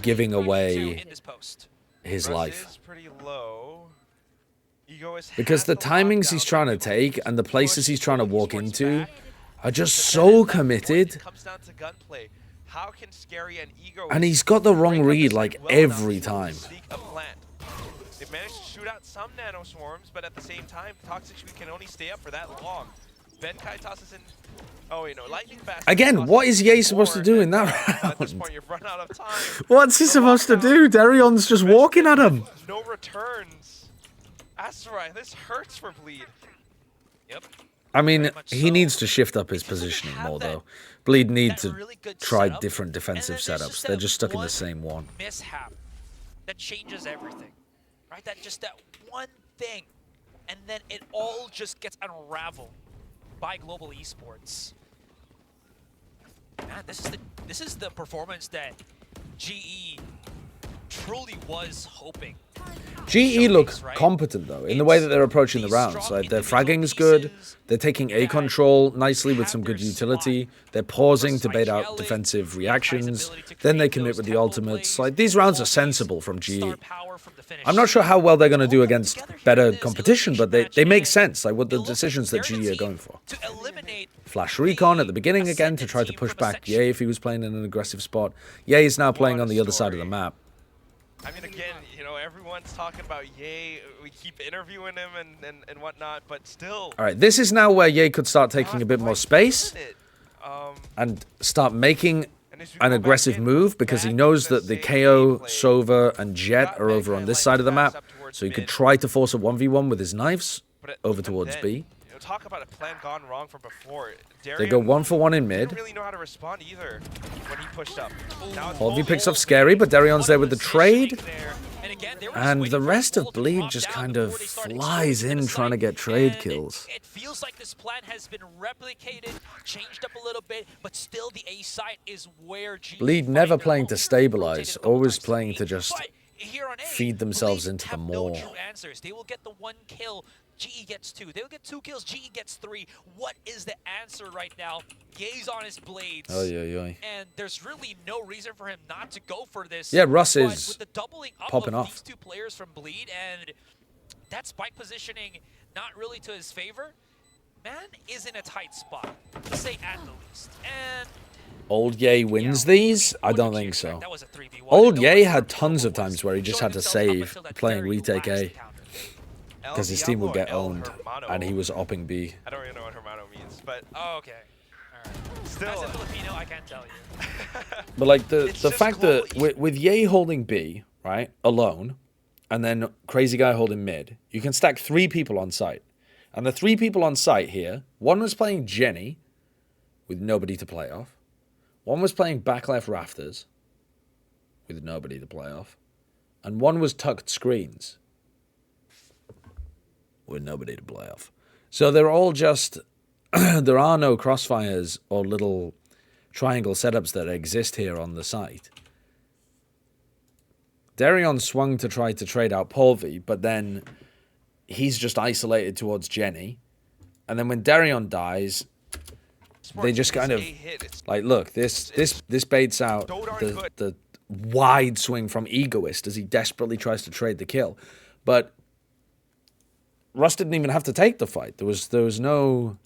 Speaker 3: giving away his life. Because the timings he's trying to take and the places he's trying to walk into are just so committed.
Speaker 12: How can Scary and Ego
Speaker 3: and he's got the wrong read like every time.
Speaker 12: They've managed to shoot out some nano swarms, but at the same time, Toxic can only stay up for that long. Benkai tosses in. Oh wait, no, lightning fast.
Speaker 3: Again, what is Ye supposed to do in that round?
Speaker 12: At this point, you've run out of time.
Speaker 3: What's he supposed to do? Darion's just walking at him.
Speaker 12: No returns. Asteroid, this hurts for Bleed. Yep.
Speaker 3: I mean, he needs to shift up his positioning more, though. Bleed need to try different defensive setups. They're just stuck in the same one.
Speaker 9: Mishap that changes everything, right? That one thing, and then it all just gets unraveled by Global Esports. Man, this is the performance that GE truly was hoping.
Speaker 3: GE look competent, though, in the way that they're approaching the rounds. Like, their fragging is good. They're taking A control nicely with some good utility. They're pausing to bait out defensive reactions. Then they commit with the ultimates. Like, these rounds are sensible from GE. I'm not sure how well they're going to do against better competition, but they make sense, like, what the decisions that GE are going for. Flash recon at the beginning again to try to push back Ye if he was playing in an aggressive spot. Ye is now playing on the other side of the map.
Speaker 12: I mean, again, you know, everyone's talking about Ye. We keep interviewing him and whatnot, but still.
Speaker 3: All right, this is now where Ye could start taking a bit more space and start making an aggressive move because he knows that the KO, Sova, and Jet are over on this side of the map. So he could try to force a 1v1 with his knives over towards B.
Speaker 12: Talk about a plan gone wrong from before.
Speaker 3: They go 1-for-1 in mid.
Speaker 12: Didn't really know how to respond either when he pushed up.
Speaker 3: Polvi picks up Scary, but Darion's there with the trade. And the rest of Bleed just kind of flies in trying to get trade kills.
Speaker 9: It feels like this plan has been replicated, changed up a little bit, but still the A site is where GE
Speaker 3: Bleed never playing to stabilize, always playing to just feed themselves into the maw.
Speaker 9: They will get the one kill GE gets 2. They'll get 2 kills, GE gets 3. What is the answer right now? Ye's on his blades. And there's really no reason for him not to go for this.
Speaker 3: Yeah, Russ
Speaker 9: but
Speaker 3: is
Speaker 9: with the doubling up
Speaker 3: popping
Speaker 9: of
Speaker 3: off.
Speaker 9: these 2 players from Bleed and that spike positioning not really to his favor, man is in a tight spot, to say at the least. And
Speaker 3: Old Ye wins these? I don't think so. Old Ye had tons of times where he just had to save playing retake A because his team would get owned and he was opping B.
Speaker 12: I don't really know what Hermano means, but
Speaker 9: okay. All right. Still, as a Filipino, I can't tell you.
Speaker 3: But like the fact that with Ye holding B, right, alone, and then Crazy Guy holding mid, you can stack 3 people on site. And the 3 people on site here, one was playing Jenny with nobody to play off. One was playing back left rafters with nobody to play off. And one was tucked screens with nobody to play off. So they're all just, there are no crossfires or little triangle setups that exist here on the site. Darion swung to try to trade out Polvi, but then he's just isolated towards Jenny. And then when Darion dies, they just kind of like, look, this baits out the wide swing from Egoist as he desperately tries to trade the kill. But Russ didn't even have to take the fight. There was no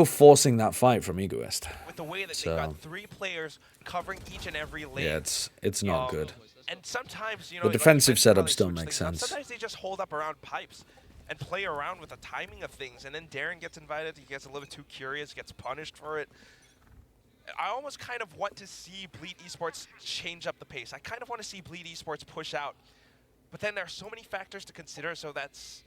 Speaker 3: forcing that fight from Egoist.
Speaker 12: With the way that they've got 3 players covering each and every lane.
Speaker 3: Yeah, it's not good.
Speaker 12: And sometimes,
Speaker 3: The defensive setups don't make sense.
Speaker 12: Sometimes they just hold up around pipes and play around with the timing of things. And then Darren gets invited. He gets a little bit too curious, gets punished for it. I almost kind of want to see Bleed Esports change up the pace. I kind of want to see Bleed Esports push out. But then there are so many factors to consider, so that's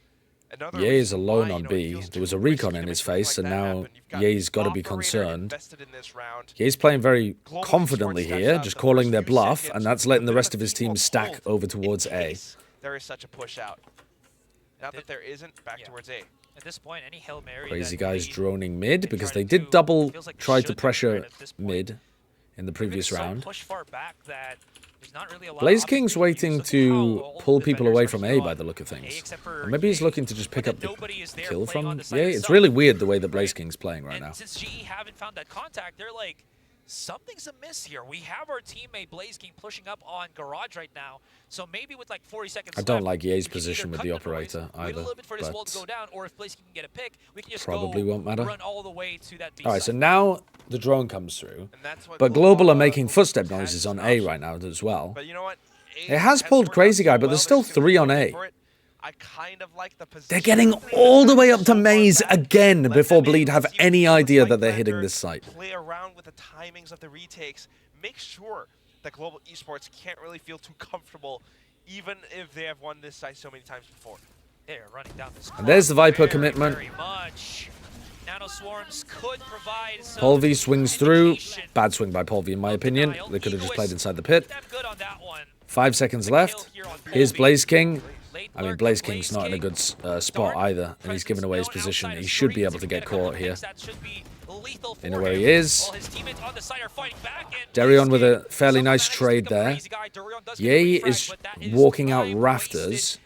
Speaker 12: another
Speaker 3: Ye is
Speaker 12: reason
Speaker 3: alone
Speaker 12: why,
Speaker 3: on
Speaker 12: it
Speaker 3: B.
Speaker 12: feels
Speaker 3: There was
Speaker 12: too
Speaker 3: a recon
Speaker 12: risky
Speaker 3: in
Speaker 12: to
Speaker 3: his
Speaker 12: make something
Speaker 3: face,
Speaker 12: like
Speaker 3: and
Speaker 12: that
Speaker 3: now
Speaker 12: happen. You've got
Speaker 3: Ye's got to be
Speaker 12: Operator
Speaker 3: concerned.
Speaker 12: invested in this round.
Speaker 3: Ye's playing very
Speaker 12: Global
Speaker 3: confidently
Speaker 12: Esports
Speaker 3: here,
Speaker 12: steps
Speaker 3: just
Speaker 12: up the
Speaker 3: calling
Speaker 12: first
Speaker 3: their
Speaker 12: few
Speaker 3: bluff,
Speaker 12: seconds,
Speaker 3: and that's letting the
Speaker 12: but
Speaker 3: rest
Speaker 12: then
Speaker 3: of his
Speaker 12: the
Speaker 3: team
Speaker 12: team will
Speaker 3: stack
Speaker 12: hold
Speaker 3: over towards
Speaker 12: in
Speaker 3: A.
Speaker 12: case there is such a push out. Not that there isn't, back towards A.
Speaker 9: At this point, any Hail Mary
Speaker 3: Crazy
Speaker 9: that
Speaker 3: Guys
Speaker 9: Bleed
Speaker 3: droning mid because they
Speaker 9: to
Speaker 3: did
Speaker 9: do
Speaker 3: double
Speaker 9: feels like they
Speaker 3: try
Speaker 9: should
Speaker 3: to
Speaker 9: do
Speaker 3: pressure
Speaker 9: right at this point.
Speaker 3: mid in the previous
Speaker 9: So
Speaker 3: round.
Speaker 9: push far back that there's not really a lot
Speaker 3: Blaze
Speaker 9: of
Speaker 3: King's waiting to pull people away from A by the look of things. Or maybe he's looking to just pick up the kill from Ye. It's really weird the way that Blaze King's playing right now.
Speaker 9: Since GE haven't found that contact, they're like, something's amiss here. We have our teammate Blaze King pushing up on Garage right now, so maybe with like 40 seconds
Speaker 3: I don't
Speaker 9: left,
Speaker 3: like Ye's
Speaker 9: we can
Speaker 3: position
Speaker 9: either
Speaker 3: with
Speaker 9: cut
Speaker 3: the
Speaker 9: noise,
Speaker 3: operator
Speaker 9: wait a
Speaker 3: either,
Speaker 9: little bit for this wall to go
Speaker 3: but
Speaker 9: down, or if Blaze King can get a pick, we can just
Speaker 3: probably
Speaker 9: go
Speaker 3: won't matter.
Speaker 9: run all the way to that B
Speaker 3: All right, so
Speaker 9: side.
Speaker 3: now the drone comes through, but Global are making footstep noises on A right now as well.
Speaker 12: But you know what?
Speaker 3: It has pulled Crazy Guy, but there's still 3 on A. They're getting all the way up to Maze again before Bleed have any idea that they're hitting this site.
Speaker 12: Play around with the timings of the retakes. Make sure that Global Esports can't really feel too comfortable, even if they have won this site so many times before.
Speaker 9: They're running down this
Speaker 3: And there's the Viper
Speaker 9: very,
Speaker 3: commitment.
Speaker 9: very much. Nano Swarms could provide some
Speaker 3: Polvi swings through. Bad swing by Polvi, in my opinion. They could have just played inside the pit. 5 seconds left. Here's Blaze King. I mean, Blaze King's not in a good spot either, and he's given away his position. He should be able to get caught here. You know where he is. Darion with a fairly nice trade there. Ye is walking out rafters,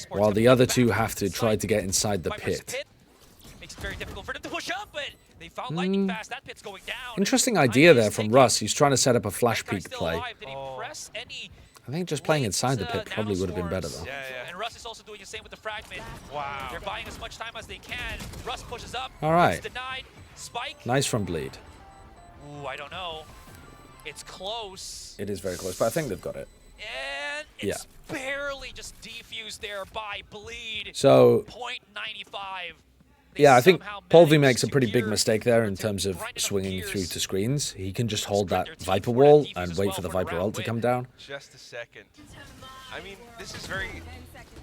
Speaker 3: while the other 2 have to try to get inside the pit.
Speaker 9: Makes it very difficult for them to push up, but they found lightning fast. That pit's going down.
Speaker 3: Interesting idea there from Russ. He's trying to set up a flash peek play. I think just playing inside the pit probably would have been better, though.
Speaker 9: And Russ is also doing the same with the fragment. Wow. They're buying as much time as they can. Russ pushes up.
Speaker 3: All right.
Speaker 9: It's denied. Spike.
Speaker 3: Nice from Bleed.
Speaker 9: Ooh, I don't know. It's close.
Speaker 3: It is very close, but I think they've got it.
Speaker 9: And it's barely just defused there by Bleed.
Speaker 3: So,
Speaker 9: .95.
Speaker 3: yeah, I think Polvi makes a pretty big mistake there in terms of swinging through to screens. He can just hold that Viper wall and wait for the Viper ult to come down.
Speaker 12: Just a second. I mean, this is very...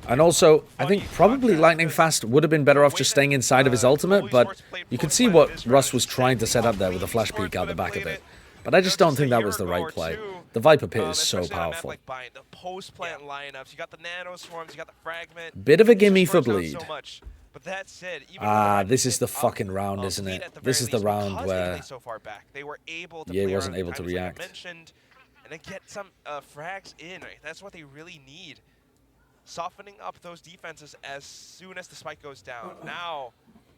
Speaker 3: And also, I think probably Lightning Fast would have been better off just staying inside of his ultimate, but you could see what Russ was trying to set up there with a flash peek out the back of it. But I just don't think that was the right play. The Viper pit is so powerful.
Speaker 12: The post-plant lineups, you got the Nano Swarms, you got the Fragment.
Speaker 3: Bit of a gimme for Bleed.
Speaker 12: But that said,
Speaker 3: This is the fucking round, isn't it? This is the round where Ye wasn't able to react.
Speaker 12: And then get some frags in. Right? That's what they really need. softening up those defenses as soon as the spike goes down. Now,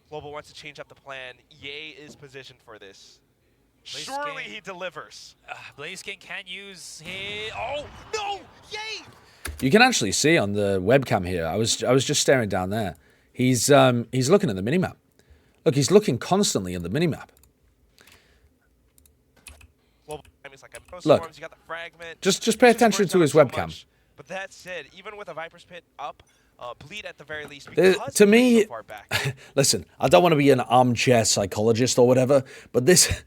Speaker 12: Global wants to change up the plan. Ye is positioned for this. Surely he delivers.
Speaker 9: Blaziken can use his... Oh, no! Ye!
Speaker 3: You can actually see on the webcam here. I was just staring down there. He's looking at the minimap. Look, he's looking constantly at the minimap. Look,
Speaker 12: you got the fragment.
Speaker 3: just pay attention to his webcam.
Speaker 12: But that said, even with a Viper's Pit up, Bleed at the very least.
Speaker 3: To me, listen, I don't want to be an armchair psychologist or whatever, but this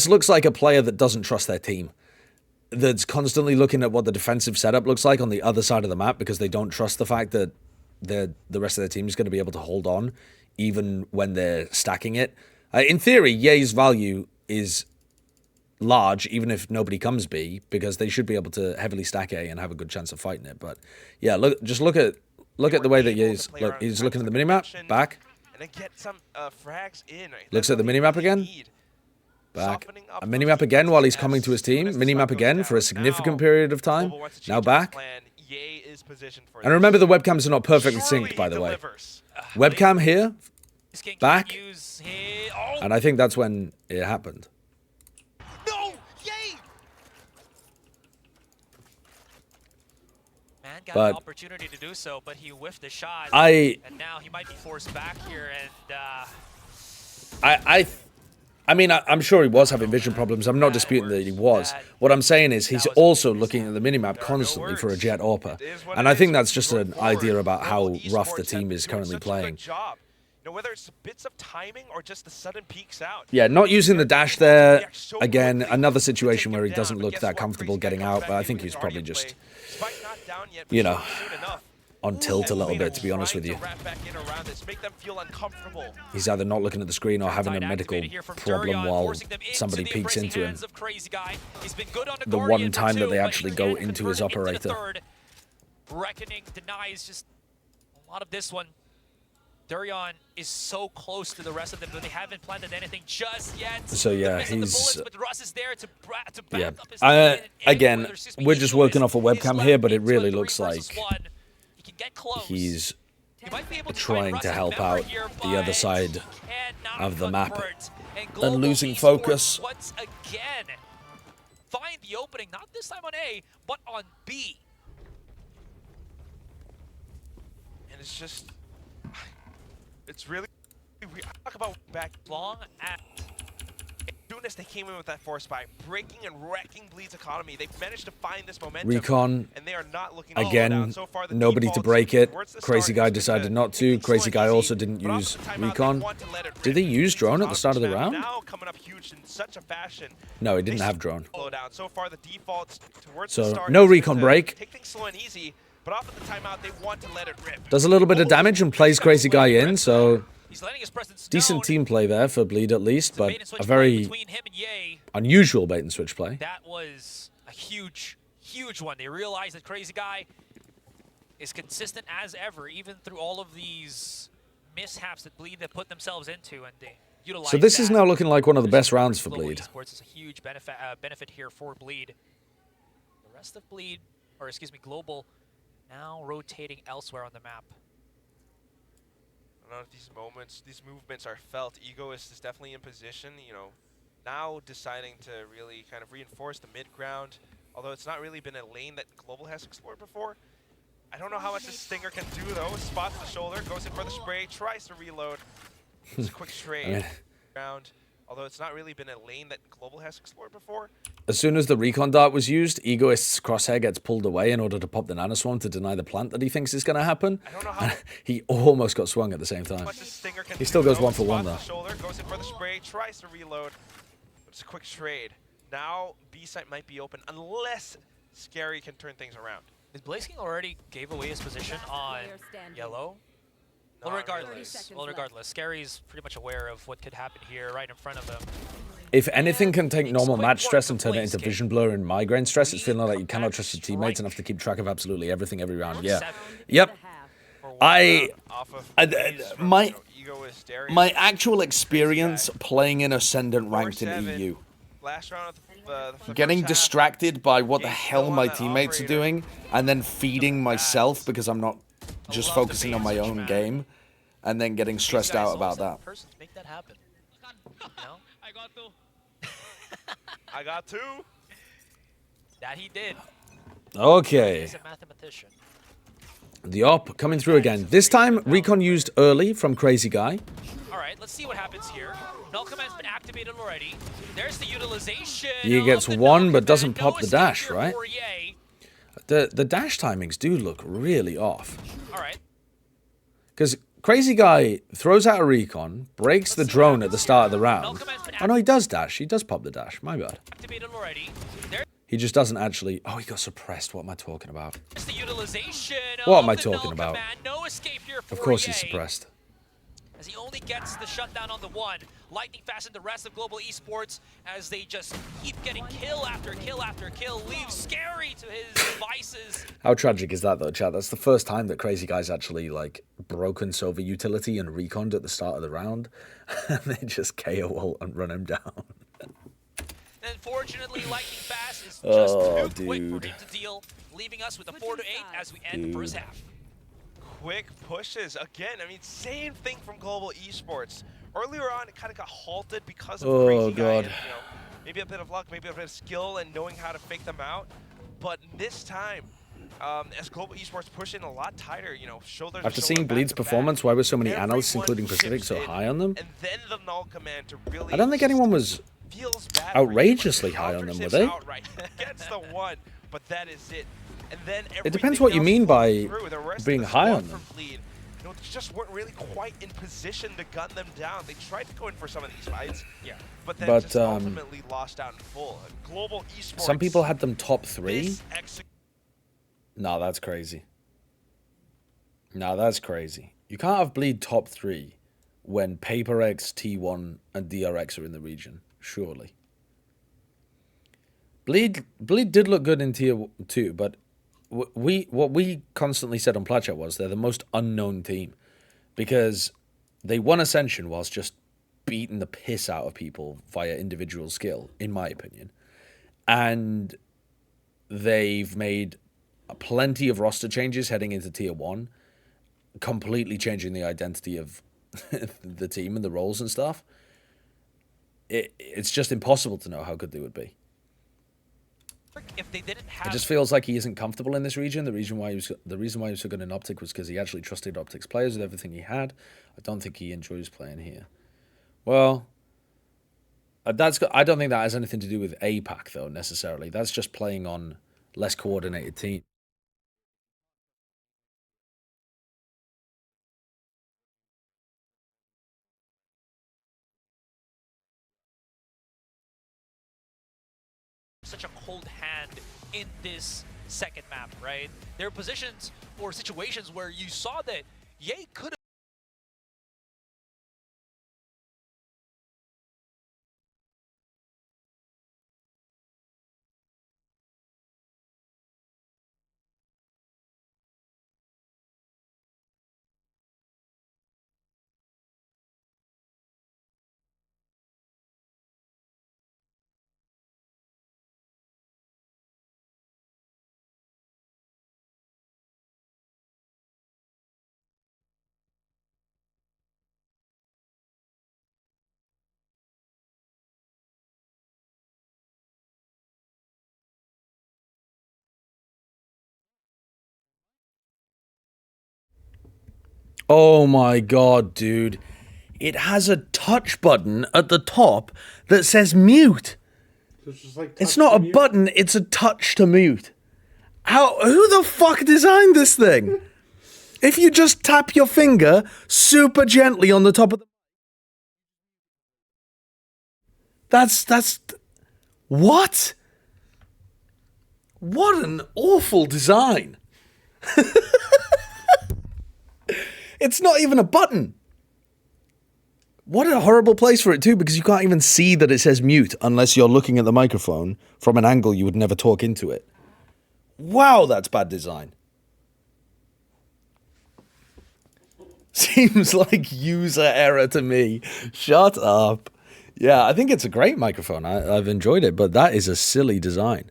Speaker 3: looks like a player that doesn't trust their team. That's constantly looking at what the defensive setup looks like on the other side of the map because they don't trust the fact that the rest of their team is going to be able to hold on even when they're stacking it. In theory, Ye's value is large, even if nobody comes B, because they should be able to heavily stack A and have a good chance of fighting it. But yeah, look at the way that he's looking at the minimap. Back.
Speaker 12: And then get some frags in. Right?
Speaker 3: Looks at the minimap again. Back. A minimap again while he's coming to his team. Minimap again for a significant period of time. Now back. And remember, the webcams are not perfectly synced, by the way. Webcam here. Back. And I think that's when it happened.
Speaker 9: Got an opportunity to do so, but he whiffed the shot.
Speaker 3: And
Speaker 9: now he might be forced back here.
Speaker 3: And I mean, I'm sure he was having vision problems. I'm not disputing that he was. What I'm saying is he's also looking at the minimap constantly for a Jet AWPer. And I think that's just an idea about how rough the team is currently playing.
Speaker 12: Whether it's bits of timing or just the sudden peaks out.
Speaker 3: Yeah, not using the dash there. Again, another situation where he doesn't look that comfortable getting out, but I think he's probably just, you know, on tilt a little bit, to be honest with you. He's either not looking at the screen or having a medical problem while somebody peeks into him. The one time that they actually go into his operator.
Speaker 9: Reckoning denies just a lot of this one. Durian is so close to the rest of them, but they haven't planted anything just yet.
Speaker 3: So yeah, he's
Speaker 9: yeah.
Speaker 3: Again, we're just working off a webcam here, but it really looks like he's trying to help out the other side of the map and losing focus.
Speaker 9: Once again, find the opening, not this time on A, but on B.
Speaker 12: And it's just. It's really, we talk about back long at as soon as they came in with that force spike, breaking and wrecking Bleed's economy. They've managed to find this momentum.
Speaker 3: Recon,
Speaker 12: and they are not looking
Speaker 3: again,
Speaker 12: so far,
Speaker 3: nobody to break it. Crazy Guy decided not to. Crazy Guy also didn't use Recon. Did they use drone at the start of the round? No, he didn't have drone. So no Recon break.
Speaker 12: Take things slow and easy. But off at the timeout, they want to let it rip.
Speaker 3: Does a little bit of damage and plays Crazy Guy in, so decent team play there for Bleed at least, but a very unusual bait and switch play.
Speaker 9: That was a huge, huge one. They realized that Crazy Guy is consistent as ever, even through all of these mishaps that Bleed have put themselves into, and they utilize.
Speaker 3: So this is now looking like one of the best rounds for Bleed.
Speaker 9: Esports is a huge benefit here for Bleed. The rest of Bleed, or excuse me, Global, now rotating elsewhere on the map.
Speaker 12: I don't know if these movements are felt. Egoist is definitely in position, you know, now deciding to really kind of reinforce the mid ground, although it's not really been a lane that Global has explored before. I don't know how much this Stinger can do though. Spots the shoulder, goes in for the spray, tries to reload. It's a quick trade. Although it's not really been a lane that Global has explored before.
Speaker 3: As soon as the recon dart was used, Egoist's crosshair gets pulled away in order to pop the nanoswarm to deny the plant that he thinks is going to happen. He almost got swung at the same time. He still goes 1 for 1 though.
Speaker 12: Shoulder, goes in for the spray, tries to reload. It's a quick trade. Now B site might be open unless Scary can turn things around.
Speaker 9: Is Blaziken already gave away his position on yellow? Well, regardless, Scary's pretty much aware of what could happen here right in front of him.
Speaker 3: If anything can take normal match stress and turn it into vision blur and migraine stress, it's feeling like you cannot trust your teammates and have to keep track of absolutely everything every round. Yeah. Yep. My actual experience playing in Ascendant ranked in EU. Getting distracted by what the hell my teammates are doing and then feeding myself because I'm not just focusing on my own game and then getting stressed out about that.
Speaker 9: Make that happen. No?
Speaker 12: I got 2.
Speaker 9: That he did.
Speaker 3: Okay.
Speaker 9: He's a mathematician.
Speaker 3: The op coming through again. This time, Recon used early from Crazy Guy.
Speaker 9: All right, let's see what happens here. Null Command's been activated already. There's the utilization.
Speaker 3: He gets one, but doesn't pop the dash, right? The dash timings do look really off.
Speaker 9: All right.
Speaker 3: Because Crazy Guy throws out a recon, breaks the drone at the start of the round. Oh no, he does dash. He does pop the dash. My bad.
Speaker 9: Activated already.
Speaker 3: He just doesn't actually... Oh, he got suppressed. What am I talking about?
Speaker 9: There's the utilization.
Speaker 3: What am I talking about?
Speaker 9: No escape here for
Speaker 3: Of course
Speaker 9: EA,
Speaker 3: he's suppressed.
Speaker 9: as he only gets the shutdown on the one. Lightning fast in the rest of Global Esports as they just keep getting kill after kill after kill. Leaves Scary to his devices.
Speaker 3: How tragic is that though, chat? That's the first time that Crazy Guy's actually like broken Sova utility and reconned at the start of the round. And they just KO ult and run him down.
Speaker 9: And unfortunately, Lightning Fast is just too quick for him
Speaker 3: dude.
Speaker 9: to deal, leaving us with a 4-8 as we end the first half.
Speaker 12: Quick pushes again. I mean, same thing from Global Esports. Earlier on, it kind of got halted because of Crazy Guy and, maybe a bit of luck, maybe a bit of skill and knowing how to fake them out. But this time, as Global Esports push in a lot tighter, shoulders.
Speaker 3: After seeing Bleed's performance, why were so many analysts, including Pacific, so high on them?
Speaker 12: And then the null command to really
Speaker 3: I don't think anyone was outrageously high on them, were they?
Speaker 12: Gets the one, but that is it. And then
Speaker 3: It depends what you mean by being high on them.
Speaker 12: They just weren't really quite in position to gun them down. They tried to go in for some of these fights, but then just ultimately lost out in full. Global Esports.
Speaker 3: Some people had them top 3. No, that's crazy. No, that's crazy. You can't have Bleed top 3 when PaperX, T1, and DRX are in the region. Surely. Bleed did look good in tier 2, but what we constantly said on Platchat was they're the most unknown team because they won Ascension whilst just beating the piss out of people via individual skill, in my opinion. And they've made plenty of roster changes heading into tier 1, completely changing the identity of the team and the roles and stuff. It's just impossible to know how good they would be.
Speaker 9: If they didn't have...
Speaker 3: It just feels like he isn't comfortable in this region. The reason why he was so good in Optic was because he actually trusted Optic's players with everything he had. I don't think he enjoys playing here. Well, I don't think that has anything to do with APAC though necessarily. That's just playing on less coordinated team.
Speaker 9: Such a cold hand in this second map, right? There are positions or situations where you saw that Ye could have
Speaker 3: Oh my god, dude. It has a touch button at the top that says mute.
Speaker 7: So it's just like
Speaker 3: It's not a button, it's a touch to mute. Who the fuck designed this thing? If you just tap your finger super gently on the top of the... That's... What? What an awful design. It's not even a button. What a horrible place for it too, because you can't even see that it says mute unless you're looking at the microphone from an angle you would never talk into it. Wow, that's bad design. Seems like user error to me. Shut up. Yeah, I think it's a great microphone. I've enjoyed it, but that is a silly design.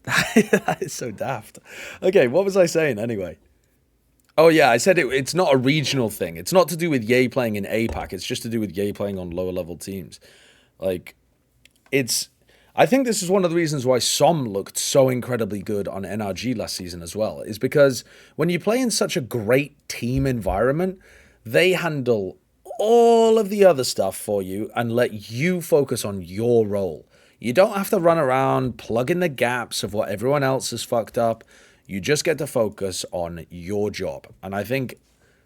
Speaker 3: That is so daft. Okay, what was I saying anyway? Oh yeah, I said it's not a regional thing. It's not to do with Ye playing in APAC. It's just to do with Ye playing on lower level teams. Like, I think this is one of the reasons why Som looked so incredibly good on NRG last season as well, is because when you play in such a great team environment, they handle all of the other stuff for you and let you focus on your role. You don't have to run around plugging the gaps of what everyone else has fucked up. You just get to focus on your job. And I think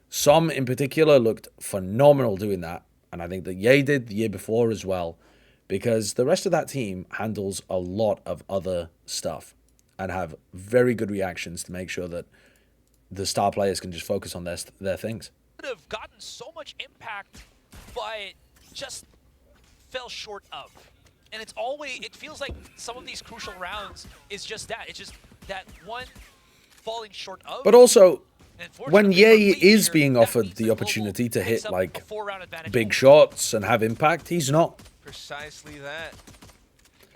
Speaker 3: Som in particular looked phenomenal doing that. And I think that Ye did the year before as well. Because the rest of that team handles a lot of other stuff and have very good reactions to make sure that the star players can just focus on their things.
Speaker 9: Could have gotten so much impact, but just fell short of. And it's always, it feels like some of these crucial rounds is just that. It's just that one falling short of.
Speaker 3: But also, when Ye is being offered the opportunity to hit like big shots and have impact, he's not.
Speaker 12: Precisely that.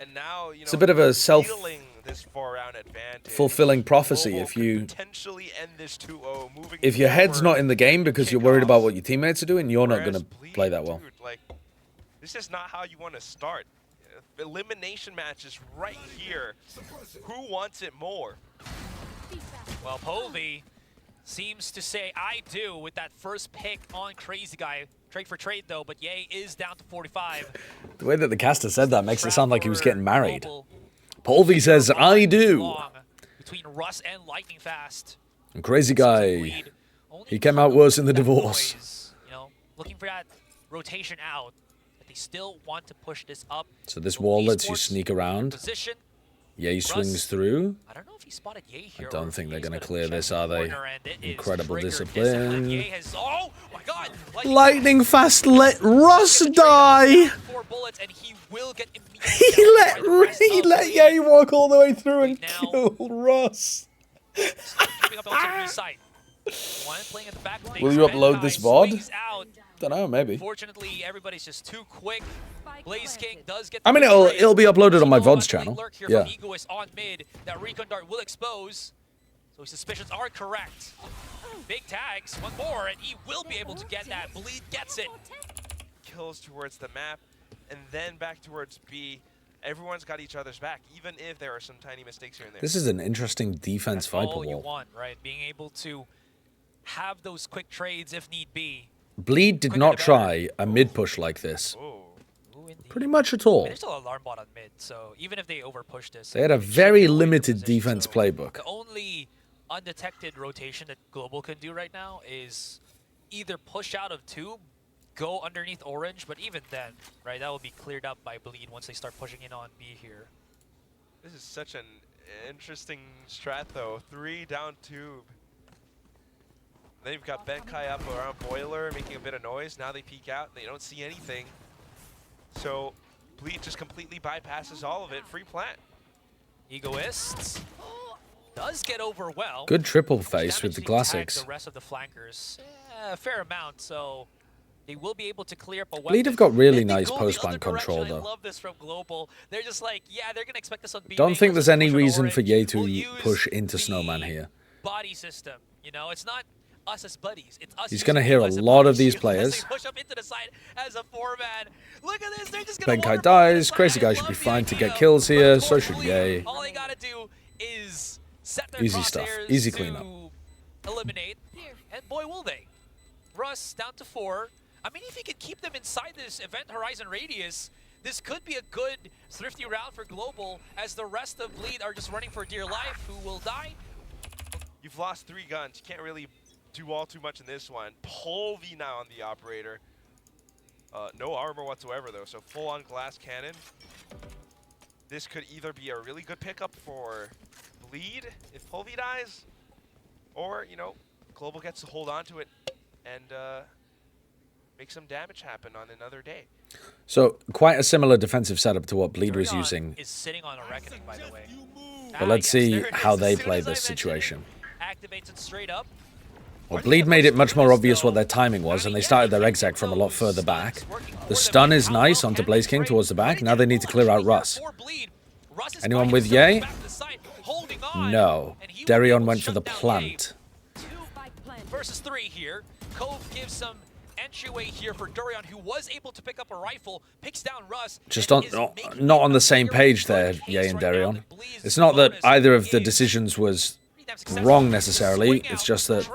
Speaker 12: And now, you know,
Speaker 3: it's a bit of a
Speaker 12: self-fulfilling
Speaker 3: prophecy if you if your head's not in the game because you're worried about what your teammates are doing, you're not going to play that well.
Speaker 12: Like, this is not how you want to start. Elimination matches right here. Who wants it more?
Speaker 9: Well, Povey seems to say I do with that first pick on Crazy Guy. Trade for trade though, but Ye is down to 45.
Speaker 3: The way that the caster said that makes it sound like he was getting married. Polvy says, I do.
Speaker 9: Between Russ and Lightning Fast.
Speaker 3: And Crazy Guy, he came out worse in the divorce.
Speaker 9: You know, looking for that rotation out, but they still want to push this up.
Speaker 3: So this wall lets you sneak around. Ye swings through.
Speaker 9: I don't know if he spotted Ye here.
Speaker 3: I don't think they're going to clear this, are they? Incredible discipline.
Speaker 9: Oh my God!
Speaker 3: Lightning Fast let Russ die.
Speaker 9: 4 bullets and he will get
Speaker 3: he let Ye walk all the way through and kill Russ. Will you upload this VOD? Don't know, maybe.
Speaker 9: Fortunately, everybody's just too quick. Blaze King does get.
Speaker 3: I mean, it'll be uploaded on my VODs channel. Yeah.
Speaker 9: Egoist on mid that Recon Dart will expose. So his suspicions are correct. Big tags, one more, and he will be able to get that. Bleed gets it.
Speaker 12: Kills towards the map, and then back towards B. Everyone's got each other's back, even if there are some tiny mistakes here and there.
Speaker 3: This is an interesting defense Viper
Speaker 9: all you
Speaker 3: wall.
Speaker 9: Want, right? Being able to have those quick trades if need be.
Speaker 3: Bleed did not try a mid push like this. Pretty much at all.
Speaker 9: I mean, there's still an alarm bot on mid, so even if they overpush this,
Speaker 3: they had a very limited defense playbook.
Speaker 9: The only undetected rotation that Global can do right now is either push out of tube, go underneath orange, but even then, right, that will be cleared up by Bleed once they start pushing in on B here.
Speaker 12: This is such an interesting strat, though. 3 down tube. Then you've got Benkai up around Boiler, making a bit of noise. Now they peek out, and they don't see anything. So Bleed just completely bypasses all of it. Free plant.
Speaker 9: Egoists does get over well.
Speaker 3: Good triple face with the classics.
Speaker 9: The rest of the flankers, a fair amount, so they will be able to clear up a weapon.
Speaker 3: Bleed have got really nice post-ban control, though.
Speaker 9: I love this from Global. They're just like, yeah, they're gonna expect us on B.
Speaker 3: Don't think there's any reason for Ye to push into Snowman here.
Speaker 9: Body system, you know, it's not us as buddies. It's us.
Speaker 3: He's going to hear a lot of these players.
Speaker 9: Push up into the side as a 4-man. Look at this. They're just going to
Speaker 3: Benkai dies. Crazy Guy should be fine to get kills here. So should Ye.
Speaker 9: All they got to do is set their
Speaker 3: easy stuff. Easy cleanup.
Speaker 9: Eliminate. And boy, will they. Russ down to 4. I mean, if you could keep them inside this event horizon radius, this could be a good thrifty round for Global as the rest of Bleed are just running for dear life. Who will die?
Speaker 12: You've lost 3 guns. You can't really do all too much in this one. Polvy now on the operator. No armor whatsoever though, so full on glass cannon. This could either be a really good pickup for Bleed if Polvy dies, or, you know, Global gets to hold on to it and make some damage happen on another day.
Speaker 3: So quite a similar defensive setup to what Bleed was using.
Speaker 9: Is sitting on a reckoning, by the way.
Speaker 3: But let's see how they play this situation.
Speaker 9: Activates it straight up.
Speaker 3: Well, Bleed made it much more obvious what their timing was, and they started their exec from a lot further back. The stun is nice onto Blaze King towards the back. Now they need to clear out Russ. Anyone with Ye? No. Darion went for the plant.
Speaker 9: versus 3 here. Cove gives some entryway here for Durian, who was able to pick up a rifle, picks down Russ.
Speaker 3: Just not on the same page there, Ye and Darion. It's not that either of the decisions was wrong necessarily. It's just that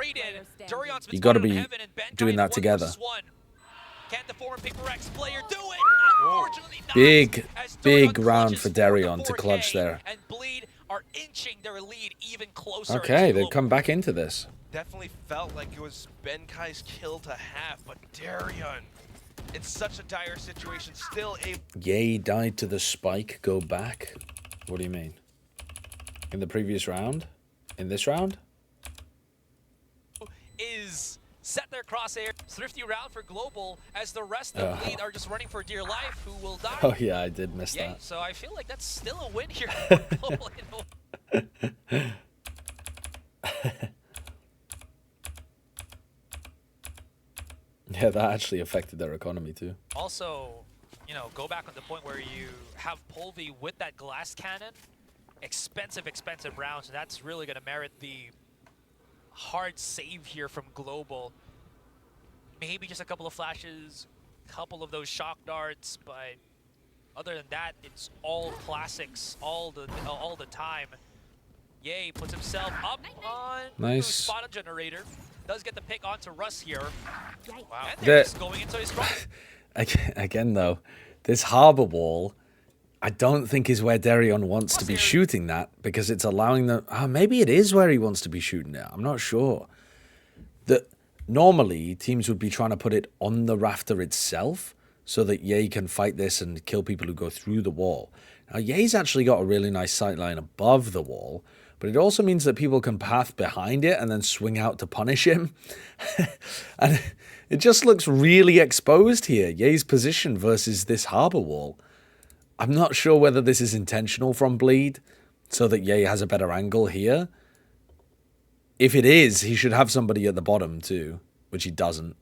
Speaker 3: you got to be doing that together.
Speaker 9: Can the former Paper X player do it? Unfortunately not.
Speaker 3: Big round for Darion to clutch there.
Speaker 9: And Bleed are inching their lead even closer.
Speaker 3: Okay, they've come back into this.
Speaker 12: Definitely felt like it was Benkai's kill to have, but Darion, in such a dire situation, still able.
Speaker 3: Ye died to the spike, go back. What do you mean? In the previous round? In this round?
Speaker 9: Is set their crosshair. Thrifty round for Global as the rest of Bleed are just running for dear life. Who will die?
Speaker 3: Oh yeah, I did miss that.
Speaker 9: So I feel like that's still a win here for Global.
Speaker 3: Yeah, that actually affected their economy too.
Speaker 9: Also, you know, go back on the point where you have Polvi with that glass cannon. Expensive rounds. That's really going to merit the hard save here from Global. Maybe just a couple of flashes, couple of those shock darts, but other than that, it's all classics all the time. Ye puts himself up on spot on generator. Does get the pick onto Russ here. Wow. And they're just going into his front.
Speaker 3: Again though, this harbor wall, I don't think is where Darion wants to be shooting that, because it's allowing them. Oh, maybe it is where he wants to be shooting it. I'm not sure. Normally teams would be trying to put it on the rafter itself so that Ye can fight this and kill people who go through the wall. Now Ye's actually got a really nice sight line above the wall, but it also means that people can path behind it and then swing out to punish him. And it just looks really exposed here, Ye's position versus this harbor wall. I'm not sure whether this is intentional from Bleed, so that Ye has a better angle here. If it is, he should have somebody at the bottom too, which he doesn't.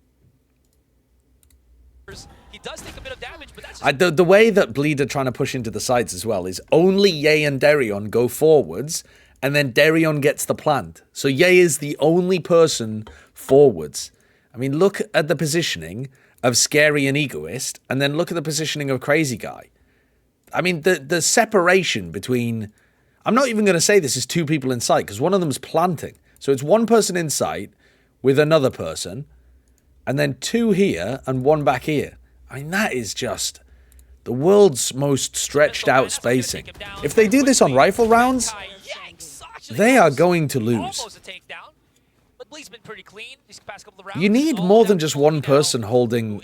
Speaker 9: He does take a bit of damage, but that's
Speaker 3: the way that Bleed are trying to push into the sides as well is only Ye and Darion go forwards, and then Darion gets the plant. So Ye is the only person forwards. I mean, look at the positioning of Scary and Egoist, and then look at the positioning of Crazy Guy. I mean, the separation between... I'm not even going to say this is two people in sight, because one of them's planting. So it's one person in sight with another person, and then two here and one back here. I mean, that is just the world's most stretched out spacing. If they do this on rifle rounds, they are going to lose. You need more than just one person holding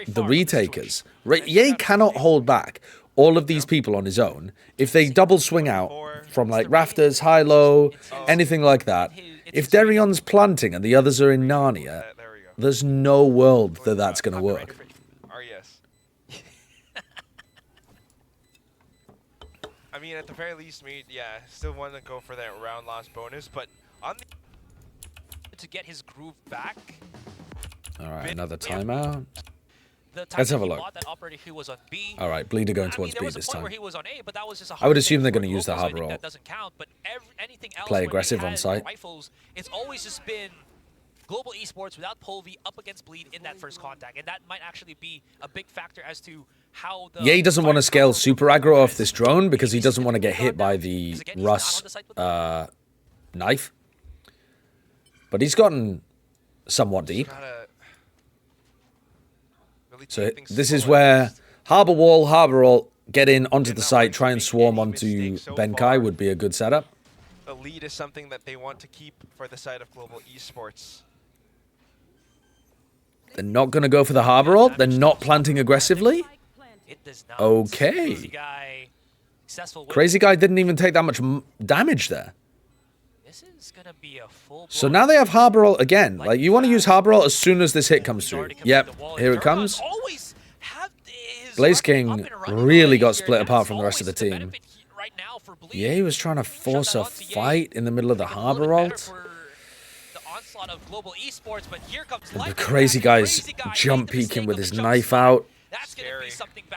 Speaker 3: the retakers. Ye cannot hold back all of these people on his own. If they double swing out from like rafters, high-low, anything like that, if Darion's planting and the others are in Narnia, there's no world that that's going to work.
Speaker 12: I mean, at the very least, still want to go for that round loss bonus, but on the...
Speaker 9: to get his groove back.
Speaker 3: All right, another timeout. Let's have a look. All right, Bleed are going towards B this time. I would assume they're going to use the harbor roll. Play aggressive on site.
Speaker 9: It's always just been Global Esports without Polvi up against Bleed in that first contact, and that might actually be a big factor as to how the...
Speaker 3: Ye doesn't want to scale super aggro off this drone because he doesn't want to get hit by the Russ knife. But he's gotten somewhat deep. So this is where harbor wall, get in onto the site, try and swarm onto Benkai would be a good setup.
Speaker 12: The lead is something that they want to keep for the side of Global Esports.
Speaker 3: They're not going to go for the harbor roll. They're not planting aggressively. Okay. Crazy Guy didn't even take that much damage there. So now they have harbor roll again. Like, you want to use harbor roll as soon as this hit comes through. Yep, here it comes. Blaze King really got split apart from the rest of the team. Yeah, he was trying to force a fight in the middle of the harbor ult. The Crazy Guy's jump peeking with his knife out.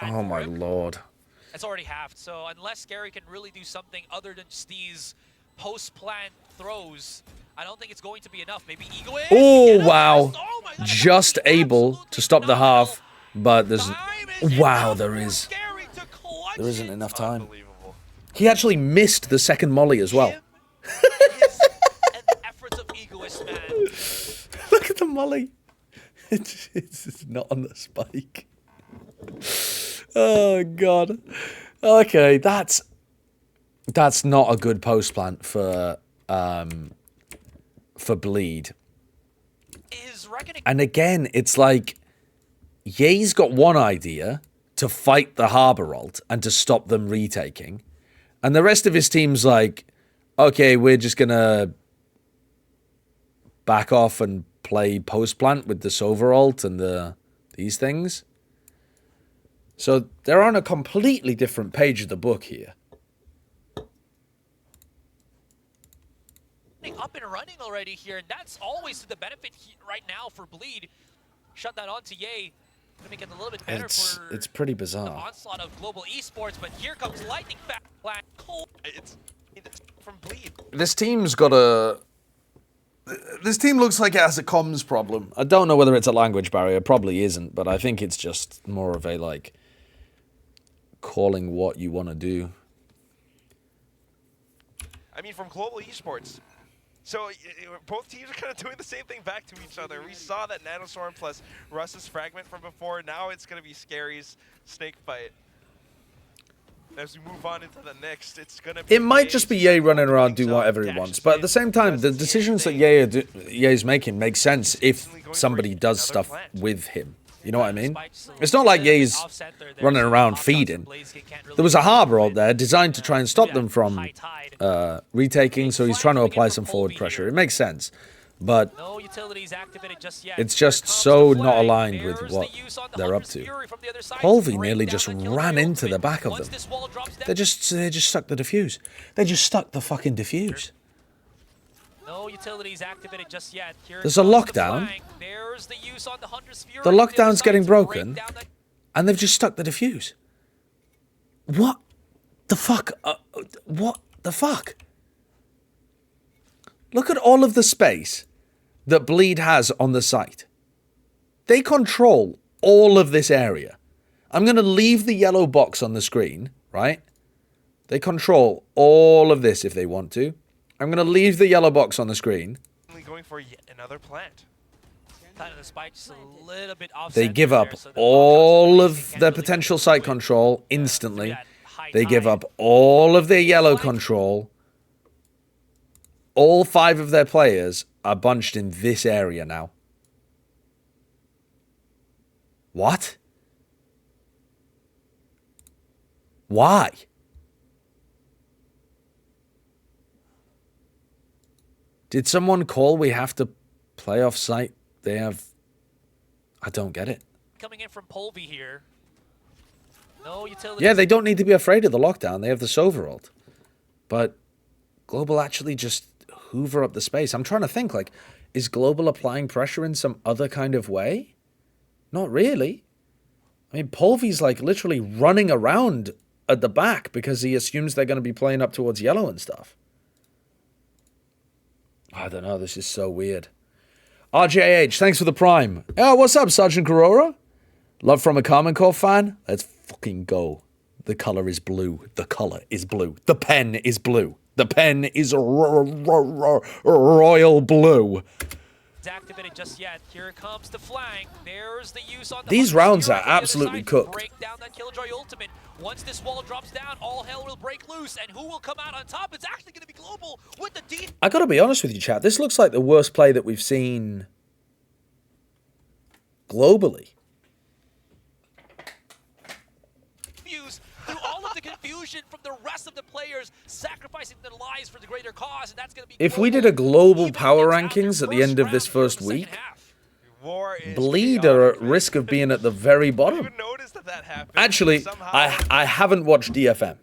Speaker 3: Oh my lord.
Speaker 9: It's already halved, so unless Scary can really do something other than just these post-plant throws, I don't think it's going to be enough. Maybe Ego is.
Speaker 3: Oh, wow. Just able to stop the half, but there's... Wow, there isn't enough time. He actually missed the second molly as well. Look at the molly. It's not on the spike. Oh, God. Okay, that's not a good post plant for Bleed. And again, it's like Ye's got one idea to fight the Harbor ult and to stop them retaking, and the rest of his team's like, okay, we're just gonna back off and play post plant with the Sova ult and these things. So they're on a completely different page of the book here.
Speaker 9: Up and running already here, and that's always to the benefit right now for Bleed. Shut that on to Ye. Gonna make it a little bit better for
Speaker 3: It's pretty
Speaker 9: the
Speaker 3: bizarre.
Speaker 9: onslaught of global esports, but here comes Lightning Flash.
Speaker 12: It's from Bleed.
Speaker 3: This team's got a... This team looks like it has a comms problem. I don't know whether it's a language barrier. Probably isn't, but I think it's just more of a, like, calling what you want to do.
Speaker 12: I mean, from global esports. So both teams are kind of doing the same thing back to each other. We saw that Nanostorm plus Russ's Fragment from before. Now it's going to be Scary's Snake Fight. As we move on into the next, it's going to be...
Speaker 3: It might just be Ye running around do whatever he wants, but at the same time, the decisions that Ye's making make sense if somebody does stuff with him. You know what I mean? It's not like Ye's running around feeding. There was a Harbor ult there designed to try and stop them from retaking, so he's trying to apply some forward pressure. It makes sense, but it's just so not aligned with what they're up to. Polvi nearly just ran into the back of them. They just stuck the defuse. They just stuck the fucking defuse.
Speaker 9: No utilities activated just yet.
Speaker 3: There's a lockdown.
Speaker 9: There's the use on the Hunter's Fury.
Speaker 3: The lockdown's getting broken, and they've just stuck the defuse. What the fuck? What the fuck? Look at all of the space that Bleed has on the site. They control all of this area. I'm going to leave the yellow box on the screen, right? They control all of this if they want to. I'm going to leave the yellow box on the screen.
Speaker 12: Going for yet another plant.
Speaker 3: They give up all of their potential site control instantly. They give up all of their yellow control. All 5 of their players are bunched in this area now. What? Why? Did someone call we have to play off site? They have... I don't get it.
Speaker 9: Coming in from Polvi here. No utilities.
Speaker 3: Yeah, they don't need to be afraid of the lockdown. They have the Sova ult. But Global actually just hoover up the space. I'm trying to think, like, is Global applying pressure in some other kind of way? Not really. I mean, Polvi's, like, literally running around at the back because he assumes they're going to be playing up towards yellow and stuff. I don't know. This is so weird. RJH, thanks for the prime. Oh, what's up, Sergeant Corora? Love from a Common Core fan? Let's fucking go. The color is blue. The color is blue. The pen is blue. The pen is royal blue.
Speaker 9: It's activated just yet. Here comes the flank. There's the use on the
Speaker 3: These rounds are absolutely cooked.
Speaker 9: Break down that Killjoy ultimate. Once this wall drops down, all hell will break loose, and who will come out on top? It's actually going to be Global with the deep.
Speaker 3: I gotta be honest with you, chat. This looks like the worst play that we've seen globally.
Speaker 9: Through all of the confusion from the rest of the players sacrificing their lives for the greater cause, and that's going to be...
Speaker 3: If we did a global power rankings at the end of this first week, Bleed are at risk of being at the very bottom. Actually, I haven't watched DFM.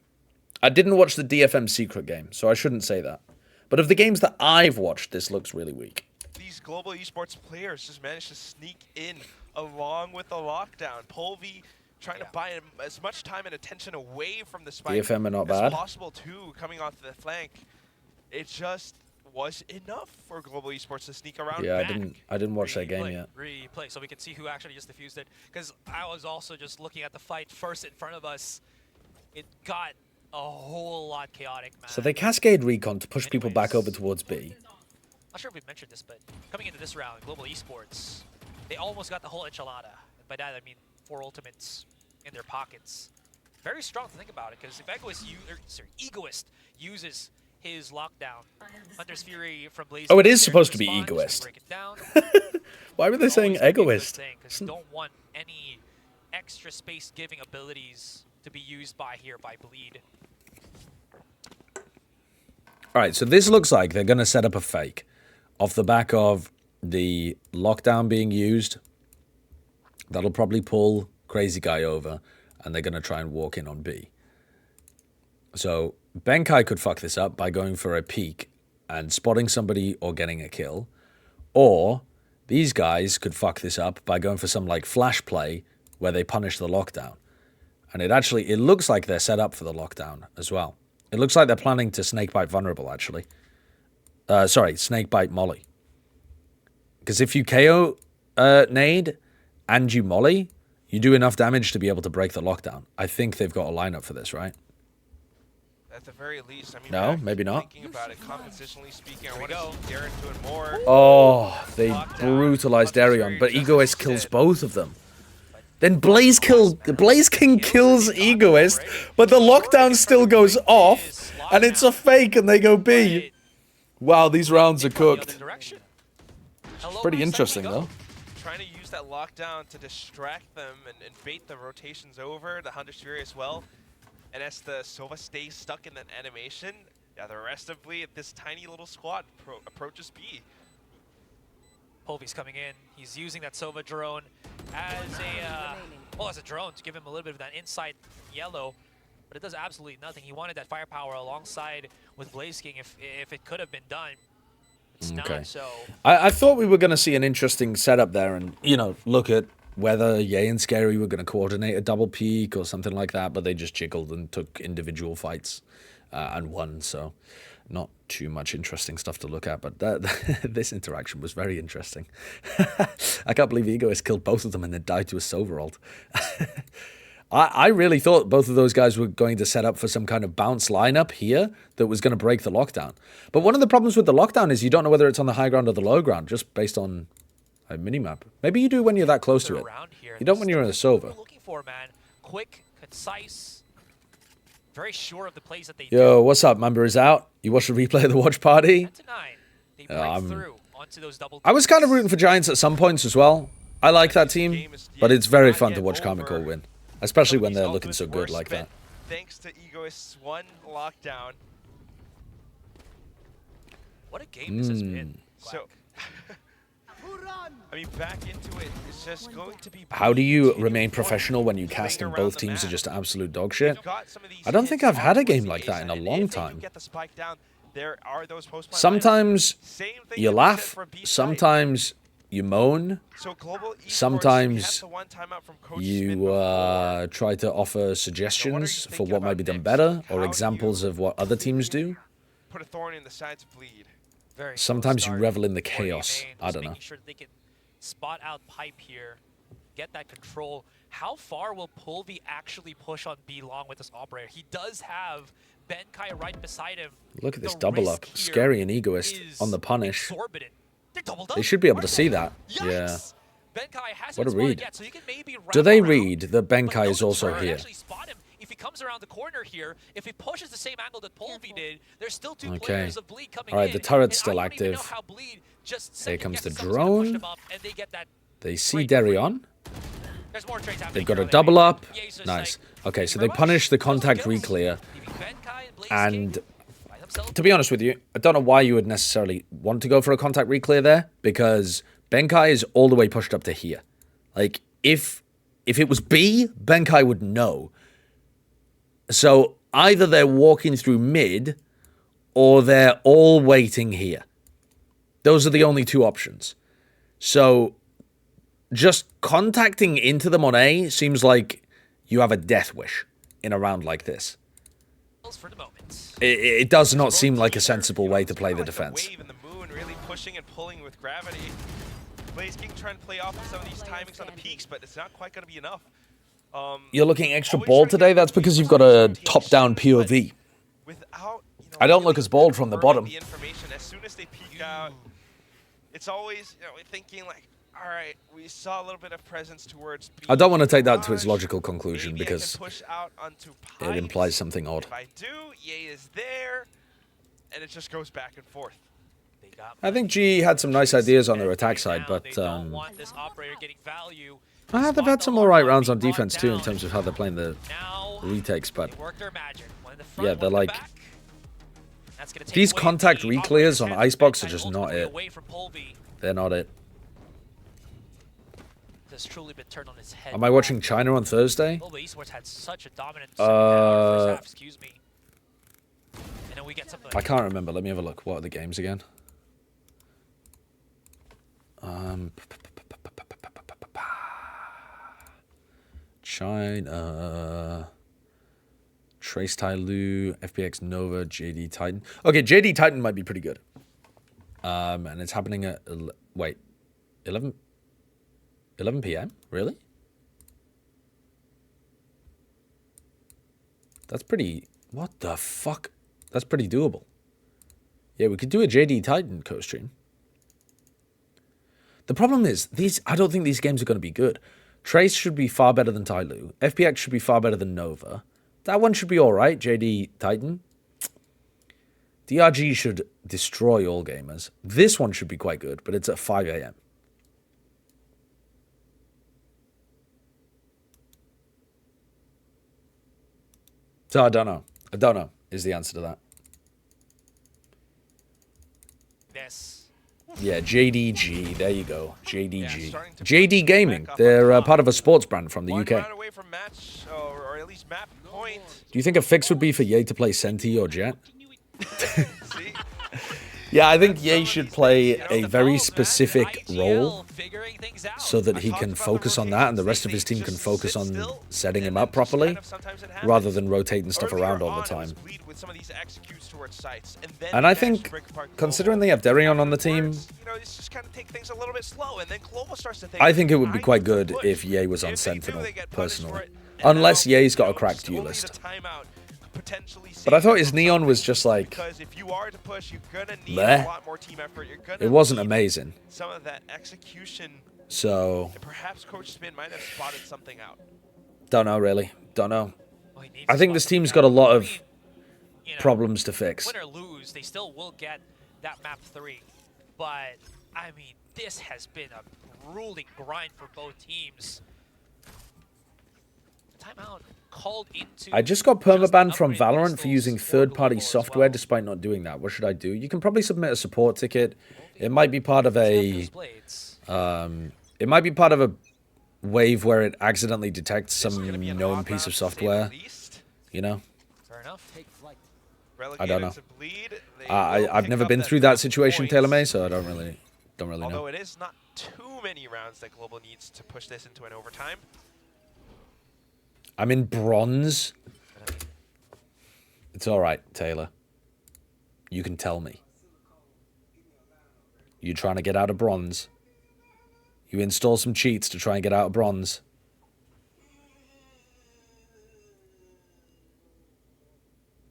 Speaker 3: I didn't watch the DFM secret game, so I shouldn't say that. But of the games that I've watched, this looks really weak.
Speaker 12: These global esports players just managed to sneak in along with the lockdown. Polvi trying to buy as much time and attention away from the spike
Speaker 3: DFM are not
Speaker 12: as
Speaker 3: bad.
Speaker 12: possible too, coming off the flank. It's just was enough for Global Esports to sneak around
Speaker 3: Yeah,
Speaker 12: back.
Speaker 3: I didn't watch that game yet.
Speaker 9: Replay, so we can see who actually just defused it. Because I was also just looking at the fight first in front of us. It got a whole lot chaotic, man.
Speaker 3: So they cascade recon to push people back over towards B.
Speaker 9: Not sure if we mentioned this, but coming into this round, Global Esports, they almost got the whole enchilada. And by that, I mean 4 ultimates in their pockets. Very strong to think about it, because if Egoist uses his lockdown, Hunter's Fury from Blaze.
Speaker 3: Oh, it is supposed to be Egoist. Why were they saying Egoist?
Speaker 9: Because you don't want any extra space giving abilities to be used by Bleed.
Speaker 3: Alright, so this looks like they're going to set up a fake off the back of the lockdown being used. That'll probably pull Crazy Guy over, and they're going to try and walk in on B. So Benkai could fuck this up by going for a peek and spotting somebody or getting a kill. Or these guys could fuck this up by going for some like flash play where they punish the lockdown. And it looks like they're set up for the lockdown as well. It looks like they're planning to snakebite vulnerable, actually. Sorry, snakebite Molly. Because if you KO nade and you Molly, you do enough damage to be able to break the lockdown. I think they've got a lineup for this, right?
Speaker 12: At the very least, I mean,
Speaker 3: No, maybe not.
Speaker 12: Thinking about it compositionally speaking, I want to see Darren doing more.
Speaker 3: Oh, they brutalized Darion, but Egoist kills both of them. Then Blaze King kills Egoist, but the lockdown still goes off, and it's a fake, and they go B. Wow, these rounds are cooked. Pretty interesting, though.
Speaker 12: Trying to use that lockdown to distract them and bait the rotations over, the Hunter's Fury as well. And as the Sova stays stuck in that animation, yeah, the rest of Bleed, this tiny little squad approaches B.
Speaker 9: Polvy's coming in. He's using that Sova drone as a drone to give him a little bit of that inside yellow, but it does absolutely nothing. He wanted that firepower alongside with Blaze King if it could have been done. It's not, so...
Speaker 3: I thought we were going to see an interesting setup there and, you know, look at whether Ye and Scary were going to coordinate a double peak or something like that, but they just jiggled and took individual fights and won, so not too much interesting stuff to look at, but this interaction was very interesting. I can't believe Egoist killed both of them and then died to a Sova ult. I really thought both of those guys were going to set up for some kind of bounce lineup here that was going to break the lockdown. But one of the problems with the lockdown is you don't know whether it's on the high ground or the low ground, just based on a minimap. Maybe you do when you're that close to it. You don't when you're in a Sova.
Speaker 9: Looking for, man. Quick, concise, very sure of the plays that they
Speaker 3: Yo, what's up? Mamba is out. You watched the replay of the watch party? I was kind of rooting for Giants at some points as well. I like that team, but it's very fun to watch Comical win, especially when they're looking so good like that.
Speaker 12: Thanks to Egoist's one lockdown.
Speaker 9: What a game this has been.
Speaker 12: So, I mean, back into it, it's just going to be...
Speaker 3: How do you remain professional when you cast and both teams are just absolute dog shit? I don't think I've had a game like that in a long time. Sometimes you laugh, sometimes you moan, sometimes you try to offer suggestions for what might be done better or examples of what other teams do.
Speaker 12: Put a thorn in the sides of Bleed.
Speaker 3: Sometimes you revel in the chaos. I don't know.
Speaker 9: Making sure they can spot out Pipe here, get that control. How far will Polvy actually push on B long with this operator? He does have Benkai right beside him.
Speaker 3: Look at this double up. Scary and Egoist on the punish. They should be able to see that. Yeah. What a read. Do they read that Benkai is also here?
Speaker 9: If he comes around the corner here, if he pushes the same angle that Polvy did, there's still two players of Bleed coming in.
Speaker 3: Alright, the turret's still active. Here comes the drone. They see Darion. They've got a double up. Nice. Okay, so they punish the contact reclear. And to be honest with you, I don't know why you would necessarily want to go for a contact reclear there, because Benkai is all the way pushed up to here. Like, if it was B, Benkai would know. So either they're walking through mid, or they're all waiting here. Those are the only two options. So just contacting into them on A seems like you have a death wish in a round like this.
Speaker 9: For the moment.
Speaker 3: it does not seem like a sensible way to play the defense.
Speaker 12: Wave and the moon really pushing and pulling with gravity. Blaze King trying to play off of some of these timings on the peaks, but it's not quite going to be enough.
Speaker 3: You're looking extra bald today? That's because you've got a top-down POV. I don't look as bald from the bottom.
Speaker 12: The information as soon as they peek out, it's always, you know, thinking like, all right, we saw a little bit of presence towards B.
Speaker 3: I don't want to take that to its logical conclusion
Speaker 12: Maybe
Speaker 3: because
Speaker 12: I can push out onto
Speaker 3: it implies something odd.
Speaker 12: If I do, Ye is there, and it just goes back and forth.
Speaker 3: I think G had some nice ideas on their attack side, but
Speaker 9: this operator getting value.
Speaker 3: they've had some alright rounds on defense too in terms of how they're playing the retakes, but yeah, they're like... These contact reclears on Icebox are just not it. They're not it.
Speaker 9: Has truly been turned on its head.
Speaker 3: Am I watching China on Thursday?
Speaker 9: Global Esports had such a dominant first half, excuse me. And then we get something.
Speaker 3: I can't remember. Let me have a look. What are the games again? China, Trace Tyloo, FPX Nova, JD Titan. Okay, JD Titan might be pretty good. And it's happening at wait, 11 p.m. Really? That's pretty. What the fuck? That's pretty doable. Yeah, we could do a JD Titan co-stream. The problem is, I don't think these games are going to be good. Trace should be far better than Tyloo. FPX should be far better than Nova. That one should be alright, JD Titan. DRG should destroy all gamers. This one should be quite good, but it's at 5 a.m. So I don't know. I don't know is the answer to that. Yeah, JDG. There you go. JDG. JD Gaming. They're part of a sports brand from the UK. Do you think a fix would be for Ye to play Senti or Jet? Yeah, I think Ye should play a very specific role so that he can focus on that and the rest of his team can focus on setting him up properly rather than rotating stuff around all the time. And I think, considering they have Darion on the team, I think it would be quite good if Ye was on Sentinel, personally. Unless Ye's got a cracked duelist. But I thought his Neon was just like, bleh. It wasn't amazing.
Speaker 12: Some of that execution.
Speaker 3: So
Speaker 12: Perhaps Coach Spin might have spotted something out.
Speaker 3: Don't know, really. Don't know. I think this team's got a lot of problems to fix.
Speaker 9: Win or lose, they still will get that map 3. But, I mean, this has been a grueling grind for both teams. Timeout called into...
Speaker 3: I just got permabanned from Valorant for using third-party software despite not doing that. What should I do? You can probably submit a support ticket. It might be part of a... it might be part of a wave where it accidentally detects some known piece of software. You know?
Speaker 9: Fair enough.
Speaker 3: I don't know. I've never been through that situation, TaylorMay, so I don't really know.
Speaker 12: Although it is not too many rounds that Global needs to push this into an overtime.
Speaker 3: I'm in bronze. It's alright, Taylor. You can tell me. You trying to get out of bronze? You install some cheats to try and get out of bronze?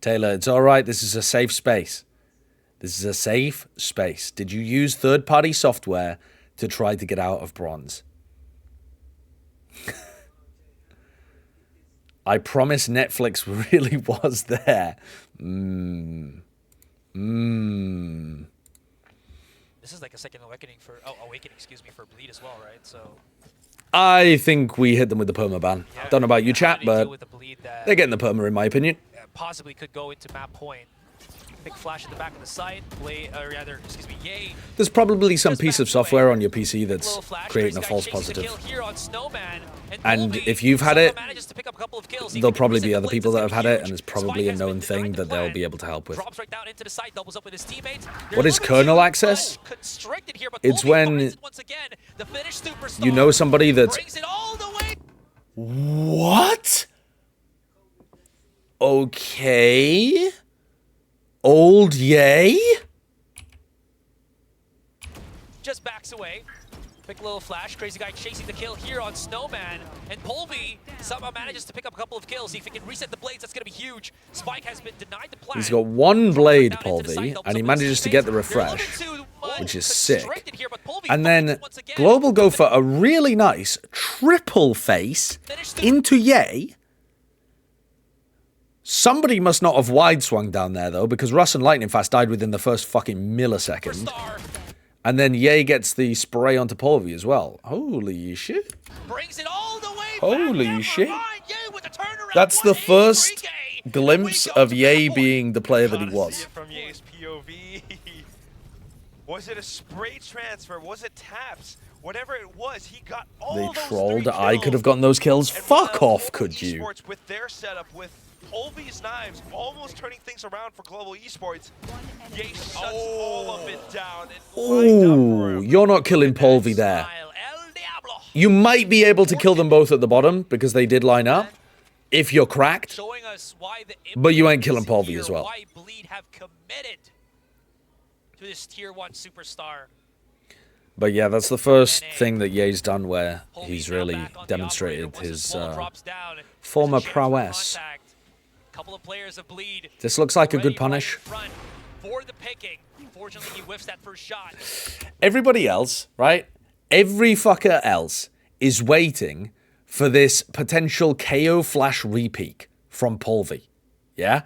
Speaker 3: Taylor, it's alright. This is a safe space. This is a safe space. Did you use third-party software to try to get out of bronze? I promise Netflix really was there.
Speaker 9: This is like a second awakening for for Bleed as well, right? So
Speaker 3: I think we hit them with the perma ban. Yeah. Don't know about you, chat, but they're getting the perma in my opinion.
Speaker 9: Possibly could go into map point. Big flash at the back of the site. Yay.
Speaker 3: There's probably some piece of software on your PC that's creating a false positive. And if you've had it, there'll probably be other people that have had it, and it's probably a known thing that they'll be able to help with. What is kernel access? It's when you know somebody that's... What? Okay. Old Yay?
Speaker 9: Just backs away. Quick little flash. Crazy Guy chasing the kill here on Snowman. And Polvy somehow manages to pick up a couple of kills. See if he can reset the blades. That's going to be huge. Spike has been denied the plan.
Speaker 3: He's got one blade, Polvy, and he manages to get the refresh, which is sick. And then Global go for a really nice triple face into Yay. Somebody must not have wide swung down there, though, because Russ and Lightning Fast died within the first fucking millisecond. And then Yay gets the spray onto Polvy as well. Holy shit.
Speaker 9: Brings it all the way
Speaker 3: Holy shit. That's the first glimpse of Yay being the player that he was.
Speaker 12: From Ye's POV. Was it a spray transfer? Was it taps? Whatever it was, he got all
Speaker 3: They
Speaker 12: those
Speaker 3: trolled.
Speaker 12: 3
Speaker 3: I could have gotten those kills. Fuck off, could you?
Speaker 12: Esports with their setup, with Polvy's knives, almost turning things around for Global Esports. Yay shuts all of it down.
Speaker 3: Ooh, you're not killing Polvy there. You might be able to kill them both at the bottom because they did line up, if you're cracked. But you ain't killing Polvy as well.
Speaker 9: Why Bleed have committed to this tier 1 superstar.
Speaker 3: But yeah, that's the first thing that Ye's done where he's really demonstrated his former prowess.
Speaker 9: Couple of players of Bleed.
Speaker 3: This looks like a good punish.
Speaker 9: For the picking. Unfortunately, he whiffs that first shot.
Speaker 3: Everybody else, right? Every fucker else is waiting for this potential KO flash repeat from Polvy. Yeah?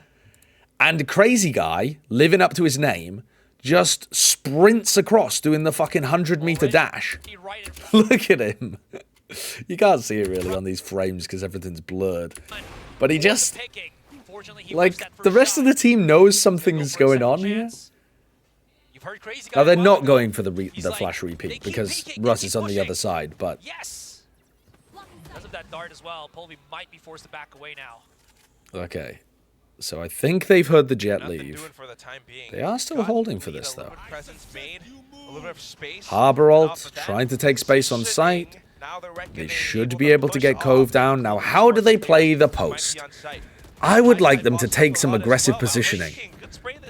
Speaker 3: And Crazy Guy, living up to his name, just sprints across doing the fucking 100-meter dash. Look at him. You can't see it really on these frames because everything's blurred. But he just... Like, the rest of the team knows something's going on here. Now, they're not going for the flash repeat because Russ is on the other side, but...
Speaker 9: Yes! Because of that dart as well, Polvy might be forced to back away now.
Speaker 3: Okay. So I think they've heard the jet leave. They are still holding for this, though. Harbor ult, trying to take space on site. They should be able to get Cove down. Now, how do they play the post? I would like them to take some aggressive positioning.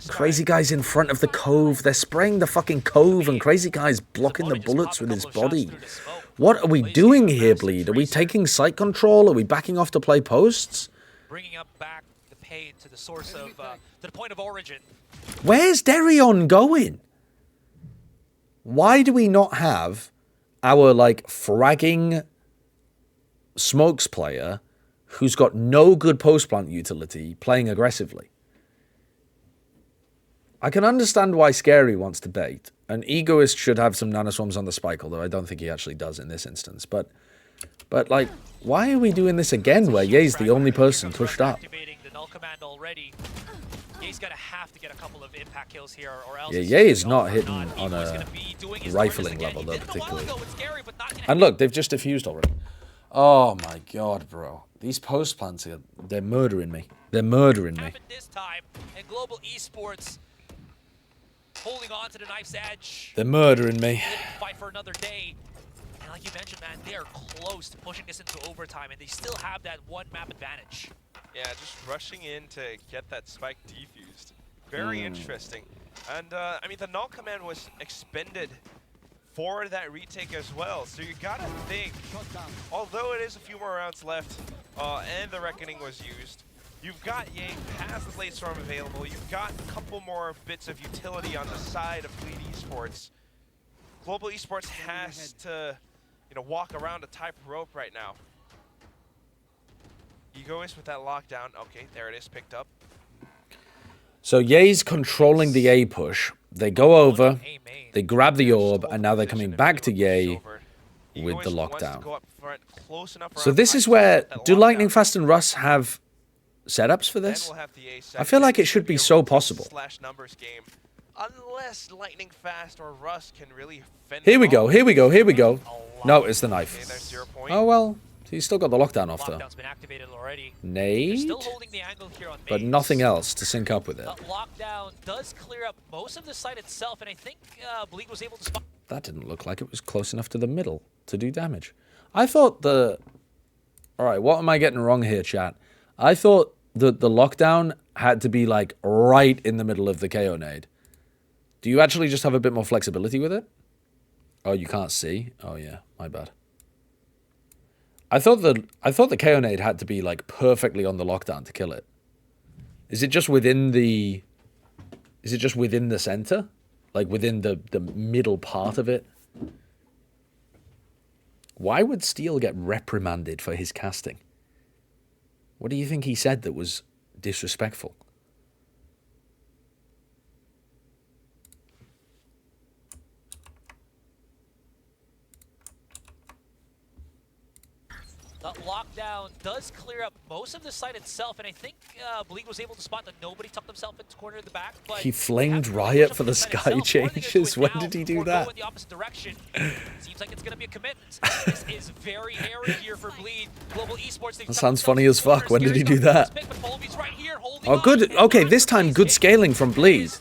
Speaker 3: Crazy Guy's in front of the Cove. They're spraying the fucking Cove, and Crazy Guy's blocking the bullets with his body. What are we doing here, Bleed? Are we taking site control? Are we backing off to play posts?
Speaker 9: Bringing up back the pain to the source of, to the point of origin.
Speaker 3: Where's Derion going? Why do we not have our, like, fragging smokes player who's got no good post-plant utility playing aggressively? I can understand why Scary wants to bait. An Egoist should have some nanoswarms on the spike, although I don't think he actually does in this instance. But like, why are we doing this again where Ye's the only person pushed up?
Speaker 9: Ye's gonna have to get a couple of impact kills here, or else
Speaker 3: Yeah, Ye is not hitting on a rifling level, though, particularly. And look, they've just defused already. Oh my god, bro. These post plants here, they're murdering me. They're murdering me.
Speaker 9: This time, and Global Esports holding on to the knife's edge.
Speaker 3: They're murdering me.
Speaker 9: Fight for another day. And like you mentioned, man, they are close to pushing this into overtime, and they still have that one map advantage.
Speaker 12: Yeah, just rushing in to get that spike defused. Very interesting. And, I mean, the null command was expended for that retake as well. So you gotta think, although it is a few more rounds left, and the Reckoning was used, you've got Yang has the Blade Storm available, you've got a couple more bits of utility on the side of Bleed Esports. Global Esports has to, you know, walk around a tightrope right now. Egoist with that lockdown. Okay, there it is, picked up.
Speaker 3: So Ye's controlling the A push. They go over, they grab the orb, and now they're coming back to Ye with the lockdown. So this is where, do Lightning Fast and Russ have setups for this? I feel like it should be so possible.
Speaker 12: Unless Lightning Fast or Russ can really fend
Speaker 3: Here we go, here we go, here we go. No, it's the knife. Oh well, he's still got the lockdown off though. Nade, but nothing else to sync up with it.
Speaker 9: Lockdown does clear up most of the site itself, and I think Bleed was able to spot.
Speaker 3: That didn't look like it was close enough to the middle to do damage. I thought the... Alright, what am I getting wrong here, chat? I thought the lockdown had to be like right in the middle of the KO nade. Do you actually just have a bit more flexibility with it? Oh, you can't see? Oh yeah, my bad. I thought the KO nade had to be like perfectly on the lockdown to kill it. Is it just within the center? Like within the middle part of it? Why would Steel get reprimanded for his casting? What do you think he said that was disrespectful?
Speaker 9: The lockdown does clear up most of the site itself, and I think Bleak was able to spot that nobody tucked themselves into the corner of the back. But
Speaker 3: He flamed Riot for the sky changes. When did he do that?
Speaker 9: Go in the opposite direction. Seems like it's going to be a commitment. This is very hairy here for Bleed. Global Esports.
Speaker 3: That sounds funny as fuck. When did he do that?
Speaker 9: Pick, right here,
Speaker 3: Oh, good. Okay, this time good scaling from Bleed.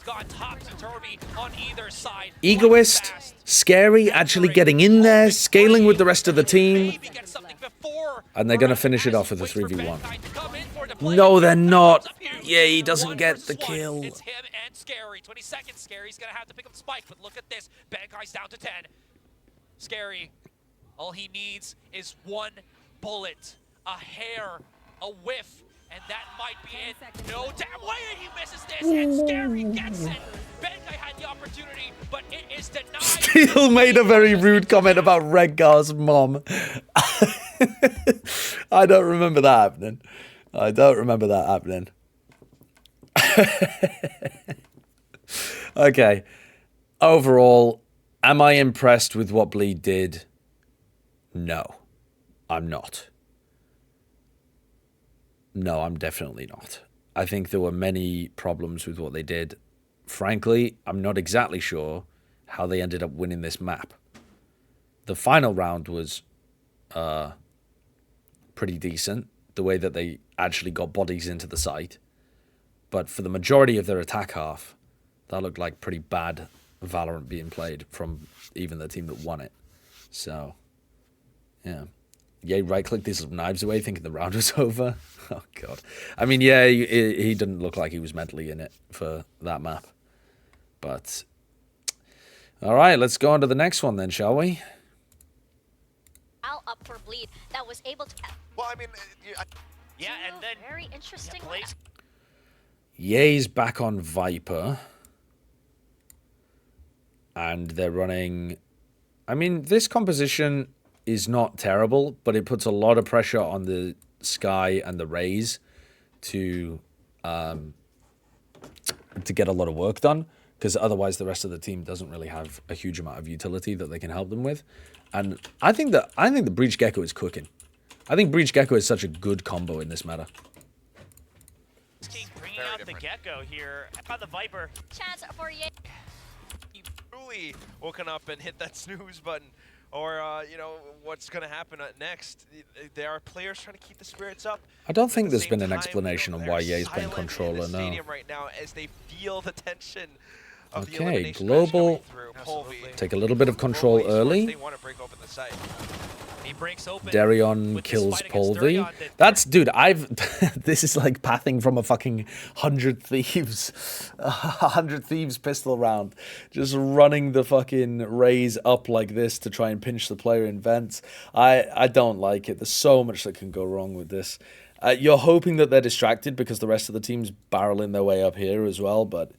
Speaker 3: Egoist, Scary, actually getting in there, scaling with the rest of the team. And they're going to finish it off with a 3v1. No, they're not. Yeah, he doesn't get the kill.
Speaker 9: It's him and Scary. 20 seconds. Scary's going to have to pick up the spike, but look at this. Bankai's down to 10. Scary, all he needs is one bullet, a hair, a whiff, and that might be it. No damn way he misses this, and Scary gets it. Bankai had the opportunity, but it is denied.
Speaker 3: Steel made a very rude comment about Redgar's mom. I don't remember that happening. I don't remember that happening. Okay. Overall, am I impressed with what Bleed did? No, I'm not. No, I'm definitely not. I think there were many problems with what they did. Frankly, I'm not exactly sure how they ended up winning this map. The final round was pretty decent, the way that they actually got bodies into the site. But for the majority of their attack half, that looked like pretty bad Valorant being played from even the team that won it. So, yeah. Ye right-clicked his knives away thinking the round was over. Oh, God. I mean, yeah, he didn't look like he was mentally in it for that map. But, all right, let's go on to the next one then, shall we?
Speaker 16: Up for Bleed that was able to.
Speaker 12: Well, I mean,
Speaker 9: yeah, and then
Speaker 16: very interesting.
Speaker 3: Ye's back on Viper. And they're running... I mean, this composition is not terrible, but it puts a lot of pressure on the Sky and the Rays to get a lot of work done, because otherwise the rest of the team doesn't really have a huge amount of utility that they can help them with. And I think the Breach Gecko is cooking. I think Breach Gecko is such a good combo in this meta.
Speaker 9: Bringing out the Gecko here. How the Viper.
Speaker 16: Chance for Ye.
Speaker 12: Truly woken up and hit that snooze button, or you know what's going to happen next. There are players trying to keep the spirits up.
Speaker 3: I don't think there's been an explanation on why Ye's playing controller now.
Speaker 12: Right now, as they feel the tension.
Speaker 3: Okay, Global take a little bit of control early. Darion kills Polvi. That's, dude, this is like pathing from a fucking 100 Thieves pistol round. Just running the fucking rays up like this to try and pinch the player in vents. I don't like it. There's so much that can go wrong with this. You're hoping that they're distracted because the rest of the team's barreling their way up here as well, but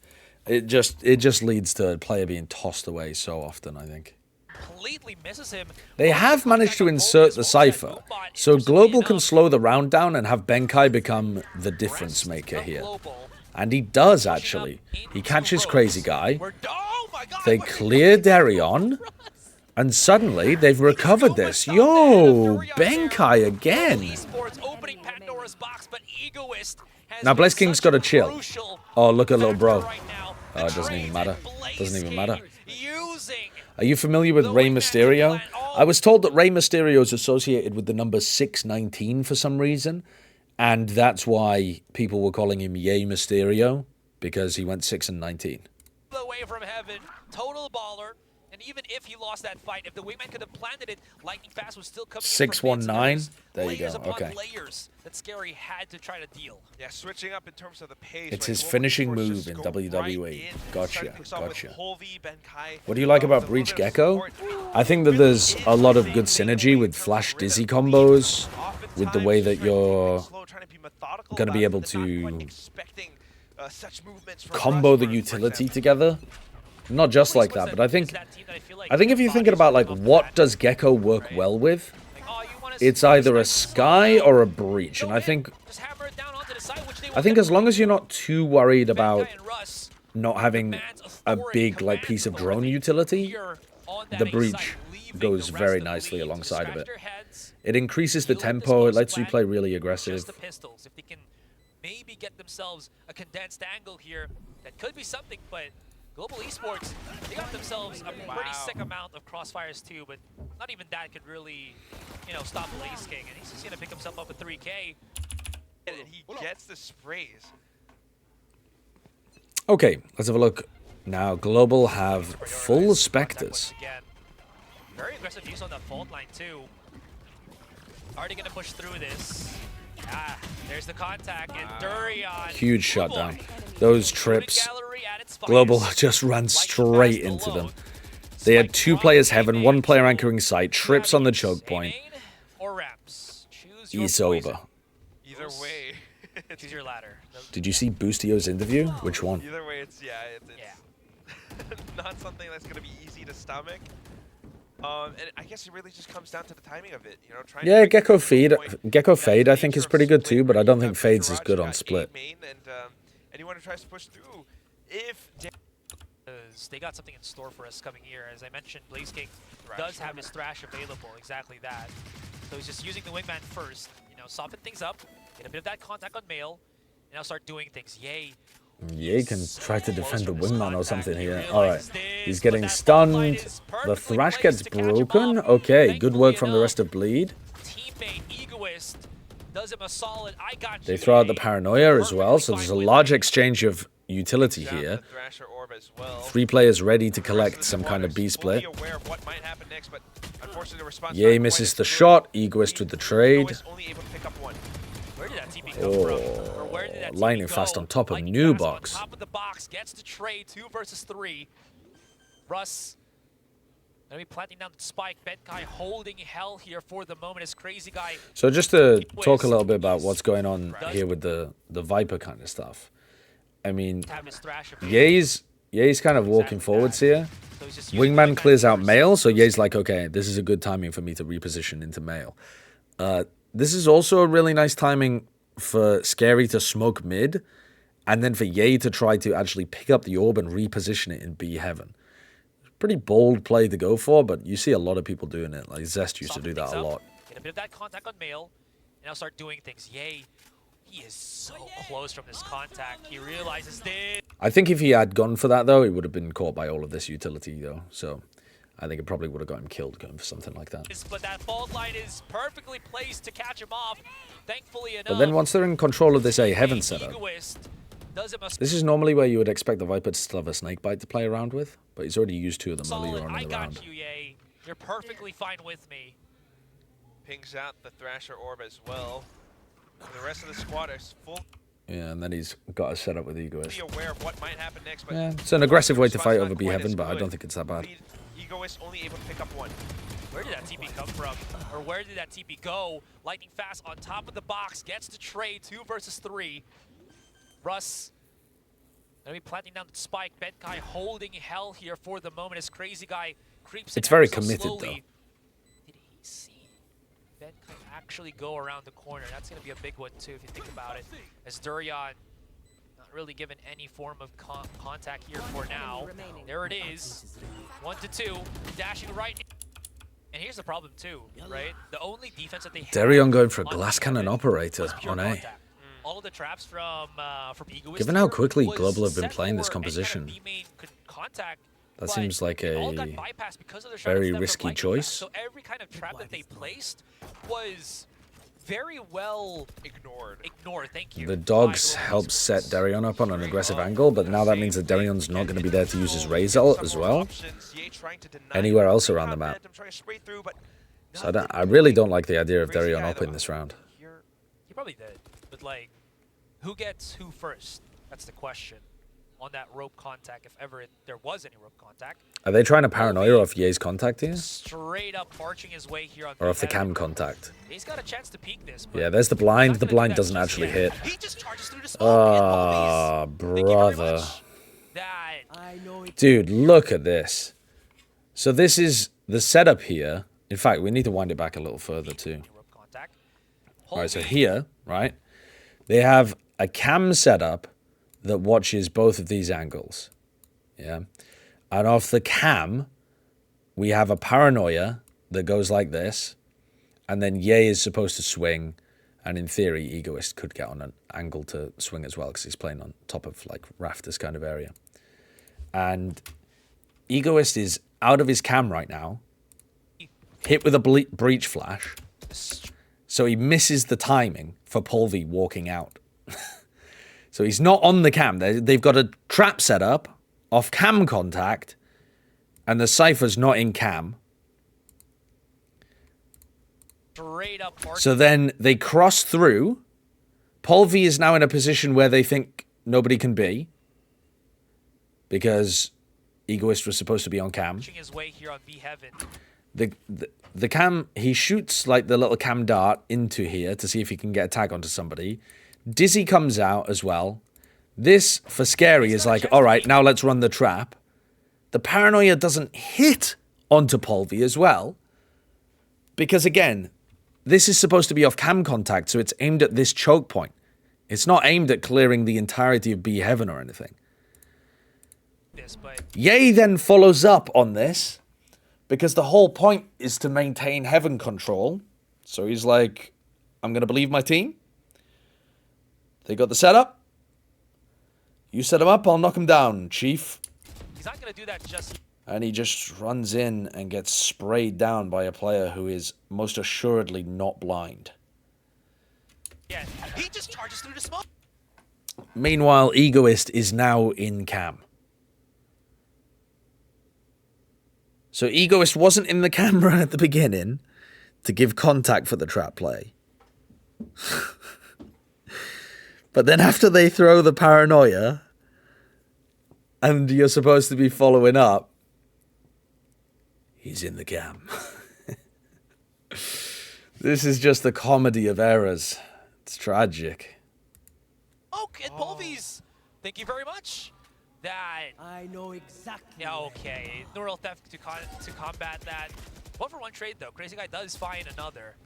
Speaker 3: it just leads to a player being tossed away so often, I think.
Speaker 9: Completely misses him.
Speaker 3: They have managed to insert the Cypher, so Global can slow the round down and have Benkai become the difference maker here. And he does, actually. He catches Crazy Guy, they clear Darion, and suddenly they've recovered this. Yo, Benkai again. Now Blitzking's got to chill. Oh, look at little bro. Oh, it doesn't even matter. Doesn't even matter. Are you familiar with Rey Mysterio? I was told that Rey Mysterio is associated with the number 619 for some reason, and that's why people were calling him Ye Mysterio, because he went 6 and 19.
Speaker 9: Away from heaven, total baller. And even if he lost that fight, if the wingman could have planted it, Lightning Fast was still coming
Speaker 3: 619. There you go.
Speaker 9: layers upon
Speaker 3: Okay.
Speaker 9: layers that Scary had to try to deal.
Speaker 12: Yeah, switching up in terms of the pace.
Speaker 3: It's
Speaker 12: right?
Speaker 3: his
Speaker 12: Global
Speaker 3: finishing
Speaker 12: Esports
Speaker 3: move
Speaker 12: just
Speaker 3: in
Speaker 12: go
Speaker 3: WWE.
Speaker 12: right in,
Speaker 3: Gotcha.
Speaker 12: starting things off with
Speaker 3: Gotcha.
Speaker 12: Holvey, Benkai.
Speaker 3: What do you like about Breach Gecko? I think that there's a lot of good synergy with flash dizzy combos, with the way that you're going to be able to combo the utility together. Not just like that, but I think if you're thinking about like what does Gecko work well with, it's either a Sky or a Breach, and I think as long as you're not too worried about not having a big like piece of drone utility, the Breach goes very nicely alongside of it. It increases the tempo, it lets you play really aggressive.
Speaker 9: The pistols, if they can maybe get themselves a condensed angle here, that could be something, but Global Esports, they got themselves a pretty sick amount of crossfires too, but not even that could really, you know, stop Lace King, and he's just gonna pick himself up a 3K.
Speaker 12: And he gets the sprays.
Speaker 3: Okay, let's have a look. Now, Global have full Spectres.
Speaker 9: Very aggressive use on the fault line too. Already gonna push through this. Ah, there's the contact, and Durian.
Speaker 3: Huge shutdown. Those trips, Global just ran straight into them. They had 2 players heaven, 1 player anchoring site, trips on the choke point. It's over.
Speaker 12: Either way,
Speaker 9: choose your ladder.
Speaker 3: Did you see Boostio's interview? Which one?
Speaker 12: Either way, it's not something that's gonna be easy to stomach. And I guess it really just comes down to the timing of it, you know.
Speaker 3: Yeah, Gecko Fade I think is pretty good too, but I don't think Fade's as good on Split.
Speaker 12: And anyone who tries to push through, if
Speaker 9: they got something in store for us coming here. As I mentioned, Blaze King does have his Thrash available, exactly that. So he's just using the wingman first, you know, soften things up, get a bit of that contact on Mail, and now start doing things. Yay.
Speaker 3: Ye can try to defend the wingman or something here. Alright, he's getting stunned. The Thrash gets broken. Okay, good work from the rest of Bleed.
Speaker 9: Teammate Egoist does him a solid. I got
Speaker 3: They throw out the Paranoia as well, so there's a large exchange of utility here. 3 players ready to collect some kind of B-split. Ye misses the shot, Egoist with the trade. Oh, Lightning Fast on top of New Box.
Speaker 9: Top of the box gets the trade, 2 versus 3. Russ gonna be planting down the spike. Benkai holding hell here for the moment as Crazy Guy.
Speaker 3: So just to talk a little bit about what's going on here with the Viper kind of stuff. I mean, Ye's kind of walking forwards here. Wingman clears out Mail, so Ye's like, okay, this is a good timing for me to reposition into Mail. This is also a really nice timing for Scary to smoke mid, and then for Ye to try to actually pick up the orb and reposition it in B Heaven. Pretty bold play to go for, but you see a lot of people doing it. Like Zest used to do that a lot.
Speaker 9: Get a bit of that contact on Mail, and now start doing things. Ye, he is so close from this contact. He realizes this.
Speaker 3: I think if he had gone for that, though, he would have been caught by all of this utility, though. So I think it probably would have got him killed going for something like that.
Speaker 9: But that fault line is perfectly placed to catch him off. Thankfully enough.
Speaker 3: But then once they're in control of this A Heaven setup, this is normally where you would expect the Viper to still have a Snakebite to play around with, but he's already used 2 of them earlier on in the round.
Speaker 9: You, Ye. You're perfectly fine with me.
Speaker 12: Pings out the Thrasher orb as well. And the rest of the squad is full.
Speaker 3: Yeah, and then he's got a setup with Egoist.
Speaker 12: Be aware of what might happen next, but
Speaker 3: yeah, it's an aggressive way to fight over B Heaven, but I don't think it's that bad.
Speaker 12: Egoist only able to pick up 1.
Speaker 9: Where did that TP come from? Or where did that TP go? Lightning Fast on top of the box, gets the trade, 2 versus 3. Russ gonna be planting down the spike. Benkai holding hell here for the moment as Crazy Guy creeps in.
Speaker 3: It's very
Speaker 9: so
Speaker 3: committed,
Speaker 9: slowly.
Speaker 3: though.
Speaker 9: Did he see Benkai actually go around the corner? That's gonna be a big one too if you think about it. As Durian not really given any form of contact here for now. There it is. 1 to 2, dashing right. And here's the problem too, right? The only defense that they have.
Speaker 3: Darion going for a glass cannon operator on A.
Speaker 9: All of the traps from Egoist.
Speaker 3: Given how quickly Global have been playing this composition, that seems like a very risky choice.
Speaker 9: So every kind of trap that they placed was very well ignored. Thank you.
Speaker 3: The dogs help set Darion up on an aggressive angle, but now that means that Darion's not going to be there to use his Raze ult as well. Anywhere else around the map. So I really don't like the idea of Darion up in this round.
Speaker 9: He probably did, but like, who gets who first? That's the question. On that rope contact, if ever there was any rope contact.
Speaker 3: Are they trying to paranoia off Ye's contact here?
Speaker 9: Straight up marching his way here on
Speaker 3: Or off the cam contact?
Speaker 9: He's got a chance to peek this.
Speaker 3: Yeah, there's the blind. The blind doesn't actually hit.
Speaker 9: He just charges through the smoke.
Speaker 3: Oh, brother. Dude, look at this. So this is the setup here. In fact, we need to wind it back a little further too. Alright, so here, right, they have a cam setup that watches both of these angles. Yeah. And off the cam, we have a paranoia that goes like this. And then Ye is supposed to swing. And in theory, Egoist could get on an angle to swing as well because he's playing on top of like rafters kind of area. And Egoist is out of his cam right now. Hit with a breach flash. So he misses the timing for Polvi walking out. So he's not on the cam. They've got a trap set up off cam contact, and the Cypher's not in cam. So then they cross through. Polvi is now in a position where they think nobody can be, because Egoist was supposed to be on cam. The cam, he shoots like the little cam dart into here to see if he can get a tag onto somebody. Dizzy comes out as well. This, for Scary, is like, all right, now let's run the trap. The paranoia doesn't hit onto Polvi as well. Because again, this is supposed to be off cam contact, so it's aimed at this choke point. It's not aimed at clearing the entirety of B Heaven or anything. Ye then follows up on this, because the whole point is to maintain Heaven control. So he's like, I'm going to believe my team. They got the setup. You set him up, I'll knock him down, Chief.
Speaker 9: He's not going to do that just...
Speaker 3: And he just runs in and gets sprayed down by a player who is most assuredly not blind.
Speaker 9: Yeah, he just charges through the smoke.
Speaker 3: Meanwhile, Egoist is now in cam. So Egoist wasn't in the camera at the beginning to give contact for the trap play. But then after they throw the paranoia, and you're supposed to be following up, he's in the cam. This is just the comedy of errors. It's tragic.
Speaker 9: Oh, and Polvi's. Thank you very much. That
Speaker 4: I know exactly.
Speaker 9: Yeah, okay. Neural theft to combat that. 1-for-1 trade though. Crazy Guy does find another.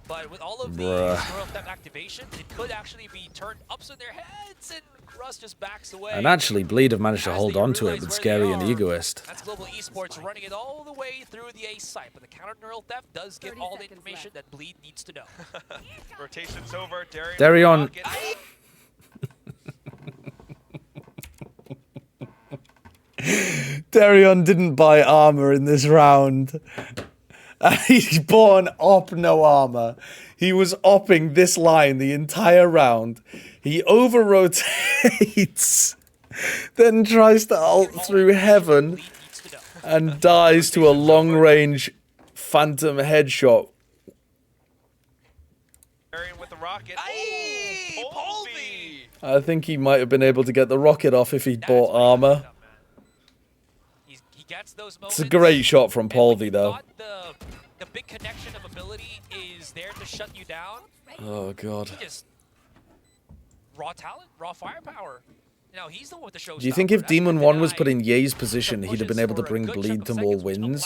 Speaker 9: But with all of the neural theft activations, it could actually be turned ups in their heads, and Russ just backs away.
Speaker 3: And actually, Bleed have managed to hold on to it with Scary and Egoist.
Speaker 9: That's Global Esports running it all the way through the A site, but the counter neural theft does give all the information that Bleed needs to know.
Speaker 12: Rotation's over.
Speaker 3: Darion. Darion didn't buy armor in this round. He's bought an op no armor. He was opping this line the entire round. He over-rotates, then tries to ult through Heaven, and dies to a long-range phantom headshot.
Speaker 12: With the rocket.
Speaker 3: I think he might have been able to get the rocket off if he'd bought armor. It's a great shot from Polvi, though.
Speaker 9: The big connection of ability is there to shut you down.
Speaker 3: Oh, God.
Speaker 9: Just raw talent, raw firepower. You know, he's the one with the show.
Speaker 3: Do you think if Demon 1 was put in Ye's position, he'd have been able to bring Bleed to more wins?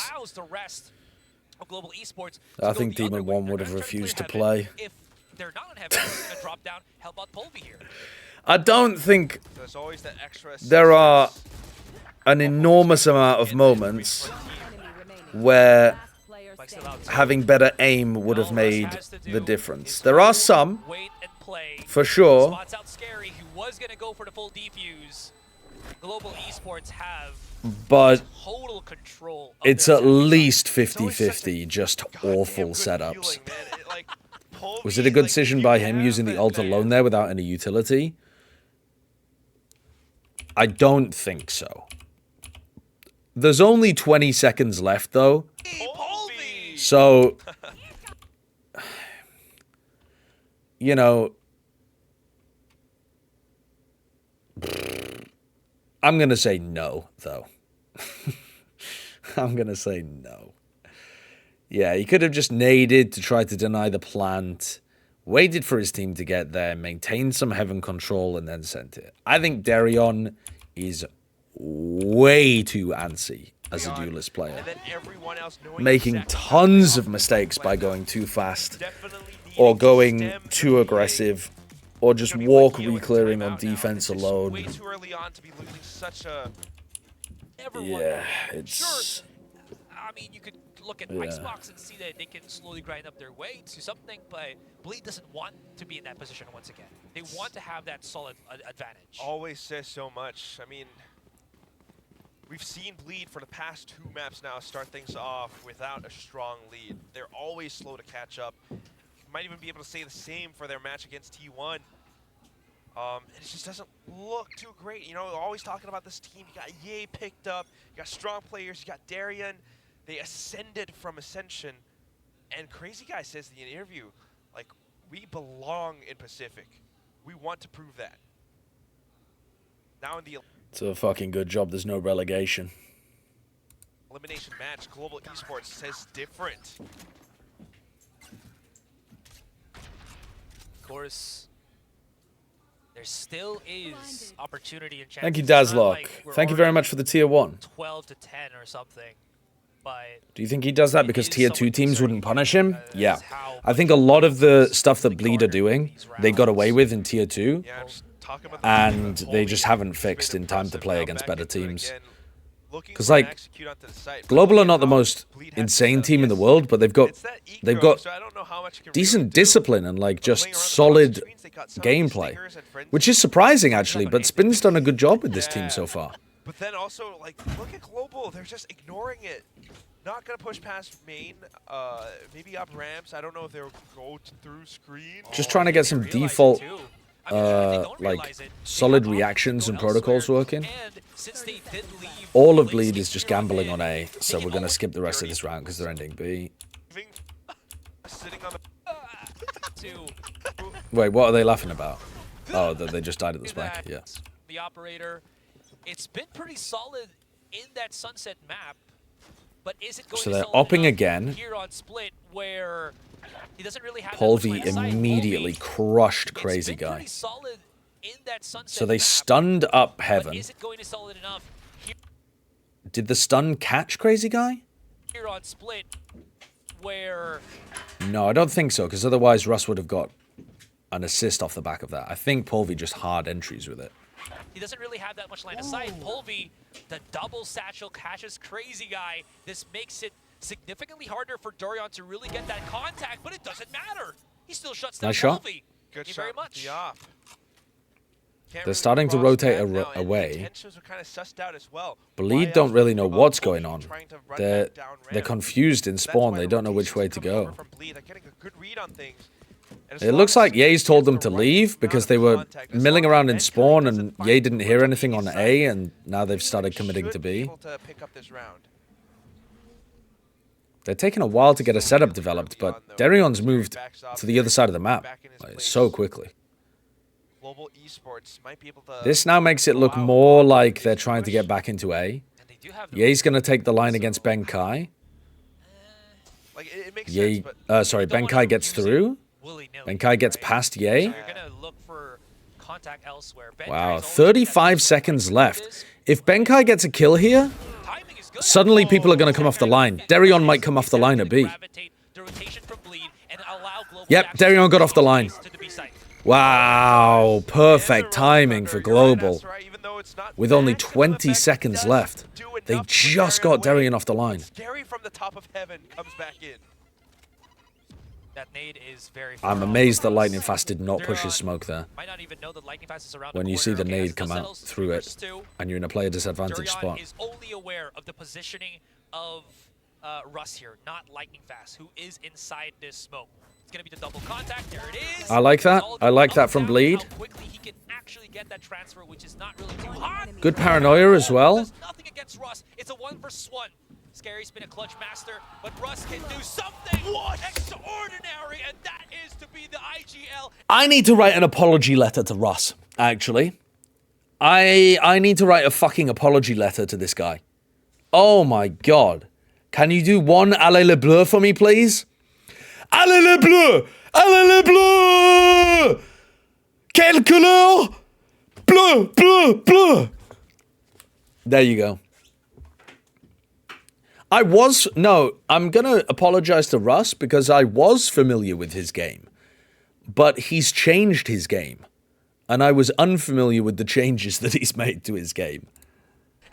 Speaker 3: I think Demon 1 would have refused to play.
Speaker 9: If they're not on Heaven, they're going to drop down. Help out Polvi here.
Speaker 3: I don't think there are an enormous amount of moments where having better aim would have made the difference. There are some, for sure,
Speaker 9: Spots out Scary, who was going to go for the full defuse. Global Esports have
Speaker 3: but
Speaker 9: total control.
Speaker 3: It's at least 50-50, just awful setups. Was it a good decision by him using the ult alone there without any utility? I don't think so. There's only 20 seconds left, though. So, you know, I'm going to say no, though. I'm going to say no. Yeah, he could have just naded to try to deny the plant, waited for his team to get there, maintained some heaven control, and then sent it. I think Darion is way too antsy as a duelist player, making tons of mistakes by going too fast or going too aggressive or just walk re-clearing on defense alone. Yeah, it's...
Speaker 9: I mean, you could look at Icebox and see that they can slowly grind up their way to something, but Bleed doesn't want to be in that position once again. They want to have that solid advantage.
Speaker 12: Always says so much. I mean, we've seen Bleed for the past 2 maps now start things off without a strong lead. They're always slow to catch up. Might even be able to say the same for their match against T1. And it just doesn't look too great. You know, always talking about this team. You got Ye picked up. You got strong players. You got Darion. They ascended from Ascension. And Crazy Guy says in the interview, like, we belong in Pacific. We want to prove that. Now in the...
Speaker 3: It's a fucking good job there's no relegation.
Speaker 12: elimination match, Global Esports says different.
Speaker 9: Of course, there still is opportunity and chance.
Speaker 3: Thank you, Dazlock. Thank you very much for the tier 1.
Speaker 9: 12 to 10 or something. But
Speaker 3: do you think he does that because tier 2 teams wouldn't punish him? Yeah. I think a lot of the stuff that Bleed are doing, they got away with in tier 2. And they just haven't fixed in time to play against better teams. Because, like, Global are not the most insane team in the world, but they've got decent discipline and, like, just solid gameplay. Which is surprising, actually, but Spin's done a good job with this team so far.
Speaker 12: But then also, like, look at Global. They're just ignoring it. Not going to push past main. Maybe up ramps. I don't know if they'll go through screen.
Speaker 3: Just trying to get some default, like, solid reactions and protocols working. All of Bleed is just gambling on A, so we're going to skip the rest of this round because they're ending B. Wait, what are they laughing about? Oh, that they just died at the spike. Yeah.
Speaker 9: The operator, it's been pretty solid in that Sunset map, but is it going
Speaker 3: So
Speaker 9: to
Speaker 3: they're
Speaker 9: solid
Speaker 3: upping
Speaker 9: enough
Speaker 3: again.
Speaker 9: here on Split where he doesn't really have
Speaker 3: Polvi immediately crushed Crazy Guy.
Speaker 9: solid in that Sunset
Speaker 3: So they
Speaker 9: map,
Speaker 3: stunned up Heaven.
Speaker 9: is it going to solid enough
Speaker 3: Did the stun catch Crazy Guy?
Speaker 9: here on Split where
Speaker 3: No, I don't think so, because otherwise Russ would have got an assist off the back of that. I think Polvi just hard entries with it.
Speaker 9: he doesn't really have that much line of sight. Polvi, the double satchel catches Crazy Guy. This makes it significantly harder for Dorian to really get that contact, but it doesn't matter. He still shuts down
Speaker 3: Nice shot.
Speaker 9: Polvi.
Speaker 12: Good
Speaker 9: Thank you
Speaker 12: shot
Speaker 9: very much.
Speaker 3: They're starting to rotate away.
Speaker 12: Intentions are kind of sussed out as well.
Speaker 3: Bleed don't really know what's going on. They're confused in spawn. They don't know which way to go.
Speaker 12: They're getting a good read on things.
Speaker 3: It looks like Ye's told them to leave because they were milling around in spawn and Ye didn't hear anything on A, and now they've started committing to B. They're taking a while to get a setup developed, but Darion's moved to the other side of the map like, so quickly.
Speaker 12: Global Esports might be able to...
Speaker 3: This now makes it look more like they're trying to get back into A. Ye's going to take the line against Ben Kai. Ye, sorry, Ben Kai gets through. Ben Kai gets past Ye. Wow, 35 seconds left. If Ben Kai gets a kill here, suddenly people are going to come off the line. Darion might come off the line at B. Yep, Darion got off the line. Wow, perfect timing for Global. With only 20 seconds left, they just got Darion off the line.
Speaker 12: Gary from the top of heaven comes back in.
Speaker 9: That nade is very
Speaker 3: I'm amazed that Lightning Fast did not push his smoke there. When you see the nade come out through it, and you're in a player disadvantage spot.
Speaker 9: Is only aware of the positioning of Russ here, not Lightning Fast, who is inside this smoke. It's going to be the double contact. There it is.
Speaker 3: I like that. I like that from Bleed.
Speaker 9: How quickly he can actually get that transfer, which is not really too hot.
Speaker 3: Good paranoia as well.
Speaker 9: Does nothing against Russ. It's a 1 versus 1. Scary's been a clutch master, but Russ can do something extraordinary, and that is to be the IGL.
Speaker 3: I need to write an apology letter to Russ, actually. I need to write a fucking apology letter to this guy. Oh my god. Can you do one Allez le Bleu for me, please? Allez le Bleu! Allez le Bleu! Quelle couleur? Bleu, bleu, bleu! There you go. I'm gonna apologize to Russ because I was familiar with his game. But he's changed his game. And I was unfamiliar with the changes that he's made to his game.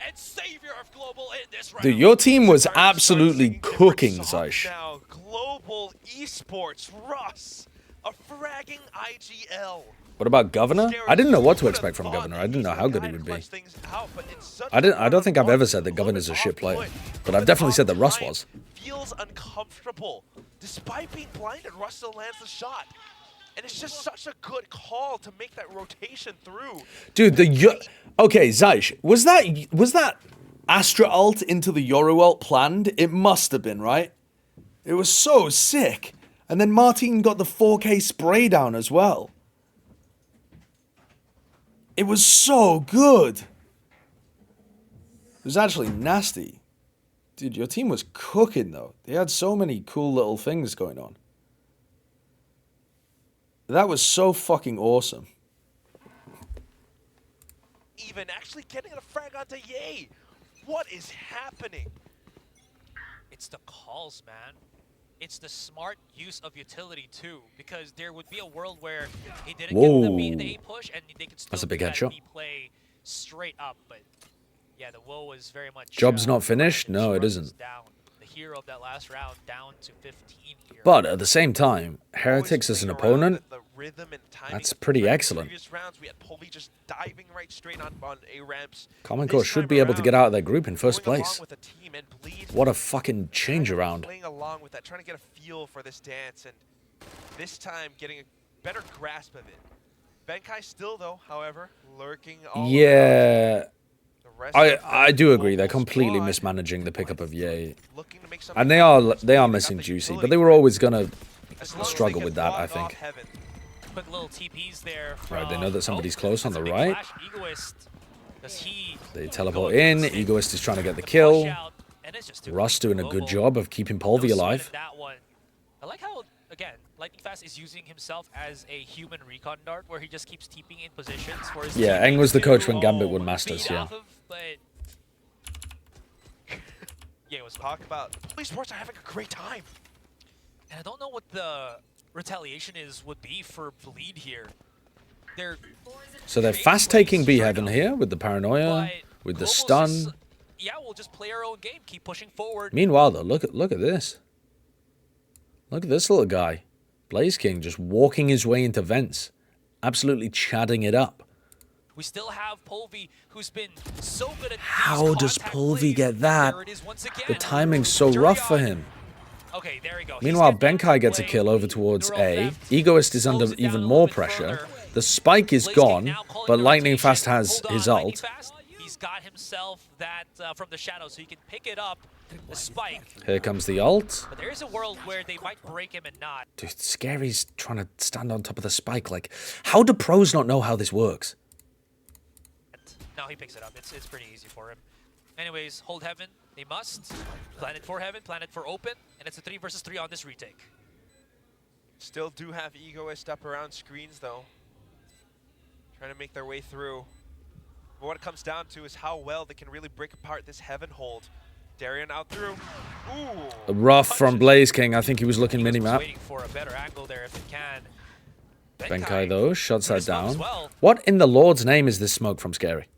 Speaker 9: And savior of global in this round.
Speaker 3: Dude, your team was absolutely cooking, Zeish.
Speaker 12: Now, global esports, Russ, a fragging IGL.
Speaker 3: What about Governor? I didn't know what to expect from Governor. I didn't know how good he would be. I don't think I've ever said that Governor's a shit player, but I've definitely said that Russ was.
Speaker 12: Feels uncomfortable. Despite being blinded, Russ still lands the shot. And it's just such a good call to make that rotation through.
Speaker 3: Dude, okay, Zeish, was that Astra ult into the Yoru ult planned? It must have been, right? It was so sick. And then Martin got the 4K spray down as well. It was so good. It was actually nasty. Dude, your team was cooking, though. They had so many cool little things going on. That was so fucking awesome.
Speaker 12: Even actually getting a frag onto Ye. What is happening?
Speaker 9: It's the calls, man. It's the smart use of utility too, because there would be a world where he didn't get the A push and they could still do that B play straight up. But yeah, the woe was very much.
Speaker 3: Job's not finished? No, it isn't.
Speaker 9: Down. The hero of that last round down to 15 here.
Speaker 3: But at the same time, Heretics as an opponent, that's pretty excellent. Common Core should be able to get out of their group in first place. What a fucking change around.
Speaker 12: Playing along with that, trying to get a feel for this dance, and this time getting a better grasp of it. Benkai still, though, however, lurking all around.
Speaker 3: I do agree. They're completely mismanaging the pickup of Ye. And they are missing Juicy, but they were always gonna struggle with that, I think.
Speaker 9: Quick little TPs there.
Speaker 3: Right, they know that somebody's close on the right.
Speaker 9: He
Speaker 3: They teleport in. Egoist is trying to get the kill. Russ doing a good job of keeping Polvi alive.
Speaker 9: I like how, again, Lightning Fast is using himself as a human recon dart, where he just keeps TPing in positions for his
Speaker 3: Yeah, Eng was the coach when Gambit won Masters, yeah.
Speaker 12: Yeah, it was talk about esports are having a great time.
Speaker 9: And I don't know what the retaliation would be for Bleed here.
Speaker 3: So they're fast taking B Heaven here with the paranoia, with the stun.
Speaker 9: Yeah, we'll just play our own game, keep pushing forward.
Speaker 3: Meanwhile, though, look at this. Look at this little guy. Blaze King just walking his way into vents. Absolutely chatting it up.
Speaker 9: We still have Polvi, who's been so good at
Speaker 3: How does Polvi get that? The timing's so rough for him.
Speaker 9: Okay, there we go.
Speaker 3: Meanwhile, Benkai gets a kill over towards A. Egoist is under even more pressure. The spike is gone, but Lightning Fast has his ult.
Speaker 9: He's got himself that from the shadow, so he can pick it up, the spike.
Speaker 3: Here comes the ult.
Speaker 9: But there is a world where they might break him and not.
Speaker 3: Dude, Scary's trying to stand on top of the spike. Like, how do pros not know how this works?
Speaker 9: No, he picks it up. It's pretty easy for him. Anyways, hold Heaven. They must. Plan it for Heaven, plan it for Open, and it's a 3 versus 3 on this retake.
Speaker 12: Still do have Egoist up around screens, though. Trying to make their way through. But what it comes down to is how well they can really break apart this Heaven hold. Darien out through. Ooh.
Speaker 3: Rough from Blaze King. I think he was looking minimap.
Speaker 9: Waiting for a better angle there if it can.
Speaker 3: Benkai, though, shuts that down. What in the Lord's name is this smoke from Scary?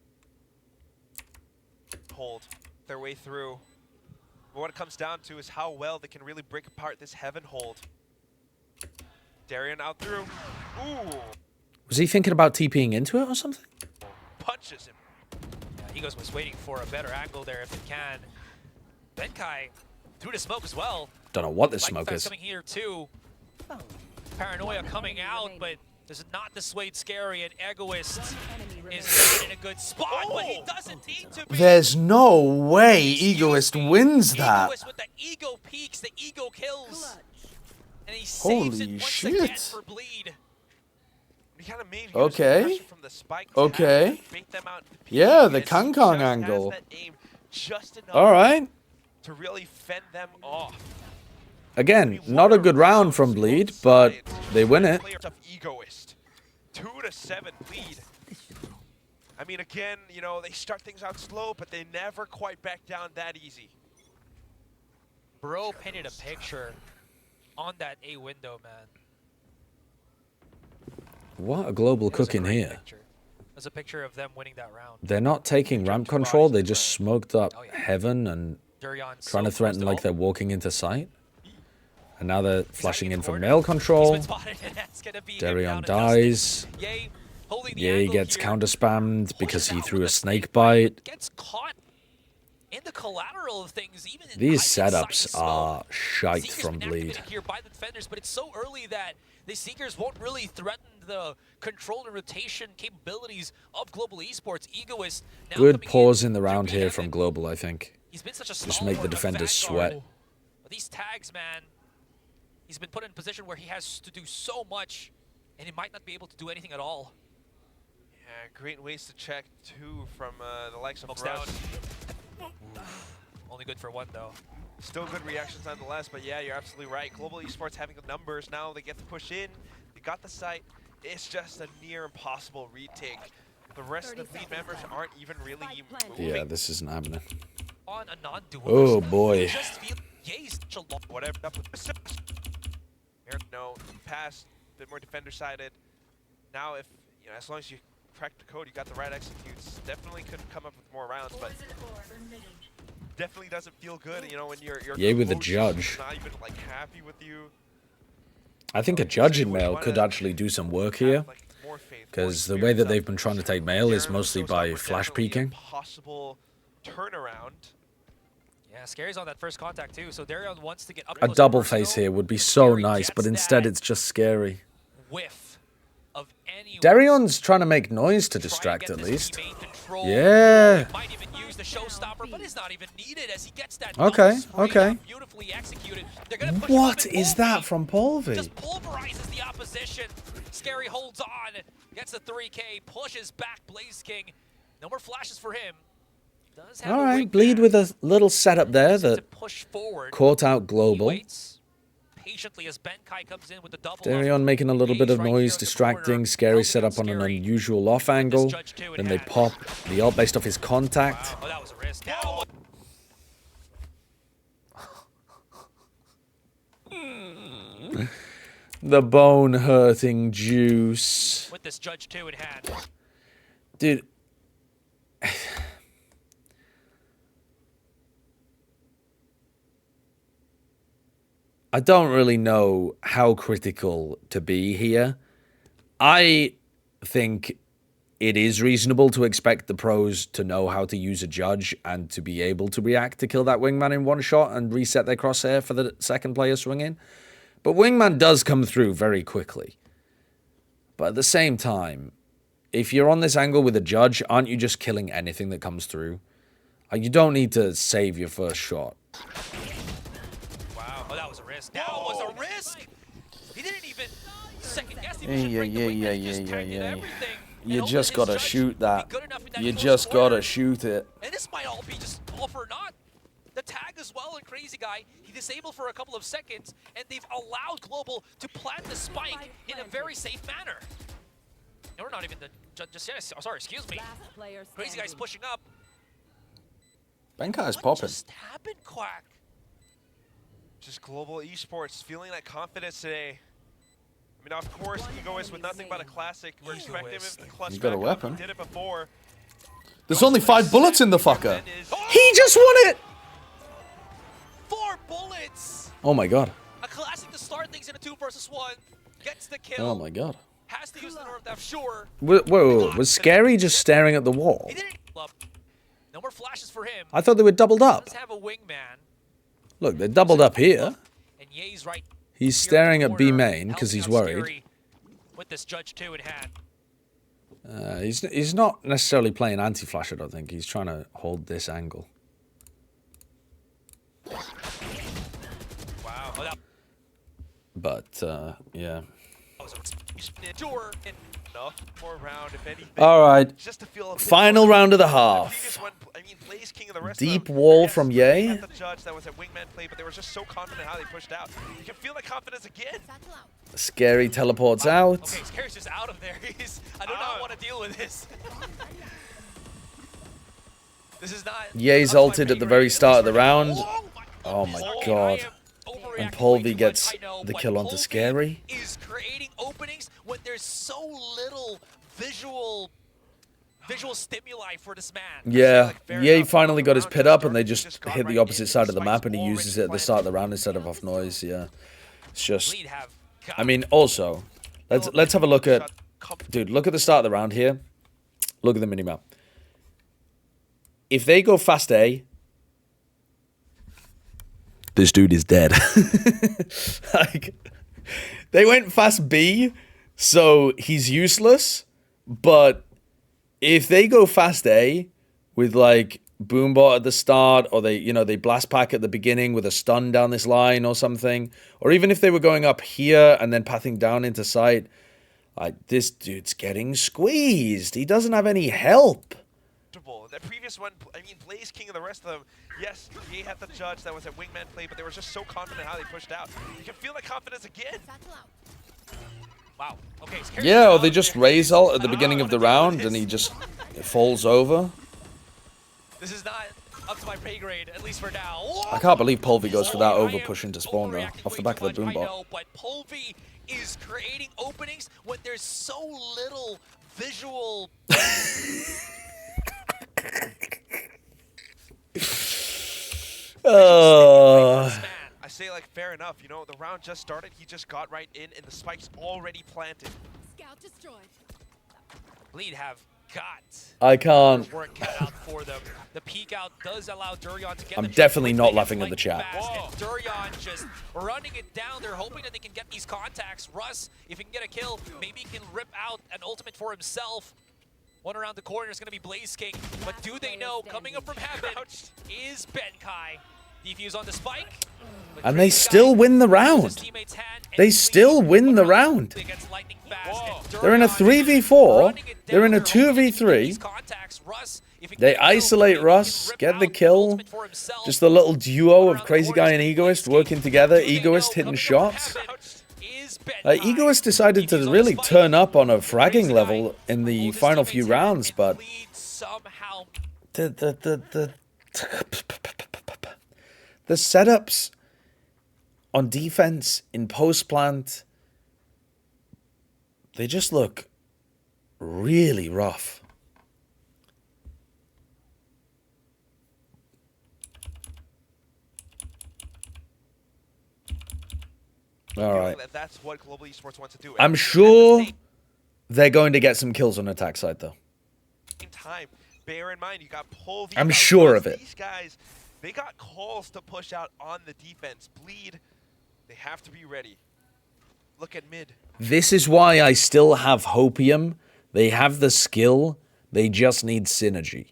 Speaker 12: Hold their way through. But what it comes down to is how well they can really break apart this Heaven hold. Darien out through. Ooh.
Speaker 3: Was he thinking about TPing into it or something?
Speaker 12: Punches him.
Speaker 9: Yeah, Egos was waiting for a better angle there if it can. Benkai through the smoke as well.
Speaker 3: Don't know what this smoke is.
Speaker 9: Coming here too. Paranoia coming out, but does not dissuade Scary, and Egoist is not in a good spot, but he doesn't need to be.
Speaker 3: There's no way Egoist wins that.
Speaker 9: Egoist with the ego peaks, the ego kills. And he saves it
Speaker 3: Holy
Speaker 9: once again
Speaker 3: shit.
Speaker 9: for Bleed.
Speaker 3: Okay. Okay. Yeah, the Kangkong angle. Alright.
Speaker 12: To really fend them off.
Speaker 3: Again, not a good round from Bleed, but they win it.
Speaker 12: Egoist. 2-7 Bleed. I mean, again, you know, they start things out slow, but they never quite back down that easy.
Speaker 9: Bro painted a picture on that A window, man.
Speaker 3: What a global cooking here.
Speaker 9: There's a picture of them winning that round.
Speaker 3: They're not taking ramp control, they just smoked up Heaven and
Speaker 9: Durian's
Speaker 3: trying to
Speaker 9: so
Speaker 3: threaten
Speaker 9: close
Speaker 3: like
Speaker 9: to
Speaker 3: they're walking into sight. And now they're flashing in for mail control. Darion dies. Ye gets counter spammed because he threw a snake bite.
Speaker 9: Gets caught in the collateral of things. Even
Speaker 3: These setups are shite from Bleed.
Speaker 9: Here by the defenders, but it's so early that the Seekers won't really threaten the control and rotation capabilities of Global Esports. Egoist now
Speaker 3: Good pause in the round here from Global, I think.
Speaker 9: He's been such a
Speaker 3: Just make the defenders sweat.
Speaker 9: But these tags, man, he's been put in a position where he has to do so much, and he might not be able to do anything at all.
Speaker 12: Yeah, great ways to check, too, from the likes of
Speaker 9: Smokes
Speaker 12: Russ.
Speaker 9: down. Only good for one, though.
Speaker 12: Still good reactions nonetheless, but yeah, you're absolutely right. Global Esports having the numbers now, they get to push in, they got the site. It's just a near impossible retake. The rest of the Bleed members aren't even really moving.
Speaker 3: Yeah, this isn't happening.
Speaker 9: On a non-dual.
Speaker 3: Oh boy.
Speaker 12: Whatever. No, pass, a bit more defender sided. Now, if you know, as long as you crack the code, you got the right executes. Definitely could come up with more rounds, but definitely doesn't feel good. You know, when you're
Speaker 3: Yay with the
Speaker 12: coach
Speaker 3: judge.
Speaker 12: not even like happy with you.
Speaker 3: I think a judge in Mail could actually do some work here. Because the way that they've been trying to take Mail is mostly by flash peeking.
Speaker 12: Possible turnaround.
Speaker 9: Yeah, Scary's on that first contact too, so Darion wants to get up
Speaker 3: A
Speaker 9: close
Speaker 3: double
Speaker 9: and personal.
Speaker 3: face here would be so nice, but instead it's just scary.
Speaker 9: Whiff of any
Speaker 3: Darion's trying to make noise to distract at least. Yeah.
Speaker 9: might even use the showstopper, but it's not even needed as he gets that
Speaker 3: Okay, okay.
Speaker 9: beautifully executed. They're gonna push
Speaker 3: What is that from Polvi?
Speaker 9: just pulverizes the opposition. Scary holds on, gets the 3K, pushes back Blaze King. No more flashes for him. Does have a
Speaker 3: Alright,
Speaker 9: wing
Speaker 3: Bleed with a little setup there that
Speaker 9: push forward.
Speaker 3: caught out Global.
Speaker 9: Patiently as Benkai comes in with the double.
Speaker 3: Darion making a little bit of noise, distracting. Scary set up on an unusual off angle. Then they pop the ult based off his contact.
Speaker 9: Oh, that was a risk. Now
Speaker 3: The bone-hurting juice.
Speaker 9: with this Judge 2 in hand.
Speaker 3: Dude. I don't really know how critical to be here. I think it is reasonable to expect the pros to know how to use a judge and to be able to react to kill that wingman in one shot and reset their crosshair for the second player swing in. But wingman does come through very quickly. But at the same time, if you're on this angle with a judge, aren't you just killing anything that comes through? You don't need to save your first shot.
Speaker 9: Wow, oh, that was a risk. That was a risk. He didn't even second guess. He
Speaker 3: Yeah. You just gotta shoot that. You just gotta shoot it.
Speaker 9: And this might all be just all for naught. The tag as well, and Crazy Guy, he disabled for a couple of seconds, and they've allowed Global to plant the spike in a very safe manner. No, we're not even the just yet. Oh, sorry, excuse me. Crazy Guy's pushing up.
Speaker 3: Benkai's popping.
Speaker 9: What just happened, Quack?
Speaker 12: Just Global Esports feeling that confidence today. I mean, of course, Egoist with nothing but a classic. We're expecting him to clutch
Speaker 3: He's got a
Speaker 12: back up.
Speaker 3: weapon.
Speaker 12: He did it before.
Speaker 3: There's only 5 bullets in the fucker. He just won it!
Speaker 9: 4 bullets!
Speaker 3: Oh my god.
Speaker 9: A classic to start things in a 2 versus 1. Gets the kill.
Speaker 3: Oh my god.
Speaker 9: Has to use the North F, sure.
Speaker 3: Whoa, was Scary just staring at the wall?
Speaker 9: He didn't up. No more flashes for him.
Speaker 3: I thought they were doubled up.
Speaker 9: Does have a wingman.
Speaker 3: Look, they're doubled up here.
Speaker 9: And Ye's right
Speaker 3: He's staring at B main because he's worried.
Speaker 9: With this judge 2 in hand.
Speaker 3: He's not necessarily playing anti-flash, I don't think. He's trying to hold this angle.
Speaker 9: Wow.
Speaker 3: But, yeah.
Speaker 12: More round, if anything.
Speaker 3: All right.
Speaker 12: Just to feel
Speaker 3: Final round of the half. Deep wall from Ye.
Speaker 12: The judge that was at wingman play, but they were just so confident how they pushed out. You can feel that confidence again.
Speaker 3: Scary teleports out.
Speaker 9: Okay, Scary's just out of there. I do not want to deal with this. This is not...
Speaker 3: Ye's ulted at the very start of the round. Oh my god. And Polvi gets the kill onto Scary.
Speaker 9: Is creating openings when there's so little visual stimuli for this man.
Speaker 3: Yeah, Ye finally got his pit up and they just hit the opposite side of the map and he uses it at the start of the round instead of off noise. Yeah, it's just... I mean, also, let's have a look at... Dude, look at the start of the round here. Look at the minimap. If they go fast A, this dude is dead. Like, they went fast B, so he's useless. But if they go fast A with like Boombot at the start, or they blast pack at the beginning with a stun down this line or something, or even if they were going up here and then pathing down into sight, like, this dude's getting squeezed. He doesn't have any help.
Speaker 12: That previous one, I mean, Blaze King and the rest of them, yes, Ye had the judge that was at wingman play, but they were just so confident how they pushed out. You can feel that confidence again.
Speaker 9: Wow. Okay.
Speaker 3: Yeah, or they just raise ult at the beginning of the round and he just falls over.
Speaker 9: This is not up to my pay grade, at least for now.
Speaker 3: I can't believe Polvi goes for that over push into spawn though, off the back of the Boombot.
Speaker 9: But Polvi is creating openings when there's so little visual...
Speaker 12: I say, like, fair enough. You know, the round just started. He just got right in, and the spike's already planted.
Speaker 2: Scout destroyed.
Speaker 9: Bleed have got.
Speaker 3: I can't.
Speaker 9: Work cut out for them. The peek out does allow Durian to get.
Speaker 3: I'm definitely not laughing at the chat.
Speaker 9: Durian just running it down. They're hoping that they can get these contacts. Russ, if he can get a kill, maybe he can rip out an ultimate for himself. One around the corner is going to be Blaze King, but do they know, coming up from heaven, is Benkai. Defuse on the spike.
Speaker 3: And they still win the round. They still win the round. They're in a 3v4. They're in a 2v3. They isolate Russ, get the kill. Just the little duo of Crazy Guy and Egoist working together. Egoist hitting shots. Egoist decided to really turn up on a fragging level in the final few rounds, but the setups on defense in post plant, they just look really rough. All right.
Speaker 12: That's what Global Esports wants to do.
Speaker 3: I'm sure they're going to get some kills on attack side, though.
Speaker 12: Time. Bear in mind, you got Polvi.
Speaker 3: I'm sure of it.
Speaker 12: These guys, they got calls to push out on the defense. Bleed, they have to be ready. Look at mid.
Speaker 3: This is why I still have Hopium. They have the skill. They just need synergy.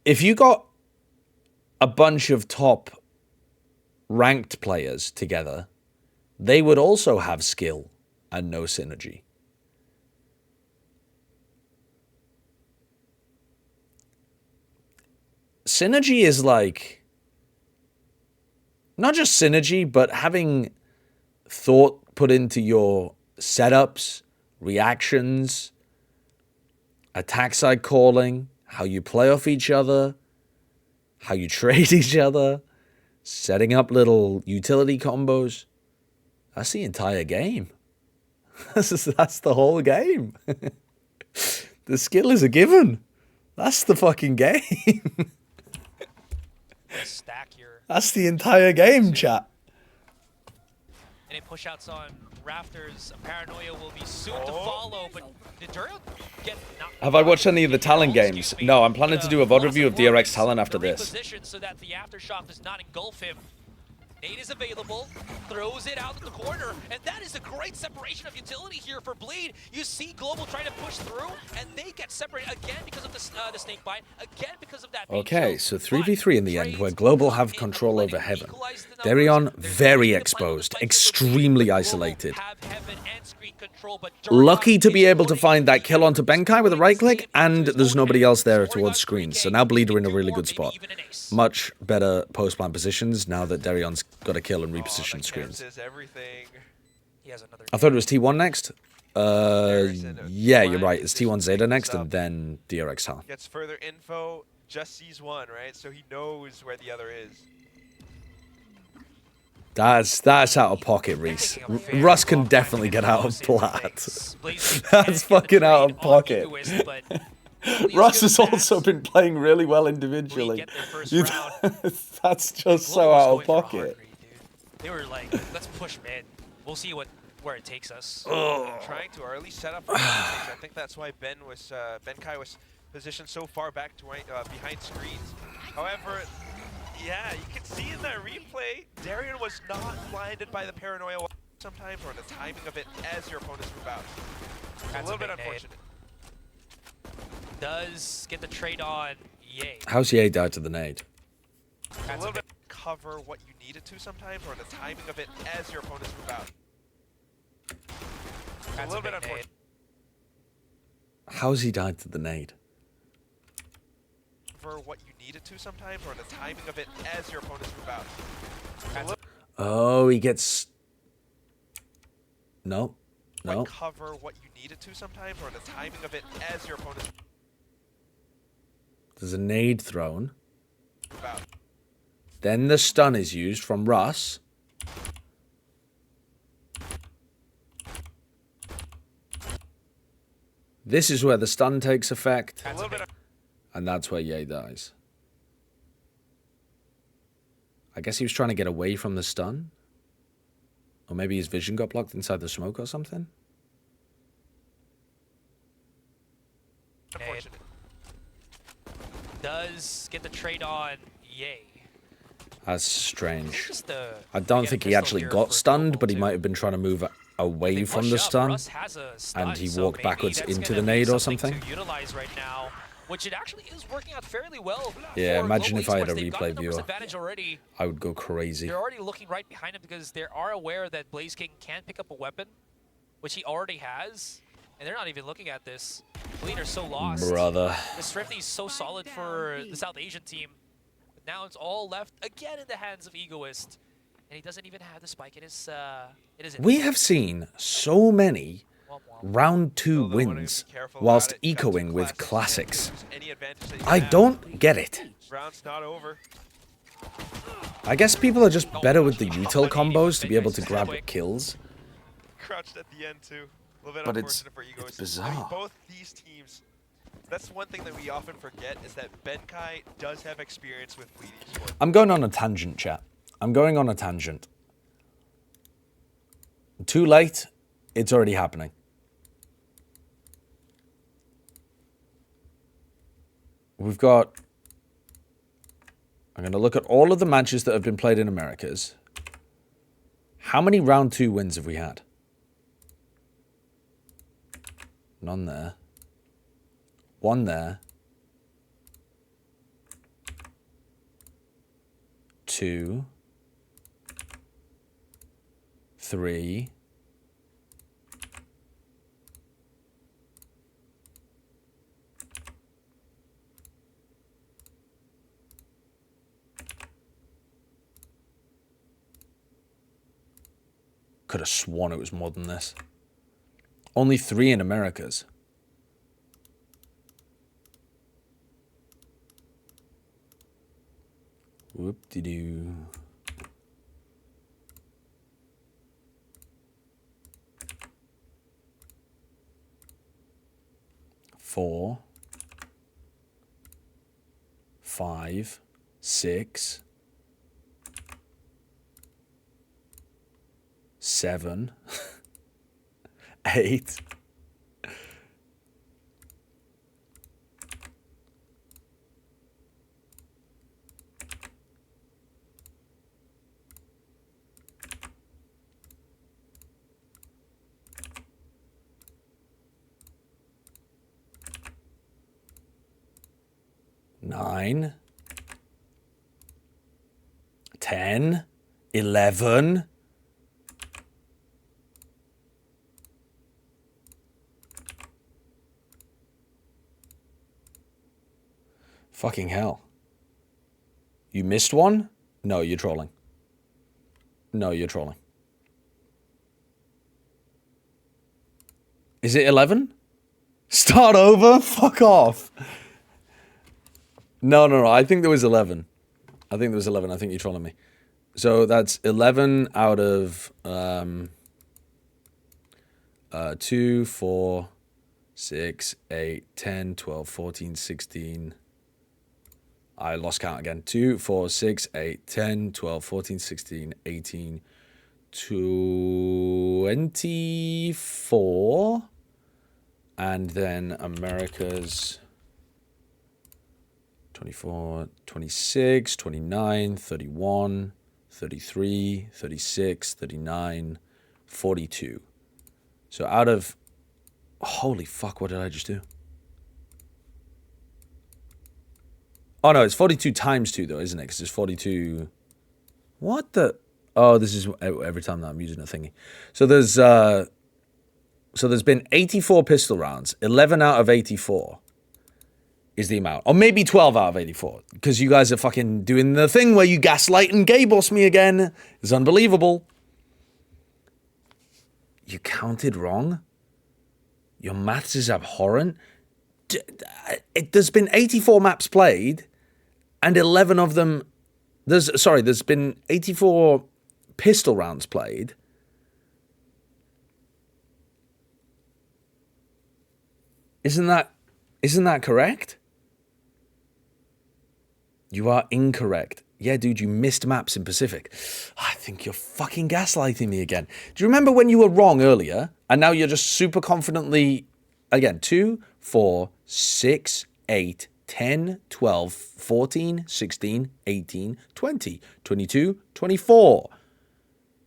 Speaker 3: If you got a bunch of top ranked players together, they would also have skill and no synergy. Synergy is like, not just synergy, but having thought put into your setups, reactions, attack side calling, how you play off each other, how you trade each other, setting up little utility combos. That's the entire game. That's the whole game. The skill is a given. That's the fucking game.
Speaker 9: Stack here.
Speaker 3: That's the entire game, chat.
Speaker 9: Any push-outs on Rafters, Paranoia will be soon to follow, but did Durian get knocked?
Speaker 3: Have I watched any of the Talent games? No, I'm planning to do a VOD review of DRX Talent after this.
Speaker 9: Reposition so that the aftershock does not engulf him. Nade is available, throws it out in the corner, and that is a great separation of utility here for Bleed. You see Global trying to push through, and they get separated again because of the snake bite, again because of that.
Speaker 3: Okay, so 3v3 in the end, where Global have control over Heaven. Darion, very exposed, extremely isolated. Lucky to be able to find that kill onto Benkai with a right click, and there's nobody else there towards screens. So now Bleed are in a really good spot. Much better post-plan positions now that Darion's got a kill and reposition screens. I thought it was T1 next. Yeah, you're right. It's T1 Zeta next, and then DRX Talent.
Speaker 12: Gets further info, just sees one, right? So he knows where the other is.
Speaker 3: That's out of pocket, Reese. Russ can definitely get out of plat. That's fucking out of pocket. Russ has also been playing really well individually. That's just so out of pocket.
Speaker 9: They were like, let's push mid. We'll see where it takes us.
Speaker 12: Trying to, or at least set up for I think that's why Benkai was positioned so far back to behind screens. However, yeah, you can see in that replay, Darian was not blinded by the Paranoia sometimes, or the timing of it as your opponents move out. That's a little bit unfortunate.
Speaker 9: Does get the trade on Ye.
Speaker 3: How's Ye died to the nade?
Speaker 12: A little bit cover what you needed to sometimes, or the timing of it as your opponents move out. A little bit unfortunate.
Speaker 3: How's he died to the nade?
Speaker 12: For what you needed to sometimes, or the timing of it as your opponents move out.
Speaker 3: Oh, he gets... No. No.
Speaker 12: Cover what you needed to sometimes, or the timing of it as your opponents.
Speaker 3: There's a nade thrown. Then the stun is used from Russ. This is where the stun takes effect. And that's where Ye dies. I guess he was trying to get away from the stun. Or maybe his vision got blocked inside the smoke or something.
Speaker 9: Does get the trade on Ye.
Speaker 3: That's strange. I don't think he actually got stunned, but he might have been trying to move away from the stun. And he walked backwards into the nade or something.
Speaker 9: Right now, which it actually is working out fairly well.
Speaker 3: Yeah, imagine if I had a
Speaker 9: They've got
Speaker 3: replay
Speaker 9: the numbers
Speaker 3: viewer.
Speaker 9: advantage already.
Speaker 3: I would go crazy.
Speaker 9: They're already looking right behind him because they are aware that Blaze King can pick up a weapon, which he already has. And they're not even looking at this. Bleed are so lost.
Speaker 3: Brother.
Speaker 9: The Thrifty is so solid for the South Asian team. But now it's all left again in the hands of Egoist. And he doesn't even have the spike in his...
Speaker 3: We have seen so many round 2 wins whilst ecoing with classics. I don't get it.
Speaker 12: Round's not over.
Speaker 3: I guess people are just better with the util combos to be able to grab kills.
Speaker 12: Crouched at the end too. A little bit
Speaker 3: But
Speaker 12: unfortunate for Egoist.
Speaker 3: it's bizarre.
Speaker 12: I mean, both these teams, that's one thing that we often forget, is that Benkai does have experience with Bleed Esports.
Speaker 3: I'm going on a tangent, chat. I'm going on a tangent. Too late, it's already happening. We've got... I'm going to look at all of the matches that have been played in Americas. How many round 2 wins have we had? None there. One there. 2. 3. Could have sworn it was more than this. Only 3 in Americas. Whoop-de-doo. Four, 5, 6, 7, 8. Nine, 10, 11. Fucking hell. You missed one? No, you're trolling. No, you're trolling. Is it 11? Start over? Fuck off. No. I think there was 11. I think you're trolling me. So that's 11 out of 2, 4, 6, 8, 10, 12, 14, 16. I lost count again. 2, 4, 6, 8, 10, 12, 14, 16, 18, 24. And then America's 24, 26, 29, 31, 33, 36, 39, 42. So out of... Holy fuck, what did I just do? Oh, no, it's 42 times 2, though, isn't it? Because it's 42... What the... Oh, this is every time that I'm using a thingy. So there's been 84 pistol rounds. 11 out of 84 is the amount. Or maybe 12 out of 84. Because you guys are fucking doing the thing where you gaslight and gay boss me again. It's unbelievable. You counted wrong? Your maths is abhorrent? There's been 84 maps played, and 11 of them... There's been 84 pistol rounds played. Isn't that correct? You are incorrect. Yeah, dude, you missed maps in Pacific. I think you're fucking gaslighting me again. Do you remember when you were wrong earlier, and now you're just super confidently... Again, 2, 4, 6, 8, 10, 12, 14, 16, 18, 20, 22, 24.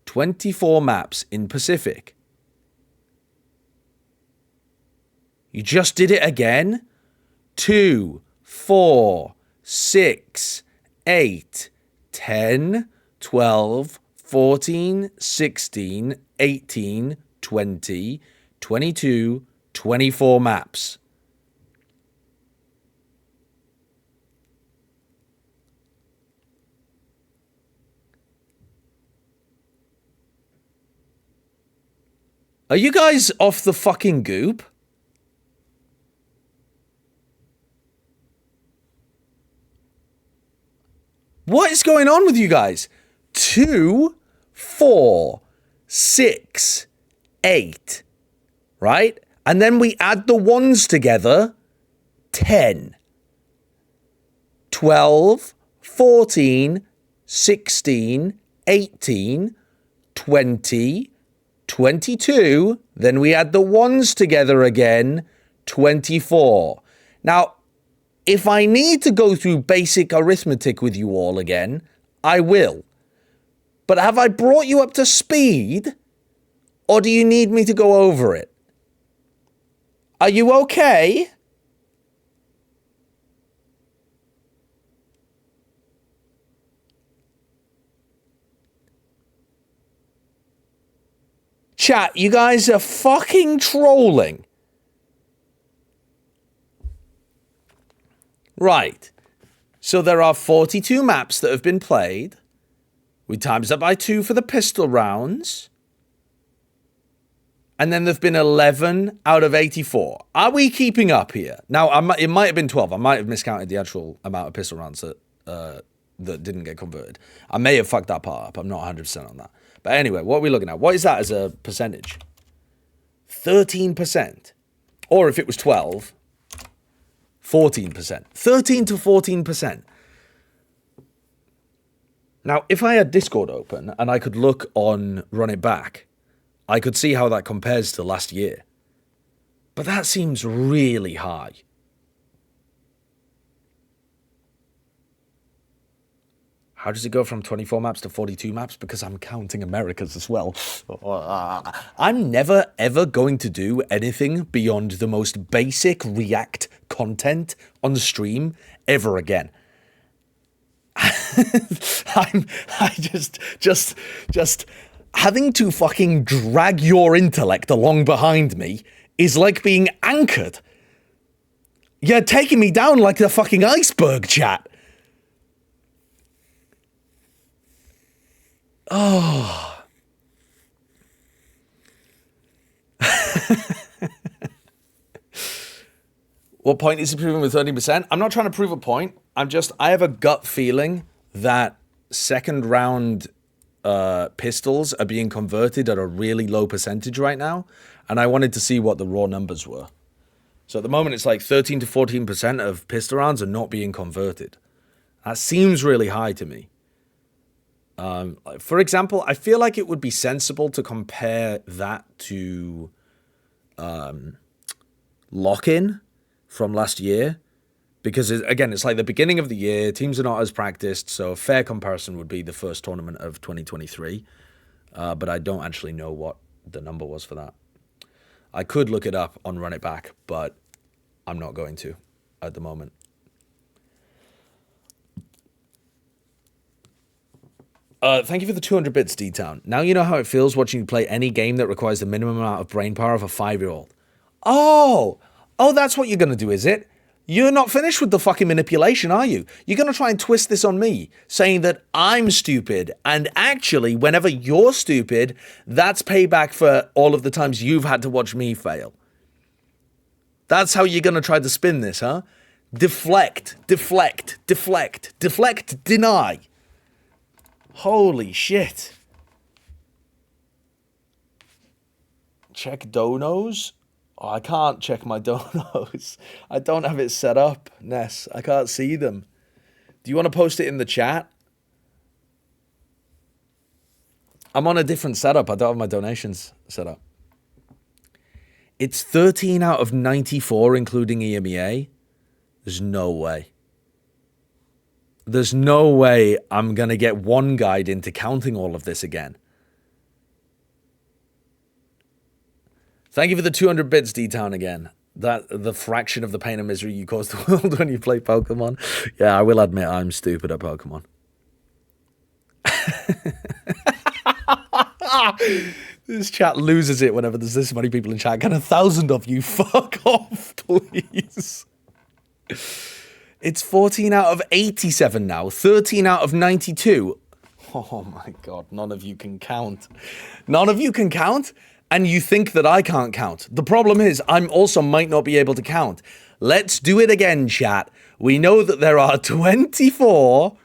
Speaker 3: 24 maps in Pacific. You just did it again? 2, 4, 6, 8, 10, 12, 14, 16, 18, 20, 22, 24 maps. Are you guys off the fucking goop? What is going on with you guys? 2, 4, 6, 8. Right? And then we add the ones together. 10. 12, 14, 16, 18, 20, 22. Then we add the ones together again. 24. Now, if I need to go through basic arithmetic with you all again, I will. But have I brought you up to speed? Or do you need me to go over it? Are you okay? Chat, you guys are fucking trolling. Right. So there are 42 maps that have been played. We times that by 2 for the pistol rounds. And then there've been 11 out of 84. Are we keeping up here? Now, it might have been 12. I might have miscounted the actual amount of pistol rounds that didn't get converted. I may have fucked that part up. I'm not 100% on that. But anyway, what are we looking at? What is that as a percentage? 13%. Or if it was 12, 14%. 13 to 14%. Now, if I had Discord open and I could look on Run It Back, I could see how that compares to last year. But that seems really high. How does it go from 24 maps to 42 maps? Because I'm counting Americas as well. I'm never, ever going to do anything beyond the most basic React content on the stream ever again. I just having to fucking drag your intellect along behind me is like being anchored. You're taking me down like the fucking iceberg, chat. Oh. What point is he proving with 30%? I'm not trying to prove a point. I have a gut feeling that second round pistols are being converted at a really low percentage right now. And I wanted to see what the raw numbers were. So at the moment, it's like 13 to 14% of pistol rounds are not being converted. That seems really high to me. For example, I feel like it would be sensible to compare that to lock-in from last year. Because, again, it's like the beginning of the year. Teams are not as practiced. So a fair comparison would be the first tournament of 2023. But I don't actually know what the number was for that. I could look it up on Run It Back, but I'm not going to at the moment. Thank you for the 200 bits, D-Town. Now you know how it feels watching you play any game that requires the minimum amount of brain power of a 5-year-old. Oh, that's what you're going to do, is it? You're not finished with the fucking manipulation, are you? You're going to try and twist this on me, saying that I'm stupid, and actually, whenever you're stupid, that's payback for all of the times you've had to watch me fail. That's how you're going to try to spin this, huh? Deflect, deflect, deflect, deflect, deny. Holy shit. Check donos? Oh, I can't check my donos. I don't have it set up, Ness. I can't see them. Do you want to post it in the chat? I'm on a different setup. I don't have my donations set up. It's 13 out of 94, including EMEA. There's no way. There's no way I'm going to get one guide into counting all of this again. Thank you for the 200 bits, D-Town, again. The fraction of the pain and misery you cause the world when you play Pokemon. Yeah, I will admit I'm stupid at Pokemon. This chat loses it whenever there's this many people in chat. Can 1,000 of you fuck off, please? It's 14 out of 87 now. 13 out of 92. Oh my god, none of you can count. None of you can count? And you think that I can't count. The problem is, I'm also might not be able to count. Let's do it again, chat. We know that there are 24.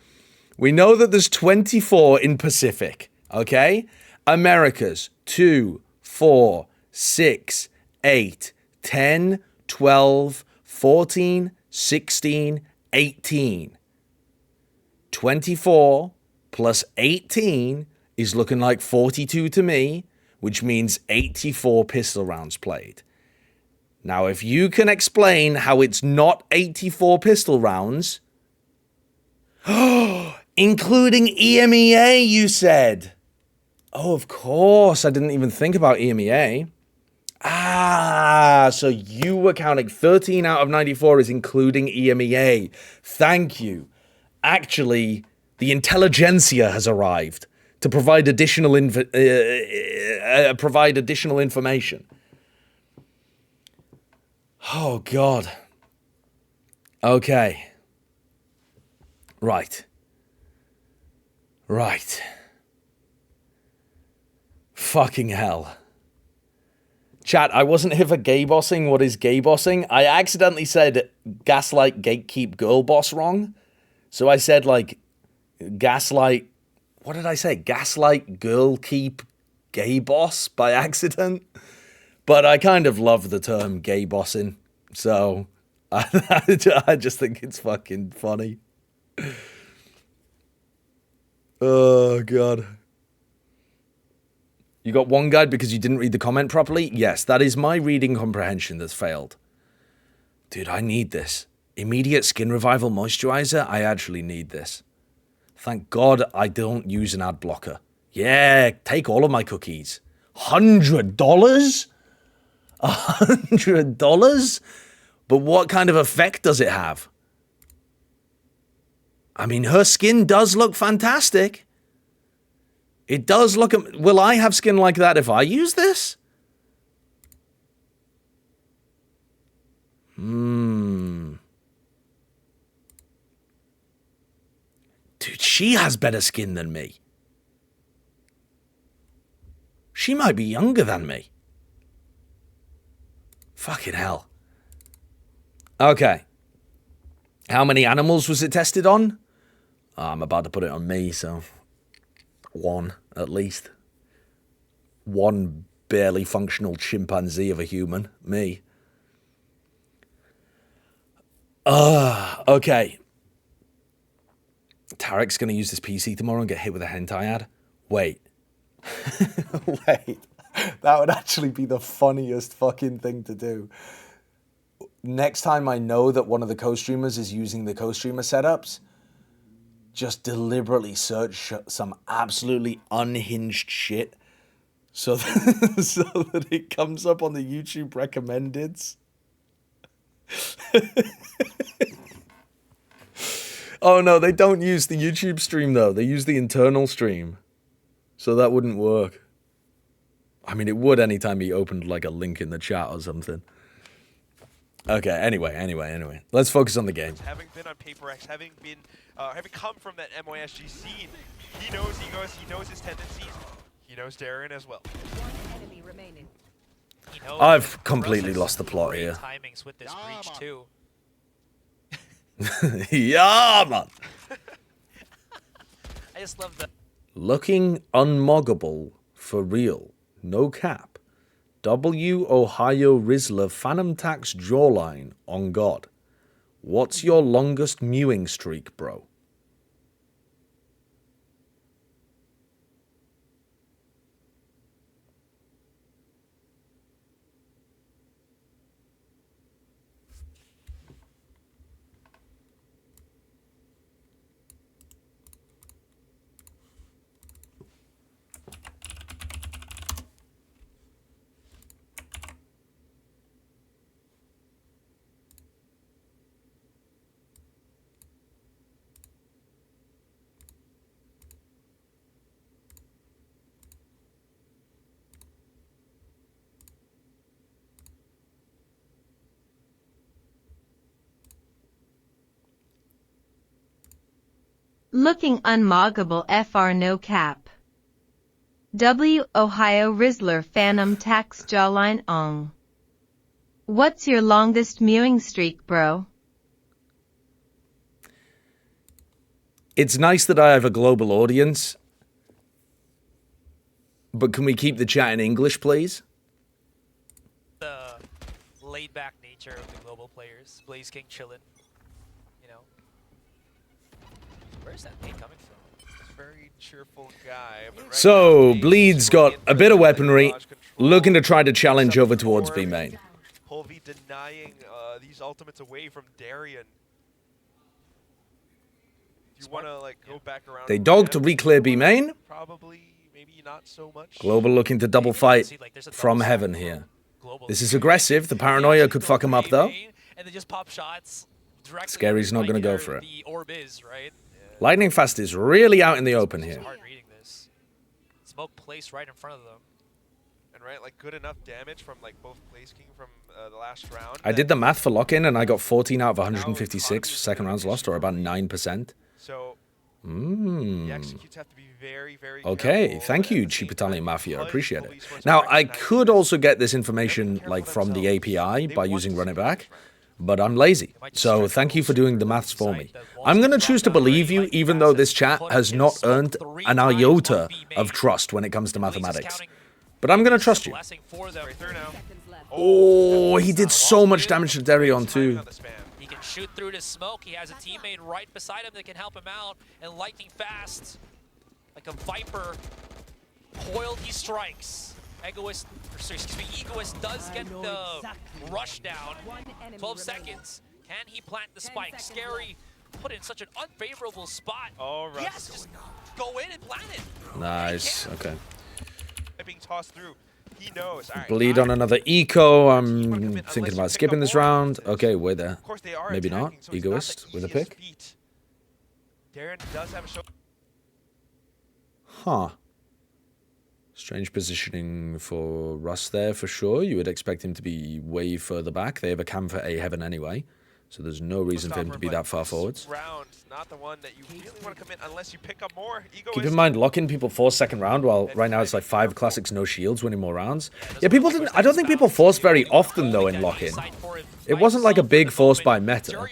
Speaker 3: We know that there's 24 in Pacific, okay? Americas, 2, 4, 6, 8, 10, 12, 14, 16, 18. 24 plus 18 is looking like 42 to me, which means 84 pistol rounds played. Now, if you can explain how it's not 84 pistol rounds, including EMEA, you said. Oh, of course. I didn't even think about EMEA. Ah, so you were counting 13 out of 94 is including EMEA. Thank you. Actually, the intelligentsia has arrived to provide additional information. Oh, God. Okay. Right. Right. Fucking hell. Chat, I wasn't here for gay bossing. What is gay bossing? I accidentally said gaslight, gatekeep, girl boss wrong. So I said, like, gaslight... What did I say? Gaslight, girl keep, gay boss by accident? But I kind of love the term gay bossing. So I just think it's fucking funny. Oh, God. You got one guide because you didn't read the comment properly? Yes, that is my reading comprehension that's failed. Dude, I need this. Immediate skin revival moisturizer? I actually need this. Thank God I don't use an ad blocker. Yeah, take all of my cookies. $100? $100? But what kind of effect does it have? I mean, her skin does look fantastic. It does look... Will I have skin like that if I use this? Dude, she has better skin than me. She might be younger than me. Fucking hell. Okay. How many animals was it tested on? I'm about to put it on me, so... 1, at least. 1 barely functional chimpanzee of a human. Me. Okay. Tarek's going to use this PC tomorrow and get hit with a hentai ad? Wait. Wait. That would actually be the funniest fucking thing to do. Next time I know that one of the co-streamers is using the co-streamer setups, just deliberately search some absolutely unhinged shit so that, so that it comes up on the YouTube recommendeds. Oh no, they don't use the YouTube stream though. They use the internal stream. So that wouldn't work. I mean, it would anytime he opened like a link in the chat or something. Okay, anyway. Let's focus on the game.
Speaker 12: Having been on PaperX, having come from that MOSG scene, he knows Egos, he knows his tendencies, he knows Darren as well.
Speaker 16: One enemy remaining.
Speaker 3: I've completely lost the plot here.
Speaker 9: Timings with this breach too.
Speaker 3: Yeah, man.
Speaker 9: I just love the
Speaker 3: Looking unmoggable for real. No cap. W Ohio Rizzler Phantom Tax jawline on God. What's your longest mewing streak, bro?
Speaker 17: Looking unmoggable FR no cap. W Ohio Rizzler Phantom Tax jawline ong. What's your longest mewing streak, bro?
Speaker 3: It's nice that I have a global audience, but can we keep the chat in English, please?
Speaker 9: the laid-back nature of the global players. Blaze King chillin', you know. Where's that name coming from?
Speaker 12: He's a very cheerful guy. But right
Speaker 3: So, Bleed's got a bit of weaponry, looking to try to challenge over towards B main.
Speaker 12: Polvi denying these ultimates away from Darien. You want to like go back around?
Speaker 3: They dog to re-clear B main.
Speaker 12: Probably, maybe not so much.
Speaker 3: Global looking to double fight from heaven here. This is aggressive. The paranoia could fuck him up though.
Speaker 9: And they just pop shots.
Speaker 3: Scary's not going to go for it.
Speaker 9: The orb is, right?
Speaker 3: Lightning Fast is really out in the open here.
Speaker 9: Hard reading this. Smoke placed right in front of them.
Speaker 12: And right, like good enough damage from like both Blaze King from the last round.
Speaker 3: I did the math for lock-in and I got 14 out of 156 second rounds lost, or about 9%.
Speaker 12: So the executes have to be very, very
Speaker 3: Okay,
Speaker 12: careful.
Speaker 3: thank you, Cheap Italian Mafia. I appreciate it. Now, I could also get this information like from the API by using Run It Back, but I'm lazy. So thank you for doing the maths for me. I'm going to choose to believe you, even though this chat has not earned an iota of trust when it comes to mathematics. But I'm going to trust you. Oh, he did so much damage to Darion too.
Speaker 9: He can shoot through the smoke. He has a teammate right beside him that can help him out. And lightning fast, like a viper, Coil, he strikes. Egoist, Egoist does get the rush down. 12 seconds. Can he plant the spike? Scary put in such an unfavorable spot.
Speaker 12: Oh, Russ.
Speaker 9: Yes, just go in and plant it.
Speaker 3: Nice. Okay.
Speaker 12: Being tossed through. He knows. All right,
Speaker 3: Bleed on another eco. I'm thinking about skipping this round. Okay, we're there.
Speaker 12: Of course they are
Speaker 3: Maybe not.
Speaker 12: attacking, so it's
Speaker 3: Egoist
Speaker 12: not the
Speaker 3: with a
Speaker 12: easiest
Speaker 3: pick.
Speaker 12: feat. Darren does have a show.
Speaker 3: Huh. Strange positioning for Russ there for sure. You would expect him to be way further back. They have a cam for A heaven anyway, so there's no reason for him to be that far forwards.
Speaker 12: Round, not the one that you really want to commit unless you pick up more.
Speaker 3: Keep in mind, locking people force second round, while right now it's like 5 classics, no shields, winning more rounds. Yeah, people didn't. I don't think people force very often though in lock-in. It wasn't like a big force by meta.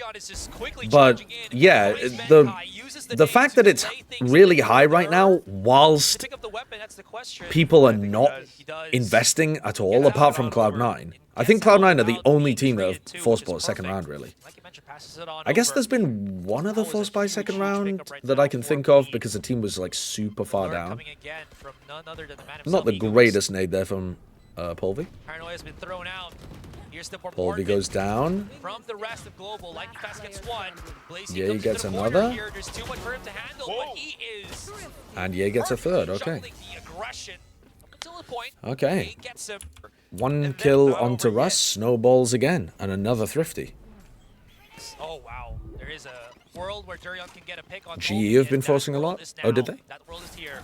Speaker 3: But yeah, the fact that it's really high right now, whilst people are not investing at all, apart from Cloud9. I think Cloud9 are the only team that have force bought second round, really. I guess there's been one other force buy second round that I can think of because the team was like super far down. Not the greatest nade there from Polvi.
Speaker 9: Paranoia's been thrown out. Here's the
Speaker 3: Polvi goes down.
Speaker 9: From the rest of Global, Lightning Fast gets one.
Speaker 3: Ye gets another.
Speaker 9: Here. There's too much for him to handle, but he is
Speaker 3: And Ye gets a third, okay. Okay. 1 kill onto Russ, snowballs again, and another thrifty.
Speaker 9: Oh wow, there is a world where Durion can get a pick on
Speaker 3: GE have been forcing a lot? Oh, did they?
Speaker 9: That world is here.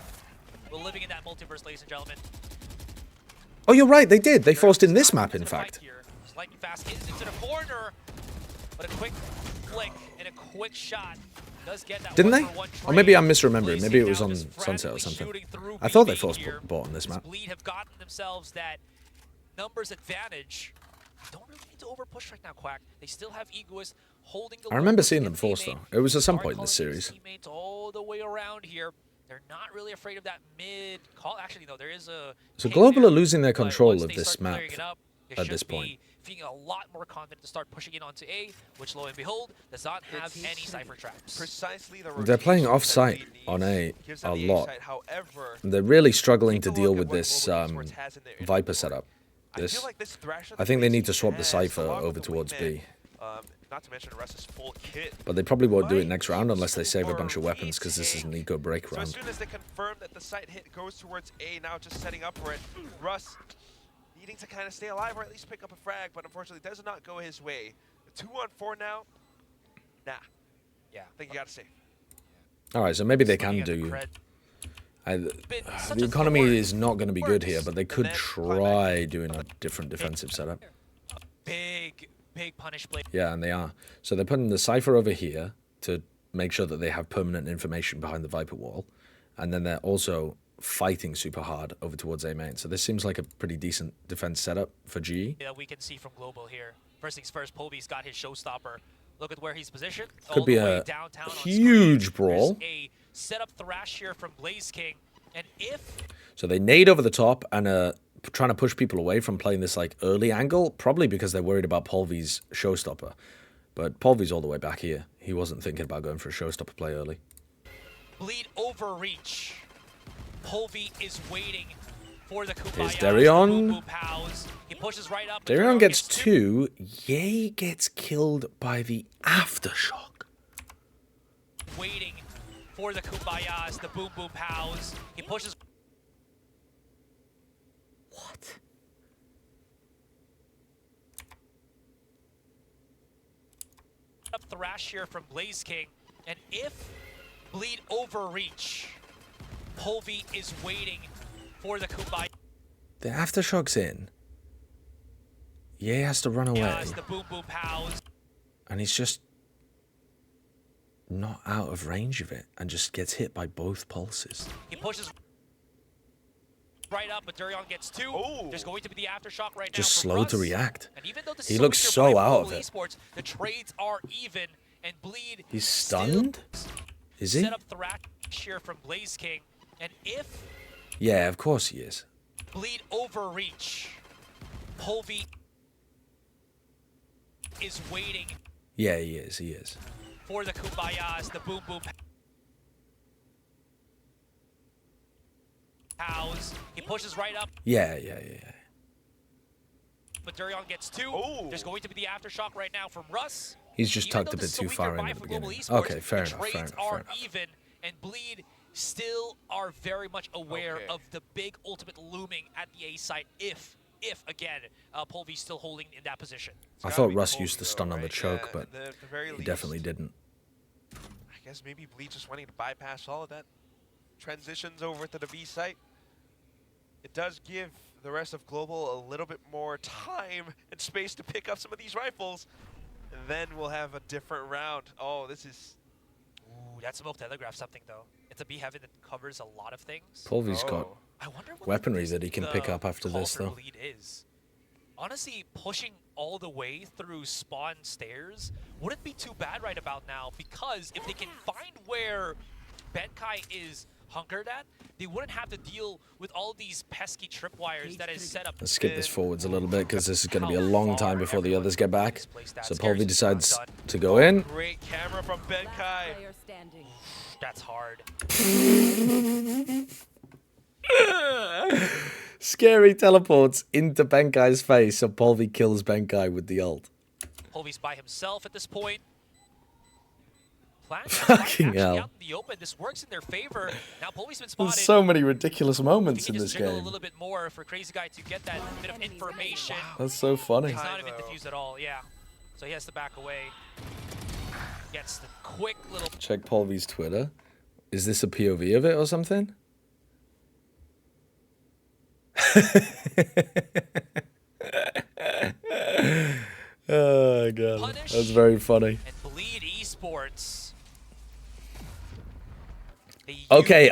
Speaker 9: We're living in that multiverse, ladies and gentlemen.
Speaker 3: Oh, you're right, they did. They forced in this map, in fact.
Speaker 9: Lightning Fast is into the corner, but a quick flick and a quick shot does get that.
Speaker 3: Didn't they? Or maybe I'm misremembering. Maybe it was on Sunset or something. I thought they forced bought on this map.
Speaker 9: Bleed have gotten themselves that numbers advantage. Don't really need to overpush right now, Quack. They still have Egoist holding the.
Speaker 3: I remember seeing them force though. It was at some point in this series.
Speaker 9: Teammates all the way around here. They're not really afraid of that mid call. Actually, no, there is a.
Speaker 3: So Global are losing their control of this map at this point.
Speaker 9: Feeling a lot more confident to start pushing it onto A, which lo and behold does not have any cipher traps.
Speaker 12: Precisely
Speaker 3: They're playing off-site on A lot. They're really struggling to deal with this Viper setup. I think they need to swap the cipher over towards B.
Speaker 12: Not to mention Russ's full kit.
Speaker 3: But they probably won't do it next round unless they save a bunch of weapons because this is an eco break round.
Speaker 12: So as soon as they confirm that the site hit goes towards A, now just setting up for it, Russ needing to kind of stay alive or at least pick up a frag, but unfortunately does not go his way. 2-on-4 now? Nah. Yeah, I think you gotta save.
Speaker 3: Alright, so maybe they can do. The economy is not going to be good here, but they could try doing a different defensive setup.
Speaker 9: Big punish blade.
Speaker 3: Yeah, and they are. So they're putting the cipher over here to make sure that they have permanent information behind the Viper wall. And then they're also fighting super hard over towards A main. So this seems like a pretty decent defense setup for GE.
Speaker 9: Yeah, we can see from Global here. First things first, Polvi's got his showstopper. Look at where he's positioned.
Speaker 3: Could be a huge brawl.
Speaker 9: A setup thrash here from Blaze King. And if...
Speaker 3: So they nade over the top and trying to push people away from playing this like early angle, probably because they're worried about Polvi's showstopper. But Polvi's all the way back here. He wasn't thinking about going for a showstopper play early.
Speaker 9: Bleed overreach. Polvi is waiting for the Kumbaya.
Speaker 3: Here's Darion.
Speaker 9: He pushes right up.
Speaker 3: Darion gets 2. Ye gets killed by the aftershock.
Speaker 9: Waiting for the Kumbayas, the boom boom pows. He pushes.
Speaker 3: What?
Speaker 9: Up thrash here from Blaze King, and if Bleed overreach, Polvi is waiting for the Kumbaya.
Speaker 3: The aftershock's in. Ye has to run away.
Speaker 9: The boom boom pows.
Speaker 3: And he's just not out of range of it and just gets hit by both pulses.
Speaker 9: He pushes right up, but Durion gets 2.
Speaker 12: Ooh.
Speaker 9: There's going to be the aftershock right
Speaker 3: just
Speaker 9: now.
Speaker 3: slow to react.
Speaker 9: And even though this
Speaker 3: He
Speaker 9: is
Speaker 3: looks so out of it.
Speaker 9: Esports, the trades are even, and Bleed.
Speaker 3: He's stunned? Is he?
Speaker 9: Set up thrash here from Blaze King, and if
Speaker 3: yeah, of course he is.
Speaker 9: Bleed overreach, Polvi is waiting.
Speaker 3: Yeah, he is. He is.
Speaker 9: For the Kumbayas, the boom boom. House. He pushes right up.
Speaker 3: Yeah.
Speaker 9: But Durion gets 2. There's going to be the aftershock right now from Russ.
Speaker 3: He's just
Speaker 9: Even
Speaker 3: tucked a
Speaker 9: though
Speaker 3: bit
Speaker 9: this is
Speaker 3: too
Speaker 9: weaker
Speaker 3: far in
Speaker 9: buy
Speaker 3: at the
Speaker 9: for Global
Speaker 3: beginning.
Speaker 9: Esports,
Speaker 3: Okay, fair
Speaker 9: the
Speaker 3: enough.
Speaker 9: trades are even, and Bleed still are very much aware of the big ultimate looming at the A site if again, Polvy's still holding in that position.
Speaker 3: I thought Russ used the stun on the choke, but he definitely didn't.
Speaker 12: I guess maybe Bleed just wanting to bypass all of that. Transitions over to the B site. It does give the rest of Global a little bit more time and space to pick up some of these rifles. And then we'll have a different round. Oh, this is...
Speaker 9: Ooh, that smoke telegraphs something, though. It's a B heaven that covers a lot of things.
Speaker 3: Polvy's got weaponry that he can pick up after
Speaker 9: call
Speaker 3: this,
Speaker 9: for
Speaker 3: though.
Speaker 9: Bleed is. Honestly, pushing all the way through spawn stairs wouldn't be too bad right about now, because if they can find where Benkai is hunkered at, they wouldn't have to deal with all these pesky tripwires that is set up.
Speaker 3: Let's skip this forwards a little bit because this is going to be a long time before the others get back. So Polvy decides to go in.
Speaker 12: Great camera from Benkai.
Speaker 9: That's hard.
Speaker 3: Scary teleports into Benkai's face, so Polvy kills Benkai with the ult.
Speaker 9: Polvy's by himself at this point.
Speaker 3: Fucking hell.
Speaker 9: Out in the open. This works in their favor. Now Polvy's been
Speaker 3: There's
Speaker 9: spotted.
Speaker 3: so many ridiculous moments in
Speaker 9: Just
Speaker 3: this
Speaker 9: jiggle
Speaker 3: game.
Speaker 9: a little bit more for Crazy Guy to get that bit of information.
Speaker 3: That's so funny.
Speaker 9: He's not even diffused at all, yeah. So he has to back away. Gets the quick little...
Speaker 3: Check Polvy's Twitter. Is this a POV of it or something? Oh god, that's very funny.
Speaker 9: And Bleed Esports.
Speaker 3: Okay,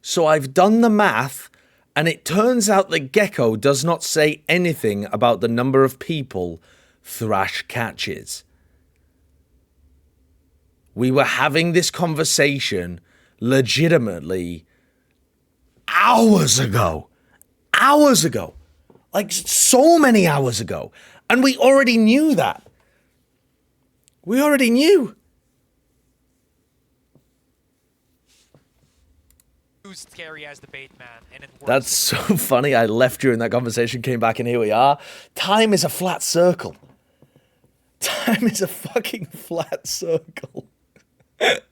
Speaker 3: so I've done the math, and it turns out that Gecko does not say anything about the number of people Thrash catches. We were having this conversation legitimately hours ago. Like so many hours ago. And we already knew that. We already knew.
Speaker 9: Who's scary as the bait man, and it works.
Speaker 3: That's so funny. I left during that conversation, came back, and here we are. Time is a flat circle. Time is a fucking flat circle.
Speaker 12: That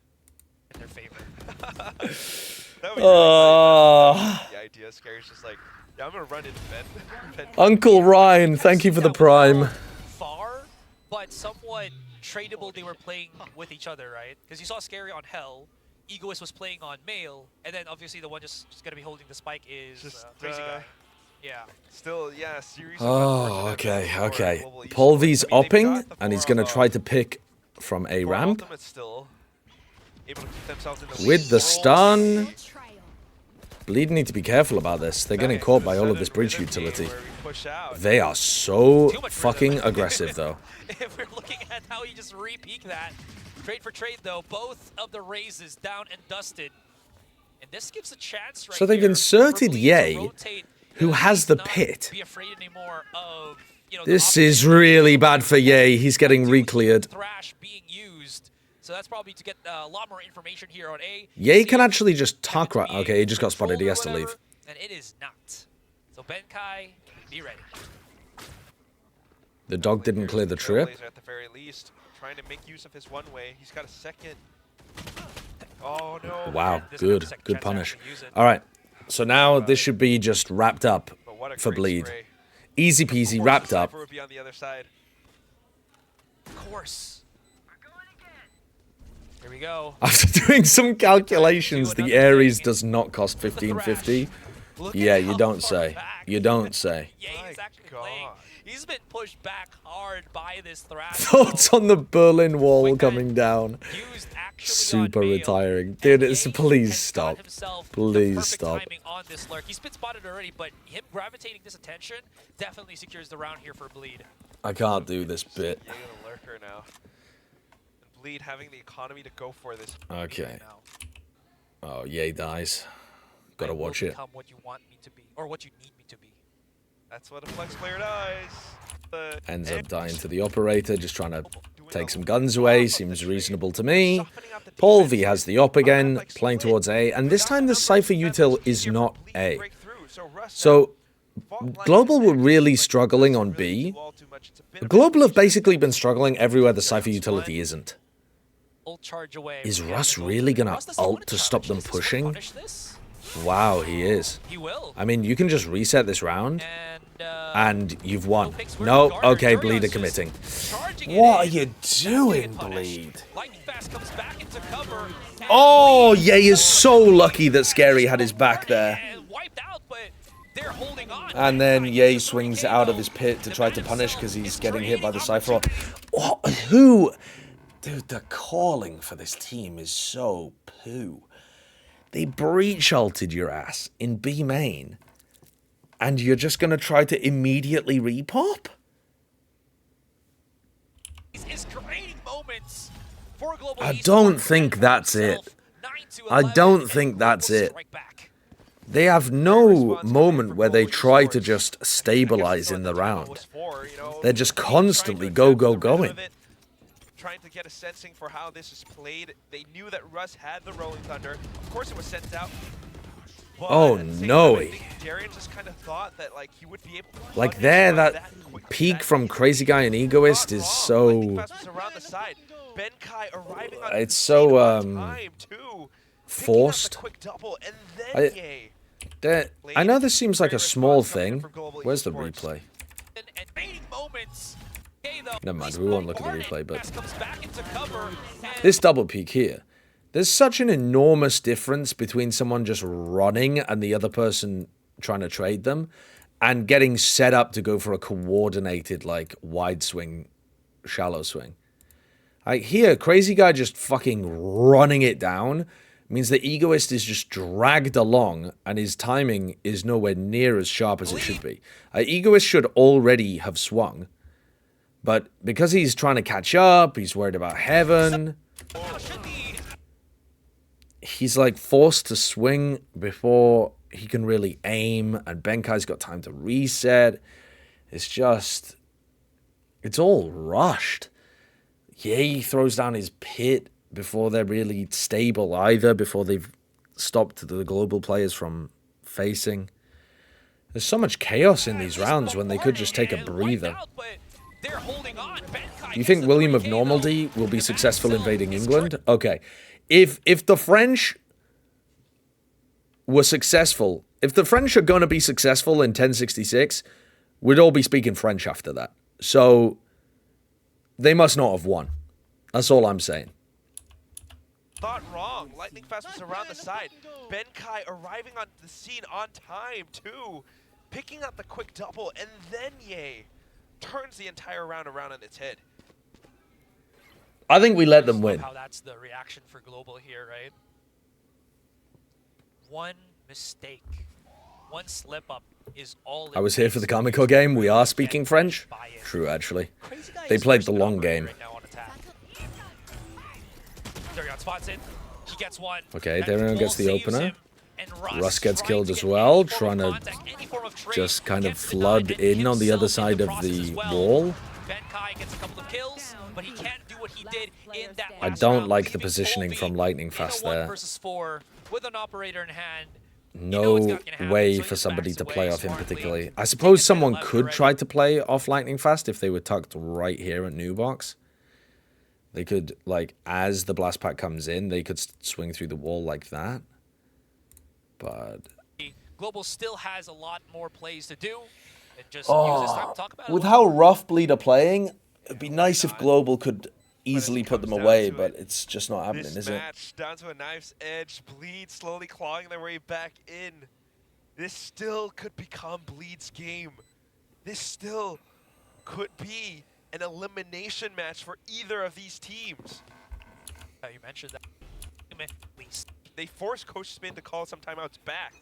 Speaker 12: would be the idea. Scary's just like, yeah, I'm gonna run into Ben.
Speaker 3: Uncle Ryan, thank you for the prime.
Speaker 9: Far, but somewhat tradable. They were playing with each other, right? Because you saw Scary on Hell, Egoist was playing on Male, and then obviously the one just gonna be holding the spike is Crazy Guy. Yeah.
Speaker 12: Still, yeah, series.
Speaker 3: Oh, okay. Polvy's upping, and he's gonna try to pick from a ramp.
Speaker 12: Still able to keep themselves in the
Speaker 3: With the stun. Bleed need to be careful about this. They're getting caught by all of this bridge utility. They are so fucking aggressive, though.
Speaker 9: If we're looking at how he just re-peeked that. Trade for trade, though. Both of the raises down and dusted. And this gives a chance right
Speaker 3: So they've
Speaker 9: here
Speaker 3: inserted
Speaker 9: for Bleed
Speaker 3: Ye,
Speaker 9: to rotate,
Speaker 3: who has the pit.
Speaker 9: be afraid anymore of,
Speaker 3: This is really bad for Ye. He's getting re-cleared.
Speaker 9: Thrash being used. So that's probably to get a lot more information here on A.
Speaker 3: Ye can actually just talk right. Okay, he just got spotted. He has to leave.
Speaker 9: And it is not. So Benkai, be ready.
Speaker 3: The dog didn't clear the trip.
Speaker 12: At the very least, trying to make use of his one way. He's got a second. Oh no.
Speaker 3: Wow, good punish. All right, so now this should be just wrapped up for Bleed. Easy peasy, wrapped up.
Speaker 12: Would be on the other side.
Speaker 9: Of course. Here we go.
Speaker 3: After doing some calculations, the Ares does not cost 1550. Yeah, you don't say. You don't say.
Speaker 9: He's actually playing. He's been pushed back hard by this Thrash.
Speaker 3: Thoughts on the Berlin Wall coming down. Super retiring. Dude, please stop. Please stop.
Speaker 9: On this lurk. He's been spotted already, but him gravitating this attention definitely secures the round here for Bleed.
Speaker 3: I can't do this bit.
Speaker 12: Yeah, the lurker now. Bleed having the economy to go for this.
Speaker 3: Okay. Oh, Ye dies. Gotta watch it.
Speaker 9: What you want me to be, or what you need me to be.
Speaker 12: That's what a flex player does.
Speaker 3: Ends up dying to the operator, just trying to Take some guns away, seems reasonable to me. Paul V has the op again, playing towards A, and this time the Cypher util is not A. So, Global were really struggling on B. Global have basically been struggling everywhere the Cypher utility isn't. Is Russ really gonna ult to stop them pushing? Wow, he is. I mean, you can just reset this round, and you've won. No, okay, Bleed are committing. What are you doing, Bleed? Oh, Ye is so lucky that Scary had his back there. And then Ye swings out of his pit to try to punish because he's getting hit by the Cypher. Oh, who? Dude, the calling for this team is so poo. They breach ulted your ass in B main, and you're just going to try to immediately repop? I don't think that's it. I don't think that's it. They have no moment where they try to just stabilize in the round. They're just constantly going.
Speaker 12: Trying to get a sensing for how this is played. They knew that Russ had the Rolling Thunder. Of course it was sent out. But
Speaker 3: oh no.
Speaker 12: Darian just kind of thought that like he would be able to
Speaker 3: like there, that peak from Crazy Guy and Egoist is so it's so forced. I know this seems like a small thing. Where's the replay? Never mind, we won't look at the replay, but this double peek here. There's such an enormous difference between someone just running and the other person trying to trade them and getting set up to go for a coordinated, like, wide swing, shallow swing. Like, here, Crazy Guy just fucking running it down means the Egoist is just dragged along and his timing is nowhere near as sharp as it should be. Egoist should already have swung. But because he's trying to catch up, he's worried about Heaven. He's like forced to swing before he can really aim, and Benkai's got time to reset. It's just, it's all rushed. Yeah, he throws down his pit before they're really stable either, before they've stopped the global players from facing. There's so much chaos in these rounds when they could just take a breather. You think William of Normandy will be successful invading England? Okay. If the French were successful, if the French are going to be successful in 1066, we'd all be speaking French after that. So they must not have won. That's all I'm saying.
Speaker 12: Thought wrong. Lightning Fast was around the side. Benkai arriving on the scene on time too, picking up the quick double, and then Ye turns the entire round around on its head.
Speaker 3: I think we let them win.
Speaker 9: How that's the reaction for Global here, right? One mistake, one slip up is all.
Speaker 3: I was here for the Comico game. We are speaking French. True, actually. They played the long game.
Speaker 9: Darian spots it. He gets one.
Speaker 3: Okay, Darian gets the opener. Russ gets killed as well, trying to just kind of flood in on the other side of the wall.
Speaker 9: Benkai gets a couple of kills, but he can't do what he did in that
Speaker 3: I don't like the positioning from Lightning Fast there.
Speaker 9: 1 versus 4 with an operator in hand.
Speaker 3: No way for somebody to play off him particularly. I suppose someone could try to play off Lightning Fast if they were tucked right here at New Box. They could, like, as the blast pack comes in, they could swing through the wall like that. But
Speaker 9: Global still has a lot more plays to do. And just use this time to talk about
Speaker 3: with how rough Bleed are playing, it'd be nice if Global could easily put them away, but it's just not happening, is it?
Speaker 12: Match down to a knife's edge. Bleed slowly clawing their way back in. This still could become Bleed's game. This still could be an elimination match for either of these teams.
Speaker 9: You mentioned that.
Speaker 12: They forced Coach Spin to call some timeouts back.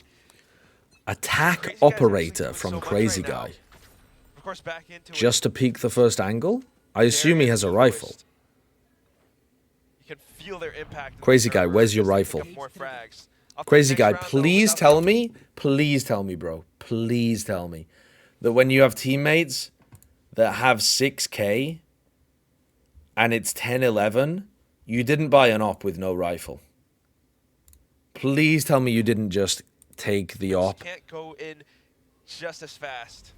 Speaker 3: Attack operator from Crazy Guy.
Speaker 12: Of course, back into
Speaker 3: just to peek the first angle? I assume he has a rifle.
Speaker 12: You can feel their impact.
Speaker 3: Crazy Guy, where's your rifle? Crazy Guy, please tell me, bro, please tell me that when you have teammates that have 6K and it's 10-11, you didn't buy an op with no rifle. Please tell me you didn't just take the op.
Speaker 12: Can't go in just as fast.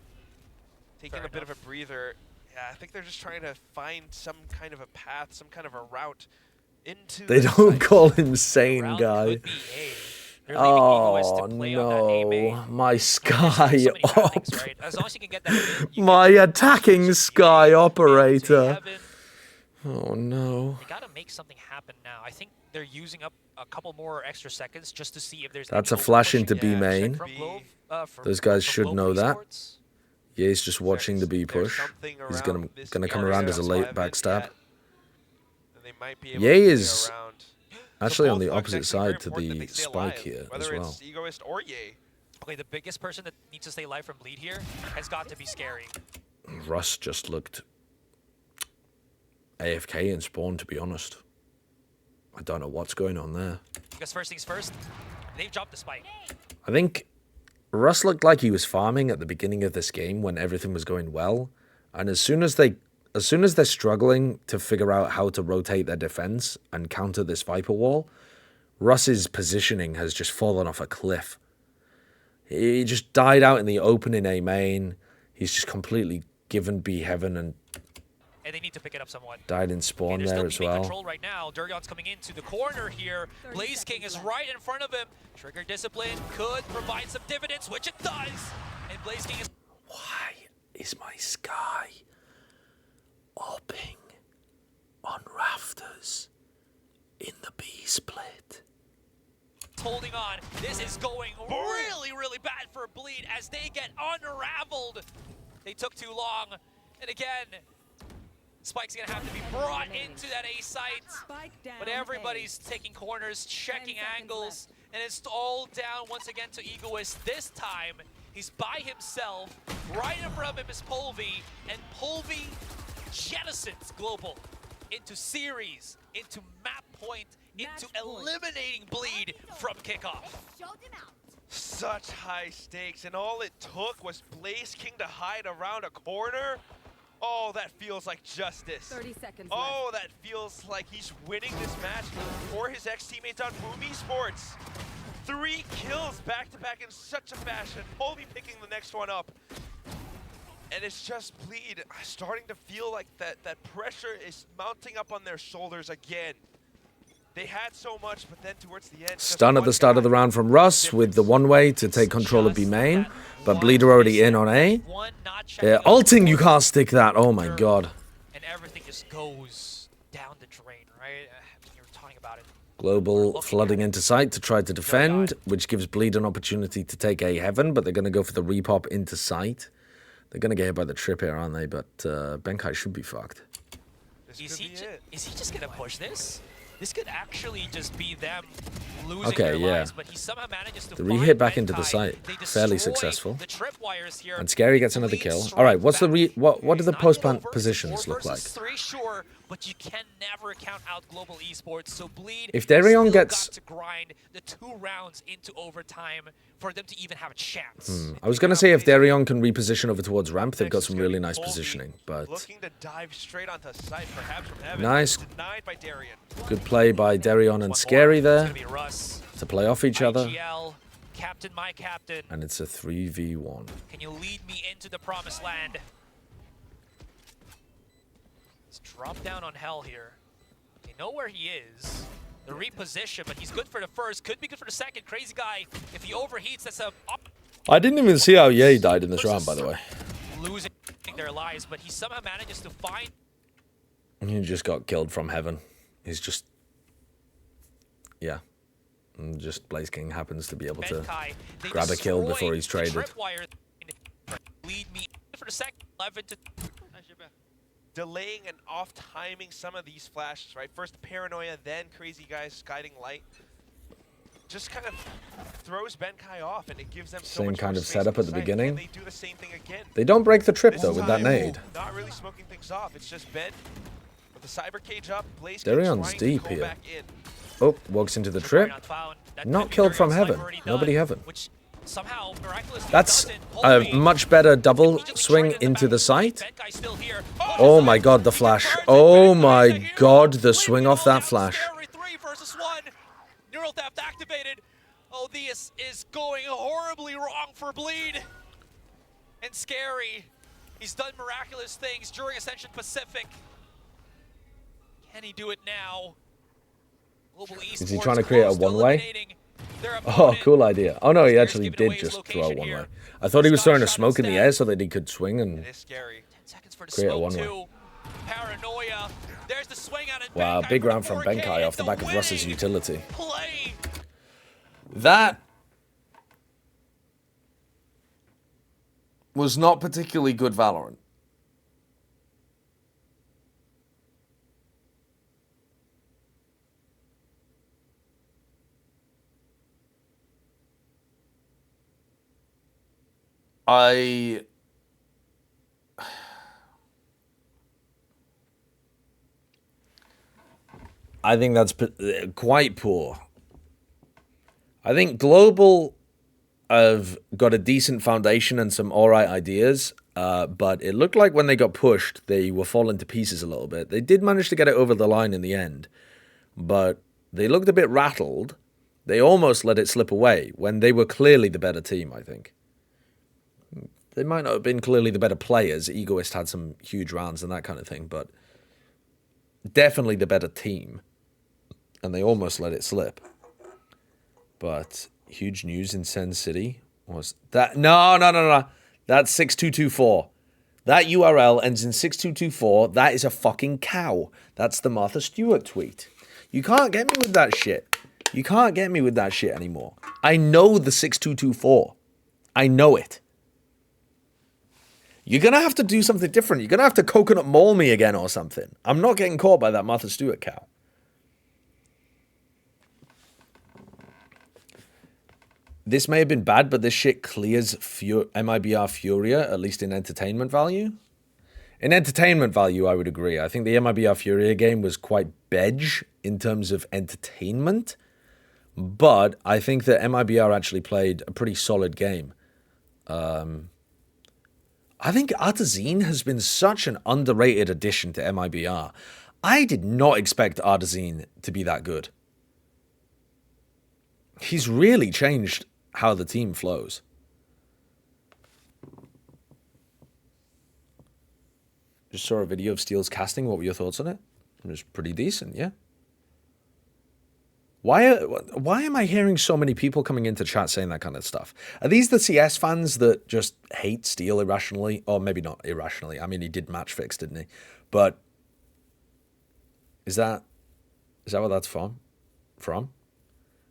Speaker 12: Taking a bit of a breather. Yeah, I think they're just trying to find some kind of a path, some kind of a route into.
Speaker 3: They don't call him sane, guy. Oh no, my Sky op. My attacking Sky operator. Oh no.
Speaker 9: They gotta make something happen now. I think they're using up a couple more extra seconds just to see if there's.
Speaker 3: That's a flash into B main. Those guys should know that. Ye's just watching the B push. He's gonna come around as a late backstab. Ye is actually on the opposite side to the spike here as well.
Speaker 9: Okay, the biggest person that needs to stay alive from bleed here has got to be Scary.
Speaker 3: Russ just looked AFK in spawn, to be honest. I don't know what's going on there.
Speaker 9: Because first things first, they've dropped the spike.
Speaker 3: I think Russ looked like he was farming at the beginning of this game when everything was going well, and as soon as they're struggling to figure out how to rotate their defense and counter this Viper wall, Russ's positioning has just fallen off a cliff. He just died out in the open in A main. He's just completely given B heaven and
Speaker 9: they need to pick it up somewhat.
Speaker 3: Died in spawn there as well.
Speaker 9: Control right now. Durion's coming into the corner here. Blaze King is right in front of him. Trigger Discipline could provide some dividends, which it does. And Blaze King is...
Speaker 3: Why is my Sky opping on rafters in the B split?
Speaker 9: Holding on. This is going really, really bad for Bleed as they get unraveled. They took too long. And again, Spike's gonna have to be brought into that A site, but everybody's taking corners, checking angles, and it's all down once again to Egoist. This time, he's by himself. Right in front of him is Polvi, and Polvi jettisons Global into series, into map point, into eliminating Bleed from kickoff.
Speaker 12: Such high stakes, and all it took was Blaze King to hide around a corner. Oh, that feels like justice.
Speaker 13: 30 seconds
Speaker 12: Oh, that feels like he's winning this match for his ex-teammates on Boom Esports. 3 kills back-to-back in such a fashion. Polvi picking the next one up. And it's just Bleed starting to feel like that pressure is mounting up on their shoulders again. They had so much, but then towards the end...
Speaker 3: Stun at the start of the round from Russ with the one-way to take control of B main, but Bleed are already in on A. Yeah, ulting, you can't stick that. Oh my god.
Speaker 9: And everything just goes down the drain, right? You were talking about it.
Speaker 3: Global flooding into site to try to defend, which gives Bleed an opportunity to take A heaven, but they're going to go for the repop into site. They're going to get hit by the trip here, aren't they? But Benkai should be fucked.
Speaker 9: Is he just going to push this? This could actually just be them losing their lives, but he somehow manages to
Speaker 3: the re-hit back into the site, fairly successful. And Scary gets another kill. All right, what's the what do the post-plant positions look like?
Speaker 9: Sure, but you can never count out Global Esports. So Bleed
Speaker 3: if Darion gets
Speaker 9: got to grind the 2 rounds into overtime for them to even have a chance.
Speaker 3: I was going to say if Darion can reposition over towards ramp, they've got some really nice positioning, but
Speaker 12: looking to dive straight onto site, perhaps from heaven.
Speaker 3: Nice.
Speaker 12: Denied by Darion.
Speaker 3: Good play by Darion and Scary there to play off each other.
Speaker 9: Captain, my captain.
Speaker 3: And it's a 3v1.
Speaker 9: Can you lead me into the promised land? Let's drop down on Hell here. They know where he is. The reposition, but he's good for the first. Could be good for the second. Crazy guy. If he overheats, that's a...
Speaker 3: I didn't even see how Ye died in this round, by the way.
Speaker 9: Losing their lives, but he somehow manages to find...
Speaker 3: He just got killed from heaven. He's just... Yeah. And just Blaze King happens to be able to grab a kill before he's traded.
Speaker 9: Lead me for the second 11 to...
Speaker 12: Delaying and off-timing some of these flashes, right? First Paranoia, then Crazy Guy's Guiding Light. Just kind of throws Benkai off, and it gives them so
Speaker 3: same
Speaker 12: much
Speaker 3: kind
Speaker 12: more
Speaker 3: of
Speaker 12: space
Speaker 3: setup at the
Speaker 12: inside,
Speaker 3: beginning.
Speaker 12: and they do the same thing again.
Speaker 3: They don't break the trip,
Speaker 12: This
Speaker 3: though, with that
Speaker 12: time,
Speaker 3: nade.
Speaker 12: Not really smoking things off. It's just Ben with the Cyber Cage up. Blaze
Speaker 3: Darion's deep here. Oh, walks into the trip. Not killed from heaven. Nobody heaven.
Speaker 9: Which Somehow, miraculously,
Speaker 3: That's
Speaker 9: doesn't.
Speaker 3: a much better double swing into the site. Oh my god, the flash. Oh my god, the swing off that flash.
Speaker 9: Neural theft activated. Oh, this is going horribly wrong for Bleed. And Scary. He's done miraculous things during Ascension Pacific. Can he do it now? Global
Speaker 3: Is he trying to create a one-way? Oh, cool idea. Oh no, he actually did just throw a one-way. I thought he was throwing a smoke in the air so that he could swing and create a one-way.
Speaker 9: Paranoia. There's the swing out and
Speaker 3: Wow, big round from Benkai off the back of Russ's utility. That was not particularly good Valorant. I think that's quite poor. I think Global have got a decent foundation and some alright ideas, but it looked like when they got pushed, they were falling to pieces a little bit. They did manage to get it over the line in the end, but they looked a bit rattled. They almost let it slip away when they were clearly the better team, I think. They might not have been clearly the better players. Egoist had some huge rounds and that kind of thing, but definitely the better team. And they almost let it slip. But huge news in Sen City was that... No. That's 6224. That URL ends in 6224. That is a fucking cow. That's the Martha Stewart tweet. You can't get me with that shit. You can't get me with that shit anymore. I know the 6224. I know it. You're going to have to do something different. You're going to have to coconut maul me again or something. I'm not getting caught by that Martha Stewart cow. This may have been bad, but this shit clears MIBR Furia, at least in entertainment value. In entertainment value, I would agree. I think the MIBR Furia game was quite bedge in terms of entertainment. But I think that MIBR actually played a pretty solid game. I think Artazine has been such an underrated addition to MIBR. I did not expect Artazine to be that good. He's really changed how the team flows. Just saw a video of Steel's casting. What were your thoughts on it? It was pretty decent, yeah. Why am I hearing so many people coming into chat saying that kind of stuff? Are these the CS fans that just hate Steel irrationally? Or maybe not irrationally. I mean, he did match fix, didn't he? But is that where that's from?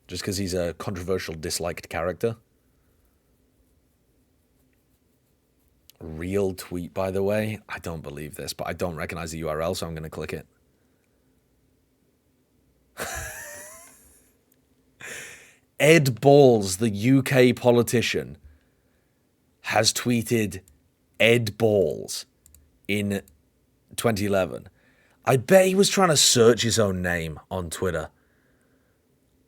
Speaker 3: Just because he's a controversial, disliked character? Real tweet, by the way. I don't believe this, but I don't recognize the URL, so I'm going to click it. Ed Balls, the UK politician, has tweeted Ed Balls in 2011. I bet he was trying to search his own name on Twitter.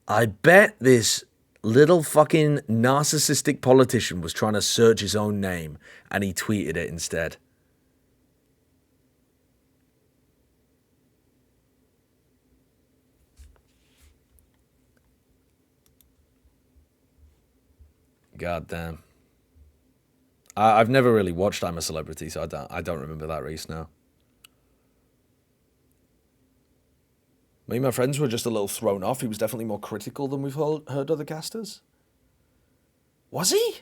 Speaker 3: I bet this little fucking narcissistic politician was trying to search his own name and he tweeted it instead. God damn. I've never really watched I'm a Celebrity, so I don't remember that race now. Me and my friends were just a little thrown off. He was definitely more critical than we've heard other casters. Was he?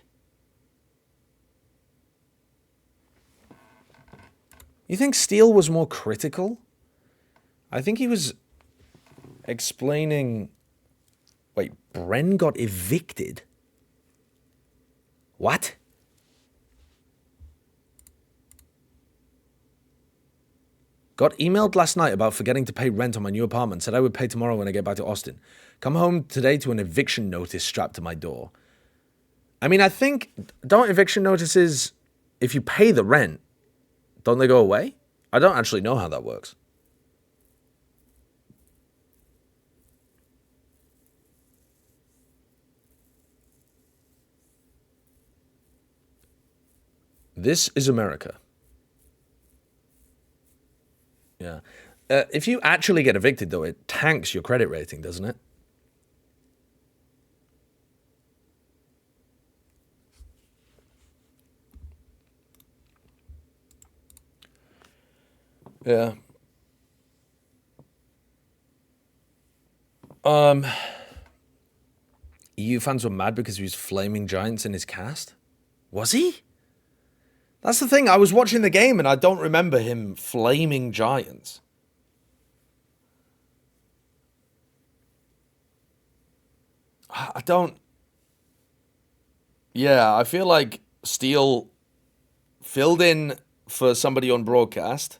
Speaker 3: You think Steel was more critical? I think he was explaining... Wait, Bren got evicted? What? Got emailed last night about forgetting to pay rent on my new apartment. Said I would pay tomorrow when I get back to Austin. Come home today to an eviction notice strapped to my door. I mean, I think... Don't eviction notices... If you pay the rent, don't they go away? I don't actually know how that works. This is America. Yeah. If you actually get evicted, though, it tanks your credit rating, doesn't it? Yeah. EU fans were mad because he was flaming Giants in his cast? Was he? That's the thing. I was watching the game and I don't remember him flaming Giants. I don't... Yeah, I feel like Steele filled in for somebody on broadcast,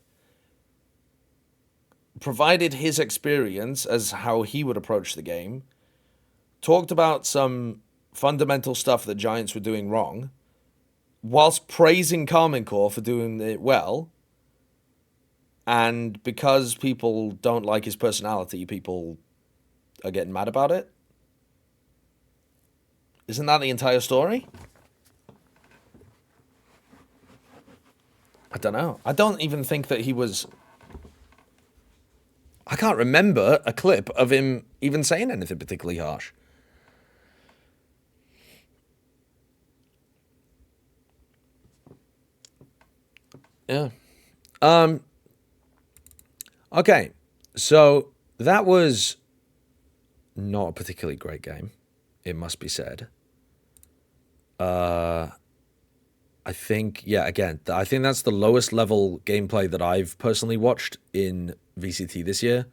Speaker 3: provided his experience as how he would approach the game, talked about some fundamental stuff that Giants were doing wrong, whilst praising Carmen Core for doing it well. And because people don't like his personality, people are getting mad about it. Isn't that the entire story? I don't know. I don't even think that he was... I can't remember a clip of him even saying anything particularly harsh. Yeah. Okay. So that was not a particularly great game, it must be said. I think, yeah, again, I think that's the lowest level gameplay that I've personally watched in VCT this year,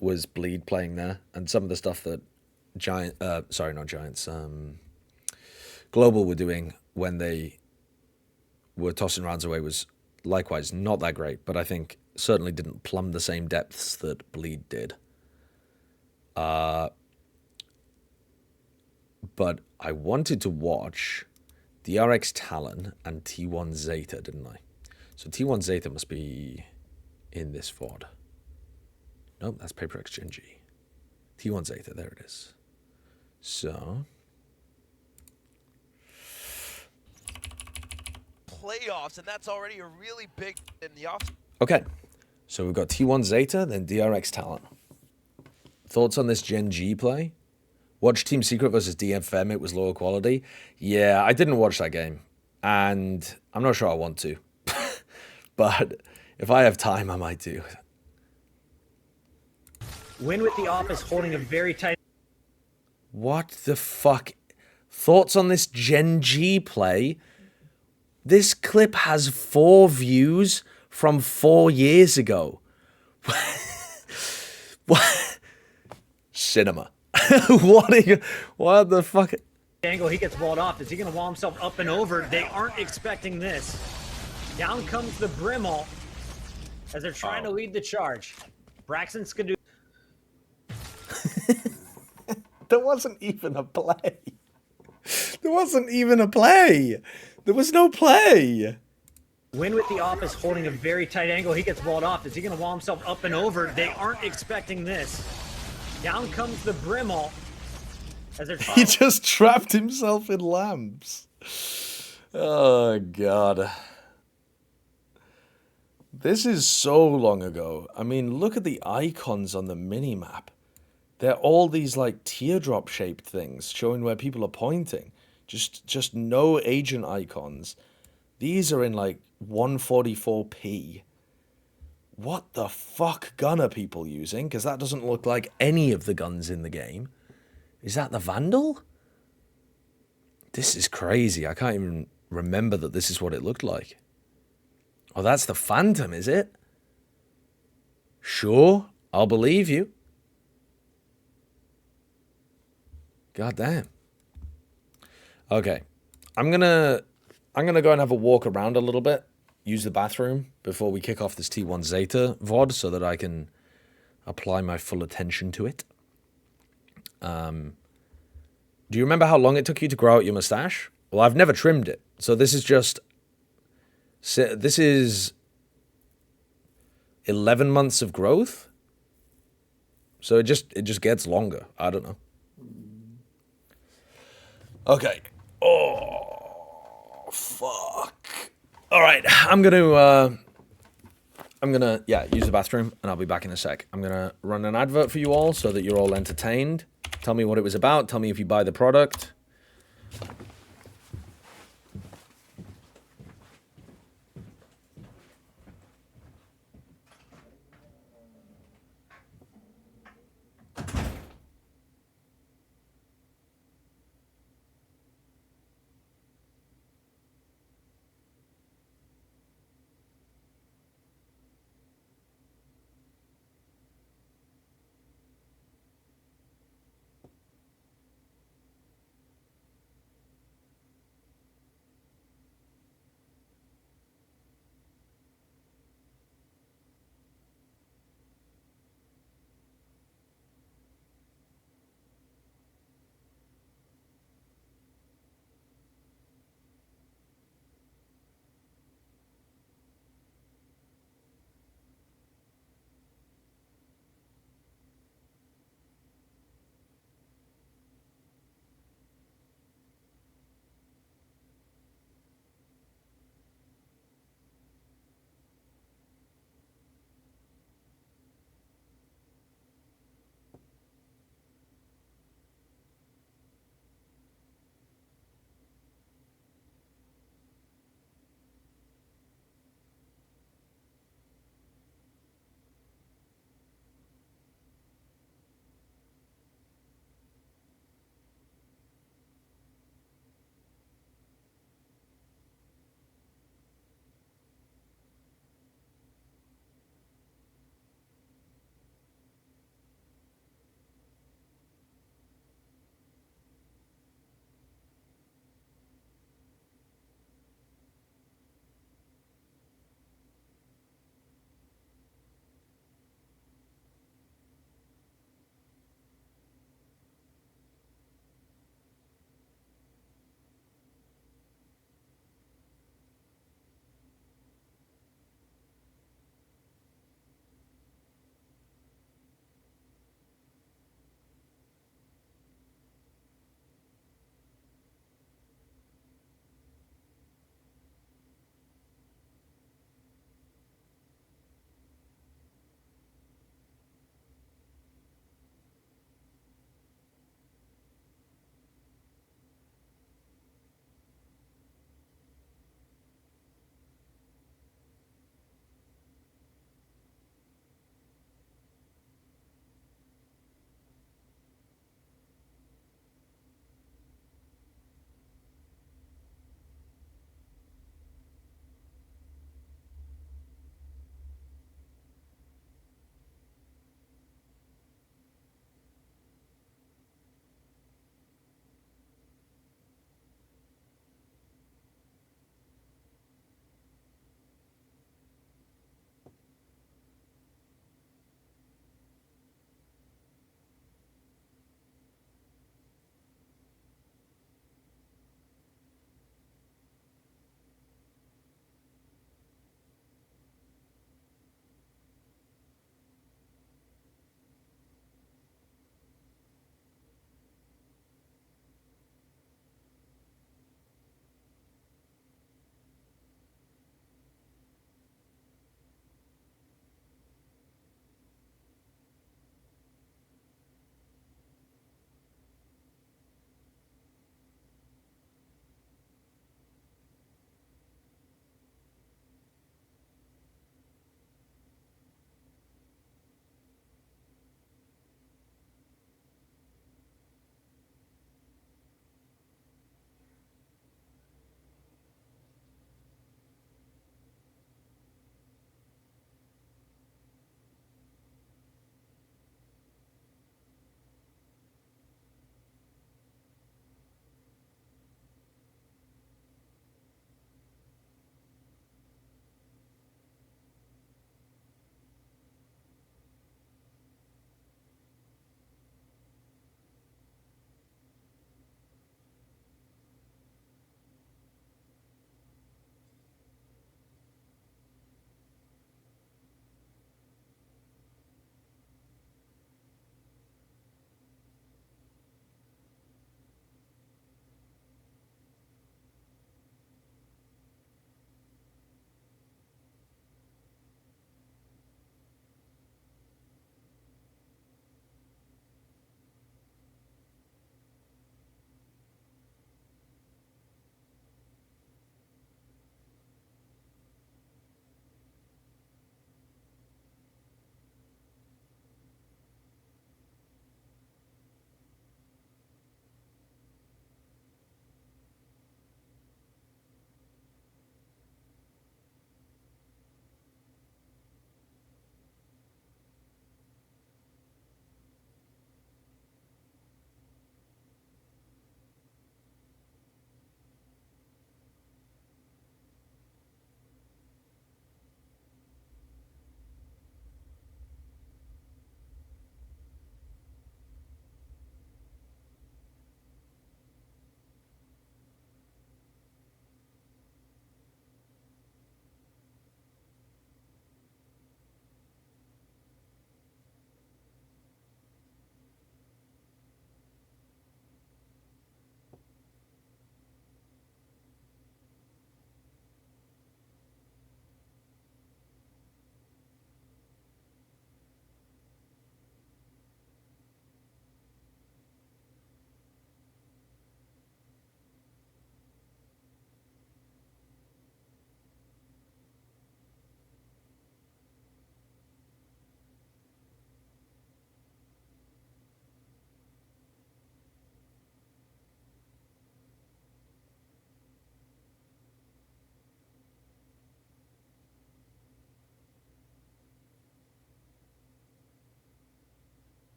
Speaker 3: was Bleed playing there. And some of the stuff that Global were doing when they were tossing rounds away was likewise not that great, but I think certainly didn't plumb the same depths that Bleed did. But I wanted to watch DRX Talon and T1 Zeta, didn't I? So T1 Zeta must be in this VOD. Nope, that's Paper XGNG. T1 Zeta, there it is. So...
Speaker 12: playoffs, and that's already a really big in the off.
Speaker 3: Okay, so we've got T1 Zeta, then DRX Talon. Thoughts on this Gen G play? Watch Team Secret versus DFM, it was lower quality. Yeah, I didn't watch that game, and I'm not sure I want to. But if I have time, I might do.
Speaker 13: Win with the Office holding a very tight...
Speaker 3: What the fuck? Thoughts on this Gen G play? This clip has 4 views from 4 years ago. What? Cinema. What the fuck?
Speaker 13: Angle, he gets walled off. Is he going to wall himself up and over? They aren't expecting this. Down comes the Brimall as they're trying to lead the charge. Braxton Skidoo.
Speaker 3: There wasn't even a play. There wasn't even a play. There was no play.
Speaker 13: Win with the Office holding a very tight angle. He gets walled off. Is he going to wall himself up and over? They aren't expecting this. Down comes the Brimall as they're
Speaker 3: He just trapped himself in lamps. Oh, God. This is so long ago. I mean, look at the icons on the minimap. They're all these, like, teardrop-shaped things showing where people are pointing. Just no agent icons. These are in, like, 144p. What the fuck gun are people using? Because that doesn't look like any of the guns in the game. Is that the Vandal? This is crazy. I can't even remember that this is what it looked like. Oh, that's the Phantom, is it? Sure, I'll believe you. God damn. Okay. I'm gonna go and have a walk around a little bit. Use the bathroom before we kick off this T1 Zeta VOD so that I can apply my full attention to it. Do you remember how long it took you to grow out your mustache? Well, I've never trimmed it. So this is just... This is 11 months of growth. So it just gets longer. I don't know. Okay. Oh, fuck. All right, I'm gonna use the bathroom, and I'll be back in a sec. I'm gonna run an advert for you all so that you're all entertained. Tell me what it was about. Tell me if you buy the product.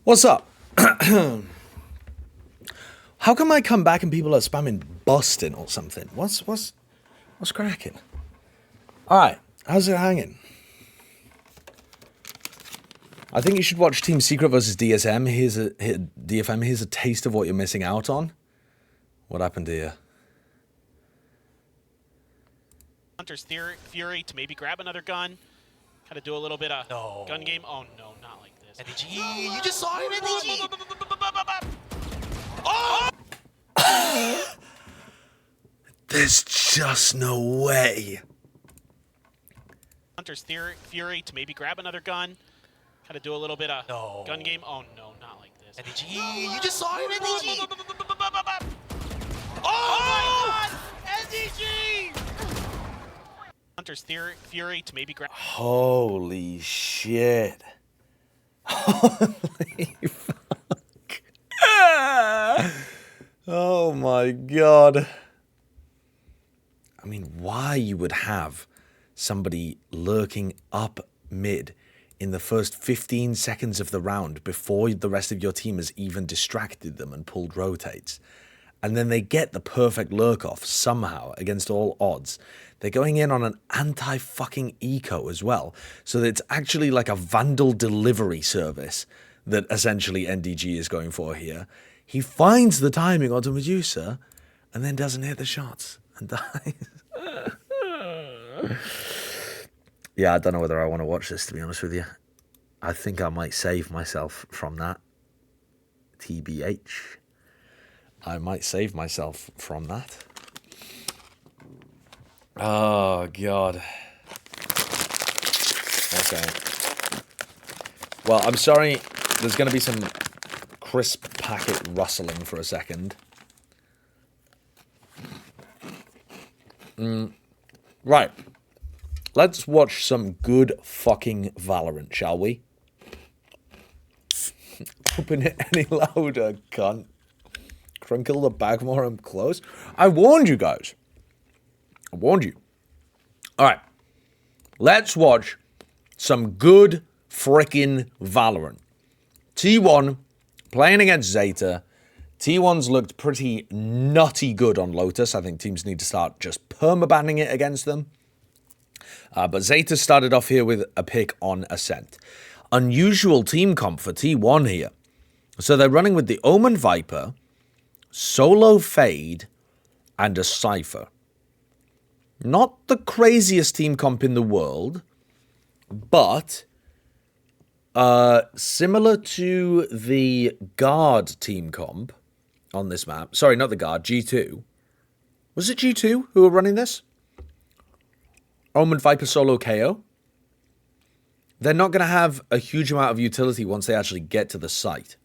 Speaker 3: What's up? How come I come back and people are spamming busting or something? What's cracking? Alright, how's it hanging? I think you should watch Team Secret versus DFM. Here's a taste of what you're missing out on. What happened here?
Speaker 19: Hunter's Fury to maybe grab another gun. Kind of do a little bit of gun game. Oh no, not like this.
Speaker 9: NDG, you just saw him, NDG!
Speaker 19: Oh!
Speaker 3: There's just no way.
Speaker 19: Hunter's Fury to maybe grab another gun. Kind of do a little bit of gun game. Oh no, not like this.
Speaker 9: NDG, you just saw him, NDG!
Speaker 19: Oh my god! NDG! Hunter's Fury to maybe grab.
Speaker 3: Holy shit. Holy fuck. Oh my god. I mean, why you would have somebody lurking up mid in the first 15 seconds of the round before the rest of your team has even distracted them and pulled rotates. And then they get the perfect lurk off somehow against all odds. They're going in on an anti-fucking eco as well. So that it's actually like a Vandal delivery service that essentially NDG is going for here. He finds the timing onto Medusa and then doesn't hit the shots and dies. Yeah, I don't know whether I want to watch this, to be honest with you. I think I might save myself from that. TBH. I might save myself from that. Oh, God. Okay. Well, I'm sorry. There's going to be some crisp packet rustling for a second. Right. Let's watch some good fucking Valorant, shall we? Open it any louder, cunt. Crinkle the bag more, I'm close. I warned you guys. I warned you. Alright. Let's watch some good frickin' Valorant. T1 playing against Zeta. T1's looked pretty nutty good on Lotus. I think teams need to start just permabanning it against them. But Zeta started off here with a pick on Ascent. Unusual team comp for T1 here. So they're running with the Omen Viper, Solo Fade, and a Cypher. Not the craziest team comp in the world, but similar to the Guard team comp on this map. Sorry, not the Guard, G2. Was it G2 who were running this? Omen Viper Solo KO. They're not going to have a huge amount of utility once they actually get to the site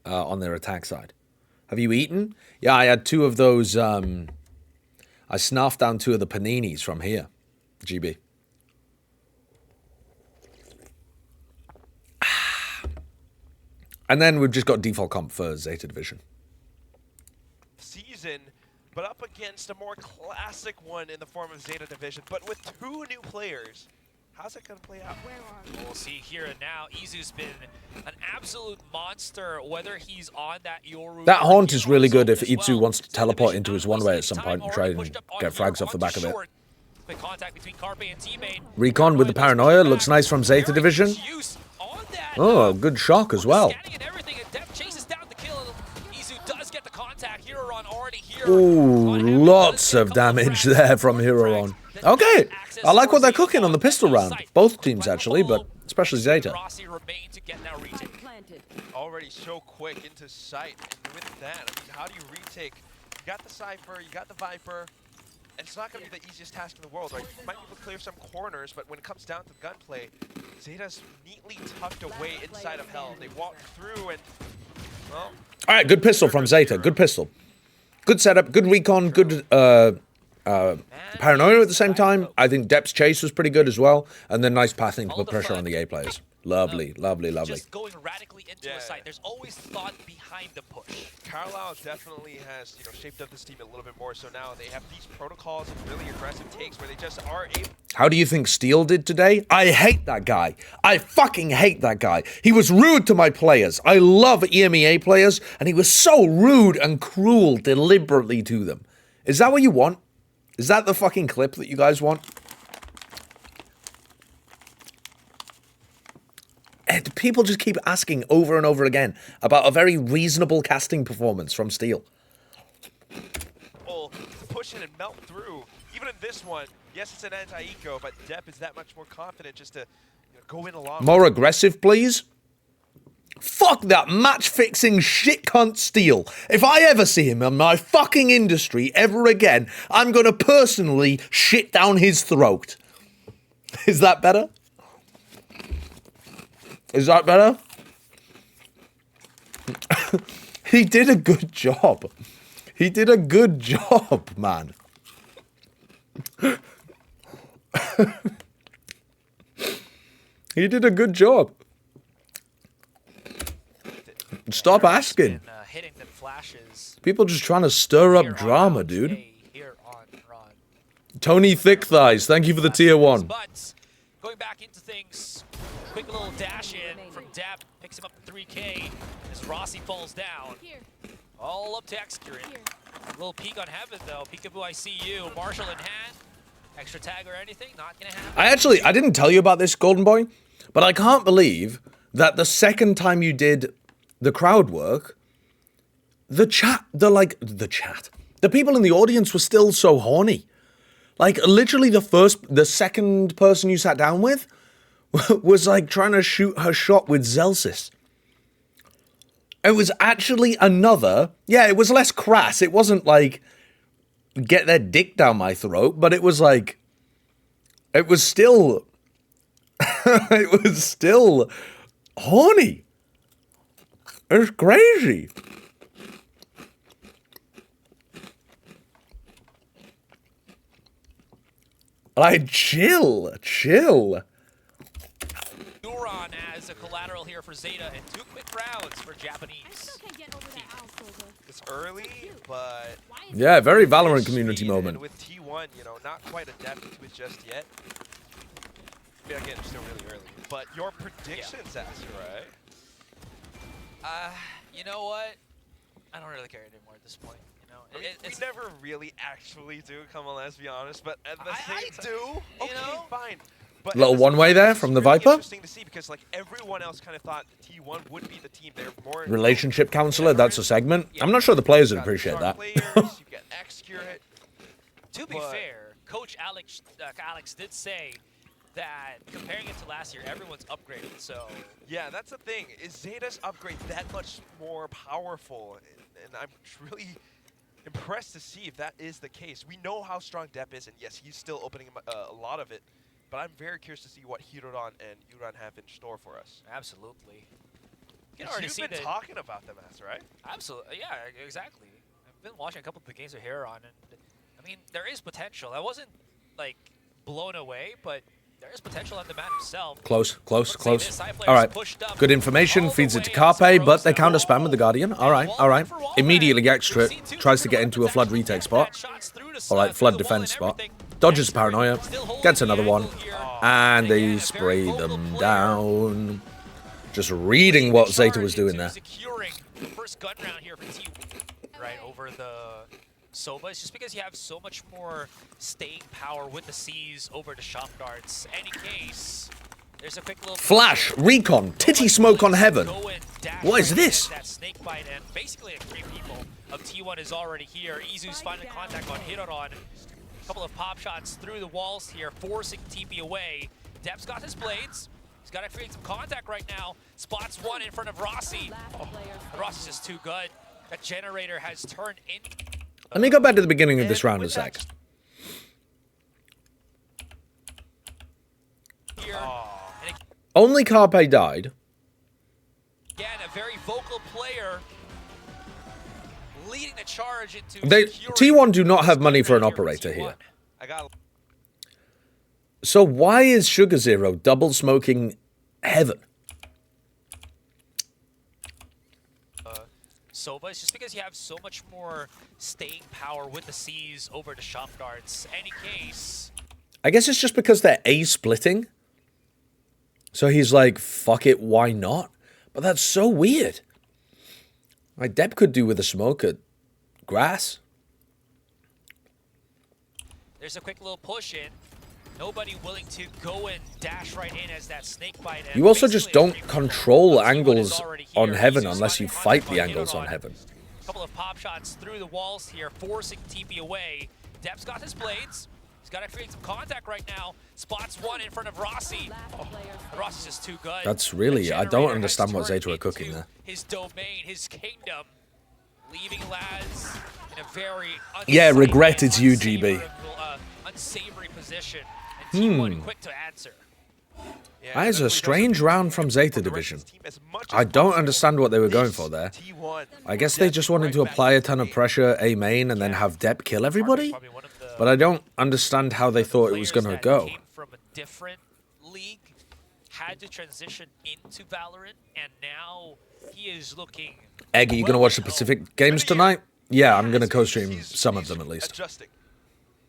Speaker 3: on their attack side. Have you eaten? Yeah, I had two of those. I snarfed down two of the paninis from here. GB. And then we've just got default comp for Zeta Division.
Speaker 12: Season, but up against a more classic one in the form of Zeta Division, but with two new players. How's it going to play out?
Speaker 9: We'll see here and now. Izu's been an absolute monster, whether he's on that Yoru.
Speaker 3: That haunt is really good if Itsu wants to teleport into his one-way at some point and try and get frags off the back of it.
Speaker 9: Quick contact between Carpe and teammate.
Speaker 3: Recon with the Paranoia looks nice from Zeta Division. Oh, good shock as well. Ooh, lots of damage there from Heroon. Okay, I like what they're cooking on the pistol round. Both teams actually, but especially Zeta.
Speaker 12: Already so quick into sight. And with that, I mean, how do you retake? You got the Cypher, you got the Viper. And it's not going to be the easiest task in the world, right? You might be able to clear some corners, but when it comes down to gunplay, Zeta's neatly tucked away inside of Hell. They walk through and, well...
Speaker 3: Alright, good pistol from Zeta. Good pistol. Good setup, good recon, good paranoia at the same time. I think Depth's chase was pretty good as well. And then nice pathing to put pressure on the A players. Lovely, lovely, lovely.
Speaker 9: Just going radically into a site. There's always thought behind the push.
Speaker 12: Carlisle definitely has, shaped up this team a little bit more. So now they have these protocols and really aggressive takes where they just are able.
Speaker 3: How do you think Steel did today? I hate that guy. I fucking hate that guy. He was rude to my players. I love EMEA players, and he was so rude and cruel deliberately to them. Is that what you want? Is that the fucking clip that you guys want? And people just keep asking over and over again about a very reasonable casting performance from Steel.
Speaker 12: To push in and melt through. Even in this one, yes, it's an anti-eco, but Depp is that much more confident just to go in along.
Speaker 3: More aggressive, please? Fuck that match-fixing shit cunt Steel. If I ever see him in my fucking industry ever again, I'm gonna personally shit down his throat. Is that better? Is that better? He did a good job. He did a good job, man. He did a good job. Stop asking. People just trying to stir up drama, dude. Tony Thick Thighs, thank you for the tier 1.
Speaker 9: But going back into things, quick little dash in from Depp, picks him up to 3K as Rossi falls down. All up to Excurant. A little peek on Heaven though. Peekaboo, I see you. Marshall in hand. Extra tag or anything, not gonna happen.
Speaker 3: I didn't tell you about this, Golden Boy, but I can't believe that the second time you did the crowd work, the people in the audience were still so horny. Like, literally the second person you sat down with was like trying to shoot her shot with Zelsis. It was actually another, it was less crass. It wasn't like, get their dick down my throat, but it was like, it was still, it was still horny. It was crazy. Like, chill.
Speaker 9: Duron as a collateral here for Zeta, and 2 quick rounds for Japanese.
Speaker 12: It's early, but
Speaker 3: Yeah, very Valorant community moment.
Speaker 12: with T1, not quite adapted to it just yet. Again, still really early. But your predictions, Aster, right?
Speaker 9: You know what? I don't really care anymore at this point.
Speaker 12: We never really actually do, come on, let's be honest. But at the same time, okay, fine. But
Speaker 3: Little one-way there from the Viper.
Speaker 12: Interesting to see because everyone else kind of thought T1 would be the team. They're more
Speaker 3: Relationship counselor, that's a segment. I'm not sure the players would appreciate that.
Speaker 12: you get Excurant.
Speaker 9: To be fair, Coach Alex did say that comparing it to last year, everyone's upgraded. So
Speaker 12: yeah, that's the thing. Is Zeta's upgrade that much more powerful? And I'm really impressed to see if that is the case. We know how strong Depp is, and yes, he's still opening a lot of it. But I'm very curious to see what Hiroran and Yuran have in store for us.
Speaker 9: Absolutely.
Speaker 12: You've been talking about them, right?
Speaker 9: Absolutely. Yeah, exactly. I've been watching a couple of the games of Hiroran, and I mean, there is potential. I wasn't like blown away, but there is potential on the man himself.
Speaker 3: Close. All right. Good information, feeds it to Carpe, but they counter spam with the Guardian. All right. Immediately extra tries to get into a Flood retake spot. All right, Flood defense spot. Dodges paranoia, gets another one, and they spray them down. Just reading what Zeta was doing there.
Speaker 9: Securing the first gun round here for T right over the Soba. It's just because you have so much more staying power with the C's over the shop guards. Any case, there's a quick little
Speaker 3: Flash, recon, titty smoke on Heaven. What is this?
Speaker 9: That snake bite, and basically 3 people of T1 is already here. Izu's finding contact on Hiroran. A couple of pop shots through the walls here, forcing TP away. Depp's got his blades. He's got to create some contact right now. Spots one in front of Rossi. Rossi's just too good. That generator has turned in.
Speaker 3: Let me go back to the beginning of this round a sec. Only Carpe died.
Speaker 9: Again, a very vocal player leading the charge into
Speaker 3: T1 do not have money for an operator here. So why is Sugar Zero double smoking Heaven?
Speaker 9: Sova is just because you have so much more staying power with the C's over the shop guards. Any case.
Speaker 3: I guess it's just because they're A splitting. So he's like, fuck it, why not? But that's so weird. Like, Depp could do with a smoke at grass.
Speaker 9: There's a quick little push in. Nobody willing to go and dash right in as that snake bite.
Speaker 3: You also just don't control angles on Heaven unless you fight the angles on Heaven.
Speaker 9: A couple of pop shots through the walls here, forcing TP away. Depp's got his blades. He's got to create some contact right now. Spots one in front of Rossi. Oh, Rossi's just too good.
Speaker 3: That's really, I don't understand what Zeta are cooking there.
Speaker 9: His domain, his kingdom, leaving Laz in a very
Speaker 3: Yeah, regret it's UGB.
Speaker 9: unsavory position. And T1 quick to answer.
Speaker 3: That is a strange round from Zeta Division. I don't understand what they were going for there. I guess they just wanted to apply a ton of pressure A main and then have Depp kill everybody? But I don't understand how they thought it was going to go.
Speaker 9: From a different league, had to transition into Valorant, and now he is looking...
Speaker 3: Egg, are you going to watch the Pacific games tonight? Yeah, I'm going to co-stream some of them at least.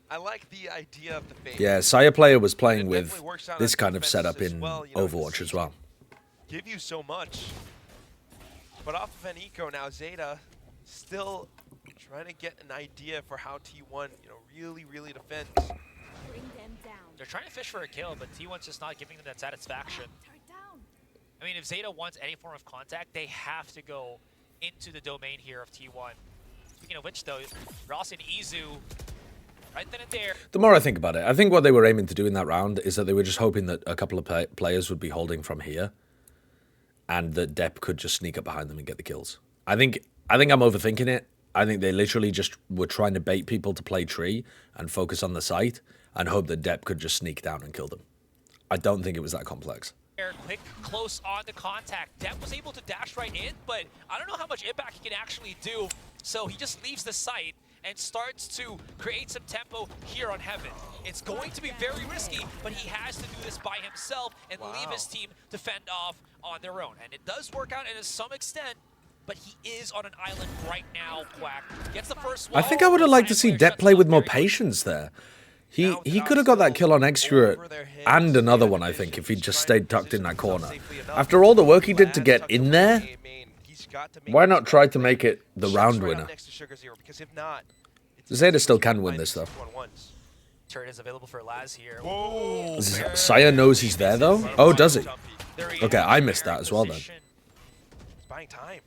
Speaker 12: I like the idea of the fake.
Speaker 3: Yeah, Sire Player was playing with this kind of setup in Overwatch as well.
Speaker 12: Give you so much. But off of an eco now, Zeta still trying to get an idea for how T1, really defends.
Speaker 9: They're trying to fish for a kill, but T1's just not giving them that satisfaction. I mean, if Zeta wants any form of contact, they have to go into the domain here of T1. Speaking of which, though, Ross and Izu, right then and there.
Speaker 3: The more I think about it, I think what they were aiming to do in that round is that they were just hoping that a couple of players would be holding from here, and that Depp could just sneak up behind them and get the kills. I think I'm overthinking it. I think they literally just were trying to bait people to play tree and focus on the site and hope that Depp could just sneak down and kill them. I don't think it was that complex.
Speaker 9: Quick, close on the contact. Depp was able to dash right in, but I don't know how much impact he can actually do. So he just leaves the site and starts to create some tempo here on Heaven. It's going to be very risky, but he has to do this by himself and leave his team to fend off on their own. And it does work out to some extent, but he is on an island right now, Quack. Gets the first one.
Speaker 3: I think I would have liked to see Depp play with more patience there. He could have got that kill on Extra and another one, I think, if he'd just stayed tucked in that corner. After all the work he did to get in there, why not try to make it the round winner? Zeta still can win this, though.
Speaker 9: Turret is available for Laz here.
Speaker 3: Sire knows he's there, though? Oh, does he? Okay, I missed that as well, then.
Speaker 12: He's buying time.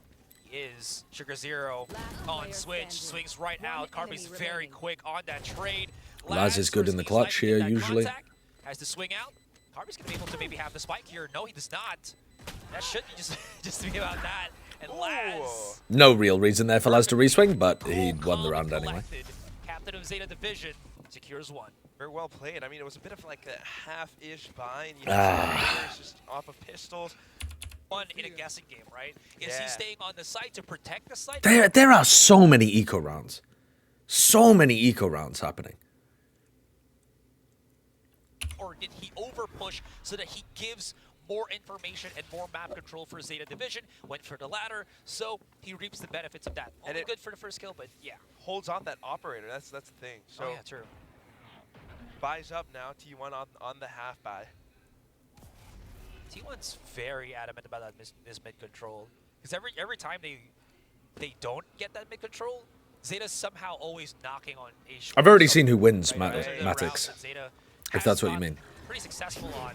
Speaker 9: Is Sugar Zero on switch, swings right out. Carby's very quick on that trade.
Speaker 3: Laz is good in the clutch here, usually.
Speaker 9: Has to swing out. Carby's going to be able to maybe have the spike here. No, he does not. That should be just be about that. And Laz...
Speaker 3: No real reason there for Laz to reswing, but he won the round anyway.
Speaker 9: Captain of Zeta Division secures one.
Speaker 12: Very well played. I mean, it was a bit of like a half-ish bind. You know, just off of pistols.
Speaker 9: One in a guessing game, right? Is he staying on the site to protect the site?
Speaker 3: There are so many eco rounds. So many eco rounds happening.
Speaker 9: Or did he overpush so that he gives more information and more map control for Zeta Division? Went for the latter, so he reaps the benefits of that. Only good for the first kill, but yeah.
Speaker 12: Holds on that operator, that's the thing. So
Speaker 9: oh, yeah, true.
Speaker 12: Buys up now, T1 on the half buy.
Speaker 9: T1's very adamant about that this mid control. Because every time they don't get that mid control, Zeta's somehow always knocking on a short.
Speaker 3: I've already seen who wins Matix, if that's what you mean.
Speaker 9: Pretty successful on.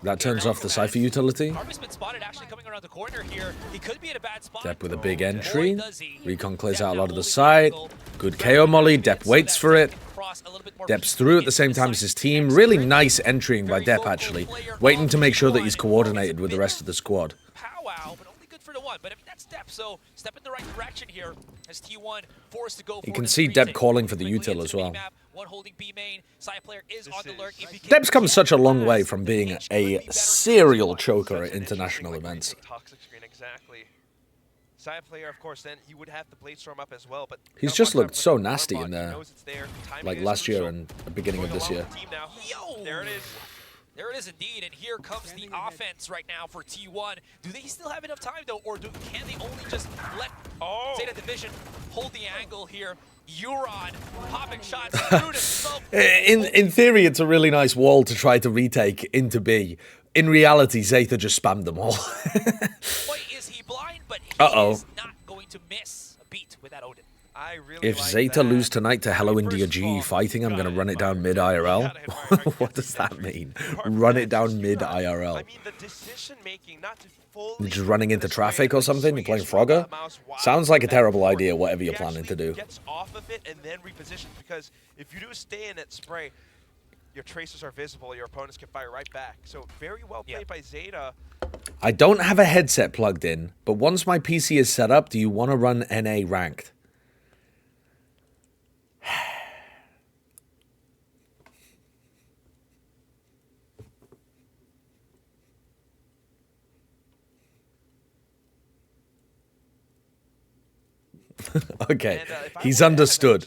Speaker 3: That turns off the Cypher utility.
Speaker 9: Carby's been spotted actually coming around the corner here. He could be in a bad spot.
Speaker 3: Depp with a big entry. Recon clears out a lot of the side. Good KO molly. Depp waits for it. Depp's through at the same time as his team. Really nice entering by Depp, actually. Waiting to make sure that he's coordinated with the rest of the squad.
Speaker 9: Powwow, but only good for the one. But I mean, that's Depp, so step in the right direction here as T1 forced to go.
Speaker 3: You can see Depp calling for the util as well.
Speaker 9: One holding B main. Side player is on the lurk.
Speaker 3: Depp's come such a long way from being a serial choker at international events.
Speaker 12: Toxic screen, exactly. Side player, of course, then he would have the blade storm up as well, but
Speaker 3: he's just looked so nasty in there, like last year and the beginning of this year.
Speaker 12: There it is.
Speaker 9: There it is indeed, and here comes the offense right now for T1. Do they still have enough time though, or can they only just let Zeta Division hold the angle here? Euron popping shots through to smoke.
Speaker 3: In theory, it's a really nice wall to try to retake into B. In reality, Zeta just spammed them all.
Speaker 9: Boy, is he blind, but he is not going to miss a beat with that Odin.
Speaker 12: I really
Speaker 3: If Zeta lose tonight to Hello India GE Fighting, I'm going to run it down mid IRL. What does that mean? Run it down mid IRL.
Speaker 12: I mean, the decision making not to
Speaker 3: You're just running into traffic or something? You're playing Frogger? Sounds like a terrible idea, whatever you're planning to do.
Speaker 12: Gets off of it and then repositions, because if you do stay in it spray, your tracers are visible, your opponents can fire right back. So very well played by Zeta.
Speaker 3: I don't have a headset plugged in, but once my PC is set up, do you want to run NA ranked? Okay, he's understood.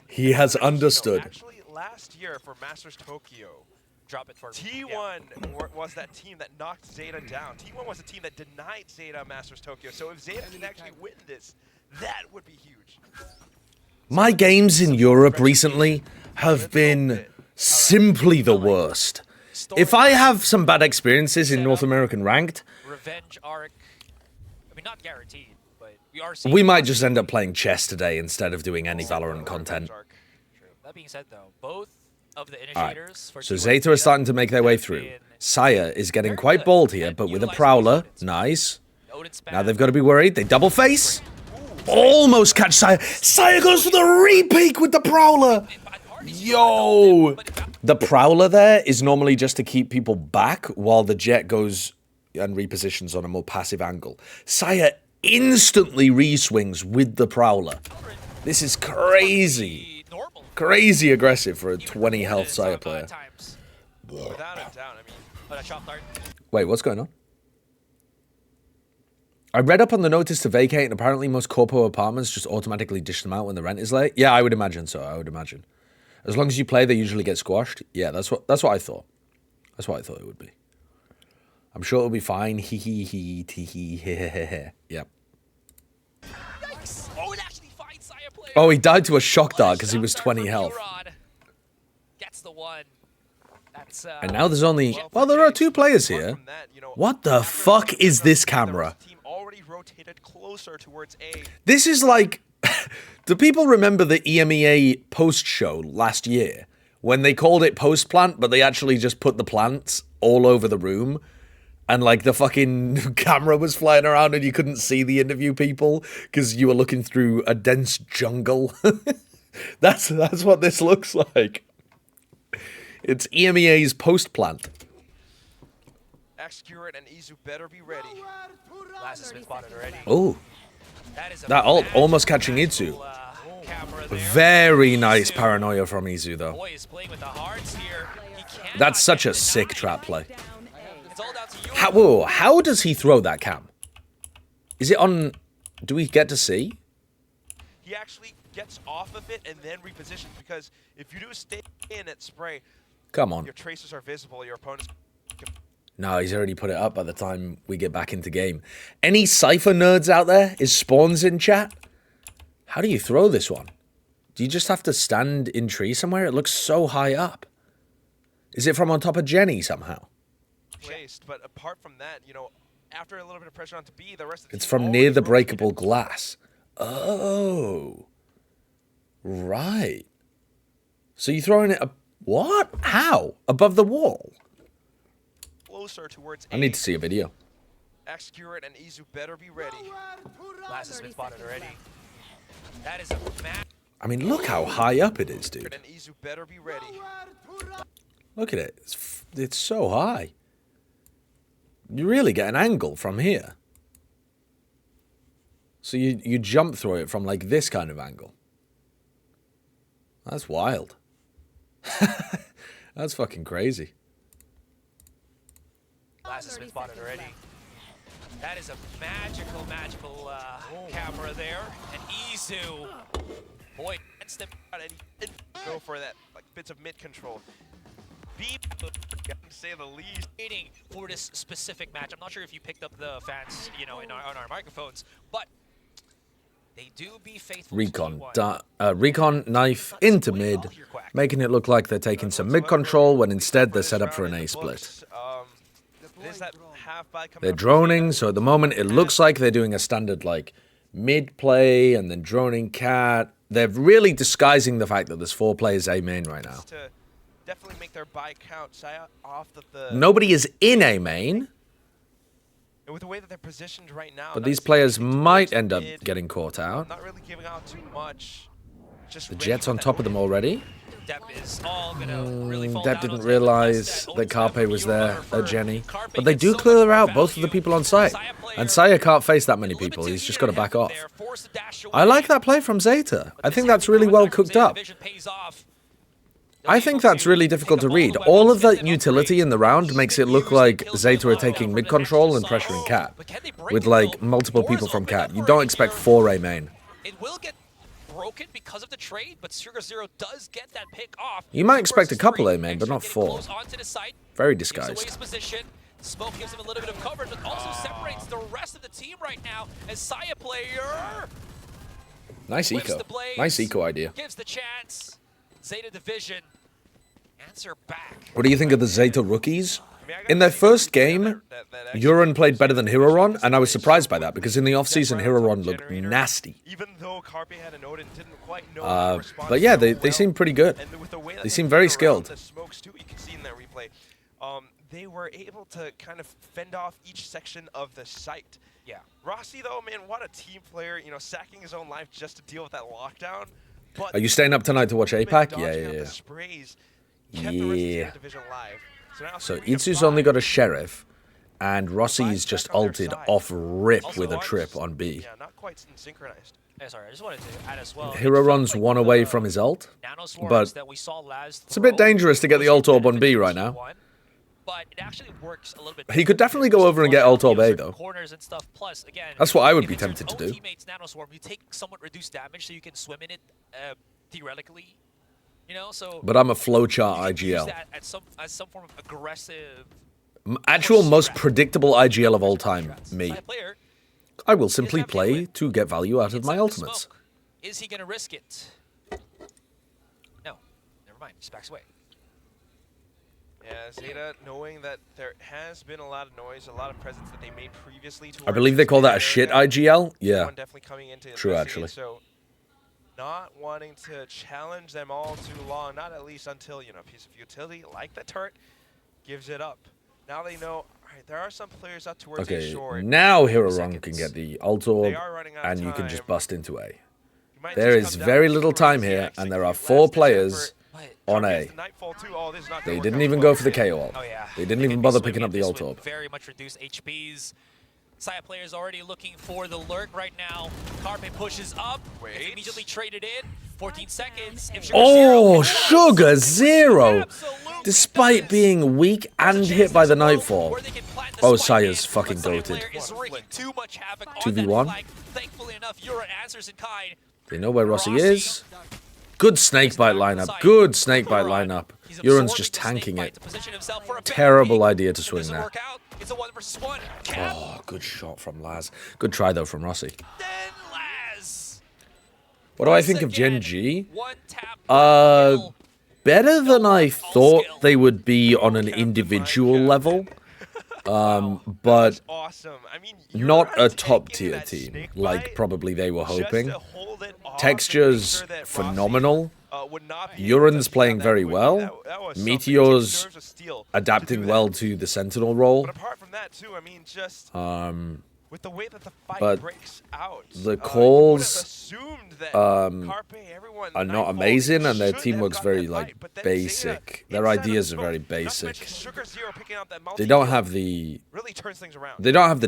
Speaker 3: He has understood.
Speaker 12: Actually, last year for Masters Tokyo,
Speaker 9: drop it for
Speaker 12: T1 was that team that knocked Zeta down. T1 was the team that denied Zeta Masters Tokyo. So if Zeta can actually win this, that would be huge.
Speaker 3: My games in Europe recently have been simply the worst. If I have some bad experiences in North American ranked,
Speaker 9: Revenge arc. I mean, not guaranteed, but we are seeing.
Speaker 3: we might just end up playing chess today instead of doing any Valorant content.
Speaker 9: That being said, though, both of the
Speaker 3: Alright,
Speaker 9: initiators for
Speaker 3: so
Speaker 9: T1
Speaker 3: Zeta are starting to make their way through. Saya is getting quite bold here, but with a Prowler. Nice. Now they've got to be worried. They double face. Almost catch Saya. Saya goes for the re-peek with the Prowler. Yo! The Prowler there is normally just to keep people back while the Jet goes and repositions on a more passive angle. Saya instantly re-swings with the Prowler. This is crazy. Crazy aggressive for a 20 health Saya player.
Speaker 12: Without a doubt, I mean.
Speaker 3: Wait, what's going on? I read up on the notice to vacate, and apparently most corpo apartments just automatically dish them out when the rent is late. Yeah, I would imagine so. I would imagine. As long as you play, they usually get squashed. Yeah, that's what I thought. That's what I thought it would be. I'm sure it'll be fine. Hee hee hee tee hee he he he he. Yep.
Speaker 9: Oh, it actually finds Saya player.
Speaker 3: Oh, he died to a shock dart because he was 20 health.
Speaker 9: Gets the one. That's
Speaker 3: And now there's only... Well, there are 2 players here. What the fuck is this camera?
Speaker 12: Already rotated closer towards A.
Speaker 3: This is like... Do people remember the EMEA post show last year? When they called it post plant, but they actually just put the plants all over the room? And like the fucking camera was flying around and you couldn't see the interview people because you were looking through a dense jungle. That's what this looks like. It's EMEA's post plant.
Speaker 12: Accurate and Izu better be ready.
Speaker 9: Last has been spotted already.
Speaker 3: Oh. That ult almost catching Izu. Very nice paranoia from Izu though. That's such a sick trap play. How does he throw that cam? Is it on... Do we get to see?
Speaker 12: He actually gets off of it and then repositions, because if you do stay in at spray,
Speaker 3: Come on.
Speaker 12: your tracers are visible, your opponents...
Speaker 3: No, he's already put it up by the time we get back into game. Any Cypher nerds out there? Is Spawns in chat? How do you throw this one? Do you just have to stand in tree somewhere? It looks so high up. Is it from on top of Jenny somehow?
Speaker 12: Chased, but apart from that, you know, after a little bit of pressure onto B, the rest of the
Speaker 3: It's
Speaker 12: team
Speaker 3: from near the breakable glass. Oh. Right. So you're throwing it up... What? How? Above the wall?
Speaker 12: closer towards
Speaker 3: I need to see a video.
Speaker 12: Accurate and Izu better be ready.
Speaker 9: Last has been spotted already. That is a match.
Speaker 3: I mean, look how high up it is, dude.
Speaker 12: And Izu better be ready.
Speaker 3: Look at it. It's so high. You really get an angle from here. So you jump through it from like this kind of angle. That's wild. That's fucking crazy.
Speaker 9: Last has been spotted already. That is a magical camera there. And Izu, boy,
Speaker 12: Go for that, like bits of mid control. to say the least.
Speaker 9: Waiting for this specific match. I'm not sure if you picked up the fans, you know, on our microphones, but they do be faithful.
Speaker 3: Recon knife into mid, making it look like they're taking some mid control when instead they're set up for an A split. They're droning, so at the moment it looks like they're doing a standard like mid play and then droning cat. They're really disguising the fact that there's 4 players A main right now.
Speaker 12: Definitely make their buy count. Off the
Speaker 3: Nobody is in A main.
Speaker 12: And with the way that they're positioned right now,
Speaker 3: But these players might end up getting caught out.
Speaker 12: Not really giving out too much.
Speaker 3: The Jet's on top of them already.
Speaker 9: Depp is all gonna really fall
Speaker 3: Depp
Speaker 9: down
Speaker 3: didn't realize that Carpe was there at Jenny. But they do clear out both of the people on site. And Saya can't face that many people. He's just got to back off. I like that play from Zeta. I think that's really well cooked up. I think that's really difficult to read. All of that utility in the round makes it look like Zeta are taking mid control and pressuring Cat. With like multiple people from Cat. You don't expect 4 A main.
Speaker 9: It will get broken because of the trade, but Sugar Zero does get that pick off.
Speaker 3: You might expect a couple A main, but not 4. Very disguised.
Speaker 9: Smoke gives him a little bit of cover, but also separates the rest of the team right now as Saya player.
Speaker 3: Nice eco. Nice eco idea.
Speaker 9: Gives the chance. Zeta Division answer back.
Speaker 3: What do you think of the Zeta rookies? In their first game, Uran played better than Hiroron, and I was surprised by that because in the offseason, Hiroron looked nasty. But yeah, they seem pretty good. They seem very skilled.
Speaker 12: They were able to kind of fend off each section of the site. Yeah. Rossi, though, man, what a team player, you know, sacking his own life just to deal with that lockdown. But
Speaker 3: Are you staying up tonight to watch APAC? Yeah. So Itsu's only got a Sheriff, and Rossi's just ulted off rip with a trip on B.
Speaker 12: Yeah, not quite synchronized.
Speaker 9: Sorry, I just wanted to add as well.
Speaker 3: Hiroron's one away from his ult, but it's a bit dangerous to get the ult orb on B right now.
Speaker 9: But it actually works a little bit.
Speaker 3: He could definitely go over and get ult orb A, though.
Speaker 9: Corners and stuff. Plus, again,
Speaker 3: that's what I would be tempted to do.
Speaker 9: Teammates Nanoswarm, you take somewhat reduced damage, so you can swim in it theoretically. You know, so.
Speaker 3: But I'm a flowchart IGL.
Speaker 9: Use that as some form of aggressive.
Speaker 3: Actual most predictable IGL of all time, me. I will simply play to get value out of my ultimates.
Speaker 9: Is he gonna risk it? No, never mind. Just backs away.
Speaker 12: Yeah, Zeta, knowing that there has been a lot of noise, a lot of presence that they made previously.
Speaker 3: I believe they call that a shit IGL. Yeah, true actually.
Speaker 12: So, not wanting to challenge them all too long, not at least until, you know, a piece of utility like the turret gives it up. Now they know, all right, there are some players up towards A short.
Speaker 3: Now Hiroron can get the ult orb, and you can just bust into A. There is very little time here, and there are 4 players on A. They didn't even go for the KO ult. They didn't even bother picking up the ult orb.
Speaker 9: Very much reduced HPs. Saya players already looking for the lurk right now. Carpe pushes up. It's immediately traded in. 14 seconds.
Speaker 3: Sugar Zero! Despite being weak and hit by the Nightfall. Oh, Saya's fucking goated. 2v1.
Speaker 9: Thankfully enough, Yura answers in kind.
Speaker 3: They know where Rossi is. Good snakebite lineup. Good snakebite lineup. Uran's just tanking it. Terrible idea to swing there. Oh, good shot from Laz. Good try, though, from Rossi. What do I think of Gen G? Better than I thought they would be on an individual level. But not a top-tier team, like probably they were hoping. Texture's phenomenal. Uran's playing very well. Meteor's adapting well to the Sentinel role. But the calls are not amazing, and their team looks very like basic. Their ideas are very basic. They don't have the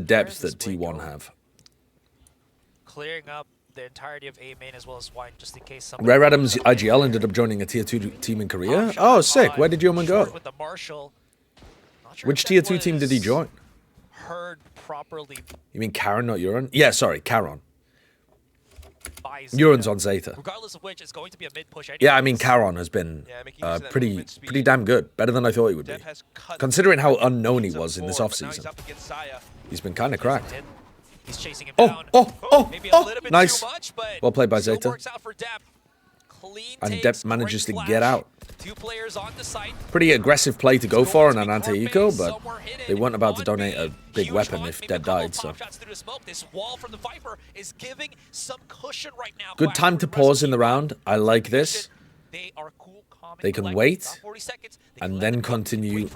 Speaker 3: depth that T1 have.
Speaker 9: Clearing up the entirety of A main as well as wine, just in case
Speaker 3: Rare Adams IGL ended up joining a tier 2 team in Korea. Oh, sick. Where did Yeoman go? Which tier 2 team did he join?
Speaker 9: Heard properly.
Speaker 3: You mean Karen, not Uran? Yeah, sorry, Karen.
Speaker 9: by
Speaker 3: Euron's on Zeta.
Speaker 9: Regardless of which, it's going to be a mid push.
Speaker 3: Yeah, I mean, Charon has been pretty damn good. Better than I thought he would be. Considering how unknown he was in this offseason. He's been kind of cracked.
Speaker 9: He's chasing him
Speaker 3: down.
Speaker 9: Maybe a little bit
Speaker 3: Nice.
Speaker 9: too much, but
Speaker 3: Well played by
Speaker 9: still
Speaker 3: Zeta.
Speaker 9: works out for Depp. Clean
Speaker 3: And
Speaker 9: takes,
Speaker 3: Depp manages to
Speaker 9: great
Speaker 3: get
Speaker 9: flash.
Speaker 3: out.
Speaker 9: 2 players on the site.
Speaker 3: Pretty aggressive play to go for on an anti-eco, but they weren't about to donate a big weapon if Depp died, so.
Speaker 9: This wall from the Viper is giving some cushion right now.
Speaker 3: Good time to pause in the round. I like this.
Speaker 9: They are cool, calm,
Speaker 3: They can wait and then continue.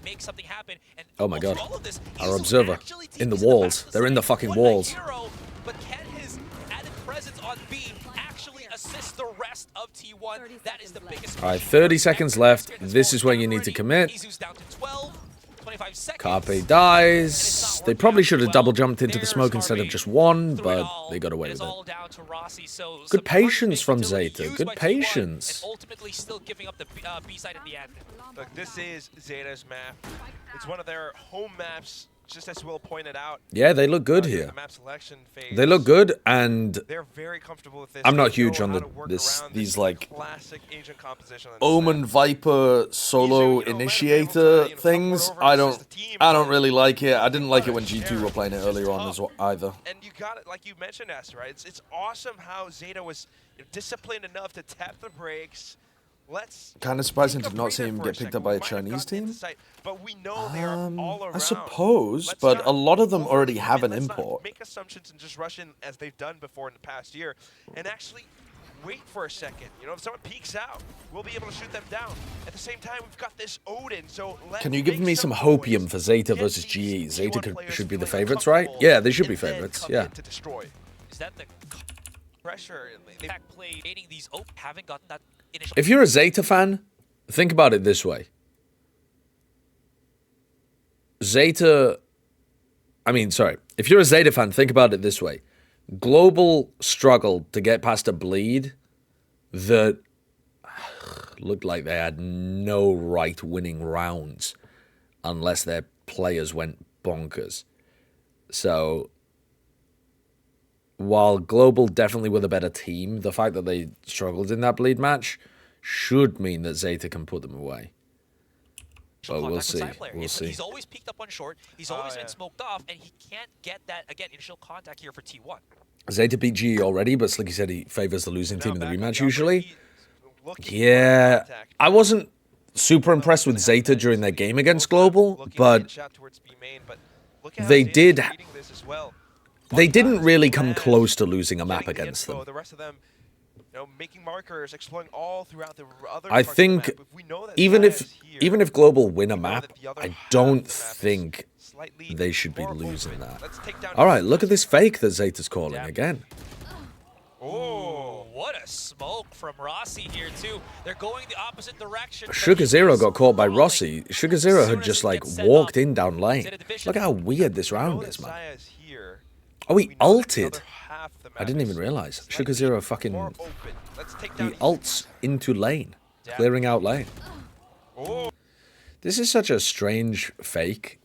Speaker 9: Make something happen. And
Speaker 3: Oh my god.
Speaker 9: all of this,
Speaker 3: Our observer in the walls. They're in the fucking walls.
Speaker 9: but can his added presence on B actually assist the rest of T1? That is the biggest.
Speaker 3: All right, 30 seconds left. This is where you need to commit.
Speaker 9: Izu's down to 12. 25 seconds.
Speaker 3: Carpe dies. They probably should have double jumped into the smoke instead of just one, but they got away with it. Good patience from Zeta. Good patience.
Speaker 9: Ultimately still giving up the B side in the end.
Speaker 12: Look, this is Zeta's map. It's one of their home maps, just as Will pointed out.
Speaker 3: Yeah, they look good here.
Speaker 12: The map selection phase.
Speaker 3: They look good, and
Speaker 12: They're very comfortable with this.
Speaker 3: I'm not
Speaker 12: They
Speaker 3: huge
Speaker 12: know
Speaker 3: on
Speaker 12: how to work around
Speaker 3: these
Speaker 12: this
Speaker 3: like
Speaker 12: classic agent composition on this
Speaker 3: Omen Viper solo initiator things. I don't really like it. I didn't like it when G2 were playing it earlier on as well either.
Speaker 12: And you got it, like you mentioned, Esther, right? It's awesome how Zeta was disciplined enough to tap the brakes.
Speaker 3: Kind of surprising to not see him get picked up by a Chinese team.
Speaker 12: But we know they are all around.
Speaker 3: I suppose, but a lot of them already have an import.
Speaker 12: Make assumptions and just rush in as they've done before in the past year, and actually wait for a second. You know, if someone peeks out, we'll be able to shoot them down. At the same time, we've got this Odin, so
Speaker 3: Can you give me some hopium for Zeta versus GE? Zeta should be the favorites, right? Yeah, they should be favorites. Yeah.
Speaker 9: Is that the pressure? They played these haven't gotten that initial.
Speaker 3: If you're a Zeta fan, think about it this way. If you're a Zeta fan, think about it this way. Global struggled to get past a bleed that looked like they had no right winning rounds unless their players went bonkers. So, while Global definitely were the better team, the fact that they struggled in that bleed match should mean that Zeta can put them away. But we'll see. We'll see.
Speaker 9: He's always peeked up on short. He's always been smoked off, and he can't get that, again, initial contact here for T1.
Speaker 3: Zeta beat GE already, but Slicky said he favors the losing team in the rematch usually. Yeah, I wasn't super impressed with Zeta during their game against Global, but they didn't really come close to losing a map against them.
Speaker 12: Making markers, exploring all throughout the other
Speaker 3: I think even if Global win a map, I don't think they should be losing that. All right, look at this fake that Zeta's calling again.
Speaker 9: Oh, what a smoke from Rossi here too. They're going the opposite direction.
Speaker 3: Sugar Zero got caught by Rossi. Sugar Zero had just like walked in down lane. Look how weird this round is, man. Oh, he ulted. I didn't even realize. Sugar Zero fucking... He ults into lane. Clearing out lane. This is such a strange fake.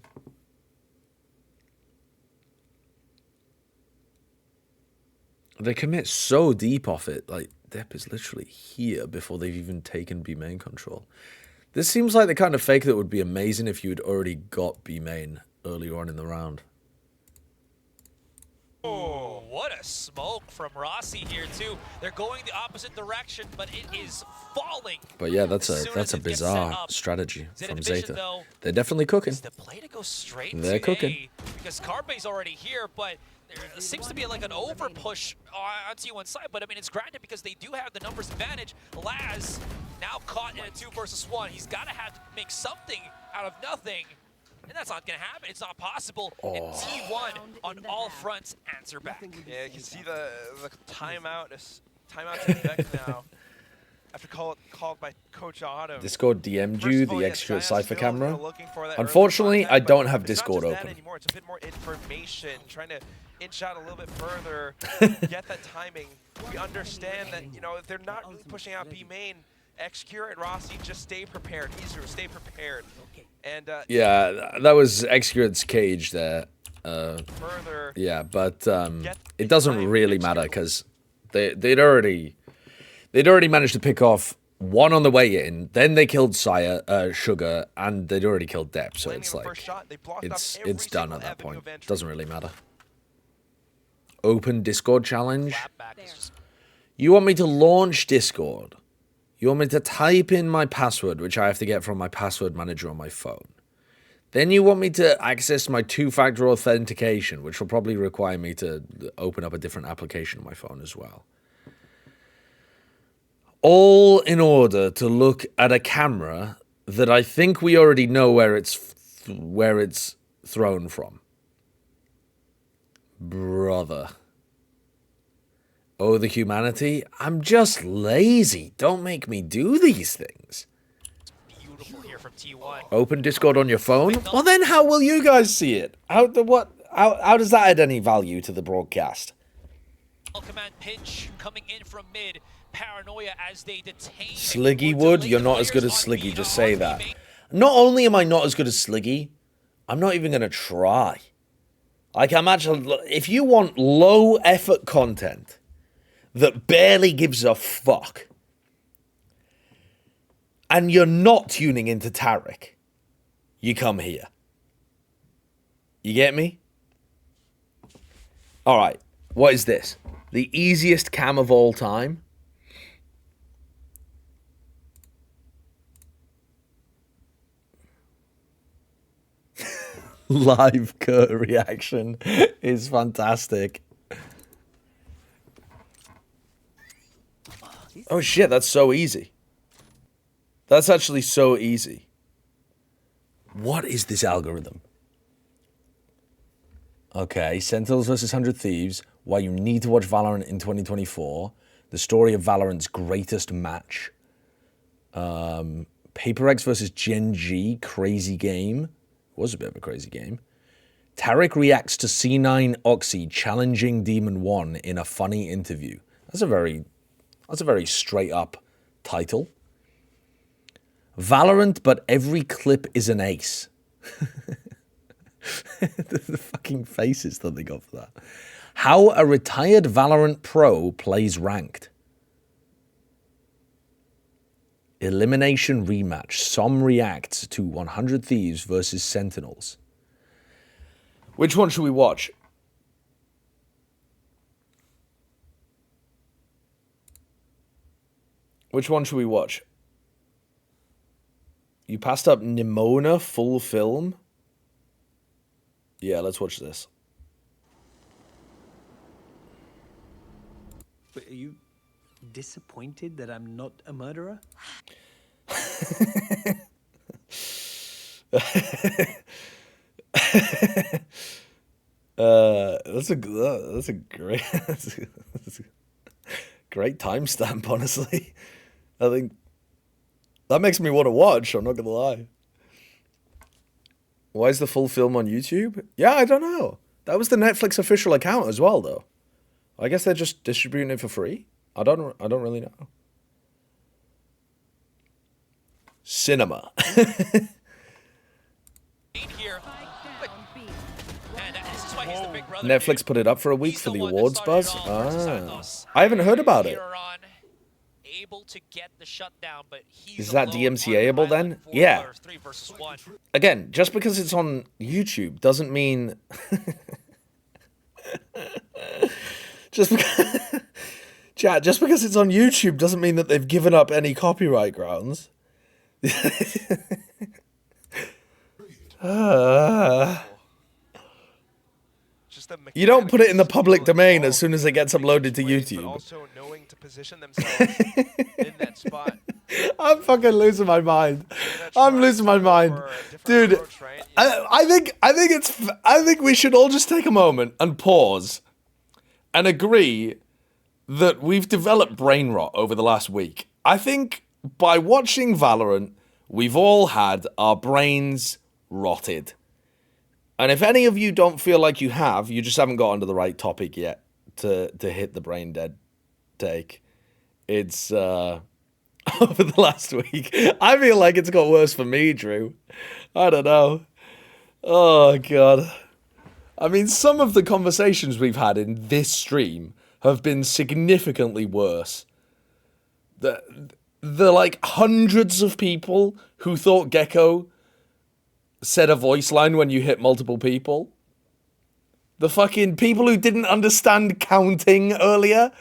Speaker 3: They commit so deep off it. Like, Depp is literally here before they've even taken B main control. This seems like the kind of fake that would be amazing if you'd already got B main earlier on in the round.
Speaker 9: Oh, what a smoke from Rossi here too. They're going the opposite direction, but it is falling.
Speaker 3: But yeah, that's a bizarre strategy from Zeta. They're definitely cooking.
Speaker 9: The play to go straight
Speaker 3: They're cooking.
Speaker 9: A, because Carpe's already here, but there seems to be like an over push on T1 side. But I mean, it's granted because they do have the numbers advantage. Laz now caught in a 2 versus 1. He's got to have to make something out of nothing. And that's not going to happen. It's not possible. And T1 on all fronts answer back.
Speaker 12: Yeah, you can see the timeout effect now. After called by Coach Otto.
Speaker 3: Discord DM'd you the extra Cypher camera. Unfortunately, I don't have Discord open.
Speaker 12: It's a bit more information, trying to inch out a little bit further, get that timing. We understand that, you know, if they're not really pushing out B main, Xcure and Rossi, just stay prepared. Izu, stay prepared. And
Speaker 3: yeah, that was Xcure's cage there.
Speaker 12: Further.
Speaker 3: Yeah, but it doesn't really matter because they'd already managed to pick off one on the way in. Then they killed Sugar, and they'd already killed Depp. So it's like it's done at that point. Doesn't really matter. Open Discord challenge. You want me to launch Discord? You want me to type in my password, which I have to get from my password manager on my phone. Then you want me to access my two-factor authentication, which will probably require me to open up a different application on my phone as well. All in order to look at a camera that I think we already know where it's thrown from. Brother. Oh, the humanity? I'm just lazy. Don't make me do these things.
Speaker 9: Beautiful here from T1.
Speaker 3: Open Discord on your phone? Well, then how will you guys see it? How does that add any value to the broadcast?
Speaker 9: Command pinch coming in from mid. Paranoia as they detain.
Speaker 3: Sliggy Wood, you're not as good as Sliggy, just say that. Not only am I not as good as Sliggy, I'm not even going to try. Like, I'm actually, if you want low effort content that barely gives a fuck, and you're not tuning into Tarek, you come here. You get me? Alright, what is this? The easiest cam of all time? Live Kurt reaction is fantastic. Oh shit, that's so easy. That's actually so easy. What is this algorithm? Okay, Sentinels versus 100 Thieves. Why you need to watch Valorant in 2024. The story of Valorant's greatest match. Paper X versus Gen G. Crazy game. Was a bit of a crazy game. Tarek reacts to C9 Oxy challenging Demon 1 in a funny interview. That's a very straight up title. Valorant, but every clip is an ace. The fucking faces that they got for that. How a retired Valorant pro plays ranked. Elimination rematch. Som reacts to 100 Thieves versus Sentinels. Which one should we watch? Which one should we watch? You passed up Nimona full film? Yeah, let's watch this.
Speaker 5: But are you disappointed that I'm not a murderer?
Speaker 3: That's a great great timestamp, honestly. I think that makes me want to watch, I'm not gonna lie. Why is the full film on YouTube? Yeah, I don't know. That was the Netflix official account as well, though. I guess they're just distributing it for free. I don't really know. Cinema. Netflix put it up for a week for the awards buzz. Ah, I haven't heard about it. Is that DMCA-able then? Yeah. Again, just because it's on YouTube doesn't mean just because it's on YouTube doesn't mean that they've given up any copyright grounds. You don't put it in the public domain as soon as it gets uploaded to YouTube.
Speaker 12: Also knowing to position themselves in that spot.
Speaker 3: I'm fucking losing my mind. I'm losing my mind, dude. I think we should all just take a moment and pause and agree that we've developed brain rot over the last week. I think by watching Valorant, we've all had our brains rotted. And if any of you don't feel like you have, you just haven't got onto the right topic yet to hit the brain dead take. It's over the last week. I feel like it's got worse for me, Drew. I don't know. Oh, God. I mean, some of the conversations we've had in this stream have been significantly worse. The like hundreds of people who thought Gecko said a voice line when you hit multiple people. The fucking people who didn't understand counting earlier.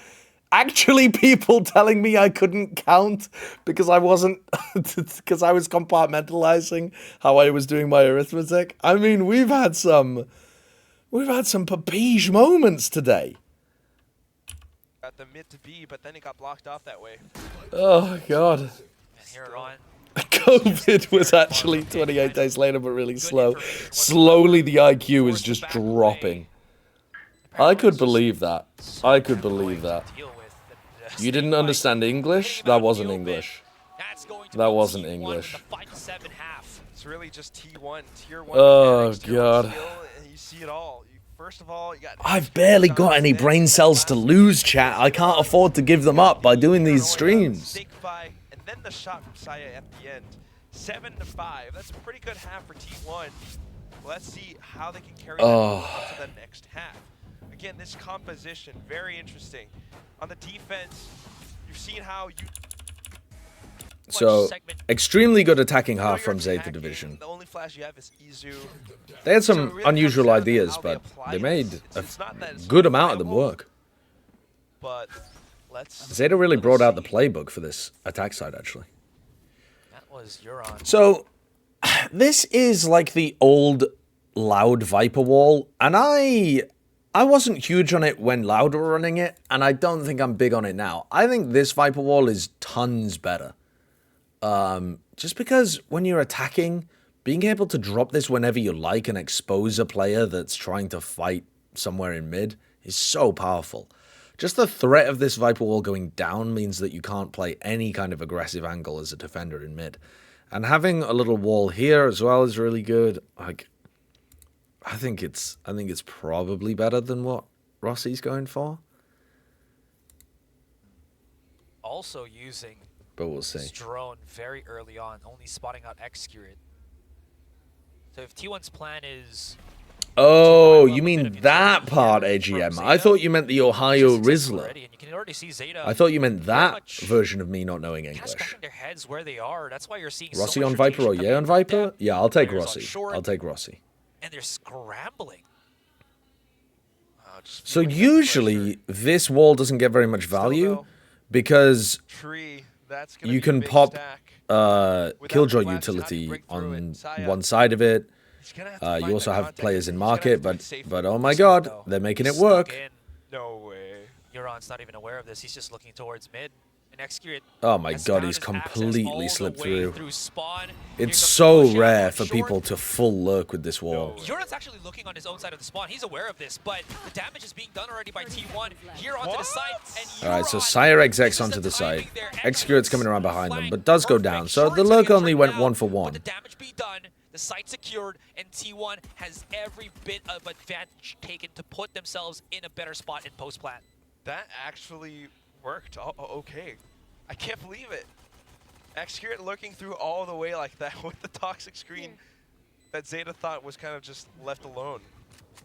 Speaker 3: Actually, people telling me I couldn't count because I wasn't, because I was compartmentalizing how I was doing my arithmetic. I mean, we've had some Papige moments today.
Speaker 12: Got the mid to B, but then it got blocked off that way.
Speaker 3: Oh, God.
Speaker 9: And here on.
Speaker 3: COVID was actually 28 days later, but really slow. Slowly, the IQ is just dropping. I could believe that. I could believe that. You didn't understand English? That wasn't English. That wasn't English.
Speaker 12: It's really just T1, tier 1.
Speaker 3: Oh, God.
Speaker 12: And you see it all. First of all, you got
Speaker 3: I've barely got any brain cells to lose, chat. I can't afford to give them up by doing these streams.
Speaker 12: And then the shot from Saya at the end. 7-5. That's a pretty good half for T1. Let's see how they can carry that to the next half. Again, this composition, very interesting. On the defense, you've seen how you...
Speaker 3: So, extremely good attacking half from Zeta Division.
Speaker 12: The only flash you have is Izu.
Speaker 3: They had some unusual ideas, but they made a good amount of them work.
Speaker 12: But let's
Speaker 3: Zeta really brought out the playbook for this attack side, actually.
Speaker 9: That was Euron.
Speaker 3: So, this is like the old Loud Viper wall, and I wasn't huge on it when Loud were running it, and I don't think I'm big on it now. I think this Viper wall is tons better. Just because when you're attacking, being able to drop this whenever you like and expose a player that's trying to fight somewhere in mid is so powerful. Just the threat of this Viper wall going down means that you can't play any kind of aggressive angle as a defender in mid. And having a little wall here as well is really good. Like, I think it's probably better than what Rossi's going for.
Speaker 9: Also using
Speaker 3: but we'll see.
Speaker 9: this drone very early on, only spotting out X-Curate. So if T1's plan is...
Speaker 3: Oh, you mean that part, AGM. I thought you meant the Ohio Rizzler. I thought you meant that version of me not knowing English.
Speaker 9: Their heads where they are. That's why you're seeing
Speaker 3: Rossi on Viper or yeah on Viper? Yeah, I'll take Rossi. I'll take Rossi.
Speaker 9: And they're scrambling.
Speaker 3: So usually this wall doesn't get very much value because you can pop Killjoy utility on one side of it. You also have players in market, but oh my god, they're making it work.
Speaker 12: No way.
Speaker 9: Euron's not even aware of this. He's just looking towards mid. And X-Curate.
Speaker 3: Oh my god, he's completely slipped through. It's so rare for people to full lurk with this wall.
Speaker 9: Euron's actually looking on his own side of the spawn. He's aware of this, but the damage is being done already by T1 here onto the side.
Speaker 3: Alright, so Sire execs onto the side. X-Curate's coming around behind them, but does go down. So the lurk only went 1 for 1.
Speaker 9: The damage be done, the site secured, and T1 has every bit of advantage taken to put themselves in a better spot in post-plant.
Speaker 12: That actually worked. Okay. I can't believe it. X-Curate looking through all the way like that with the toxic screen that Zeta thought was kind of just left alone.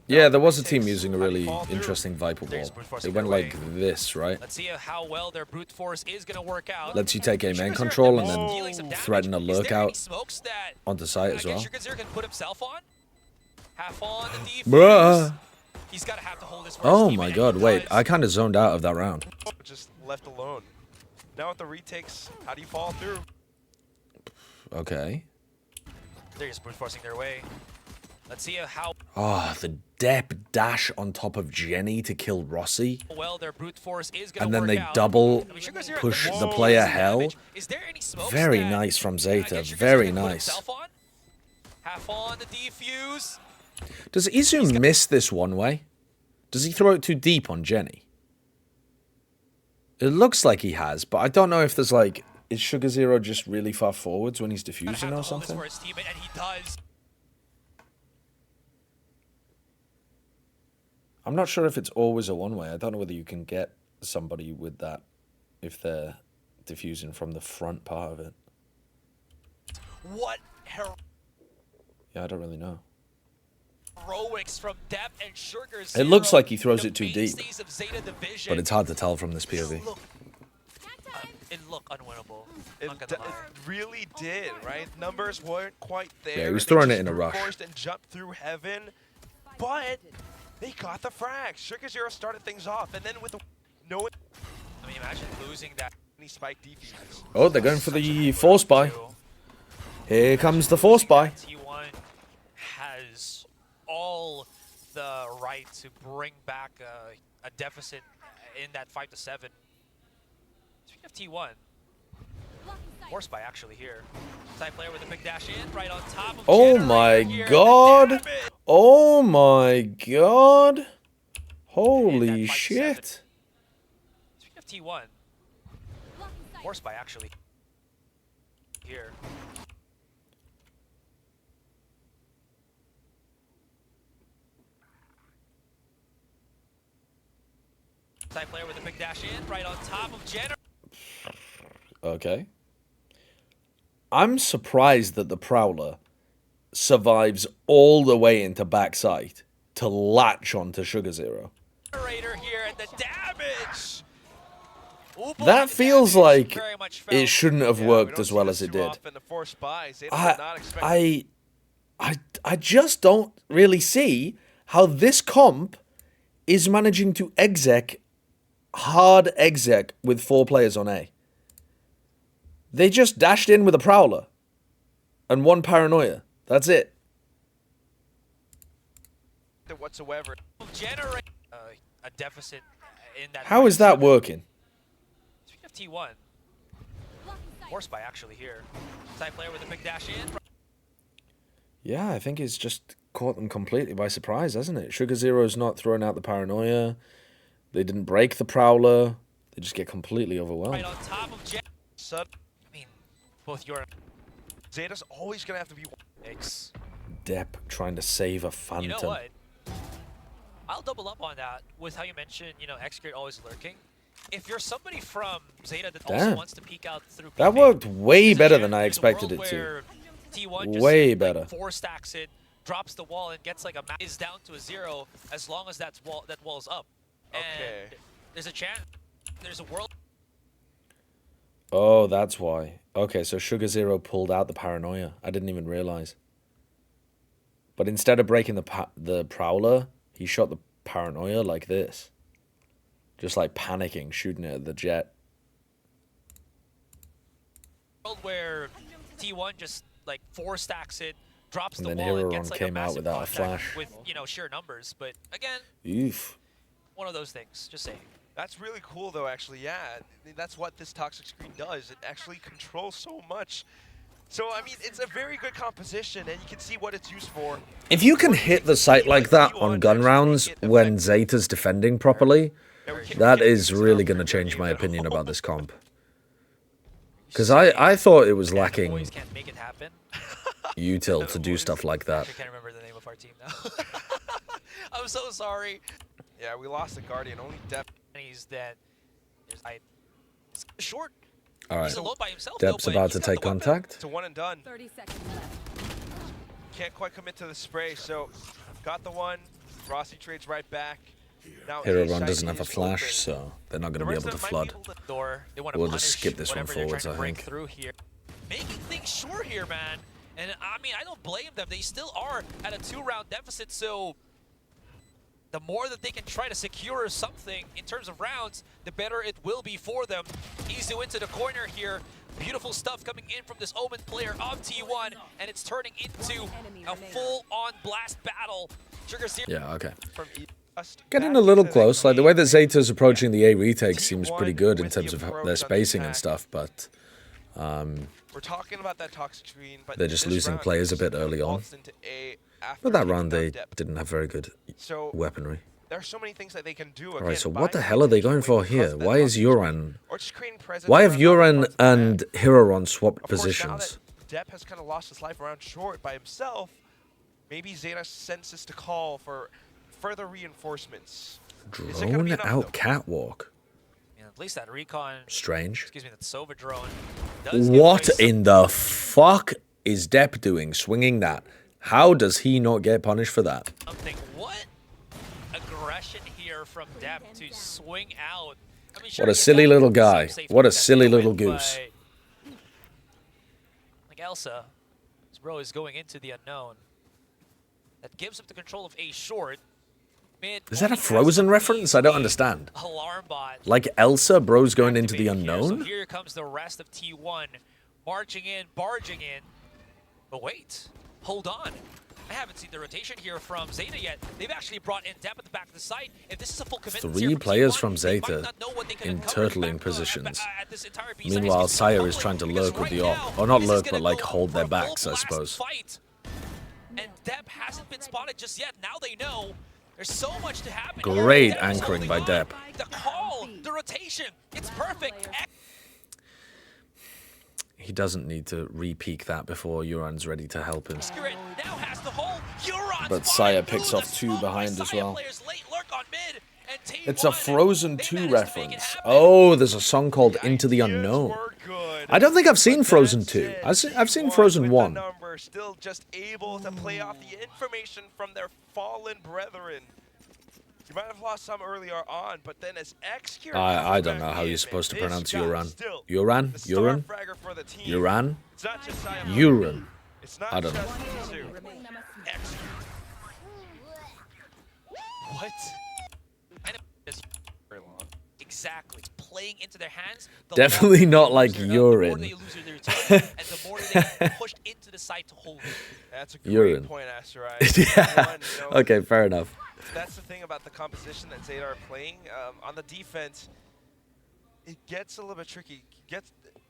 Speaker 3: Yeah, there was a team using a really interesting Viper wall. They went like this, right?
Speaker 9: Let's see how well their brute force is going to work out.
Speaker 3: Lets you take a main control and then threaten a lurk out onto site as well.
Speaker 9: Can put himself on. Half on the defense.
Speaker 3: Bruh.
Speaker 9: He's got to have to hold his
Speaker 3: Oh my god, wait, I kind of zoned out of that round.
Speaker 12: Just left alone. Now with the retakes, how do you follow through?
Speaker 3: Okay.
Speaker 9: They're just brute forcing their way. Let's see how
Speaker 3: the Dep dash on top of Jenny to kill Rossi.
Speaker 9: well their brute force is going
Speaker 3: And
Speaker 9: to
Speaker 3: then
Speaker 9: work
Speaker 3: they
Speaker 9: out.
Speaker 3: double
Speaker 9: I mean, Sugar's here
Speaker 3: push
Speaker 9: at
Speaker 3: the player hell.
Speaker 9: Is there any smokes
Speaker 3: Very
Speaker 9: that,
Speaker 3: nice from Zeta,
Speaker 9: Sugar's
Speaker 3: very
Speaker 9: gonna put
Speaker 3: nice.
Speaker 9: himself on? Half on the defuse.
Speaker 3: Does Izu miss this one way? Does he throw it too deep on Jenny? It looks like he has, but I don't know if there's like... Is Sugar Zero just really far forwards when he's diffusing or something?
Speaker 9: For his teammate, and he does.
Speaker 3: I'm not sure if it's always a one-way. I don't know whether you can get somebody with that if they're diffusing from the front part of it.
Speaker 9: What
Speaker 3: Yeah, I don't really know.
Speaker 9: heroics from Depp and Sugar
Speaker 3: It
Speaker 9: Zero,
Speaker 3: looks like he throws it too deep,
Speaker 9: mainstays of Zeta Division.
Speaker 3: but it's hard to tell from this POV.
Speaker 9: It looked unwinnable.
Speaker 12: It really did, right? Numbers weren't quite there.
Speaker 3: Yeah, he was
Speaker 12: They
Speaker 3: throwing it
Speaker 12: just
Speaker 3: in a rush.
Speaker 12: forced and jumped through heaven, but they got the frag. Sugar Zero started things off, and then with the
Speaker 9: I mean, imagine losing that.
Speaker 12: spike defense.
Speaker 3: Oh, they're going for the force buy. Here comes the force buy.
Speaker 9: T1 has all the right to bring back a deficit in that 5-7. Speaking of T1, force buy actually here. Side player with a big dash in, right on top of
Speaker 3: Oh my god. Oh my god. Holy shit.
Speaker 9: Speaking of T1, force buy actually here. Side player with a big dash in, right on top of Jenner.
Speaker 3: Okay. I'm surprised that the Prowler survives all the way into backside to latch onto Sugar Zero.
Speaker 9: Here and the damage. Ooh, boy,
Speaker 3: That
Speaker 9: the
Speaker 3: feels
Speaker 9: damage
Speaker 3: like
Speaker 9: very much felt.
Speaker 3: it shouldn't have worked as well as it did. I just don't really see how this comp is managing to hard exec with 4 players on A. They just dashed in with a Prowler and 1 Paranoia. That's it.
Speaker 12: Whatsoever.
Speaker 9: Generate a deficit in that.
Speaker 3: How is that working?
Speaker 9: Speaking of T1, force buy actually here. Side player with a big dash in.
Speaker 3: Yeah, I think it's just caught them completely by surprise, hasn't it? Sugar Zero's not throwing out the Paranoia. They didn't break the Prowler. They just get completely overwhelmed.
Speaker 9: Right on top of I mean, both your
Speaker 12: Zeta's always gonna have to be
Speaker 9: X.
Speaker 3: Depp trying to save a Phantom.
Speaker 9: You know what? I'll double up on that with how you mentioned, X-Grid always lurking. If you're somebody from Zeta that also
Speaker 3: Damn.
Speaker 9: wants to peek out through
Speaker 3: That worked way better than I expected it to.
Speaker 9: T1
Speaker 3: Way
Speaker 9: just,
Speaker 3: better.
Speaker 9: Like, 4 stacks it, drops the wall, and gets like a is down to a 0 as long as that wall's up.
Speaker 12: Okay.
Speaker 9: And there's a chance. There's a world.
Speaker 3: Oh, that's why. Okay, so Sugar Zero pulled out the Paranoia. I didn't even realize. But instead of breaking the Prowler, he shot the Paranoia like this. Just like panicking, shooting it at the jet.
Speaker 9: World where T1 just like 4 stacks it, drops
Speaker 3: And
Speaker 9: the
Speaker 3: then
Speaker 9: wall, and
Speaker 3: Heroron
Speaker 9: gets like
Speaker 3: came
Speaker 9: a
Speaker 3: out
Speaker 9: massive
Speaker 3: without a
Speaker 9: contact
Speaker 3: flash.
Speaker 9: with sheer numbers. But again,
Speaker 3: Oof.
Speaker 9: one of those things. Just saying.
Speaker 12: That's really cool, though, actually, yeah. I mean, that's what this toxic screen does. It actually controls so much. So, I mean, it's a very good composition, and you can see what it's used for.
Speaker 3: If you can hit the site like that on gun rounds when Zeta's defending properly, that is really going to change my opinion about this comp. Because I thought it was lacking util to do stuff like that.
Speaker 9: I can't remember the name of our team now. I'm so sorry.
Speaker 12: Yeah, we lost the Guardian. Only Depp.
Speaker 9: He's that. It's short.
Speaker 3: All right.
Speaker 9: He's alone by himself,
Speaker 3: Depp's
Speaker 9: though, but
Speaker 3: about
Speaker 9: he's
Speaker 3: to
Speaker 9: got
Speaker 3: take
Speaker 9: the weapon.
Speaker 3: contact.
Speaker 12: It's a one and done.
Speaker 16: 30 seconds left.
Speaker 12: Can't quite commit to the spray, so got the one. Rossi trades right back. Now
Speaker 3: Heroron doesn't have a flash, so they're not going to be able to flood. We'll just skip this one forwards, I think.
Speaker 9: Through here. Making things short here, man. And I mean, I don't blame them. They still are at a 2-round deficit, so the more that they can try to secure something in terms of rounds, the better it will be for them. Izu into the corner here. Beautiful stuff coming in from this Omen player of T1, and it's turning into a full-on blast battle. Sugar Zero.
Speaker 3: Yeah, okay. Getting a little close. Like, the way that Zeta's approaching the A retake seems pretty good in terms of their spacing and stuff, but
Speaker 12: we're talking about that toxic screen, but
Speaker 3: they're just losing players a bit early on. But that round, they didn't have very good weaponry.
Speaker 12: There are so many things that they can do.
Speaker 3: Alright, so what the hell are they going for here? Why is Uran... Why have Uran and Heroron swapped positions?
Speaker 12: Depp has kind of lost his life around short by himself. Maybe Zeta senses to call for further reinforcements.
Speaker 3: Drone out catwalk.
Speaker 9: Yeah, at least that recon.
Speaker 3: Strange.
Speaker 9: Excuse me, that Sova drone.
Speaker 3: What in the fuck is Depp doing swinging that How does he not get punished for that?
Speaker 9: What aggression here from Depp to swing out. I mean,
Speaker 3: What a silly little guy. What a silly little goose.
Speaker 9: Like Elsa, this bro is going into the unknown. That gives him the control of A short.
Speaker 3: Is that a Frozen reference? I don't understand. Like Elsa, bro's going into the unknown?
Speaker 9: So here comes the rest of T1 marching in, barging in. But wait, hold on. I haven't seen the rotation here from Zeta yet. They've actually brought in Depp at the back of the site. If this is a full commitment,
Speaker 3: 3 players from Zeta in turtling positions. Meanwhile, Sire is trying to lurk with the op. Or not lurk, but like hold their backs, I suppose.
Speaker 9: And Depp hasn't been spotted just yet. Now they know. There's so much to happen.
Speaker 3: Great anchoring by Depp.
Speaker 9: The call, the rotation, it's perfect.
Speaker 3: He doesn't need to re-peek that before Euron's ready to help him. But Sire picks off 2 behind as well. It's a Frozen 2 reference. Oh, there's a song called Into the Unknown. I don't think I've seen Frozen 2. I've seen Frozen 1.
Speaker 12: Still just able to play off the information from their fallen brethren. You might have lost some earlier on, but then as X-Cure...
Speaker 3: I don't know how you're supposed to pronounce Euron. Euron? Euron? Euron? Euron? I don't know.
Speaker 9: What? Exactly. It's playing into their hands.
Speaker 3: Definitely not like urine.
Speaker 9: And the more they get pushed into the side to hold it.
Speaker 12: That's a great point, Asteroid.
Speaker 3: Yeah. Okay, fair enough.
Speaker 12: That's the thing about the composition that Zeta are playing. On the defense, it gets a little bit tricky.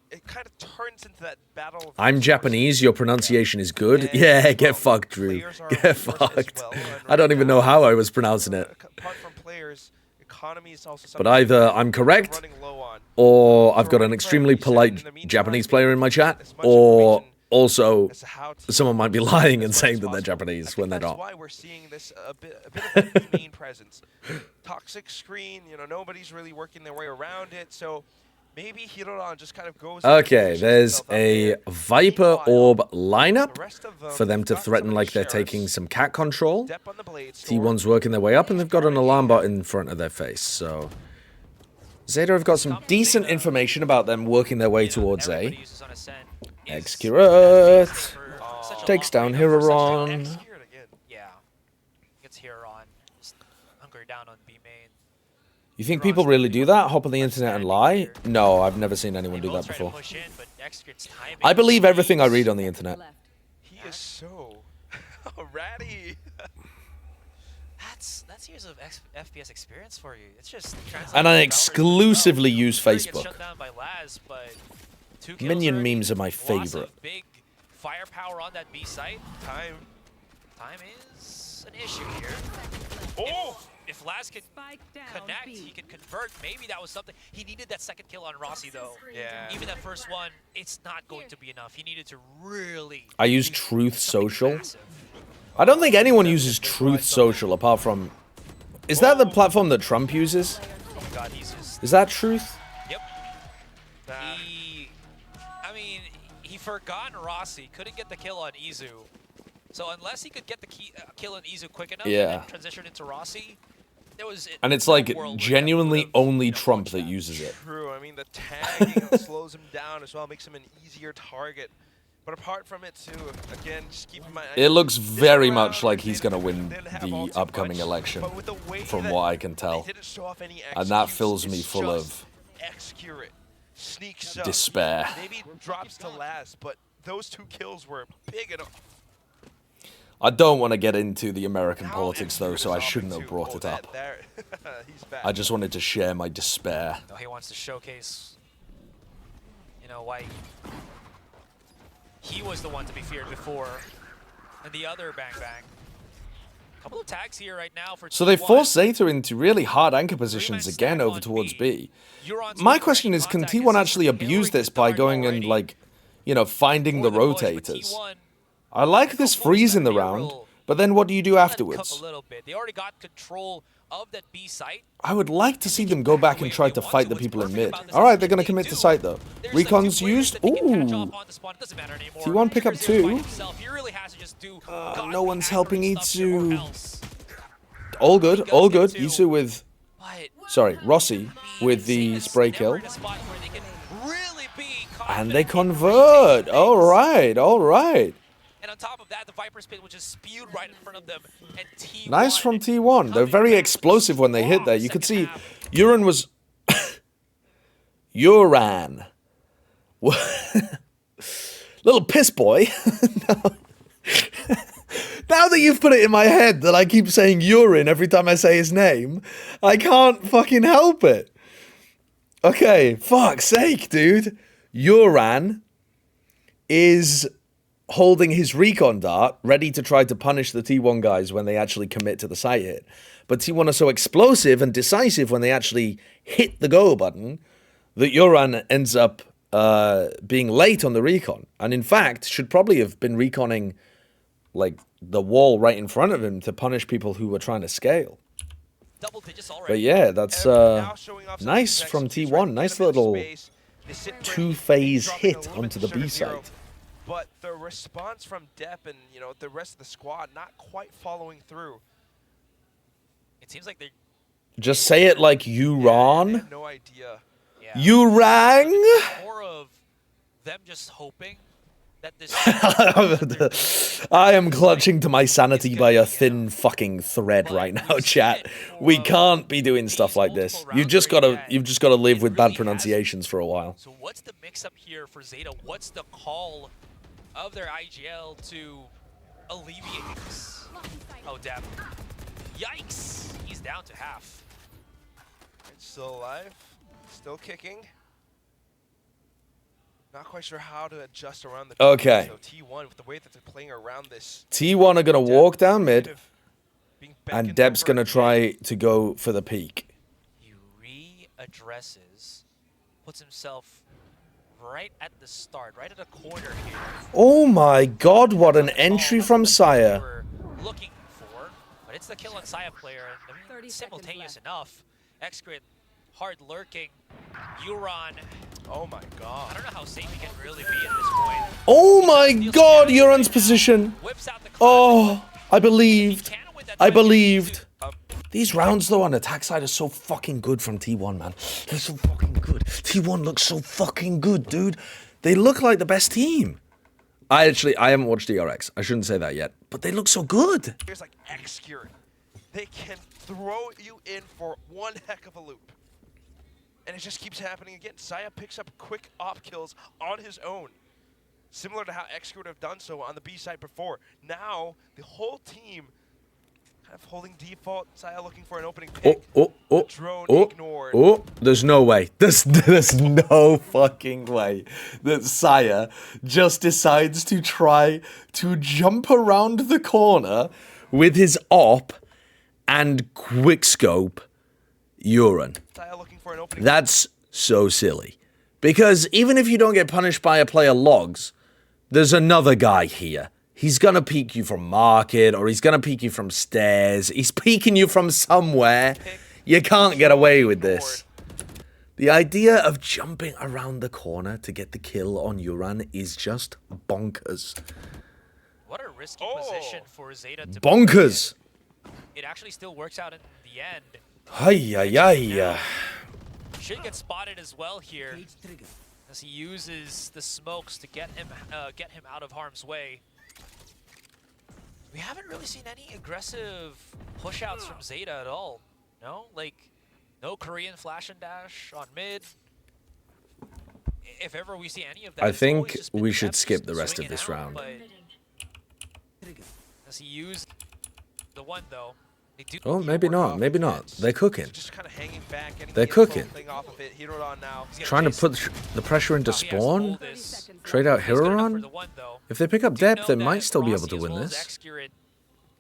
Speaker 12: It kind of turns into that battle of...
Speaker 3: I'm Japanese, your pronunciation is good. Yeah, get fucked, Drew. Get fucked. I don't even know how I was pronouncing it.
Speaker 12: Apart from players, economy is also
Speaker 3: But either I'm correct, or I've got an extremely polite Japanese player in my chat, or also someone might be lying and saying that they're Japanese when they're not.
Speaker 12: That's why we're seeing this a bit of a main presence. Toxic screen, you know, nobody's really working their way around it, so maybe Hiroran just kind of goes...
Speaker 3: Okay, there's a Viper Orb lineup for them to threaten like they're taking some cat control. T1's working their way up, and they've got an alarm bot in front of their face, so... Zeta have got some decent information about them working their way towards A. Excurate takes down Hiroran.
Speaker 9: Yeah, gets Hiroran. Just hunker down on B main.
Speaker 3: You think people really do that? Hop on the internet and lie? No, I've never seen anyone do that before. I believe everything I read on the internet.
Speaker 12: He is so ratty.
Speaker 9: That's years of FPS experience for you. It's just...
Speaker 3: And I exclusively use Facebook.
Speaker 9: Shut down by Laz, but 2 kills
Speaker 3: Minion
Speaker 9: already.
Speaker 3: memes are my
Speaker 9: Lots
Speaker 3: favorite.
Speaker 9: of big firepower on that B site. Time is an issue here. Oh! If Laz can connect, he can convert. Maybe that was something. He needed that second kill on Rossi, though.
Speaker 12: Yeah.
Speaker 9: Even that first one, it's not going to be enough. He needed to really...
Speaker 3: I use Truth Social. I don't think anyone uses Truth Social apart from... Is that the platform that Trump uses? Is that Truth?
Speaker 9: Yep. He forgot Rossi. Couldn't get the kill on Izu. So unless he could get the kill on Izu quick enough and then transition into Rossi, there was...
Speaker 3: And it's like genuinely only Trump that uses it.
Speaker 12: True. I mean, the tagging slows him down as well, makes him an easier target. But apart from it, too, again, just keep in mind...
Speaker 3: It looks very much like he's going to win the upcoming election, from what I can tell. And that fills me full of despair.
Speaker 12: Maybe drops to last, but those 2 kills were big enough.
Speaker 3: I don't want to get into the American politics, though, so I shouldn't have brought it up. I just wanted to share my despair.
Speaker 9: He wants to showcase, you know, why he was the one to be feared before, and the other Bang Bang. A couple of tags here right now for
Speaker 3: So they force Zeta into really hard anchor positions again over towards B. My question is, can T1 actually abuse this by going and, like, you know, finding the rotators? I like this freeze in the round, but then what do you do afterwards?
Speaker 9: A little bit. They already got control of that B site.
Speaker 3: I would like to see them go back and try to fight the people in mid. Alright, they're going to commit to site though. Recon's used. Ooh. T1 pick up 2. No one's helping Itsu. All good, all good. Itsu with... Sorry, Rossi with the spray kill. And they convert. Alright, alright.
Speaker 9: And on top of that, the Viper Spin, which is spewed right in front of them. And T1
Speaker 3: Nice from T1. They're very explosive when they hit there. You could see Uran was... Uran. Little piss boy. Now that you've put it in my head that I keep saying Uran every time I say his name, I can't fucking help it. Okay, fuck's sake, dude. Uran is holding his recon dart, ready to try to punish the T1 guys when they actually commit to the site hit. But T1 are so explosive and decisive when they actually hit the go button that Uran ends up being late on the recon. And in fact, should probably have been reconning like the wall right in front of him to punish people who were trying to scale. But yeah, that's nice from T1. Nice little two-phase hit onto the B side.
Speaker 12: But the response from Depp and the rest of the squad not quite following through.
Speaker 9: It seems like they
Speaker 3: just say it like Uran.
Speaker 12: I have no idea.
Speaker 9: Yeah.
Speaker 3: Urang.
Speaker 9: More of them just hoping that this.
Speaker 3: I am clutching to my sanity by a thin fucking thread right now, chat. We can't be doing stuff like this. You've just gotta live with bad pronunciations for a while.
Speaker 9: So what's the mix-up here for Zeta? What's the call of their IGL to alleviate this? Oh, damn. Yikes! He's down to half.
Speaker 12: It's still alive, still kicking. Not quite sure how to adjust around the
Speaker 3: Okay.
Speaker 12: So T1 with the way that they're playing around this.
Speaker 3: T1 are gonna walk down mid, and Deb's gonna try to go for the peak.
Speaker 9: He readdresses, puts himself right at the start, right at the corner here.
Speaker 3: Oh my god, what an entry from Saya.
Speaker 9: Looking for, but it's the kill on Saya player, and I mean, simultaneous enough. Excrit, hard lurking, Uran.
Speaker 12: Oh my god.
Speaker 9: I don't know how safe he can really be at this point.
Speaker 3: Oh my god, Uran's position. Oh, I believed. I believed. These rounds, though, on attack side are so fucking good from T1, man. They're so fucking good. T1 looks so fucking good, dude. They look like the best team. I haven't watched DRX. I shouldn't say that yet. But they look so good.
Speaker 12: Here's like X-Cure. They can throw you in for one heck of a loop. And it just keeps happening again. Saya picks up quick op kills on his own. Similar to how X would have done so on the B side before. Now, the whole team kind of holding default. Saya looking for an opening pick. Drone ignored.
Speaker 3: There's no way. There's no fucking way that Saya just decides to try to jump around the corner with his op and quickscope Uran. That's so silly. Because even if you don't get punished by a player logs, there's another guy here. He's gonna peek you from market, or he's gonna peek you from stairs. He's peeking you from somewhere. You can't get away with this. The idea of jumping around the corner to get the kill on Uran is just bonkers.
Speaker 9: What a risky position for Zeta to
Speaker 3: Bonkers!
Speaker 9: It actually still works out in the end.
Speaker 3: Ay.
Speaker 9: Should get spotted as well here, as he uses the smokes to get him out of harm's way. We haven't really seen any aggressive push-outs from Zeta at all. No, like no Korean flash and dash on mid. If ever we see any of that,
Speaker 3: I think we should skip the rest of this round.
Speaker 9: As he used the one though.
Speaker 3: Oh, maybe not. Maybe not. They're cooking.
Speaker 12: Back,
Speaker 3: They're cooking.
Speaker 12: Off of it.
Speaker 3: Trying to put the pressure into spawn. Trade out Hiroron. If they pick up Dep, they might still be able to win this.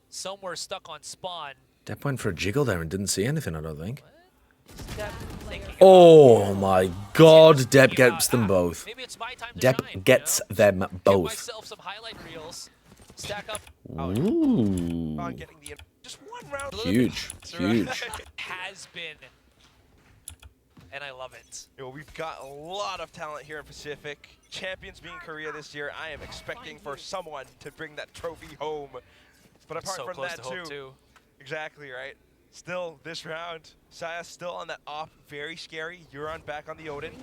Speaker 9: Somewhere stuck on spawn.
Speaker 3: Dep went for a jiggle there and didn't see anything, I don't think. Oh my god, Dep gets them both. Dep gets them both. Ooh.
Speaker 12: Just one round.
Speaker 3: Huge. Huge.
Speaker 9: Has been. And I love it.
Speaker 12: You know, we've got a lot of talent here in Pacific. Champions being Korea this year. I am expecting for someone to bring that trophy home. But apart
Speaker 9: So
Speaker 12: from
Speaker 9: close
Speaker 12: that
Speaker 9: to home, too.
Speaker 12: Exactly right. Still, this round, Saya still on that off, very scary. Euron back on the Odin.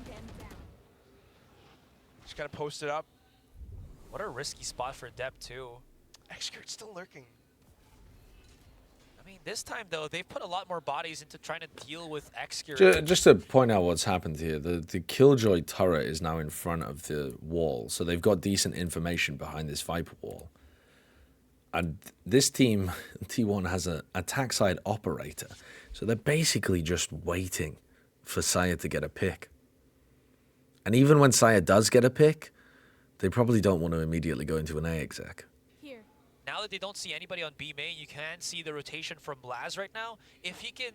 Speaker 12: Just kind of posted up.
Speaker 9: What a risky spot for Depp, too.
Speaker 12: Execute's still lurking.
Speaker 9: I mean, this time, though, they've put a lot more bodies into trying to deal with Execute.
Speaker 3: Just to point out what's happened here, the Killjoy turret is now in front of the wall, so they've got decent information behind this Viper wall. And this team, T1, has an attack side operator, so they're basically just waiting for Saya to get a pick. And even when Saya does get a pick, they probably don't want to immediately go into an A exec.
Speaker 9: Now that they don't see anybody on B main, you can see the rotation from Blaz right now. If he can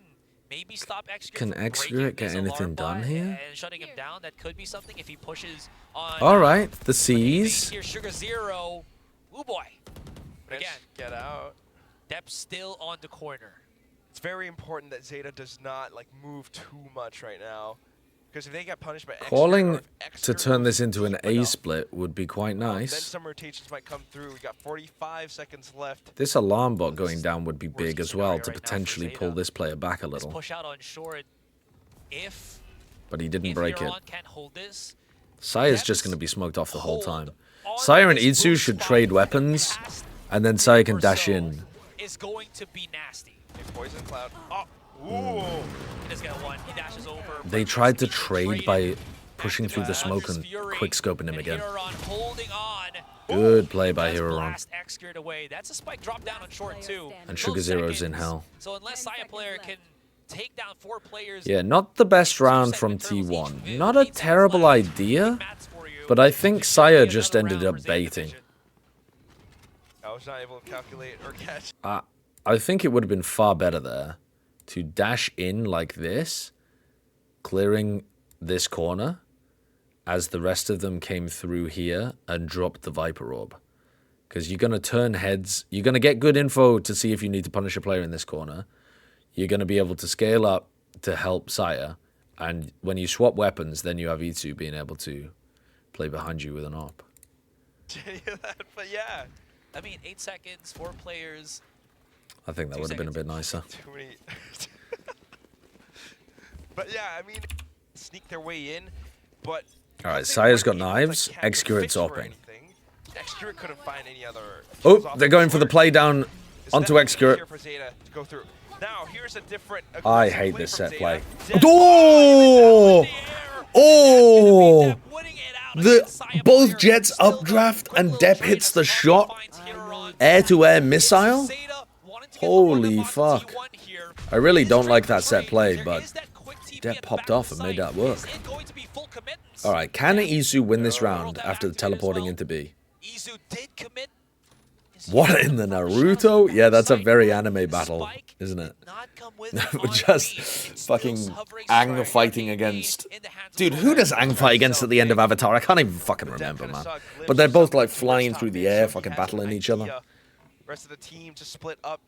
Speaker 9: maybe stop Execute
Speaker 3: Can
Speaker 9: from
Speaker 3: Execute
Speaker 9: breaking
Speaker 3: get
Speaker 9: this
Speaker 3: anything
Speaker 9: alarm
Speaker 3: done
Speaker 9: bot
Speaker 3: here?
Speaker 9: and shutting him down, that could be something if he pushes on.
Speaker 3: All right, the C's.
Speaker 9: Here, Sugar Zero. Ooh boy. But again,
Speaker 12: Get out.
Speaker 9: Depp's still on the corner.
Speaker 12: It's very important that Zeta does not like move too much right now. Because if they get punished by
Speaker 3: Calling to turn this into an A split would be quite
Speaker 12: then
Speaker 3: nice.
Speaker 12: some rotations might come through. We got 45 seconds left.
Speaker 3: This alarm bot going down would be big as well to potentially pull this player back a little.
Speaker 9: Push out on short. If
Speaker 3: But he didn't break it.
Speaker 9: Euron can't hold this,
Speaker 3: Saya's just going to be smoked off the whole time. Saya and Itsu should trade weapons, and then Saya can dash in.
Speaker 9: is going to be nasty.
Speaker 12: Poison cloud. Oh,
Speaker 9: Ooh. He does get a one. He dashes over.
Speaker 3: They tried to trade by pushing through the smoke and quick scoping him again.
Speaker 9: Holding on.
Speaker 3: Good play by Heroron.
Speaker 9: Blast Execute away. That's a spike drop down on short too.
Speaker 3: And Sugar Zero's in hell.
Speaker 9: So unless Saya player can take down 4 players.
Speaker 3: Yeah, not the best round from T1. Not a terrible idea, but I think Saya just ended up baiting.
Speaker 12: I was not able to calculate or catch.
Speaker 3: I think it would have been far better there to dash in like this, clearing this corner, as the rest of them came through here and dropped the Viper Orb. Because you're going to turn heads. You're going to get good info to see if you need to punish a player in this corner. You're going to be able to scale up to help Saya. And when you swap weapons, then you have Itsu being able to play behind you with an op.
Speaker 12: But yeah.
Speaker 9: I mean, 8 seconds, 4 players.
Speaker 3: I think that would have been a bit nicer.
Speaker 12: Too many. But yeah, I mean, sneak their way in, but...
Speaker 3: Alright, Saya's got knives. Execute's opping.
Speaker 12: Execute couldn't find any other...
Speaker 3: Oh, they're going for the play down onto Execute.
Speaker 12: Now, here's a different...
Speaker 3: I hate this set play. Oh! Oh! Both Jets updraft and Depp hits the shot. Air-to-air missile? Holy fuck. I really don't like that set play, but Depp popped off and made that work. Alright, can Isu win this round after teleporting into B? What in the Naruto? Yeah, that's a very anime battle, isn't it? Just fucking Aang fighting against... Dude, who does Aang fight against at the end of Avatar? I can't even fucking remember, man. But they're both like flying through the air, fucking battling each other.
Speaker 12: Rest of the team just split up,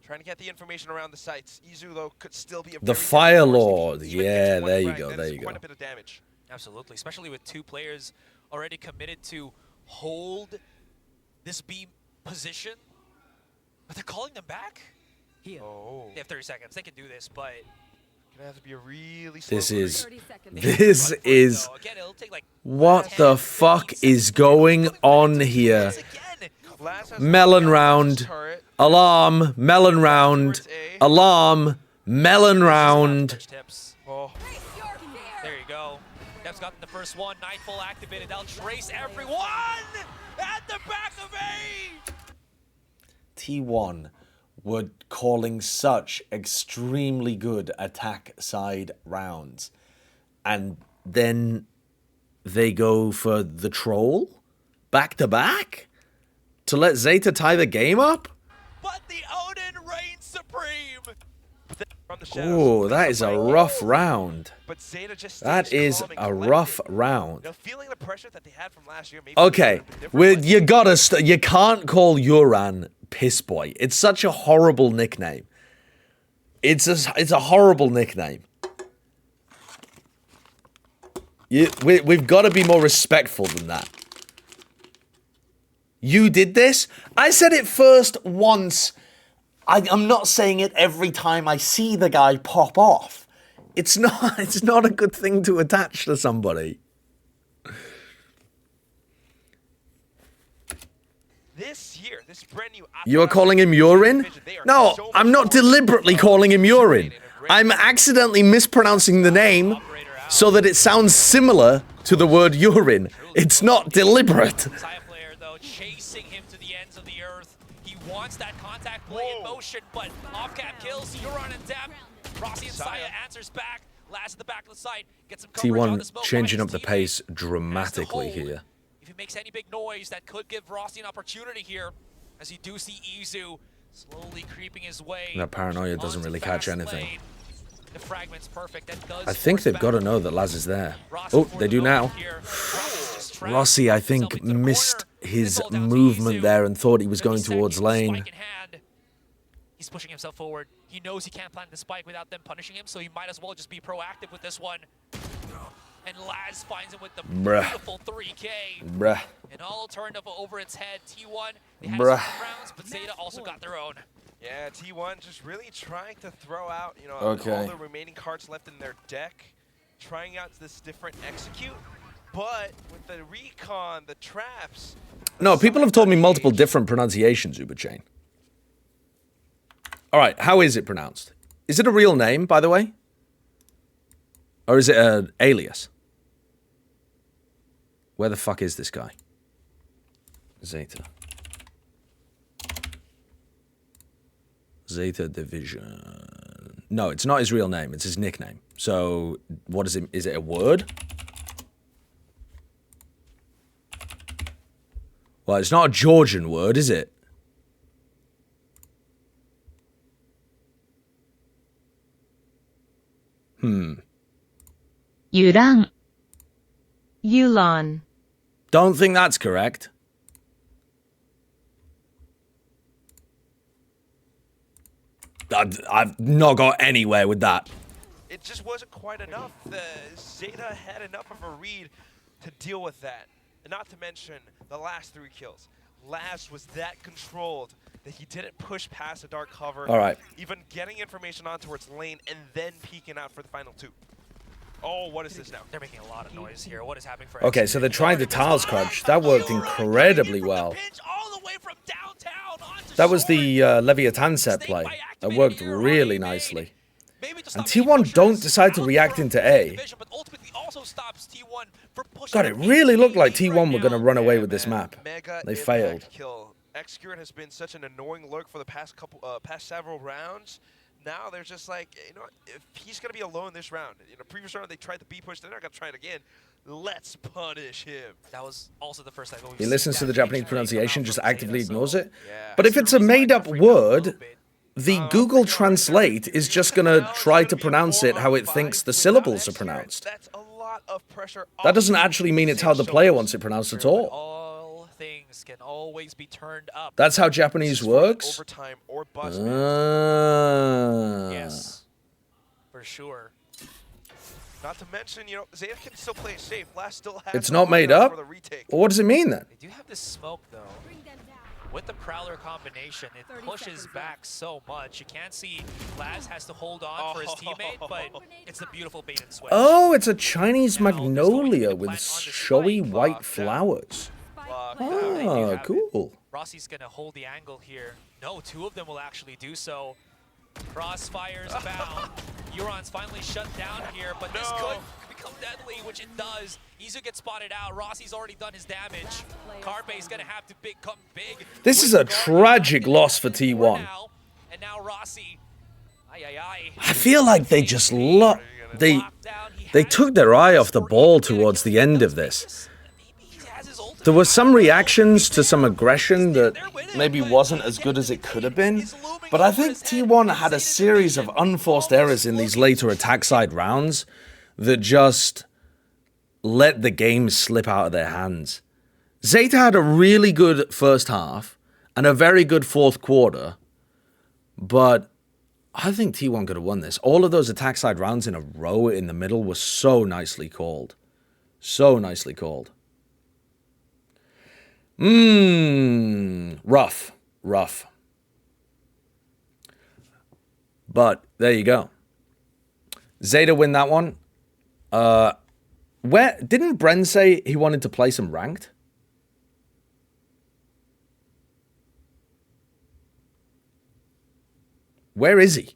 Speaker 12: trying to get the information around the sites. Izu, though, could still be a
Speaker 3: The Fire Lord. Yeah, there you go, there you go.
Speaker 12: Quite a bit of damage.
Speaker 9: Absolutely, especially with 2 players already committed to hold this B position. But they're calling them back?
Speaker 12: Oh.
Speaker 9: They have 30 seconds. They can do this, but...
Speaker 12: Gonna have to be a really slow
Speaker 3: This is... What the fuck is going on here? Melon round. Alarm. Melon round. Alarm. Melon round.
Speaker 12: Oh.
Speaker 9: There you go. Dev's gotten the first one. Nightfall activated. They'll trace everyone at the back of A.
Speaker 3: T1 were calling such extremely good attack side rounds. And then they go for the troll? Back to back? To let Zeta tie the game up?
Speaker 9: But the Odin reigns supreme.
Speaker 3: Oh, that is a rough round. That is a rough round.
Speaker 12: Feeling the pressure that they had from last year,
Speaker 3: Okay, you can't call Euron Piss Boy. It's such a horrible nickname. It's a horrible nickname. We've got to be more respectful than that. You did this? I said it first once. I'm not saying it every time I see the guy pop off. It's not a good thing to attach to somebody.
Speaker 12: This year, this brand new.
Speaker 3: You are calling him urine? No, I'm not deliberately calling him urine. I'm accidentally mispronouncing the name so that it sounds similar to the word urine. It's not deliberate.
Speaker 9: Player though, chasing him to the ends of the earth. He wants that contact play in motion, but off-cap kills. Euron and Dap. Rossi and Saya answers back. Last at the back of the site. Gets some coverage on the
Speaker 3: T1
Speaker 9: smoke.
Speaker 3: changing up the pace dramatically here.
Speaker 9: If he makes any big noise, that could give Rossi an opportunity here, as you do see Izu slowly creeping his way.
Speaker 3: That paranoia doesn't really catch anything.
Speaker 9: The fragment's perfect. That does
Speaker 3: I think they've got to know that Laz is there. Oh, they do now. Rossi, I think, missed his movement there and thought he was going towards lane.
Speaker 9: He's pushing himself forward. He knows he can't plant the spike without them punishing him, so he might as well just be proactive with this one. And Laz finds him with the beautiful 3K.
Speaker 3: Bruh.
Speaker 9: An all turned up over its head. T1, they had
Speaker 3: Bruh.
Speaker 9: some rounds, but Zeta also got their own.
Speaker 12: Yeah, T1 just really trying to throw out, you know, all the remaining cards left in their deck, trying out this different execute, but with the recon, the traps.
Speaker 3: No, people have told me multiple different pronunciations, Uberchain. All right, how is it pronounced? Is it a real name, by the way? Or is it an alias? Where the fuck is this guy? Zeta. Zeta Division. No, it's not his real name. It's his nickname. So, what is it? Is it a word? Well, it's not a Georgian word, is it?
Speaker 17: Yuran. Yulan.
Speaker 3: Don't think that's correct. I've not got anywhere with that.
Speaker 12: It just wasn't quite enough. The Zeta had enough of a read to deal with that. And not to mention the last 3 kills. Laz was that controlled that he didn't push past the dark cover.
Speaker 3: All right.
Speaker 12: Even getting information on towards lane and then peeking out for the final 2. Oh, what is this now?
Speaker 9: They're making a lot of noise here. What is happening for
Speaker 3: Okay, so they're trying the tiles crunch. That worked incredibly well. That was the Leviathan set play. That worked really nicely. And T1 don't decide to react into A. God, it really looked like T1 were going to run away with this map. They failed.
Speaker 12: Execute has been such an annoying lurk for the past several rounds. Now they're just like, you know, if he's going to be alone this round, you know, previous round they tried the B push, they're not going to try it again. Let's punish him.
Speaker 9: That was also the first time
Speaker 3: He listens to the Japanese pronunciation, just actively ignores it. But if it's a made-up word, the Google Translate is just going to try to pronounce it how it thinks the syllables are pronounced. That doesn't actually mean it's how the player wants it pronounced at all.
Speaker 9: Things can always be turned up.
Speaker 3: That's how Japanese works?
Speaker 12: Overtime or bust.
Speaker 9: Yes, for sure.
Speaker 12: Not to mention, you know, Zeta can still play it safe. Last still has
Speaker 3: It's not made up? Well, what does it mean then?
Speaker 9: They do have this smoke though. With the Prowler combination, it pushes back so much. You can't see Laz has to hold on for his teammate, but it's a beautiful bait and switch.
Speaker 3: Oh, it's a Chinese magnolia with showy white flowers. Oh, cool.
Speaker 9: Rossi's going to hold the angle here. No, 2 of them will actually do so. Crossfires abound. Euron's finally shut down here, but this could become deadly, which it does. Izu gets spotted out. Rossi's already done his damage. Carpe's going to have to become big.
Speaker 3: This is a tragic loss for T1.
Speaker 9: And now Rossi.
Speaker 3: I feel like they just they took their eye off the ball towards the end of this. There were some reactions to some aggression that maybe wasn't as good as it could have been, but I think T1 had a series of unforced errors in these later attack side rounds that just let the game slip out of their hands. Zeta had a really good first half, and a very good fourth quarter, but I think T1 could have won this. All of those attack side rounds in a row in the middle were so nicely called. So nicely called. Rough. Rough. But there you go. Zeta win that one. Where didn't Bren say he wanted to play some ranked? Where is he?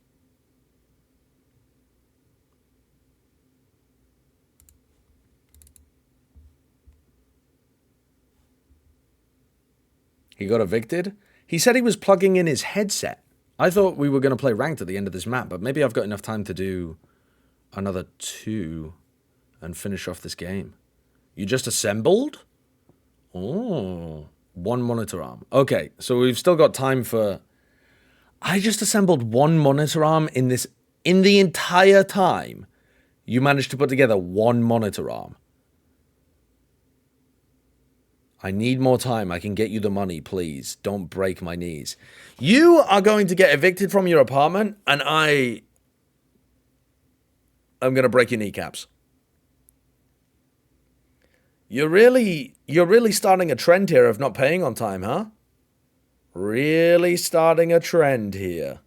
Speaker 3: He got evicted? He said he was plugging in his headset. I thought we were going to play ranked at the end of this map, but maybe I've got enough time to do another 2 and finish off this game. You just assembled? Oh, 1 monitor arm. Okay, so we've still got time for... I just assembled 1 monitor arm in the entire time. You managed to put together 1 monitor arm. I need more time. I can get you the money, please. Don't break my knees. You are going to get evicted from your apartment, and I'm going to break your kneecaps. You're really starting a trend here of not paying on time, huh? Really starting a trend here.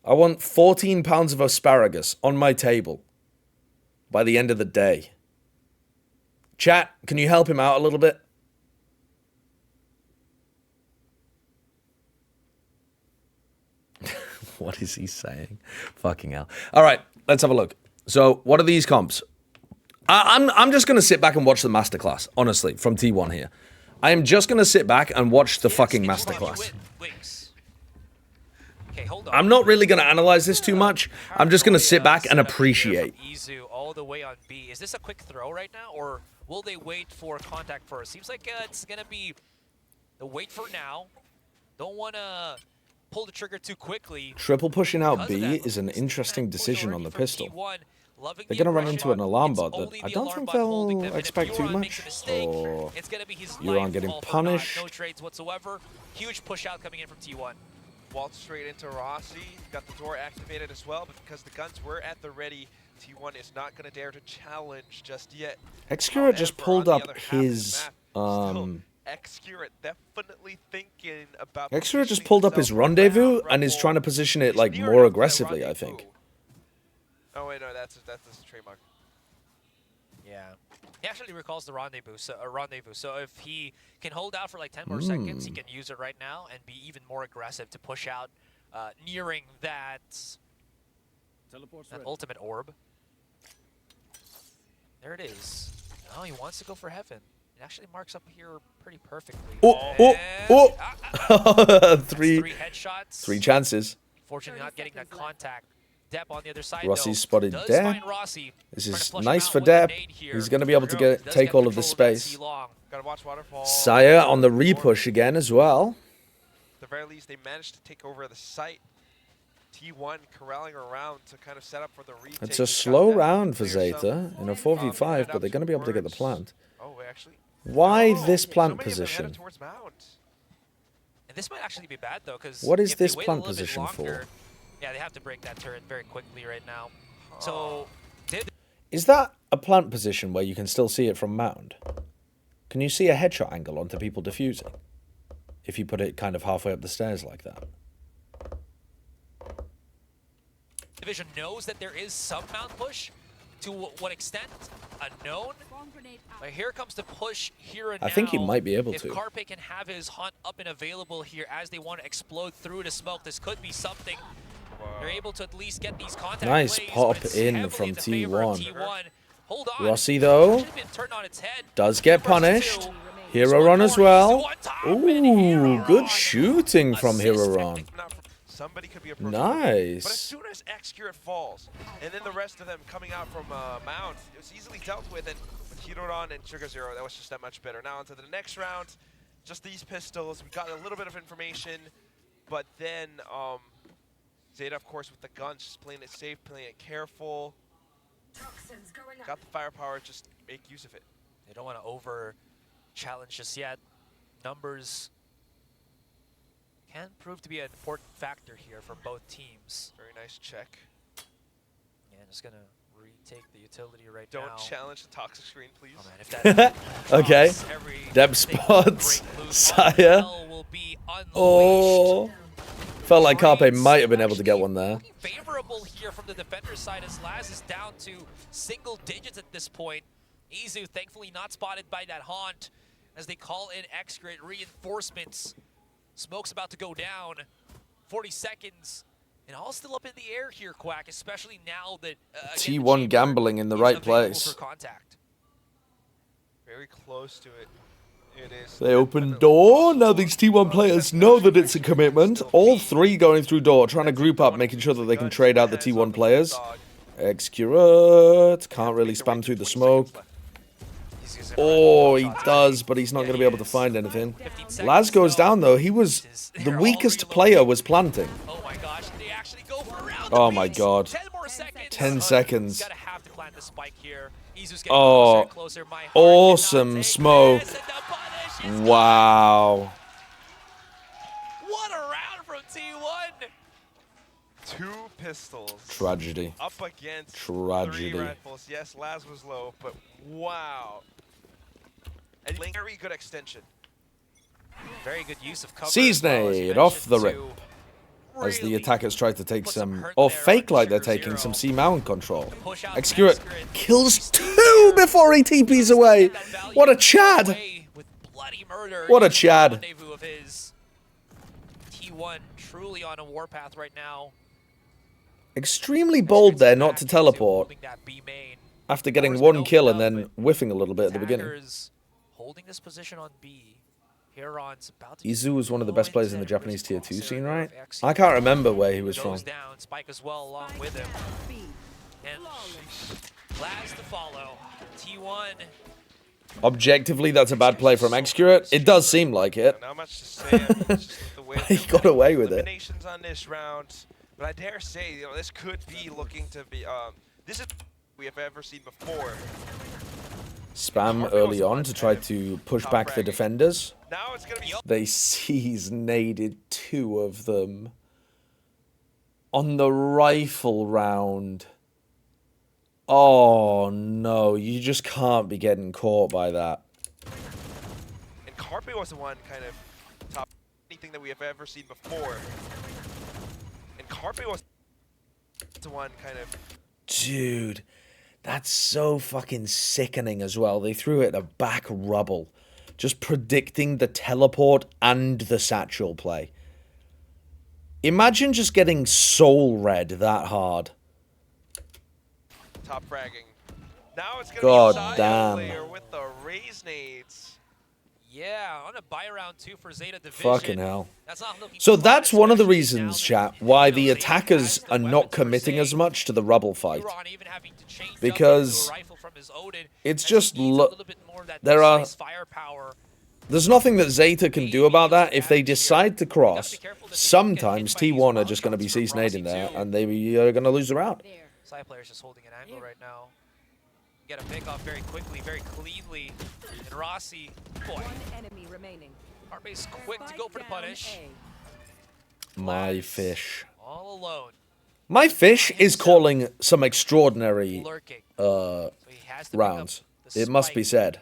Speaker 3: I want 14 pounds of asparagus on my table by the end of the day. Chat, can you help him out a little bit? What is he saying? Fucking hell. All right, let's have a look. So, what are these comps? I'm just going to sit back and watch the masterclass, honestly, from T1 here. I am just going to sit back and watch the fucking masterclass. I'm not really going to analyze this too much. I'm just going to sit back and appreciate.
Speaker 9: Izu all the way on B. Is this a quick throw right now, or will they wait for contact first? Seems like it's going to be the wait for now. Don't want to pull the trigger too quickly.
Speaker 3: Triple pushing out B is an interesting decision on the pistol. They're going to run into an alarm bot that I don't think they'll expect too much. Or Euron getting punished.
Speaker 9: No trades whatsoever. Huge push out coming in from T1.
Speaker 12: Waltz straight into Rossi. Got the door activated as well, but because the guns were at the ready, T1 is not going to dare to challenge just yet.
Speaker 3: Xcura just pulled up his...
Speaker 12: Xcura definitely thinking about...
Speaker 3: Xcura just pulled up his rendezvous and is trying to position it like more aggressively, I think.
Speaker 12: Oh wait, no, that's a trademark.
Speaker 9: Yeah. He actually recalls the rendezvous. So if he can hold out for like 10 more seconds, he can use it right now and be even more aggressive to push out, nearing that ultimate orb. There it is. Oh, he wants to go for heaven. It actually marks up here pretty perfectly.
Speaker 3: Three
Speaker 9: headshots.
Speaker 3: 3 chances.
Speaker 9: Fortunately, not getting that contact. Depp on the other side,
Speaker 3: Rossi's spotted there. This is nice for Depp. He's going to be able to take all of this space. Saya on the repush again as well.
Speaker 12: At the very least, they managed to take over the site. T1 corralling around to kind of set up for the retake.
Speaker 3: It's a slow round for Zeta in a 4v5, but they're going to be able to get the plant. Why this plant position?
Speaker 9: And this might actually be bad though, because
Speaker 3: what is this plant position for?
Speaker 9: Yeah, they have to break that turret very quickly right now. So,
Speaker 3: is that a plant position where you can still see it from mound? Can you see a headshot angle onto people defusing? If you put it kind of halfway up the stairs like that.
Speaker 9: Division knows that there is some mount push. To what extent? Unknown. But here comes the push here and now.
Speaker 3: I think he might be able to.
Speaker 9: If Carpe can have his hunt up and available here as they want to explode through the smoke, this could be something. They're able to at least get these contact
Speaker 3: nice
Speaker 9: plays,
Speaker 3: pop in from T1.
Speaker 9: Hold on.
Speaker 3: Rossi though does get punished. Hero run as well. Ooh, good shooting from Hero run.
Speaker 12: Somebody could be a
Speaker 3: nice.
Speaker 12: But as soon as Xcura falls, and then the rest of them coming out from Mount, it was easily dealt with. And with Hiroran and Sugar Zero, that was just that much better. Now onto the next round, just these pistols. We got a little bit of information, but then Zeta, of course, with the guns, just playing it safe, playing it careful. Got the firepower, just make use of it.
Speaker 9: They don't want to over challenge just yet. Numbers can prove to be an important factor here for both teams.
Speaker 12: Very nice check.
Speaker 9: Yeah, just gonna retake the utility right
Speaker 12: Don't
Speaker 9: now.
Speaker 12: Don't challenge the toxic screen, please.
Speaker 9: Oh man, if that
Speaker 3: Okay. Deb spots. Saya. Oh. Felt like Carpe might have been able to get one there.
Speaker 9: Favorable here from the defender's side as Laz is down to single digits at this point. Izu thankfully not spotted by that haunt as they call in X-Grid reinforcements. Smoke's about to go down. 40 seconds. And all still up in the air here, Quack, especially now that
Speaker 3: T1 gambling in the right place.
Speaker 12: Very close to it. It is.
Speaker 3: They open door. Now these T1 players know that it's a commitment. All three going through door, trying to group up, making sure that they can trade out the T1 players. Excurate. Can't really spam through the smoke. Oh, he does, but he's not going to be able to find anything. Laz goes down, though. He was... The weakest player was planting.
Speaker 9: Oh my gosh, they actually go for a round.
Speaker 3: Oh my god.
Speaker 9: 10 more seconds.
Speaker 3: 10 seconds.
Speaker 9: Gotta have to plant the spike here.
Speaker 3: Oh, awesome smoke. Wow.
Speaker 9: What a round from T1.
Speaker 12: 2 pistols.
Speaker 3: Tragedy.
Speaker 12: Up against
Speaker 3: Tragedy.
Speaker 12: 3 rifles. Yes, Laz was low, but wow. And very good extension.
Speaker 9: Very good use of cover.
Speaker 3: Seasonade off the rip. As the attackers try to take some, or fake like they're taking some C-mount control. Excurate kills 2 before he TPs away. What a Chad. What a Chad.
Speaker 9: T1 truly on a warpath right now.
Speaker 3: Extremely bold there not to teleport after getting 1 kill and then whiffing a little bit at the beginning.
Speaker 9: Holding this position on B. Heron's about to
Speaker 3: Izu was one of the best players in the Japanese tier 2 scene, right? I can't remember where he was from.
Speaker 9: Down, Spike as well along with him. And Laz to follow. T1.
Speaker 3: Objectively, that's a bad play from Excurate. It does seem like it.
Speaker 12: Not much to say. Just the way
Speaker 3: He got away with it.
Speaker 12: eliminations on this round, but I dare say, this could be looking to be. This is we have ever seen before.
Speaker 3: Spam early on to try to push back the defenders.
Speaker 12: Now it's gonna be.
Speaker 3: They naded 2 of them on the rifle round. Oh no, you just can't be getting caught by that.
Speaker 12: And Carpe was the one kind of top anything that we have ever seen before. And Carpe was the one kind of.
Speaker 3: Dude, that's so fucking sickening as well. They threw it at back rubble. Just predicting the teleport and the satchel play. Imagine just getting soul read that hard.
Speaker 12: Top fragging. Now it's gonna
Speaker 3: God
Speaker 12: be a
Speaker 3: damn.
Speaker 12: player with the raise nades.
Speaker 9: Yeah, on a buy round 2 for Zeta Division.
Speaker 3: Fucking hell. So that's one of the reasons, chat, why the attackers are not committing as much to the rubble fight. Because it's just there's nothing that Zeta can do about that. If they decide to cross, sometimes T1 are just going to be C-snading there, and they are going to lose the round.
Speaker 9: Side player's just holding an angle right now. Get a pick off very quickly, very cleanly. And Rossi, boy. Carpe's quick to go for the punish.
Speaker 3: My fish.
Speaker 9: All alone.
Speaker 3: My fish is calling some extraordinary rounds. It must be said.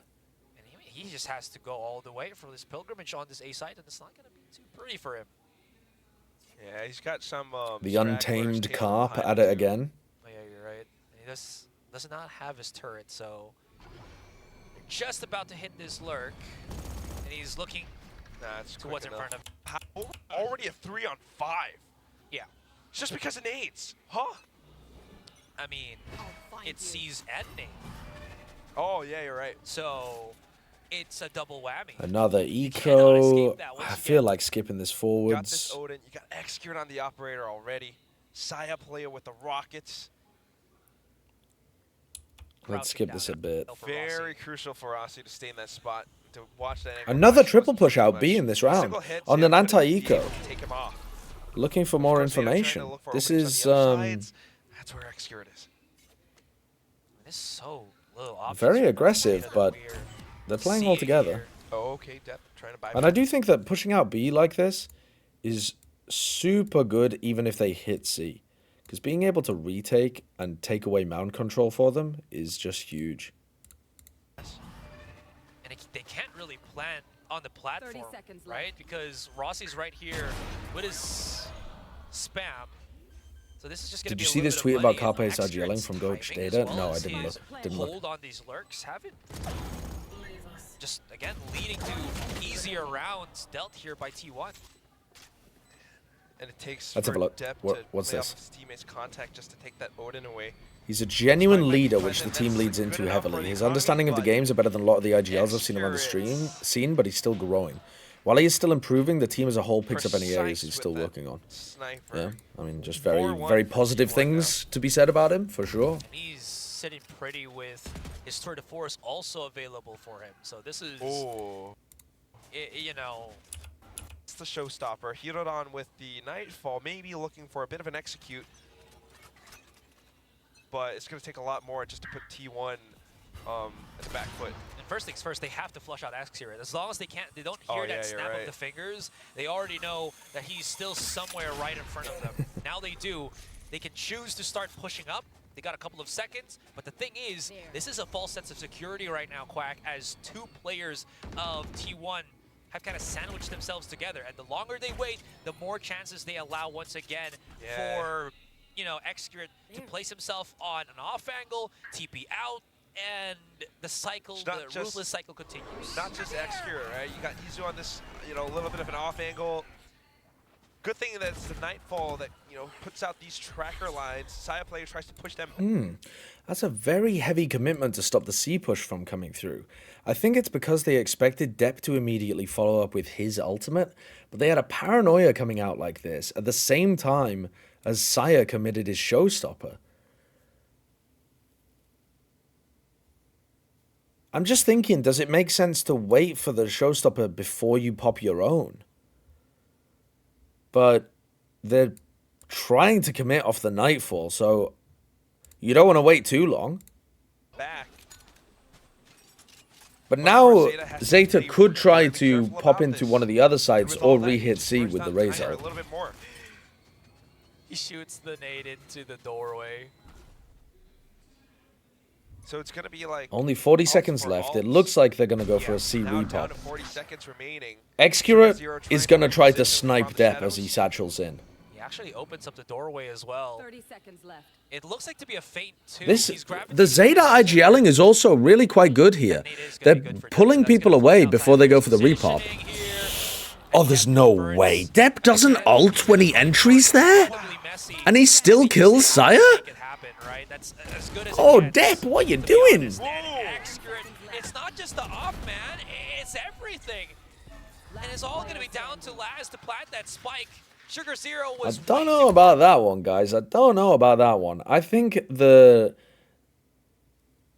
Speaker 9: And he just has to go all the way for this pilgrimage on this A side, and it's not going to be too pretty for him.
Speaker 12: Yeah, he's got some.
Speaker 3: The untamed carp at it again.
Speaker 9: Oh, yeah, you're right. And he does not have his turret, so just about to hit this lurk, and he's looking to what's in front of him.
Speaker 12: Already a 3 on 5.
Speaker 9: Yeah.
Speaker 12: Just because of nades, huh?
Speaker 9: I mean, it sees and nade.
Speaker 12: Oh yeah, you're right.
Speaker 9: So it's a double whammy.
Speaker 3: Another eco. I feel like skipping this forwards.
Speaker 12: You got this Odin. You got Execute on the operator already. Saya player with the rockets.
Speaker 3: Let's skip this a bit.
Speaker 12: Very crucial for Rossi to stay in that spot, to watch that.
Speaker 3: Another triple push out B in this round on an anti-eco.
Speaker 12: Take him off.
Speaker 3: Looking for more information. This is
Speaker 12: That's where Execute is.
Speaker 9: This is so little options.
Speaker 3: very aggressive, but they're playing all together.
Speaker 12: Oh, okay, Depp trying to buy.
Speaker 3: And I do think that pushing out B like this is super good even if they hit C. Because being able to retake and take away mound control for them is just huge.
Speaker 9: And they can't really plan on the platform, right? Because Rossi's right here with his spam. So this is just going to
Speaker 3: Did
Speaker 9: be
Speaker 3: you
Speaker 9: a
Speaker 3: see
Speaker 9: little
Speaker 3: this
Speaker 9: bit
Speaker 3: tweet
Speaker 9: of
Speaker 3: about
Speaker 9: money and
Speaker 3: Carpe's
Speaker 9: extra
Speaker 3: yelling from Coach
Speaker 9: timing as
Speaker 3: Data?
Speaker 9: well
Speaker 3: No, I
Speaker 9: as
Speaker 3: didn't
Speaker 9: his
Speaker 3: look. Didn't look.
Speaker 9: hold on these lurks haven't just again leading to easier rounds dealt here by T1.
Speaker 12: And it takes
Speaker 3: Let's have a
Speaker 12: for
Speaker 3: look.
Speaker 12: Depp
Speaker 3: What's
Speaker 12: to lay
Speaker 3: this?
Speaker 12: off his teammates' contact just to take that Odin away.
Speaker 3: He's a genuine leader, which the team leads into heavily. His understanding of the games are better than a lot of the IGLs I've seen him on the scene, but he's still growing. While he is still improving, the team as a whole picks up any areas he's still working on. Yeah, I mean, just very positive things to be said about him, for sure.
Speaker 9: He's sitting pretty with his tour de force also available for him. So this is, you know,
Speaker 12: it's the showstopper. Hirodon with the Nightfall, maybe looking for a bit of an execute. But it's going to take a lot more just to put T1 at the back foot.
Speaker 9: And first things first, they have to flush out X-Hero. As long as they don't hear that snap of the fingers, they already know that he's still somewhere right in front of them. Now they do. They can choose to start pushing up. They got a couple of seconds, but the thing is, this is a false sense of security right now, Quack, as two players of T1 have kind of sandwiched themselves together. And the longer they wait, the more chances they allow once again for, you know, X-Hero to place himself on an off angle, TP out, and the cycle, the ruthless cycle continues.
Speaker 12: Not just X-Hero, right? You got Izu on this, you know, a little bit of an off angle. Good thing that it's the Nightfall that, you know, puts out these tracker lines. Saya player tries to push them.
Speaker 3: That's a very heavy commitment to stop the C push from coming through. I think it's because they expected Depp to immediately follow up with his ultimate, but they had a paranoia coming out like this at the same time as Saya committed his showstopper. I'm just thinking, does it make sense to wait for the showstopper before you pop your own? But they're trying to commit off the Nightfall, so you don't want to wait too long.
Speaker 12: Back.
Speaker 3: But now Zeta could try to pop into one of the other sides or re-hit C with the Razor.
Speaker 12: A little bit more.
Speaker 9: He shoots the nade into the doorway.
Speaker 12: So it's going to be like...
Speaker 3: Only 40 seconds left. It looks like they're going to go for a C repop.
Speaker 12: Down to 40 seconds remaining.
Speaker 3: X-Hero is going to try to snipe Depp as he satchels in.
Speaker 9: He actually opens up the doorway as well.
Speaker 18: 30 seconds left.
Speaker 9: It looks like to be a feint too.
Speaker 3: The Zeta IGLing is also really quite good here. They're pulling people away before they go for the repop. Oh, there's no way. Depp doesn't ult when he entries there? And he still kills Saya? Oh, Depp, what are you doing?
Speaker 9: It's not just the off, man. It's everything. And it's all going to be down to Laz to plant that spike. Sugar Zero was...
Speaker 3: I don't know about that one, guys. I don't know about that one. I think the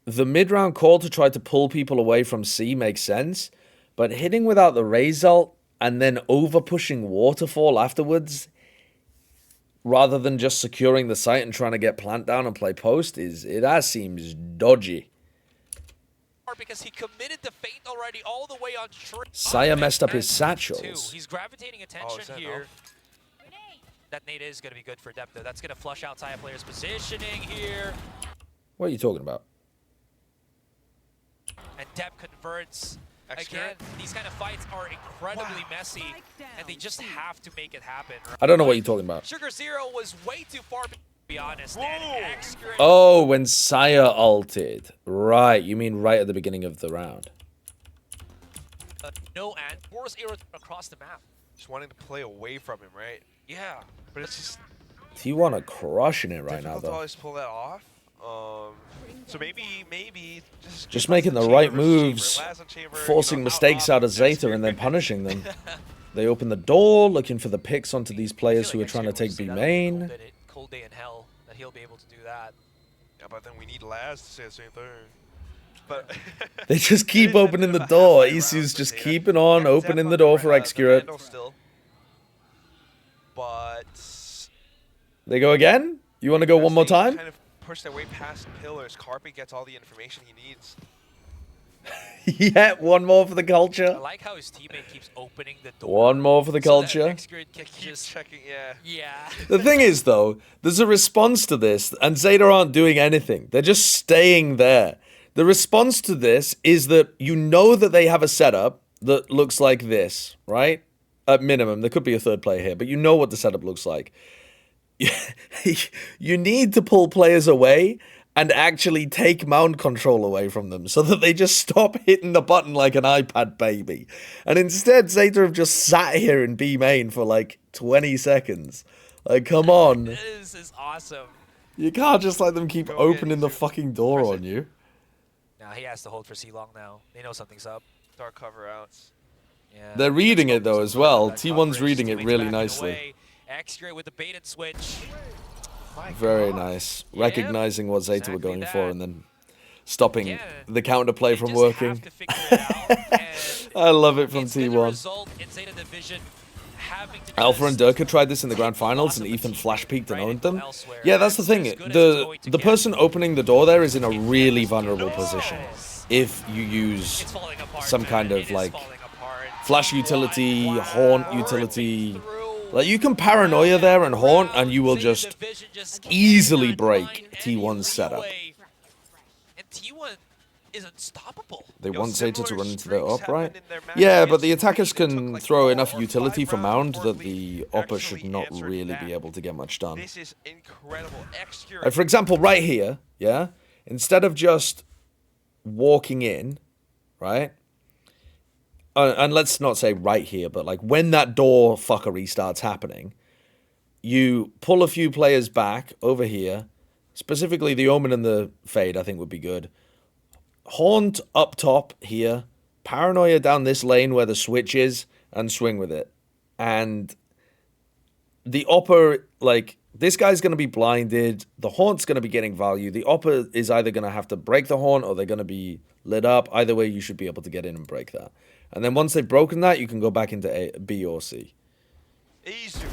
Speaker 3: mid-round call to try to pull people away from C makes sense, but hitting without the Raze ult and then over-pushing Waterfall afterwards, rather than just securing the site and trying to get plant down and play post, that seems dodgy.
Speaker 9: Because he committed the feint already all the way on trip.
Speaker 3: Saya messed up his satchels.
Speaker 9: He's gravitating attention here. That nade is going to be good for Depp, though. That's going to flush out Saya player's positioning here.
Speaker 3: What are you talking about?
Speaker 9: And Depp converts. Again, these kind of fights are incredibly messy, and they just have to make it happen. Right?
Speaker 3: I don't know what you're talking about.
Speaker 9: Sugar Zero was way too far, to be honest.
Speaker 3: Oh, when Saya ulted. Right, you mean right at the beginning of the round.
Speaker 9: No, and force arrows across the map.
Speaker 12: Just wanting to play away from him, right?
Speaker 9: Yeah.
Speaker 12: But it's just...
Speaker 3: T1 are crushing it right now,
Speaker 12: difficult to
Speaker 3: though.
Speaker 12: always pull that off. So maybe
Speaker 3: just making the right moves, forcing mistakes out of Zeta and then punishing them. They open the door, looking for the picks onto these players who are trying to take B main.
Speaker 9: Cold day in hell that he'll be able to do that.
Speaker 12: Yeah, but then we need Laz to say the same thing. But
Speaker 3: they just keep opening the door. Isu's just keeping on opening the door for X-Hero.
Speaker 12: But
Speaker 3: they go again? You want to go one more time?
Speaker 12: Kind of push their way past pillars. Carpe gets all the information he needs.
Speaker 3: Yeah, one more for the culture.
Speaker 9: I like how his teammate keeps opening the door.
Speaker 3: One more for the culture.
Speaker 9: Can just
Speaker 12: checking,
Speaker 9: yeah.
Speaker 3: The thing is, though, there's a response to this, and Zeta aren't doing anything. They're just staying there. The response to this is that you know that they have a setup that looks like this, right? At minimum, there could be a third player here, but you know what the setup looks like. You need to pull players away and actually take mound control away from them so that they just stop hitting the button like an iPad baby. And instead, Zeta have just sat here in B main for like 20 seconds. Like, come on.
Speaker 9: This is awesome.
Speaker 3: You can't just let them keep opening the fucking door on you.
Speaker 9: Now he has to hold for C-Long now. They know something's up.
Speaker 12: Dark cover outs.
Speaker 9: Yeah.
Speaker 3: They're reading it though as well. T1's reading it really nicely.
Speaker 9: X-Ray with the bait and switch.
Speaker 3: Very nice. Recognizing what Zeta were going for and then stopping the counterplay from working. I love it from T1. Alpha and Durka tried this in the grand finals and Ethan flash peeked and owned them. Yeah, that's the thing. The person opening the door there is in a really vulnerable position if you use some kind of like flash utility, haunt utility. Like, you can paranoia there and haunt, and you will just easily break T1's setup.
Speaker 9: And T1 is unstoppable.
Speaker 3: They want Zeta to run into their up, right? Yeah, but the attackers can throw enough utility for Mound that the Oppa should not really be able to get much done.
Speaker 12: This is incredible.
Speaker 3: Like, for example, right here, yeah? Instead of just walking in, right? And let's not say right here, but like when that door fuckery starts happening, you pull a few players back over here. Specifically, the Omen and the Fade, I think, would be good. Haunt up top here. Paranoia down this lane where the switch is, and swing with it. And the Oppa, like, this guy's going to be blinded. The Haunt's going to be getting value. The Oppa is either going to have to break the Haunt or they're going to be lit up. Either way, you should be able to get in and break that. And then once they've broken that, you can go back into A, B or C.
Speaker 12: Izu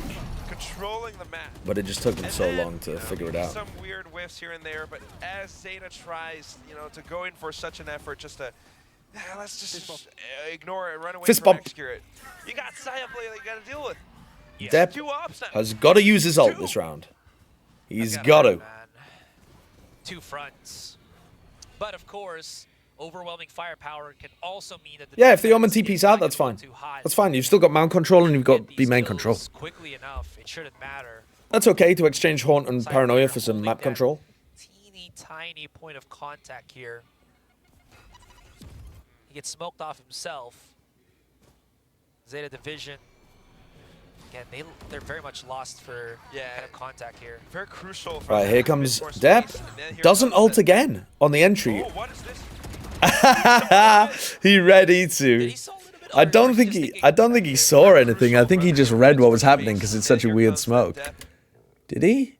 Speaker 12: controlling the map.
Speaker 3: But it just took them so long to figure it out.
Speaker 12: Some weird whiffs here and there, but as Zeta tries, to go in for such an effort, just to let's just ignore it, run away
Speaker 3: Fist
Speaker 12: from
Speaker 3: bump.
Speaker 12: Execute. You got Saya play that you got to deal with.
Speaker 3: Depp has got to use his ult this round. He's got to.
Speaker 9: Two fronts. But of course, overwhelming firepower can also mean that
Speaker 3: Yeah, if the Omen TP's out, that's fine. That's fine. You've still got mount control and you've got B main control.
Speaker 9: Quickly enough, it shouldn't matter.
Speaker 3: That's okay to exchange Haunt and Paranoia for some map control.
Speaker 9: Teeny tiny point of contact here. He gets smoked off himself. Zeta Division. Again, they're very much lost for kind of contact here.
Speaker 12: Very crucial.
Speaker 3: Right, here comes Depp. Doesn't ult again on the entry.
Speaker 12: Oh, what is this?
Speaker 3: He read E2. I don't think he saw anything. I think he just read what was happening because it's such a weird smoke. Did he?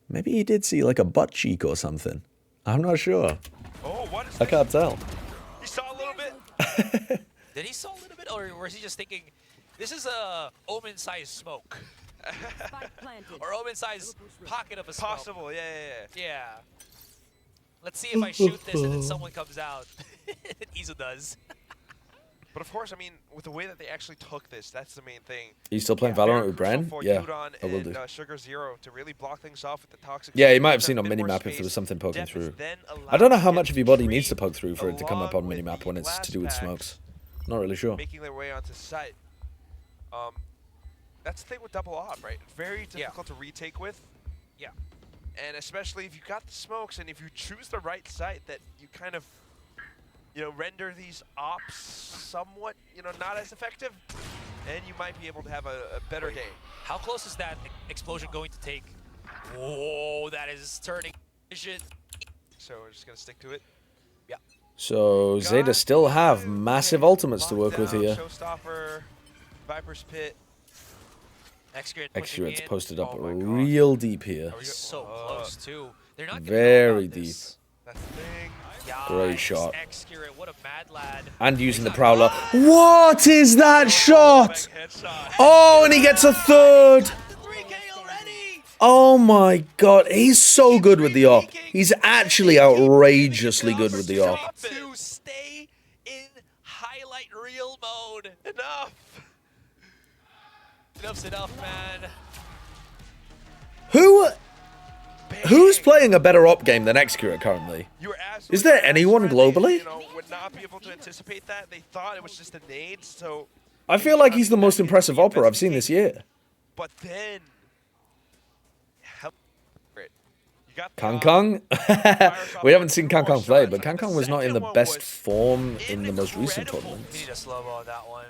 Speaker 3: Maybe he did see like a butt cheek or something. I'm not sure.
Speaker 12: Oh, what is
Speaker 3: I can't tell.
Speaker 12: He saw a little bit.
Speaker 9: Did he saw a little bit, or was he just thinking, this is a Omen-sized smoke? Or Omen-sized pocket of a smoke?
Speaker 12: Possible, yeah.
Speaker 9: Let's see if I shoot this and then someone comes out. Izu does.
Speaker 12: But of course, I mean, with the way that they actually took this, that's the main thing.
Speaker 3: Are you still playing Valorant with Bren? Yeah, I will do.
Speaker 12: Sugar Zero to really block things off with the toxic.
Speaker 3: Yeah, you might have seen on minimap if there was something poking through. I don't know how much of your body needs to poke through for it to come up on minimap when it's to do with smokes. Not really sure.
Speaker 12: Making their way onto site. That's the thing with double op, right? Very difficult to retake with.
Speaker 9: Yeah.
Speaker 12: And especially if you got the smokes and if you choose the right site that you kind of, render these ops somewhat, not as effective, and you might be able to have a better day.
Speaker 9: How close is that explosion going to take? Whoa, that is turning vision.
Speaker 12: So we're just going to stick to it.
Speaker 9: Yeah.
Speaker 3: So Zeta still have massive ultimates to work with here.
Speaker 12: Showstopper, Viper's Pit.
Speaker 3: Execrate's posted up real deep here.
Speaker 9: So close too. They're not
Speaker 3: very deep.
Speaker 12: That's the thing.
Speaker 3: Great shot.
Speaker 9: What a mad lad.
Speaker 3: And using the Prowler. What is that shot? Oh, and he gets a third. Oh my god, he's so good with the op. He's actually outrageously good with the op.
Speaker 9: mode. Enough. Enough's enough, man.
Speaker 3: Who's playing a better op game than Xcurate currently? Is there anyone globally?
Speaker 12: Would not be able to anticipate that. They thought it was just a nade, so...
Speaker 3: I feel like he's the most impressive opera I've seen this year.
Speaker 12: But then...
Speaker 3: Kang Kang? We haven't seen Kang Kang play, but Kang Kang was not in the best form in the most recent tournaments.
Speaker 9: Need a slow-mo on that one.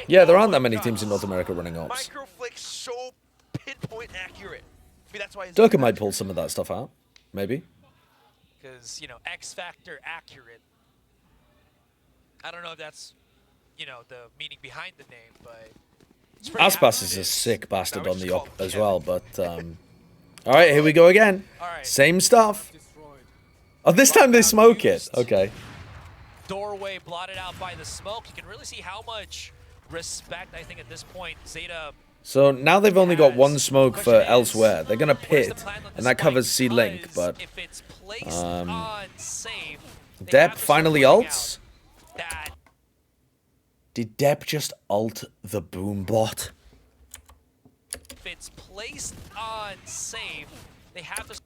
Speaker 3: Yeah, there aren't that many teams in North America running ops.
Speaker 12: Microflick so pinpoint accurate. I mean, that's why
Speaker 3: Durka might pull some of that stuff out. Maybe.
Speaker 9: Because, you know, X Factor accurate. I don't know if that's, you know, the meaning behind the name, but...
Speaker 3: Aspas is a sick bastard on the op as well, but... Alright, here we go again. Same stuff. Oh, this time they smoke it. Okay.
Speaker 9: Doorway blotted out by the smoke. You can really see how much respect, I think, at this point, Zeta...
Speaker 3: So now they've only got one smoke for elsewhere. They're going to pit, and that covers C-Link, but... Depp finally ults? Did Depp just ult the boom bot?
Speaker 9: If it's placed on safe, they have to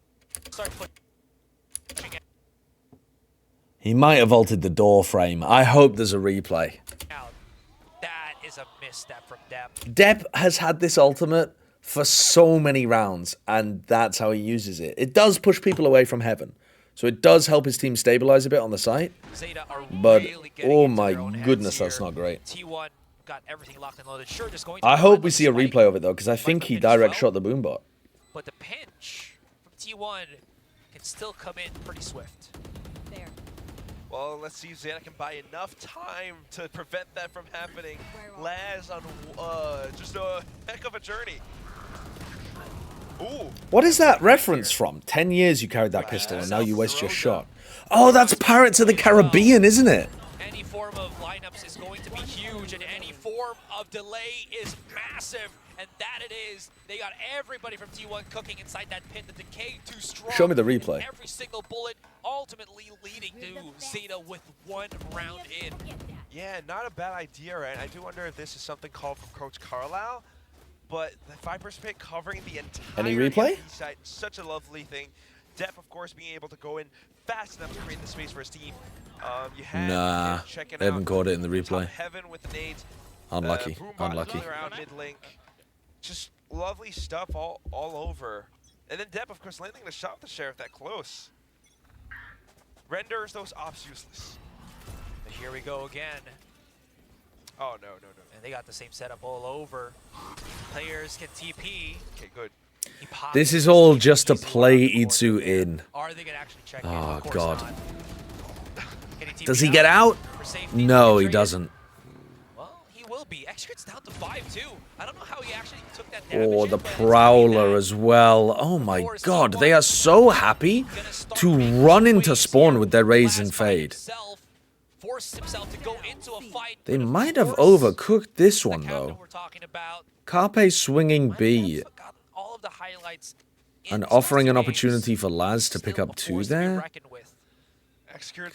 Speaker 9: start pushing it
Speaker 3: He might have ulted the door frame. I hope there's a replay.
Speaker 9: out. That is a misstep from Depp.
Speaker 3: Depp has had this ultimate for so many rounds, and that's how he uses it. It does push people away from heaven. So it does help his team stabilize a bit on the site. But, oh my goodness, that's not great.
Speaker 9: T1 got everything locked and loaded. Sure, just going
Speaker 3: I hope we see a replay of it, though, because I think he direct shot the boom bot.
Speaker 9: But the pinch from T1 can still come in pretty swift.
Speaker 16: There.
Speaker 12: Well, let's see if Zeta can buy enough time to prevent that from happening. Laz on just a heck of a journey. Ooh.
Speaker 3: What is that reference from? 10 years you carried that pistol and now you waste your shot. Oh, that's Pirates of the Caribbean, isn't it?
Speaker 9: Any form of lineups is going to be huge, and any form of delay is massive. And that it is. They got everybody from T1 cooking inside that pit. The decay too strong.
Speaker 3: Show me the replay.
Speaker 9: Every single bullet ultimately leading to Zeta with one round in.
Speaker 12: Yeah, not a bad idea, right? I do wonder if this is something called from Coach Carlisle. But the Viper's Pit covering the entire
Speaker 3: Any replay?
Speaker 12: side, such a lovely thing. Depp, of course, being able to go in fast enough to create the space for his team. You had
Speaker 3: Nah, they haven't caught it in the replay.
Speaker 12: Heaven with the nades.
Speaker 3: Unlucky, unlucky.
Speaker 12: Around mid-link. Just lovely stuff all over. And then Depp, of course, landing the shot with the Sheriff that close. Renders those ops useless.
Speaker 9: And here we go again.
Speaker 12: Oh, no.
Speaker 9: And they got the same setup all over. Players can TP.
Speaker 12: Okay, good.
Speaker 3: This is all just to play Itsu in.
Speaker 9: Are they gonna actually check
Speaker 3: Oh,
Speaker 9: in?
Speaker 3: God. Does he get out? No, he doesn't.
Speaker 9: Well, he will be. Xcurate down to 5 too. I don't know how he actually took that damage.
Speaker 3: Oh, the Prowler as well. Oh my God, they are so happy to run into spawn with their raise and fade.
Speaker 9: Forced himself to go into a fight.
Speaker 3: They might have overcooked this one, though. Carpe swinging B.
Speaker 9: All of the highlights
Speaker 3: And offering an opportunity for Laz to pick up 2 there.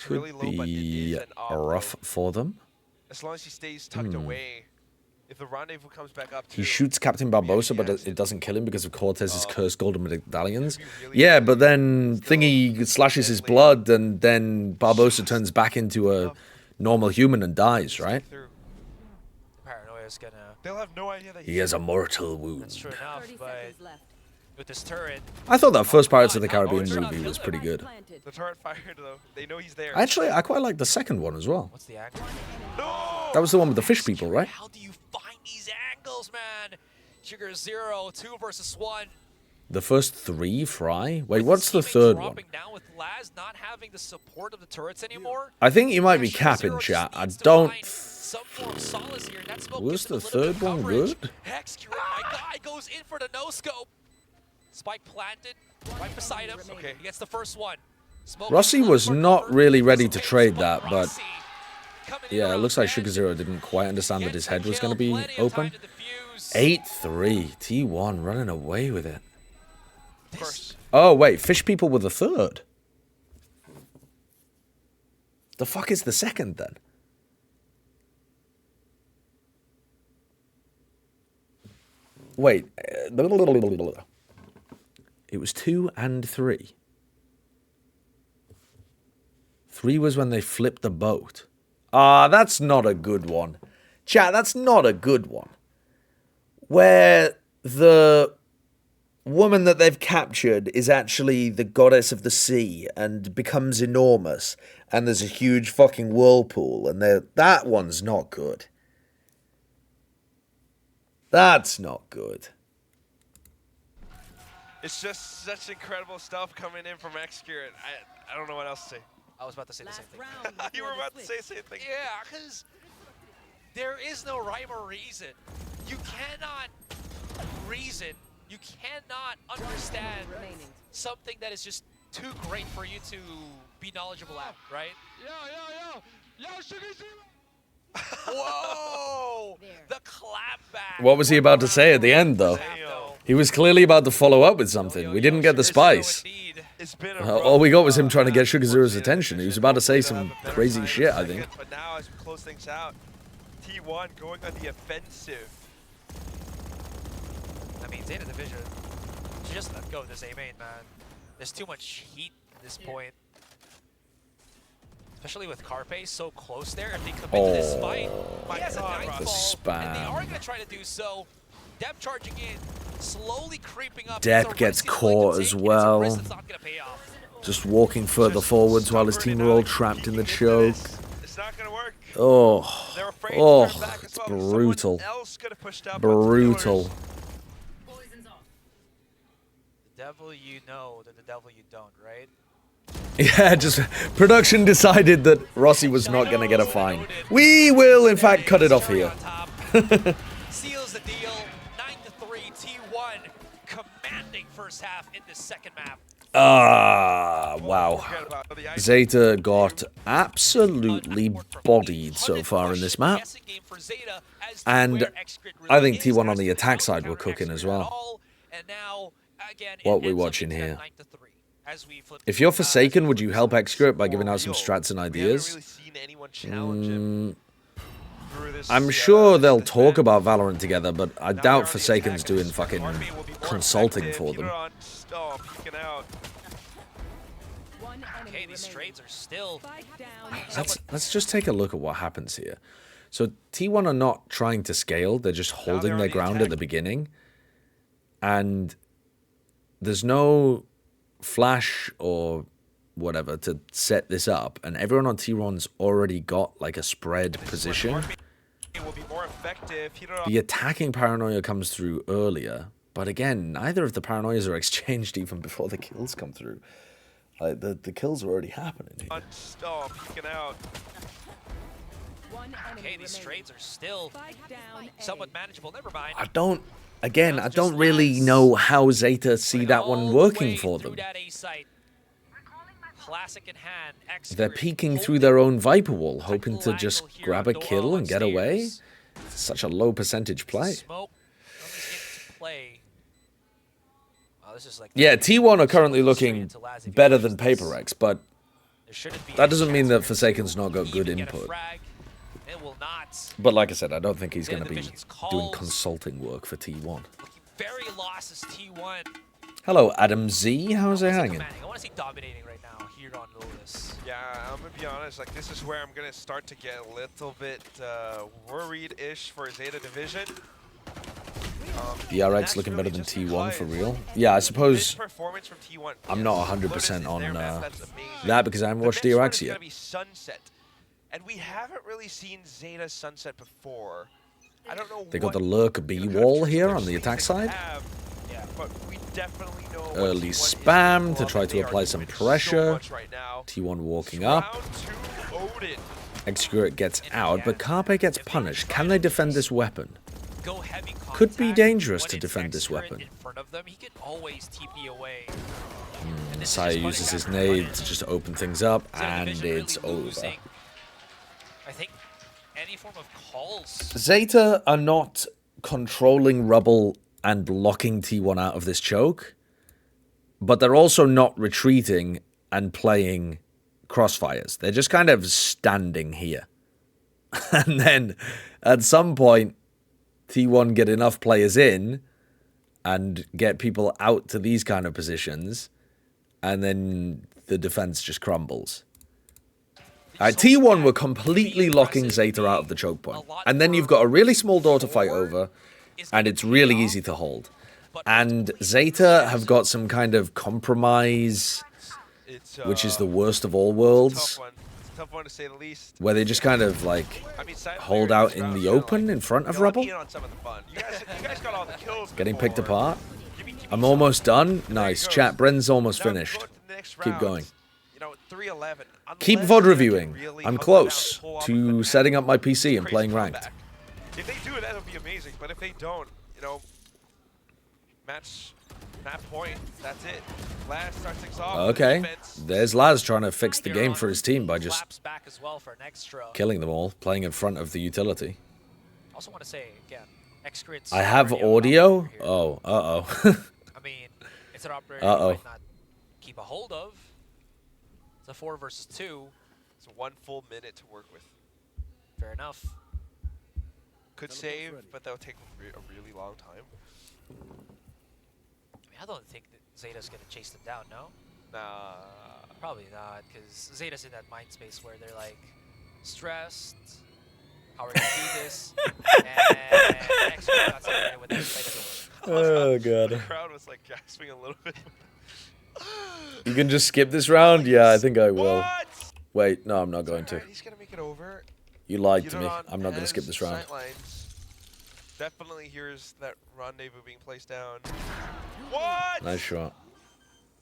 Speaker 12: Really low,
Speaker 3: Could
Speaker 12: but it
Speaker 3: be
Speaker 12: is an
Speaker 3: rough for them.
Speaker 12: As long as he stays tucked away. If the rendezvous comes back up
Speaker 3: He shoots Captain Barbosa, but it doesn't kill him because of Cortez's cursed golden medallions. Yeah, but then Thingy slashes his blood, and then Barbosa turns back into a normal human and dies, right?
Speaker 9: Paranoia's gonna.
Speaker 12: They'll have no idea that
Speaker 3: He has a mortal wound.
Speaker 9: That's true enough, but with this turret.
Speaker 3: I thought that first Pirates of the Caribbean movie was pretty good.
Speaker 12: The turret fired though. They know he's there.
Speaker 3: Actually, I quite like the second one as well.
Speaker 9: What's the angle?
Speaker 3: That was the one with the fish people, right?
Speaker 9: How do you find these angles, man? Sugar 0, 2 versus 1.
Speaker 3: The first 3 fry? Wait, what's the third one?
Speaker 9: Dropping down with Laz not having the support of the turrets anymore.
Speaker 3: I think you might be capping, chat. I don't...
Speaker 9: Some form of solace here. That smoke
Speaker 3: Was
Speaker 9: gives
Speaker 3: the
Speaker 9: it a little bit
Speaker 3: third
Speaker 9: of
Speaker 3: one
Speaker 9: coverage.
Speaker 3: good?
Speaker 9: Xcurate, my guy, goes in for the no-scope. Spike planted right beside him. Okay, he gets the first one. Smoke
Speaker 3: Rossi was not really ready to trade that, but... Yeah, it looks like Sugar Zero didn't quite understand that his head was going to be open. 8-3. T1 running away with it. Oh, wait. Fish people were the third. The fuck is the second, then? Wait. It was 2 and 3. 3 was when they flipped the boat. Ah, that's not a good one. Chat, that's not a good one. Where the woman that they've captured is actually the goddess of the sea and becomes enormous, and there's a huge fucking whirlpool, and that one's not good. That's not good.
Speaker 12: It's just such incredible stuff coming in from Xcure. I don't know what else to say.
Speaker 9: I was about to say the same thing.
Speaker 12: You were about to say the same thing.
Speaker 9: Yeah, because there is no rhyme or reason. You cannot reason. You cannot understand something that is just too great for you to be knowledgeable at, right? Yo, whoa! The clapback.
Speaker 3: What was he about to say at the end, though? He was clearly about to follow up with something. We didn't get the spice. All we got was him trying to get Sugar Zero's attention. He was about to say some crazy shit, I think.
Speaker 12: But now, as we close things out, T1 going on the offensive.
Speaker 9: I mean, Zeta Division, just let go of this A main, man. There's too much heat at this point. Especially with Carpe so close there. If they commit to this fight, he has a nightfall, and they are going to try to do so. Dep charging in, slowly creeping up.
Speaker 3: Dep gets caught as well. Just walking further forwards while his team are all trapped in the choke. Oh, it's brutal. Brutal.
Speaker 9: The devil you know, then the devil you don't, right?
Speaker 3: Yeah, just production decided that Rossi was not going to get a fine. We will, in fact, cut it off here.
Speaker 9: Seals the deal. 9-3. T1 commanding first half in the second map.
Speaker 3: Ah, wow. Zeta got absolutely bodied so far in this map. And I think T1 on the attack side were cooking as well. What we're watching here. If you're Forsaken, would you help Xscript by giving out some strats and ideas? I'm sure they'll talk about Valorant together, but I doubt Forsaken's doing fucking consulting for them.
Speaker 9: Okay, these trades are still...
Speaker 3: Let's just take a look at what happens here. So T1 are not trying to scale, they're just holding their ground at the beginning. And there's no flash or whatever to set this up, and everyone on T1's already got like a spread position. The attacking paranoia comes through earlier, but again, neither of the paranoias are exchanged even before the kills come through. Like the kills are already happening here.
Speaker 9: Okay, these trades are still somewhat manageable. Never mind.
Speaker 3: I don't really know how Zeta see that one working for them.
Speaker 9: Classic in hand.
Speaker 3: They're peeking through their own Viper wall, hoping to just grab a kill and get away. It's such a low percentage play. Yeah, T1 are currently looking better than PaperX, but that doesn't mean that Forsaken's not got good input. But like I said, I don't think he's going to be doing consulting work for T1.
Speaker 9: Very lost as T1.
Speaker 3: Hello, Adam Z. How's it hanging?
Speaker 9: I want to see dominating right now here on Lotus.
Speaker 12: Yeah, I'm going to be honest. Like, this is where I'm going to start to get a little bit worried-ish for Zeta Division.
Speaker 3: DRX looking better than T1 for real. Yeah, I suppose I'm not 100% on that because I haven't watched DRX yet.
Speaker 12: And we haven't really seen Zeta Sunset before. I don't know.
Speaker 3: They got the Lurk B wall here on the attack side.
Speaker 12: Yeah, but we definitely know
Speaker 3: early spam to try to apply some pressure. T1 walking up. Xscure gets out, but Carpe gets punished. Can they defend this weapon? Could be dangerous to defend this weapon. Saya uses his nade to just open things up, and it's over.
Speaker 9: I think any form of calls.
Speaker 3: Zeta are not controlling Rubble and blocking T1 out of this choke, but they're also not retreating and playing crossfires. They're just kind of standing here. And then at some point, T1 get enough players in and get people out to these kind of positions, and then the defense just crumbles. T1 were completely locking Zeta out of the choke point. And then you've got a really small door to fight over, and it's really easy to hold. And Zeta have got some kind of compromise, which is the worst of all worlds,
Speaker 12: Tough one to say the least.
Speaker 3: where they just kind of, like, hold out in the open in front of Rebel.
Speaker 12: You guys got all the kills.
Speaker 3: Getting picked apart. I'm almost done. Nice. Chat, Bren's almost finished. Keep going.
Speaker 12: You know, 3-11.
Speaker 3: Keep VOD reviewing. I'm close to setting up my PC and playing ranked.
Speaker 12: If they do it, that'll be amazing. But if they don't, you know, match that point, that's it. Laz starts things off.
Speaker 3: Okay. There's Laz trying to fix the game for his team by just
Speaker 9: back as well for an extra.
Speaker 3: killing them all, playing in front of the utility.
Speaker 9: Also want to say again, X-Grid's
Speaker 3: I have audio? Oh, uh-oh.
Speaker 9: I mean, it's an operator you might not keep a hold of. It's a 4 versus 2.
Speaker 12: It's 1 full minute to work with.
Speaker 9: Fair enough.
Speaker 12: Could save, but that'll take a really long time.
Speaker 9: I mean, I don't think that Zeta's going to chase them down, no?
Speaker 12: Nah.
Speaker 9: Probably not, because Zeta's in that mind space where they're like, stressed, how are we going to do this? And X-Grid got separated with that fight at the work.
Speaker 3: Oh, God.
Speaker 12: The crowd was like gasping a little bit.
Speaker 3: You can just skip this round? Yeah, I think I will. Wait, no, I'm not going to.
Speaker 12: He's going to make it over.
Speaker 3: You lied to me. I'm not going to skip this round.
Speaker 12: Definitely hears that rendezvous being placed down. What?
Speaker 3: Nice shot.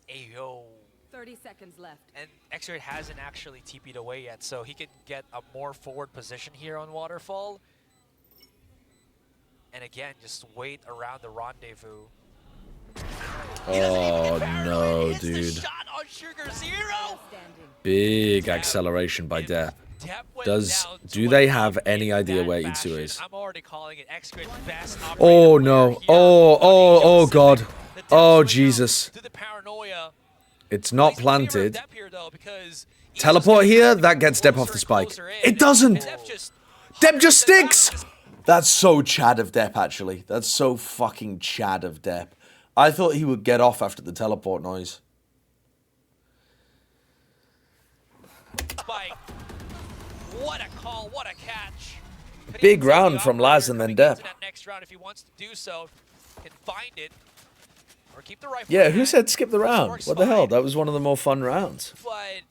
Speaker 9: Ayo.
Speaker 18: 30 seconds left.
Speaker 9: And X-Grid hasn't actually TP'd away yet, so he could get a more forward position here on Waterfall. And again, just wait around the rendezvous.
Speaker 3: Oh, no, dude. Big acceleration by Depp. Do they have any idea where Itsu is?
Speaker 9: I'm already calling it X-Grid's best
Speaker 3: Oh, no. Oh, God. Oh, Jesus. It's not planted. Teleport here, that gets Depp off the spike. It doesn't! Depp just sticks! That's so Chad of Depp, actually. That's so fucking Chad of Depp. I thought he would get off after the teleport noise.
Speaker 9: What a call, what a catch.
Speaker 3: Big round from Laz and then Depp.
Speaker 9: Next round, if he wants to do so, can find it. Or keep the rifle.
Speaker 3: Yeah, who said skip the round? What the hell? That was one of the more fun rounds.
Speaker 9: But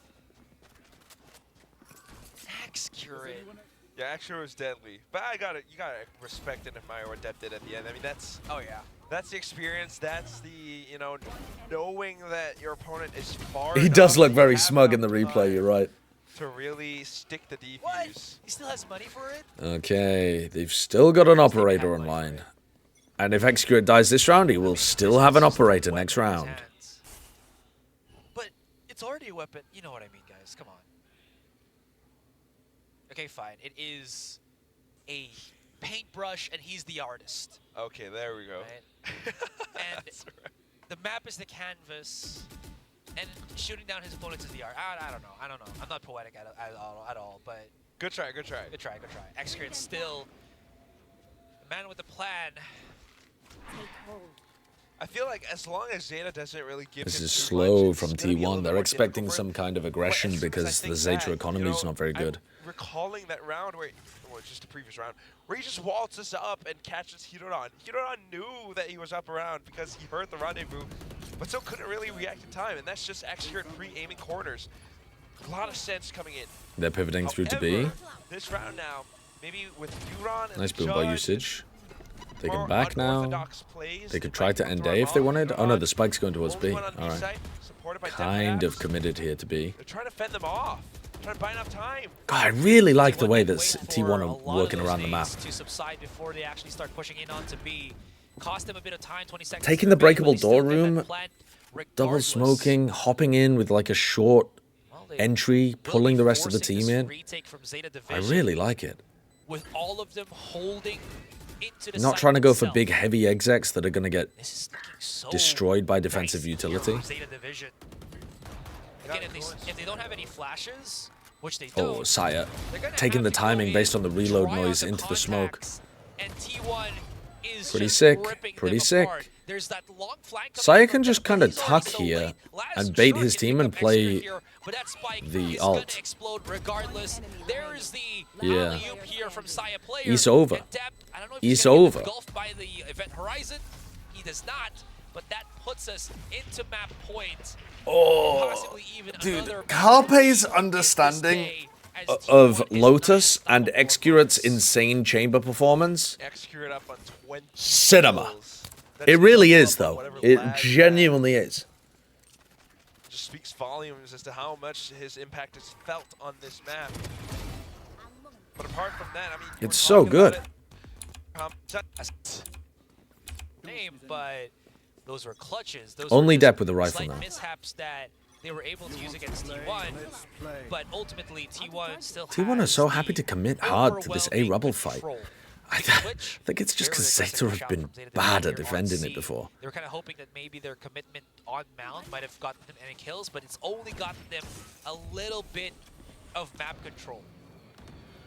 Speaker 9: X-Grid.
Speaker 12: Yeah, X-Grid was deadly. But you gotta respect and admire what Depp did at the end. I mean, that's that's the experience. That's the, you know, knowing that your opponent is far.
Speaker 3: He does look very smug in the replay, you're right.
Speaker 12: To really stick the defuse.
Speaker 9: What? He still has money for it?
Speaker 3: Okay, they've still got an operator online. And if X-Grid dies this round, he will still have an operator next round.
Speaker 9: But it's already a weapon. You know what I mean, guys. Come on. Okay, fine. It is a paintbrush, and he's the artist.
Speaker 12: Okay, there we go.
Speaker 9: Right? And the map is the canvas, and shooting down his opponents is the art. I don't know. I'm not poetic at all, but...
Speaker 12: Good try.
Speaker 9: Good try. X-Grid still the man with the plan.
Speaker 12: I feel like as long as Zeta doesn't really give
Speaker 3: This
Speaker 12: him
Speaker 3: is
Speaker 12: too
Speaker 3: slow
Speaker 12: much,
Speaker 3: from
Speaker 12: it's gonna be a little
Speaker 3: T1.
Speaker 12: bit
Speaker 3: They're
Speaker 12: more
Speaker 3: expecting
Speaker 12: difficult
Speaker 3: some kind of aggression
Speaker 12: But as soon as I
Speaker 3: because the
Speaker 12: think
Speaker 3: Zeta
Speaker 12: back,
Speaker 3: economy is not very good.
Speaker 12: I'm recalling that round where, well, just the previous round, where he just waltzes up and catches Hiroran. Hiroran knew that he was up around because he heard the rendezvous, but still couldn't really react in time, and that's just X-Grid pre-aiming corners. A lot of sense coming in.
Speaker 3: They're pivoting through to B.
Speaker 12: However, this round now, maybe with Duran and
Speaker 3: Nice
Speaker 12: the
Speaker 3: boom by
Speaker 12: judge,
Speaker 3: usage. They can back now. They could try to end A if they wanted. Oh no, the spike's going towards B. Alright. Kind of committed here to B.
Speaker 12: They're trying to fend them off. Trying to buy enough time.
Speaker 3: God, I really like the way that T1 are working around the map.
Speaker 9: To subside before they actually start pushing in onto B. Cost them a bit of time, 20 seconds.
Speaker 3: Taking the breakable door room, double smoking, hopping in with like a short entry, pulling the rest of the team in. I really like it.
Speaker 9: With all of them holding into the
Speaker 3: Not
Speaker 9: site
Speaker 3: trying to go for
Speaker 9: itself.
Speaker 3: big heavy execs that are going to get destroyed by defensive utility.
Speaker 9: Zeta division. Again, if they don't have any flashes, which they
Speaker 3: Oh,
Speaker 9: don't,
Speaker 3: Saya. Taking the timing based on the reload noise into the smoke.
Speaker 9: and T1 is
Speaker 3: Pretty
Speaker 9: just
Speaker 3: sick.
Speaker 9: ripping
Speaker 3: Pretty
Speaker 9: them
Speaker 3: sick.
Speaker 9: apart. There's that long flank.
Speaker 3: Saya can just kind of tuck here and bait his team and play the ult.
Speaker 9: Explode regardless. There is the
Speaker 3: Yeah.
Speaker 9: alley-oop here from Saya player.
Speaker 3: He's over.
Speaker 9: I don't know if
Speaker 3: He's
Speaker 9: gonna get
Speaker 3: over.
Speaker 9: engulfed by the event horizon. He does not, but that puts us into map point.
Speaker 3: Oh,
Speaker 9: Possibly even
Speaker 3: dude,
Speaker 9: another
Speaker 3: Carpe's understanding of Lotus and Excurate's insane chamber performance.
Speaker 12: Excurate up on 20
Speaker 3: Cinema.
Speaker 12: kills.
Speaker 3: It really is, though. It genuinely is.
Speaker 12: Just speaks volumes as to how much his impact is felt on this map. But apart from that, I mean,
Speaker 3: It's so good.
Speaker 9: Name, but those were clutches. Those
Speaker 3: Only
Speaker 9: were
Speaker 3: Depp with the rifle
Speaker 9: slight
Speaker 3: now.
Speaker 9: mishaps that they were able to use against T1, but ultimately T1 still
Speaker 3: T1 are so happy to commit hard to this A Rubble fight. I think it's just because Zeta have been bad at defending it before.
Speaker 9: They were kind of hoping that maybe their commitment on Mount might have gotten them any kills, but it's only gotten them a little bit of map control.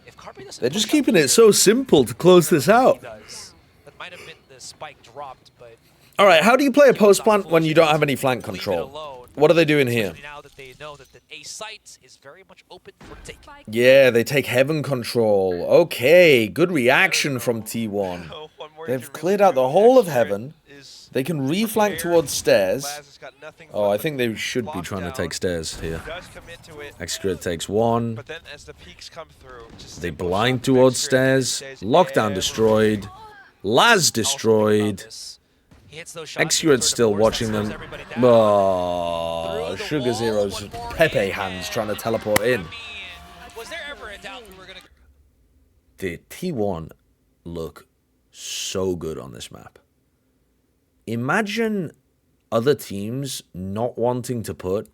Speaker 9: If Carpe doesn't
Speaker 3: They're just
Speaker 9: push up
Speaker 3: keeping it
Speaker 9: here,
Speaker 3: so simple to close this out.
Speaker 9: does, that might have been the spike dropped, but
Speaker 3: All right, how do you play a post plant when you don't have any flank control? What are they doing here?
Speaker 9: now that they know that the A site is very much open for take.
Speaker 3: Yeah, they take heaven control. Okay, good reaction from T1. They've cleared out the whole of heaven. They can reflank towards stairs. Oh, I think they should be trying to take stairs here. Excurate takes one.
Speaker 12: But then as the peaks come through, just
Speaker 3: They blind towards stairs. Lockdown destroyed. Laz destroyed. Excurate's still watching them. Oh, Sugar Zero's Pepe hands trying to teleport in. Dude, T1 look so good on this map. Imagine other teams not wanting to put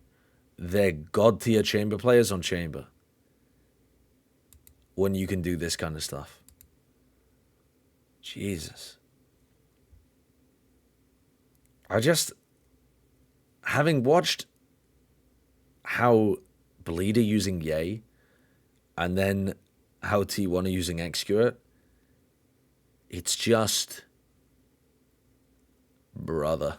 Speaker 3: their god tier chamber players on chamber when you can do this kind of stuff. Jesus. Having watched how Bleed are using Ye, and then how T1 are using Excurate, it's just, brother.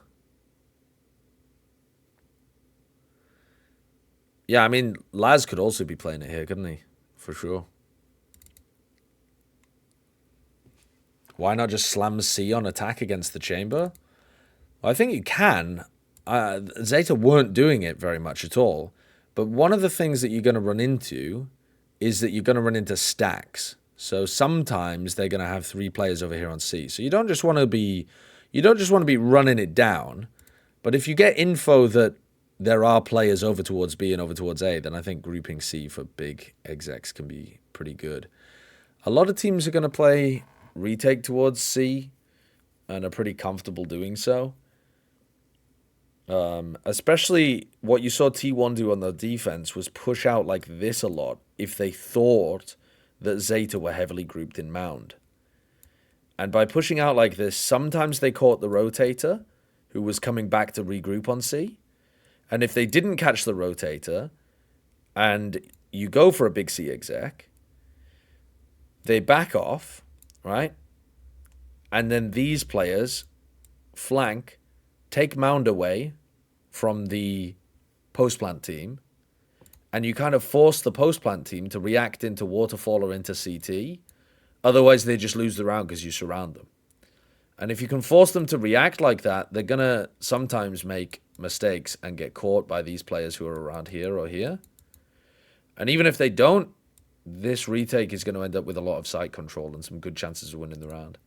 Speaker 3: Yeah, I mean, Laz could also be playing it here, couldn't he? For sure. Why not just slam C on attack against the chamber? Well, I think you can. Zeta weren't doing it very much at all. But one of the things that you're going to run into is that you're going to run into stacks. So sometimes they're going to have 3 players over here on C. So you don't just want to be running it down. But if you get info that there are players over towards B and over towards A, then I think grouping C for big execs can be pretty good. A lot of teams are going to play retake towards C and are pretty comfortable doing so. Especially what you saw T1 do on the defense was push out like this a lot if they thought that Zeta were heavily grouped in mound. And by pushing out like this, sometimes they caught the rotator, who was coming back to regroup on C. And if they didn't catch the rotator, and you go for a big C exec, they back off, right? And then these players flank, take mound away from the post-plant team, and you kind of force the post-plant team to react into Waterfall or into CT. Otherwise, they just lose the round because you surround them. And if you can force them to react like that, they're going to sometimes make mistakes and get caught by these players who are around here or here. And even if they don't, this retake is going to end up with a lot of site control and some good chances of winning the round.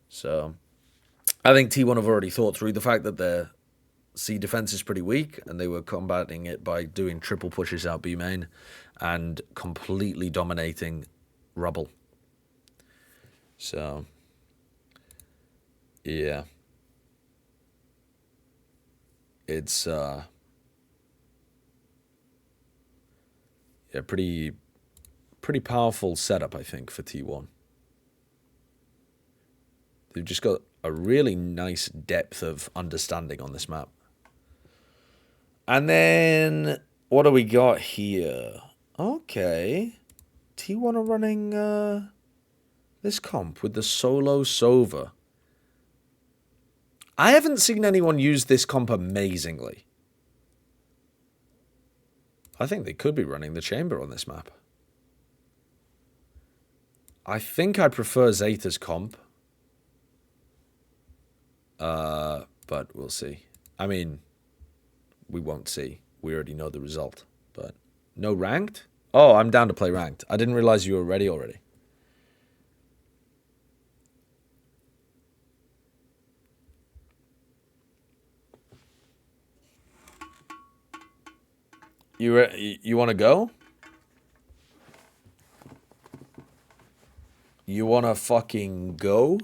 Speaker 3: So I think T1 have already thought through the fact that their C defense is pretty weak, and they were combating it by doing triple pushes out B main and completely dominating Rubble. So, yeah. It's, yeah, pretty powerful setup, I think, for T1. They've just got a really nice depth of understanding on this map. And then, what do we got here? Okay. T1 are running this comp with the solo Sova. I haven't seen anyone use this comp amazingly. I think they could be running the chamber on this map. I think I prefer Zeta's comp. But we'll see. I mean, we won't see. We already know the result. But no ranked? Oh, I'm down to play ranked. I didn't realize you were ready already. You want to go? You want to fucking go?